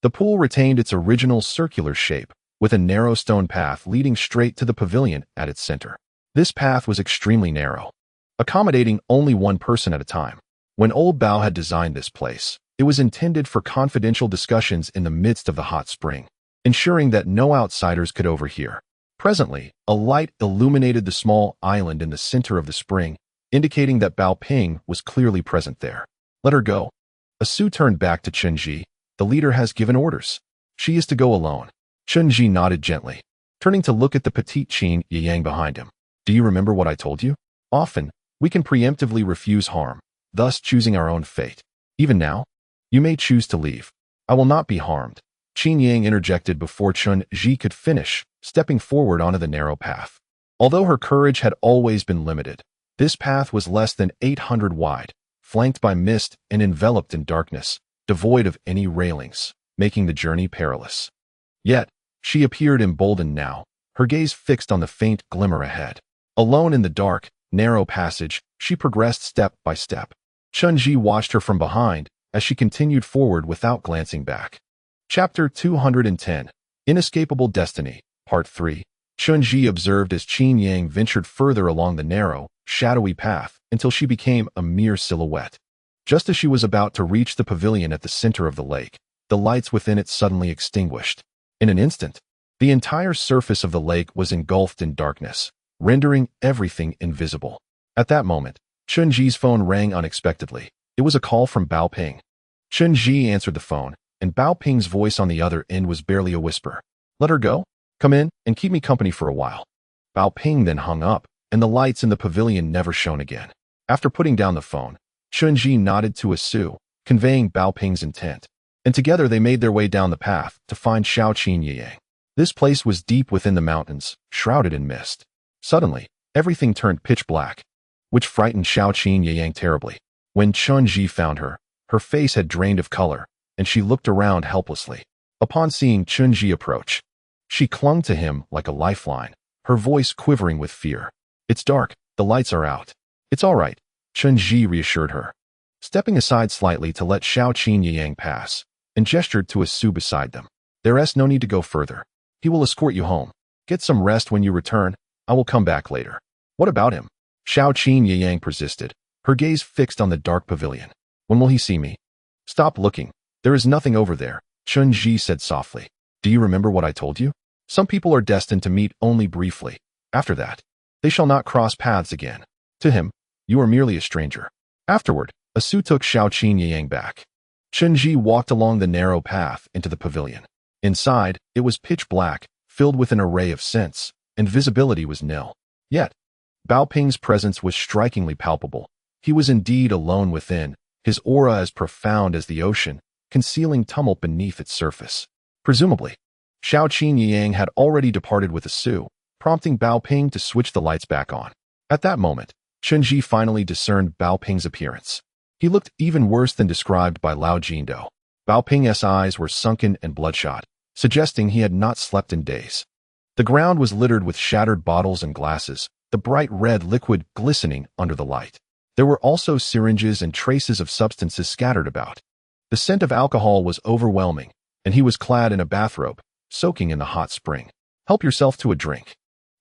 The pool retained its original circular shape, with a narrow stone path leading straight to the pavilion at its center. This path was extremely narrow, accommodating only one person at a time. When old Bao had designed this place, it was intended for confidential discussions in the midst of the hot spring, ensuring that no outsiders could overhear. Presently, a light illuminated the small island in the center of the spring, indicating that Bao Ping was clearly present there. Let her go. Su turned back to Chen Zhi. The leader has given orders. She is to go alone. Chen Zhi nodded gently, turning to look at the petite Chen Zhi behind him. Do you remember what I told you? Often, we can preemptively refuse harm, thus choosing our own fate. Even now, you may choose to leave. I will not be harmed. Chen Yang interjected before Chen Zhi could finish, stepping forward onto the narrow path. Although her courage had always been limited, this path was less than 800 wide, flanked by mist and enveloped in darkness, devoid of any railings, making the journey perilous. Yet, she appeared emboldened now, her gaze fixed on the faint glimmer ahead. Alone in the dark, narrow passage, she progressed step by step. Chen Zhi watched her from behind as she continued forward without glancing back. Chapter 210, Inescapable Destiny, Part 3. Chen Zhi observed as Chen Yang ventured further along the narrow, shadowy path until she became a mere silhouette. Just as she was about to reach the pavilion at the center of the lake, the lights within it suddenly extinguished. In an instant, the entire surface of the lake was engulfed in darkness, rendering everything invisible. At that moment, Chen Zhi's phone rang unexpectedly. It was a call from Bao Ping. Chen Zhi answered the phone, and Bao Ping's voice on the other end was barely a whisper. Let her go? Come in and keep me company for a while. Bao Ping then hung up, and the lights in the pavilion never shone again. After putting down the phone, Chen Zhi nodded to Su, conveying Bao Ping's intent, and together they made their way down the path to find Xiao Chen Yang. This place was deep within the mountains, shrouded in mist. Suddenly, everything turned pitch black, which frightened Xiao Chen Yang terribly. When Chen Zhi found her, her face had drained of color, and she looked around helplessly. Upon seeing Chen Zhi approach, she clung to him like a lifeline, her voice quivering with fear. It's dark, the lights are out. It's all right, Chen Zhi reassured her, stepping aside slightly to let Xiao Chen Yang pass, and gestured to Su beside them. There's no need to go further. He will escort you home. Get some rest when you return. I will come back later. What about him? Xiao Chen Yang persisted, her gaze fixed on the dark pavilion. When will he see me? Stop looking. There is nothing over there, Chen Zhi said softly. Do you remember what I told you? Some people are destined to meet only briefly. After that, they shall not cross paths again. To him, you are merely a stranger. Afterward, Su took Xiao Chen Yang back. Chen Zhi walked along the narrow path into the pavilion. Inside, it was pitch black, filled with an array of scents, and visibility was nil. Yet, Bao Ping's presence was strikingly palpable. He was indeed alone within, his aura as profound as the ocean, concealing tumult beneath its surface. Presumably, Xiao Chen Yang had already departed with Su, prompting Bao Ping to switch the lights back on. At that moment, Chen Zhi finally discerned Bao Ping's appearance. He looked even worse than described by Lao Jindo. Bao Ping's eyes were sunken and bloodshot, suggesting he had not slept in days. The ground was littered with shattered bottles and glasses, the bright red liquid glistening under the light. There were also syringes and traces of substances scattered about. The scent of alcohol was overwhelming, and he was clad in a bathrobe, soaking in the hot spring. Help yourself to a drink.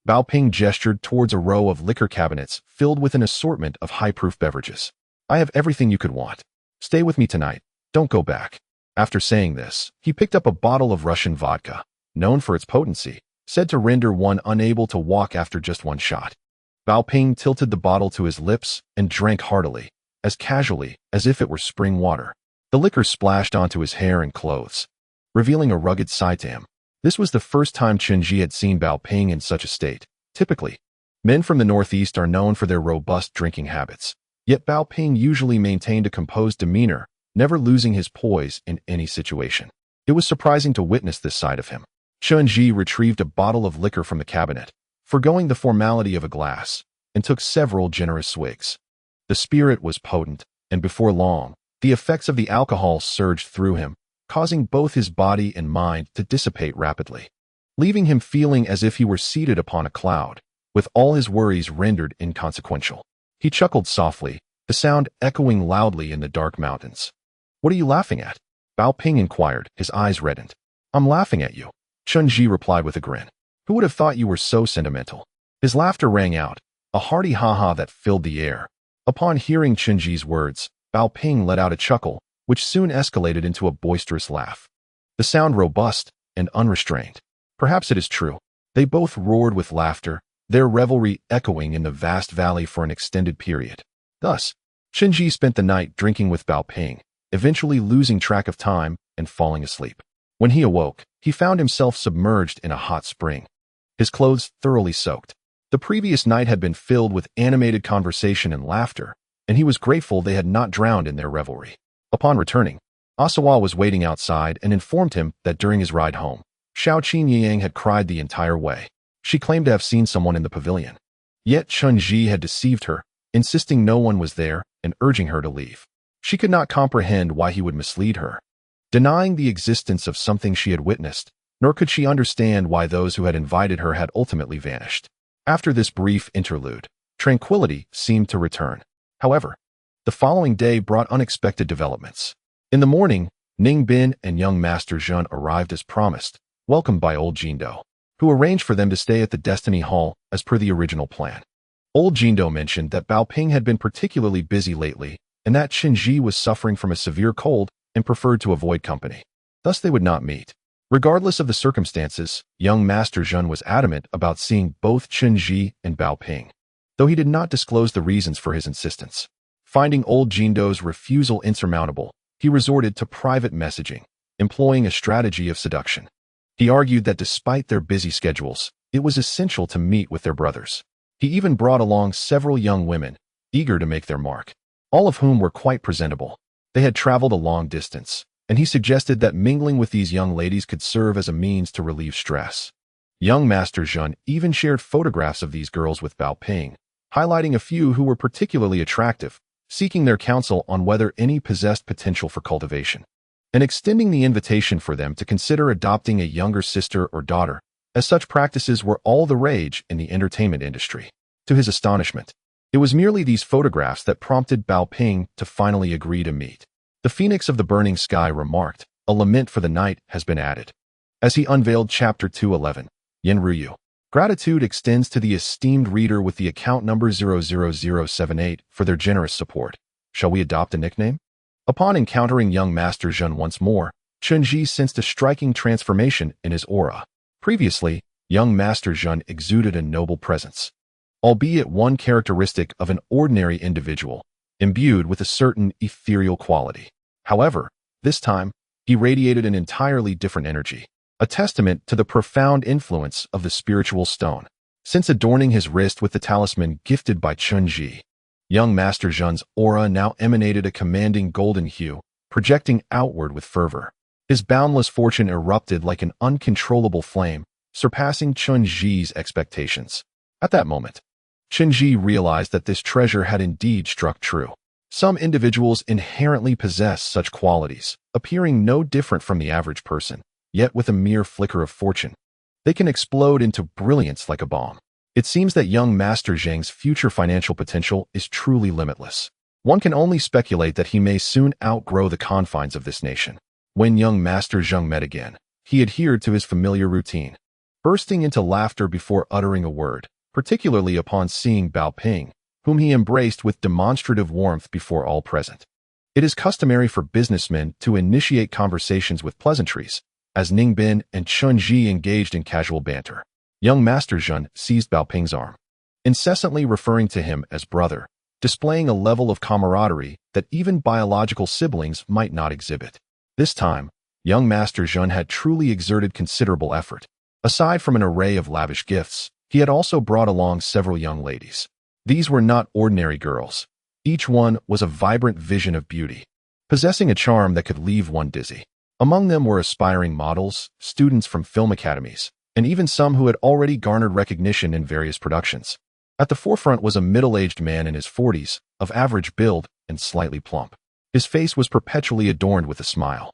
Bao Ping gestured towards a row of liquor cabinets filled with an assortment of high-proof beverages. I have everything you could want. Stay with me tonight. Don't go back. After saying this, he picked up a bottle of Russian vodka, known for its potency, said to render one unable to walk after just one shot. Bao Ping tilted the bottle to his lips and drank heartily, as casually as if it were spring water. The liquor splashed onto his hair and clothes, revealing a rugged side to him. This was the first time Chen Zhi had seen Bao Ping in such a state. Typically, men from the northeast are known for their robust drinking habits, yet Bao Ping usually maintained a composed demeanor, never losing his poise in any situation. It was surprising to witness this side of him. Chen Zhi retrieved a bottle of liquor from the cabinet, forgoing the formality of a glass, and took several generous swigs. The spirit was potent, and before long, the effects of the alcohol surged through him, causing both his body and mind to dissipate rapidly, leaving him feeling as if he were seated upon a cloud, with all his worries rendered inconsequential. He chuckled softly, the sound echoing loudly in the dark mountains. "What are you laughing at?" Bao Ping inquired, his eyes reddened. "I'm laughing at you," Chen Zhi replied with a grin. "Who would have thought you were so sentimental?" His laughter rang out, a hearty ha-ha that filled the air. Upon hearing Chen Zhi's words, Bao Ping let out a chuckle, which soon escalated into a boisterous laugh. The sound robust and unrestrained. Perhaps it is true. They both roared with laughter, their revelry echoing in the vast valley for an extended period. Thus, Chen Zhi spent the night drinking with Bao Ping, eventually losing track of time and falling asleep. When he awoke, he found himself submerged in a hot spring, his clothes thoroughly soaked. The previous night had been filled with animated conversation and laughter, and he was grateful they had not drowned in their revelry. Upon returning, Asawa was waiting outside and informed him that during his ride home, Xiao Qingyang had cried the entire way. She claimed to have seen someone in the pavilion. Yet Chen Zhi had deceived her, insisting no one was there and urging her to leave. She could not comprehend why he would mislead her, denying the existence of something she had witnessed, nor could she understand why those who had invited her had ultimately vanished. After this brief interlude, tranquility seemed to return. However, the following day brought unexpected developments. In the morning, Ning Bin and young Master Zhen arrived as promised, welcomed by old Jindo, who arranged for them to stay at the Destiny Hall as per the original plan. Old Jindo mentioned that Bao Ping had been particularly busy lately and that Chen Zhi was suffering from a severe cold and preferred to avoid company. Thus they would not meet. Regardless of the circumstances, young Master Zhen was adamant about seeing both Chen Zhi and Bao Ping, though he did not disclose the reasons for his insistence. Finding old Jindo's refusal insurmountable, he resorted to private messaging, employing a strategy of seduction. He argued that despite their busy schedules, it was essential to meet with their brothers. He even brought along several young women, eager to make their mark, all of whom were quite presentable. They had traveled a long distance, and he suggested that mingling with these young ladies could serve as a means to relieve stress. Young Master Zhen even shared photographs of these girls with Bao Ping, highlighting a few who were particularly attractive, seeking their counsel on whether any possessed potential for cultivation, and extending the invitation for them to consider adopting a younger sister or daughter, as such practices were all the rage in the entertainment industry. To his astonishment, it was merely these photographs that prompted Bao Ping to finally agree to meet. The Phoenix of the Burning Sky remarked, "A lament for the night has been added," as he unveiled Chapter 211, Yen Ruyu. Gratitude extends to the esteemed reader with the account number 00078 for their generous support. Shall we adopt a nickname? Upon encountering young Master Zhen once more, Chen Zhi sensed a striking transformation in his aura. Previously, young Master Zhen exuded a noble presence, albeit one characteristic of an ordinary individual, imbued with a certain ethereal quality. However, this time, he radiated an entirely different energy, a testament to the profound influence of the spiritual stone. Since adorning his wrist with the talisman gifted by Chen Zhi, young Master Zhen's aura now emanated a commanding golden hue, projecting outward with fervor. His boundless fortune erupted like an uncontrollable flame, surpassing Chen Zhi's expectations. At that moment, Chen Zhi realized that this treasure had indeed struck true. Some individuals inherently possess such qualities, appearing no different from the average person, yet with a mere flicker of fortune, they can explode into brilliance like a bomb. It seems that young Master Zheng's future financial potential is truly limitless. One can only speculate that he may soon outgrow the confines of this nation. When young Master Zheng met again, he adhered to his familiar routine, bursting into laughter before uttering a word, particularly upon seeing Bao Ping, whom he embraced with demonstrative warmth before all present. It is customary for businessmen to initiate conversations with pleasantries, as Ning Bin and Chen Zhi engaged in casual banter. Young Master Zhen seized Bao Ping's arm, incessantly referring to him as brother, displaying a level of camaraderie that even biological siblings might not exhibit. This time, young Master Zhen had truly exerted considerable effort. Aside from an array of lavish gifts, he had also brought along several young ladies. These were not ordinary girls. Each one was a vibrant vision of beauty, possessing a charm that could leave one dizzy. Among them were aspiring models, students from film academies, and even some who had already garnered recognition in various productions. At the forefront was a middle-aged man in his 40s, of average build and slightly plump. His face was perpetually adorned with a smile,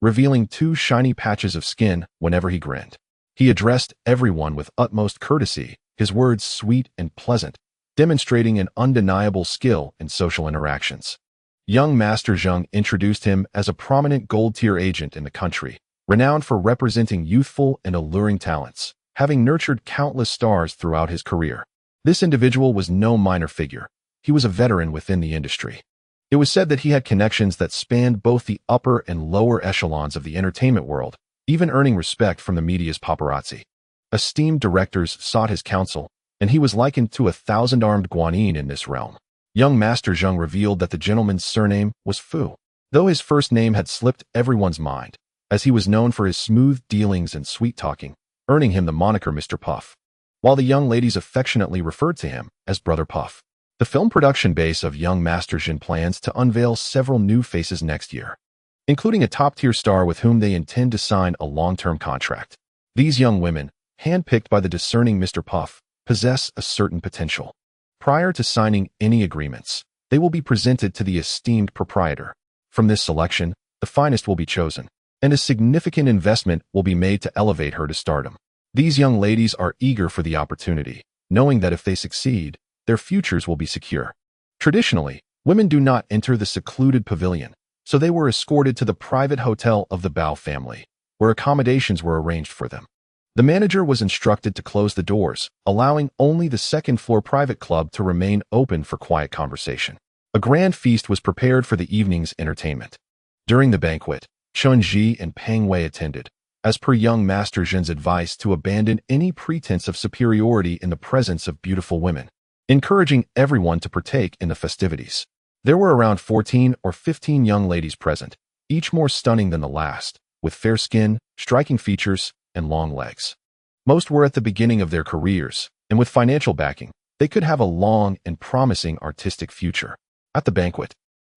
revealing 2 shiny patches of skin whenever he grinned. He addressed everyone with utmost courtesy, his words sweet and pleasant, demonstrating an undeniable skill in social interactions. Young Master Zheng introduced him as a prominent gold-tier agent in the country, renowned for representing youthful and alluring talents, having nurtured countless stars throughout his career. This individual was no minor figure. He was a veteran within the industry. It was said that he had connections that spanned both the upper and lower echelons of the entertainment world, even earning respect from the media's paparazzi. Esteemed directors sought his counsel, and he was likened to a 1,000-armed Guanyin in this realm. Young Master Zheng revealed that the gentleman's surname was Fu, though his first name had slipped everyone's mind, as he was known for his smooth dealings and sweet-talking, earning him the moniker Mr. Puff, while the young ladies affectionately referred to him as Brother Puff. The film production base of Young Master Zhen plans to unveil several new faces next year, including a top-tier star with whom they intend to sign a long-term contract. These young women, handpicked by the discerning Mr. Puff, possess a certain potential. Prior to signing any agreements, they will be presented to the esteemed proprietor. From this selection, the finest will be chosen, and a significant investment will be made to elevate her to stardom. These young ladies are eager for the opportunity, knowing that if they succeed, their futures will be secure. Traditionally, women do not enter the secluded pavilion, so they were escorted to the private hotel of the Bao family, where accommodations were arranged for them. The manager was instructed to close the doors, allowing only the second-floor private club to remain open for quiet conversation. A grand feast was prepared for the evening's entertainment. During the banquet, Chen Zhi and Peng Wei attended, as per young Master Zhen's advice to abandon any pretense of superiority in the presence of beautiful women, encouraging everyone to partake in the festivities. There were around 14 or 15 young ladies present, each more stunning than the last, with fair skin, striking features, and long legs. Most were at the beginning of their careers, and with financial backing, they could have a long and promising artistic future. At the banquet,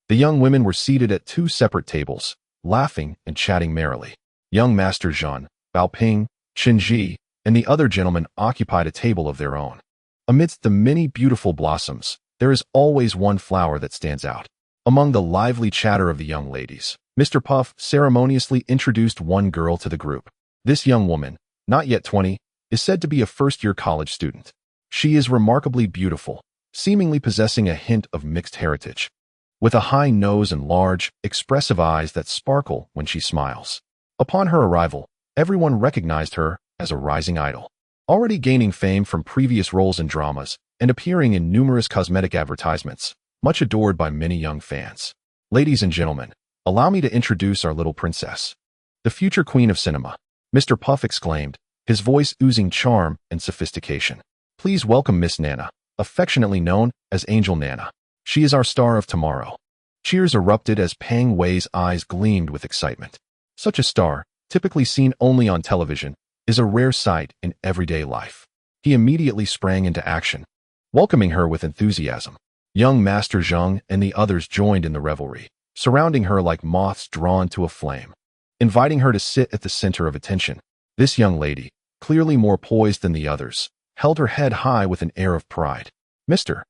the young women were seated at 2 separate tables, laughing and chatting merrily. Young Master Zhen, Bao Ping, Chen Zhi, and the other gentlemen occupied a table of their own. Amidst the many beautiful blossoms, there is always one flower that stands out. Among the lively chatter of the young ladies, Mr. Puff ceremoniously introduced one girl to the group. This young woman, not yet 20, is said to be a first-year college student. She is remarkably beautiful, seemingly possessing a hint of mixed heritage, with a high nose and large, expressive eyes that sparkle when she smiles. Upon her arrival, everyone recognized her as a rising idol, already gaining fame from previous roles in dramas and appearing in numerous cosmetic advertisements, much adored by many young fans. Ladies and gentlemen, allow me to introduce our little princess, the future queen of cinema, Mr. Puff exclaimed, his voice oozing charm and sophistication. Please welcome Miss Nana, affectionately known as Angel Nana. She is our star of tomorrow. Cheers erupted as Peng Wei's eyes gleamed with excitement. Such a star, typically seen only on television, is a rare sight in everyday life. He immediately sprang into action, welcoming her with enthusiasm. Young Master Zheng and the others joined in the revelry, surrounding her like moths drawn to a flame, inviting her to sit at the center of attention. This young lady, clearly more poised than the others, held her head high with an air of pride. Mr.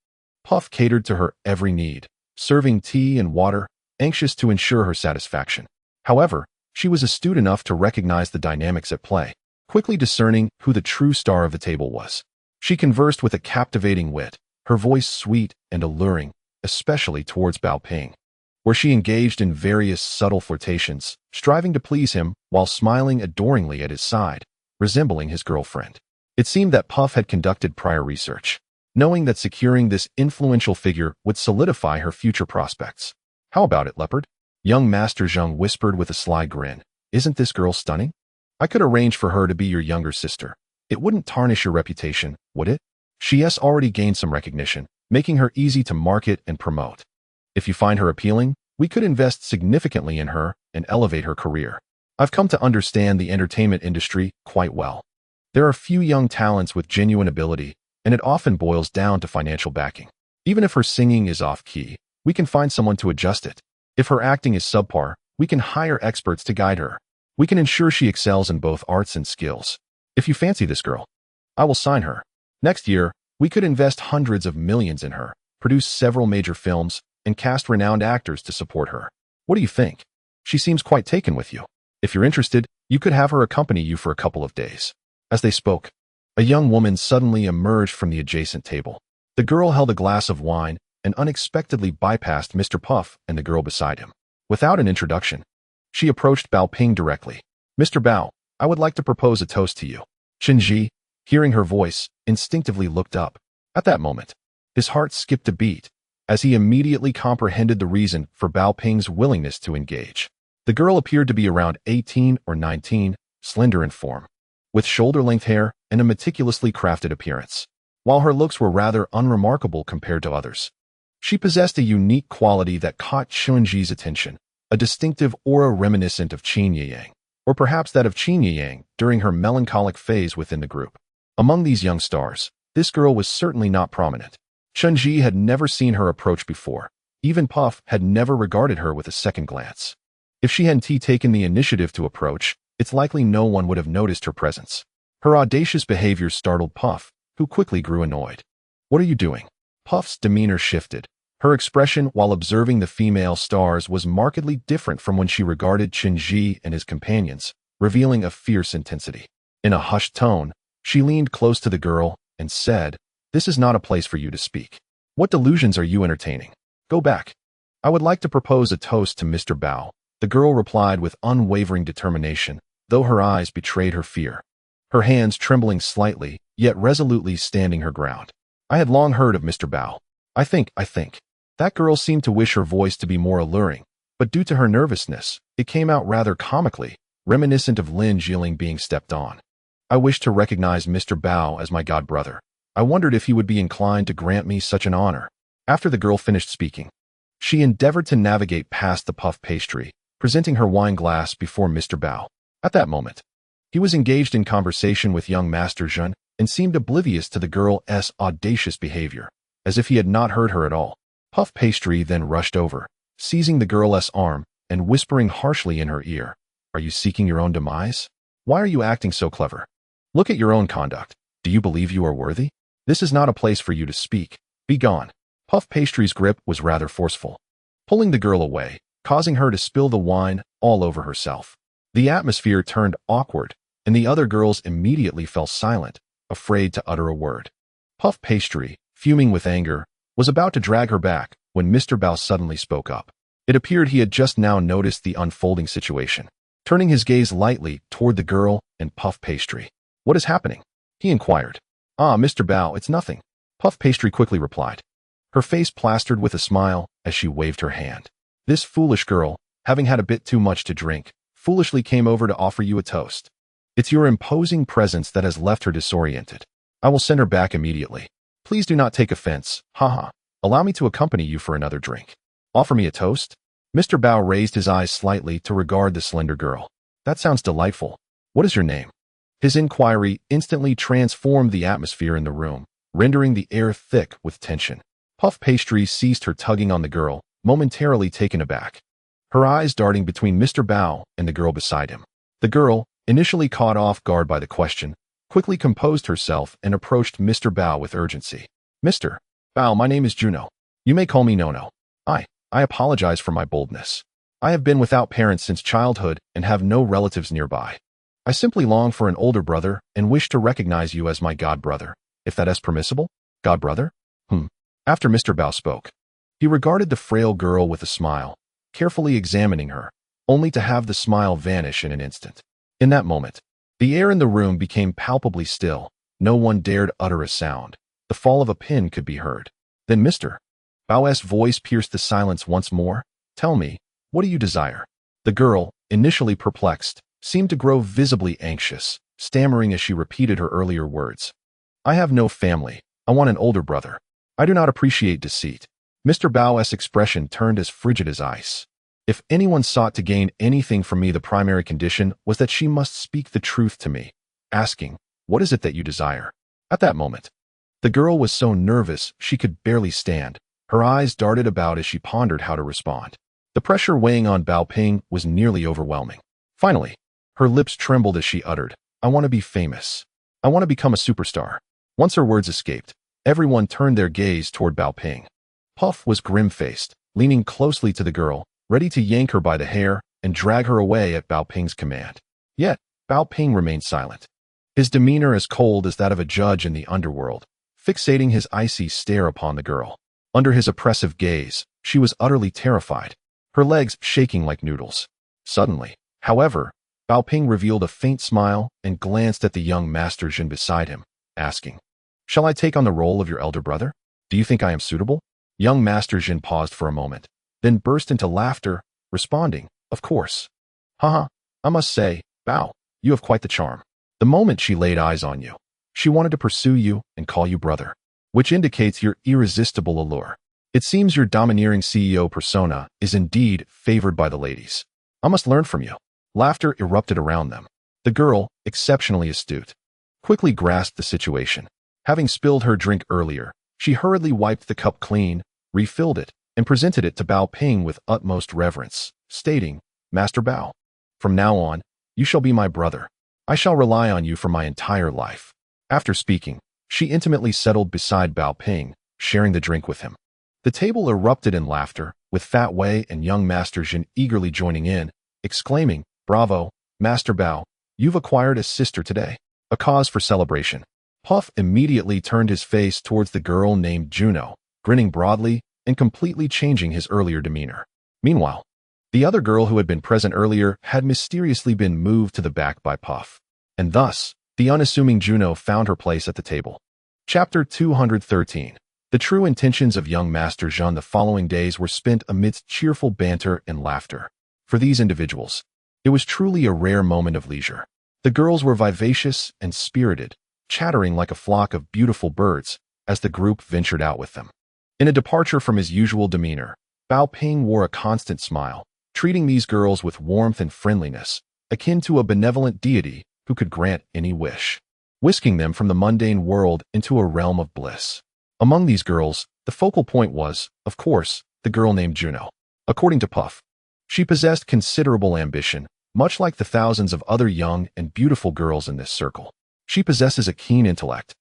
Puff catered to her every need, serving tea and water, anxious to ensure her satisfaction. However, she was astute enough to recognize the dynamics at play, quickly discerning who the true star of the table was. She conversed with a captivating wit, her voice sweet and alluring, especially towards Bao Ping, where she engaged in various subtle flirtations, striving to please him while smiling adoringly at his side, resembling his girlfriend. It seemed that Puff had conducted prior research, knowing that securing this influential figure would solidify her future prospects. How about it, leopard? Young Master Zheng whispered with a sly grin. Isn't this girl stunning? I could arrange for her to be your younger sister, It wouldn't tarnish your reputation, would it? She has already gained some recognition, making her easy to market and promote. If you find her appealing, we could invest significantly in her and elevate her career. I've come to understand the entertainment industry quite well. There are few young talents with genuine ability, and it often boils down to financial backing. Even if her singing is off-key, we can find someone to adjust it. If her acting is subpar, we can hire experts to guide her. We can ensure she excels in both arts and skills. If you fancy this girl, I will sign her. Next year, we could invest hundreds of millions in her, produce several major films, and cast renowned actors to support her. What do you think? She seems quite taken with you. If you're interested, you could have her accompany you for a couple of days. As they spoke, a young woman suddenly emerged from the adjacent table. The girl held a glass of wine and unexpectedly bypassed Mr. Puff and the girl beside him. Without an introduction, she approached Bao Ping directly. Mr. Bao, I would like to propose a toast to you. Chen Zhi, hearing her voice, instinctively looked up. At that moment, his heart skipped a beat, as he immediately comprehended the reason for Bao Ping's willingness to engage. The girl appeared to be around 18 or 19, slender in form, with shoulder-length hair and a meticulously crafted appearance. While her looks were rather unremarkable compared to others, she possessed a unique quality that caught Chen Zhi's attention, a distinctive aura reminiscent of Qin Yiyang, or perhaps that of Qin Yiyang during her melancholic phase within the group. Among these young stars, this girl was certainly not prominent. Chen Zhi had never seen her approach before. Even Puff had never regarded her with a second glance. If she hadn't taken the initiative to approach, it's likely no one would have noticed her presence. Her audacious behavior startled Puff, who quickly grew annoyed. What are you doing? Puff's demeanor shifted. Her expression while observing the female stars was markedly different from when she regarded Chen Zhi and his companions, revealing a fierce intensity. In a hushed tone, she leaned close to the girl and said, "This is not a place for you to speak. What delusions are you entertaining? Go back." "I would like to propose a toast to Mr. Bao," the girl replied with unwavering determination, though her eyes betrayed her fear. Her hands trembling slightly, yet resolutely standing her ground. "I had long heard of Mr. Bao. I think. That girl seemed to wish her voice to be more alluring, but due to her nervousness, it came out rather comically, reminiscent of Lin Jieling being stepped on. "I wish to recognize Mr. Bao as my god brother. I wondered if he would be inclined to grant me such an honor." After the girl finished speaking, she endeavored to navigate past the puff pastry, presenting her wine glass before Mr. Bao. At that moment, he was engaged in conversation with young Master Zhen and seemed oblivious to the girl's audacious behavior, as if he had not heard her at all. Puff Pastry then rushed over, seizing the girl's arm and whispering harshly in her ear, "Are you seeking your own demise? Why are you acting so clever? Look at your own conduct. Do you believe you are worthy? This is not a place for you to speak. Be gone." Puff Pastry's grip was rather forceful, pulling the girl away, causing her to spill the wine all over herself. The atmosphere turned awkward, and the other girls immediately fell silent, afraid to utter a word. Puff Pastry, fuming with anger, was about to drag her back when Mr. Bao suddenly spoke up. It appeared he had just now noticed the unfolding situation, turning his gaze lightly toward the girl and Puff Pastry. "What is happening?" he inquired. "Ah, Mr. Bao, it's nothing," Puff Pastry quickly replied, her face plastered with a smile as she waved her hand. "This foolish girl, having had a bit too much to drink, foolishly came over to offer you a toast. It's your imposing presence that has left her disoriented. I will send her back immediately. Please do not take offense, haha. Allow me to accompany you for another drink." "Offer me a toast?" Mr. Bao raised his eyes slightly to regard the slender girl. "That sounds delightful. What is your name?" His inquiry instantly transformed the atmosphere in the room, rendering the air thick with tension. Puff Pastry ceased her tugging on the girl, momentarily taken aback, her eyes darting between Mr. Bao and the girl beside him. The girl, initially caught off guard by the question, quickly composed herself and approached Mr. Bao with urgency. "Mr. Bao, my name is Juno. You may call me Nono. I apologize for my boldness. I have been without parents since childhood and have no relatives nearby. I simply long for an older brother and wish to recognize you as my god brother, if that is permissible." "God brother? After Mr. Bao spoke, he regarded the frail girl with a smile, carefully examining her, only to have the smile vanish in an instant. In that moment, the air in the room became palpably still. No one dared utter a sound. The fall of a pin could be heard. Then Mr. Bao's voice pierced the silence once more. "Tell me, what do you desire?" The girl, initially perplexed, seemed to grow visibly anxious, stammering as she repeated her earlier words. I have no family. I want an older brother. I do not appreciate deceit. Mr. Bao's expression turned as frigid as ice. If anyone sought to gain anything from me, the primary condition was that she must speak the truth to me, asking, "What is it that you desire?" At that moment, the girl was so nervous she could barely stand. Her eyes darted about as she pondered how to respond. The pressure weighing on Bao Ping was nearly overwhelming. Finally, her lips trembled as she uttered, "I want to be famous. I want to become a superstar." Once her words escaped, everyone turned their gaze toward Bao Ping. Puff was grim-faced, leaning closely to the girl, ready to yank her by the hair and drag her away at Bao Ping's command. Yet, Bao Ping remained silent, his demeanor as cold as that of a judge in the underworld, fixating his icy stare upon the girl. Under his oppressive gaze, she was utterly terrified, her legs shaking like noodles. Suddenly, however, Bao Ping revealed a faint smile and glanced at the young Master Zhen beside him, asking, "Shall I take on the role of your elder brother? Do you think I am suitable?" Young Master Zhen paused for a moment, then burst into laughter, responding, "Of course. Haha, I must say, Bao, you have quite the charm." The moment she laid eyes on you, she wanted to pursue you and call you brother, which indicates your irresistible allure. It seems your domineering CEO persona is indeed favored by the ladies. I must learn from you. Laughter erupted around them. The girl, exceptionally astute, quickly grasped the situation. Having spilled her drink earlier, she hurriedly wiped the cup clean, refilled it, and presented it to Bao Ping with utmost reverence, stating, "Master Bao, from now on, you shall be my brother. I shall rely on you for my entire life." After speaking, she intimately settled beside Bao Ping, sharing the drink with him. The table erupted in laughter, with Fat Wei and young Master Zhen eagerly joining in, exclaiming, "Bravo, Master Bao, you've acquired a sister today." A cause for celebration. Puff immediately turned his face towards the girl named Juno, grinning broadly and completely changing his earlier demeanor. Meanwhile, the other girl who had been present earlier had mysteriously been moved to the back by Puff, and thus, the unassuming Juno found her place at the table. Chapter 213. The true intentions of young Master Zhen. The following days were spent amidst cheerful banter and laughter. For these individuals, it was truly a rare moment of leisure. The girls were vivacious and spirited, chattering like a flock of beautiful birds as the group ventured out with them. In a departure from his usual demeanor, Bao Ping wore a constant smile, treating these girls with warmth and friendliness, akin to a benevolent deity who could grant any wish, whisking them from the mundane world into a realm of bliss. Among these girls, the focal point was, of course, the girl named Juno. According to Puff, she possessed considerable ambition, much like the thousands of other young and beautiful girls in this circle. She possesses a keen intellect,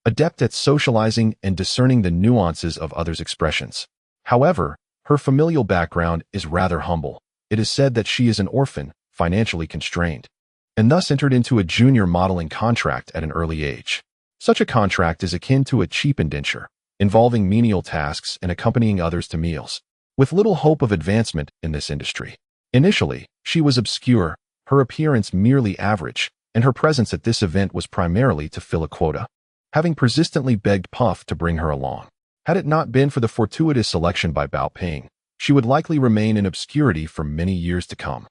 adept at socializing and discerning the nuances of others' expressions. However, her familial background is rather humble. It is said that she is an orphan, financially constrained, and thus entered into a junior modeling contract at an early age. Such a contract is akin to a cheap indenture, involving menial tasks and accompanying others to meals, with little hope of advancement in this industry. Initially, she was obscure, her appearance merely average, and her presence at this event was primarily to fill a quota, having persistently begged Puff to bring her along. Had it not been for the fortuitous selection by Bao Ping, she would likely remain in obscurity for many years to come.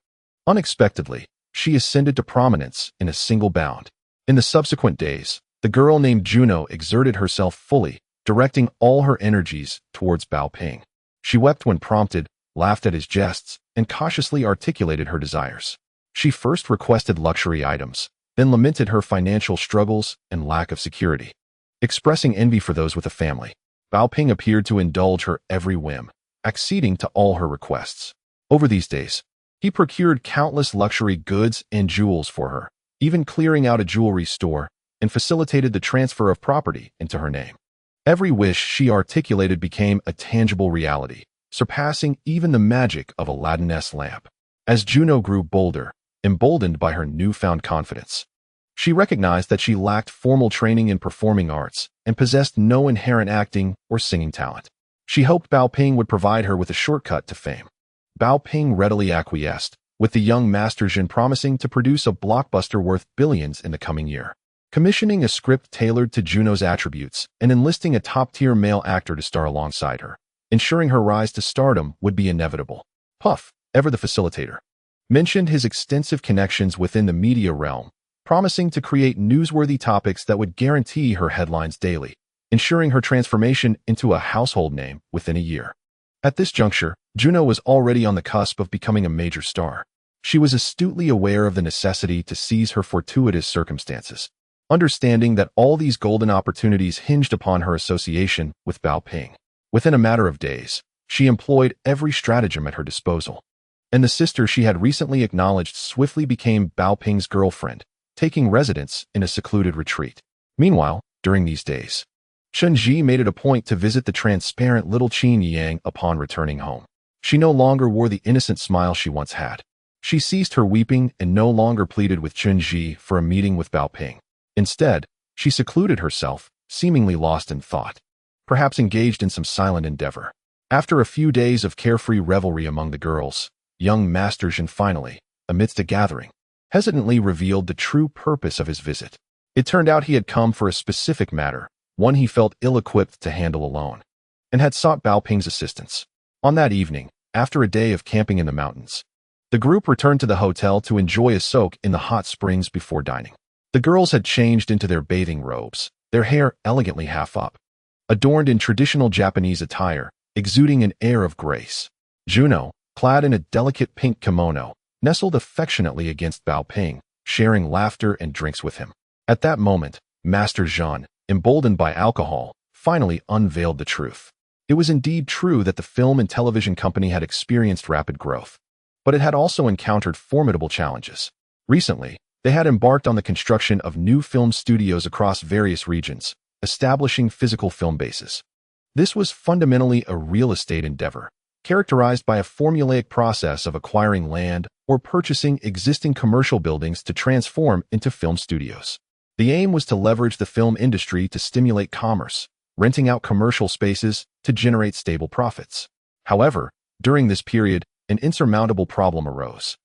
Unexpectedly, she ascended to prominence in a single bound. In the subsequent days, the girl named Juno exerted herself fully, directing all her energies towards Bao Ping. She wept when prompted, laughed at his jests, and cautiously articulated her desires. She first requested luxury items, then lamented her financial struggles and lack of security. Expressing envy for those with a family, Bao Ping appeared to indulge her every whim, acceding to all her requests. Over these days, he procured countless luxury goods and jewels for her, even clearing out a jewelry store, and facilitated the transfer of property into her name. Every wish she articulated became a tangible reality, surpassing even the magic of Aladdin's lamp. As Juno grew bolder, emboldened by her newfound confidence, she recognized that she lacked formal training in performing arts and possessed no inherent acting or singing talent. She hoped Bao Ping would provide her with a shortcut to fame. Bao Ping readily acquiesced, with the young Master Zhen promising to produce a blockbuster worth billions in the coming year. Commissioning a script tailored to Juno's attributes and enlisting a top-tier male actor to star alongside her, ensuring her rise to stardom would be inevitable. Puff, ever the facilitator, mentioned his extensive connections within the media realm, promising to create newsworthy topics that would guarantee her headlines daily, ensuring her transformation into a household name within a year. At this juncture, Juno was already on the cusp of becoming a major star. She was astutely aware of the necessity to seize her fortuitous circumstances, understanding that all these golden opportunities hinged upon her association with Bao Ping. Within a matter of days, she employed every stratagem at her disposal, and the sister she had recently acknowledged swiftly became Bao Ping's girlfriend, taking residence in a secluded retreat. Meanwhile, during these days, Chen Zhi made it a point to visit the transparent little Qin Yang upon returning home. She no longer wore the innocent smile she once had. She ceased her weeping and no longer pleaded with Chen Zhi for a meeting with Bao Ping. Instead, she secluded herself, seemingly lost in thought, perhaps engaged in some silent endeavor. After a few days of carefree revelry among the girls, young Master Zhen finally, amidst a gathering, hesitantly revealed the true purpose of his visit. It turned out he had come for a specific matter, one he felt ill-equipped to handle alone, and had sought Bao Ping's assistance. On that evening, after a day of camping in the mountains, the group returned to the hotel to enjoy a soak in the hot springs before dining. The girls had changed into their bathing robes, their hair elegantly half up, adorned in traditional Japanese attire, exuding an air of grace. Juno, clad in a delicate pink kimono, nestled affectionately against Bao Ping, sharing laughter and drinks with him. At that moment, Master Zhen, emboldened by alcohol, finally unveiled the truth. It was indeed true that the film and television company had experienced rapid growth, but it had also encountered formidable challenges. Recently, they had embarked on the construction of new film studios across various regions, establishing physical film bases. This was fundamentally a real estate endeavor, characterized by a formulaic process of acquiring land or purchasing existing commercial buildings to transform into film studios. The aim was to leverage the film industry to stimulate commerce, renting out commercial spaces to generate stable profits. However, during this period, an insurmountable problem arose.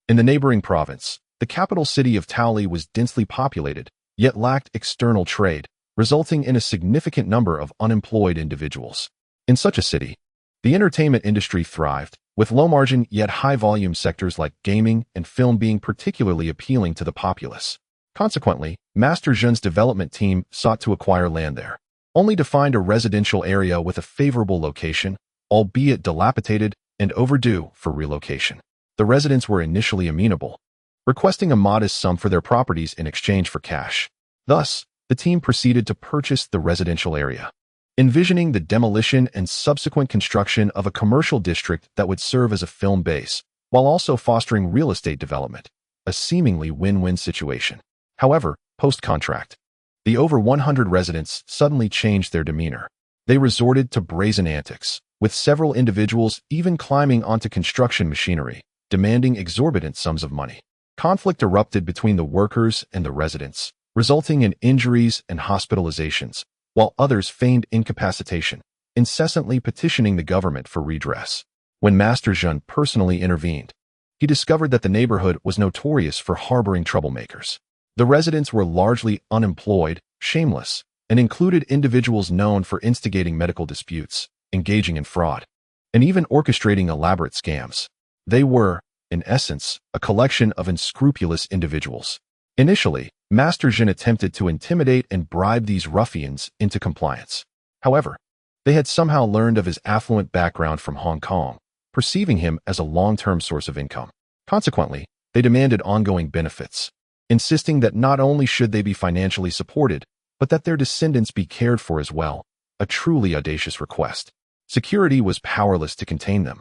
In the neighboring province, the capital city of Taoli was densely populated, yet lacked external trade, resulting in a significant number of unemployed individuals. In such a city, the entertainment industry thrived, with low-margin yet high-volume sectors like gaming and film being particularly appealing to the populace. Consequently, Master Zhen's development team sought to acquire land there, only to find a residential area with a favorable location, albeit dilapidated and overdue for relocation. The residents were initially amenable, requesting a modest sum for their properties in exchange for cash. Thus, the team proceeded to purchase the residential area, envisioning the demolition and subsequent construction of a commercial district that would serve as a film base, while also fostering real estate development, a seemingly win-win situation. However, post-contract, the over 100 residents suddenly changed their demeanor. They resorted to brazen antics, with several individuals even climbing onto construction machinery, demanding exorbitant sums of money. Conflict erupted between the workers and the residents, resulting in injuries and hospitalizations, while others feigned incapacitation, incessantly petitioning the government for redress. When Master Zhen personally intervened, he discovered that the neighborhood was notorious for harboring troublemakers. The residents were largely unemployed, shameless, and included individuals known for instigating medical disputes, engaging in fraud, and even orchestrating elaborate scams. They were, in essence, a collection of unscrupulous individuals. Initially, Master Zhen attempted to intimidate and bribe these ruffians into compliance. However, they had somehow learned of his affluent background from Hong Kong, perceiving him as a long-term source of income. Consequently, they demanded ongoing benefits, insisting that not only should they be financially supported, but that their descendants be cared for as well, a truly audacious request. Security was powerless to contain them,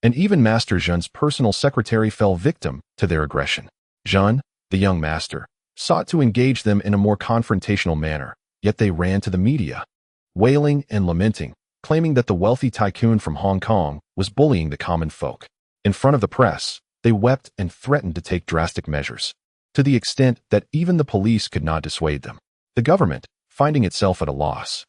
and even Master Zhen's personal secretary fell victim to their aggression. Zhen, the young master, sought to engage them in a more confrontational manner, yet they ran to the media, wailing and lamenting, claiming that the wealthy tycoon from Hong Kong was bullying the common folk. In front of the press, they wept and threatened to take drastic measures, to the extent that even the police could not dissuade them. The government, finding itself at a loss,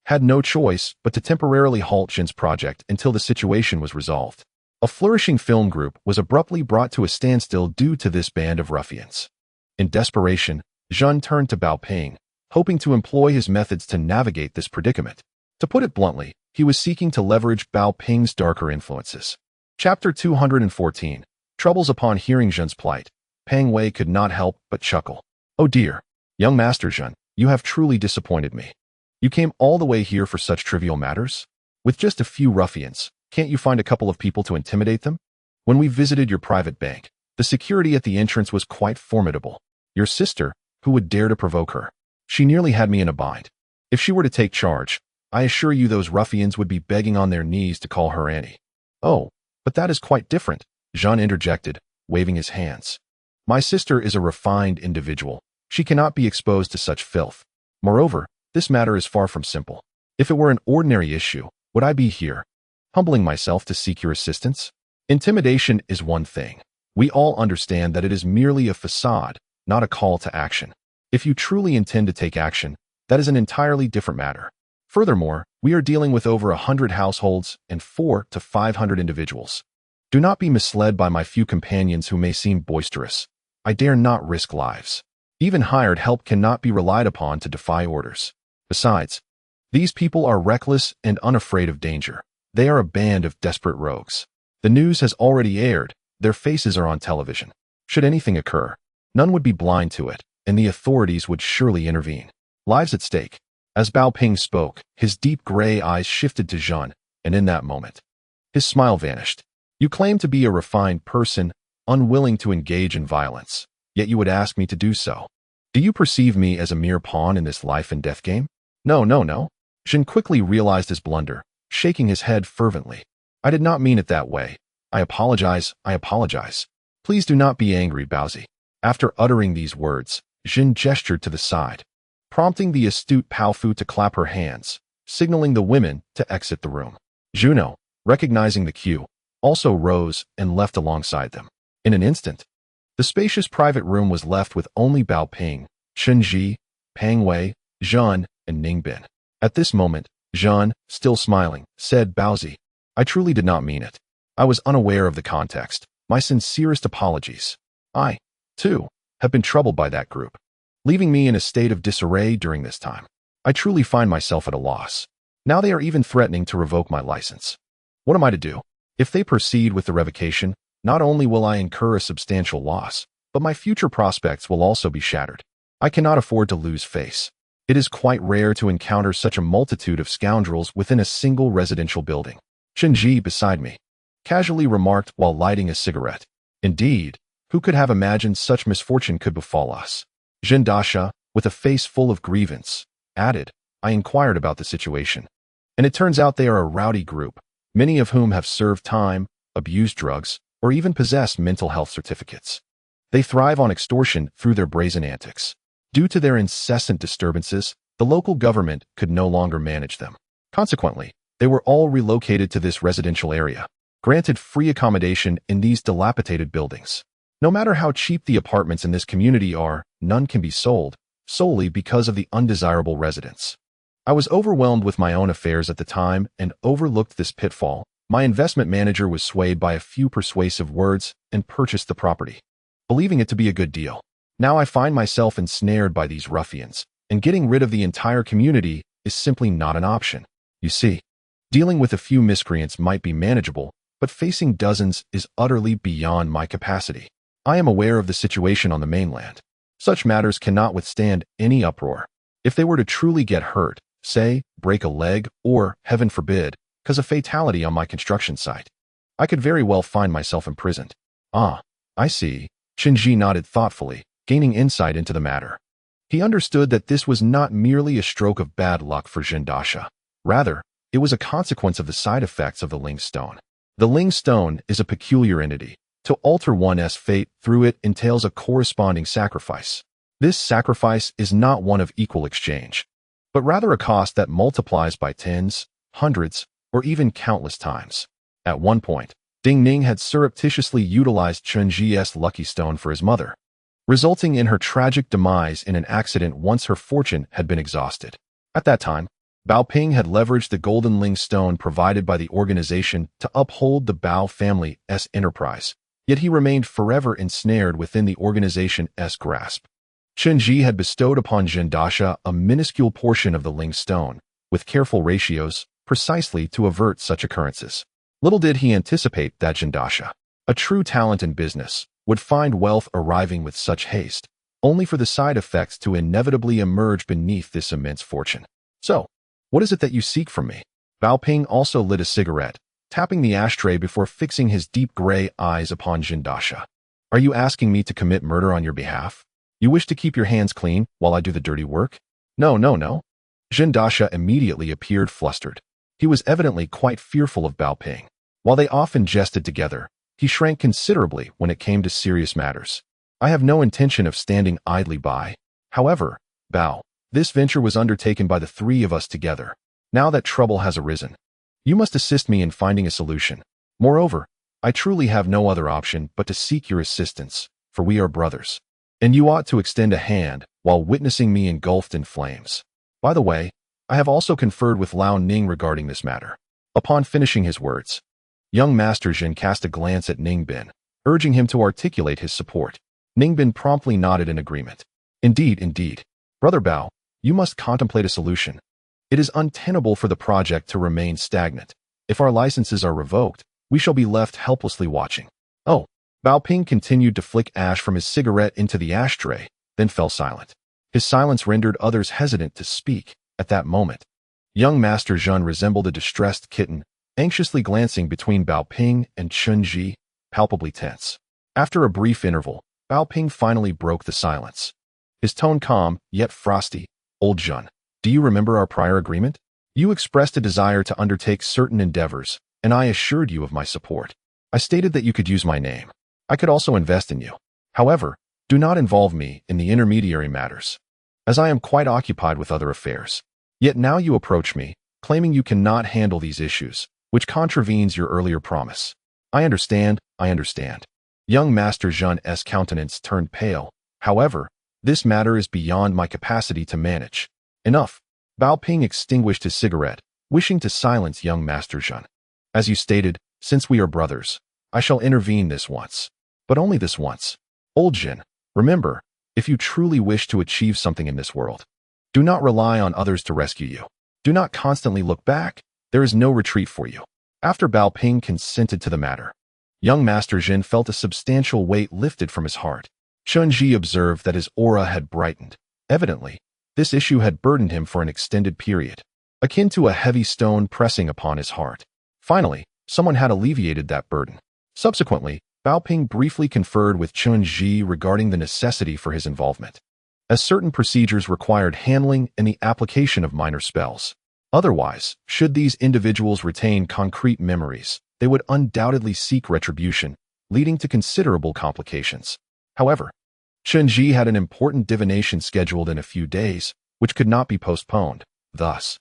had no choice but to temporarily halt Zhen's project until the situation was resolved. A flourishing film group was abruptly brought to a standstill due to this band of ruffians. In desperation, Zhen turned to Bao Ping, hoping to employ his methods to navigate this predicament. To put it bluntly, he was seeking to leverage Bao Ping's darker influences. Chapter 214. Troubles. Upon hearing Zhen's plight, Pang Wei could not help but chuckle. Oh dear. Young Master Chen, you have truly disappointed me. You came all the way here for such trivial matters? With just a few ruffians, can't you find a couple of people to intimidate them? When we visited your private bank, the security at the entrance was quite formidable. Your sister, who would dare to provoke her? She nearly had me in a bind. If she were to take charge, I assure you those ruffians would be begging on their knees to call her Annie. Oh, but that is quite different, Jean interjected, waving his hands. My sister is a refined individual. She cannot be exposed to such filth. Moreover, this matter is far from simple. If it were an ordinary issue, would I be here, humbling myself to seek your assistance? Intimidation is one thing. We all understand that it is merely a facade, not a call to action. If you truly intend to take action, that is an entirely different matter. Furthermore, we are dealing with over 100 households and 400 to 500 individuals. Do not be misled by my few companions who may seem boisterous. I dare not risk lives. Even hired help cannot be relied upon to defy orders. Besides, these people are reckless and unafraid of danger. They are a band of desperate rogues. The news has already aired. Their faces are on television. Should anything occur, none would be blind to it, and the authorities would surely intervene. Lives at stake. As Bao Ping spoke, his deep gray eyes shifted to Jean, and in that moment, his smile vanished. You claim to be a refined person, unwilling to engage in violence, yet you would ask me to do so. Do you perceive me as a mere pawn in this life and death game? No. Jean quickly realized his blunder, shaking his head fervently. I did not mean it that way. I apologize. Please do not be angry, Baozi. After uttering these words, Jean gestured to the side, prompting the astute Pao Fu to clap her hands, signaling the women to exit the room. Juno, recognizing the cue, also rose and left alongside them. In an instant, the spacious private room was left with only Bao Ping, Chen Zhi, Pang Wei, Jean, and Ning Bin. At this moment, Jean, still smiling, said, Baozi, I truly did not mean it. I was unaware of the context. My sincerest apologies. I, too, have been troubled by that group, leaving me in a state of disarray during this time. I truly find myself at a loss. Now they are even threatening to revoke my license. What am I to do? If they proceed with the revocation, not only will I incur a substantial loss, but my future prospects will also be shattered. I cannot afford to lose face. It is quite rare to encounter such a multitude of scoundrels within a single residential building. Chen Zhi beside me casually remarked while lighting a cigarette. Indeed, who could have imagined such misfortune could befall us? Zhen Dasha, with a face full of grievance, added, I inquired about the situation, and it turns out they are a rowdy group, many of whom have served time, abused drugs, or even possess mental health certificates. They thrive on extortion through their brazen antics. Due to their incessant disturbances, the local government could no longer manage them. Consequently, they were all relocated to this residential area, granted free accommodation in these dilapidated buildings. No matter how cheap the apartments in this community are, none can be sold, solely because of the undesirable residents. I was overwhelmed with my own affairs at the time and overlooked this pitfall. My investment manager was swayed by a few persuasive words and purchased the property, believing it to be a good deal. Now I find myself ensnared by these ruffians, and getting rid of the entire community is simply not an option. You see, dealing with a few miscreants might be manageable, but facing dozens is utterly beyond my capacity. I am aware of the situation on the mainland. Such matters cannot withstand any uproar. If they were to truly get hurt, say, break a leg, or, heaven forbid, cause a fatality on my construction site, I could very well find myself imprisoned. Ah, I see. Chen Zhi nodded thoughtfully, gaining insight into the matter. He understood that this was not merely a stroke of bad luck for Zhen Dasha. Rather, it was a consequence of the side effects of the Ling Stone. The Ling Stone is a peculiar entity. To alter one's fate through it entails a corresponding sacrifice. This sacrifice is not one of equal exchange, but rather a cost that multiplies by tens, hundreds, or even countless times. At one point, Ding Ning had surreptitiously utilized Chen Zhi's lucky stone for his mother, resulting in her tragic demise in an accident once her fortune had been exhausted. At that time, Bao Ping had leveraged the golden Ling Stone provided by the organization to uphold the Bao family's enterprise, yet he remained forever ensnared within the organization's grasp. Chen Zhi had bestowed upon Zhen Dasha a minuscule portion of the Ling Stone, with careful ratios, precisely to avert such occurrences. Little did he anticipate that Zhen Dasha, a true talent in business, would find wealth arriving with such haste. only for the side effects to inevitably emerge beneath this immense fortune. So, what is it that you seek from me? Bao Ping also lit a cigarette, tapping the ashtray before fixing his deep gray eyes upon Jindasha. Are you asking me to commit murder on your behalf? You wish to keep your hands clean while I do the dirty work? No, no, no. Jindasha immediately appeared flustered. He was evidently quite fearful of Bao Ping. While they often jested together, he shrank considerably when it came to serious matters. I have no intention of standing idly by. However, Bao, this venture was undertaken by the three of us together. Now that trouble has arisen, you must assist me in finding a solution. Moreover, I truly have no other option but to seek your assistance, for we are brothers. And you ought to extend a hand while witnessing me engulfed in flames. By the way, I have also conferred with Lao Ning regarding this matter. Upon finishing his words, young Master Jin cast a glance at Ningbin, urging him to articulate his support. Ningbin promptly nodded in agreement. Indeed, indeed. Brother Bao, you must contemplate a solution. It is untenable for the project to remain stagnant. If our licenses are revoked, we shall be left helplessly watching. Oh, Bao Ping continued to flick ash from his cigarette into the ashtray, then fell silent. His silence rendered others hesitant to speak. At that moment, young Master Zhen resembled a distressed kitten, anxiously glancing between Bao Ping and Chen Zhi, palpably tense. After a brief interval, Bao Ping finally broke the silence. His tone calm, yet frosty. Old Zhen, do you remember our prior agreement? You expressed a desire to undertake certain endeavors, and I assured you of my support. I stated that you could use my name. I could also invest in you. However, do not involve me in the intermediary matters, as I am quite occupied with other affairs. Yet now you approach me, claiming you cannot handle these issues, which contravenes your earlier promise. I understand. Young Master Zhen's countenance turned pale. However, this matter is beyond my capacity to manage. Enough. Bao Ping extinguished his cigarette, wishing to silence young Master Zhen. As you stated, since we are brothers, I shall intervene this once. But only this once. Old Jin, remember, if you truly wish to achieve something in this world, do not rely on others to rescue you. Do not constantly look back. There is no retreat for you. After Bao Ping consented to the matter, young Master Jin felt a substantial weight lifted from his heart. Chen Zhi observed that his aura had brightened. Evidently, this issue had burdened him for an extended period, akin to a heavy stone pressing upon his heart. Finally, someone had alleviated that burden. Subsequently, Bao Ping briefly conferred with Chen Zhi regarding the necessity for his involvement, as certain procedures required handling and the application of minor spells. Otherwise, should these individuals retain concrete memories, they would undoubtedly seek retribution, leading to considerable complications. However, Chen Zhi had an important divination scheduled in a few days, which could not be postponed. Thus,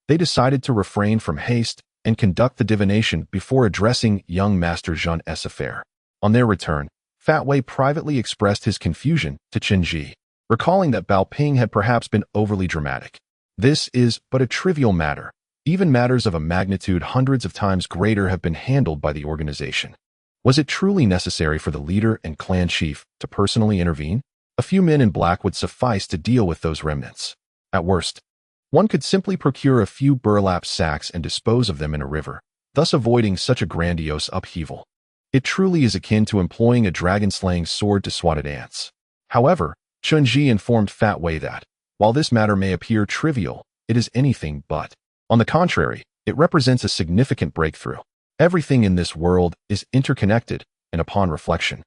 they decided to refrain from haste and conduct the divination before addressing young Master Zhen's affair. On their return, Fat Wei privately expressed his confusion to Chen Zhi, recalling that Bao Ping had perhaps been overly dramatic. This is but a trivial matter. Even matters of a magnitude hundreds of times greater have been handled by the organization. Was it truly necessary for the leader and clan chief to personally intervene? A few men in black would suffice to deal with those remnants. At worst, one could simply procure a few burlap sacks and dispose of them in a river, thus avoiding such a grandiose upheaval. It truly is akin to employing a dragon-slaying sword to swat at ants. However, Chen Zhi informed Fat Wei that, while this matter may appear trivial, it is anything but. On the contrary, it represents a significant breakthrough. Everything in this world is interconnected, and upon reflection,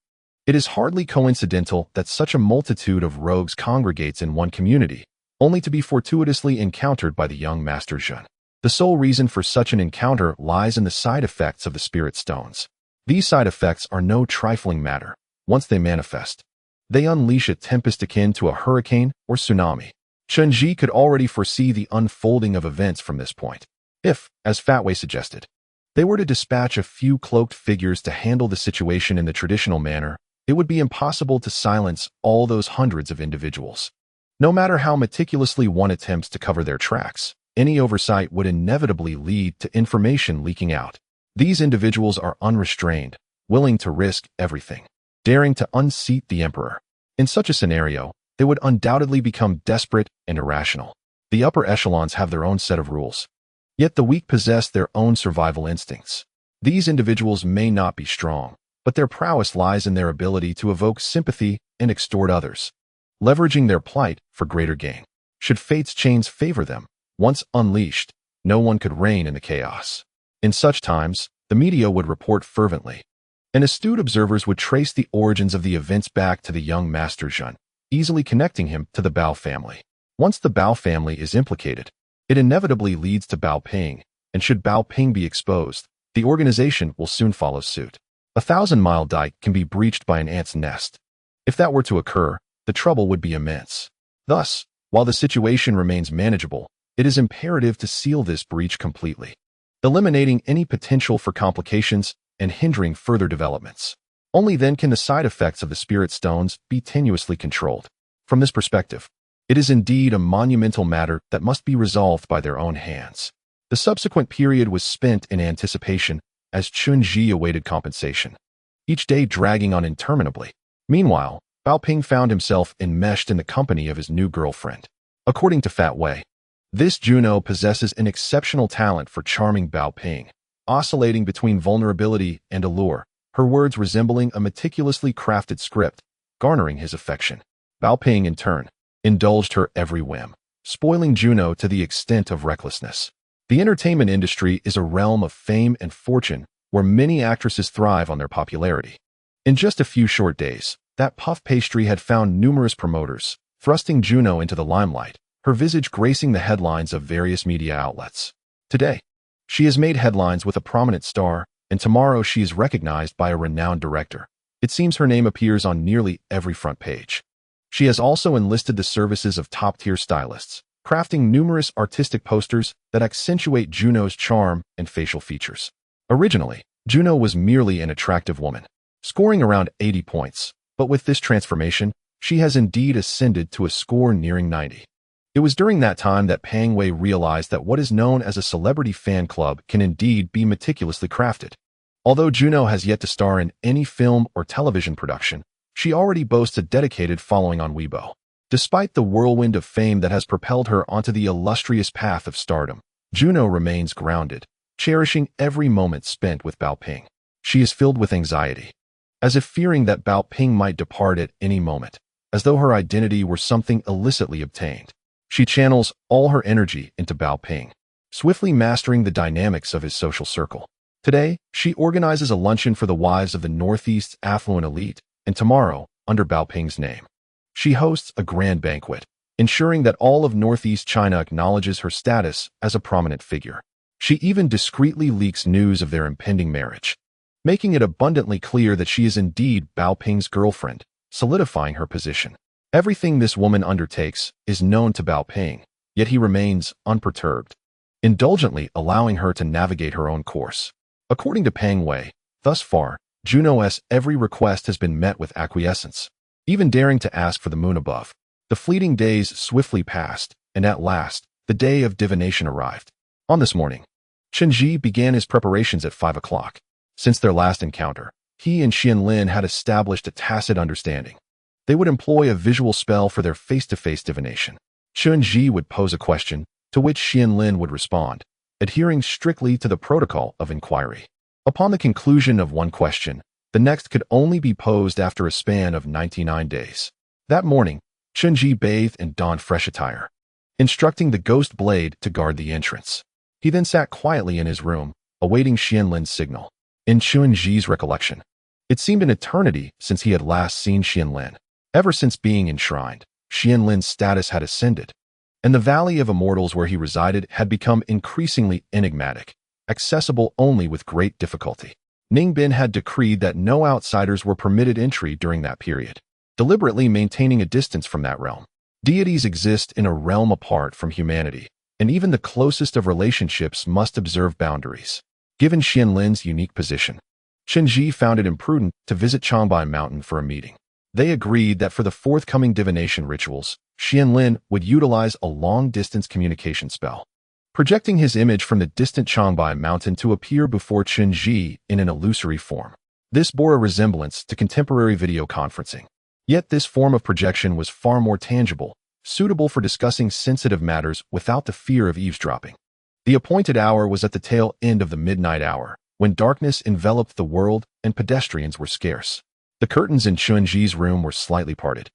it is hardly coincidental that such a multitude of rogues congregates in one community, only to be fortuitously encountered by the young Master Zhen. The sole reason for such an encounter lies in the side effects of the spirit stones. These side effects are no trifling matter. Once they manifest, they unleash a tempest akin to a hurricane or tsunami. Chen Zhi could already foresee the unfolding of events from this point. If, as Fat Wei suggested, they were to dispatch a few cloaked figures to handle the situation in the traditional manner, it would be impossible to silence all those hundreds of individuals. No matter how meticulously one attempts to cover their tracks, any oversight would inevitably lead to information leaking out. These individuals are unrestrained, willing to risk everything, daring to unseat the emperor. In such a scenario, they would undoubtedly become desperate and irrational. The upper echelons have their own set of rules. Yet the weak possess their own survival instincts. These individuals may not be strong, but their prowess lies in their ability to evoke sympathy and extort others. leveraging their plight for greater gain. Should fate's chains favor them, once unleashed, no one could reign in the chaos. In such times, the media would report fervently, and astute observers would trace the origins of the events back to the young Master Zhen, easily connecting him to the Bao family. Once the Bao family is implicated, it inevitably leads to Bao Ping, and should Bao Ping be exposed, the organization will soon follow suit. A 1,000-mile dike can be breached by an ant's nest. If that were to occur, the trouble would be immense. Thus, while the situation remains manageable, it is imperative to seal this breach completely, eliminating any potential for complications and hindering further developments. Only then can the side effects of the spirit stones be tenuously controlled. From this perspective, it is indeed a monumental matter that must be resolved by their own hands. The subsequent period was spent in anticipation as Chen Zhi awaited compensation, each day dragging on interminably. Meanwhile, Bao Ping found himself enmeshed in the company of his new girlfriend. According to Fat Wei, this Juno possesses an exceptional talent for charming Bao Ping, oscillating between vulnerability and allure, her words resembling a meticulously crafted script, garnering his affection. Bao Ping, in turn, indulged her every whim, spoiling Juno to the extent of recklessness. The entertainment industry is a realm of fame and fortune where many actresses thrive on their popularity. In just a few short days, that puff pastry had found numerous promoters, thrusting Juno into the limelight, her visage gracing the headlines of various media outlets. Today, she has made headlines with a prominent star, and tomorrow she is recognized by a renowned director. It seems her name appears on nearly every front page. She has also enlisted the services of top-tier stylists, crafting numerous artistic posters that accentuate Juno's charm and facial features. Originally, Juno was merely an attractive woman, scoring around 80 points, but with this transformation, she has indeed ascended to a score nearing 90. It was during that time that Pang Wei realized that what is known as a celebrity fan club can indeed be meticulously crafted. Although Juno has yet to star in any film or television production, she already boasts a dedicated following on Weibo. Despite the whirlwind of fame that has propelled her onto the illustrious path of stardom, Juno remains grounded, cherishing every moment spent with Bao Ping. She is filled with anxiety, as if fearing that Bao Ping might depart at any moment, as though her identity were something illicitly obtained. She channels all her energy into Bao Ping, swiftly mastering the dynamics of his social circle. Today, she organizes a luncheon for the wives of the Northeast's affluent elite, and tomorrow, under Bao Ping's name, she hosts a grand banquet, ensuring that all of Northeast China acknowledges her status as a prominent figure. She even discreetly leaks news of their impending marriage, making it abundantly clear that she is indeed Bao Ping's girlfriend, solidifying her position. Everything this woman undertakes is known to Bao Ping, yet he remains unperturbed, indulgently allowing her to navigate her own course. According to Pang Wei, thus far, Juno's every request has been met with acquiescence, even daring to ask for the moon above. The fleeting days swiftly passed, and at last, the day of divination arrived. On this morning, Chen Zhi began his preparations at 5 o'clock. Since their last encounter, he and Xianlin had established a tacit understanding. They would employ a visual spell for their face-to-face divination. Chen Zhi would pose a question, to which Xianlin would respond, adhering strictly to the protocol of inquiry. Upon the conclusion of one question, the next could only be posed after a span of 99 days. That morning, Chen Zhi bathed and donned fresh attire, instructing the ghost blade to guard the entrance. He then sat quietly in his room, awaiting Xianlin's signal. In Chen Zhi's recollection, it seemed an eternity since he had last seen Xianlin. Ever since being enshrined, Xianlin's status had ascended, and the Valley of Immortals where he resided had become increasingly enigmatic, accessible only with great difficulty. Ningbin had decreed that no outsiders were permitted entry during that period, deliberately maintaining a distance from that realm. Deities exist in a realm apart from humanity, and even the closest of relationships must observe boundaries. Given Xianlin's unique position, Chen Zhi found it imprudent to visit Changbai Mountain for a meeting. They agreed that for the forthcoming divination rituals, Xianlin would utilize a long-distance communication spell, projecting his image from the distant Changbai Mountain to appear before Chen Zhi in an illusory form. This bore a resemblance to contemporary video conferencing. Yet this form of projection was far more tangible, suitable for discussing sensitive matters without the fear of eavesdropping. The appointed hour was at the tail end of the midnight hour, when darkness enveloped the world and pedestrians were scarce. The curtains in Chen Zhi's room were slightly parted,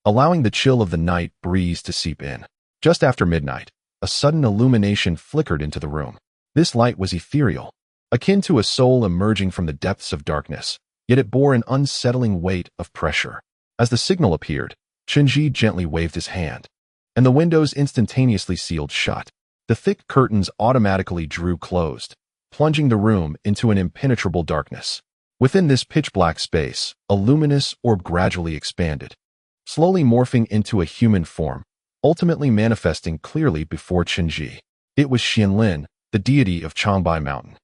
allowing the chill of the night breeze to seep in. Just after midnight, a sudden illumination flickered into the room. This light was ethereal, akin to a soul emerging from the depths of darkness, yet it bore an unsettling weight of pressure. As the signal appeared, Chen Zhi gently waved his hand, and the windows instantaneously sealed shut. The thick curtains automatically drew closed, plunging the room into an impenetrable darkness. Within this pitch-black space, a luminous orb gradually expanded, slowly morphing into a human form, ultimately manifesting clearly before Chen Zhi. It was Xianlin, the deity of Changbai Mountain.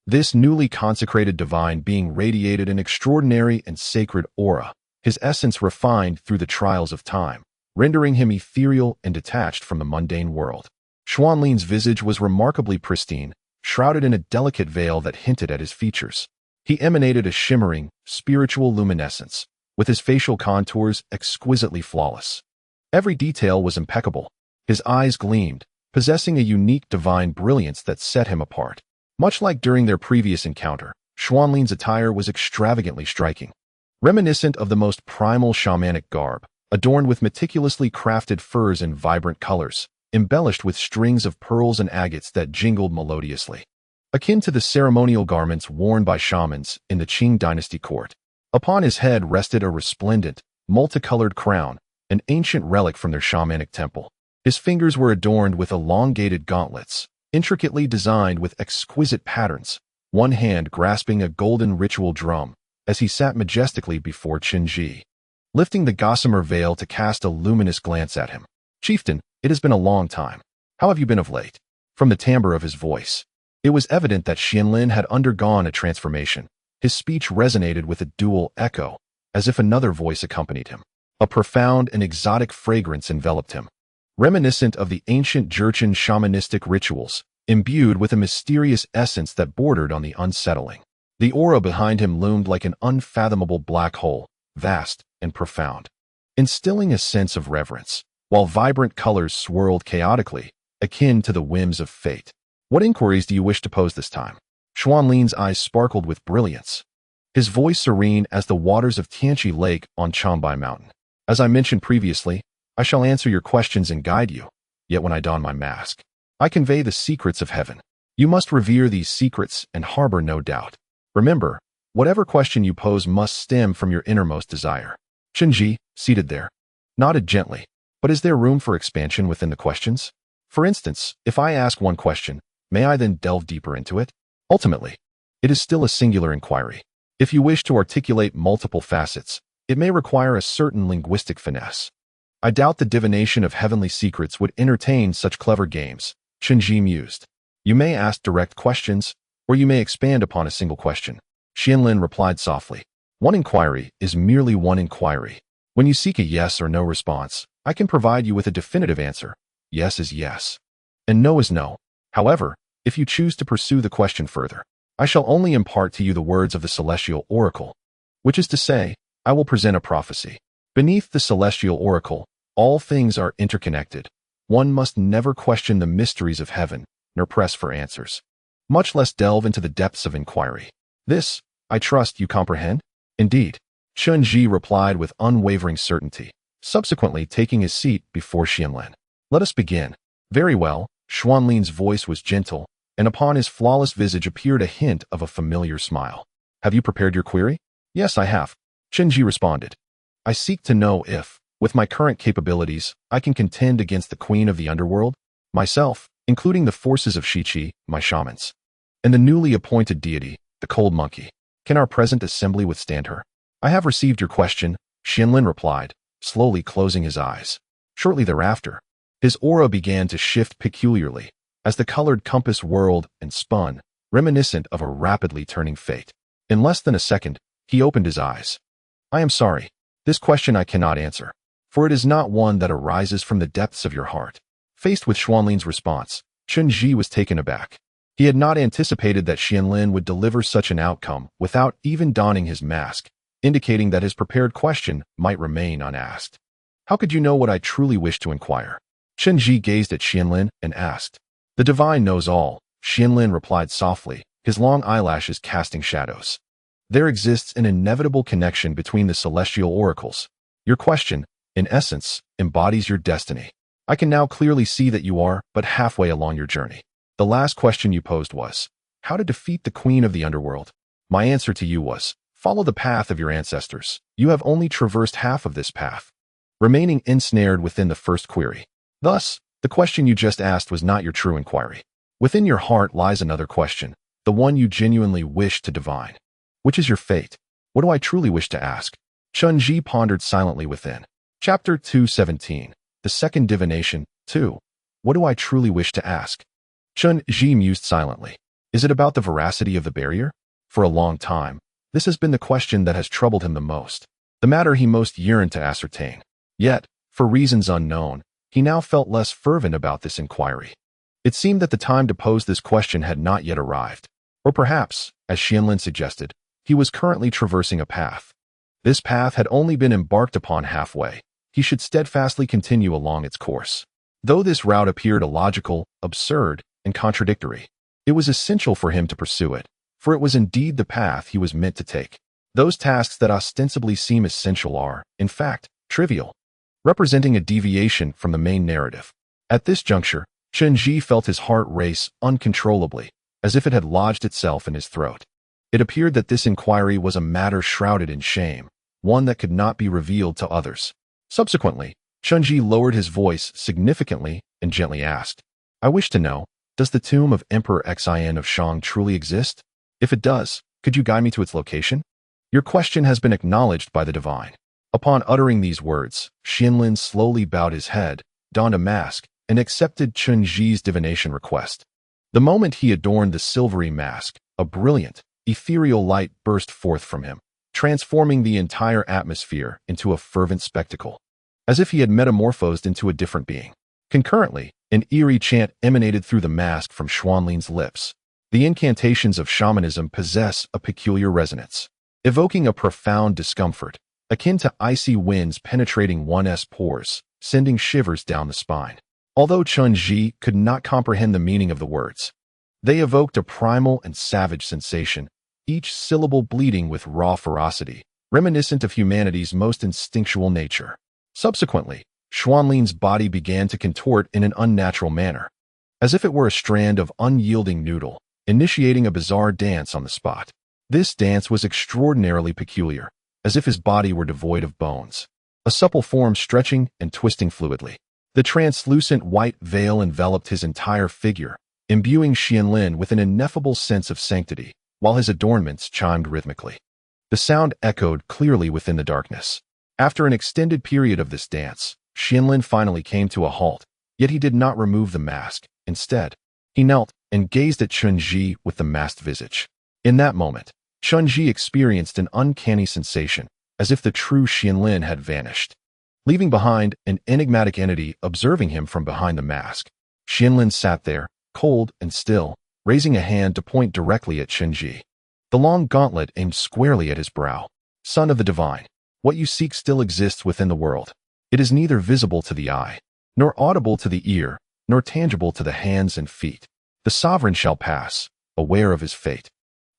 This newly consecrated divine being radiated an extraordinary and sacred aura, his essence refined through the trials of time, rendering him ethereal and detached from the mundane world. Xuanlin's visage was remarkably pristine, shrouded in a delicate veil that hinted at his features. He emanated a shimmering, spiritual luminescence, with his facial contours exquisitely flawless. Every detail was impeccable. His eyes gleamed, possessing a unique divine brilliance that set him apart. Much like during their previous encounter, Xuanlin's attire was extravagantly striking, reminiscent of the most primal shamanic garb, adorned with meticulously crafted furs and vibrant colors, embellished with strings of pearls and agates that jingled melodiously, akin to the ceremonial garments worn by shamans in the Qing dynasty court. Upon his head rested a resplendent, multicolored crown, an ancient relic from their shamanic temple. His fingers were adorned with elongated gauntlets, intricately designed with exquisite patterns, one hand grasping a golden ritual drum, as he sat majestically before Chen Zhi, lifting the gossamer veil to cast a luminous glance at him. "Chieftain, it has been a long time. How have you been of late?" From the timbre of his voice, it was evident that Xianlin had undergone a transformation. His speech resonated with a dual echo, as if another voice accompanied him. A profound and exotic fragrance enveloped him, reminiscent of the ancient Jurchen shamanistic rituals, imbued with a mysterious essence that bordered on the unsettling. The aura behind him loomed like an unfathomable black hole, vast and profound, instilling a sense of reverence, while vibrant colors swirled chaotically, akin to the whims of fate. "What inquiries do you wish to pose this time?" Xuanlin's eyes sparkled with brilliance, his voice serene as the waters of Tianqi Lake on Changbai Mountain. "As I mentioned previously, I shall answer your questions and guide you, yet when I don my mask, I convey the secrets of heaven. You must revere these secrets and harbor no doubt. Remember, whatever question you pose must stem from your innermost desire." Chen Zhi, seated there, nodded gently. "But is there room for expansion within the questions? For instance, if I ask one question, may I then delve deeper into it? Ultimately, it is still a singular inquiry. If you wish to articulate multiple facets, it may require a certain linguistic finesse. I doubt the divination of heavenly secrets would entertain such clever games," Chen Zhi mused. "You may ask direct questions, or you may expand upon a single question." Xianlin replied softly. "One inquiry is merely one inquiry. When you seek a yes or no response, I can provide you with a definitive answer. Yes is yes, and no is no. However, if you choose to pursue the question further, I shall only impart to you the words of the celestial oracle, which is to say, I will present a prophecy. Beneath the celestial oracle, all things are interconnected. One must never question the mysteries of heaven, nor press for answers, much less delve into the depths of inquiry. This, I trust you comprehend?" "Indeed," Chen Zhi replied with unwavering certainty, subsequently taking his seat before Xianlin. "Let us begin." "Very well." Xuanlin's voice was gentle, and upon his flawless visage appeared a hint of a familiar smile. "Have you prepared your query?" "Yes, I have," Chen Zhi responded. "I seek to know if, with my current capabilities, I can contend against the queen of the underworld, myself, including the forces of Shiqi, my shamans, and the newly appointed deity, the cold monkey. Can our present assembly withstand her?" "I have received your question," Xianlin replied, slowly closing his eyes. Shortly thereafter, his aura began to shift peculiarly, as the colored compass whirled and spun, reminiscent of a rapidly turning fate. In less than a second, he opened his eyes. "I am sorry. This question I cannot answer, for it is not one that arises from the depths of your heart." Faced with Xuanlin's response, Chen Zhi was taken aback. He had not anticipated that Xianlin would deliver such an outcome without even donning his mask, indicating that his prepared question might remain unasked. "How could you know what I truly wish to inquire?" Chen Zhi gazed at Xianlin and asked. "The divine knows all," Xianlin replied softly, his long eyelashes casting shadows. "There exists an inevitable connection between the celestial oracles. Your question, in essence, embodies your destiny. I can now clearly see that you are but halfway along your journey. The last question you posed was, how to defeat the queen of the underworld? My answer to you was, follow the path of your ancestors. You have only traversed half of this path, remaining ensnared within the first query. Thus, the question you just asked was not your true inquiry. Within your heart lies another question, the one you genuinely wish to divine. Which is your fate? What do I truly wish to ask? Chen Zhi pondered silently within. Chapter 217. The Second Divination, 2. What do I truly wish to ask? Chen Zhi mused silently. Is it about the veracity of the barrier? For a long time, this has been the question that has troubled him the most, the matter he most yearned to ascertain. Yet, for reasons unknown, he now felt less fervent about this inquiry. It seemed that the time to pose this question had not yet arrived. Or perhaps, as Xianlin suggested, he was currently traversing a path. This path had only been embarked upon halfway. He should steadfastly continue along its course. Though this route appeared illogical, absurd, and contradictory, it was essential for him to pursue it, for it was indeed the path he was meant to take. Those tasks that ostensibly seem essential are, in fact, trivial, representing a deviation from the main narrative. At this juncture, Chen Zhi felt his heart race uncontrollably, as if it had lodged itself in his throat. It appeared that this inquiry was a matter shrouded in shame, one that could not be revealed to others. Subsequently, Chen Zhi lowered his voice significantly and gently asked, I wish to know, does the tomb of Emperor Xin of Shang truly exist? If it does, could you guide me to its location? Your question has been acknowledged by the divine. Upon uttering these words, Xianlin slowly bowed his head, donned a mask, and accepted Chen Zhi's divination request. The moment he adorned the silvery mask, a brilliant, ethereal light burst forth from him, transforming the entire atmosphere into a fervent spectacle, as if he had metamorphosed into a different being. Concurrently, an eerie chant emanated through the mask from Xuanlin's lips. The incantations of shamanism possess a peculiar resonance, evoking a profound discomfort, akin to icy winds penetrating one's pores, sending shivers down the spine. Although Chen Zhi could not comprehend the meaning of the words, they evoked a primal and savage sensation, each syllable bleeding with raw ferocity, reminiscent of humanity's most instinctual nature. Subsequently, Xuanlin's body began to contort in an unnatural manner, as if it were a strand of unyielding noodle, initiating a bizarre dance on the spot. This dance was extraordinarily peculiar, as if his body were devoid of bones, a supple form stretching and twisting fluidly. The translucent white veil enveloped his entire figure, imbuing Xianlin with an ineffable sense of sanctity, while his adornments chimed rhythmically. The sound echoed clearly within the darkness. After an extended period of this dance, Xianlin finally came to a halt, yet he did not remove the mask. Instead, he knelt and gazed at Chen Zhi with the masked visage. In that moment, Chen Zhi experienced an uncanny sensation, as if the true Xianlin had vanished, leaving behind an enigmatic entity observing him from behind the mask. Xianlin sat there, cold and still, raising a hand to point directly at Chen Zhi. The long gauntlet aimed squarely at his brow. Son of the divine, what you seek still exists within the world. It is neither visible to the eye, nor audible to the ear, nor tangible to the hands and feet. The sovereign shall pass, aware of his fate,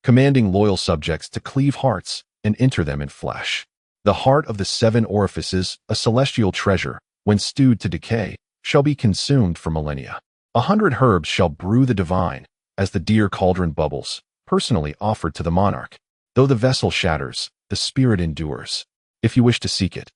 commanding loyal subjects to cleave hearts and enter them in flesh. The heart of the seven orifices, a celestial treasure, when stewed to decay, shall be consumed for millennia. 100 herbs shall brew the divine, as the dear cauldron bubbles, personally offered to the monarch. Though the vessel shatters, the spirit endures. If you wish to seek it,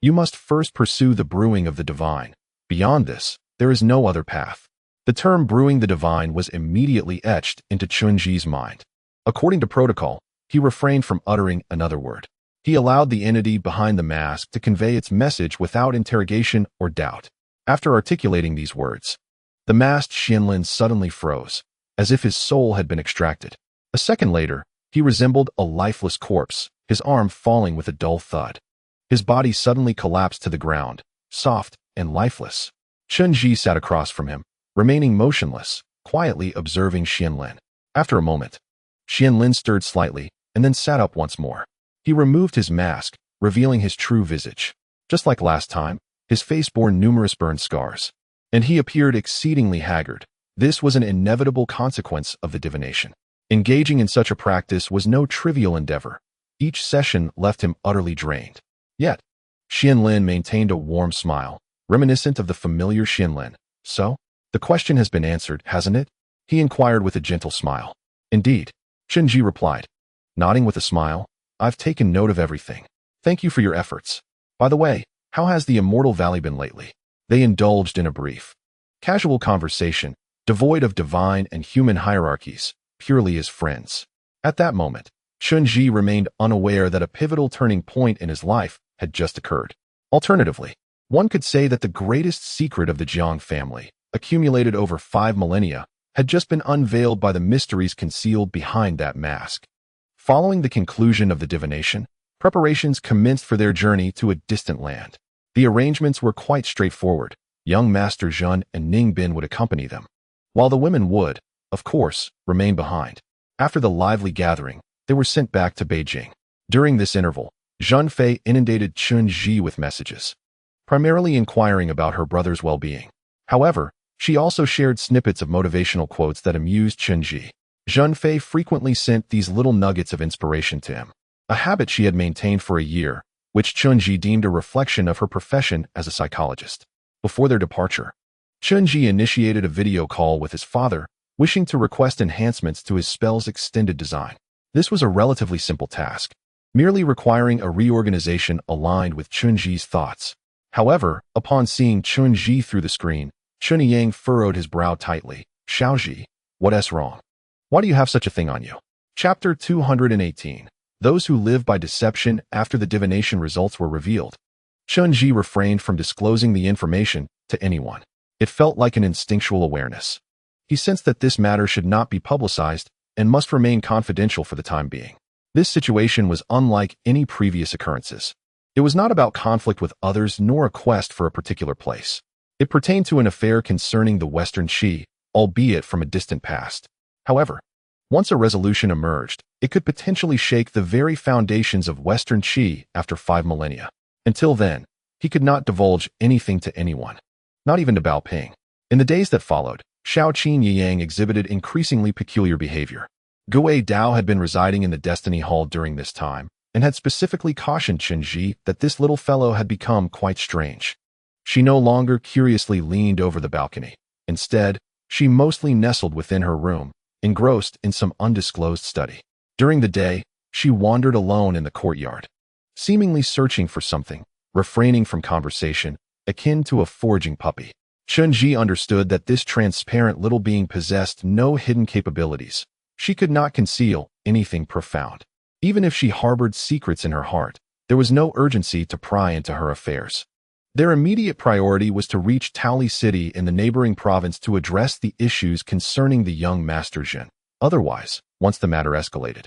you must first pursue the brewing of the divine. Beyond this, there is no other path. The term brewing the divine was immediately etched into Chen Zhi's mind. According to protocol, he refrained from uttering another word. He allowed the entity behind the mask to convey its message without interrogation or doubt. After articulating these words, the masked Xianlin suddenly froze, as if his soul had been extracted. A second later, he resembled a lifeless corpse, his arm falling with a dull thud. His body suddenly collapsed to the ground, soft and lifeless. Chen Zhi sat across from him, remaining motionless, quietly observing Xianlin. After a moment, Xianlin stirred slightly and then sat up once more. He removed his mask, revealing his true visage. Just like last time, his face bore numerous burn scars, and he appeared exceedingly haggard. This was an inevitable consequence of the divination. Engaging in such a practice was no trivial endeavor. Each session left him utterly drained. Yet, Xianlin maintained a warm smile, reminiscent of the familiar Xianlin. So, the question has been answered, hasn't it? He inquired with a gentle smile. Indeed, Chen Zhi replied, nodding with a smile. I've taken note of everything. Thank you for your efforts. By the way, how has the Immortal Valley been lately? They indulged in a brief, casual conversation, devoid of divine and human hierarchies, purely as friends. At that moment, Chen Zhi remained unaware that a pivotal turning point in his life had just occurred. Alternatively, one could say that the greatest secret of the Jiang family, accumulated over 5 millennia, had just been unveiled by the mysteries concealed behind that mask. Following the conclusion of the divination, preparations commenced for their journey to a distant land. The arrangements were quite straightforward. Young Master Zhen and Ning Bin would accompany them, while the women would, of course, remain behind. After the lively gathering, they were sent back to Beijing. During this interval, Zhen Fei inundated Chen Zhi with messages, primarily inquiring about her brother's well-being. However, she also shared snippets of motivational quotes that amused Chen Zhi. Zhen Fei frequently sent these little nuggets of inspiration to him, a habit she had maintained for a year, which Chen Zhi deemed a reflection of her profession as a psychologist. Before their departure, Chen Zhi initiated a video call with his father, wishing to request enhancements to his spell's extended design. This was a relatively simple task, merely requiring a reorganization aligned with Chen Zhi's thoughts. However, upon seeing Chen Zhi through the screen, Chen Yang furrowed his brow tightly. Xiaozhi, what's wrong? Why do you have such a thing on you? Chapter 218. Those who live by deception after the divination results were revealed. Chen Zhi refrained from disclosing the information to anyone. It felt like an instinctual awareness. He sensed that this matter should not be publicized and must remain confidential for the time being. This situation was unlike any previous occurrences. It was not about conflict with others nor a quest for a particular place. It pertained to an affair concerning the Western Qi, albeit from a distant past. However, once a resolution emerged, it could potentially shake the very foundations of Western Qi after 5 millennia. Until then, he could not divulge anything to anyone, not even to Bao Ping. In the days that followed, Xiao Qin Yang exhibited increasingly peculiar behavior. Gui Dao had been residing in the Destiny Hall during this time, and had specifically cautioned Chen Zhi that this little fellow had become quite strange. She no longer curiously leaned over the balcony. Instead, she mostly nestled within her room, engrossed in some undisclosed study. During the day, she wandered alone in the courtyard, seemingly searching for something, refraining from conversation, akin to a foraging puppy. Chen Zhi understood that this transparent little being possessed no hidden capabilities. She could not conceal anything profound. Even if she harbored secrets in her heart, there was no urgency to pry into her affairs. Their immediate priority was to reach Taoli City in the neighboring province to address the issues concerning the young Master Zhen. Otherwise, once the matter escalated,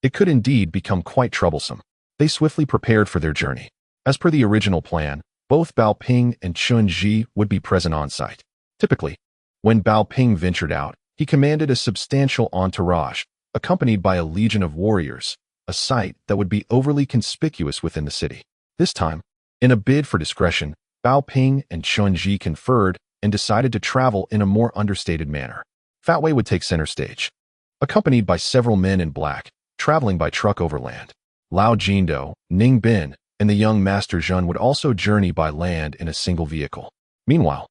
it could indeed become quite troublesome. They swiftly prepared for their journey. As per the original plan, both Bao Ping and Chen Zhi would be present on site. Typically, when Bao Ping ventured out, he commanded a substantial entourage, accompanied by a legion of warriors, a sight that would be overly conspicuous within the city. This time, in a bid for discretion, Bao Ping and Chen Zhi conferred and decided to travel in a more understated manner. Fat Wei would take center stage, accompanied by several men in black, traveling by truck overland. Lao Jindo, Ning Bin, and the young Master Zhen would also journey by land in a single vehicle. Meanwhile,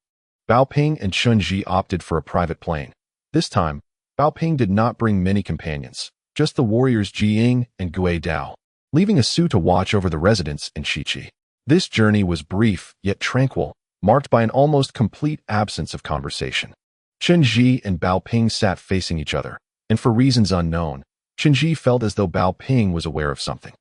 Bao Ping and Chen Zhi opted for a private plane. This time, Bao Ping did not bring many companions, just the warriors Jiying and Gui Dao, leaving a Su to watch over the residents in Shiqi. This journey was brief yet tranquil, marked by an almost complete absence of conversation. Chen Zhi and Bao Ping sat facing each other, and for reasons unknown, Chen Zhi felt as though Bao Ping was aware of something.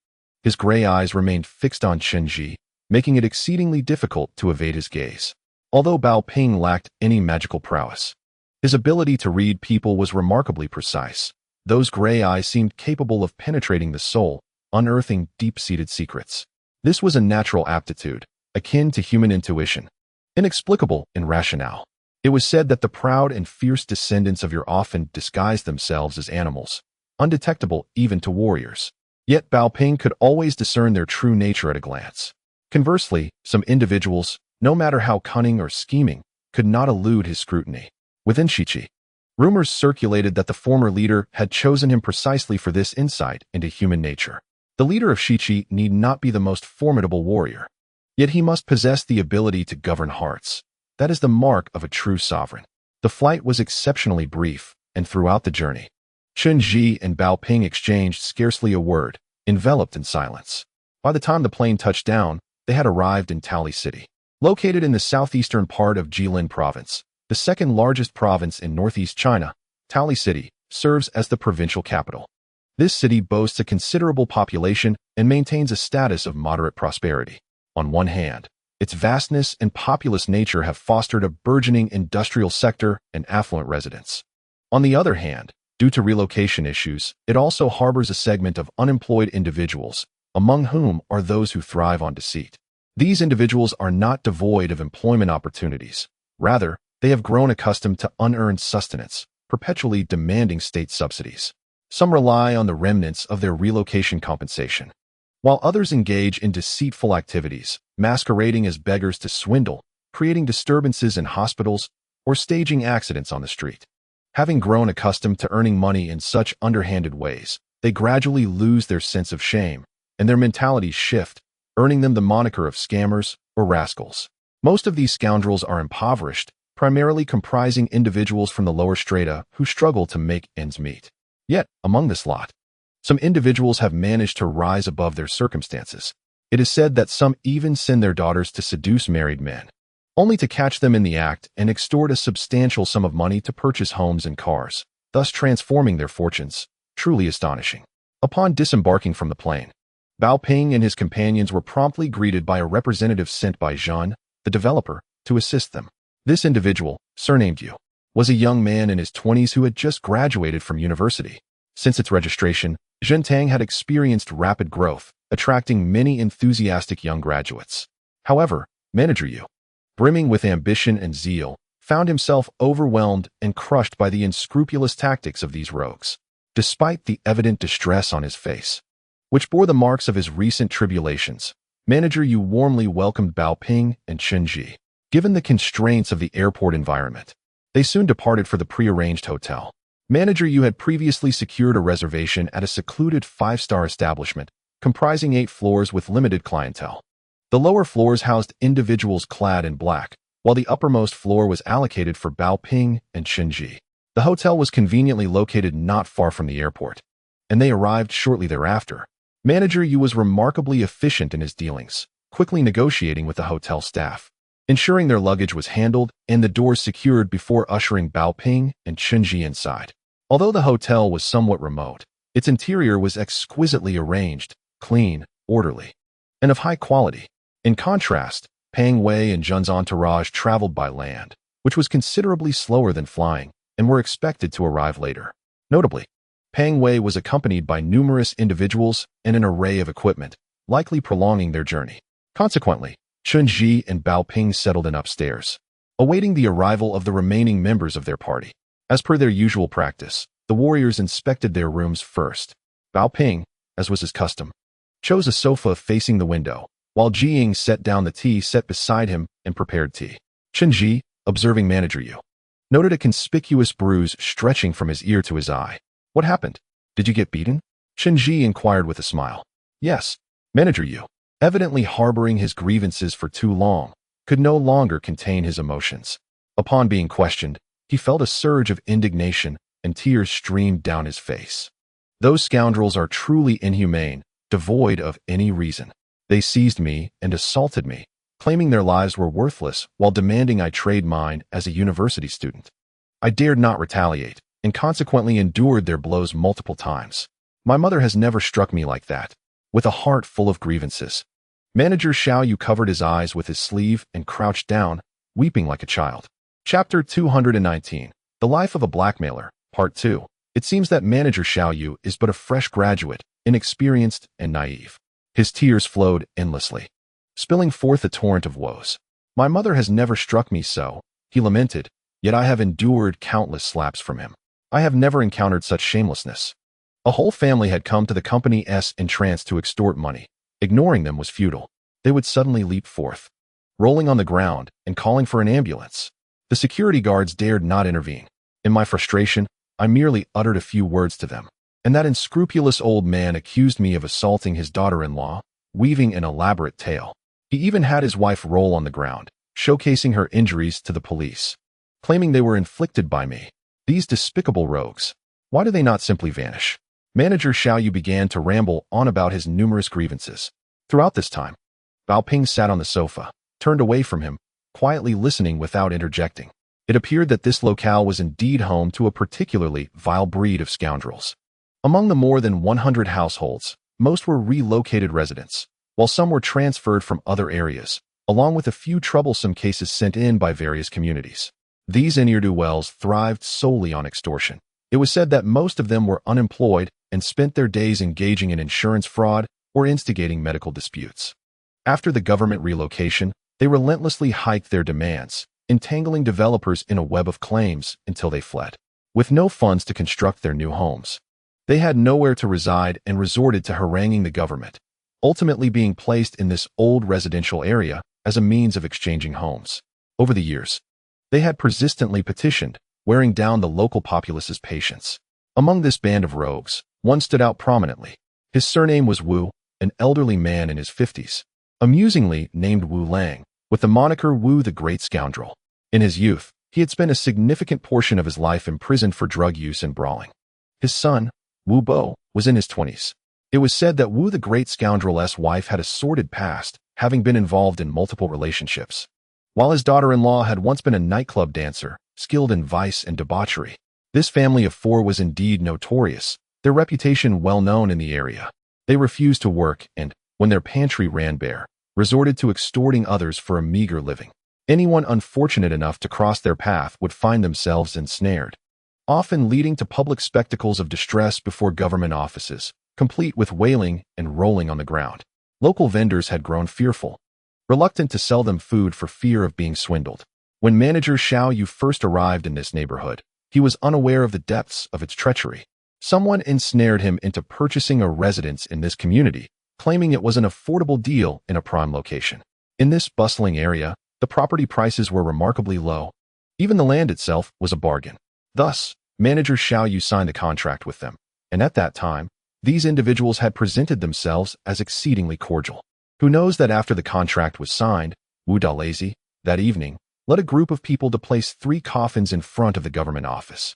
His gray eyes remained fixed on Chen Zhi, making it exceedingly difficult to evade his gaze. Although Bao Ping lacked any magical prowess, his ability to read people was remarkably precise. Those gray eyes seemed capable of penetrating the soul, unearthing deep-seated secrets. This was a natural aptitude, akin to human intuition, inexplicable in rationale. It was said that the proud and fierce descendants of your often disguised themselves as animals, undetectable even to warriors. Yet Bao Ping could always discern their true nature at a glance. Conversely, some individuals, no matter how cunning or scheming, could not elude his scrutiny. Within Shiqi, rumors circulated that the former leader had chosen him precisely for this insight into human nature. The leader of Shiqi need not be the most formidable warrior. Yet he must possess the ability to govern hearts. That is the mark of a true sovereign. The flight was exceptionally brief, and throughout the journey, Chen Zhi and Bao Ping exchanged scarcely a word, enveloped in silence. By the time the plane touched down, they had arrived in Taoli City. Located in the southeastern part of Jilin Province, the second largest province in northeast China, Taoli City serves as the provincial capital. This city boasts a considerable population and maintains a status of moderate prosperity. On one hand, its vastness and populous nature have fostered a burgeoning industrial sector and affluent residents. On the other hand, due to relocation issues, it also harbors a segment of unemployed individuals, among whom are those who thrive on deceit. These individuals are not devoid of employment opportunities. Rather, they have grown accustomed to unearned sustenance, perpetually demanding state subsidies. Some rely on the remnants of their relocation compensation, while others engage in deceitful activities, masquerading as beggars to swindle, creating disturbances in hospitals, or staging accidents on the street. Having grown accustomed to earning money in such underhanded ways, they gradually lose their sense of shame, and their mentalities shift, earning them the moniker of scammers or rascals. Most of these scoundrels are impoverished, primarily comprising individuals from the lower strata who struggle to make ends meet. Yet, among this lot, some individuals have managed to rise above their circumstances. It is said that some even send their daughters to seduce married men, only to catch them in the act and extort a substantial sum of money to purchase homes and cars, thus transforming their fortunes. Truly astonishing. Upon disembarking from the plane, Bao Ping and his companions were promptly greeted by a representative sent by Zhan, the developer, to assist them. This individual, surnamed Yu, was a young man in his 20s who had just graduated from university. Since its registration, Zhentang had experienced rapid growth, attracting many enthusiastic young graduates. However, Manager Yu, brimming with ambition and zeal, found himself overwhelmed and crushed by the unscrupulous tactics of these rogues. Despite the evident distress on his face, which bore the marks of his recent tribulations, Manager Yu warmly welcomed Bao Ping and Chen Zhi. Given the constraints of the airport environment, they soon departed for the prearranged hotel. Manager Yu had previously secured a reservation at a secluded 5-star establishment, comprising 8 floors with limited clientele. The lower floors housed individuals clad in black, while the uppermost floor was allocated for Bao Ping and Chen Zhi. The hotel was conveniently located not far from the airport, and they arrived shortly thereafter. Manager Yu was remarkably efficient in his dealings, quickly negotiating with the hotel staff, ensuring their luggage was handled and the doors secured before ushering Bao Ping and Chen Zhi inside. Although the hotel was somewhat remote, its interior was exquisitely arranged, clean, orderly, and of high quality. In contrast, Pang Wei and Zhen's entourage traveled by land, which was considerably slower than flying, and were expected to arrive later. Notably, Pang Wei was accompanied by numerous individuals and an array of equipment, likely prolonging their journey. Consequently, Chen Zhi and Bao Ping settled in upstairs, awaiting the arrival of the remaining members of their party. As per their usual practice, the warriors inspected their rooms first. Bao Ping, as was his custom, chose a sofa facing the window, while Jiying set down the tea set beside him and prepared tea. Chen Zhi, observing Manager Yu, noted a conspicuous bruise stretching from his ear to his eye. What happened? Did you get beaten? Chen Zhi inquired with a smile. Yes. Manager Yu, evidently harboring his grievances for too long, could no longer contain his emotions. Upon being questioned, he felt a surge of indignation and tears streamed down his face. Those scoundrels are truly inhumane, devoid of any reason. They seized me and assaulted me, claiming their lives were worthless while demanding I trade mine as a university student. I dared not retaliate, and consequently endured their blows multiple times. My mother has never struck me like that. With a heart full of grievances, Manager Xiao Yu covered his eyes with his sleeve and crouched down, weeping like a child. Chapter 219. The Life of a Blackmailer, Part 2. It seems that Manager Xiao Yu is but a fresh graduate, inexperienced and naive. His tears flowed endlessly, spilling forth a torrent of woes. My mother has never struck me so, he lamented, yet I have endured countless slaps from him. I have never encountered such shamelessness. A whole family had come to the company's entrance to extort money. Ignoring them was futile. They would suddenly leap forth, rolling on the ground and calling for an ambulance. The security guards dared not intervene. In my frustration, I merely uttered a few words to them, and that unscrupulous old man accused me of assaulting his daughter-in-law, weaving an elaborate tale. He even had his wife roll on the ground, showcasing her injuries to the police, claiming they were inflicted by me. These despicable rogues. Why do they not simply vanish? Manager Xiaoyu began to ramble on about his numerous grievances. Throughout this time, Bao Ping sat on the sofa, turned away from him, quietly listening without interjecting. It appeared that this locale was indeed home to a particularly vile breed of scoundrels. Among the more than 100 households, most were relocated residents, while some were transferred from other areas, along with a few troublesome cases sent in by various communities. These ne'er-do-wells thrived solely on extortion. It was said that most of them were unemployed and spent their days engaging in insurance fraud or instigating medical disputes. After the government relocation, they relentlessly hiked their demands, entangling developers in a web of claims until they fled. With no funds to construct their new homes, they had nowhere to reside and resorted to haranguing the government, ultimately being placed in this old residential area as a means of exchanging homes. Over the years, they had persistently petitioned, wearing down the local populace's patience. Among this band of rogues, one stood out prominently. His surname was Wu, an elderly man in his 50s, amusingly named Wu Lang, with the moniker Wu the Great Scoundrel. In his youth, he had spent a significant portion of his life imprisoned for drug use and brawling. His son, Wu Bo, was in his 20s. It was said that Wu the Great Scoundrel's wife had a sordid past, having been involved in multiple relationships, while his daughter-in-law had once been a nightclub dancer, skilled in vice and debauchery. This family of four was indeed notorious, their reputation well known in the area. They refused to work and, when their pantry ran bare, resorted to extorting others for a meager living. Anyone unfortunate enough to cross their path would find themselves ensnared, often leading to public spectacles of distress before government offices, complete with wailing and rolling on the ground. Local vendors had grown fearful, reluctant to sell them food for fear of being swindled. When manager Xiaoyu first arrived in this neighborhood, he was unaware of the depths of its treachery. Someone ensnared him into purchasing a residence in this community, claiming it was an affordable deal in a prime location. In this bustling area, the property prices were remarkably low. Even the land itself was a bargain. Thus, manager Xiaoyu signed the contract with them, and at that time, these individuals had presented themselves as exceedingly cordial. Who knows that after the contract was signed, Wu Dalazy, that evening, led a group of people to place 3 coffins in front of the government office.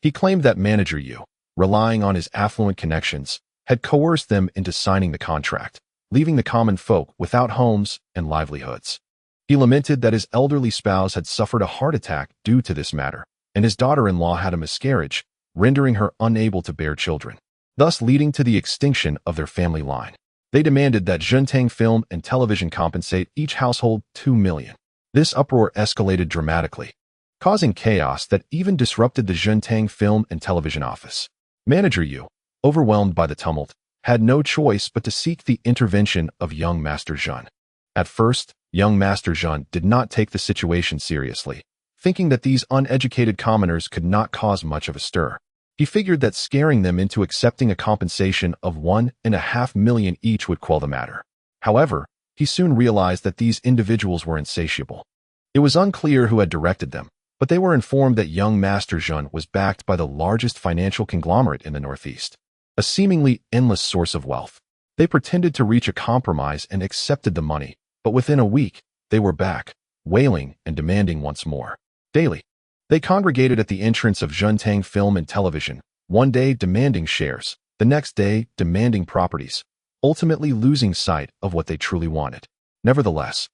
He claimed that manager Yu, relying on his affluent connections, had coerced them into signing the contract, leaving the common folk without homes and livelihoods. He lamented that his elderly spouse had suffered a heart attack due to this matter, and his daughter-in-law had a miscarriage, rendering her unable to bear children, thus leading to the extinction of their family line. They demanded that Zhentang Film and Television compensate each household $2 million. This uproar escalated dramatically, causing chaos that even disrupted the Zhentang Film and Television office. Manager Yu, overwhelmed by the tumult, had no choice but to seek the intervention of young Master Zhen. At first, young Master Zhen did not take the situation seriously, thinking that these uneducated commoners could not cause much of a stir. He figured that scaring them into accepting a compensation of $1.5 million each would quell the matter. However, he soon realized that these individuals were insatiable. It was unclear who had directed them, but they were informed that young Master Zhen was backed by the largest financial conglomerate in the Northeast, a seemingly endless source of wealth. They pretended to reach a compromise and accepted the money, but within a week, they were back, wailing and demanding once more. Daily, they congregated at the entrance of Zhentang Film and Television, one day demanding shares, the next day demanding properties, ultimately losing sight of what they truly wanted. Nevertheless,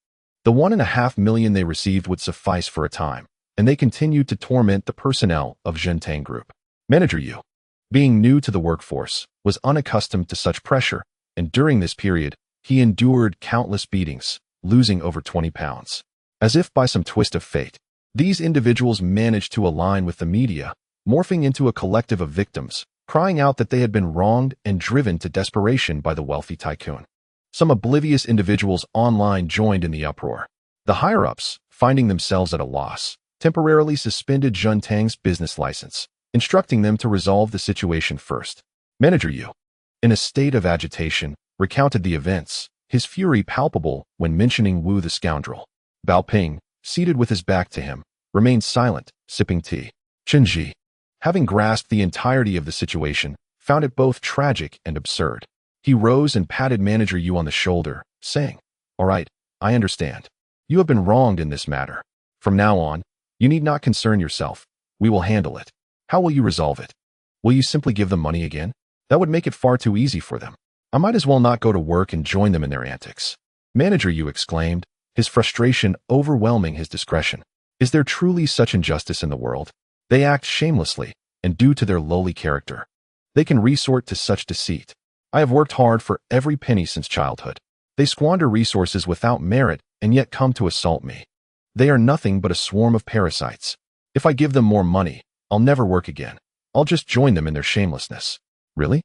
the $1.5 million they received would suffice for a time, and they continued to torment the personnel of Zhentang Group. Manager Yu, being new to the workforce, was unaccustomed to such pressure, and during this period, he endured countless beatings, losing over 20 pounds. As if by some twist of fate, these individuals managed to align with the media, morphing into a collective of victims, crying out that they had been wronged and driven to desperation by the wealthy tycoon. Some oblivious individuals online joined in the uproar. The higher-ups, finding themselves at a loss, temporarily suspended Zhentang's business license, instructing them to resolve the situation first. Manager Yu, in a state of agitation, recounted the events, his fury palpable when mentioning Wu the scoundrel. Bao Ping, seated with his back to him, remained silent, sipping tea. Chen Zhi, having grasped the entirety of the situation, found it both tragic and absurd. He rose and patted Manager Yu on the shoulder, saying, "All right, I understand. You have been wronged in this matter. From now on, you need not concern yourself. We will handle it. How will you resolve it? Will you simply give them money again? That would make it far too easy for them. I might as well not go to work and join them in their antics. Manager Yu exclaimed, his frustration overwhelming his discretion. Is there truly such injustice in the world? They act shamelessly, and due to their lowly character, they can resort to such deceit. I have worked hard for every penny since childhood. They squander resources without merit and yet come to assault me. They are nothing but a swarm of parasites. If I give them more money, I'll never work again. I'll just join them in their shamelessness. Really?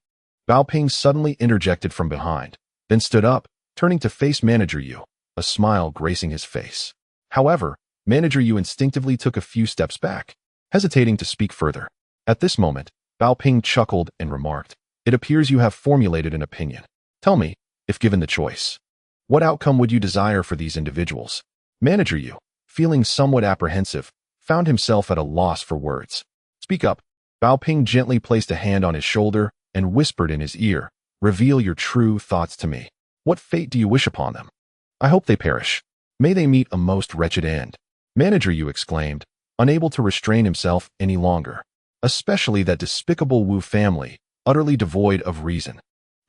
Bao Ping suddenly interjected from behind, then stood up, turning to face Manager Yu, a smile gracing his face. However, Manager Yu instinctively took a few steps back, hesitating to speak further. At this moment, Bao Ping chuckled and remarked, "It appears you have formulated an opinion. Tell me, if given the choice, what outcome would you desire for these individuals?" Manager Yu, feeling somewhat apprehensive, found himself at a loss for words. "Speak up." Bao Ping gently placed a hand on his shoulder and whispered in his ear, "Reveal your true thoughts to me. What fate do you wish upon them?" "I hope they perish. May they meet a most wretched end." Manager Yu exclaimed, unable to restrain himself any longer. "Especially that despicable Wu family, utterly devoid of reason.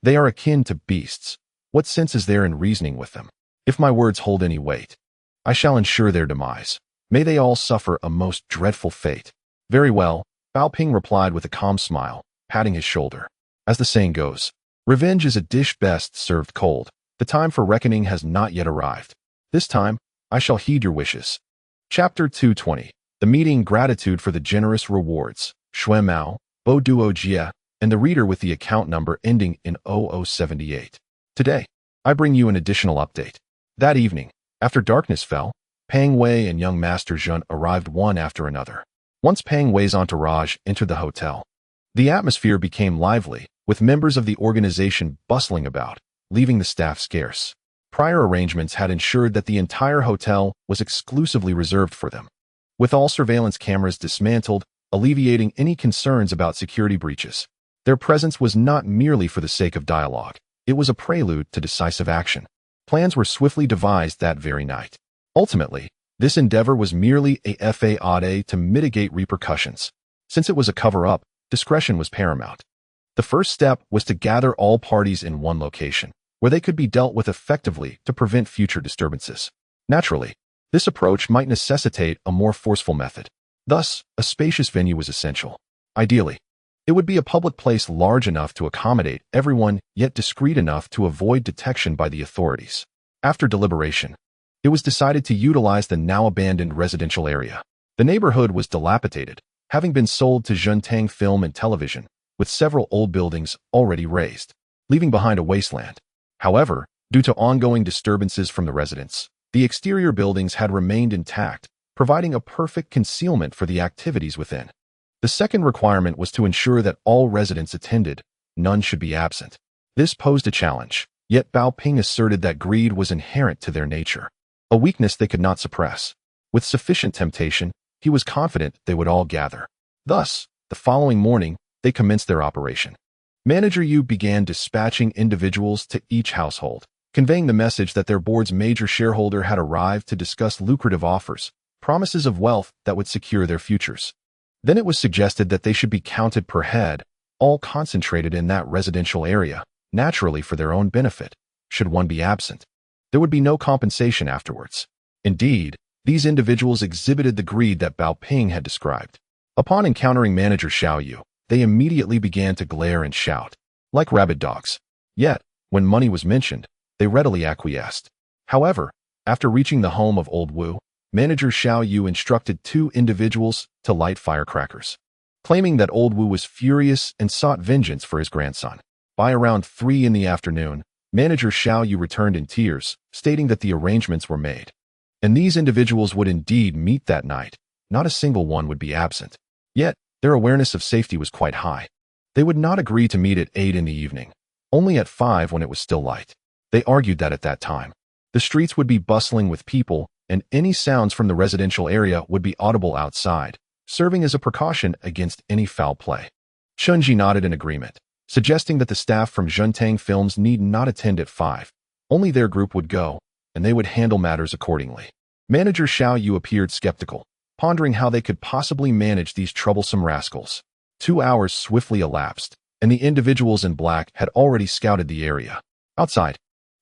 They are akin to beasts. What sense is there in reasoning with them? If my words hold any weight, I shall ensure their demise. May they all suffer a most dreadful fate." "Very well," Bao Ping replied with a calm smile, patting his shoulder. "As the saying goes, revenge is a dish best served cold. The time for reckoning has not yet arrived. This time, I shall heed your wishes." Chapter 220. The Meeting. Gratitude for the generous rewards. Shui Mao, Bo Duo Jia, and the reader with the account number ending in 0078. Today, I bring you an additional update. That evening, after darkness fell, Pang Wei and young Master Zhun arrived one after another. Once Pang Wei's entourage entered the hotel, the atmosphere became lively, with members of the organization bustling about, leaving the staff scarce. Prior arrangements had ensured that the entire hotel was exclusively reserved for them, with all surveillance cameras dismantled, alleviating any concerns about security breaches. Their presence was not merely for the sake of dialogue. It was a prelude to decisive action. Plans were swiftly devised that very night. Ultimately, this endeavor was merely a fade to mitigate repercussions. Since it was a cover-up, discretion was paramount. The first step was to gather all parties in one location, where they could be dealt with effectively to prevent future disturbances. Naturally, this approach might necessitate a more forceful method. Thus, a spacious venue was essential. Ideally, it would be a public place large enough to accommodate everyone, yet discreet enough to avoid detection by the authorities. After deliberation, it was decided to utilize the now-abandoned residential area. The neighborhood was dilapidated, having been sold to Zhentang Film and Television, with several old buildings already razed, leaving behind a wasteland. However, due to ongoing disturbances from the residents, the exterior buildings had remained intact, providing a perfect concealment for the activities within. The second requirement was to ensure that all residents attended, none should be absent. This posed a challenge, yet Bao Ping asserted that greed was inherent to their nature, a weakness they could not suppress. With sufficient temptation, he was confident they would all gather. Thus, the following morning, they commenced their operation. Manager Yu began dispatching individuals to each household, conveying the message that their board's major shareholder had arrived to discuss lucrative offers, promises of wealth that would secure their futures. Then it was suggested that they should be counted per head, all concentrated in that residential area, naturally for their own benefit. Should one be absent, there would be no compensation afterwards. Indeed, these individuals exhibited the greed that Bao Ping had described. Upon encountering Manager Xiao Yu, they immediately began to glare and shout, like rabid dogs. Yet, when money was mentioned, they readily acquiesced. However, after reaching the home of Old Wu, Manager Xiao Yu instructed two individuals to light firecrackers, claiming that Old Wu was furious and sought vengeance for his grandson. By around 3 in the afternoon, Manager Xiao Yu returned in tears, stating that the arrangements were made, and these individuals would indeed meet that night. Not a single one would be absent. Yet, their awareness of safety was quite high. They would not agree to meet at 8 in the evening, only at 5 when it was still light. They argued that at that time, the streets would be bustling with people, and any sounds from the residential area would be audible outside, serving as a precaution against any foul play. Chen Zhi nodded in agreement, suggesting that the staff from Zhentang Films need not attend at 5. Only their group would go, and they would handle matters accordingly. Manager Xiao Yu appeared skeptical, pondering how they could possibly manage these troublesome rascals. 2 hours swiftly elapsed, and the individuals in black had already scouted the area. Outside,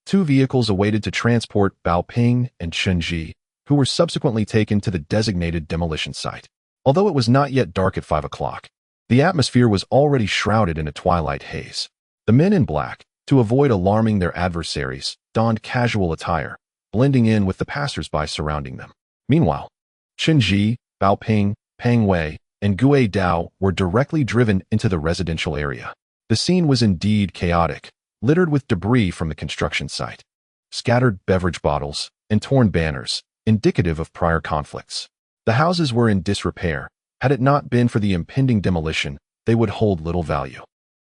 2 vehicles awaited to transport Bao Ping and Chen Zhi, who were subsequently taken to the designated demolition site. Although it was not yet dark at 5 o'clock, the atmosphere was already shrouded in a twilight haze. The men in black, to avoid alarming their adversaries, donned casual attire, blending in with the passers-by surrounding them. Meanwhile, Chen Zhi, Bao Ping, Pang Wei, and Gue Dao were directly driven into the residential area. The scene was indeed chaotic, littered with debris from the construction site. Scattered beverage bottles and torn banners, indicative of prior conflicts. The houses were in disrepair. Had it not been for the impending demolition, they would hold little value.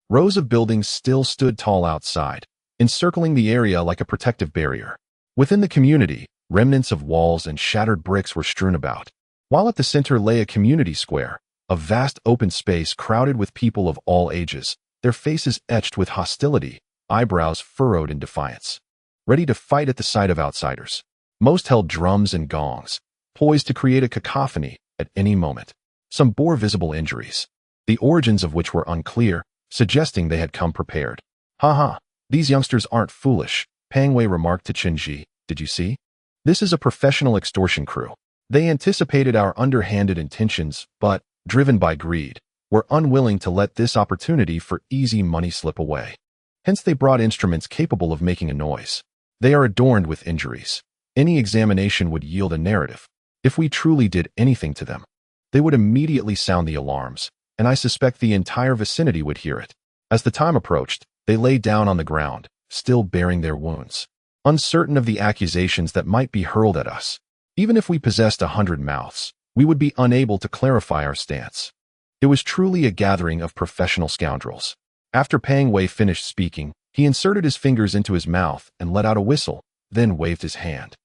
Rows of buildings still stood tall outside, encircling the area like a protective barrier. Within the community, remnants of walls and shattered bricks were strewn about, while at the center lay a community square, a vast open space crowded with people of all ages, their faces etched with hostility, eyebrows furrowed in defiance, ready to fight at the sight of outsiders. Most held drums and gongs, poised to create a cacophony at any moment. Some bore visible injuries, the origins of which were unclear, suggesting they had come prepared. "Ha, these youngsters aren't foolish," Pang Wei remarked to Chen Zhi. "Did you see? This is a professional extortion crew. They anticipated our underhanded intentions, but, driven by greed, were unwilling to let this opportunity for easy money slip away. Hence they brought instruments capable of making a noise. They are adorned with injuries. Any examination would yield a narrative. If we truly did anything to them, they would immediately sound the alarms, and I suspect the entire vicinity would hear it." As the time approached, they lay down on the ground, still bearing their wounds, uncertain of the accusations that might be hurled at us. Even if we possessed 100 mouths, we would be unable to clarify our stance. It was truly a gathering of professional scoundrels. After Pang Wei finished speaking, he inserted his fingers into his mouth and let out a whistle, then waved his hand.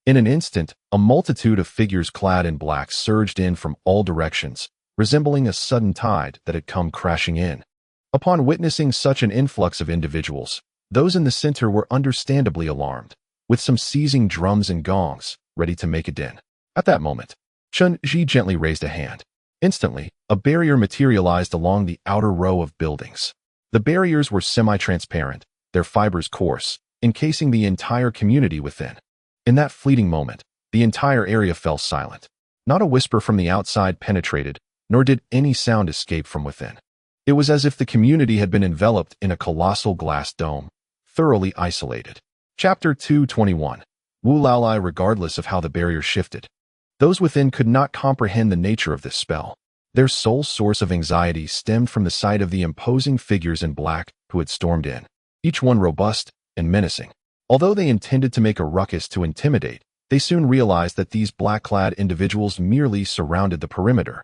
In an instant, a multitude of figures clad in black surged in from all directions, resembling a sudden tide that had come crashing in. Upon witnessing such an influx of individuals, those in the center were understandably alarmed, with some seizing drums and gongs, ready to make a din. At that moment, Chen Zhi gently raised a hand. Instantly, a barrier materialized along the outer row of buildings. The barriers were semi-transparent, their fibers coarse, encasing the entire community within. In that fleeting moment, the entire area fell silent. Not a whisper from the outside penetrated, nor did any sound escape from within. It was as if the community had been enveloped in a colossal glass dome, thoroughly isolated. Chapter 221. Wu Laolai. Regardless of how the barrier shifted, those within could not comprehend the nature of this spell. Their sole source of anxiety stemmed from the sight of the imposing figures in black who had stormed in, each one robust and menacing. Although they intended to make a ruckus to intimidate, they soon realized that these black-clad individuals merely surrounded the perimeter,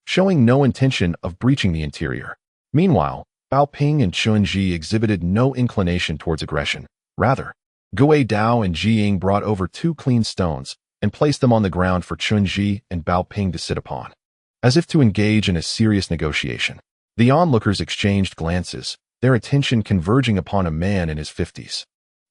showing no intention of breaching the interior. Meanwhile, Bao Ping and Chen Zhi exhibited no inclination towards aggression. Rather, Gue Dao and Ji Ying brought over 2 clean stones and placed them on the ground for Chen Zhi and Bao Ping to sit upon, as if to engage in a serious negotiation. The onlookers exchanged glances, their attention converging upon a man in his 50s.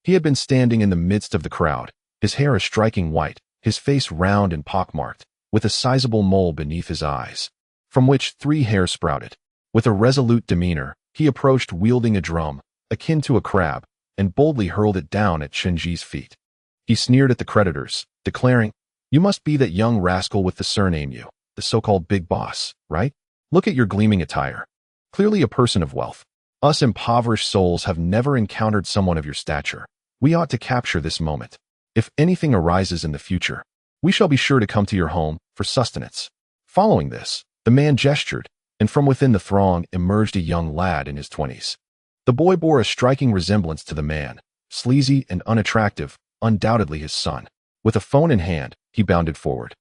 He had been standing in the midst of the crowd, his hair a striking white, his face round and pockmarked, with a sizable mole beneath his eyes, from which 3 hairs sprouted. With a resolute demeanor, he approached wielding a drum, akin to a crab, and boldly hurled it down at Chen Zhi's feet. He sneered at the creditors, declaring, "You must be that young rascal with the surname Yu, the so-called big boss, right? Look at your gleaming attire. Clearly a person of wealth. Us impoverished souls have never encountered someone of your stature. We ought to capture this moment. If anything arises in the future, we shall be sure to come to your home for sustenance." Following this, the man gestured, and from within the throng emerged a young lad in his 20s. The boy bore a striking resemblance to the man, sleazy and unattractive, undoubtedly his son. With a phone in hand, he bounded forward,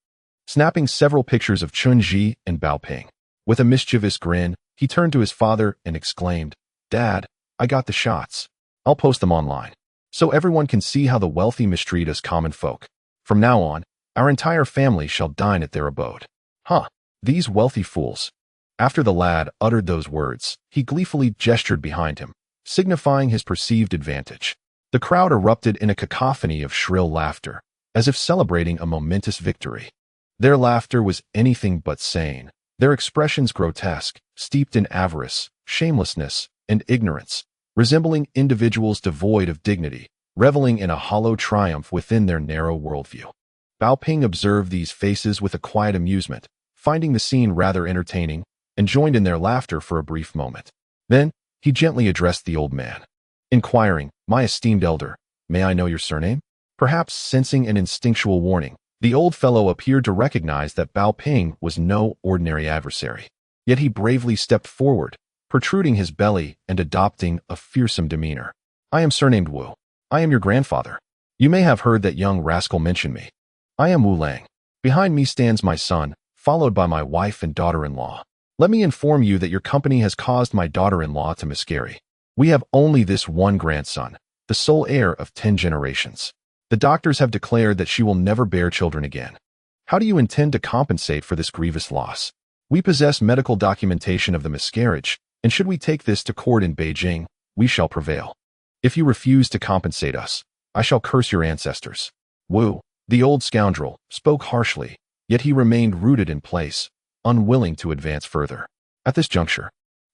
snapping several pictures of Chen Zhi and Bao Ping. With a mischievous grin, he turned to his father and exclaimed, "Dad, I got the shots. I'll post them online, so everyone can see how the wealthy mistreat us common folk. From now on, our entire family shall dine at their abode." These wealthy fools. After the lad uttered those words, he gleefully gestured behind him, signifying his perceived advantage. The crowd erupted in a cacophony of shrill laughter, as if celebrating a momentous victory. Their laughter was anything but sane, their expressions grotesque, steeped in avarice, shamelessness, and ignorance, resembling individuals devoid of dignity, reveling in a hollow triumph within their narrow worldview. Bao Ping observed these faces with a quiet amusement, finding the scene rather entertaining, and joined in their laughter for a brief moment. Then, he gently addressed the old man, inquiring, "My esteemed elder, may I know your surname?" Perhaps sensing an instinctual warning, the old fellow appeared to recognize that Bao Ping was no ordinary adversary. Yet he bravely stepped forward, protruding his belly and adopting a fearsome demeanor. "I am surnamed Wu. I am your grandfather. You may have heard that young rascal mention me. I am Wu Lang. Behind me stands my son, followed by my wife and daughter-in-law. Let me inform you that your company has caused my daughter-in-law to miscarry. We have only this one grandson, the sole heir of 10 generations. The doctors have declared that she will never bear children again. How do you intend to compensate for this grievous loss? We possess medical documentation of the miscarriage, and should we take this to court in Beijing, we shall prevail. If you refuse to compensate us, I shall curse your ancestors." Wu, the old scoundrel, spoke harshly, yet he remained rooted in place, unwilling to advance further. At this juncture,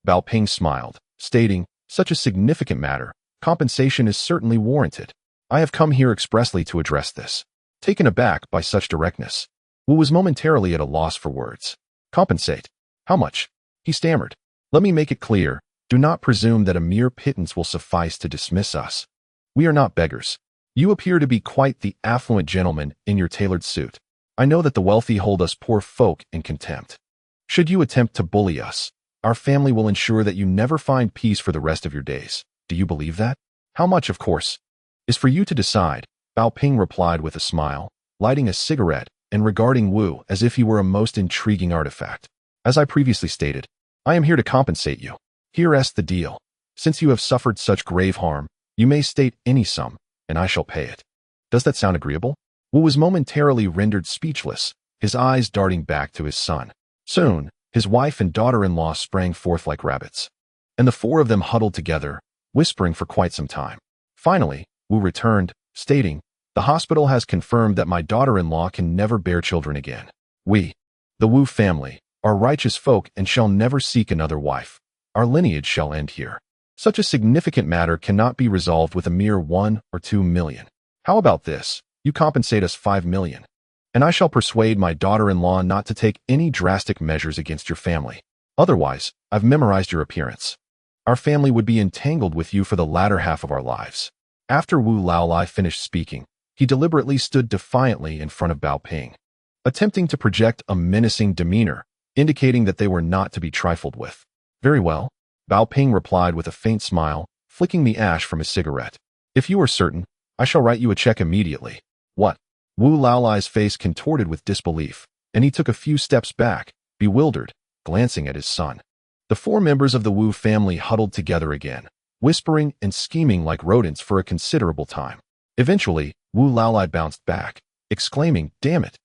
Bao Ping smiled, stating, "Such a significant matter, compensation is certainly warranted. I have come here expressly to address this." Taken aback by such directness, Wu was momentarily at a loss for words. "Compensate? How much?" he stammered. "Let me make it clear, do not presume that a mere pittance will suffice to dismiss us. We are not beggars. You appear to be quite the affluent gentleman in your tailored suit. I know that the wealthy hold us poor folk in contempt. Should you attempt to bully us, our family will ensure that you never find peace for the rest of your days. Do you believe that? How much, of course, is for you to decide," Bao Ping replied with a smile, lighting a cigarette and regarding Wu as if he were a most intriguing artifact. "As I previously stated, I am here to compensate you. Here's the deal. Since you have suffered such grave harm, you may state any sum, and I shall pay it. Does that sound agreeable?" Wu was momentarily rendered speechless, his eyes darting back to his son. Soon, his wife and daughter-in-law sprang forth like rabbits, and the four of them huddled together, whispering for quite some time. Finally, Wu returned, stating, "The hospital has confirmed that my daughter-in-law can never bear children again. We, the Wu family, are righteous folk and shall never seek another wife. Our lineage shall end here. Such a significant matter cannot be resolved with a mere 1 or 2 million. How about this? You compensate us 5 million, and I shall persuade my daughter-in-law not to take any drastic measures against your family. Otherwise, I've memorized your appearance. Our family would be entangled with you for the latter half of our lives." After Wu Laolai finished speaking, he deliberately stood defiantly in front of Bao Ping, attempting to project a menacing demeanor, indicating that they were not to be trifled with. "Very well," Bao Ping replied with a faint smile, flicking the ash from his cigarette. "If you are certain, I shall write you a check immediately." "What?" Wu Laolai's face contorted with disbelief, and he took a few steps back, bewildered, glancing at his son. The four members of the Wu family huddled together again, whispering and scheming like rodents for a considerable time. Eventually, Wu Laolai bounced back, exclaiming, "Damn it!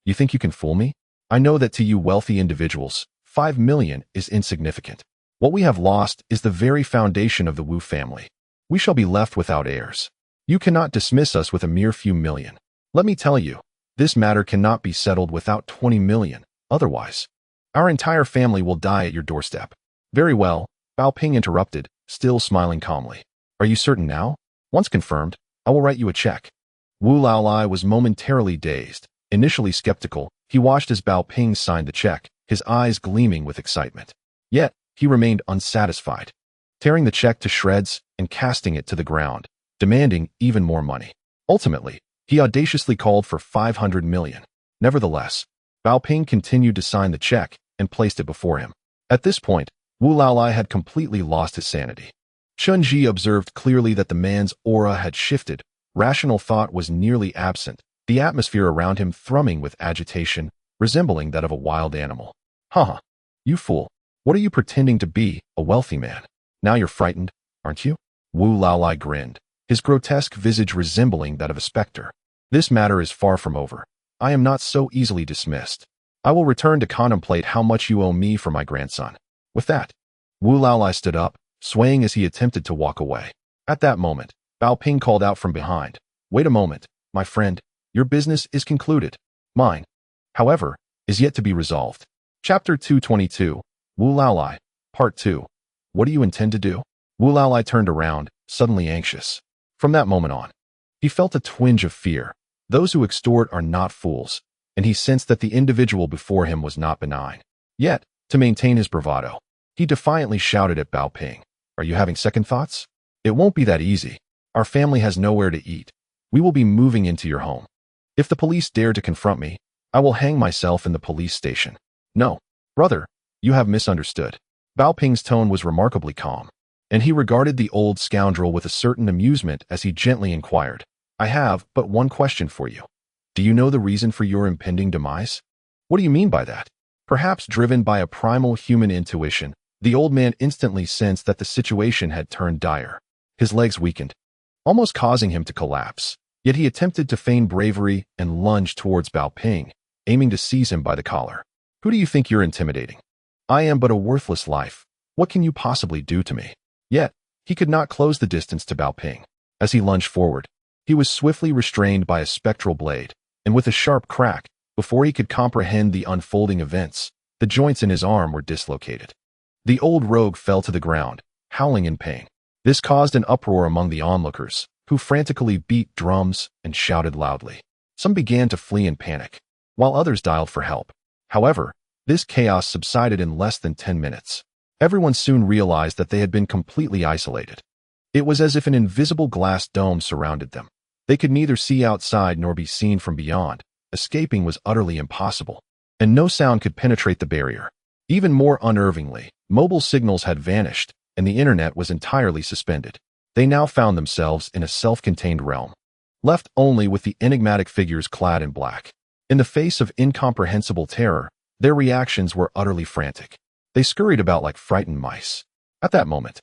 You think you can fool me? I know that to you wealthy individuals, 5 million is insignificant. What we have lost is the very foundation of the Wu family. We shall be left without heirs. You cannot dismiss us with a mere few million. Let me tell you, this matter cannot be settled without 20 million, otherwise, our entire family will die at your doorstep." "Very well," Bao Ping interrupted, still smiling calmly. "Are you certain now? Once confirmed, I will write you a check." Wu Laolai was momentarily dazed. Initially skeptical, he watched as Bao Ping signed the check, his eyes gleaming with excitement. Yet, he remained unsatisfied, tearing the check to shreds and casting it to the ground, demanding even more money. Ultimately, he audaciously called for 500 million. Nevertheless, Bao Ping continued to sign the check and placed it before him. At this point, Wu Laolai had completely lost his sanity. Chen Zhi observed clearly that the man's aura had shifted. Rational thought was nearly absent, the atmosphere around him thrumming with agitation, resembling that of a wild animal. "Haha, you fool. What are you pretending to be, a wealthy man? Now you're frightened, aren't you?" Wu Laolai grinned, his grotesque visage resembling that of a specter. "This matter is far from over. I am not so easily dismissed. I will return to contemplate how much you owe me for my grandson." With that, Wu Laolai stood up, swaying as he attempted to walk away. At that moment, Bao Ping called out from behind. Wait a moment, my friend. Your business is concluded. Mine, however, is yet to be resolved. Chapter 222, Wu Laolai, Part 2. What do you intend to do? Wu Laolai turned around, suddenly anxious. From that moment on, he felt a twinge of fear. Those who extort are not fools, and he sensed that the individual before him was not benign. Yet, to maintain his bravado, he defiantly shouted at Bao Ping. Are you having second thoughts? It won't be that easy. Our family has nowhere to eat. We will be moving into your home. If the police dare to confront me, I will hang myself in the police station. No, brother, you have misunderstood. Bao Ping's tone was remarkably calm, and he regarded the old scoundrel with a certain amusement as he gently inquired. I have but one question for you. Do you know the reason for your impending demise? What do you mean by that? Perhaps driven by a primal human intuition, the old man instantly sensed that the situation had turned dire. His legs weakened, almost causing him to collapse. Yet he attempted to feign bravery and lunged towards Bao Ping, aiming to seize him by the collar. Who do you think you're intimidating? I am but a worthless life. What can you possibly do to me? Yet, he could not close the distance to Bao Ping. As he lunged forward, he was swiftly restrained by a spectral blade, and with a sharp crack, before he could comprehend the unfolding events, the joints in his arm were dislocated. The old rogue fell to the ground, howling in pain. This caused an uproar among the onlookers, who frantically beat drums and shouted loudly. Some began to flee in panic, while others dialed for help. However, this chaos subsided in less than 10 minutes. Everyone soon realized that they had been completely isolated. It was as if an invisible glass dome surrounded them. They could neither see outside nor be seen from beyond. Escaping was utterly impossible, and no sound could penetrate the barrier. Even more unnervingly, mobile signals had vanished, and the internet was entirely suspended. They now found themselves in a self-contained realm, left only with the enigmatic figures clad in black. In the face of incomprehensible terror, their reactions were utterly frantic. They scurried about like frightened mice. At that moment,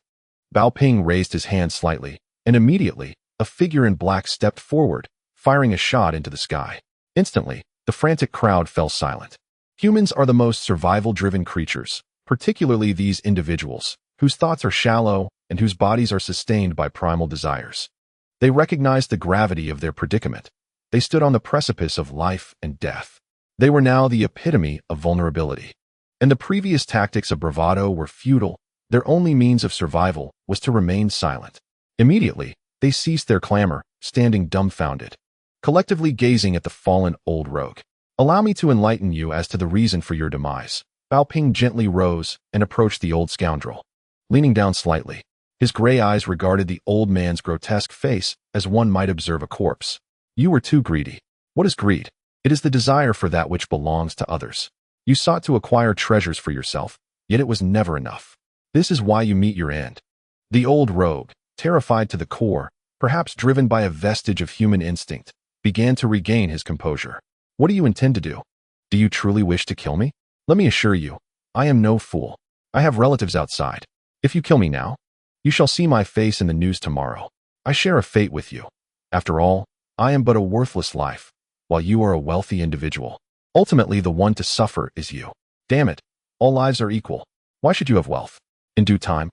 Bao Ping raised his hand slightly, and immediately, a figure in black stepped forward, firing a shot into the sky. Instantly, the frantic crowd fell silent. Humans are the most survival-driven creatures, particularly these individuals, whose thoughts are shallow and whose bodies are sustained by primal desires. They recognized the gravity of their predicament. They stood on the precipice of life and death. They were now the epitome of vulnerability. And the previous tactics of bravado were futile. Their only means of survival was to remain silent. Immediately, they ceased their clamor, standing dumbfounded, collectively gazing at the fallen old rogue. Allow me to enlighten you as to the reason for your demise. Bao Ping gently rose and approached the old scoundrel. Leaning down slightly, his gray eyes regarded the old man's grotesque face as one might observe a corpse. You were too greedy. What is greed? It is the desire for that which belongs to others. You sought to acquire treasures for yourself, yet it was never enough. This is why you meet your end. The old rogue, terrified to the core, perhaps driven by a vestige of human instinct, began to regain his composure. What do you intend to do? Do you truly wish to kill me? Let me assure you, I am no fool. I have relatives outside. If you kill me now, you shall see my face in the news tomorrow. I share a fate with you. After all, I am but a worthless life, while you are a wealthy individual. Ultimately, the one to suffer is you. Damn it, all lives are equal. Why should you have wealth? In due time,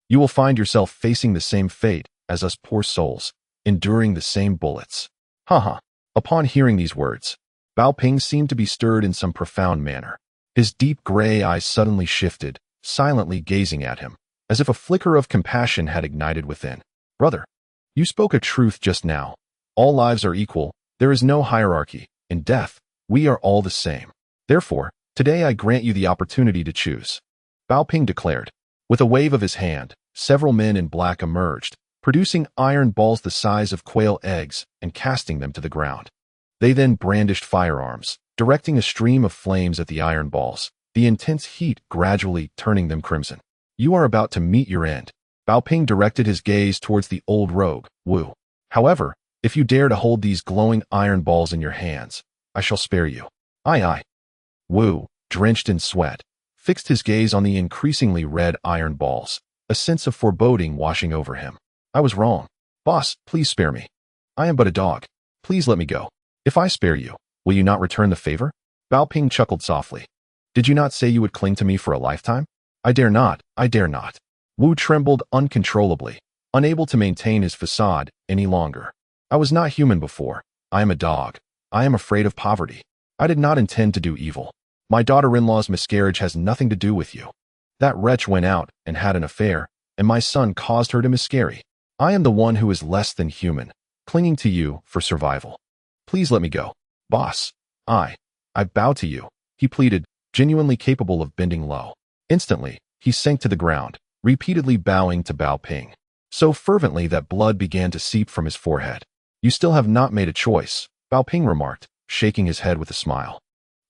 you will find yourself facing the same fate as us poor souls, enduring the same bullets. Haha. Upon hearing these words, Bao Ping seemed to be stirred in some profound manner. His deep gray eyes suddenly shifted, silently gazing at him, as if a flicker of compassion had ignited within. Brother, you spoke a truth just now. All lives are equal. There is no hierarchy. In death, we are all the same. Therefore, today I grant you the opportunity to choose. Bao Ping declared. With a wave of his hand, several men in black emerged, producing iron balls the size of quail eggs and casting them to the ground. They then brandished firearms, directing a stream of flames at the iron balls, the intense heat gradually turning them crimson. You are about to meet your end. Bao Ping directed his gaze towards the old rogue, Wu. However, if you dare to hold these glowing iron balls in your hands, I shall spare you. Aye. Wu, drenched in sweat, fixed his gaze on the increasingly red iron balls, a sense of foreboding washing over him. I was wrong. Boss, please spare me. I am but a dog. Please let me go. If I spare you, will you not return the favor? Bao Ping chuckled softly. Did you not say you would cling to me for a lifetime? I dare not. Wu trembled uncontrollably, unable to maintain his facade any longer. I was not human before. I am a dog. I am afraid of poverty. I did not intend to do evil. My daughter-in-law's miscarriage has nothing to do with you. That wretch went out and had an affair, and my son caused her to miscarry. I am the one who is less than human, clinging to you for survival. Please let me go. Boss. I bow to you, he pleaded, genuinely capable of bending low. Instantly, he sank to the ground, repeatedly bowing to Bao Ping, so fervently that blood began to seep from his forehead. You still have not made a choice, Bao Ping remarked, shaking his head with a smile.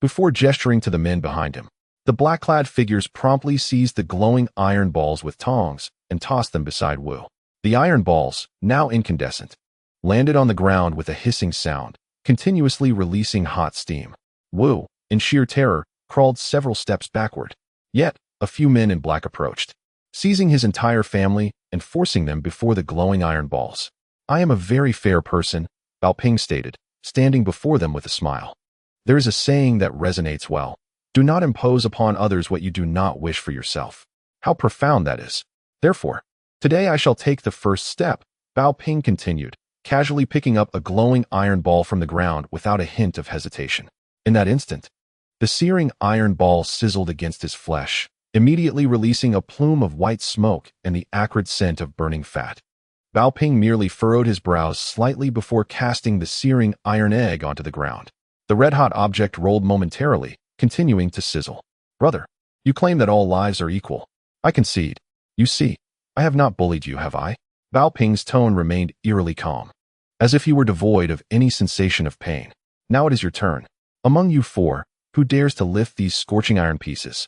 Before gesturing to the men behind him, the black-clad figures promptly seized the glowing iron balls with tongs and tossed them beside Wu. The iron balls, now incandescent, landed on the ground with a hissing sound, continuously releasing hot steam. Wu, in sheer terror, crawled several steps backward. Yet, a few men in black approached, seizing his entire family and forcing them before the glowing iron balls. I am a very fair person, Bao Ping stated, standing before them with a smile. There is a saying that resonates well. Do not impose upon others what you do not wish for yourself. How profound that is. Therefore, today I shall take the first step, Bao Ping continued, casually picking up a glowing iron ball from the ground without a hint of hesitation. In that instant, the searing iron ball sizzled against his flesh, immediately releasing a plume of white smoke and the acrid scent of burning fat. Bao Ping merely furrowed his brows slightly before casting the searing iron egg onto the ground. The red-hot object rolled momentarily, continuing to sizzle. Brother, you claim that all lives are equal. I concede. You see, I have not bullied you, have I? Bao Ping's tone remained eerily calm, as if he were devoid of any sensation of pain. Now it is your turn. Among you four, who dares to lift these scorching iron pieces?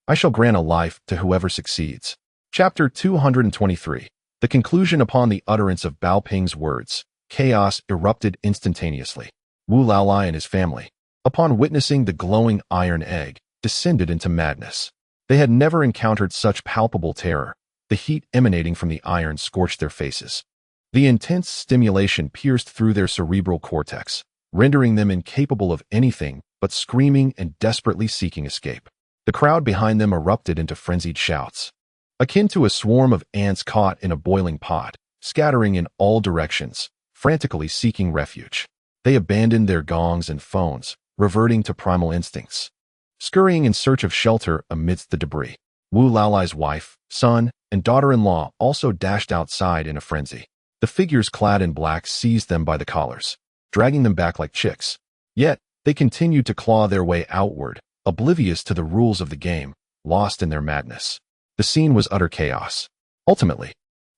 I shall grant a life to whoever succeeds. Chapter 223. The conclusion. Upon the utterance of Bao Ping's words, chaos erupted instantaneously. Wu Laolai and his family, upon witnessing the glowing iron egg, descended into madness. They had never encountered such palpable terror. The heat emanating from the iron scorched their faces. The intense stimulation pierced through their cerebral cortex, rendering them incapable of anything but screaming and desperately seeking escape. The crowd behind them erupted into frenzied shouts, akin to a swarm of ants caught in a boiling pot, scattering in all directions, frantically seeking refuge. They abandoned their gongs and phones, reverting to primal instincts, scurrying in search of shelter amidst the debris. Wu Laolai's wife, son, and daughter-in-law also dashed outside in a frenzy. The figures clad in black seized them by the collars, dragging them back like chicks. Yet, they continued to claw their way outward, oblivious to the rules of the game, lost in their madness. The scene was utter chaos. Ultimately,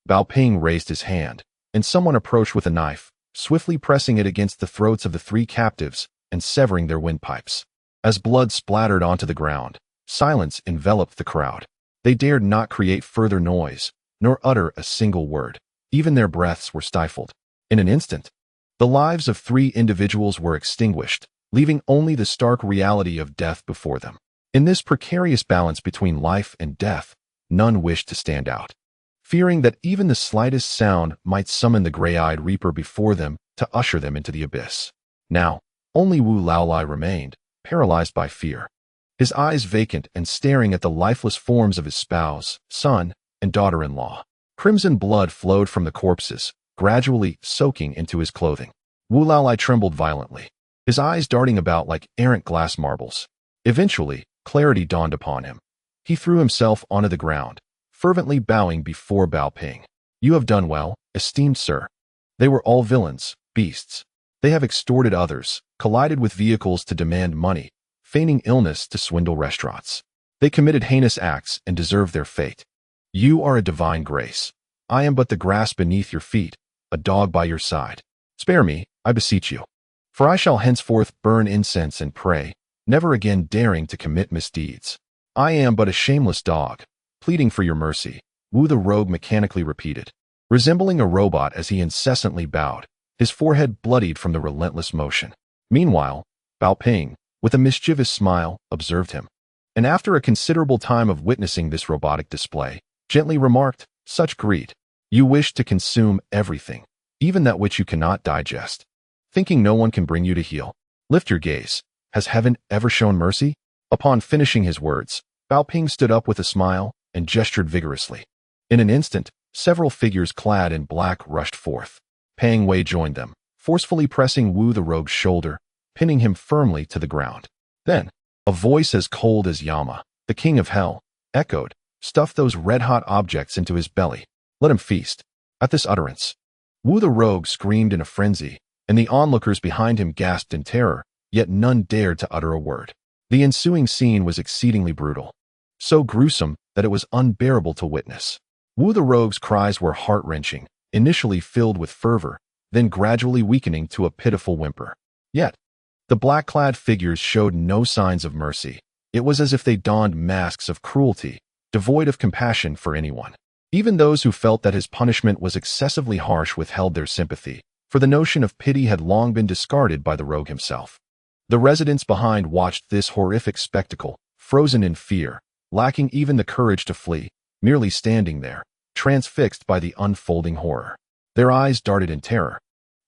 Bao Ping raised his hand, and someone approached with a knife, swiftly pressing it against the throats of the three captives and severing their windpipes. As blood splattered onto the ground, silence enveloped the crowd. They dared not create further noise, nor utter a single word. Even their breaths were stifled. In an instant, the lives of three individuals were extinguished, leaving only the stark reality of death before them. In this precarious balance between life and death, none wished to stand out, fearing that even the slightest sound might summon the gray-eyed reaper before them to usher them into the abyss. Now, only Wu Laolai remained, paralyzed by fear, his eyes vacant and staring at the lifeless forms of his spouse, son, and daughter-in-law. Crimson blood flowed from the corpses, gradually soaking into his clothing. Wu Laolai trembled violently, his eyes darting about like errant glass marbles. Eventually, clarity dawned upon him. He threw himself onto the ground, fervently bowing before Bao Ping. You have done well, esteemed sir. They were all villains, beasts. They have extorted others, collided with vehicles to demand money, feigning illness to swindle restaurants. They committed heinous acts and deserve their fate. You are a divine grace. I am but the grass beneath your feet, a dog by your side. Spare me, I beseech you. For I shall henceforth burn incense and pray, never again daring to commit misdeeds. I am but a shameless dog, pleading for your mercy, Wu the rogue mechanically repeated, resembling a robot as he incessantly bowed, his forehead bloodied from the relentless motion. Meanwhile, Bao Ping, with a mischievous smile, observed him, and after a considerable time of witnessing this robotic display, gently remarked, such greed. You wish to consume everything, even that which you cannot digest, thinking no one can bring you to heal. Lift your gaze. Has heaven ever shown mercy? Upon finishing his words, Bao Ping stood up with a smile and gestured vigorously. In an instant, several figures clad in black rushed forth. Pang Wei joined them, forcefully pressing Wu the rogue's shoulder, pinning him firmly to the ground. Then, a voice as cold as Yama, the king of hell, echoed, "Stuff those red-hot objects into his belly. Let him feast." At this utterance, Wu the rogue screamed in a frenzy, and the onlookers behind him gasped in terror, yet none dared to utter a word. The ensuing scene was exceedingly brutal, so gruesome that it was unbearable to witness. Wu the rogue's cries were heart-wrenching, initially filled with fervor, then gradually weakening to a pitiful whimper. Yet, the black-clad figures showed no signs of mercy. It was as if they donned masks of cruelty, devoid of compassion for anyone. Even those who felt that his punishment was excessively harsh withheld their sympathy, for the notion of pity had long been discarded by the rogue himself. The residents behind watched this horrific spectacle, frozen in fear, lacking even the courage to flee, merely standing there, transfixed by the unfolding horror. Their eyes darted in terror,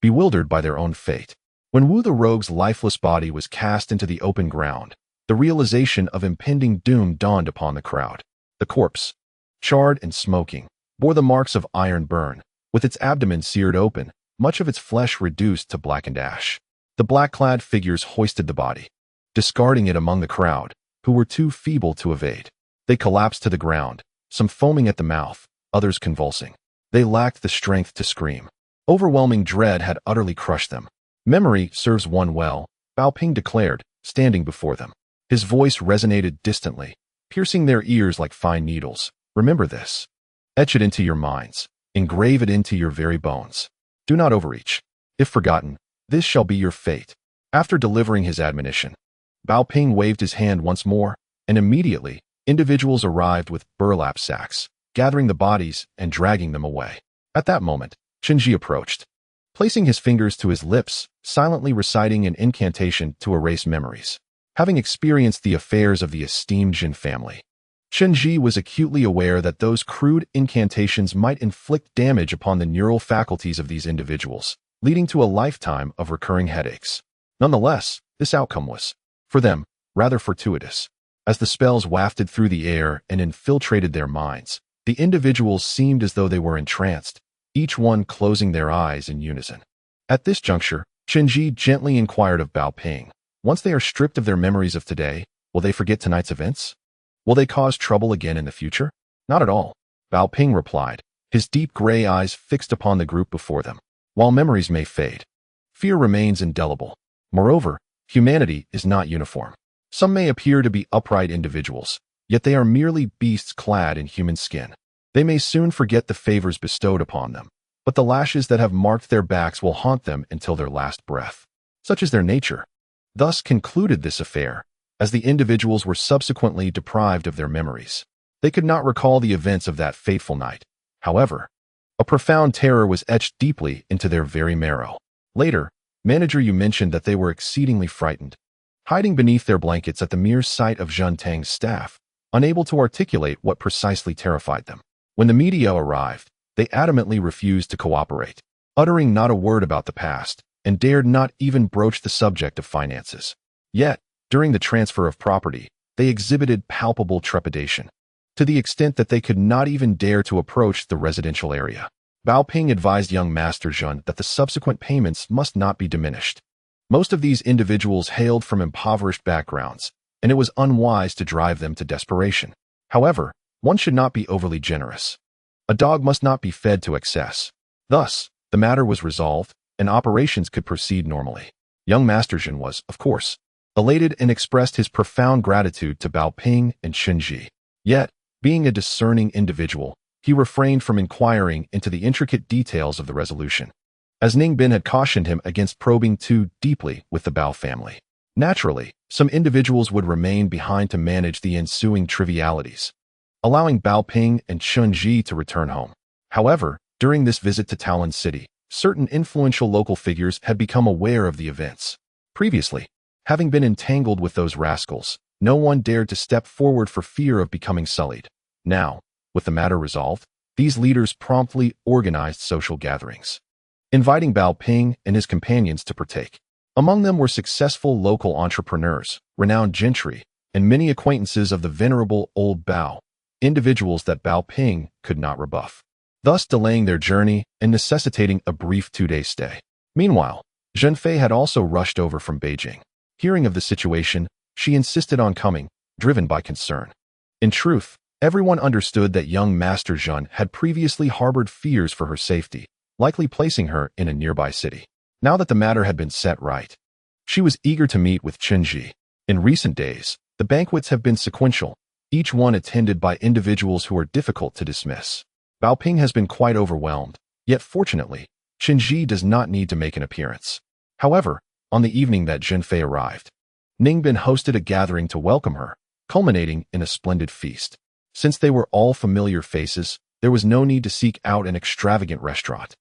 bewildered by their own fate. When Wu the rogue's lifeless body was cast into the open ground, the realization of impending doom dawned upon the crowd. The corpse, charred and smoking, bore the marks of iron burn, with its abdomen seared open, much of its flesh reduced to blackened ash. The black-clad figures hoisted the body, discarding it among the crowd, who were too feeble to evade. They collapsed to the ground, some foaming at the mouth, others convulsing. They lacked the strength to scream. Overwhelming dread had utterly crushed them. "Memory serves one well," Bao Ping declared, standing before them. His voice resonated distantly, piercing their ears like fine needles. "Remember this. Etch it into your minds. Engrave it into your very bones. Do not overreach. If forgotten, this shall be your fate." After delivering his admonition, Bao Ping waved his hand once more, and immediately, individuals arrived with burlap sacks, gathering the bodies and dragging them away. At that moment, Chen Zhi approached, placing his fingers to his lips, silently reciting an incantation to erase memories. Having experienced the affairs of the esteemed Jin family, Chen Zhi was acutely aware that those crude incantations might inflict damage upon the neural faculties of these individuals, leading to a lifetime of recurring headaches. Nonetheless, this outcome was, for them, rather fortuitous. As the spells wafted through the air and infiltrated their minds, the individuals seemed as though they were entranced, each one closing their eyes in unison. At this juncture, Chen Zhi gently inquired of Bao Ping, "Once they are stripped of their memories of today, will they forget tonight's events? Will they cause trouble again in the future?" "Not at all," Bao Ping replied, his deep gray eyes fixed upon the group before them. "While memories may fade, fear remains indelible. Moreover, humanity is not uniform. Some may appear to be upright individuals, yet they are merely beasts clad in human skin. They may soon forget the favors bestowed upon them, but the lashes that have marked their backs will haunt them until their last breath. Such is their nature." Thus concluded this affair, as the individuals were subsequently deprived of their memories. They could not recall the events of that fateful night. However, a profound terror was etched deeply into their very marrow. Later, Manager Yu mentioned that they were exceedingly frightened, hiding beneath their blankets at the mere sight of Zhen Tang's staff, unable to articulate what precisely terrified them. When the media arrived, they adamantly refused to cooperate, uttering not a word about the past, and dared not even broach the subject of finances. Yet, during the transfer of property, they exhibited palpable trepidation, to the extent that they could not even dare to approach the residential area. Bao Ping advised young Master Zhen that the subsequent payments must not be diminished. Most of these individuals hailed from impoverished backgrounds, and it was unwise to drive them to desperation. However, one should not be overly generous. A dog must not be fed to excess. Thus, the matter was resolved, and operations could proceed normally. Young Master Zhen was, of course, elated and expressed his profound gratitude to Bao Ping and Chen Zhi. Yet, being a discerning individual, he refrained from inquiring into the intricate details of the resolution, as Ning Bin had cautioned him against probing too deeply with the Bao family. Naturally, some individuals would remain behind to manage the ensuing trivialities, allowing Bao Ping and Chen Zhi to return home. However, during this visit to Talon City, certain influential local figures had become aware of the events. Previously, having been entangled with those rascals, no one dared to step forward for fear of becoming sullied. Now, with the matter resolved, these leaders promptly organized social gatherings, inviting Bao Ping and his companions to partake. Among them were successful local entrepreneurs, renowned gentry, and many acquaintances of the venerable old Bao, individuals that Bao Ping could not rebuff, thus delaying their journey and necessitating a brief 2-day stay. Meanwhile, Zhenfei had also rushed over from Beijing. Hearing of the situation, she insisted on coming, driven by concern. In truth, everyone understood that young Master Zhen had previously harbored fears for her safety, likely placing her in a nearby city. Now that the matter had been set right, she was eager to meet with Chen Zhi. In recent days, the banquets have been sequential, each one attended by individuals who are difficult to dismiss. Bao Ping has been quite overwhelmed, yet fortunately, Chen Zhi does not need to make an appearance. However, on the evening that Zhenfei arrived, Ningbin hosted a gathering to welcome her, culminating in a splendid feast. Since they were all familiar faces, there was no need to seek out an extravagant restaurant.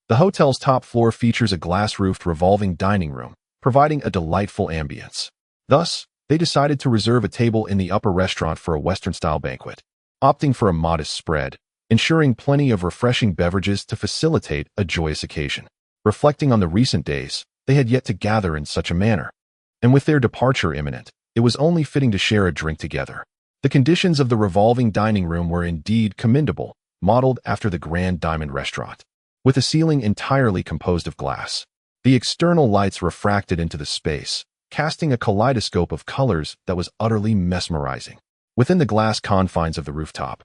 The hotel's top floor features a glass-roofed revolving dining room, providing a delightful ambience. Thus, they decided to reserve a table in the upper restaurant for a Western-style banquet, opting for a modest spread, ensuring plenty of refreshing beverages to facilitate a joyous occasion. Reflecting on the recent days, they had yet to gather in such a manner, and with their departure imminent, it was only fitting to share a drink together. The conditions of the revolving dining room were indeed commendable, modeled after the Grand Diamond restaurant. With a ceiling entirely composed of glass, the external lights refracted into the space, casting a kaleidoscope of colors that was utterly mesmerizing. Within the glass confines of the rooftop,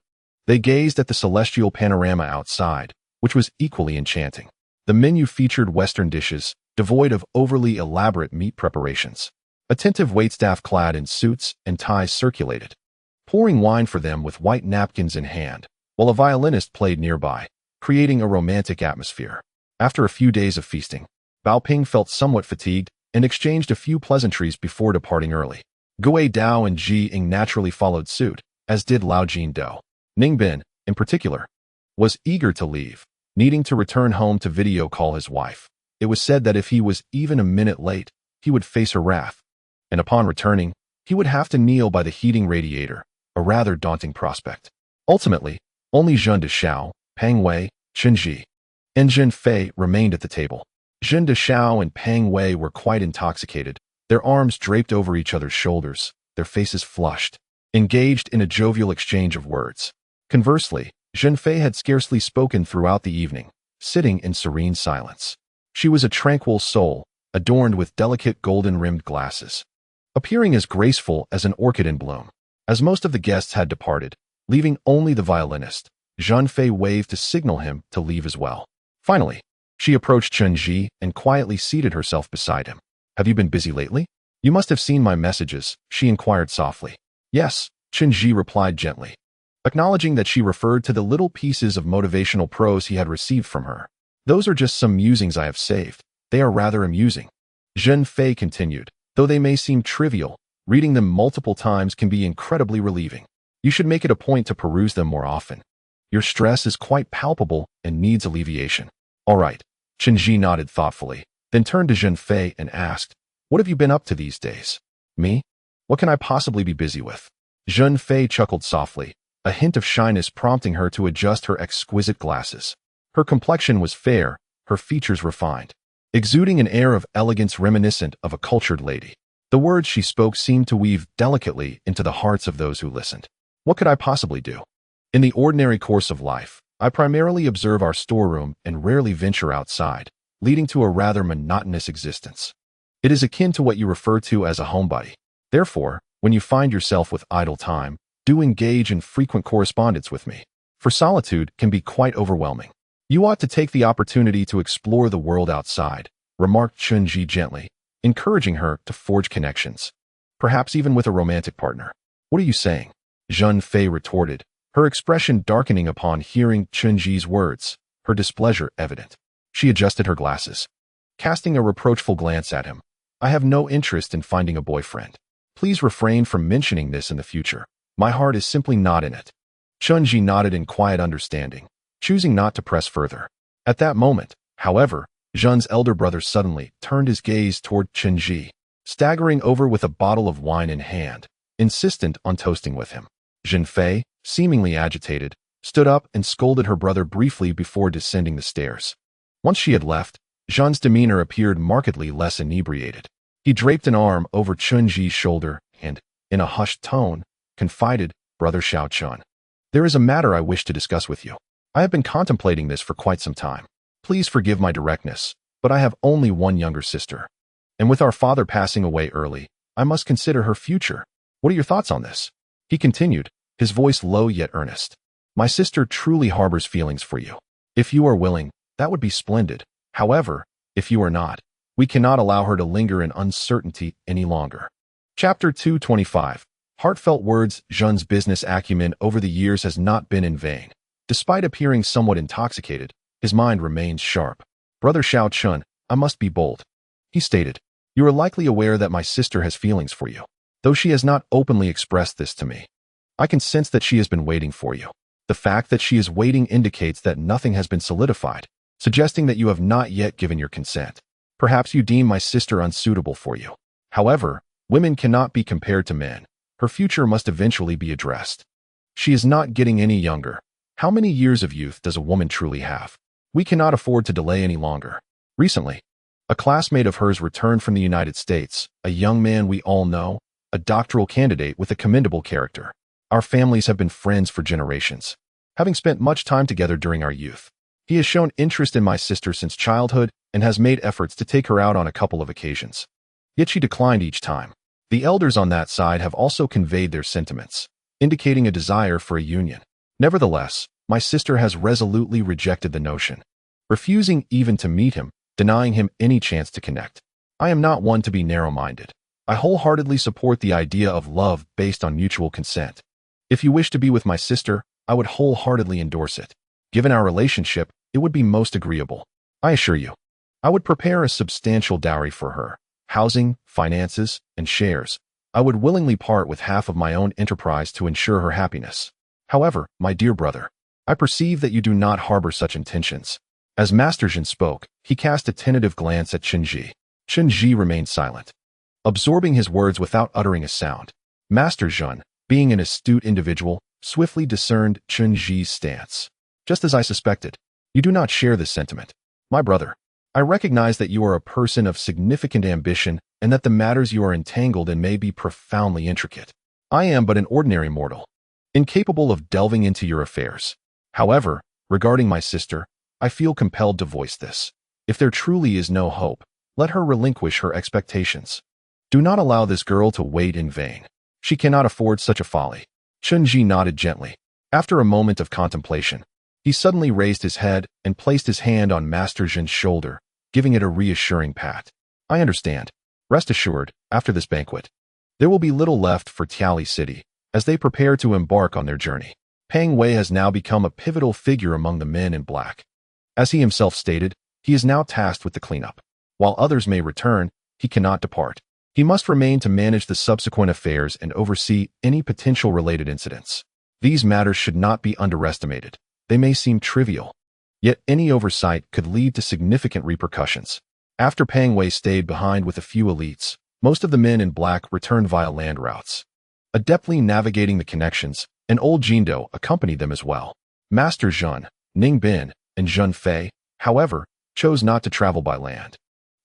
they gazed at the celestial panorama outside, which was equally enchanting. The menu featured Western dishes, devoid of overly elaborate meat preparations. Attentive waitstaff clad in suits and ties circulated, pouring wine for them with white napkins in hand, while a violinist played nearby, creating a romantic atmosphere. After a few days of feasting, Bao Ping felt somewhat fatigued and exchanged a few pleasantries before departing early. Gui Dao and Ji Ying naturally followed suit, as did Lao Jin Do. Ningbin, in particular, was eager to leave, needing to return home to video call his wife. It was said that if he was even a minute late, he would face her wrath, and upon returning, he would have to kneel by the heating radiator, a rather daunting prospect. Ultimately, only Zhen Deshao, Pang Wei, Chen Zhi, and Zhenfei remained at the table. Zhen Deshao and Pang Wei were quite intoxicated, their arms draped over each other's shoulders, their faces flushed, engaged in a jovial exchange of words. Conversely, Zhenfei had scarcely spoken throughout the evening, sitting in serene silence. She was a tranquil soul, adorned with delicate golden-rimmed glasses, appearing as graceful as an orchid in bloom. As most of the guests had departed, leaving only the violinist, Zhenfei waved to signal him to leave as well. Finally, she approached Chen Zhi and quietly seated herself beside him. "Have you been busy lately? You must have seen my messages," she inquired softly. "Yes," Chen Zhi replied gently, acknowledging that she referred to the little pieces of motivational prose he had received from her. "Those are just some musings I have saved. They are rather amusing." Zhenfei continued, "Though they may seem trivial, reading them multiple times can be incredibly relieving. You should make it a point to peruse them more often. Your stress is quite palpable and needs alleviation." "All right," Chen Zhi nodded thoughtfully, then turned to Zhenfei and asked, "What have you been up to these days?" "Me? What can I possibly be busy with?" Zhenfei chuckled softly, a hint of shyness prompting her to adjust her exquisite glasses. Her complexion was fair, her features refined, exuding an air of elegance reminiscent of a cultured lady. The words she spoke seemed to weave delicately into the hearts of those who listened. "What could I possibly do? In the ordinary course of life, I primarily observe our storeroom and rarely venture outside, leading to a rather monotonous existence. It is akin to what you refer to as a homebody. Therefore, when you find yourself with idle time, do engage in frequent correspondence with me, for solitude can be quite overwhelming. You ought to take the opportunity to explore the world outside," remarked Chen Zhi gently, encouraging her to forge connections, perhaps even with a romantic partner. "What are you saying?" Zhenfei retorted, her expression darkening upon hearing Chen Zhi's words, her displeasure evident. She adjusted her glasses, casting a reproachful glance at him. "I have no interest in finding a boyfriend. Please refrain from mentioning this in the future. My heart is simply not in it." Chen Zhi nodded in quiet understanding, choosing not to press further. At that moment, however, Zhen's elder brother suddenly turned his gaze toward Chen Zhi, staggering over with a bottle of wine in hand, insistent on toasting with him. Zhenfei, seemingly agitated, stood up and scolded her brother briefly before descending the stairs. Once she had left, Zhen's demeanor appeared markedly less inebriated. He draped an arm over Chen Zhi's shoulder and, in a hushed tone, confided, "Brother Xiao Chun, There is a matter I wish to discuss with you. I have been contemplating this for quite some time. Please forgive my directness, but I have only one younger sister. And with our father passing away early, I must consider her future. What are your thoughts on this? He continued, his voice low yet earnest. My sister truly harbors feelings for you. If you are willing, that would be splendid. However, if you are not, we cannot allow her to linger in uncertainty any longer. Chapter 225. Heartfelt words. Zhen's business acumen over the years has not been in vain. Despite appearing somewhat intoxicated, his mind remains sharp. Brother Xiao Chun, I must be bold. He stated, you are likely aware that my sister has feelings for you, though she has not openly expressed this to me. I can sense that she has been waiting for you. The fact that she is waiting indicates that nothing has been solidified, suggesting that you have not yet given your consent. Perhaps you deem my sister unsuitable for you. However, women cannot be compared to men. Her future must eventually be addressed. She is not getting any younger. How many years of youth does a woman truly have? We cannot afford to delay any longer. Recently, a classmate of hers returned from the United States, a young man we all know, a doctoral candidate with a commendable character. Our families have been friends for generations, having spent much time together during our youth. He has shown interest in my sister since childhood and has made efforts to take her out on a couple of occasions. Yet she declined each time. The elders on that side have also conveyed their sentiments, indicating a desire for a union. Nevertheless, my sister has resolutely rejected the notion, refusing even to meet him, denying him any chance to connect. I am not one to be narrow-minded. I wholeheartedly support the idea of love based on mutual consent. If you wish to be with my sister, I would wholeheartedly endorse it. Given our relationship, it would be most agreeable. I assure you, I would prepare a substantial dowry for her. Housing, finances, and shares. I would willingly part with half of my own enterprise to ensure her happiness. However, my dear brother, I perceive that you do not harbor such intentions. As Master Zhen spoke, he cast a tentative glance at Chen Zhi. Chen Zhi remained silent, absorbing his words without uttering a sound. Master Zhen, being an astute individual, swiftly discerned Chen Zhi's stance. Just as I suspected, you do not share this sentiment. My brother, I recognize that you are a person of significant ambition and that the matters you are entangled in may be profoundly intricate. I am but an ordinary mortal, incapable of delving into your affairs. However, regarding my sister, I feel compelled to voice this. If there truly is no hope, let her relinquish her expectations. Do not allow this girl to wait in vain. She cannot afford such a folly. Chen Zhi nodded gently. After a moment of contemplation, he suddenly raised his head and placed his hand on Master Zhen's shoulder, giving it a reassuring pat. I understand. Rest assured, after this banquet, there will be little left for Tiali City, as they prepare to embark on their journey. Peng Wei has now become a pivotal figure among the men in black. As he himself stated, he is now tasked with the cleanup. While others may return, he cannot depart. He must remain to manage the subsequent affairs and oversee any potential related incidents. These matters should not be underestimated. They may seem trivial, yet any oversight could lead to significant repercussions. After Peng Wei stayed behind with a few elites, most of the men in black returned via land routes. Adeptly navigating the connections, an old Jindo accompanied them as well. Master Zhen, Ning Bin, and Zhen Fei, however, chose not to travel by land,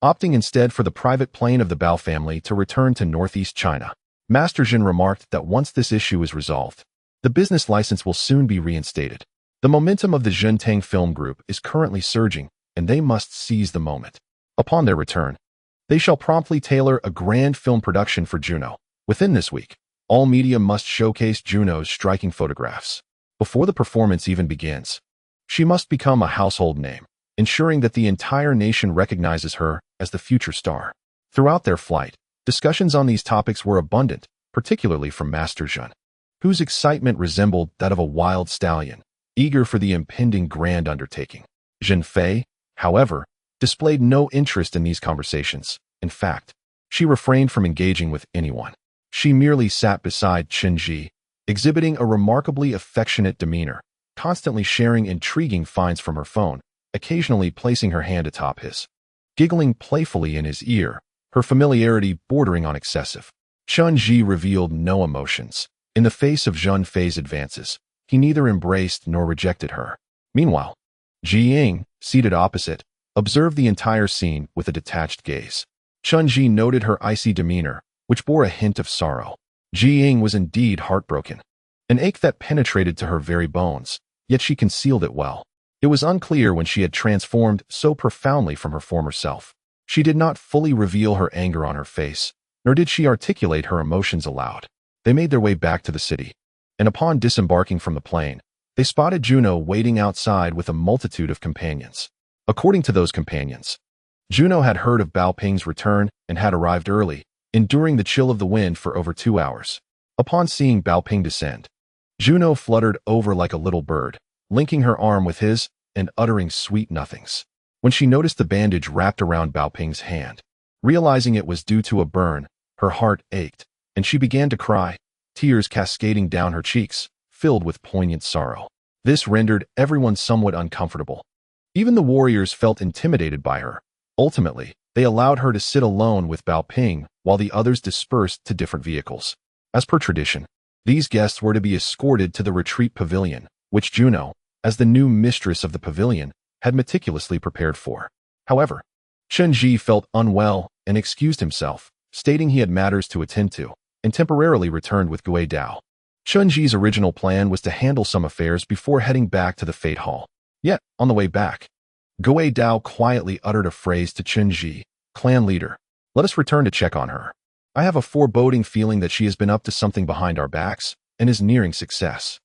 opting instead for the private plane of the Bao family to return to northeast China. Master Zhen remarked that once this issue is resolved, the business license will soon be reinstated. The momentum of the Zhentang Film Group is currently surging, and they must seize the moment. Upon their return, they shall promptly tailor a grand film production for Juno. Within this week, all media must showcase Juno's striking photographs. Before the performance even begins, she must become a household name, ensuring that the entire nation recognizes her as the future star. Throughout their flight, discussions on these topics were abundant, particularly from Master Zhen, whose excitement resembled that of a wild stallion, eager for the impending grand undertaking. Zhen Fei, however, displayed no interest in these conversations. In fact, she refrained from engaging with anyone. She merely sat beside Chen Zhi, exhibiting a remarkably affectionate demeanor, constantly sharing intriguing finds from her phone, occasionally placing her hand atop his, giggling playfully in his ear, her familiarity bordering on excessive. Chen Zhi revealed no emotions. In the face of Zhen Fei's advances, he neither embraced nor rejected her. Meanwhile, Ji Ying, seated opposite, observed the entire scene with a detached gaze. Chen Zhi noted her icy demeanor, which bore a hint of sorrow. Ji Ying was indeed heartbroken. an ache that penetrated to her very bones, yet she concealed it well. It was unclear when she had transformed so profoundly from her former self. She did not fully reveal her anger on her face, nor did she articulate her emotions aloud. They made their way back to the city, and upon disembarking from the plane, they spotted Juno waiting outside with a multitude of companions. According to those companions, Juno had heard of Bao Ping's return and had arrived early, enduring the chill of the wind for over 2 hours. Upon seeing Bao Ping descend, Juno fluttered over like a little bird, linking her arm with his and uttering sweet nothings. When she noticed the bandage wrapped around Bao Ping's hand, realizing it was due to a burn, her heart ached, and she began to cry, tears cascading down her cheeks, filled with poignant sorrow. This rendered everyone somewhat uncomfortable. Even the warriors felt intimidated by her. Ultimately, they allowed her to sit alone with Bao Ping while the others dispersed to different vehicles. As per tradition, these guests were to be escorted to the retreat pavilion, which Juno, as the new mistress of the pavilion, had meticulously prepared for. However, Chen Zhi felt unwell and excused himself, stating he had matters to attend to, and temporarily returned with Gui Dao. Chen Zhi's original plan was to handle some affairs before heading back to the Fate Hall. Yet, on the way back, Gui Dao quietly uttered a phrase to Chen Zhi, "Clan leader, let us return to check on her. I have a foreboding feeling that she has been up to something behind our backs and is nearing success."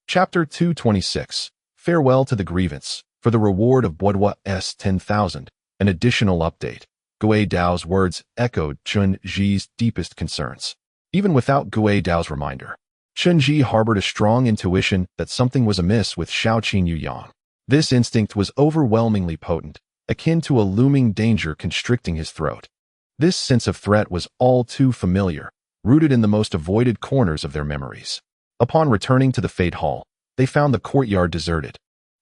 Chapter 226. Farewell to the Grievance. For the reward of Boudoir's 10,000, an additional update. Gui Dao's words echoed Chen Zhi's deepest concerns. Even without Gui Dao's reminder, Chen Zhi harbored a strong intuition that something was amiss with Xiaoqin Yuyang. This instinct was overwhelmingly potent, akin to a looming danger constricting his throat. This sense of threat was all too familiar, rooted in the most avoided corners of their memories. Upon returning to the Fate Hall, they found the courtyard deserted.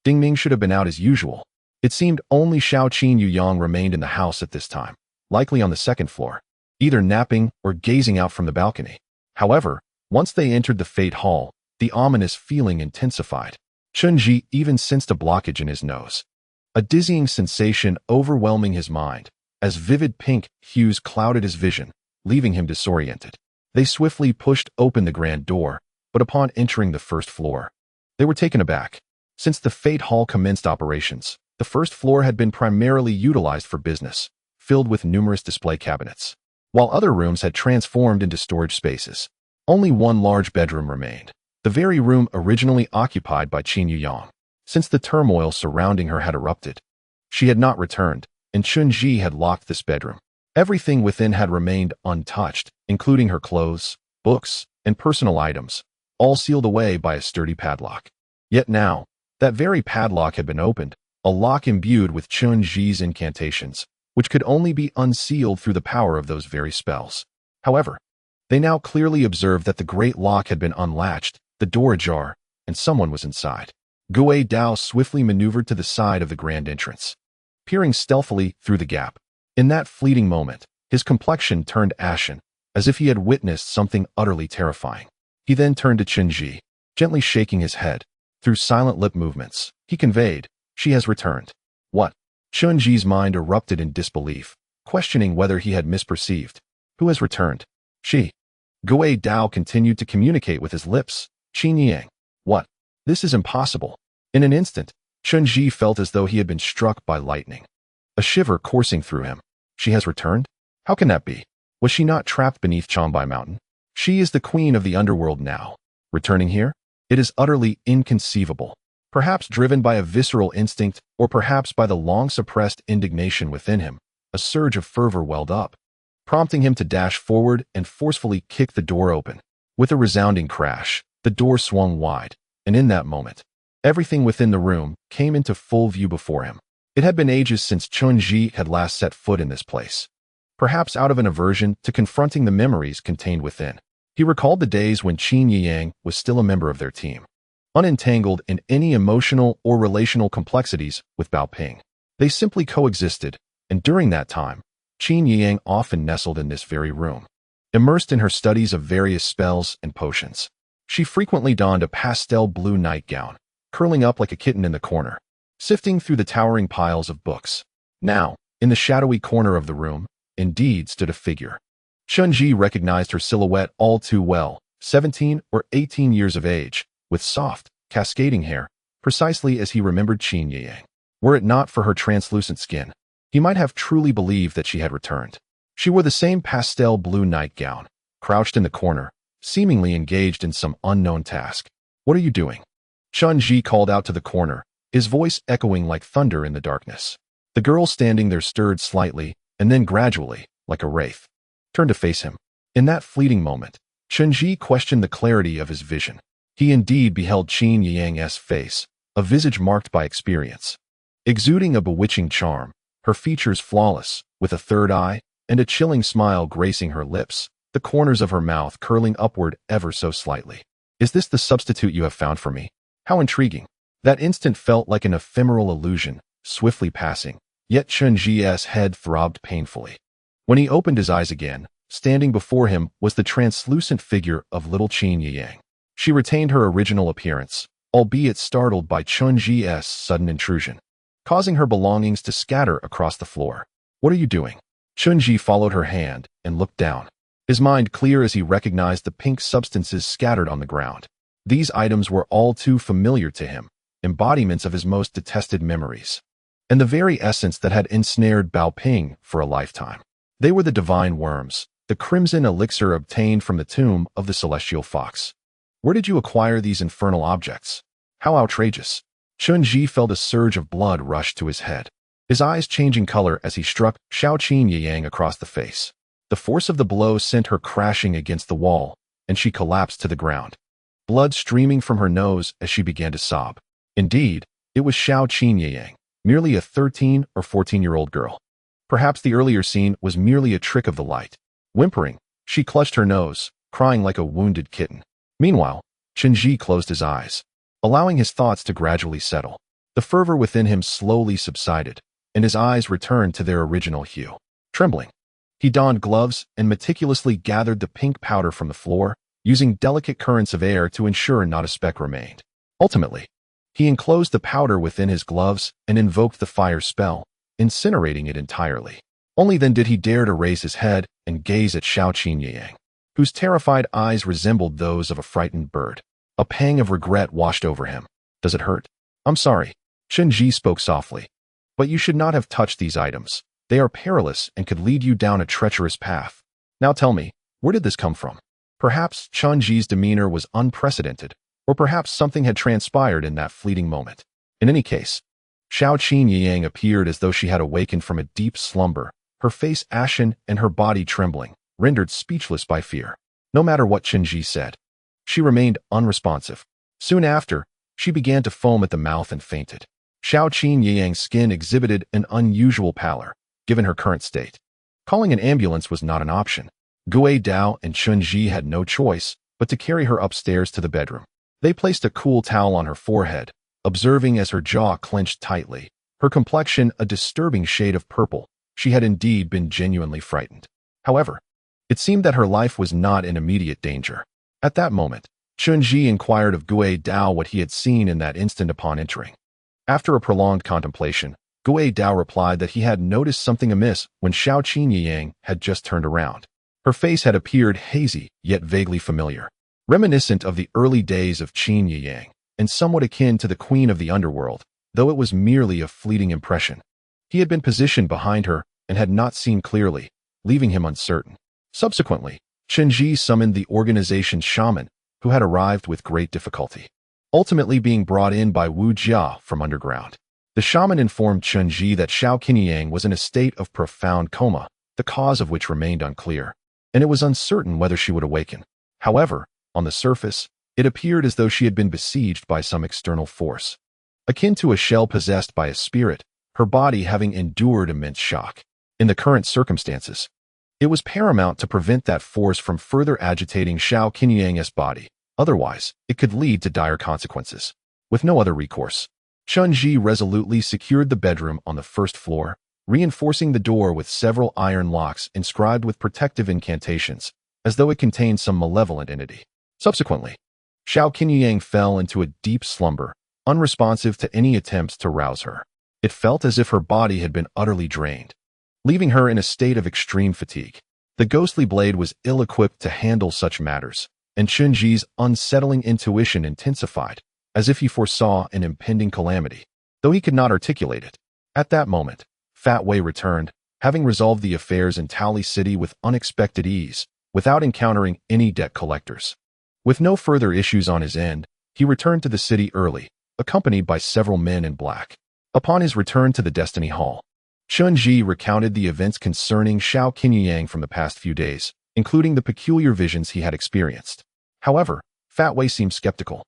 Dingming should have been out as usual. It seemed only Xiaoqin Yuyang remained in the house at this time, likely on the second floor, either napping or gazing out from the balcony. However, once they entered the Fate Hall, the ominous feeling intensified. Chen Zhi even sensed a blockage in his nose, a dizzying sensation overwhelming his mind, as vivid pink hues clouded his vision, leaving him disoriented. They swiftly pushed open the grand door, but upon entering the first floor, they were taken aback. Since the Fate Hall commenced operations, the first floor had been primarily utilized for business, filled with numerous display cabinets, while other rooms had transformed into storage spaces. Only one large bedroom remained, the very room originally occupied by Qin Yuyang. Since the turmoil surrounding her had erupted, she had not returned, and Chen Zhi had locked this bedroom. Everything within had remained untouched, including her clothes, books, and personal items, all sealed away by a sturdy padlock. Yet now, that very padlock had been opened, a lock imbued with Chen Zhi's incantations, which could only be unsealed through the power of those very spells. However, they now clearly observed that the great lock had been unlatched, the door ajar, and someone was inside. Gui Dao swiftly maneuvered to the side of the grand entrance, peering stealthily through the gap. In that fleeting moment, his complexion turned ashen, as if he had witnessed something utterly terrifying. He then turned to Chen Zhi, gently shaking his head. Through silent lip movements, he conveyed, "She has returned." What? Chen Zhi's mind erupted in disbelief, questioning whether he had misperceived. Who has returned? She. Gui Dao continued to communicate with his lips. Qin Yang. What? This is impossible. In an instant, Chen Zhi felt as though he had been struck by lightning. A shiver coursing through him. She has returned? How can that be? Was she not trapped beneath Changbai Mountain? She is the queen of the underworld now. Returning here? It is utterly inconceivable. Perhaps driven by a visceral instinct, or perhaps by the long-suppressed indignation within him, a surge of fervor welled up, prompting him to dash forward and forcefully kick the door open. With a resounding crash, the door swung wide, and in that moment, everything within the room came into full view before him. It had been ages since Chen Zhi had last set foot in this place. Perhaps out of an aversion to confronting the memories contained within, he recalled the days when Qin Yuyang was still a member of their team, unentangled in any emotional or relational complexities with Bao Ping. They simply coexisted, and during that time, Qin Yuyang often nestled in this very room, immersed in her studies of various spells and potions. She frequently donned a pastel blue nightgown, curling up like a kitten in the corner, sifting through the towering piles of books. Now, in the shadowy corner of the room, indeed stood a figure. Chen Zhi recognized her silhouette all too well, 17 or 18 years of age, with soft, cascading hair, precisely as he remembered Chen Zhi. Were it not for her translucent skin, he might have truly believed that she had returned. She wore the same pastel blue nightgown, crouched in the corner, seemingly engaged in some unknown task. "What are you doing?" Chen Zhi called out to the corner, his voice echoing like thunder in the darkness. The girl standing there stirred slightly, and then gradually, like a wraith, turned to face him. In that fleeting moment, Chen Zhi questioned the clarity of his vision. He indeed beheld Chen Yang's face, a visage marked by experience. Exuding a bewitching charm, her features flawless, with a third eye, and a chilling smile gracing her lips, the corners of her mouth curling upward ever so slightly. "Is this the substitute you have found for me? How intriguing." That instant felt like an ephemeral illusion, swiftly passing, yet Chen Zhi's head throbbed painfully. When he opened his eyes again, standing before him was the translucent figure of little Chen Yang. She retained her original appearance, albeit startled by Chen Zhi's sudden intrusion, causing her belongings to scatter across the floor. "What are you doing?" Chen Zhi followed her hand and looked down, his mind clear as he recognized the pink substances scattered on the ground. These items were all too familiar to him, embodiments of his most detested memories, and the very essence that had ensnared Bao Ping for a lifetime. They were the divine worms, the crimson elixir obtained from the tomb of the celestial fox. "Where did you acquire these infernal objects? How outrageous!" Chen Zhi felt a surge of blood rush to his head, his eyes changing color as he struck Xiao Chen Yang across the face. The force of the blow sent her crashing against the wall, and she collapsed to the ground, blood streaming from her nose as she began to sob. Indeed, it was Xiao Chen Yang, merely a 13 or 14-year-old girl. Perhaps the earlier scene was merely a trick of the light. Whimpering, she clutched her nose, crying like a wounded kitten. Meanwhile, Chen Zhi closed his eyes, allowing his thoughts to gradually settle. The fervor within him slowly subsided, and his eyes returned to their original hue. Trembling, he donned gloves and meticulously gathered the pink powder from the floor, using delicate currents of air to ensure not a speck remained. Ultimately, he enclosed the powder within his gloves and invoked the fire spell, incinerating it entirely. Only then did he dare to raise his head and gaze at Xiao Chen Yang, whose terrified eyes resembled those of a frightened bird. A pang of regret washed over him. "Does it hurt?" "I'm sorry," Chen Zhi spoke softly, "but you should not have touched these items. They are perilous and could lead you down a treacherous path. Now tell me, where did this come from?" Perhaps Chen Zhi's demeanor was unprecedented, or perhaps something had transpired in that fleeting moment. In any case, Xiao Chen Yang appeared as though she had awakened from a deep slumber, her face ashen and her body trembling, rendered speechless by fear. No matter what Chen Zhi said, she remained unresponsive. Soon after, she began to foam at the mouth and fainted. Xiao Chen Yang's skin exhibited an unusual pallor, given her current state. Calling an ambulance was not an option. Gui Dao and Chen Zhi had no choice but to carry her upstairs to the bedroom. They placed a cool towel on her forehead, observing as her jaw clenched tightly, her complexion a disturbing shade of purple. She had indeed been genuinely frightened. However, it seemed that her life was not in immediate danger. At that moment, Chen Zhi inquired of Gui Dao what he had seen in that instant upon entering. After a prolonged contemplation, Gui Dao replied that he had noticed something amiss when Xiao Chen Yang had just turned around. Her face had appeared hazy, yet vaguely familiar, reminiscent of the early days of Chen Yang, and somewhat akin to the queen of the underworld, though it was merely a fleeting impression. He had been positioned behind her and had not seen clearly, leaving him uncertain. Subsequently, Chen Zhi summoned the organization's shaman, who had arrived with great difficulty, ultimately being brought in by Wu Jia from underground. The shaman informed Chen Zhi that Xiao Qinyang was in a state of profound coma, the cause of which remained unclear, and it was uncertain whether she would awaken. However, on the surface, it appeared as though she had been besieged by some external force, akin to a shell possessed by a spirit, her body having endured immense shock. In the current circumstances, it was paramount to prevent that force from further agitating Xiao Qinyang's body. Otherwise, it could lead to dire consequences. With no other recourse, Chen Zhi resolutely secured the bedroom on the first floor, reinforcing the door with several iron locks inscribed with protective incantations, as though it contained some malevolent entity. Subsequently, Xiao Qinyang fell into a deep slumber, unresponsive to any attempts to rouse her. It felt as if her body had been utterly drained, leaving her in a state of extreme fatigue. The ghostly blade was ill-equipped to handle such matters, and Chen Zhi's unsettling intuition intensified, as if he foresaw an impending calamity, though he could not articulate it. At that moment, Fat Wei returned, having resolved the affairs in Tally City with unexpected ease, without encountering any debt collectors. With no further issues on his end, he returned to the city early, accompanied by several men in black. Upon his return to the Destiny Hall, Chen Zhi recounted the events concerning Xiao Qinyang from the past few days, including the peculiar visions he had experienced. However, Fat Wei seemed skeptical,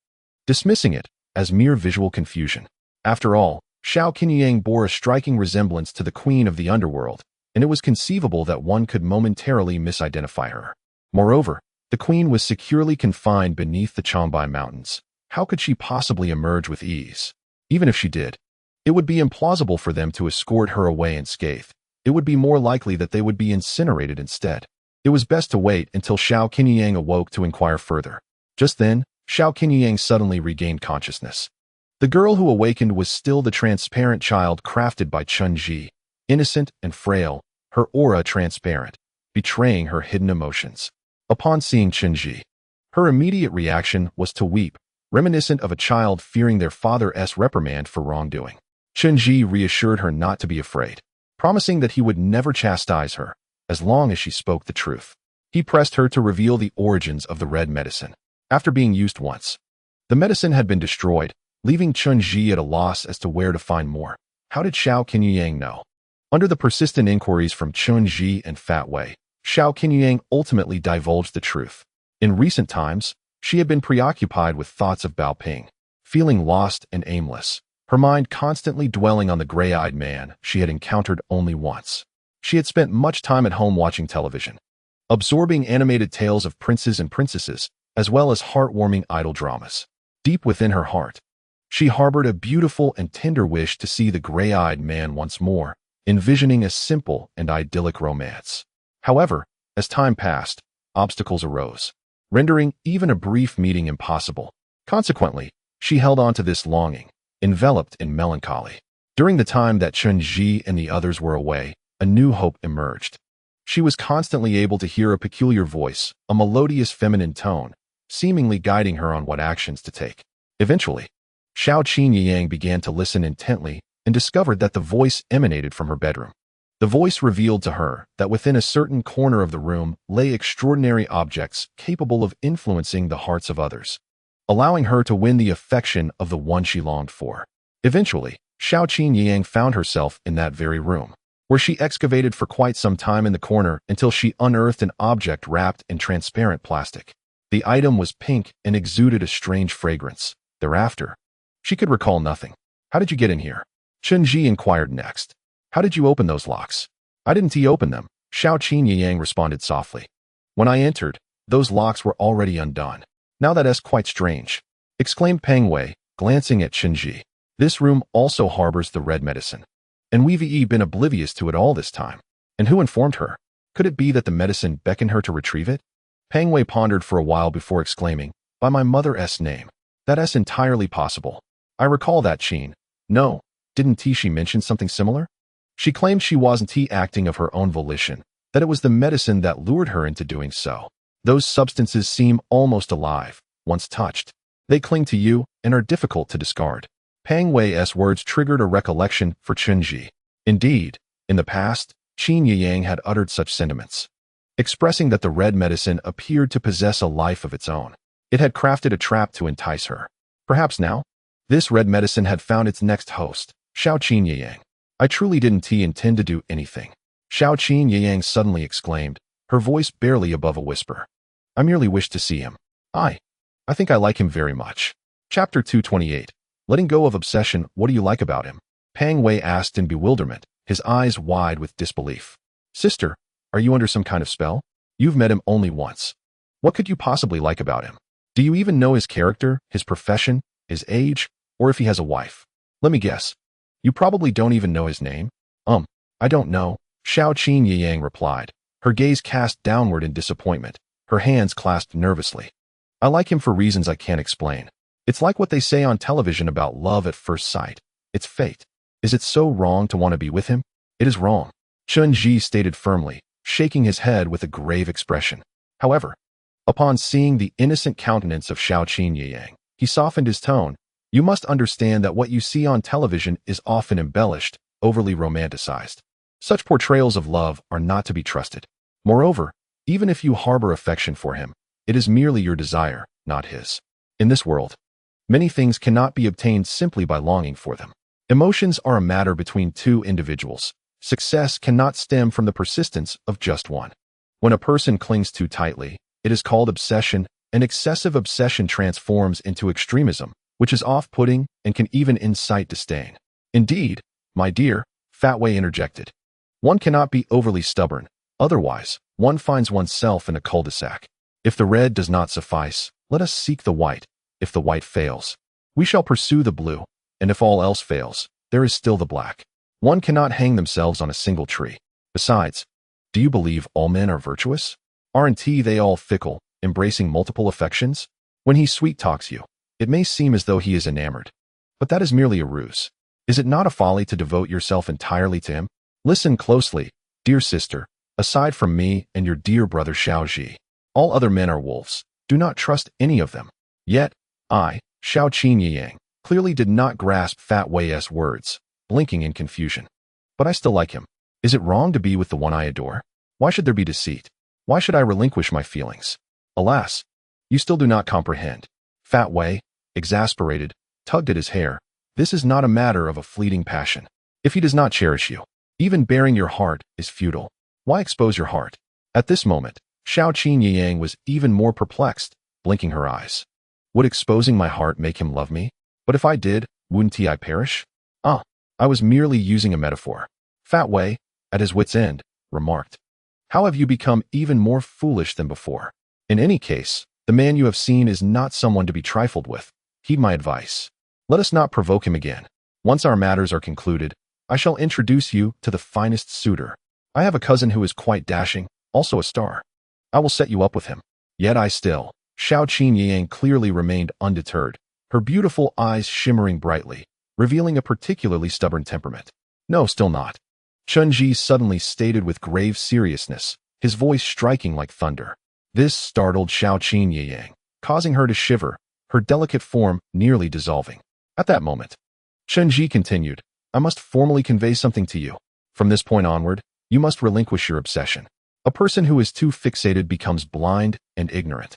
dismissing it as mere visual confusion. After all, Xiao Qinyang bore a striking resemblance to the queen of the underworld, and it was conceivable that one could momentarily misidentify her. Moreover, the queen was securely confined beneath the Changbai Mountains. How could she possibly emerge with ease? Even if she did, it would be implausible for them to escort her away unscathed. It would be more likely that they would be incinerated instead. It was best to wait until Xiao Qinyang awoke to inquire further. Just then, Xiao Qinyang suddenly regained consciousness. The girl who awakened was still the transparent child crafted by Chen Zhi, innocent and frail, her aura transparent, betraying her hidden emotions. Upon seeing Chen Zhi, her immediate reaction was to weep, reminiscent of a child fearing their father's reprimand for wrongdoing. Chen Zhi reassured her not to be afraid, promising that he would never chastise her, as long as she spoke the truth. He pressed her to reveal the origins of the red medicine. After being used once, the medicine had been destroyed, leaving Chen Zhi at a loss as to where to find more. How did Xiao Qinyang know? Under the persistent inquiries from Chen Zhi and Fat Wei, Xiao Qinyang ultimately divulged the truth. In recent times, she had been preoccupied with thoughts of Bao Ping, feeling lost and aimless, her mind constantly dwelling on the gray-eyed man she had encountered only once. She had spent much time at home watching television, absorbing animated tales of princes and princesses, as well as heartwarming idol dramas. Deep within her heart, she harbored a beautiful and tender wish to see the gray-eyed man once more, envisioning a simple and idyllic romance. However, as time passed, obstacles arose, rendering even a brief meeting impossible. Consequently, she held on to this longing, enveloped in melancholy. During the time that Chen Zhi and the others were away, a new hope emerged. She was constantly able to hear a peculiar voice, a melodious feminine tone, seemingly guiding her on what actions to take. Eventually, Xiao Qinyang began to listen intently and discovered that the voice emanated from her bedroom. The voice revealed to her that within a certain corner of the room lay extraordinary objects capable of influencing the hearts of others, allowing her to win the affection of the one she longed for. Eventually, Xiao Qinyang found herself in that very room, where she excavated for quite some time in the corner until she unearthed an object wrapped in transparent plastic. The item was pink and exuded a strange fragrance. Thereafter, she could recall nothing. "How did you get in here?" Chen Zhi inquired next. "How did you open those locks?" "I didn't open them," Xiao Qinyang responded softly. "When I entered, those locks were already undone." "Now that's quite strange," exclaimed Peng Wei, glancing at Chen Zhi. "This room also harbors the red medicine, and we've been oblivious to it all this time. And who informed her? Could it be that the medicine beckoned her to retrieve it?" Peng Wei pondered for a while before exclaiming, "By my mother's name. That's entirely possible. I recall that, Qin. No, didn't she mention something similar? She claimed she wasn't acting of her own volition, that it was the medicine that lured her into doing so. Those substances seem almost alive. Once touched, they cling to you and are difficult to discard." Peng Wei's words triggered a recollection for Chen Zhi. Indeed, in the past, Qin Yang had uttered such sentiments, expressing that the red medicine appeared to possess a life of its own. It had crafted a trap to entice her. Perhaps now, this red medicine had found its next host, Xiao Qinyang. "I truly didn't intend to do anything," Xiao Qinyang suddenly exclaimed, her voice barely above a whisper. "I merely wished to see him. I think I like him very much." Chapter 228. Letting go of obsession. "What do you like about him?" Peng Wei asked in bewilderment, his eyes wide with disbelief. "Sister, are you under some kind of spell? You've met him only once. What could you possibly like about him? Do you even know his character, his profession, his age, or if he has a wife? Let me guess. You probably don't even know his name?" I don't know," Xiao Qinyang replied, her gaze cast downward in disappointment, her hands clasped nervously. "I like him for reasons I can't explain. It's like what they say on television about love at first sight. It's fate. Is it so wrong to want to be with him?" "It is wrong," Chen Zhi stated firmly, shaking his head with a grave expression. "However, Upon seeing the innocent countenance of Xiao Qingyang, he softened his tone. You must understand that what you see on television is often embellished, overly romanticized. Such portrayals of love are not to be trusted. Moreover, even if you harbor affection for him, it is merely your desire, not his. In this world, many things cannot be obtained simply by longing for them. Emotions are a matter between two individuals. Success cannot stem from the persistence of just one. When a person clings too tightly, it is called obsession, and excessive obsession transforms into extremism, which is off-putting and can even incite disdain. Indeed, my dear, Fat Wei interjected. One cannot be overly stubborn, otherwise, one finds oneself in a cul-de-sac. If the red does not suffice, let us seek the white. If the white fails, we shall pursue the blue, and if all else fails, there is still the black. One cannot hang themselves on a single tree. Besides, do you believe all men are virtuous? Aren't they all fickle, embracing multiple affections? When he sweet-talks you, it may seem as though he is enamored. But that is merely a ruse. Is it not a folly to devote yourself entirely to him? Listen closely, dear sister. Aside from me and your dear brother Xiao Zhi, all other men are wolves. Do not trust any of them. Yet, I, Xiao Qingyang, clearly did not grasp Fat Wei's words, blinking in confusion. But I still like him. Is it wrong to be with the one I adore? Why should there be deceit? Why should I relinquish my feelings? Alas, you still do not comprehend. Fat Wei, exasperated, tugged at his hair. This is not a matter of a fleeting passion. If he does not cherish you, even bearing your heart is futile. Why expose your heart? At this moment, Xiao Qingyang was even more perplexed, blinking her eyes. Would exposing my heart make him love me? But if I did, wouldn't I perish? I was merely using a metaphor. Fat Wei, at his wit's end, remarked. How have you become even more foolish than before? In any case, the man you have seen is not someone to be trifled with. Heed my advice. Let us not provoke him again. Once our matters are concluded, I shall introduce you to the finest suitor. I have a cousin who is quite dashing, also a star. I will set you up with him. Yet Xiao Qingyang clearly remained undeterred, her beautiful eyes shimmering brightly, revealing a particularly stubborn temperament. No, still not. Chen Zhi suddenly stated with grave seriousness, his voice striking like thunder. This startled Xiao Qingyang, causing her to shiver, her delicate form nearly dissolving. At that moment, Chen Zhi continued, I must formally convey something to you. From this point onward, you must relinquish your obsession. A person who is too fixated becomes blind and ignorant.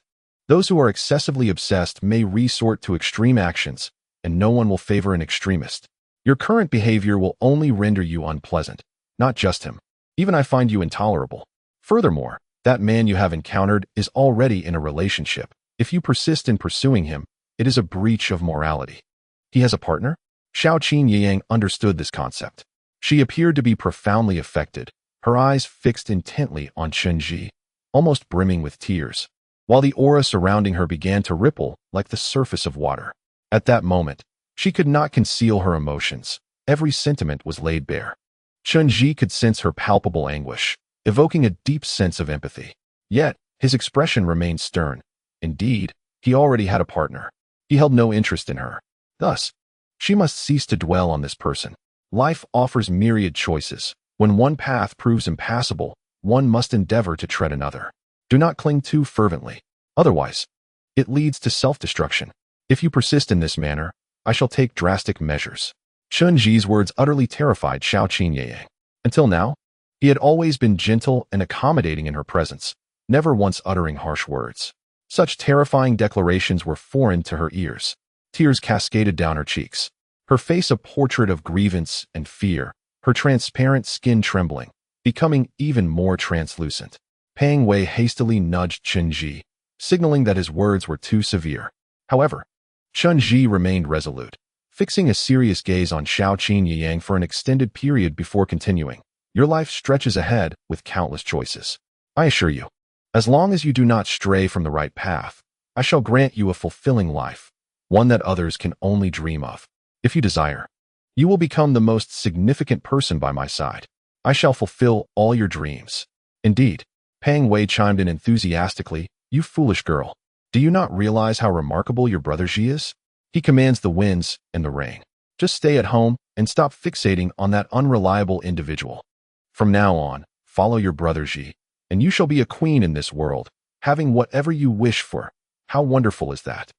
Those who are excessively obsessed may resort to extreme actions, and no one will favor an extremist. Your current behavior will only render you unpleasant, not just him. Even I find you intolerable. Furthermore, that man you have encountered is already in a relationship. If you persist in pursuing him, it is a breach of morality. He has a partner? Xiao Qingyang understood this concept. She appeared to be profoundly affected, her eyes fixed intently on Chen Zhi, almost brimming with tears, while the aura surrounding her began to ripple like the surface of water. At that moment, she could not conceal her emotions. Every sentiment was laid bare. Chen Zhi could sense her palpable anguish, evoking a deep sense of empathy. Yet, his expression remained stern. Indeed, he already had a partner. He held no interest in her. Thus, she must cease to dwell on this person. Life offers myriad choices. When one path proves impassable, one must endeavor to tread another. Do not cling too fervently. Otherwise, it leads to self-destruction. If you persist in this manner, I shall take drastic measures. Chen Zhi's words utterly terrified Xiao Qingyang. Until now, he had always been gentle and accommodating in her presence, never once uttering harsh words. Such terrifying declarations were foreign to her ears. Tears cascaded down her cheeks, her face a portrait of grievance and fear, her transparent skin trembling, becoming even more translucent. Pang Wei hastily nudged Chen Zhi, signaling that his words were too severe. However, Chen Zhi remained resolute, fixing a serious gaze on Xiao Qingyang for an extended period before continuing. Your life stretches ahead with countless choices. I assure you, as long as you do not stray from the right path, I shall grant you a fulfilling life, one that others can only dream of. If you desire, you will become the most significant person by my side. I shall fulfill all your dreams. Indeed, Pang Wei chimed in enthusiastically, you foolish girl. Do you not realize how remarkable your brother Zhi is? He commands the winds and the rain. Just stay at home and stop fixating on that unreliable individual. From now on, follow your brother Zhi, and you shall be a queen in this world, having whatever you wish for. How wonderful is that?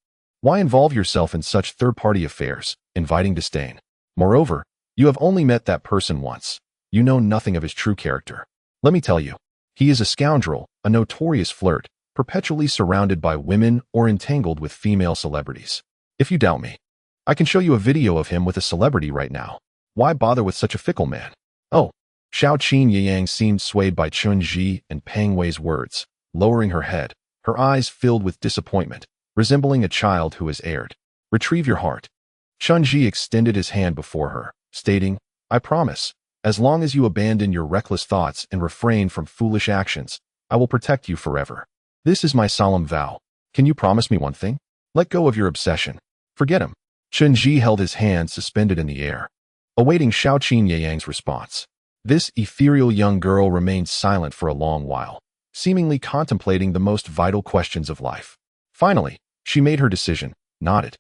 Why involve yourself in such third-party affairs, inviting disdain? Moreover, you have only met that person once. You know nothing of his true character. Let me tell you, he is a scoundrel, a notorious flirt, perpetually surrounded by women or entangled with female celebrities. If you doubt me, I can show you a video of him with a celebrity right now. Why bother with such a fickle man? Oh, Xiao Qin seemed swayed by Chen Zhi and Peng Wei's words, lowering her head, her eyes filled with disappointment, resembling a child who has erred. Retrieve your heart. Chen Zhi extended his hand before her, stating, I promise, as long as you abandon your reckless thoughts and refrain from foolish actions, I will protect you forever. This is my solemn vow. Can you promise me one thing? Let go of your obsession. Forget him. Chen Zhi held his hand suspended in the air, awaiting Xiao Qin response. This ethereal young girl remained silent for a long while, seemingly contemplating the most vital questions of life. Finally, she made her decision, nodded,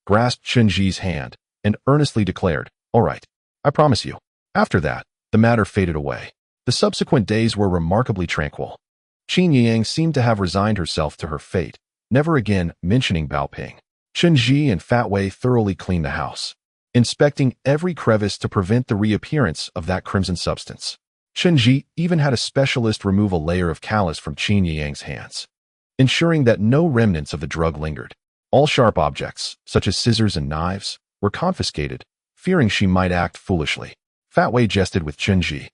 grasped Chen Zhi's hand, and earnestly declared, all right, I promise you. After that, the matter faded away. The subsequent days were remarkably tranquil. Qin Yang seemed to have resigned herself to her fate, never again mentioning Baoping. Chen Zhi and Fat Wei thoroughly cleaned the house, inspecting every crevice to prevent the reappearance of that crimson substance. Chen Zhi even had a specialist remove a layer of callus from Qin Yang's hands, ensuring that no remnants of the drug lingered. All sharp objects, such as scissors and knives, were confiscated, fearing she might act foolishly. Fat Wei jested with Chen Zhi,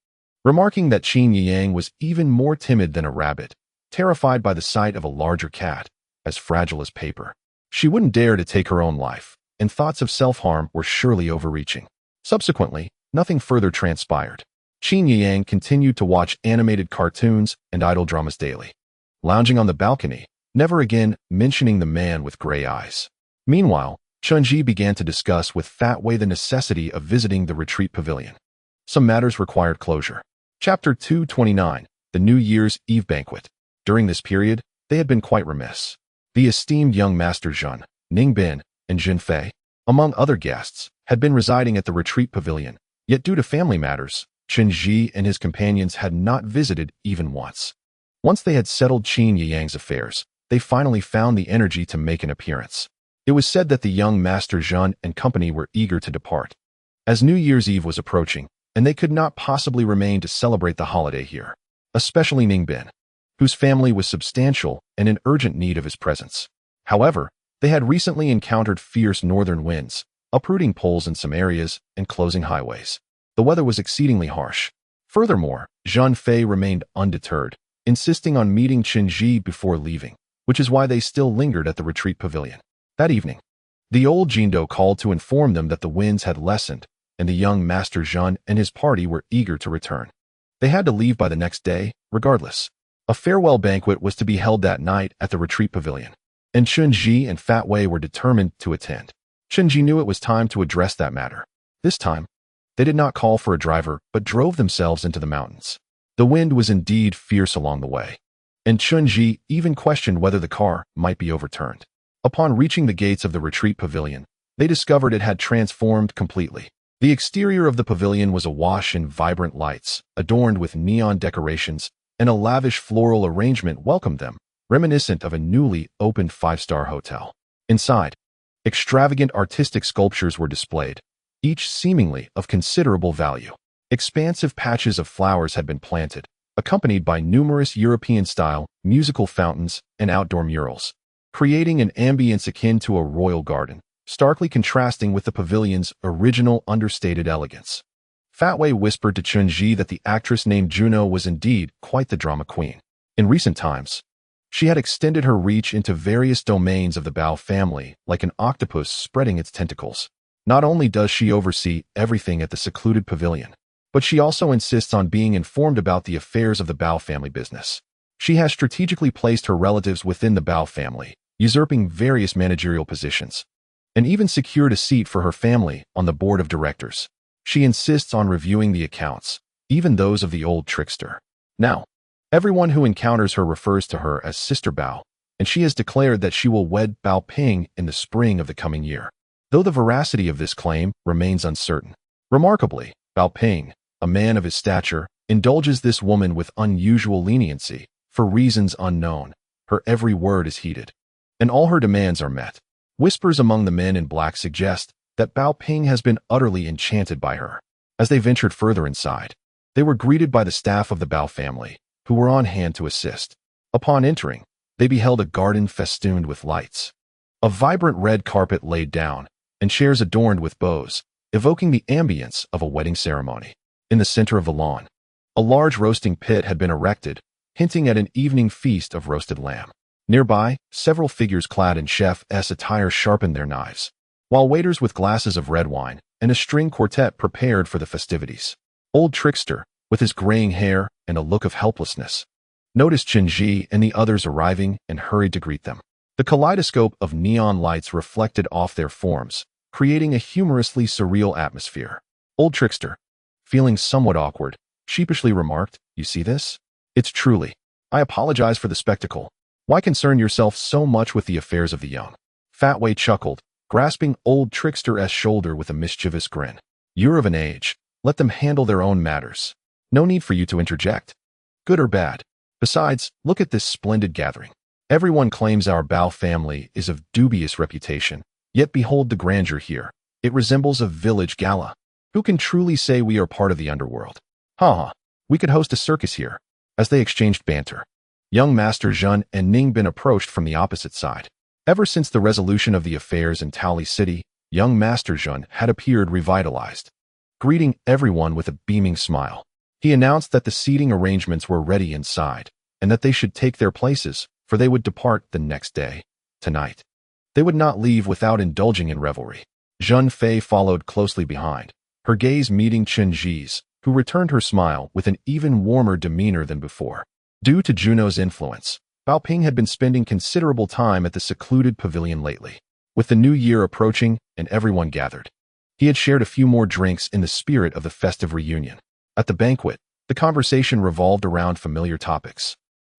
remarking that Qin Yang was even more timid than a rabbit, terrified by the sight of a larger cat, as fragile as paper. She wouldn't dare to take her own life, and thoughts of self-harm were surely overreaching. Subsequently, nothing further transpired. Qin Yang continued to watch animated cartoons and idle dramas daily, lounging on the balcony, never again mentioning the man with gray eyes. Meanwhile, Chen Zhi began to discuss with Fat Wei the necessity of visiting the retreat pavilion. Some matters required closure. Chapter 229, The New Year's Eve Banquet. During this period, they had been quite remiss. The esteemed young master Zhen, Ning Bin, and Jin Fei, among other guests, had been residing at the retreat pavilion, yet due to family matters, Chen Zhi and his companions had not visited even once. Once they had settled Qin Yang's affairs, they finally found the energy to make an appearance. It was said that the young master Zhen and company were eager to depart, as New Year's Eve was approaching, and they could not possibly remain to celebrate the holiday here, especially Ning Bin, whose family was substantial and in urgent need of his presence. However, they had recently encountered fierce northern winds, uprooting poles in some areas and closing highways. The weather was exceedingly harsh. Furthermore, Zhen Fei remained undeterred, insisting on meeting Chen Zhi before leaving, which is why they still lingered at the retreat pavilion. That evening, the old Jindo called to inform them that the winds had lessened, and the young master Zhen and his party were eager to return. They had to leave by the next day, regardless. A farewell banquet was to be held that night at the retreat pavilion, and Chen Zhi and Fat Wei were determined to attend. Chen Zhi knew it was time to address that matter. This time, they did not call for a driver, but drove themselves into the mountains. The wind was indeed fierce along the way, and Chen Zhi even questioned whether the car might be overturned. Upon reaching the gates of the retreat pavilion, they discovered it had transformed completely. The exterior of the pavilion was awash in vibrant lights, adorned with neon decorations, and a lavish floral arrangement welcomed them, reminiscent of a newly opened five-star hotel. Inside, extravagant artistic sculptures were displayed, each seemingly of considerable value. Expansive patches of flowers had been planted, accompanied by numerous European-style musical fountains and outdoor murals, creating an ambience akin to a royal garden, starkly contrasting with the pavilion's original understated elegance. Fat Wei whispered to Chen Zhi that the actress named Juno was indeed quite the drama queen. In recent times, she had extended her reach into various domains of the Bao family, like an octopus spreading its tentacles. Not only does she oversee everything at the secluded pavilion, but she also insists on being informed about the affairs of the Bao family business. She has strategically placed her relatives within the Bao family, usurping various managerial positions, and even secured a seat for her family on the board of directors. She insists on reviewing the accounts, even those of the old trickster. Now, everyone who encounters her refers to her as Sister Bao, and she has declared that she will wed Bao Ping in the spring of the coming year, though the veracity of this claim remains uncertain. Remarkably, Bao Ping, a man of his stature, indulges this woman with unusual leniency, for reasons unknown, Her every word is heeded, and all her demands are met. Whispers among the men in black suggest that Bao Ping has been utterly enchanted by her. As they ventured further inside, they were greeted by the staff of the Bao family, who were on hand to assist. Upon entering, they beheld a garden festooned with lights, a vibrant red carpet laid down, and chairs adorned with bows, evoking the ambience of a wedding ceremony. In the center of the lawn, a large roasting pit had been erected, hinting at an evening feast of roasted lamb. Nearby, several figures clad in chef's attire sharpened their knives, while waiters with glasses of red wine and a string quartet prepared for the festivities. Old Trickster, with his graying hair and a look of helplessness, noticed Chen Zhi and the others arriving and hurried to greet them. The kaleidoscope of neon lights reflected off their forms, creating a humorously surreal atmosphere. Old Trickster, feeling somewhat awkward, sheepishly remarked, "You see this? It's truly. I apologize for the spectacle. Why concern yourself so much with the affairs of the young?" Fat Wei chuckled, grasping Old Trickster's shoulder with a mischievous grin. "You're of an age. Let them handle their own matters. No need for you to interject, good or bad. Besides, look at this splendid gathering. Everyone claims our Bao family is of dubious reputation, yet behold the grandeur here. It resembles a village gala. Who can truly say we are part of the underworld? Ha! We could host a circus here." As they exchanged banter, young Master Zhen and Ningbin approached from the opposite side. Ever since the resolution of the affairs in Tally City, young Master Zhen had appeared revitalized. Greeting everyone with a beaming smile, he announced that the seating arrangements were ready inside, and that they should take their places, for they would depart the next day. Tonight, they would not leave without indulging in revelry. Zhen Fei followed closely behind, her gaze meeting Chen Zhi's, who returned her smile with an even warmer demeanor than before. Due to Juno's influence, Bao Ping had been spending considerable time at the secluded pavilion lately. With the new year approaching and everyone gathered, he had shared a few more drinks in the spirit of the festive reunion. At the banquet, the conversation revolved around familiar topics,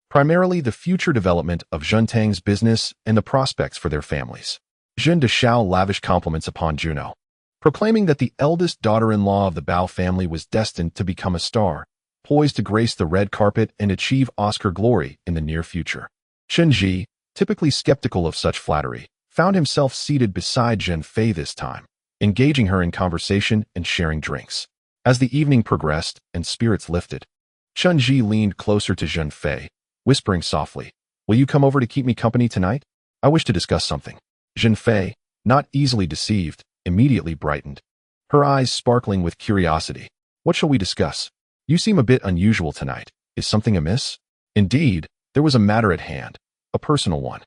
primarily the future development of Zhentang's business and the prospects for their families. Zhen Deshao lavished compliments upon Juno, proclaiming that the eldest daughter-in-law of the Bao family was destined to become a star, poised to grace the red carpet and achieve Oscar glory in the near future. Chen Zhi, typically skeptical of such flattery, found himself seated beside Zhen Fei this time, engaging her in conversation and sharing drinks. As the evening progressed and spirits lifted, Chen Zhi leaned closer to Zhen Fei, whispering softly, "Will you come over to keep me company tonight? I wish to discuss something." Zhen Fei, not easily deceived, immediately brightened, her eyes sparkling with curiosity. "What shall we discuss? You seem a bit unusual tonight. Is something amiss?" Indeed, there was a matter at hand, a personal one.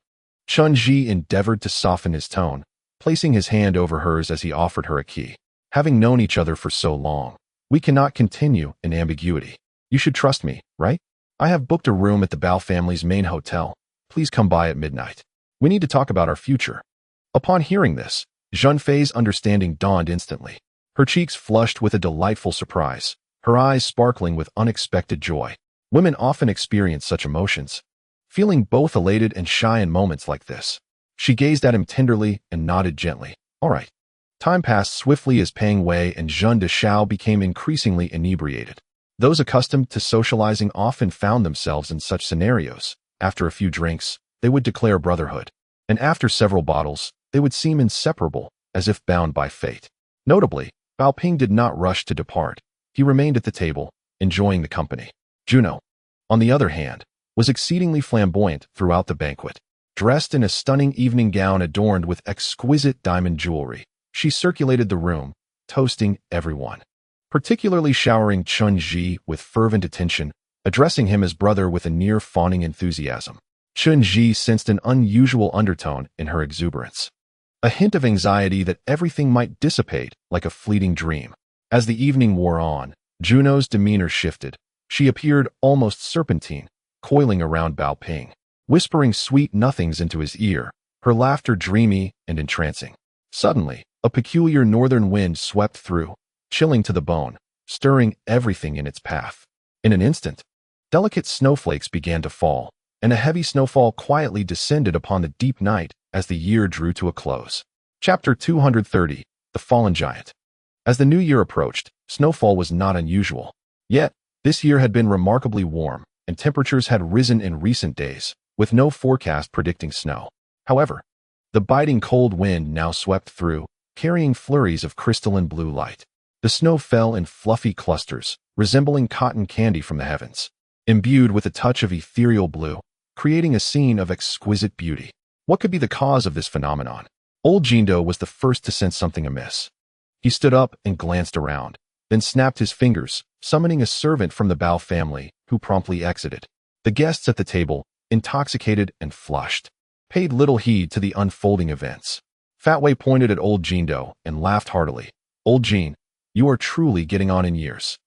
Chen Zhi endeavored to soften his tone, placing his hand over hers as he offered her a key. "Having known each other for so long, we cannot continue in ambiguity. You should trust me, right? I have booked a room at the Bao family's main hotel. Please come by at midnight. We need to talk about our future." Upon hearing this, Zhen Fei's understanding dawned instantly. Her cheeks flushed with a delightful surprise, her eyes sparkling with unexpected joy. Women often experience such emotions, feeling both elated and shy in moments like this. She gazed at him tenderly and nodded gently. "All right." Time passed swiftly as Peng Wei and Zhen Deshao became increasingly inebriated. Those accustomed to socializing often found themselves in such scenarios. After a few drinks, they would declare brotherhood, and after several bottles, they would seem inseparable, as if bound by fate. Notably, Bao Ping did not rush to depart. He remained at the table, enjoying the company. Juno, on the other hand, was exceedingly flamboyant throughout the banquet. Dressed in a stunning evening gown adorned with exquisite diamond jewelry, she circulated the room, toasting everyone, particularly showering Chen Zhi with fervent attention, addressing him as brother with a near-fawning enthusiasm. Chen Zhi sensed an unusual undertone in her exuberance, a hint of anxiety that everything might dissipate like a fleeting dream. As the evening wore on, Juno's demeanor shifted. She appeared almost serpentine, coiling around Bao Ping, whispering sweet nothings into his ear, her laughter dreamy and entrancing. Suddenly, a peculiar northern wind swept through, chilling to the bone, stirring everything in its path. In an instant, delicate snowflakes began to fall, and a heavy snowfall quietly descended upon the deep night as the year drew to a close. Chapter 230, The Fallen Giant. As the new year approached, snowfall was not unusual. Yet, this year had been remarkably warm, and temperatures had risen in recent days, with no forecast predicting snow. However, the biting cold wind now swept through, carrying flurries of crystalline blue light. The snow fell in fluffy clusters, resembling cotton candy from the heavens, imbued with a touch of ethereal blue, creating a scene of exquisite beauty. What could be the cause of this phenomenon? Old Jindo was the first to sense something amiss. He stood up and glanced around, then snapped his fingers, summoning a servant from the Bao family, who promptly exited. The guests at the table, intoxicated and flushed, paid little heed to the unfolding events. Fatway pointed at old Jindo and laughed heartily. Old Jin, you are truly getting on in years.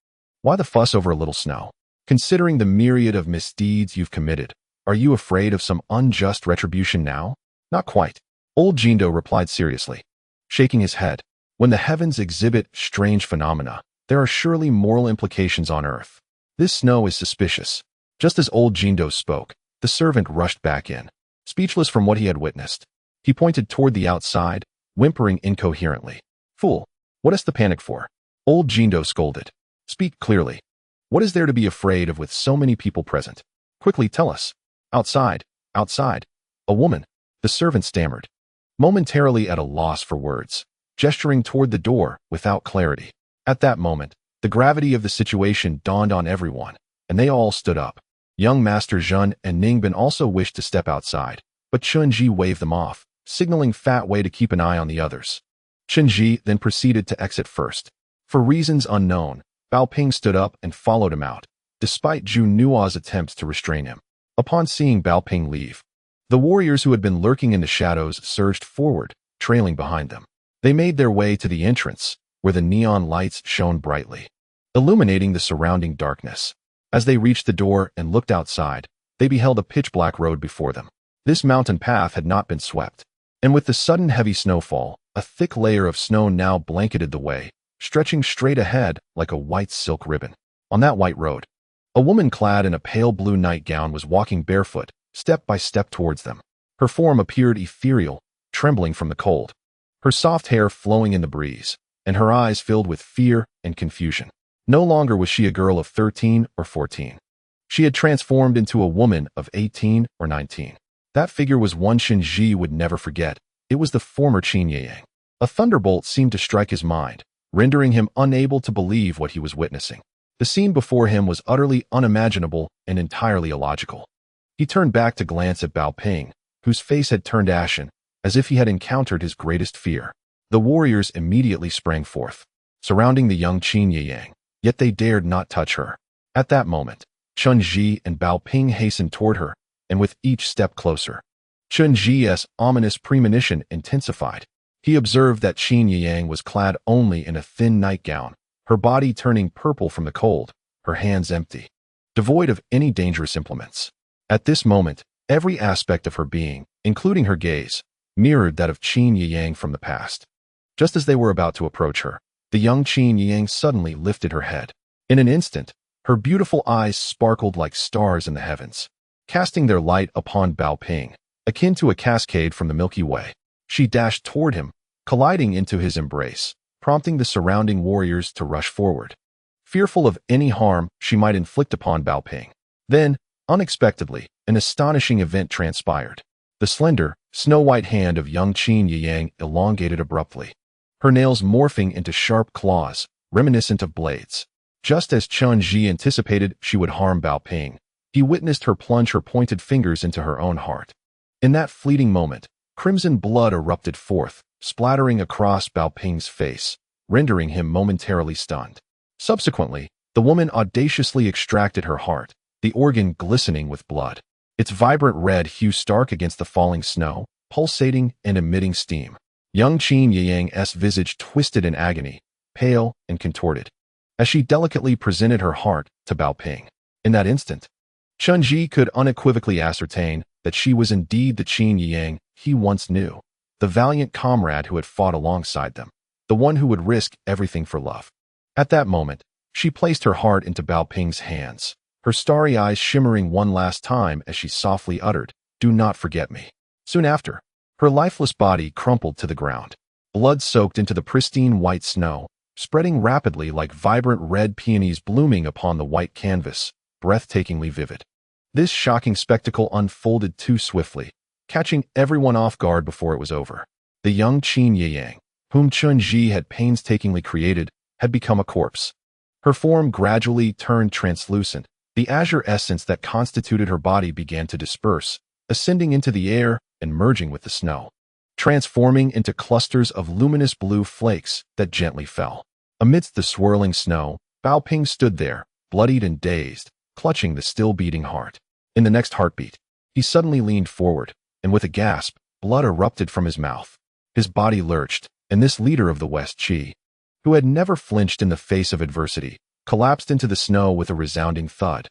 Why the fuss over a little snow? Considering the myriad of misdeeds you've committed, are you afraid of some unjust retribution now? Not quite. Old Jindo replied seriously, shaking his head. When the heavens exhibit strange phenomena, there are surely moral implications on earth. This snow is suspicious. Just as old Jindo spoke, the servant rushed back in, speechless from what he had witnessed. He pointed toward the outside, whimpering incoherently. Fool, what is the panic for? Old Jindo scolded. Speak clearly. What is there to be afraid of with so many people present? Quickly tell us. Outside, outside. A woman, the servant stammered, momentarily at a loss for words, gesturing toward the door without clarity. At that moment, the gravity of the situation dawned on everyone, and they all stood up. Young Master Zhun and Ningbin also wished to step outside, but Chen Zhi waved them off, signaling Fat Wei to keep an eye on the others. Chen Zhi then proceeded to exit first. For reasons unknown, Bao Ping stood up and followed him out, despite Zhu Nua's attempts to restrain him. Upon seeing Bao Ping leave, the warriors who had been lurking in the shadows surged forward, trailing behind them. They made their way to the entrance, where the neon lights shone brightly, illuminating the surrounding darkness. As they reached the door and looked outside, they beheld a pitch-black road before them. This mountain path had not been swept, and with the sudden heavy snowfall, a thick layer of snow now blanketed the way, stretching straight ahead like a white silk ribbon. On that white road, a woman clad in a pale blue nightgown was walking barefoot, step by step towards them. Her form appeared ethereal, trembling from the cold, her soft hair flowing in the breeze, and her eyes filled with fear and confusion. No longer was she a girl of 13 or 14. She had transformed into a woman of 18 or 19. That figure was one Chen Zhi would never forget. It was the former Qin Yang. A thunderbolt seemed to strike his mind, rendering him unable to believe what he was witnessing. The scene before him was utterly unimaginable and entirely illogical. He turned back to glance at Bao Ping, whose face had turned ashen, as if he had encountered his greatest fear. The warriors immediately sprang forth, surrounding the young Qin Yang, yet they dared not touch her. At that moment, Chen Zhi and Bao Ping hastened toward her, and with each step closer, Chen Zhi's ominous premonition intensified. He observed that Qin Yang was clad only in a thin nightgown, her body turning purple from the cold, her hands empty, devoid of any dangerous implements. At this moment, every aspect of her being, including her gaze, mirrored that of Qin Yang from the past. Just as they were about to approach her, the young Qin Yang suddenly lifted her head. In an instant, her beautiful eyes sparkled like stars in the heavens, casting their light upon Bao Ping, akin to a cascade from the Milky Way. She dashed toward him, colliding into his embrace, prompting the surrounding warriors to rush forward, fearful of any harm she might inflict upon Bao Ping. Then, unexpectedly, an astonishing event transpired. The slender, snow-white hand of young Qin Yang elongated abruptly, her nails morphing into sharp claws, reminiscent of blades. Just as Chen Zhi anticipated she would harm Bao Ping, he witnessed her plunge her pointed fingers into her own heart. In that fleeting moment, crimson blood erupted forth, splattering across Bao Ping's face, rendering him momentarily stunned. Subsequently, the woman audaciously extracted her heart, the organ glistening with blood, its vibrant red hue stark against the falling snow, pulsating and emitting steam. Young Qin Yang's visage twisted in agony, pale and contorted, as she delicately presented her heart to Bao Ping. In that instant, Chen Zhi could unequivocally ascertain that she was indeed the Qin Yang he once knew, the valiant comrade who had fought alongside them, the one who would risk everything for love. At that moment, she placed her heart into Bao Ping's hands, her starry eyes shimmering one last time as she softly uttered, "Do not forget me." Soon after, her lifeless body crumpled to the ground, blood soaked into the pristine white snow, spreading rapidly like vibrant red peonies blooming upon the white canvas, breathtakingly vivid. This shocking spectacle unfolded too swiftly, catching everyone off guard before it was over. The young Qin Yiyang, whom Chen Zhi had painstakingly created, had become a corpse. Her form gradually turned translucent. The azure essence that constituted her body began to disperse, ascending into the air and merging with the snow, transforming into clusters of luminous blue flakes that gently fell. Amidst the swirling snow, Bao Ping stood there, bloodied and dazed, clutching the still-beating heart. In the next heartbeat, he suddenly leaned forward, and with a gasp, blood erupted from his mouth. His body lurched, and this leader of the West Qi, who had never flinched in the face of adversity, collapsed into the snow with a resounding thud.